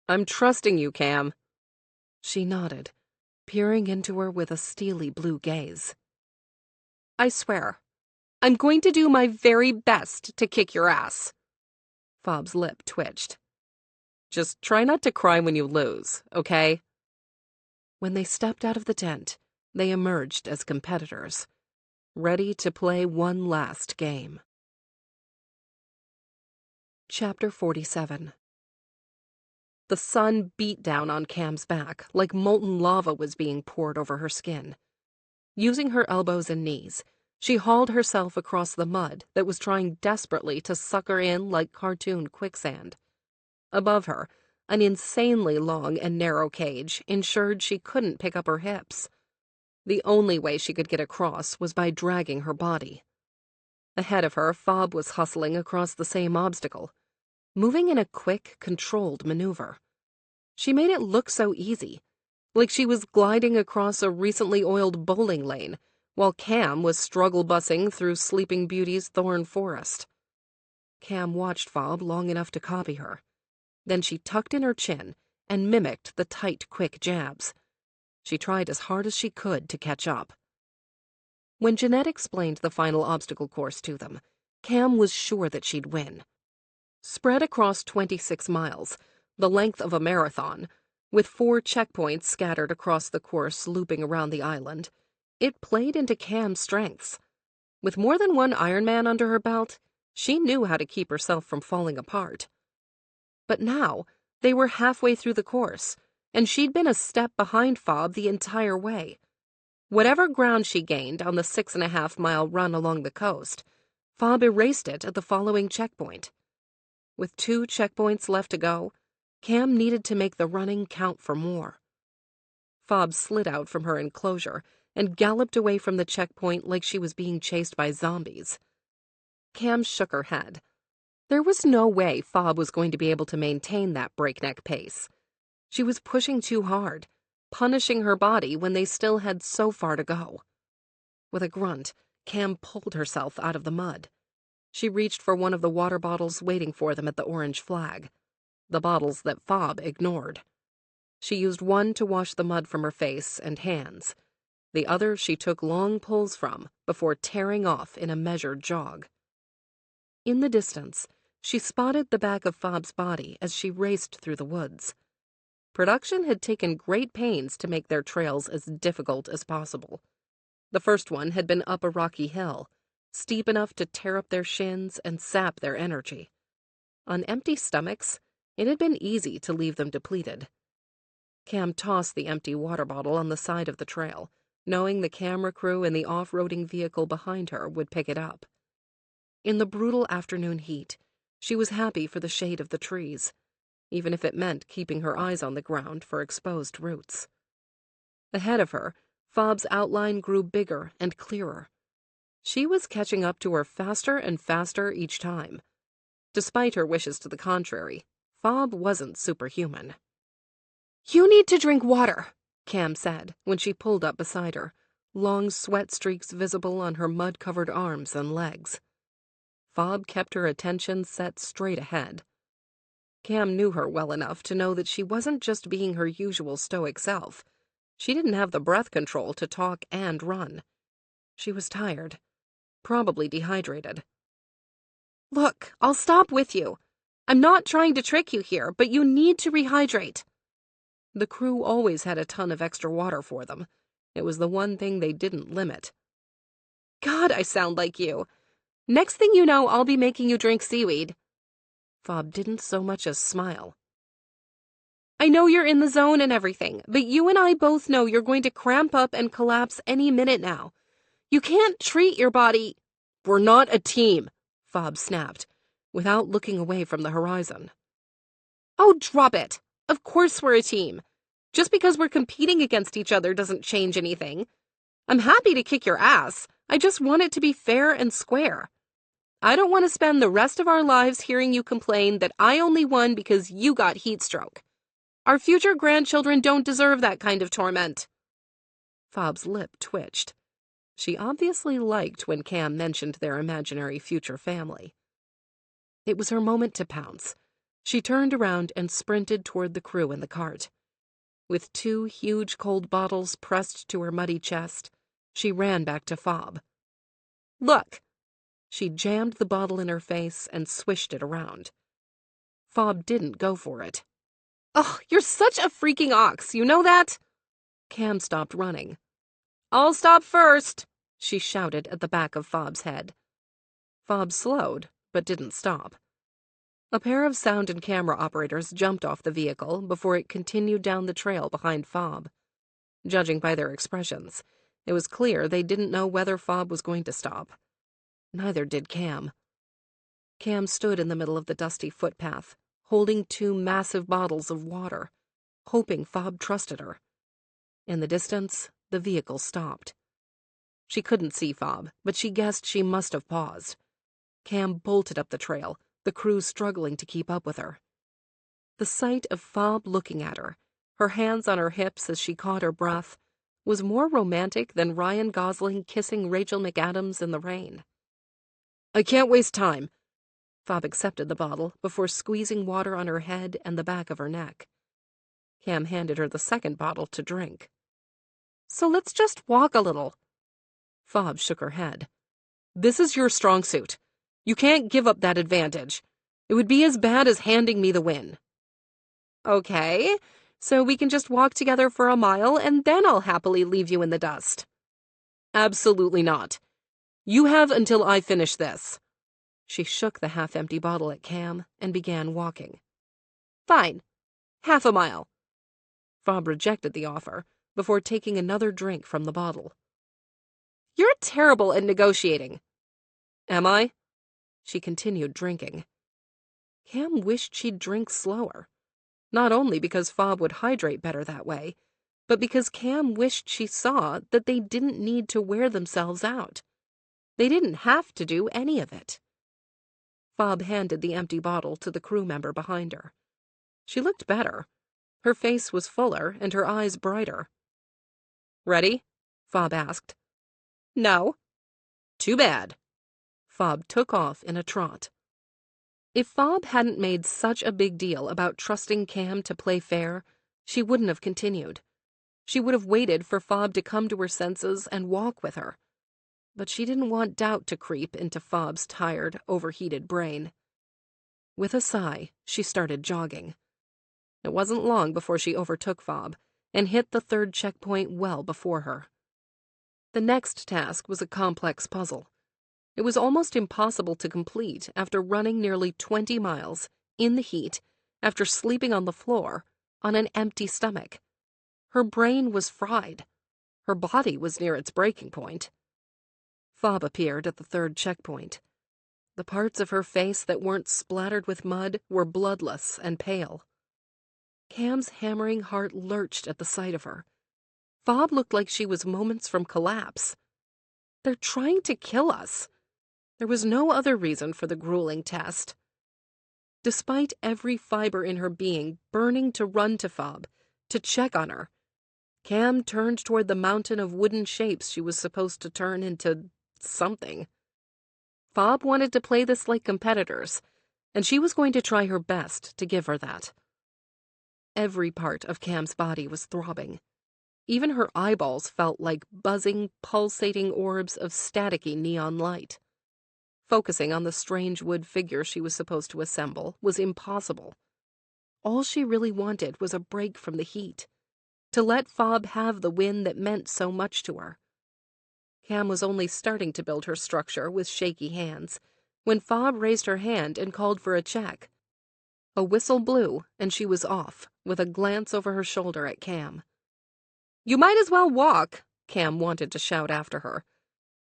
S2: "I'm trusting you, Cam." She nodded, peering into her with a steely blue gaze.
S1: "I swear, I'm going to do my very best to kick your ass."
S2: Fob's lip twitched. "Just try not to cry when you lose, okay?" When they stepped out of the tent, they emerged as competitors, ready to play one last game. Chapter 47. The sun beat down on Cam's back like molten lava was being poured over her skin. Using her elbows and knees, she hauled herself across the mud that was trying desperately to suck her in like cartoon quicksand. Above her, an insanely long and narrow cage ensured she couldn't pick up her hips. The only way she could get across was by dragging her body. Ahead of her, Fob was hustling across the same obstacle, moving in a quick, controlled maneuver. She made it look so easy, like she was gliding across a recently oiled bowling lane, while Cam was struggle bussing through Sleeping Beauty's thorn forest. Cam watched Fob long enough to copy her. Then she tucked in her chin and mimicked the tight, quick jabs. She tried as hard as she could to catch up. When Jeanette explained the final obstacle course to them, Cam was sure that she'd win. Spread across 26 miles, the length of a marathon, with 4 checkpoints scattered across the course looping around the island, it played into Cam's strengths. With more than one Ironman under her belt, she knew how to keep herself from falling apart. But now, they were halfway through the course, and she'd been a step behind Fob the entire way. Whatever ground she gained on the 6.5-mile run along the coast, Fob erased it at the following checkpoint. With 2 checkpoints left to go, Cam needed to make the running count for more. Fob slid out from her enclosure and galloped away from the checkpoint like she was being chased by zombies. Cam shook her head. There was no way Fob was going to be able to maintain that breakneck pace. She was pushing too hard, punishing her body when they still had so far to go. With a grunt, Cam pulled herself out of the mud. She reached for one of the water bottles waiting for them at the orange flag. the bottles that Fob ignored. She used one to wash the mud from her face and hands. The other she took long pulls from before tearing off in a measured jog. In the distance, she spotted the back of Fob's body as she raced through the woods. Production had taken great pains to make their trails as difficult as possible. The first one had been up a rocky hill, steep enough to tear up their shins and sap their energy. On empty stomachs, it had been easy to leave them depleted. Cam tossed the empty water bottle on the side of the trail, knowing the camera crew and the off-roading vehicle behind her would pick it up. In the brutal afternoon heat, she was happy for the shade of the trees, even if it meant keeping her eyes on the ground for exposed roots. Ahead of her, Fob's outline grew bigger and clearer. She was catching up to her faster and faster each time. Despite her wishes to the contrary, Fob wasn't superhuman. "You need to drink water," Cam said when she pulled up beside her, long sweat streaks visible on her mud-covered arms and legs. Fob kept her attention set straight ahead. Cam knew her well enough to know that she wasn't just being her usual stoic self. She didn't have the breath control to talk and run. She was tired, probably dehydrated. "Look, I'll stop with you. I'm not trying to trick you here, but you need to rehydrate." The crew always had a ton of extra water for them. It was the one thing they didn't limit. "God, I sound like you. Next thing you know, I'll be making you drink seaweed." Fob didn't so much as smile. "I know you're in the zone and everything, but you and I both know you're going to cramp up and collapse any minute now. You can't treat your body—" "We're not a team," Fob snapped, without looking away from the horizon. "Oh, drop it. Of course we're a team. Just because we're competing against each other doesn't change anything. I'm happy to kick your ass. I just want it to be fair and square. I don't want to spend the rest of our lives hearing you complain that I only won because you got heat stroke. Our future grandchildren don't deserve that kind of torment." Fob's lip twitched. She obviously liked when Cam mentioned their imaginary future family. It was her moment to pounce. She turned around and sprinted toward the crew in the cart. With 2 huge cold bottles pressed to her muddy chest, she ran back to Fob. "Look." She jammed the bottle in her face and swished it around. Fob didn't go for it. "Oh, you're such a freaking ox, you know that?" Cam stopped running. "I'll stop first," she shouted at the back of Fob's head. Fob slowed, but didn't stop. A pair of sound and camera operators jumped off the vehicle before it continued down the trail behind Fob. Judging by their expressions, it was clear they didn't know whether Fob was going to stop. Neither did Cam. Cam stood in the middle of the dusty footpath, holding 2 massive bottles of water, hoping Fob trusted her. In the distance, the vehicle stopped. She couldn't see Fob, but she guessed she must have paused. Cam bolted up the trail, the crew struggling to keep up with her. The sight of Fob looking at her, her hands on her hips as she caught her breath, was more romantic than Ryan Gosling kissing Rachel McAdams in the rain. "I can't waste time." Fob accepted the bottle before squeezing water on her head and the back of her neck. Cam handed her the second bottle to drink. "So let's just walk a little." Fob shook her head. "This is your strong suit. You can't give up that advantage. It would be as bad as handing me the win." "Okay, so we can just walk together for a mile and then I'll happily leave you in the dust." "Absolutely not. You have until I finish this." She shook the half-empty bottle at Cam and began walking. "Fine. Half a mile." Fob rejected the offer before taking another drink from the bottle. "You're terrible at negotiating." "Am I?" She continued drinking. Cam wished she'd drink slower, not only because Fob would hydrate better that way, but because Cam wished she saw that they didn't need to wear themselves out. They didn't have to do any of it. Fob handed the empty bottle to the crew member behind her. She looked better. Her face was fuller and her eyes brighter. "Ready?" Fob asked. "No." "Too bad." Fob took off in a trot. If Fob hadn't made such a big deal about trusting Cam to play fair, she wouldn't have continued. She would have waited for Fob to come to her senses and walk with her. But she didn't want doubt to creep into Fob's tired, overheated brain. With a sigh, she started jogging. It wasn't long before she overtook Fob and hit the third checkpoint well before her. The next task was a complex puzzle. It was almost impossible to complete after running nearly 20 miles, in the heat, after sleeping on the floor, on an empty stomach. Her brain was fried. Her body was near its breaking point. Fob appeared at the third checkpoint. The parts of her face that weren't splattered with mud were bloodless and pale. Cam's hammering heart lurched at the sight of her. Fob looked like she was moments from collapse. They're trying to kill us. There was no other reason for the grueling test. Despite every fiber in her being burning to run to Fob, to check on her, Cam turned toward the mountain of wooden shapes she was supposed to turn into something. Fob wanted to play this like competitors, and she was going to try her best to give her that. Every part of Cam's body was throbbing. Even her eyeballs felt like buzzing, pulsating orbs of staticky neon light. Focusing on the strange wood figure she was supposed to assemble was impossible. All she really wanted was a break from the heat, to let Fob have the win that meant so much to her. Cam was only starting to build her structure with shaky hands when Fob raised her hand and called for a check. A whistle blew, and she was off, with a glance over her shoulder at Cam. "You might as well walk," Cam wanted to shout after her.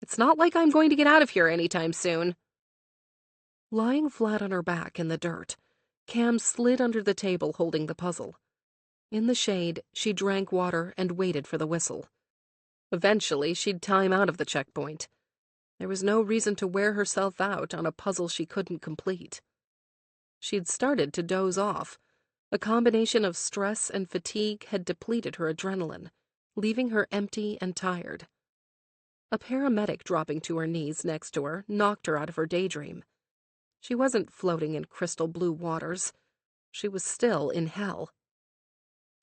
S2: "It's not like I'm going to get out of here anytime soon." Lying flat on her back in the dirt, Cam slid under the table holding the puzzle. In the shade, she drank water and waited for the whistle. Eventually, she'd time out of the checkpoint. There was no reason to wear herself out on a puzzle she couldn't complete. She'd started to doze off. A combination of stress and fatigue had depleted her adrenaline, leaving her empty and tired. A paramedic dropping to her knees next to her knocked her out of her daydream. She wasn't floating in crystal blue waters. She was still in hell.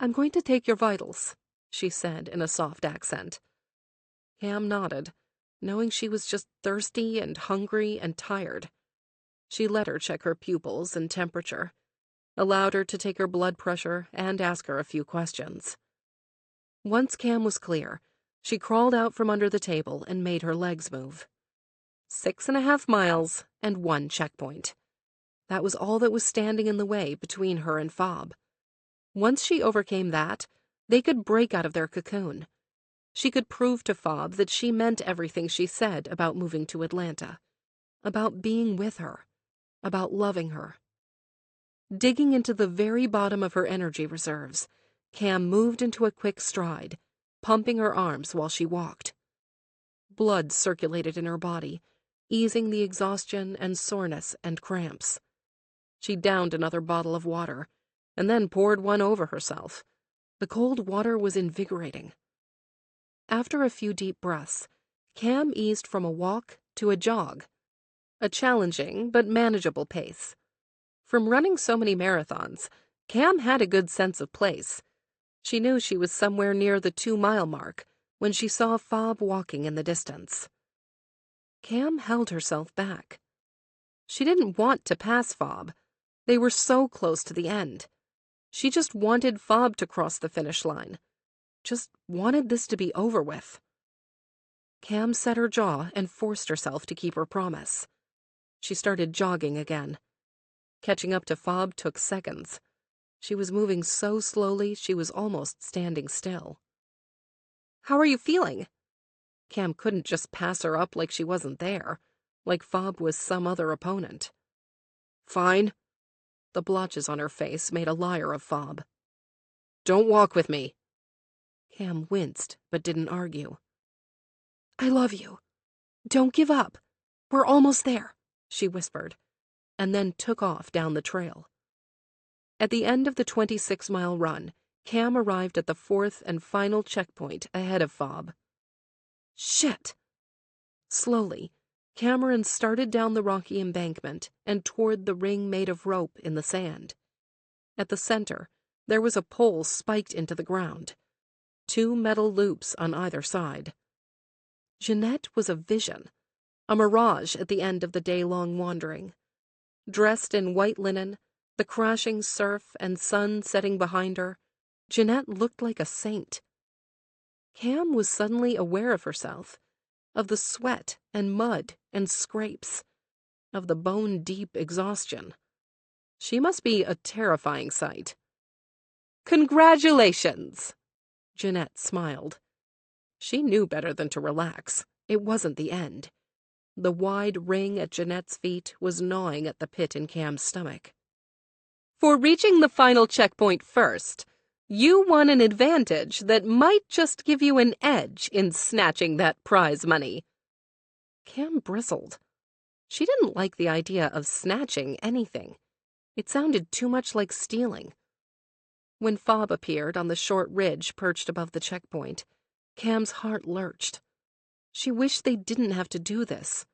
S2: "I'm going to take your vitals," she said in a soft accent. Cam nodded, knowing she was just thirsty and hungry and tired. She let her check her pupils and temperature, allowed her to take her blood pressure and ask her a few questions. Once Cam was clear, she crawled out from under the table and made her legs move. 6.5 miles and 1 checkpoint. That was all that was standing in the way between her and Fob. Once she overcame that, they could break out of their cocoon. She could prove to Fob that she meant everything she said about moving to Atlanta, about being with her, about loving her. Digging into the very bottom of her energy reserves, Cam moved into a quick stride, pumping her arms while she walked. Blood circulated in her body, easing the exhaustion and soreness and cramps. She downed another bottle of water, and then poured one over herself. The cold water was invigorating. After a few deep breaths, Cam eased from a walk to a jog, a challenging but manageable pace. From running so many marathons, Cam had a good sense of place. She knew she was somewhere near the 2-mile mark when she saw Fob walking in the distance. Cam held herself back. She didn't want to pass Fob. They were so close to the end. She just wanted Fob to cross the finish line. Just wanted this to be over with. Cam set her jaw and forced herself to keep her promise. She started jogging again. Catching up to Fob took seconds. She was moving so slowly she was almost standing still. "How are you feeling?" Cam couldn't just pass her up like she wasn't there, like Fob was some other opponent. "Fine." The blotches on her face made a liar of Fob. "Don't walk with me." Cam winced, but didn't argue. "I love you. Don't give up. We're almost there," she whispered, and then took off down the trail. At the end of the 26-mile run, Cam arrived at the 4th and final checkpoint ahead of Fob. Shit! Slowly, Cameron started down the rocky embankment and toward the ring made of rope in the sand. At the center, there was a pole spiked into the ground, 2 metal loops on either side. Jeanette was a vision, a mirage at the end of the day-long wandering. Dressed in white linen, the crashing surf and sun setting behind her, Jeanette looked like a saint. Cam was suddenly aware of herself, of the sweat and mud and scrapes, of the bone-deep exhaustion. She must be a terrifying sight. "Congratulations!" Jeanette smiled. She knew better than to relax. It wasn't the end. The wide ring at Jeanette's feet was gnawing at the pit in Cam's stomach. "For reaching the final checkpoint first, you won an advantage that might just give you an edge in snatching that prize money." Cam bristled. She didn't like the idea of snatching anything. It sounded too much like stealing. When Fob appeared on the short ridge perched above the checkpoint, Cam's heart lurched. She wished they didn't have to do this.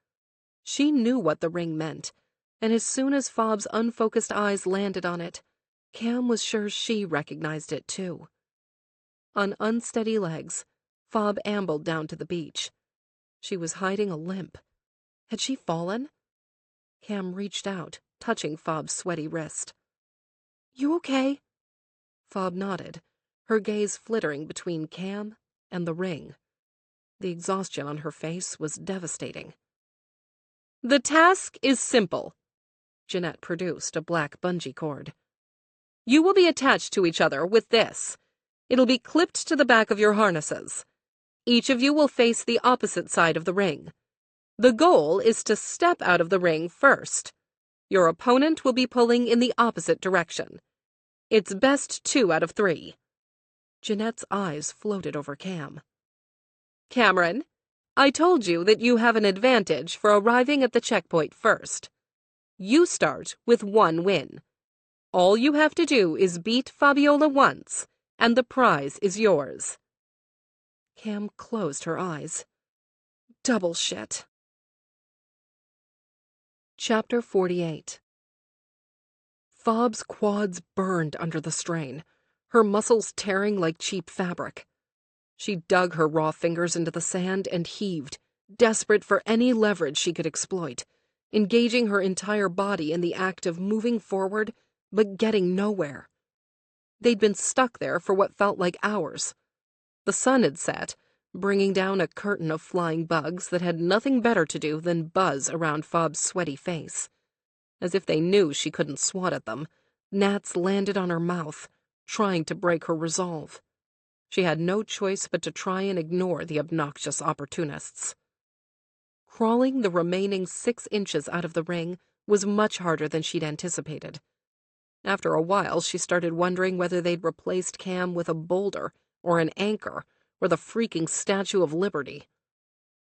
S2: She knew what the ring meant, and as soon as Fob's unfocused eyes landed on it, Cam was sure she recognized it too. On unsteady legs, Fob ambled down to the beach. She was hiding a limp. Had she fallen? Cam reached out, touching Fob's sweaty wrist. "You okay?" Fob nodded, her gaze flittering between Cam and the ring. The exhaustion on her face was devastating. "The task is simple." Jeanette produced a black bungee cord. "You will be attached to each other with this. It'll be clipped to the back of your harnesses. Each of you will face the opposite side of the ring. The goal is to step out of the ring first. Your opponent will be pulling in the opposite direction. It's best 2 out of 3. Jeanette's eyes floated over Cam. "Cameron, I told you that you have an advantage for arriving at the checkpoint first. You start with 1 win. All you have to do is beat Fabiola once, and the prize is yours." Cam closed her eyes. Double shit. Chapter 48. Fob's quads burned under the strain, her muscles tearing like cheap fabric. She dug her raw fingers into the sand and heaved, desperate for any leverage she could exploit, engaging her entire body in the act of moving forward, but getting nowhere. They'd been stuck there for what felt like hours. The sun had set, bringing down a curtain of flying bugs that had nothing better to do than buzz around Fob's sweaty face. As if they knew she couldn't swat at them, gnats landed on her mouth, trying to break her resolve. She had no choice but to try and ignore the obnoxious opportunists. Crawling the remaining 6 inches out of the ring was much harder than she'd anticipated. After a while, she started wondering whether they'd replaced Cam with a boulder or an anchor or the freaking Statue of Liberty.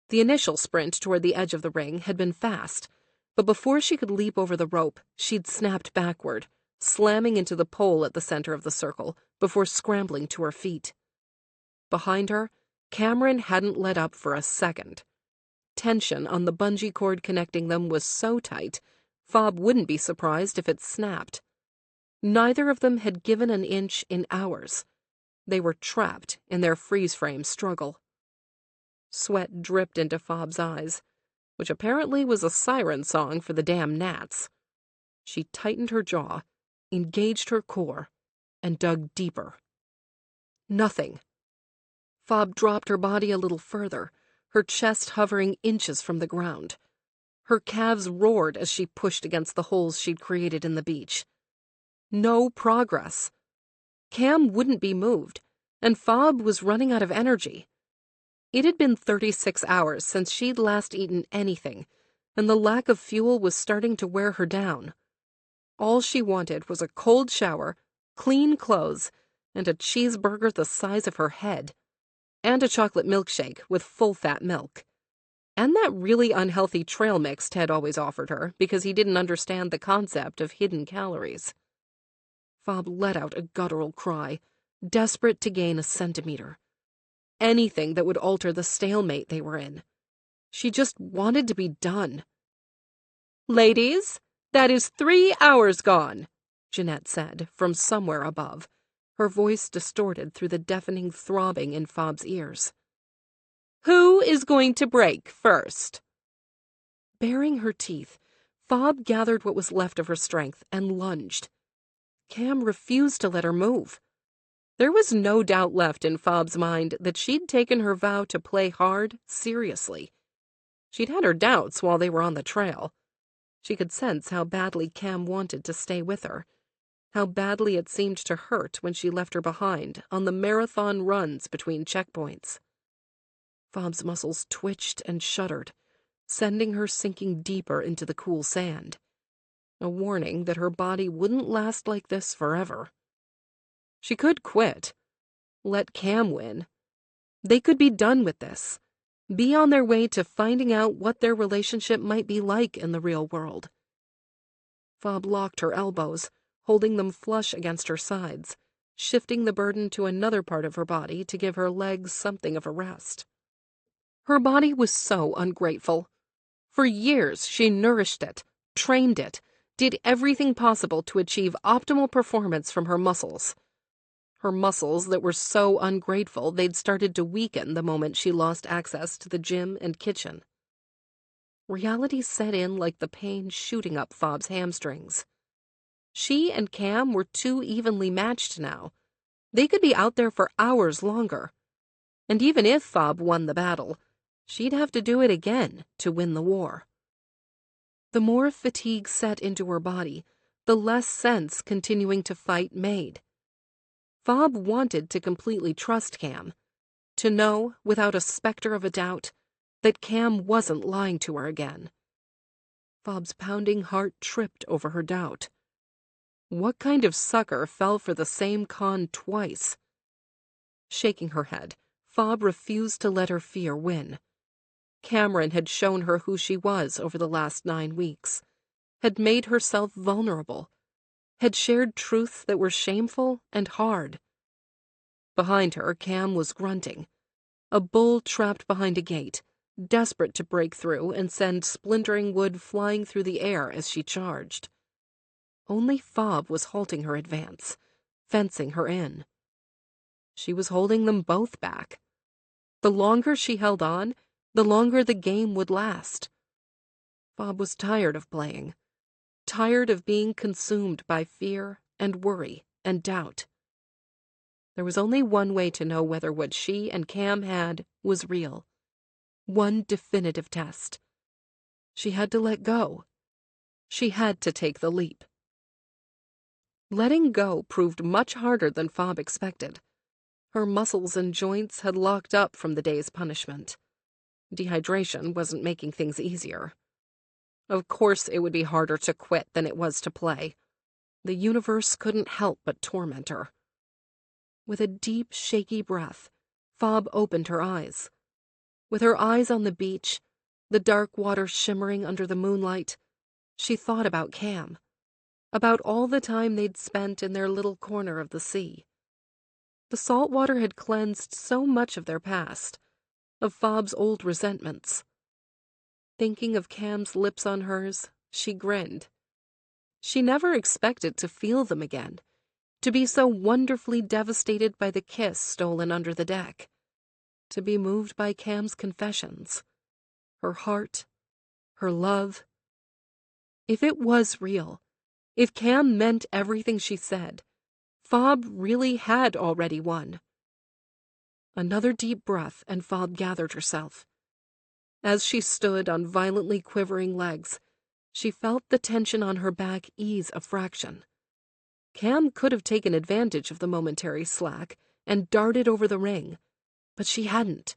S2: The initial sprint toward the edge of the ring had been fast, but before she could leap over the rope, she'd snapped backward, slamming into the pole at the center of the circle before scrambling to her feet. Behind her, Cameron hadn't let up for a second. Tension on the bungee cord connecting them was so tight, Fob wouldn't be surprised if it snapped. Neither of them had given an inch in hours. They were trapped in their freeze-frame struggle. Sweat dripped into Fob's eyes, which apparently was a siren song for the damn gnats. She tightened her jaw, engaged her core, and dug deeper. Nothing. Fob dropped her body a little further, her chest hovering inches from the ground. Her calves roared as she pushed against the holes she'd created in the beach. No progress. Cam wouldn't be moved, and Fob was running out of energy. It had been 36 hours since she'd last eaten anything, and the lack of fuel was starting to wear her down. All she wanted was a cold shower, clean clothes, and a cheeseburger the size of her head, and a chocolate milkshake with full-fat milk. And that really unhealthy trail mix Ted always offered her because he didn't understand the concept of hidden calories. Fob let out a guttural cry, desperate to gain a centimeter. Anything that would alter the stalemate they were in. She just wanted to be done. "Ladies, that is 3 hours gone," Jeanette said from somewhere above, her voice distorted through the deafening throbbing in Fob's ears. "Who is going to break first?" Baring her teeth, Fob gathered what was left of her strength and lunged. Cam refused to let her move. There was no doubt left in Fob's mind that she'd taken her vow to play hard seriously. She'd had her doubts while they were on the trail. She could sense how badly Cam wanted to stay with her, how badly it seemed to hurt when she left her behind on the marathon runs between checkpoints. Fob's muscles twitched and shuddered, sending her sinking deeper into the cool sand. A warning that her body wouldn't last like this forever. She could quit. Let Cam win. They could be done with this. Be on their way to finding out what their relationship might be like in the real world. Fob locked her elbows, holding them flush against her sides, shifting the burden to another part of her body to give her legs something of a rest. Her body was so ungrateful. For years she nourished it, trained it, did everything possible to achieve optimal performance from her muscles. Her muscles that were so ungrateful they'd started to weaken the moment she lost access to the gym and kitchen. Reality set in like the pain shooting up Fob's hamstrings. She and Cam were too evenly matched now. They could be out there for hours longer. And even if Fob won the battle, she'd have to do it again to win the war. The more fatigue set into her body, the less sense continuing to fight made. Fob wanted to completely trust Cam, to know, without a specter of a doubt, that Cam wasn't lying to her again. Fob's pounding heart tripped over her doubt. What kind of sucker fell for the same con twice? Shaking her head, Fob refused to let her fear win. Cameron had shown her who she was over the last 9 weeks, had made herself vulnerable, had shared truths that were shameful and hard. Behind her, Cam was grunting, a bull trapped behind a gate, desperate to break through and send splintering wood flying through the air as she charged. Only Fob was halting her advance, fencing her in. She was holding them both back. The longer she held on, the longer the game would last. Fob was tired of playing, tired of being consumed by fear and worry and doubt. There was only one way to know whether what she and Cam had was real. One definitive test. She had to let go. She had to take the leap. Letting go proved much harder than Fob expected. Her muscles and joints had locked up from the day's punishment. Dehydration wasn't making things easier. Of course it would be harder to quit than it was to play. The universe couldn't help but torment her. With a deep, shaky breath, Fob opened her eyes. With her eyes on the beach, the dark water shimmering under the moonlight, she thought about Cam, about all the time they'd spent in their little corner of the sea. The salt water had cleansed so much of their past, of Fob's old resentments. Thinking of Cam's lips on hers, she grinned. She never expected to feel them again, to be so wonderfully devastated by the kiss stolen under the deck, to be moved by Cam's confessions, her heart, her love. If it was real, if Cam meant everything she said, Fob really had already won. Another deep breath and Fob gathered herself. As she stood on violently quivering legs, she felt the tension on her back ease a fraction. Cam could have taken advantage of the momentary slack and darted over the ring, but she hadn't.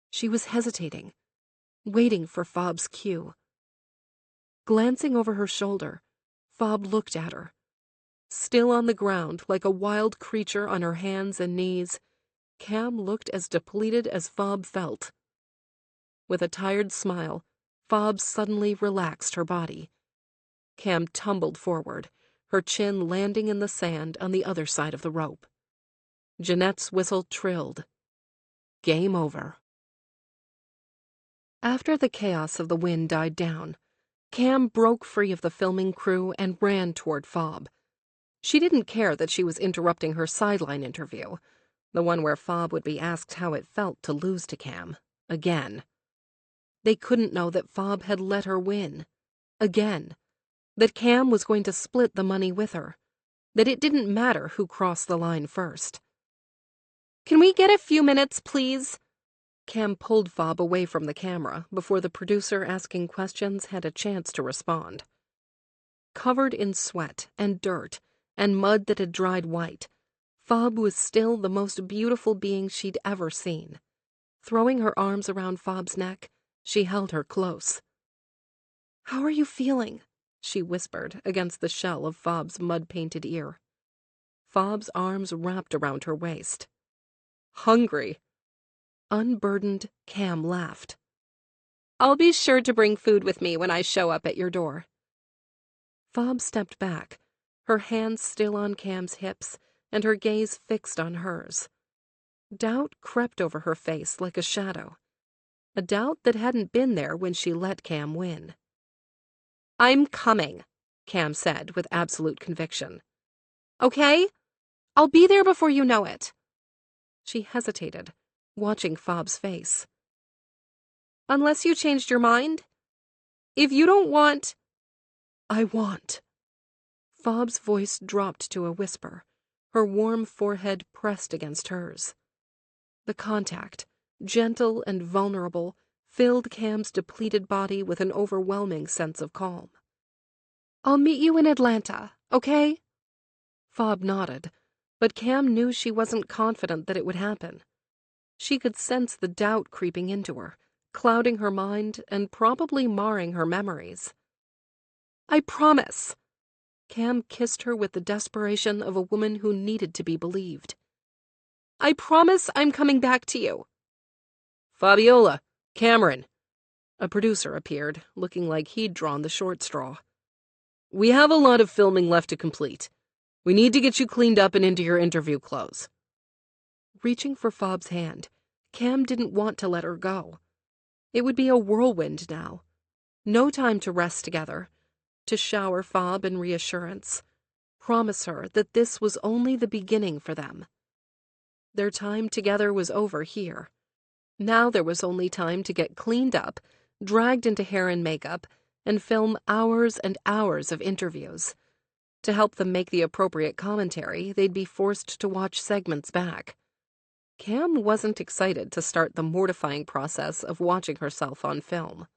S2: She was hesitating, waiting for Fob's cue. Glancing over her shoulder, Fob looked at her. Still on the ground like a wild creature on her hands and knees, Cam looked as depleted as Fob felt. With a tired smile, Fob suddenly relaxed her body. Cam tumbled forward, her chin landing in the sand on the other side of the rope. Jeanette's whistle trilled. Game over. After the chaos of the wind died down, Cam broke free of the filming crew and ran toward Fob. She didn't care that she was interrupting her sideline interview, the one where Fob would be asked how it felt to lose to Cam. Again. They couldn't know that Fob had let her win. Again. That Cam was going to split the money with her. That it didn't matter who crossed the line first. "Can we get a few minutes, please?" Cam pulled Fob away from the camera before the producer asking questions had a chance to respond. Covered in sweat and dirt and mud that had dried white, Fob was still the most beautiful being she'd ever seen. Throwing her arms around Fob's neck, she held her close. "How are you feeling?" she whispered against the shell of Fob's mud-painted ear. Fob's arms wrapped around her waist. "Hungry." Unburdened, Cam laughed. "I'll be sure to bring food with me when I show up at your door." Fob stepped back, her hands still on Cam's hips and her gaze fixed on hers. Doubt crept over her face like a shadow, a doubt that hadn't been there when she let Cam win. "I'm coming," Cam said with absolute conviction. "Okay? I'll be there before you know it." She hesitated, watching Fob's face. "Unless you changed your mind? If you don't want—" "I want." Fob's voice dropped to a whisper, her warm forehead pressed against hers. The contact, gentle and vulnerable, filled Cam's depleted body with an overwhelming sense of calm. "I'll meet you in Atlanta, okay?" Fob nodded, but Cam knew she wasn't confident that it would happen. She could sense the doubt creeping into her, clouding her mind and probably marring her memories. "I promise." Cam kissed her with the desperation of a woman who needed to be believed. "I promise I'm coming back to you." "Fabiola, Cameron." A producer appeared, looking like he'd drawn the short straw. "We have a lot of filming left to complete. We need to get you cleaned up and into your interview clothes." Reaching for Fob's hand, Cam didn't want to let her go. It would be a whirlwind now. No time to rest together, to shower Fob in reassurance, promise her that this was only the beginning for them. Their time together was over here. Now there was only time to get cleaned up, dragged into hair and makeup, and film hours and hours of interviews. To help them make the appropriate commentary, they'd be forced to watch segments back. Cam wasn't excited to start the mortifying process of watching herself on film.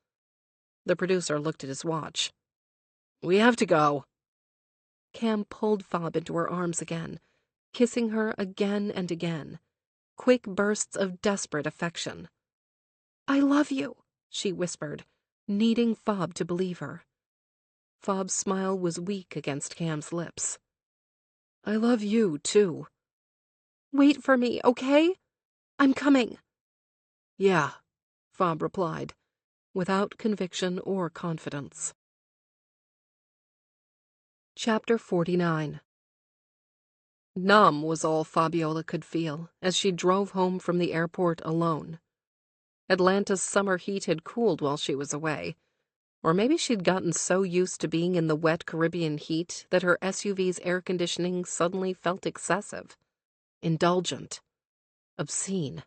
S2: The producer looked at his watch. "We have to go." Cam pulled Fob into her arms again, kissing her again and again. Quick bursts of desperate affection. "I love you," she whispered, needing Fob to believe her. Fob's smile was weak against Cam's lips. "I love you, too." "Wait for me, okay? I'm coming." "Yeah," Fob replied, without conviction or confidence. Chapter 49. Numb was all Fabiola could feel as she drove home from the airport alone. Atlanta's summer heat had cooled while she was away, or maybe she'd gotten so used to being in the wet Caribbean heat that her SUV's air conditioning suddenly felt excessive, indulgent, obscene.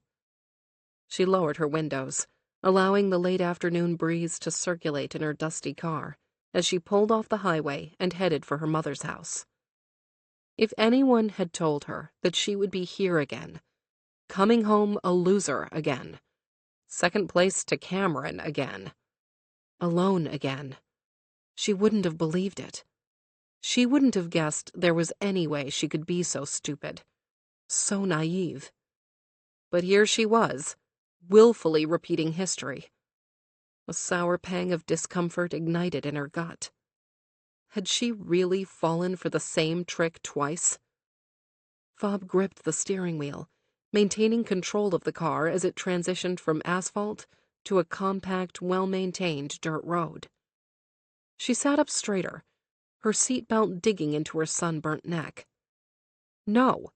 S2: She lowered her windows, allowing the late afternoon breeze to circulate in her dusty car as she pulled off the highway and headed for her mother's house. If anyone had told her that she would be here again, coming home a loser again, second place to Cameron again, alone again, she wouldn't have believed it. She wouldn't have guessed there was any way she could be so stupid, so naive. But here she was, willfully repeating history. A sour pang of discomfort ignited in her gut. Had she really fallen for the same trick twice? Fob gripped the steering wheel, maintaining control of the car as it transitioned from asphalt to a compact, well-maintained dirt road. She sat up straighter, her seatbelt digging into her sunburnt neck. No,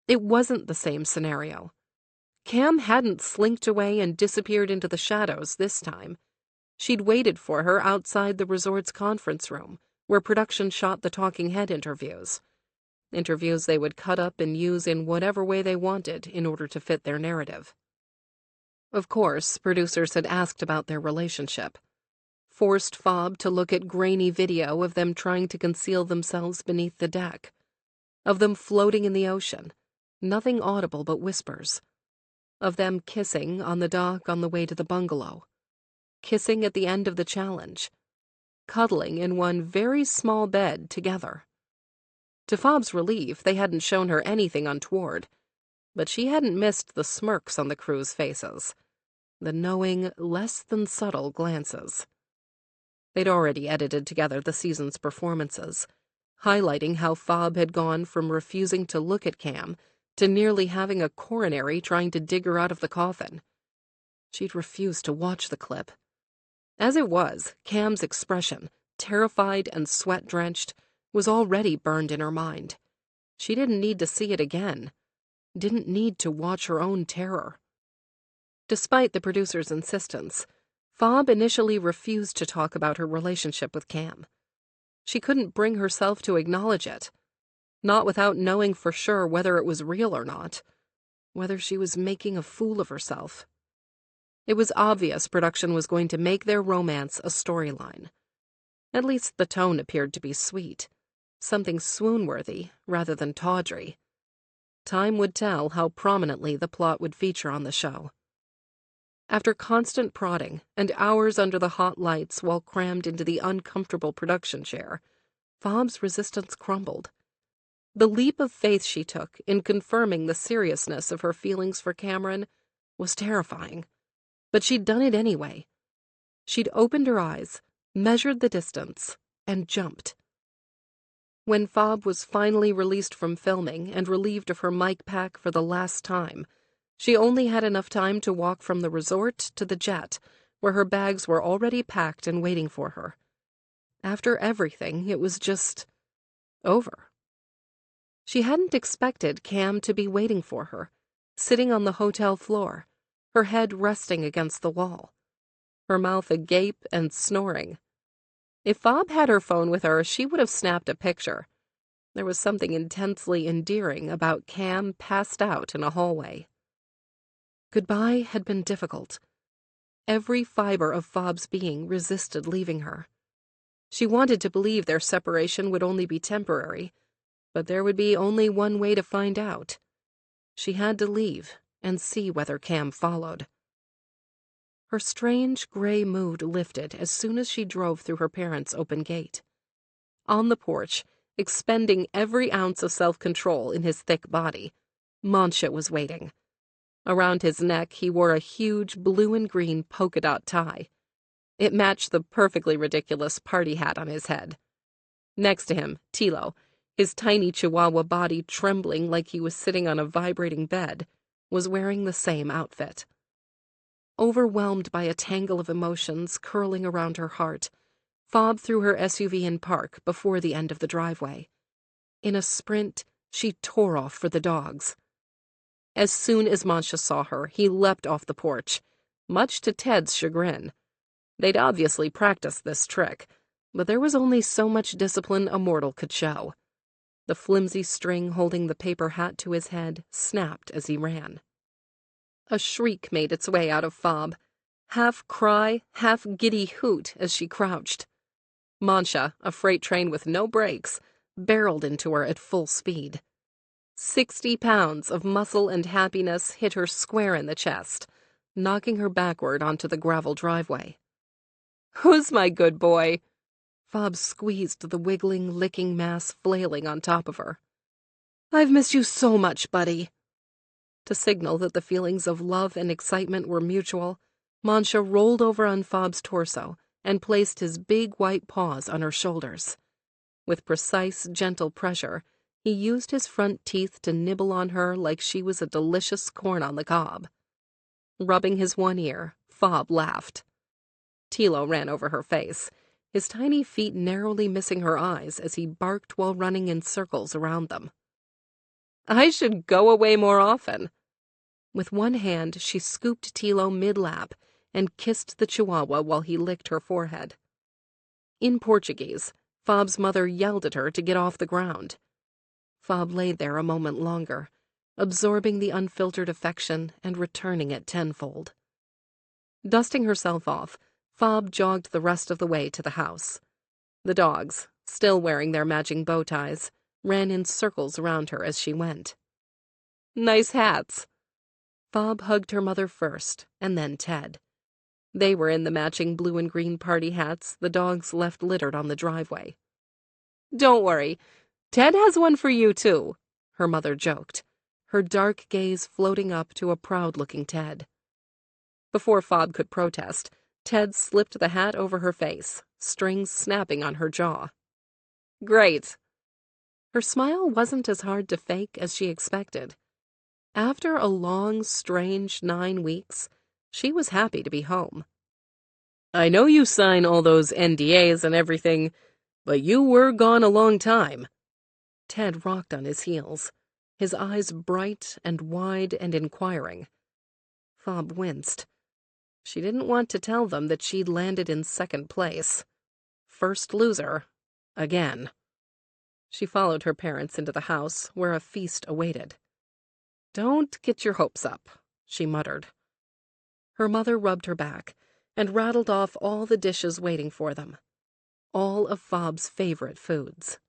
S2: it wasn't the same scenario. Cam hadn't slinked away and disappeared into the shadows this time. She'd waited for her outside the resort's conference room, where production shot the talking head interviews. Interviews they would cut up and use in whatever way they wanted in order to fit their narrative. Of course, producers had asked about their relationship. Forced Fob to look at grainy video of them trying to conceal themselves beneath the deck. Of them floating in the ocean, nothing audible but whispers. Of them kissing on the dock on the way to the bungalow. Kissing at the end of the challenge. Cuddling in one very small bed together. To Fob's relief, they hadn't shown her anything untoward, but she hadn't missed the smirks on the crew's faces, the knowing, less than subtle glances. They'd already edited together the season's performances, highlighting how Fob had gone from refusing to look at Cam to nearly having a coronary trying to dig her out of the coffin. She'd refused to watch the clip. As it was, Cam's expression, terrified and sweat-drenched, was already burned in her mind. She didn't need to see it again. Didn't need to watch her own terror. Despite the producer's insistence, Fob initially refused to talk about her relationship with Cam. She couldn't bring herself to acknowledge it, not without knowing for sure whether it was real or not, whether she was making a fool of herself. It was obvious production was going to make their romance a storyline. At least the tone appeared to be sweet, something swoon-worthy rather than tawdry. Time would tell how prominently the plot would feature on the show. After constant prodding and hours under the hot lights while crammed into the uncomfortable production chair, Fob's resistance crumbled. The leap of faith she took in confirming the seriousness of her feelings for Cameron was terrifying, but she'd done it anyway. She'd opened her eyes, measured the distance, and jumped. When Fob was finally released from filming and relieved of her mic pack for the last time, she only had enough time to walk from the resort to the jet, where her bags were already packed and waiting for her. After everything, it was just over. She hadn't expected Cam to be waiting for her, sitting on the hotel floor, her head resting against the wall, her mouth agape and snoring. If Fob had her phone with her, she would have snapped a picture. There was something intensely endearing about Cam passed out in a hallway. Goodbye had been difficult. Every fiber of Fob's being resisted leaving her. She wanted to believe their separation would only be temporary, but there would be only one way to find out. She had to leave and see whether Cam followed. Her strange gray mood lifted as soon as she drove through her parents' open gate. On the porch, expending every ounce of self-control in his thick body, Mancha was waiting. Around his neck, he wore a huge blue and green polka dot tie. It matched the perfectly ridiculous party hat on his head. Next to him, Tilo, his tiny chihuahua body trembling like he was sitting on a vibrating bed, was wearing the same outfit. Overwhelmed by a tangle of emotions curling around her heart, Fob threw her SUV in park before the end of the driveway. In a sprint, she tore off for the dogs. As soon as Mancha saw her, he leapt off the porch, much to Ted's chagrin. They'd obviously practiced this trick, but there was only so much discipline a mortal could show. The flimsy string holding the paper hat to his head snapped as he ran. A shriek made its way out of Fob, half cry, half giddy hoot as she crouched. Mancha, a freight train with no brakes, barreled into her at full speed. 60 pounds of muscle and happiness hit her square in the chest, knocking her backward onto the gravel driveway. "Who's my good boy?" Fob squeezed the wiggling, licking mass flailing on top of her. "I've missed you so much, buddy." To signal that the feelings of love and excitement were mutual, Mancha rolled over on Fob's torso and placed his big white paws on her shoulders. With precise, gentle pressure, he used his front teeth to nibble on her like she was a delicious corn on the cob. Rubbing his one ear, Fob laughed. Tilo ran over her face, his tiny feet narrowly missing her eyes as he barked while running in circles around them. "I should go away more often." With one hand, she scooped Tilo mid-lap and kissed the chihuahua while he licked her forehead. In Portuguese, Fob's mother yelled at her to get off the ground. Fob lay there a moment longer, absorbing the unfiltered affection and returning it tenfold. Dusting herself off, Fob jogged the rest of the way to the house. The dogs, still wearing their matching bow ties, ran in circles around her as she went. "Nice hats." Fob hugged her mother first, and then Ted. They were in the matching blue and green party hats the dogs left littered on the driveway. "Don't worry, Ted has one for you, too," her mother joked, her dark gaze floating up to a proud-looking Ted. Before Fob could protest, Ted slipped the hat over her face, strings snapping on her jaw. "Great." Her smile wasn't as hard to fake as she expected. After a long, strange 9 weeks, she was happy to be home. "I know you sign all those NDAs and everything, but you were gone a long time." Ted rocked on his heels, his eyes bright and wide and inquiring. Fob winced. She didn't want to tell them that she'd landed in second place. First loser. Again. She followed her parents into the house, where a feast awaited. "Don't get your hopes up," she muttered. Her mother rubbed her back and rattled off all the dishes waiting for them. All of Fob's favorite foods.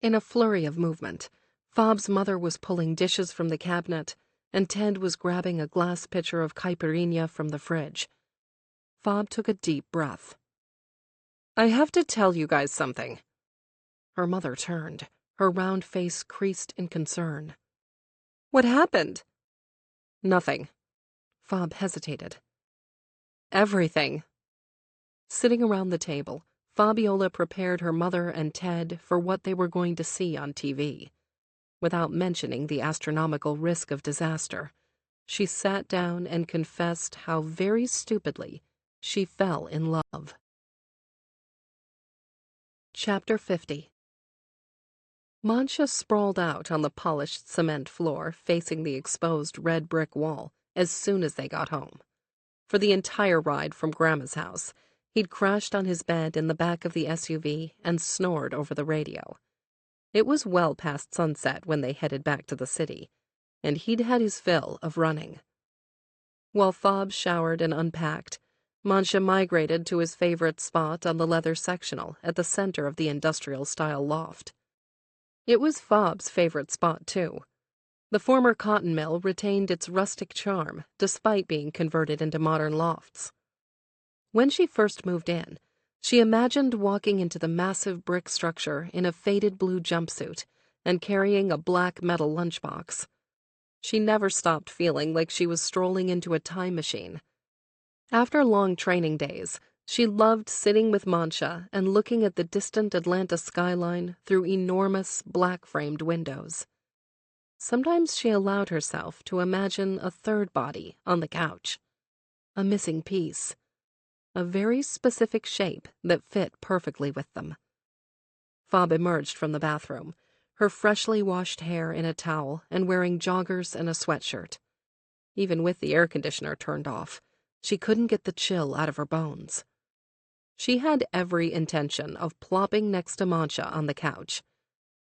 S2: In a flurry of movement, Fob's mother was pulling dishes from the cabinet, and Ted was grabbing a glass pitcher of caipirinha from the fridge. Fob took a deep breath. "I have to tell you guys something." Her mother turned, her round face creased in concern. "What happened?" "Nothing." Fob hesitated. "Everything." Sitting around the table, Fabiola prepared her mother and Ted for what they were going to see on TV. Without mentioning the astronomical risk of disaster, she sat down and confessed how very stupidly she fell in love. Chapter 50. Mancha sprawled out on the polished cement floor facing the exposed red brick wall as soon as they got home. For the entire ride from Grandma's house, he'd crashed on his bed in the back of the SUV and snored over the radio. It was well past sunset when they headed back to the city, and he'd had his fill of running. While Fob showered and unpacked, Mancha migrated to his favorite spot on the leather sectional at the center of the industrial-style loft. It was Fob's favorite spot, too. The former cotton mill retained its rustic charm despite being converted into modern lofts. When she first moved in, she imagined walking into the massive brick structure in a faded blue jumpsuit and carrying a black metal lunchbox. She never stopped feeling like she was strolling into a time machine. After long training days, she loved sitting with Mancha and looking at the distant Atlanta skyline through enormous black-framed windows. Sometimes she allowed herself to imagine a third body on the couch. A missing piece. A very specific shape that fit perfectly with them. Fob emerged from the bathroom, her freshly washed hair in a towel and wearing joggers and a sweatshirt. Even with the air conditioner turned off, she couldn't get the chill out of her bones. She had every intention of plopping next to Mancha on the couch.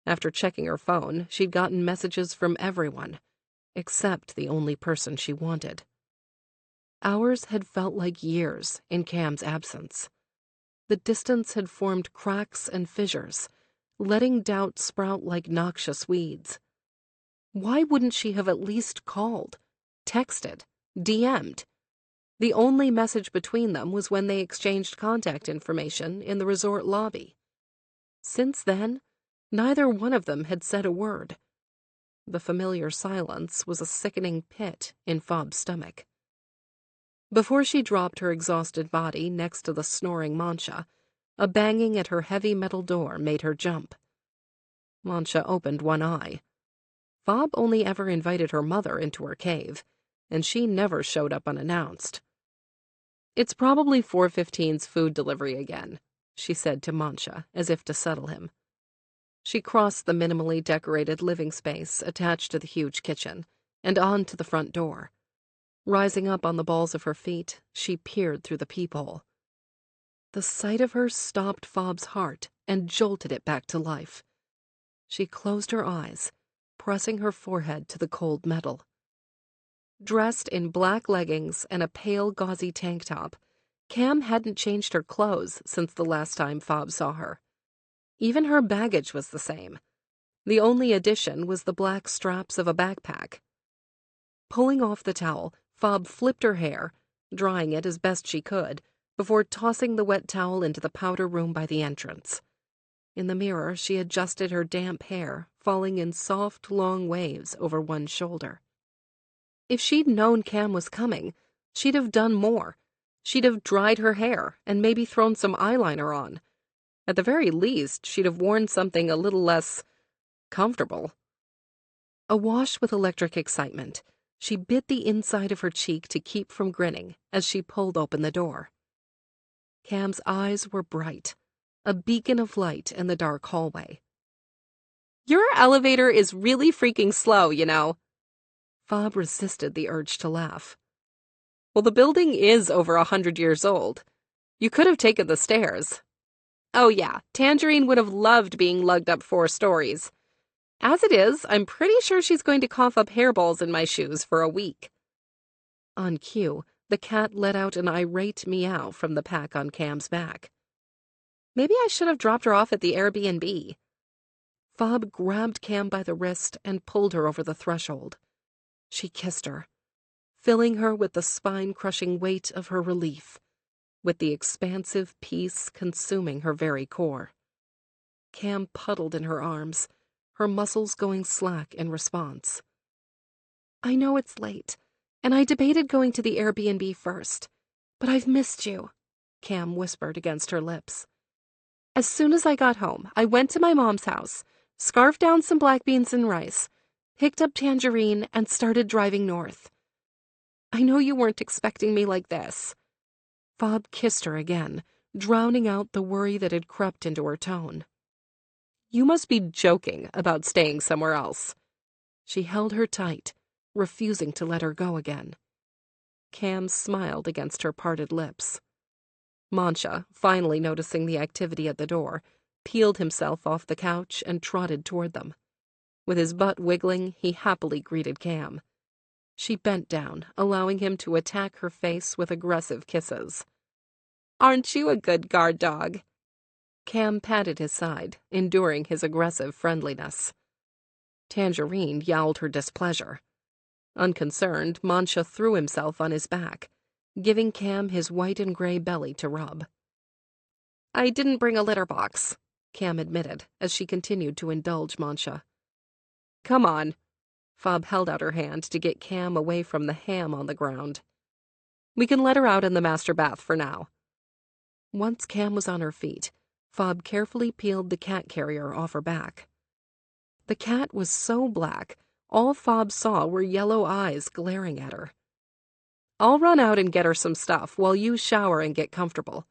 S2: After checking her phone, she'd gotten messages from everyone, except the only person she wanted. Hours had felt like years in Cam's absence. The distance had formed cracks and fissures, letting doubt sprout like noxious weeds. Why wouldn't she have at least called, texted, DM'd? The only message between them was when they exchanged contact information in the resort lobby. Since then, neither one of them had said a word. The familiar silence was a sickening pit in Fob's stomach. Before she dropped her exhausted body next to the snoring Mancha, a banging at her heavy metal door made her jump. Mancha opened one eye. Fob only ever invited her mother into her cave, and she never showed up unannounced. "It's probably 4:15's food delivery again," she said to Mancha, as if to settle him. She crossed the minimally decorated living space attached to the huge kitchen and on to the front door. Rising up on the balls of her feet, she peered through the peephole. The sight of her stopped Fob's heart and jolted it back to life. She closed her eyes, pressing her forehead to the cold metal. Dressed in black leggings and a pale, gauzy tank top, Cam hadn't changed her clothes since the last time Fob saw her. Even her baggage was the same. The only addition was the black straps of a backpack. Pulling off the towel, Fob flipped her hair, drying it as best she could, before tossing the wet towel into the powder room by the entrance. In the mirror, she adjusted her damp hair, falling in soft, long waves over one shoulder. If she'd known Cam was coming, she'd have done more. She'd have dried her hair and maybe thrown some eyeliner on. At the very least, she'd have worn something a little less comfortable. Awash with electric excitement, she bit the inside of her cheek to keep from grinning as she pulled open the door. Cam's eyes were bright, a beacon of light in the dark hallway. "Your elevator is really freaking slow, you know." Fob resisted the urge to laugh. "Well, the building is over 100 years old. You could have taken the stairs." "Oh yeah, Tangerine would have loved being lugged up 4 stories. As it is, I'm pretty sure she's going to cough up hairballs in my shoes for a week." On cue, the cat let out an irate meow from the pack on Cam's back. "Maybe I should have dropped her off at the Airbnb." Fob grabbed Cam by the wrist and pulled her over the threshold. She kissed her, filling her with the spine-crushing weight of her relief, with the expansive peace consuming her very core. Cam puddled in her arms, her muscles going slack in response. "I know it's late, and I debated going to the Airbnb first, but I've missed you," Cam whispered against her lips. "As soon as I got home, I went to my mom's house, scarfed down some black beans and rice, picked up Tangerine, and started driving north. I know you weren't expecting me like this." Fob kissed her again, drowning out the worry that had crept into her tone. "You must be joking about staying somewhere else." She held her tight, refusing to let her go again. Cam smiled against her parted lips. Mancha, finally noticing the activity at the door, peeled himself off the couch and trotted toward them. With his butt wiggling, he happily greeted Cam. She bent down, allowing him to attack her face with aggressive kisses. "Aren't you a good guard dog?" Cam patted his side, enduring his aggressive friendliness. Tangerine yowled her displeasure. Unconcerned, Mancha threw himself on his back, giving Cam his white and gray belly to rub. "I didn't bring a litter box," Cam admitted, as she continued to indulge Mancha. "Come on." Fob held out her hand to get Cam away from the ham on the ground. "We can let her out in the master bath for now." Once Cam was on her feet, Fob carefully peeled the cat carrier off her back. The cat was so black, all Fob saw were yellow eyes glaring at her. "I'll run out and get her some stuff while you shower and get comfortable.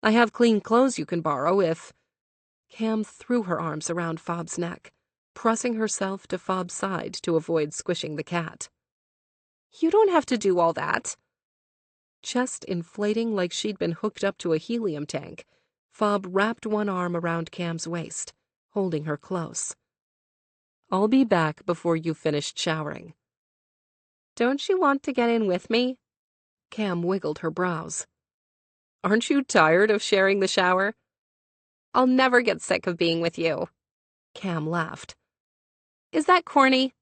S2: I have clean clothes you can borrow if—" Cam threw her arms around Fob's neck, pressing herself to Fob's side to avoid squishing the cat. "You don't have to do all that." Chest inflating like she'd been hooked up to a helium tank, Fob wrapped one arm around Cam's waist, holding her close. "I'll be back before you've finished showering." "Don't you want to get in with me?" Cam wiggled her brows. "Aren't you tired of sharing the shower?" "I'll never get sick of being with you." Cam laughed. "Is that corny?"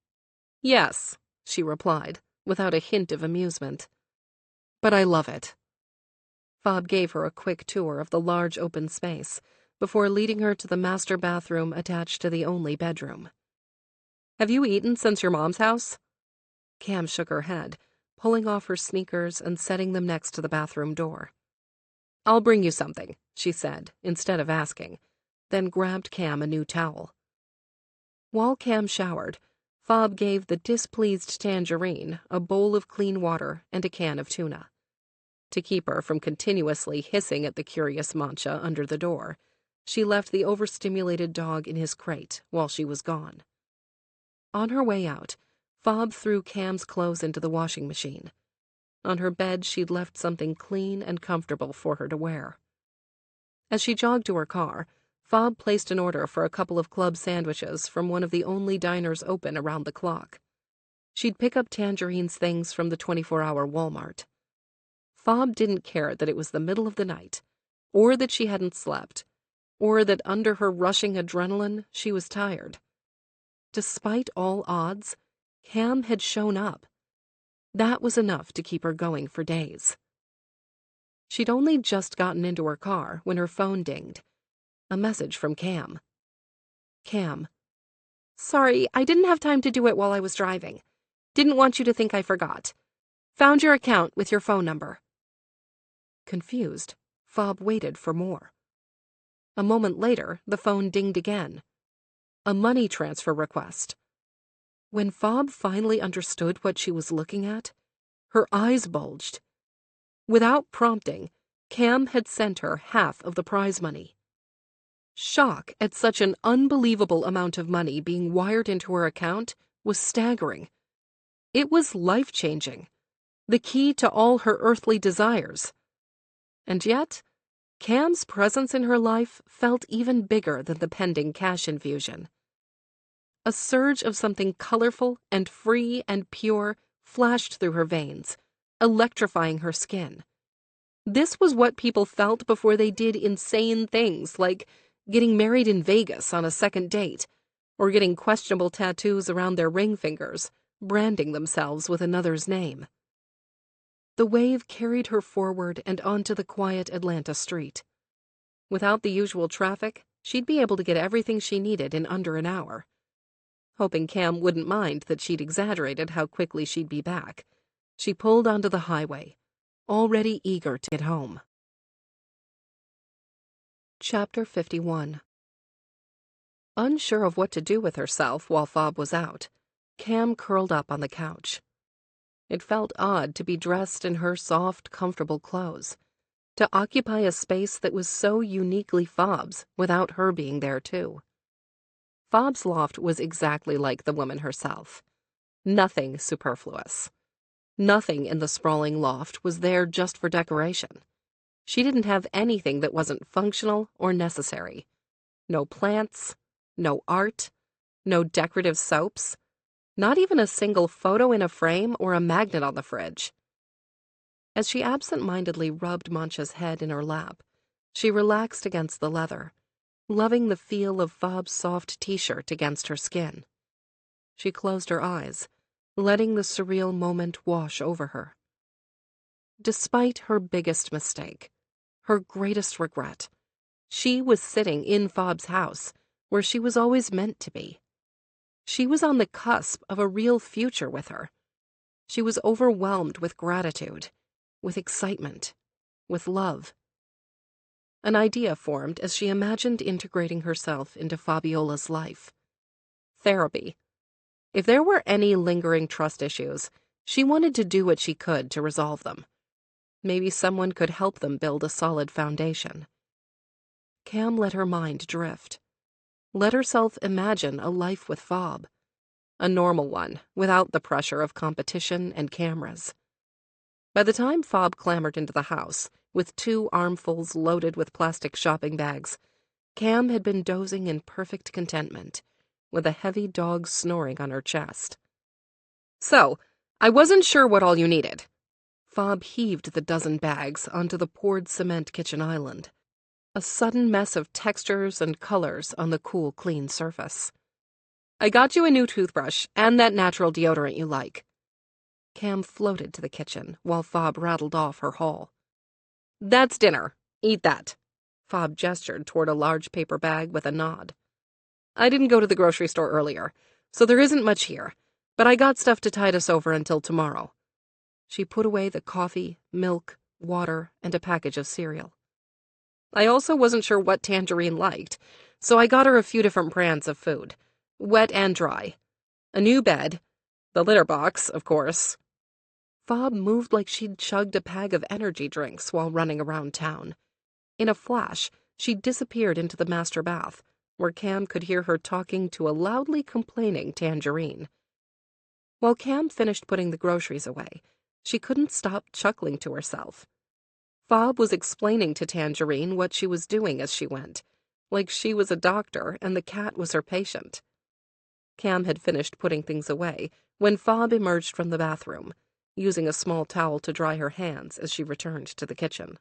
S2: "Yes," she replied, without a hint of amusement. "But I love it." Fob gave her a quick tour of the large open space before leading her to the master bathroom attached to the only bedroom. "Have you eaten since your mom's house?" Cam shook her head, pulling off her sneakers and setting them next to the bathroom door. "I'll bring you something," she said, instead of asking, then grabbed Cam a new towel. While Cam showered, Fob gave the displeased Tangerine a bowl of clean water and a can of tuna. To keep her from continuously hissing at the curious Mancha under the door, she left the overstimulated dog in his crate while she was gone. On her way out, Fob threw Cam's clothes into the washing machine. On her bed, she'd left something clean and comfortable for her to wear. As she jogged to her car, Fob placed an order for a couple of club sandwiches from one of the only diners open around the clock. She'd pick up Tangerine's things from the 24-hour Walmart. Fob didn't care that it was the middle of the night, or that she hadn't slept, or that under her rushing adrenaline she was tired. Despite all odds, Cam had shown up. That was enough to keep her going for days. She'd only just gotten into her car when her phone dinged. A message from Cam. Cam. Sorry, I didn't have time to do it while I was driving. Didn't want you to think I forgot. Found your account with your phone number. Confused, Fob waited for more. A moment later, the phone dinged again. A money transfer request. When Fob finally understood what she was looking at, her eyes bulged. Without prompting, Cam had sent her half of the prize money. Shock at such an unbelievable amount of money being wired into her account was staggering. It was life-changing, the key to all her earthly desires. And yet, Cam's presence in her life felt even bigger than the pending cash infusion. A surge of something colorful and free and pure flashed through her veins, electrifying her skin. This was what people felt before they did insane things like getting married in Vegas on a second date, or getting questionable tattoos around their ring fingers, branding themselves with another's name. The wave carried her forward and onto the quiet Atlanta street. Without the usual traffic, she'd be able to get everything she needed in under an hour. Hoping Cam wouldn't mind that she'd exaggerated how quickly she'd be back, she pulled onto the highway, already eager to get home. Chapter 51. Unsure of what to do with herself while Fob was out, Cam curled up on the couch. It felt odd to be dressed in her soft, comfortable clothes, to occupy a space that was so uniquely Fob's without her being there too. Fob's loft was exactly like the woman herself. Nothing superfluous. Nothing in the sprawling loft was there just for decoration. She didn't have anything that wasn't functional or necessary. No plants, no art, no decorative soaps, not even a single photo in a frame or a magnet on the fridge. As she absent-mindedly rubbed Mancha's head in her lap, she relaxed against the leather, loving the feel of Fob's soft t-shirt against her skin. She closed her eyes, letting the surreal moment wash over her. Despite her biggest mistake, her greatest regret, she was sitting in Fob's house, where she was always meant to be. She was on the cusp of a real future with her. She was overwhelmed with gratitude, with excitement, with love. An idea formed as she imagined integrating herself into Fabiola's life. Therapy. If there were any lingering trust issues, she wanted to do what she could to resolve them. Maybe someone could help them build a solid foundation. Cam let her mind drift. Let herself imagine a life with Fob. A normal one, without the pressure of competition and cameras. By the time Fob clambered into the house, with 2 armfuls loaded with plastic shopping bags, Cam had been dozing in perfect contentment, with a heavy dog snoring on her chest. So, I wasn't sure what all you needed. Fob heaved the dozen bags onto the poured cement kitchen island, a sudden mess of textures and colors on the cool, clean surface. I got you a new toothbrush and that natural deodorant you like. Cam floated to the kitchen while Fob rattled off her haul. That's dinner. Eat that. Fob gestured toward a large paper bag with a nod. I didn't go to the grocery store earlier, so there isn't much here, but I got stuff to tide us over until tomorrow. She put away the coffee, milk, water, and a package of cereal. I also wasn't sure what Tangerine liked, so I got her a few different brands of food, wet and dry. A new bed, the litter box, of course. Fob moved like she'd chugged a bag of energy drinks while running around town. In a flash, she disappeared into the master bath, where Cam could hear her talking to a loudly complaining Tangerine. While Cam finished putting the groceries away, she couldn't stop chuckling to herself. Fob was explaining to Tangerine what she was doing as she went, like she was a doctor and the cat was her patient. Cam had finished putting things away when Fob emerged from the bathroom, using a small towel to dry her hands as she returned to the kitchen.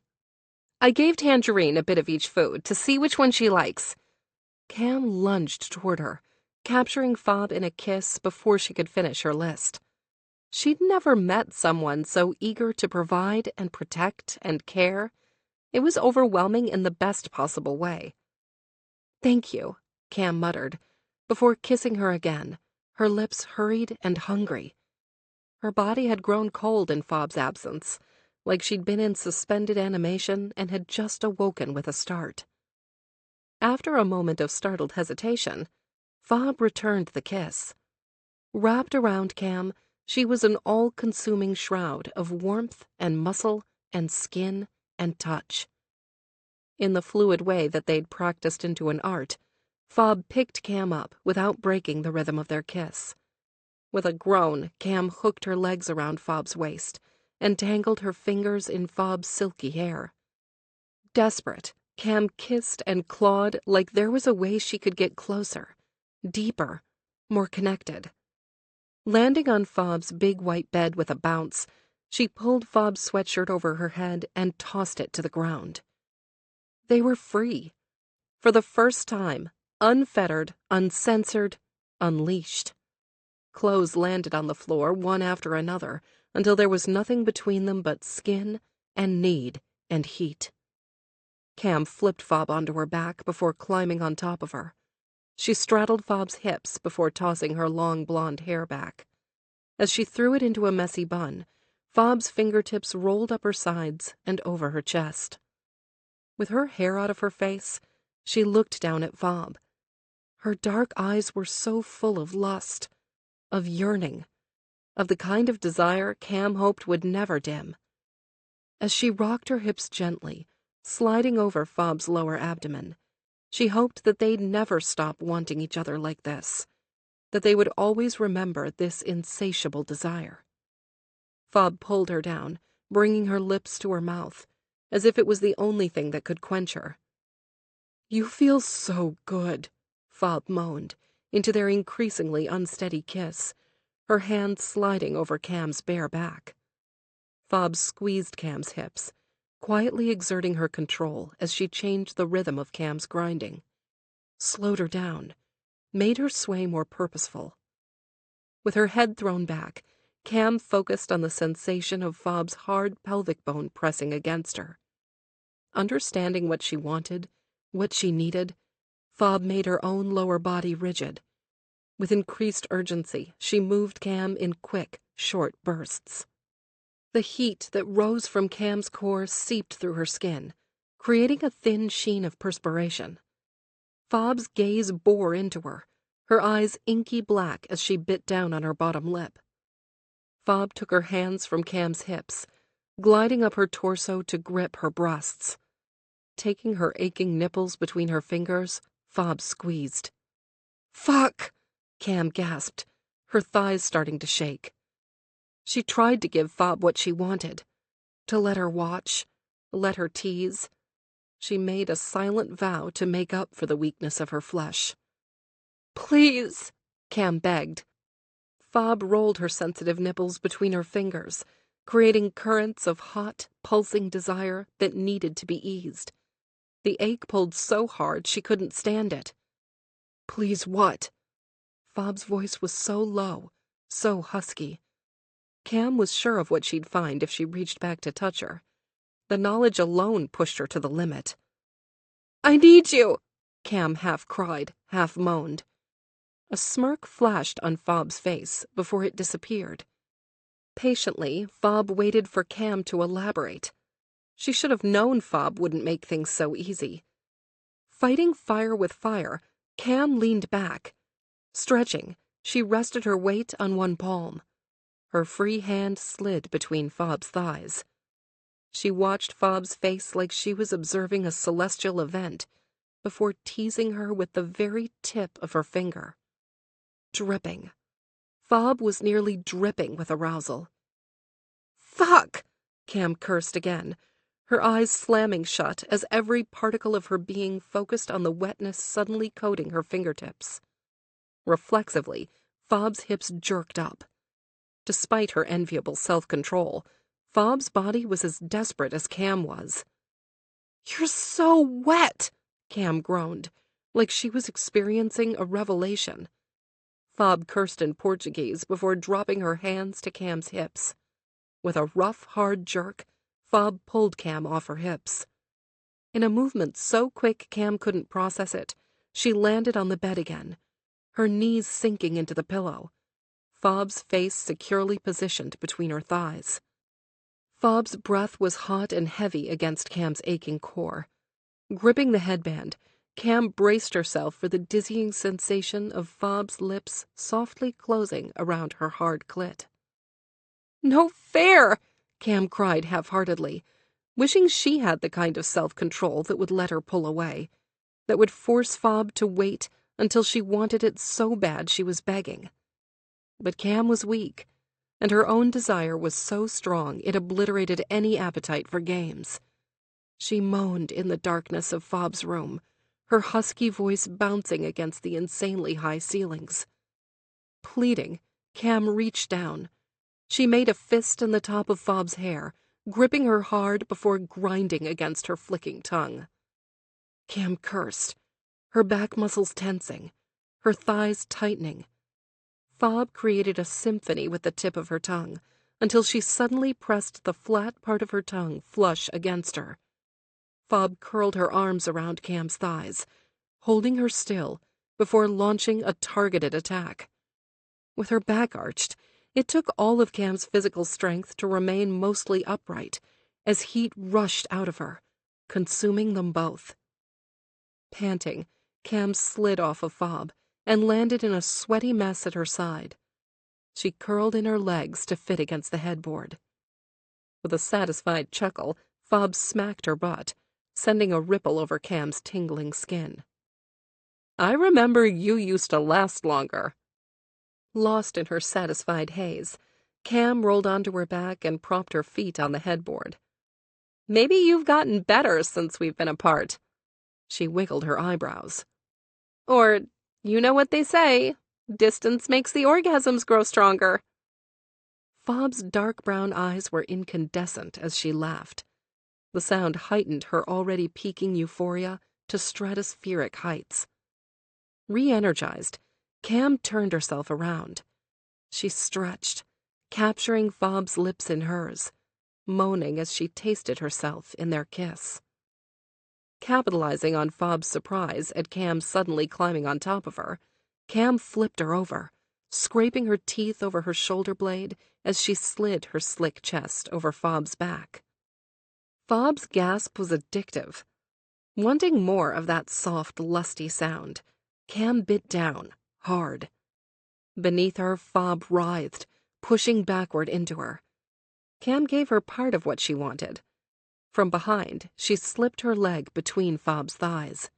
S2: I gave Tangerine a bit of each food to see which one she likes. Cam lunged toward her, capturing Fob in a kiss before she could finish her list. She'd never met someone so eager to provide and protect and care. It was overwhelming in the best possible way. Thank you, Cam muttered, before kissing her again, her lips hurried and hungry. Her body had grown cold in Fob's absence, like she'd been in suspended animation and had just awoken with a start. After a moment of startled hesitation, Fob returned the kiss. Wrapped around Cam, she was an all-consuming shroud of warmth and muscle and skin and touch. In the fluid way that they'd practiced into an art, Fob picked Cam up without breaking the rhythm of their kiss. With a groan, Cam hooked her legs around Fob's waist and tangled her fingers in Fob's silky hair. Desperate, Cam kissed and clawed like there was a way she could get closer, deeper, more connected. Landing on Fob's big white bed with a bounce, she pulled Fob's sweatshirt over her head and tossed it to the ground. They were free. For the first time, unfettered, uncensored, unleashed. Clothes landed on the floor one after another until there was nothing between them but skin and need and heat. Cam flipped Fob onto her back before climbing on top of her. She straddled Fob's hips before tossing her long blonde hair back. As she threw it into a messy bun, Fob's fingertips rolled up her sides and over her chest. With her hair out of her face, she looked down at Fob. Her dark eyes were so full of lust, of yearning, of the kind of desire Cam hoped would never dim. As she rocked her hips gently, sliding over Fob's lower abdomen, she hoped that they'd never stop wanting each other like this, that they would always remember this insatiable desire. Fob pulled her down, bringing her lips to her mouth, as if it was the only thing that could quench her. You feel so good, Fob moaned, into their increasingly unsteady kiss, her hands sliding over Cam's bare back. Fob squeezed Cam's hips, quietly exerting her control as she changed the rhythm of Cam's grinding, slowed her down, made her sway more purposeful. With her head thrown back, Cam focused on the sensation of Fob's hard pelvic bone pressing against her. Understanding what she wanted, what she needed, Fob made her own lower body rigid. With increased urgency, she moved Cam in quick, short bursts. The heat that rose from Cam's core seeped through her skin, creating a thin sheen of perspiration. Fob's gaze bore into her eyes inky black as she bit down on her bottom lip. Fob took her hands from Cam's hips, gliding up her torso to grip her breasts. Taking her aching nipples between her fingers, Fob squeezed. Fuck! Cam gasped, her thighs starting to shake. She tried to give Fob what she wanted, to let her watch, let her tease. She made a silent vow to make up for the weakness of her flesh. Please, Cam begged. Fob rolled her sensitive nipples between her fingers, creating currents of hot, pulsing desire that needed to be eased. The ache pulled so hard she couldn't stand it. Please what? Fob's voice was so low, so husky. Cam was sure of what she'd find if she reached back to touch her. The knowledge alone pushed her to the limit. I need you, Cam half cried, half moaned. A smirk flashed on Fob's face before it disappeared. Patiently, Fob waited for Cam to elaborate. She should have known Fob wouldn't make things so easy. Fighting fire with fire, Cam leaned back. Stretching, she rested her weight on one palm. Her free hand slid between Fob's thighs. She watched Fob's face like she was observing a celestial event before teasing her with the very tip of her finger. Dripping. Fob was nearly dripping with arousal. "Fuck!" Cam cursed again, her eyes slamming shut as every particle of her being focused on the wetness suddenly coating her fingertips. Reflexively, Fob's hips jerked up. Despite her enviable self-control, Fob's body was as desperate as Cam was. "You're so wet!" Cam groaned, like she was experiencing a revelation. Fob cursed in Portuguese before dropping her hands to Cam's hips. With a rough, hard jerk, Fob pulled Cam off her hips. In a movement so quick Cam couldn't process it, she landed on the bed again, her knees sinking into the pillow, Fob's face securely positioned between her thighs. Fob's breath was hot and heavy against Cam's aching core. Gripping the headband, Cam braced herself for the dizzying sensation of Fob's lips softly closing around her hard clit. "No fair!" Cam cried half-heartedly, wishing she had the kind of self-control that would let her pull away, that would force Fob to wait until she wanted it so bad she was begging. But Cam was weak, and her own desire was so strong it obliterated any appetite for games. She moaned in the darkness of Fob's room, her husky voice bouncing against the insanely high ceilings. Pleading, Cam reached down. She made a fist in the top of Fob's hair, gripping her hard before grinding against her flicking tongue. Cam cursed, her back muscles tensing, her thighs tightening. Fob created a symphony with the tip of her tongue, until she suddenly pressed the flat part of her tongue flush against her. Fob curled her arms around Cam's thighs, holding her still before launching a targeted attack. With her back arched, it took all of Cam's physical strength to remain mostly upright, as heat rushed out of her, consuming them both. Panting, Cam slid off of Fob and landed in a sweaty mess at her side. She curled in her legs to fit against the headboard. With a satisfied chuckle, Fob smacked her butt, sending a ripple over Cam's tingling skin. "I remember you used to last longer." Lost in her satisfied haze, Cam rolled onto her back and propped her feet on the headboard. "Maybe you've gotten better since we've been apart." She wiggled her eyebrows. "Or, you know what they say, distance makes the orgasms grow stronger." Fob's dark brown eyes were incandescent as she laughed. The sound heightened her already peaking euphoria to stratospheric heights. Re-energized, Cam turned herself around. She stretched, capturing Fob's lips in hers, moaning as she tasted herself in their kiss. Capitalizing on Fob's surprise at Cam suddenly climbing on top of her, Cam flipped her over, scraping her teeth over her shoulder blade as she slid her slick chest over Fob's back. Fob's gasp was addictive. Wanting more of that soft, lusty sound, Cam bit down, hard. Beneath her, Fob writhed, pushing backward into her. Cam gave her part of what she wanted. From behind, she slipped her leg between Fob's thighs.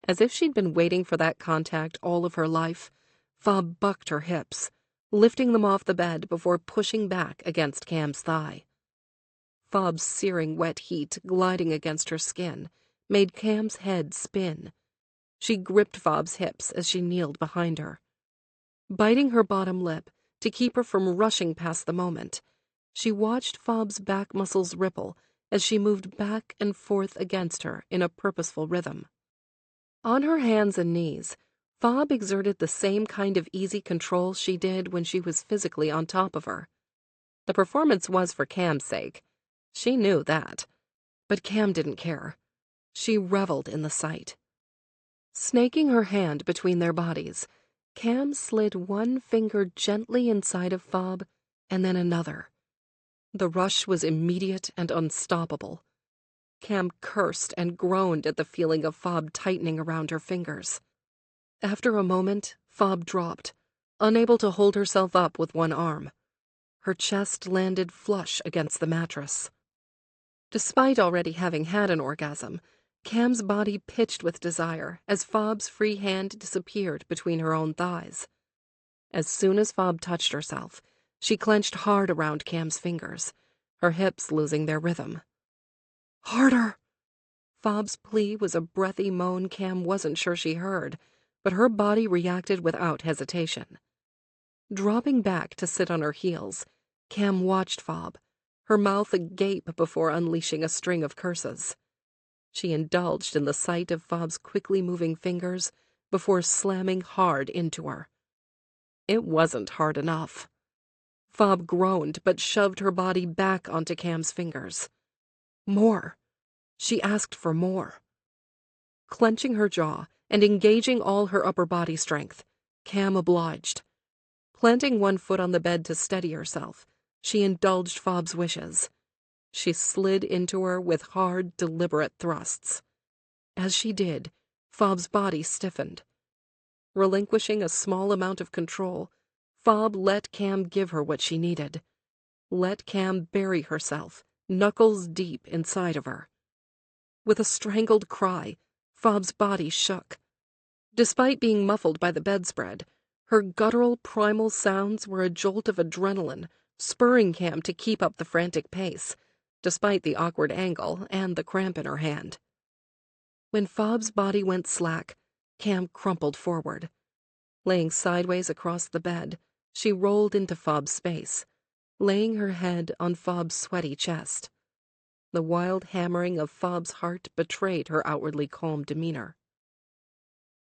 S2: As if she'd been waiting for that contact all of her life, Fob bucked her hips, lifting them off the bed before pushing back against Cam's thigh. Fob's searing wet heat gliding against her skin made Cam's head spin. She gripped Fob's hips as she kneeled behind her. Biting her bottom lip to keep her from rushing past the moment, she watched Fob's back muscles ripple as she moved back and forth against her in a purposeful rhythm. On her hands and knees, Fob exerted the same kind of easy control she did when she was physically on top of her. The performance was for Cam's sake. She knew that. But Cam didn't care. She reveled in the sight. Snaking her hand between their bodies, Cam slid one finger gently inside of Fob and then another. The rush was immediate and unstoppable. Cam cursed and groaned at the feeling of Fob tightening around her fingers. After a moment, Fob dropped, unable to hold herself up with one arm. Her chest landed flush against the mattress. Despite already having had an orgasm, Cam's body pitched with desire as Fob's free hand disappeared between her own thighs. As soon as Fob touched herself, she clenched hard around Cam's fingers, her hips losing their rhythm. "Harder!" Fob's plea was a breathy moan Cam wasn't sure she heard, but her body reacted without hesitation. Dropping back to sit on her heels, Cam watched Fob, her mouth agape before unleashing a string of curses. She indulged in the sight of Fob's quickly moving fingers before slamming hard into her. It wasn't hard enough. Fob groaned but shoved her body back onto Cam's fingers. More. She asked for more. Clenching her jaw and engaging all her upper body strength, Cam obliged. Planting one foot on the bed to steady herself, she indulged Fob's wishes. She slid into her with hard, deliberate thrusts. As she did, Fob's body stiffened. Relinquishing a small amount of control, Fob let Cam give her what she needed. Let Cam bury herself, knuckles deep inside of her. With a strangled cry, Fob's body shook. Despite being muffled by the bedspread, her guttural, primal sounds were a jolt of adrenaline, spurring Cam to keep up the frantic pace, despite the awkward angle and the cramp in her hand. When Fob's body went slack, Cam crumpled forward. Laying sideways across the bed, she rolled into Fob's space, laying her head on Fob's sweaty chest. The wild hammering of Fob's heart betrayed her outwardly calm demeanor.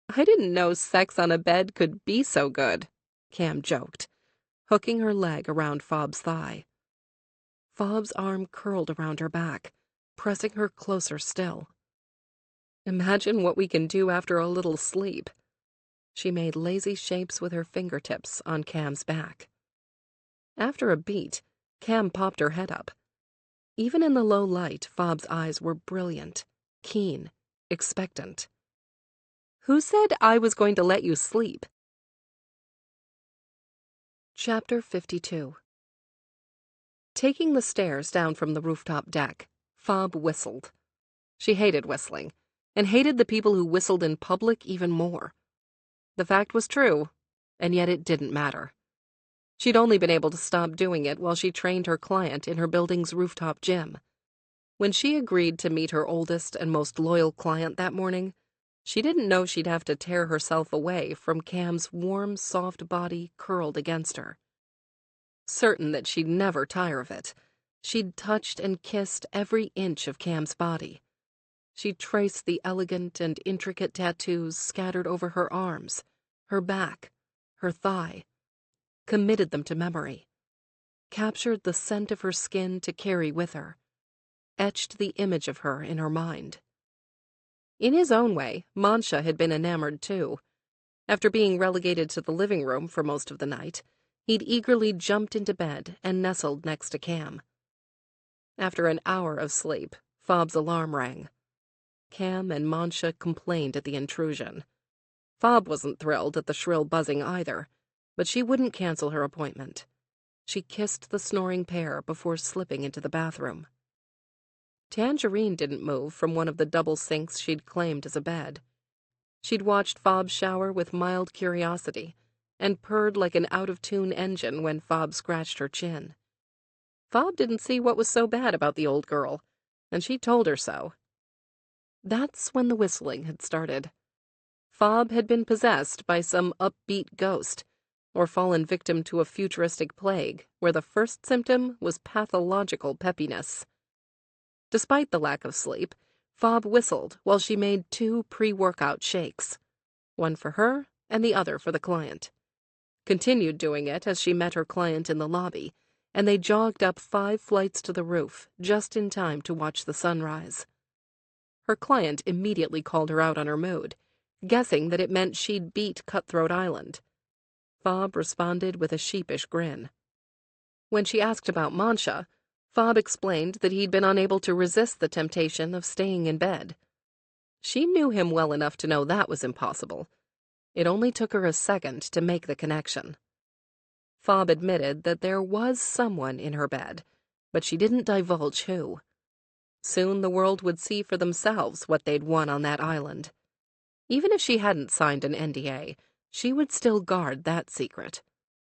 S2: "I didn't know sex on a bed could be so good," Cam joked, hooking her leg around Fob's thigh. Fob's arm curled around her back, pressing her closer still. "Imagine what we can do after a little sleep." She made lazy shapes with her fingertips on Cam's back. After a beat, Cam popped her head up. Even in the low light, Fob's eyes were brilliant, keen, expectant. "Who said I was going to let you sleep?" Chapter 52. Taking the stairs down from the rooftop deck, Fob whistled. She hated whistling, and hated the people who whistled in public even more. The fact was true, and yet it didn't matter. She'd only been able to stop doing it while she trained her client in her building's rooftop gym. When she agreed to meet her oldest and most loyal client that morning, she didn't know she'd have to tear herself away from Cam's warm, soft body curled against her. Certain that she'd never tire of it, she'd touched and kissed every inch of Cam's body. She'd traced the elegant and intricate tattoos scattered over her arms, her back, her thigh, committed them to memory, captured the scent of her skin to carry with her, etched the image of her in her mind. In his own way, Mansha had been enamored too. After being relegated to the living room for most of the night, he'd eagerly jumped into bed and nestled next to Cam. After an hour of sleep, Fob's alarm rang. Cam and Mansha complained at the intrusion. Fob wasn't thrilled at the shrill buzzing either, but she wouldn't cancel her appointment. She kissed the snoring pair before slipping into the bathroom. Tangerine didn't move from one of the double sinks she'd claimed as a bed. She'd watched Fob shower with mild curiosity and purred like an out-of-tune engine when Fob scratched her chin. Fob didn't see what was so bad about the old girl, and she told her so. That's when the whistling had started. Fob had been possessed by some upbeat ghost, or fallen victim to a futuristic plague where the first symptom was pathological peppiness. Despite the lack of sleep, Fob whistled while she made 2 pre-workout shakes, one for her and the other for the client. Continued doing it as she met her client in the lobby, and they jogged up 5 flights to the roof just in time to watch the sunrise. Her client immediately called her out on her mood, guessing that it meant she'd beat Cutthroat Island. Fob responded with a sheepish grin. When she asked about Mansha, Fob explained that he'd been unable to resist the temptation of staying in bed. She knew him well enough to know that was impossible. It only took her a second to make the connection. Fob admitted that there was someone in her bed, but she didn't divulge who. Soon the world would see for themselves what they'd won on that island. Even if she hadn't signed an NDA, she would still guard that secret.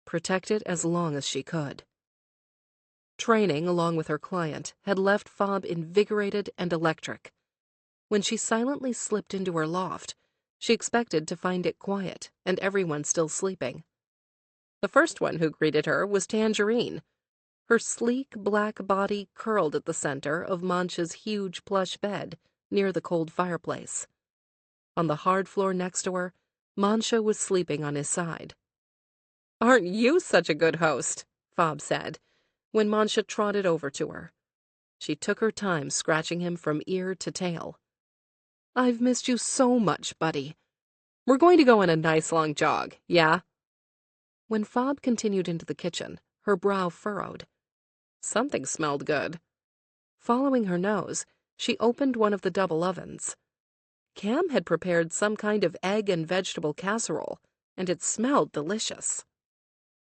S2: protect it as long as she could. Training, along with her client, had left Fob invigorated and electric. When she silently slipped into her loft, she expected to find it quiet and everyone still sleeping. The first one who greeted her was Tangerine. Her sleek black body curled at the center of Mancha's huge plush bed near the cold fireplace. On the hard floor next to her, Mancha was sleeping on his side. "Aren't you such a good host?" Fob said, when Mancha trotted over to her. She took her time scratching him from ear to tail. "I've missed you so much, buddy. We're going to go on a nice long jog, yeah?" When Fob continued into the kitchen, her brow furrowed. Something smelled good. Following her nose, she opened one of the double ovens. Cam had prepared some kind of egg and vegetable casserole, and it smelled delicious.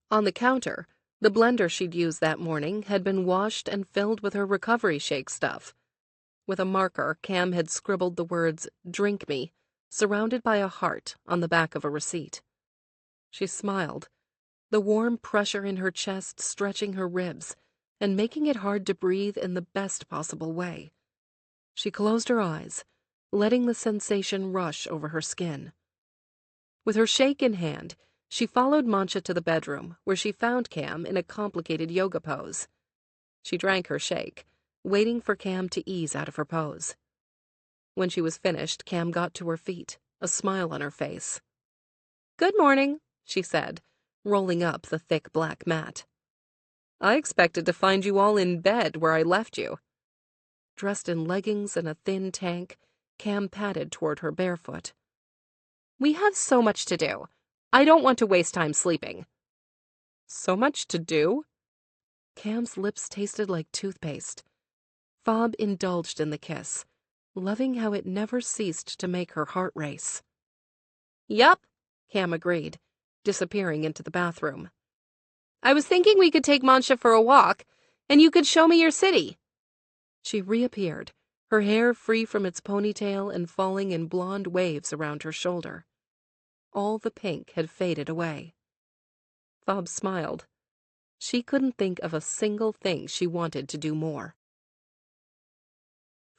S2: On the counter, the blender she'd used that morning had been washed and filled with her recovery shake stuff. With a marker, Cam had scribbled the words, "Drink me," surrounded by a heart on the back of a receipt. She smiled, the warm pressure in her chest stretching her ribs and making it hard to breathe in the best possible way. She closed her eyes, letting the sensation rush over her skin. With her shake in hand, she followed Mancha to the bedroom, where she found Cam in a complicated yoga pose. She drank her shake, waiting for Cam to ease out of her pose. When she was finished, Cam got to her feet, a smile on her face. "Good morning," she said, rolling up the thick black mat. "I expected to find you all in bed where I left you." Dressed in leggings and a thin tank, Cam padded toward her barefoot. "We have so much to do. I don't want to waste time sleeping." "So much to do?" Cam's lips tasted like toothpaste. Fob indulged in the kiss, loving how it never ceased to make her heart race. "Yup," Cam agreed, disappearing into the bathroom. "I was thinking we could take Mancha for a walk, and you could show me your city." She reappeared, her hair free from its ponytail and falling in blonde waves around her shoulder. All the pink had faded away. Fob smiled. She couldn't think of a single thing she wanted to do more.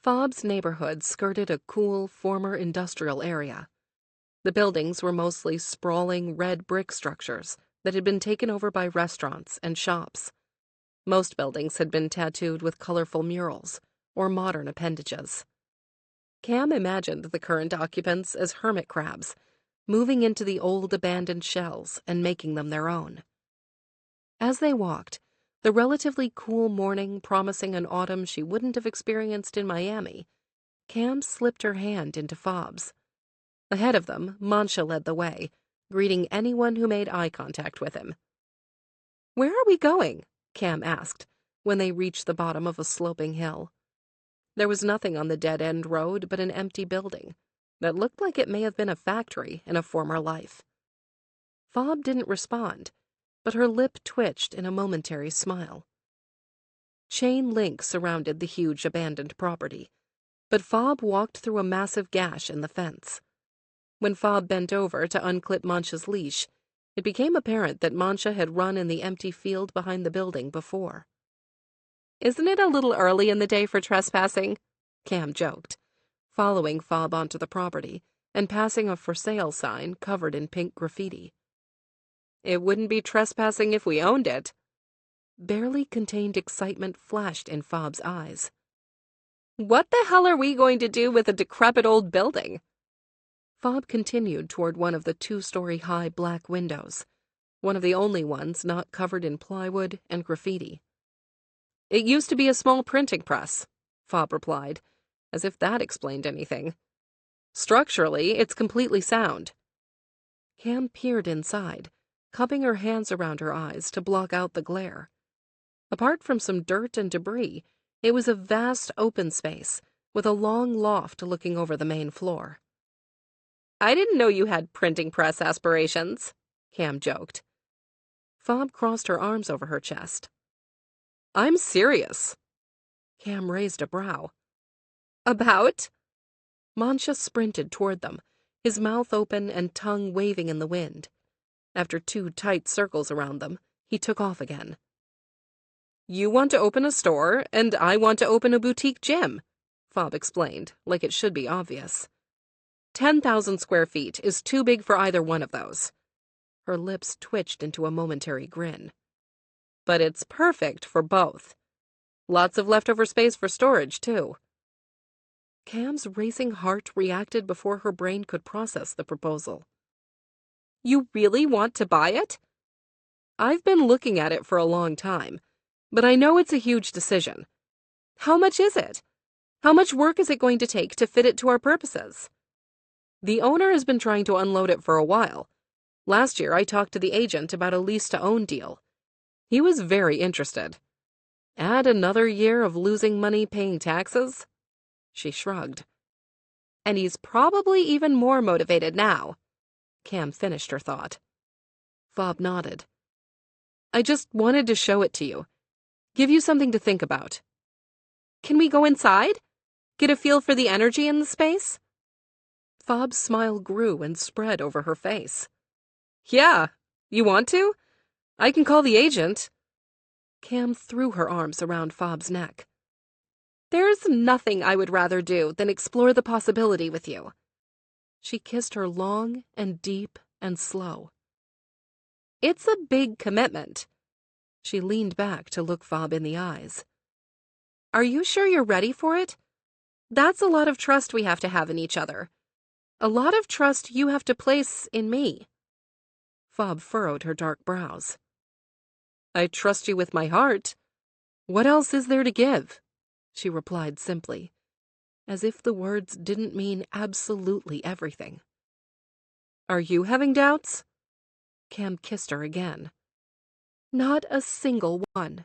S2: Fob's neighborhood skirted a cool, former industrial area. The buildings were mostly sprawling red brick structures that had been taken over by restaurants and shops. Most buildings had been tattooed with colorful murals or modern appendages. Cam imagined the current occupants as hermit crabs, moving into the old abandoned shells and making them their own. As they walked, the relatively cool morning promising an autumn she wouldn't have experienced in Miami, Cam slipped her hand into Fob's. Ahead of them, Mancha led the way, greeting anyone who made eye contact with him. "Where are we going?" Cam asked, when they reached the bottom of a sloping hill. There was nothing on the dead-end road but an empty building that looked like it may have been a factory in a former life. Fob didn't respond, but her lip twitched in a momentary smile. Chain link surrounded the huge abandoned property, but Fob walked through a massive gash in the fence. When Fob bent over to unclip Mancha's leash, it became apparent that Mancha had run in the empty field behind the building before. "Isn't it a little early in the day for trespassing?" Cam joked, following Fob onto the property and passing a for sale sign covered in pink graffiti. "It wouldn't be trespassing if we owned it." Barely contained excitement flashed in Fob's eyes. "What the hell are we going to do with a decrepit old building?" Fob continued toward one of the 2-story-high black windows, one of the only ones not covered in plywood and graffiti. "It used to be a small printing press," Fob replied, as if that explained anything. "Structurally, it's completely sound." Cam peered inside, cupping her hands around her eyes to block out the glare. Apart from some dirt and debris, it was a vast open space with a long loft looking over the main floor. "I didn't know you had printing press aspirations," Cam joked. Fob crossed her arms over her chest. "I'm serious." Cam raised a brow. "About?" Mancha sprinted toward them, his mouth open and tongue waving in the wind. After 2 tight circles around them, he took off again. You want to open a store, and I want to open a boutique gym, Fob explained, like it should be obvious. 10,000 square feet is too big for either one of those. Her lips twitched into a momentary grin. But it's perfect for both. Lots of leftover space for storage, too. Cam's racing heart reacted before her brain could process the proposal. You really want to buy it? I've been looking at it for a long time, but I know it's a huge decision. How much is it? How much work is it going to take to fit it to our purposes? The owner has been trying to unload it for a while. Last year, I talked to the agent about a lease-to-own deal. He was very interested. Add another year of losing money paying taxes? She shrugged. And he's probably even more motivated now. Cam finished her thought. Fob nodded. I just wanted to show it to you. Give you something to think about. Can we go inside? Get a feel for the energy in the space? Fob's smile grew and spread over her face. Yeah, you want to? I can call the agent. Cam threw her arms around Fob's neck. There's nothing I would rather do than explore the possibility with you. She kissed her long and deep and slow. It's a big commitment. She leaned back to look Fob in the eyes. Are you sure you're ready for it? That's a lot of trust we have to have in each other. A lot of trust you have to place in me. Fob furrowed her dark brows. I trust you with my heart. What else is there to give? She replied simply, as if the words didn't mean absolutely everything. Are you having doubts? Cam kissed her again. Not a single one.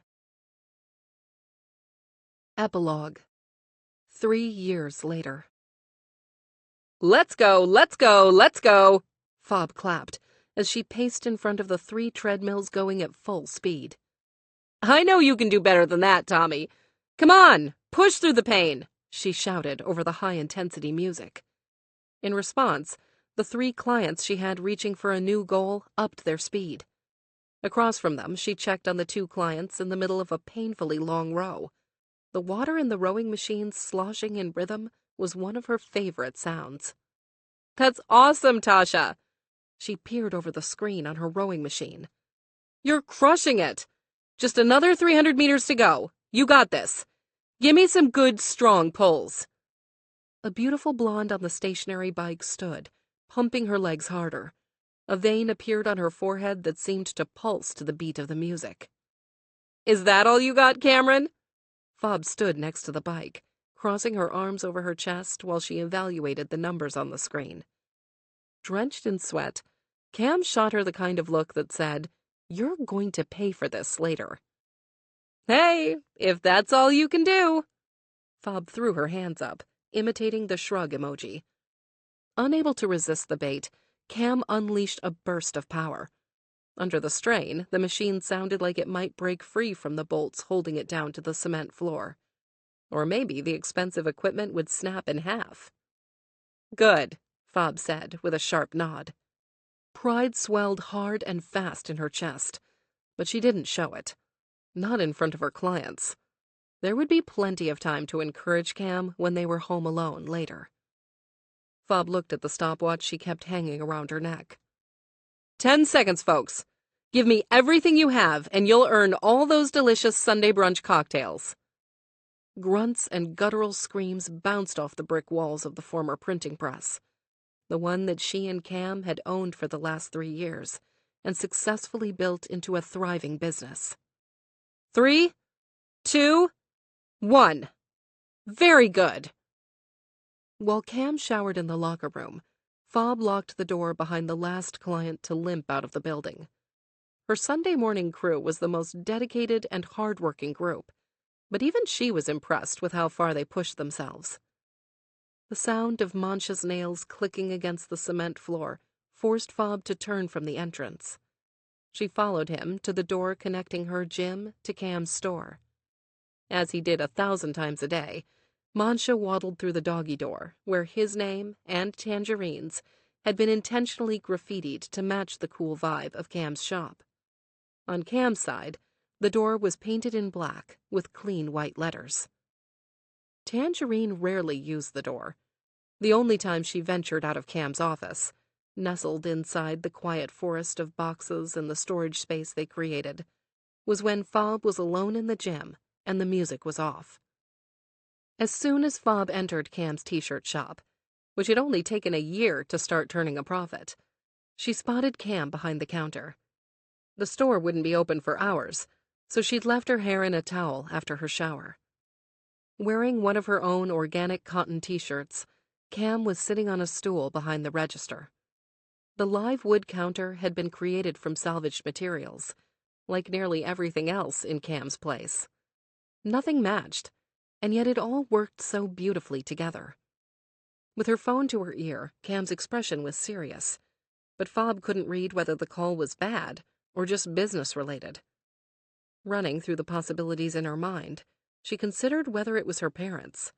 S2: Epilogue. 3 years later. Let's go, let's go, let's go, Fob clapped as she paced in front of the 3 treadmills going at full speed. I know you can do better than that, Tommy. Come on, push through the pain, she shouted over the high-intensity music. In response, the 3 clients she had reaching for a new goal upped their speed. Across from them, she checked on the 2 clients in the middle of a painfully long row. The water in the rowing machines sloshing in rhythm was one of her favorite sounds. That's awesome, Tasha. She peered over the screen on her rowing machine. You're crushing it. Just another 300 meters to go. You got this. Give me some good, strong pulls. A beautiful blonde on the stationary bike stood, pumping her legs harder. A vein appeared on her forehead that seemed to pulse to the beat of the music. Is that all you got, Cameron? Fob stood next to the bike, crossing her arms over her chest while she evaluated the numbers on the screen. Drenched in sweat, Cam shot her the kind of look that said, You're going to pay for this later. Hey, if that's all you can do. Fob threw her hands up, imitating the shrug emoji. Unable to resist the bait, Cam unleashed a burst of power. Under the strain, the machine sounded like it might break free from the bolts holding it down to the cement floor. Or maybe the expensive equipment would snap in half. Good, Fob said, with a sharp nod. Pride swelled hard and fast in her chest, but she didn't show it. Not in front of her clients. There would be plenty of time to encourage Cam when they were home alone later. Fob looked at the stopwatch she kept hanging around her neck. 10 seconds, folks. Give me everything you have, and you'll earn all those delicious Sunday brunch cocktails. Grunts and guttural screams bounced off the brick walls of the former printing press, the one that she and Cam had owned for the last 3 years and successfully built into a thriving business. 3, 2, 1. Very good. While Cam showered in the locker room, Fob locked the door behind the last client to limp out of the building. Her Sunday morning crew was the most dedicated and hard-working group, but even she was impressed with how far they pushed themselves. The sound of Mancha's nails clicking against the cement floor forced Fob to turn from the entrance. She followed him to the door connecting her gym to Cam's store. As he did 1,000 times a day, Mancha waddled through the doggy door, where his name and Tangerine's had been intentionally graffitied to match the cool vibe of Cam's shop. On Cam's side, the door was painted in black with clean white letters. Tangerine rarely used the door. The only time she ventured out of Cam's office, nestled inside the quiet forest of boxes and the storage space they created, was when Fob was alone in the gym and the music was off. As soon as Fob entered Cam's t-shirt shop, which had only taken a year to start turning a profit, she spotted Cam behind the counter. The store wouldn't be open for hours, so she'd left her hair in a towel after her shower. Wearing one of her own organic cotton t-shirts, Cam was sitting on a stool behind the register. The live wood counter had been created from salvaged materials, like nearly everything else in Cam's place. Nothing matched, and yet it all worked so beautifully together. With her phone to her ear, Cam's expression was serious, but Fob couldn't read whether the call was bad or just business-related. Running through the possibilities in her mind, she considered whether it was her parents.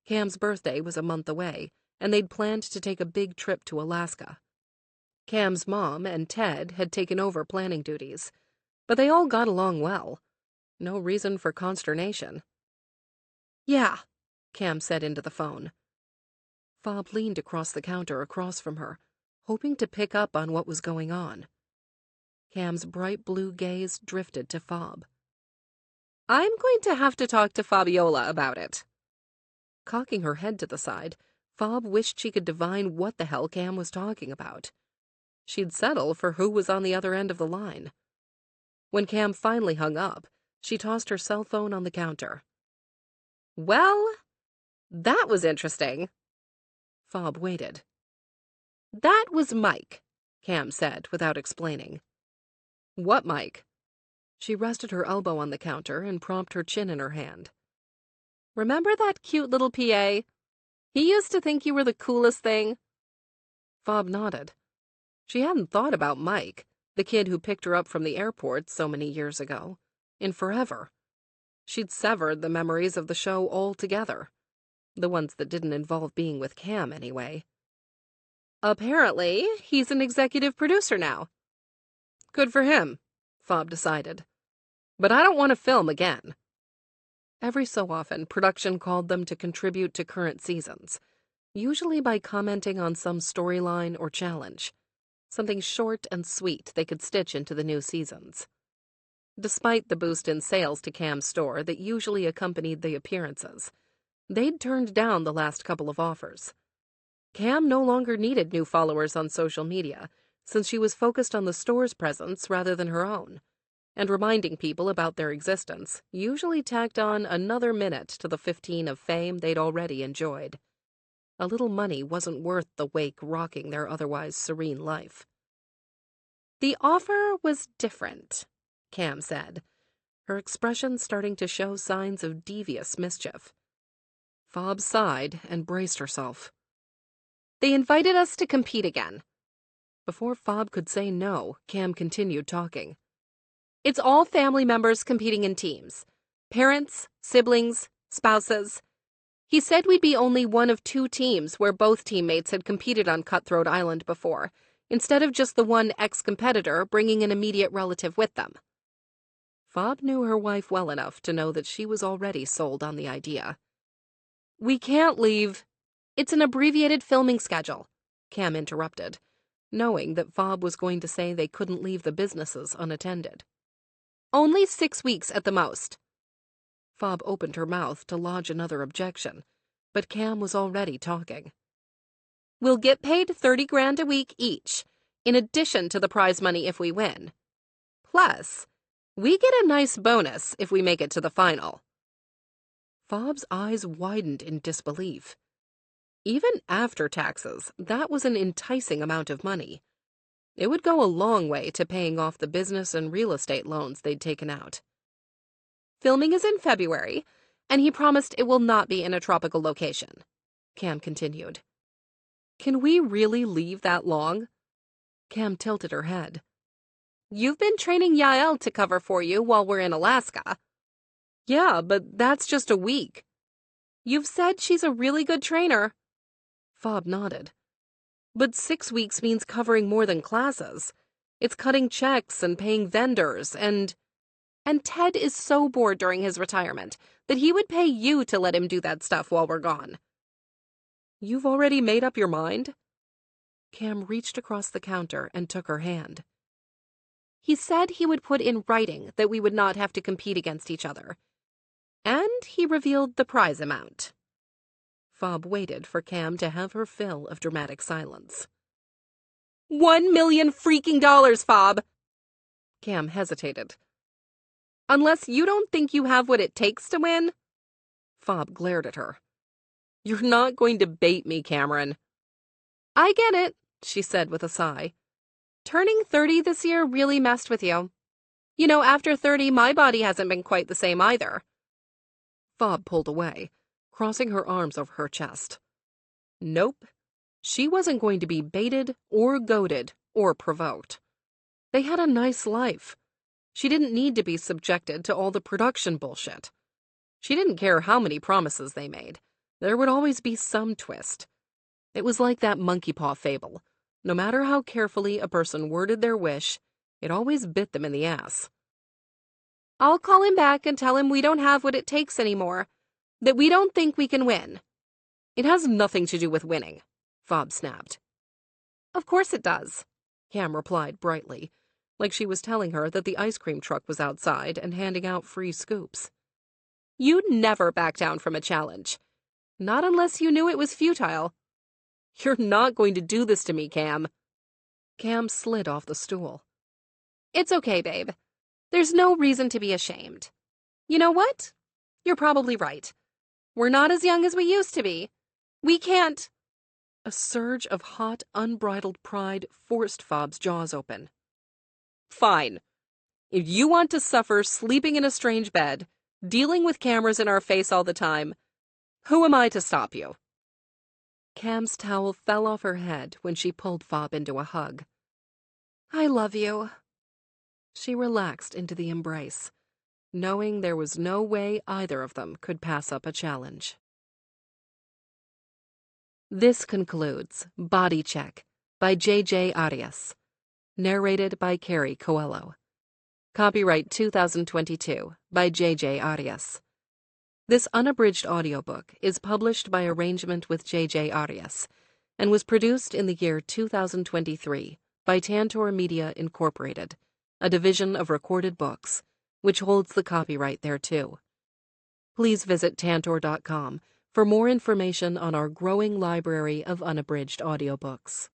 S2: Cam's birthday was a month away, and they'd planned to take a big trip to Alaska. Cam's mom and Ted had taken over planning duties, but they all got along well. No reason for consternation. "Yeah," Cam said into the phone. Fob leaned across the counter across from her, hoping to pick up on what was going on. Cam's bright blue gaze drifted to Fob. "I'm going to have to talk to Fabiola about it." Cocking her head to the side, Fob wished she could divine what the hell Cam was talking about. She'd settle for who was on the other end of the line. When Cam finally hung up, she tossed her cell phone on the counter. "Well, that was interesting." Fob waited. "That was Mike," Cam said without explaining. "What Mike?" She rested her elbow on the counter and propped her chin in her hand. "Remember that cute little PA? He used to think you were the coolest thing." Fob nodded. She hadn't thought about Mike, the kid who picked her up from the airport so many years ago, in forever. She'd severed the memories of the show altogether. The ones that didn't involve being with Cam, anyway. "Apparently, he's an executive producer now." "Good for him," Fob decided. "But I don't want to film again." Every so often, production called them to contribute to current seasons, usually by commenting on some storyline or challenge, something short and sweet they could stitch into the new seasons. Despite the boost in sales to Cam's store that usually accompanied the appearances, they'd turned down the last couple of offers. Cam no longer needed new followers on social media, since she was focused on the store's presence rather than her own, and reminding people about their existence usually tacked on another minute to the 15 of fame they'd already enjoyed. A little money wasn't worth the wake rocking their otherwise serene life. "The offer was different," Cam said, her expression starting to show signs of devious mischief. Fob sighed and braced herself. "They invited us to compete again." Before Fob could say no, Cam continued talking. "It's all family members competing in teams. Parents, siblings, spouses. He said we'd be only one of 2 teams where both teammates had competed on Cutthroat Island before, instead of just the one ex-competitor bringing an immediate relative with them." Fob knew her wife well enough to know that she was already sold on the idea. "We can't leave." "It's an abbreviated filming schedule," Cam interrupted, knowing that Fob was going to say they couldn't leave the businesses unattended. "Only 6 weeks at the most." Fob opened her mouth to lodge another objection, but Cam was already talking. "We'll get paid 30 grand a week each, in addition to the prize money if we win. Plus, we get a nice bonus if we make it to the final." Fob's eyes widened in disbelief. Even after taxes, that was an enticing amount of money. It would go a long way to paying off the business and real estate loans they'd taken out. "Filming is in February, and he promised it will not be in a tropical location," Cam continued. "Can we really leave that long?" Cam tilted her head. "You've been training Yael to cover for you while we're in Alaska." "Yeah, but that's just a week." "You've said she's a really good trainer." Fob nodded. But 6 weeks means covering more than classes. It's cutting checks and paying vendors, and Ted is so bored during his retirement that he would pay you to let him do that stuff while we're gone. You've already made up your mind? Cam reached across the counter and took her hand. He said he would put in writing that we would not have to compete against each other. And he revealed the prize amount. Fob waited for Cam to have her fill of dramatic silence. $1 million freaking dollars, Fob! Cam hesitated. Unless you don't think you have what it takes to win? Fob glared at her. You're not going to bait me, Cameron. I get it, she said with a sigh. Turning 30 this year really messed with you. You know, after 30, my body hasn't been quite the same either. Fob pulled away, crossing her arms over her chest. Nope. She wasn't going to be baited or goaded or provoked. They had a nice life. She didn't need to be subjected to all the production bullshit. She didn't care how many promises they made. There would always be some twist. It was like that monkey paw fable. No matter how carefully a person worded their wish, it always bit them in the ass. I'll call him back and tell him we don't have what it takes anymore, that we don't think we can win. It has nothing to do with winning, Fob snapped. Of course it does, Cam replied brightly, like she was telling her that the ice cream truck was outside and handing out free scoops. You'd never back down from a challenge. Not unless you knew it was futile. You're not going to do this to me, Cam. Cam slid off the stool. It's okay, babe. There's no reason to be ashamed. You know what? You're probably right. We're not as young as we used to be. We can't. A surge of hot, unbridled pride forced Fob's jaws open. Fine. If you want to suffer sleeping in a strange bed, dealing with cameras in our face all the time, who am I to stop you? Cam's towel fell off her head when she pulled Fob into a hug. I love you. She relaxed into the embrace, knowing there was no way either of them could pass up a challenge. This concludes Body Check by J.J. Arias, narrated by Carrie Coelho. Copyright 2022 by J.J. Arias. This unabridged audiobook is published by arrangement with J.J. Arias and was produced in the year 2023 by Tantor Media Incorporated, a division of Recorded Books, which holds the copyright thereto. Please visit tantor.com for more information on our growing library of unabridged audiobooks.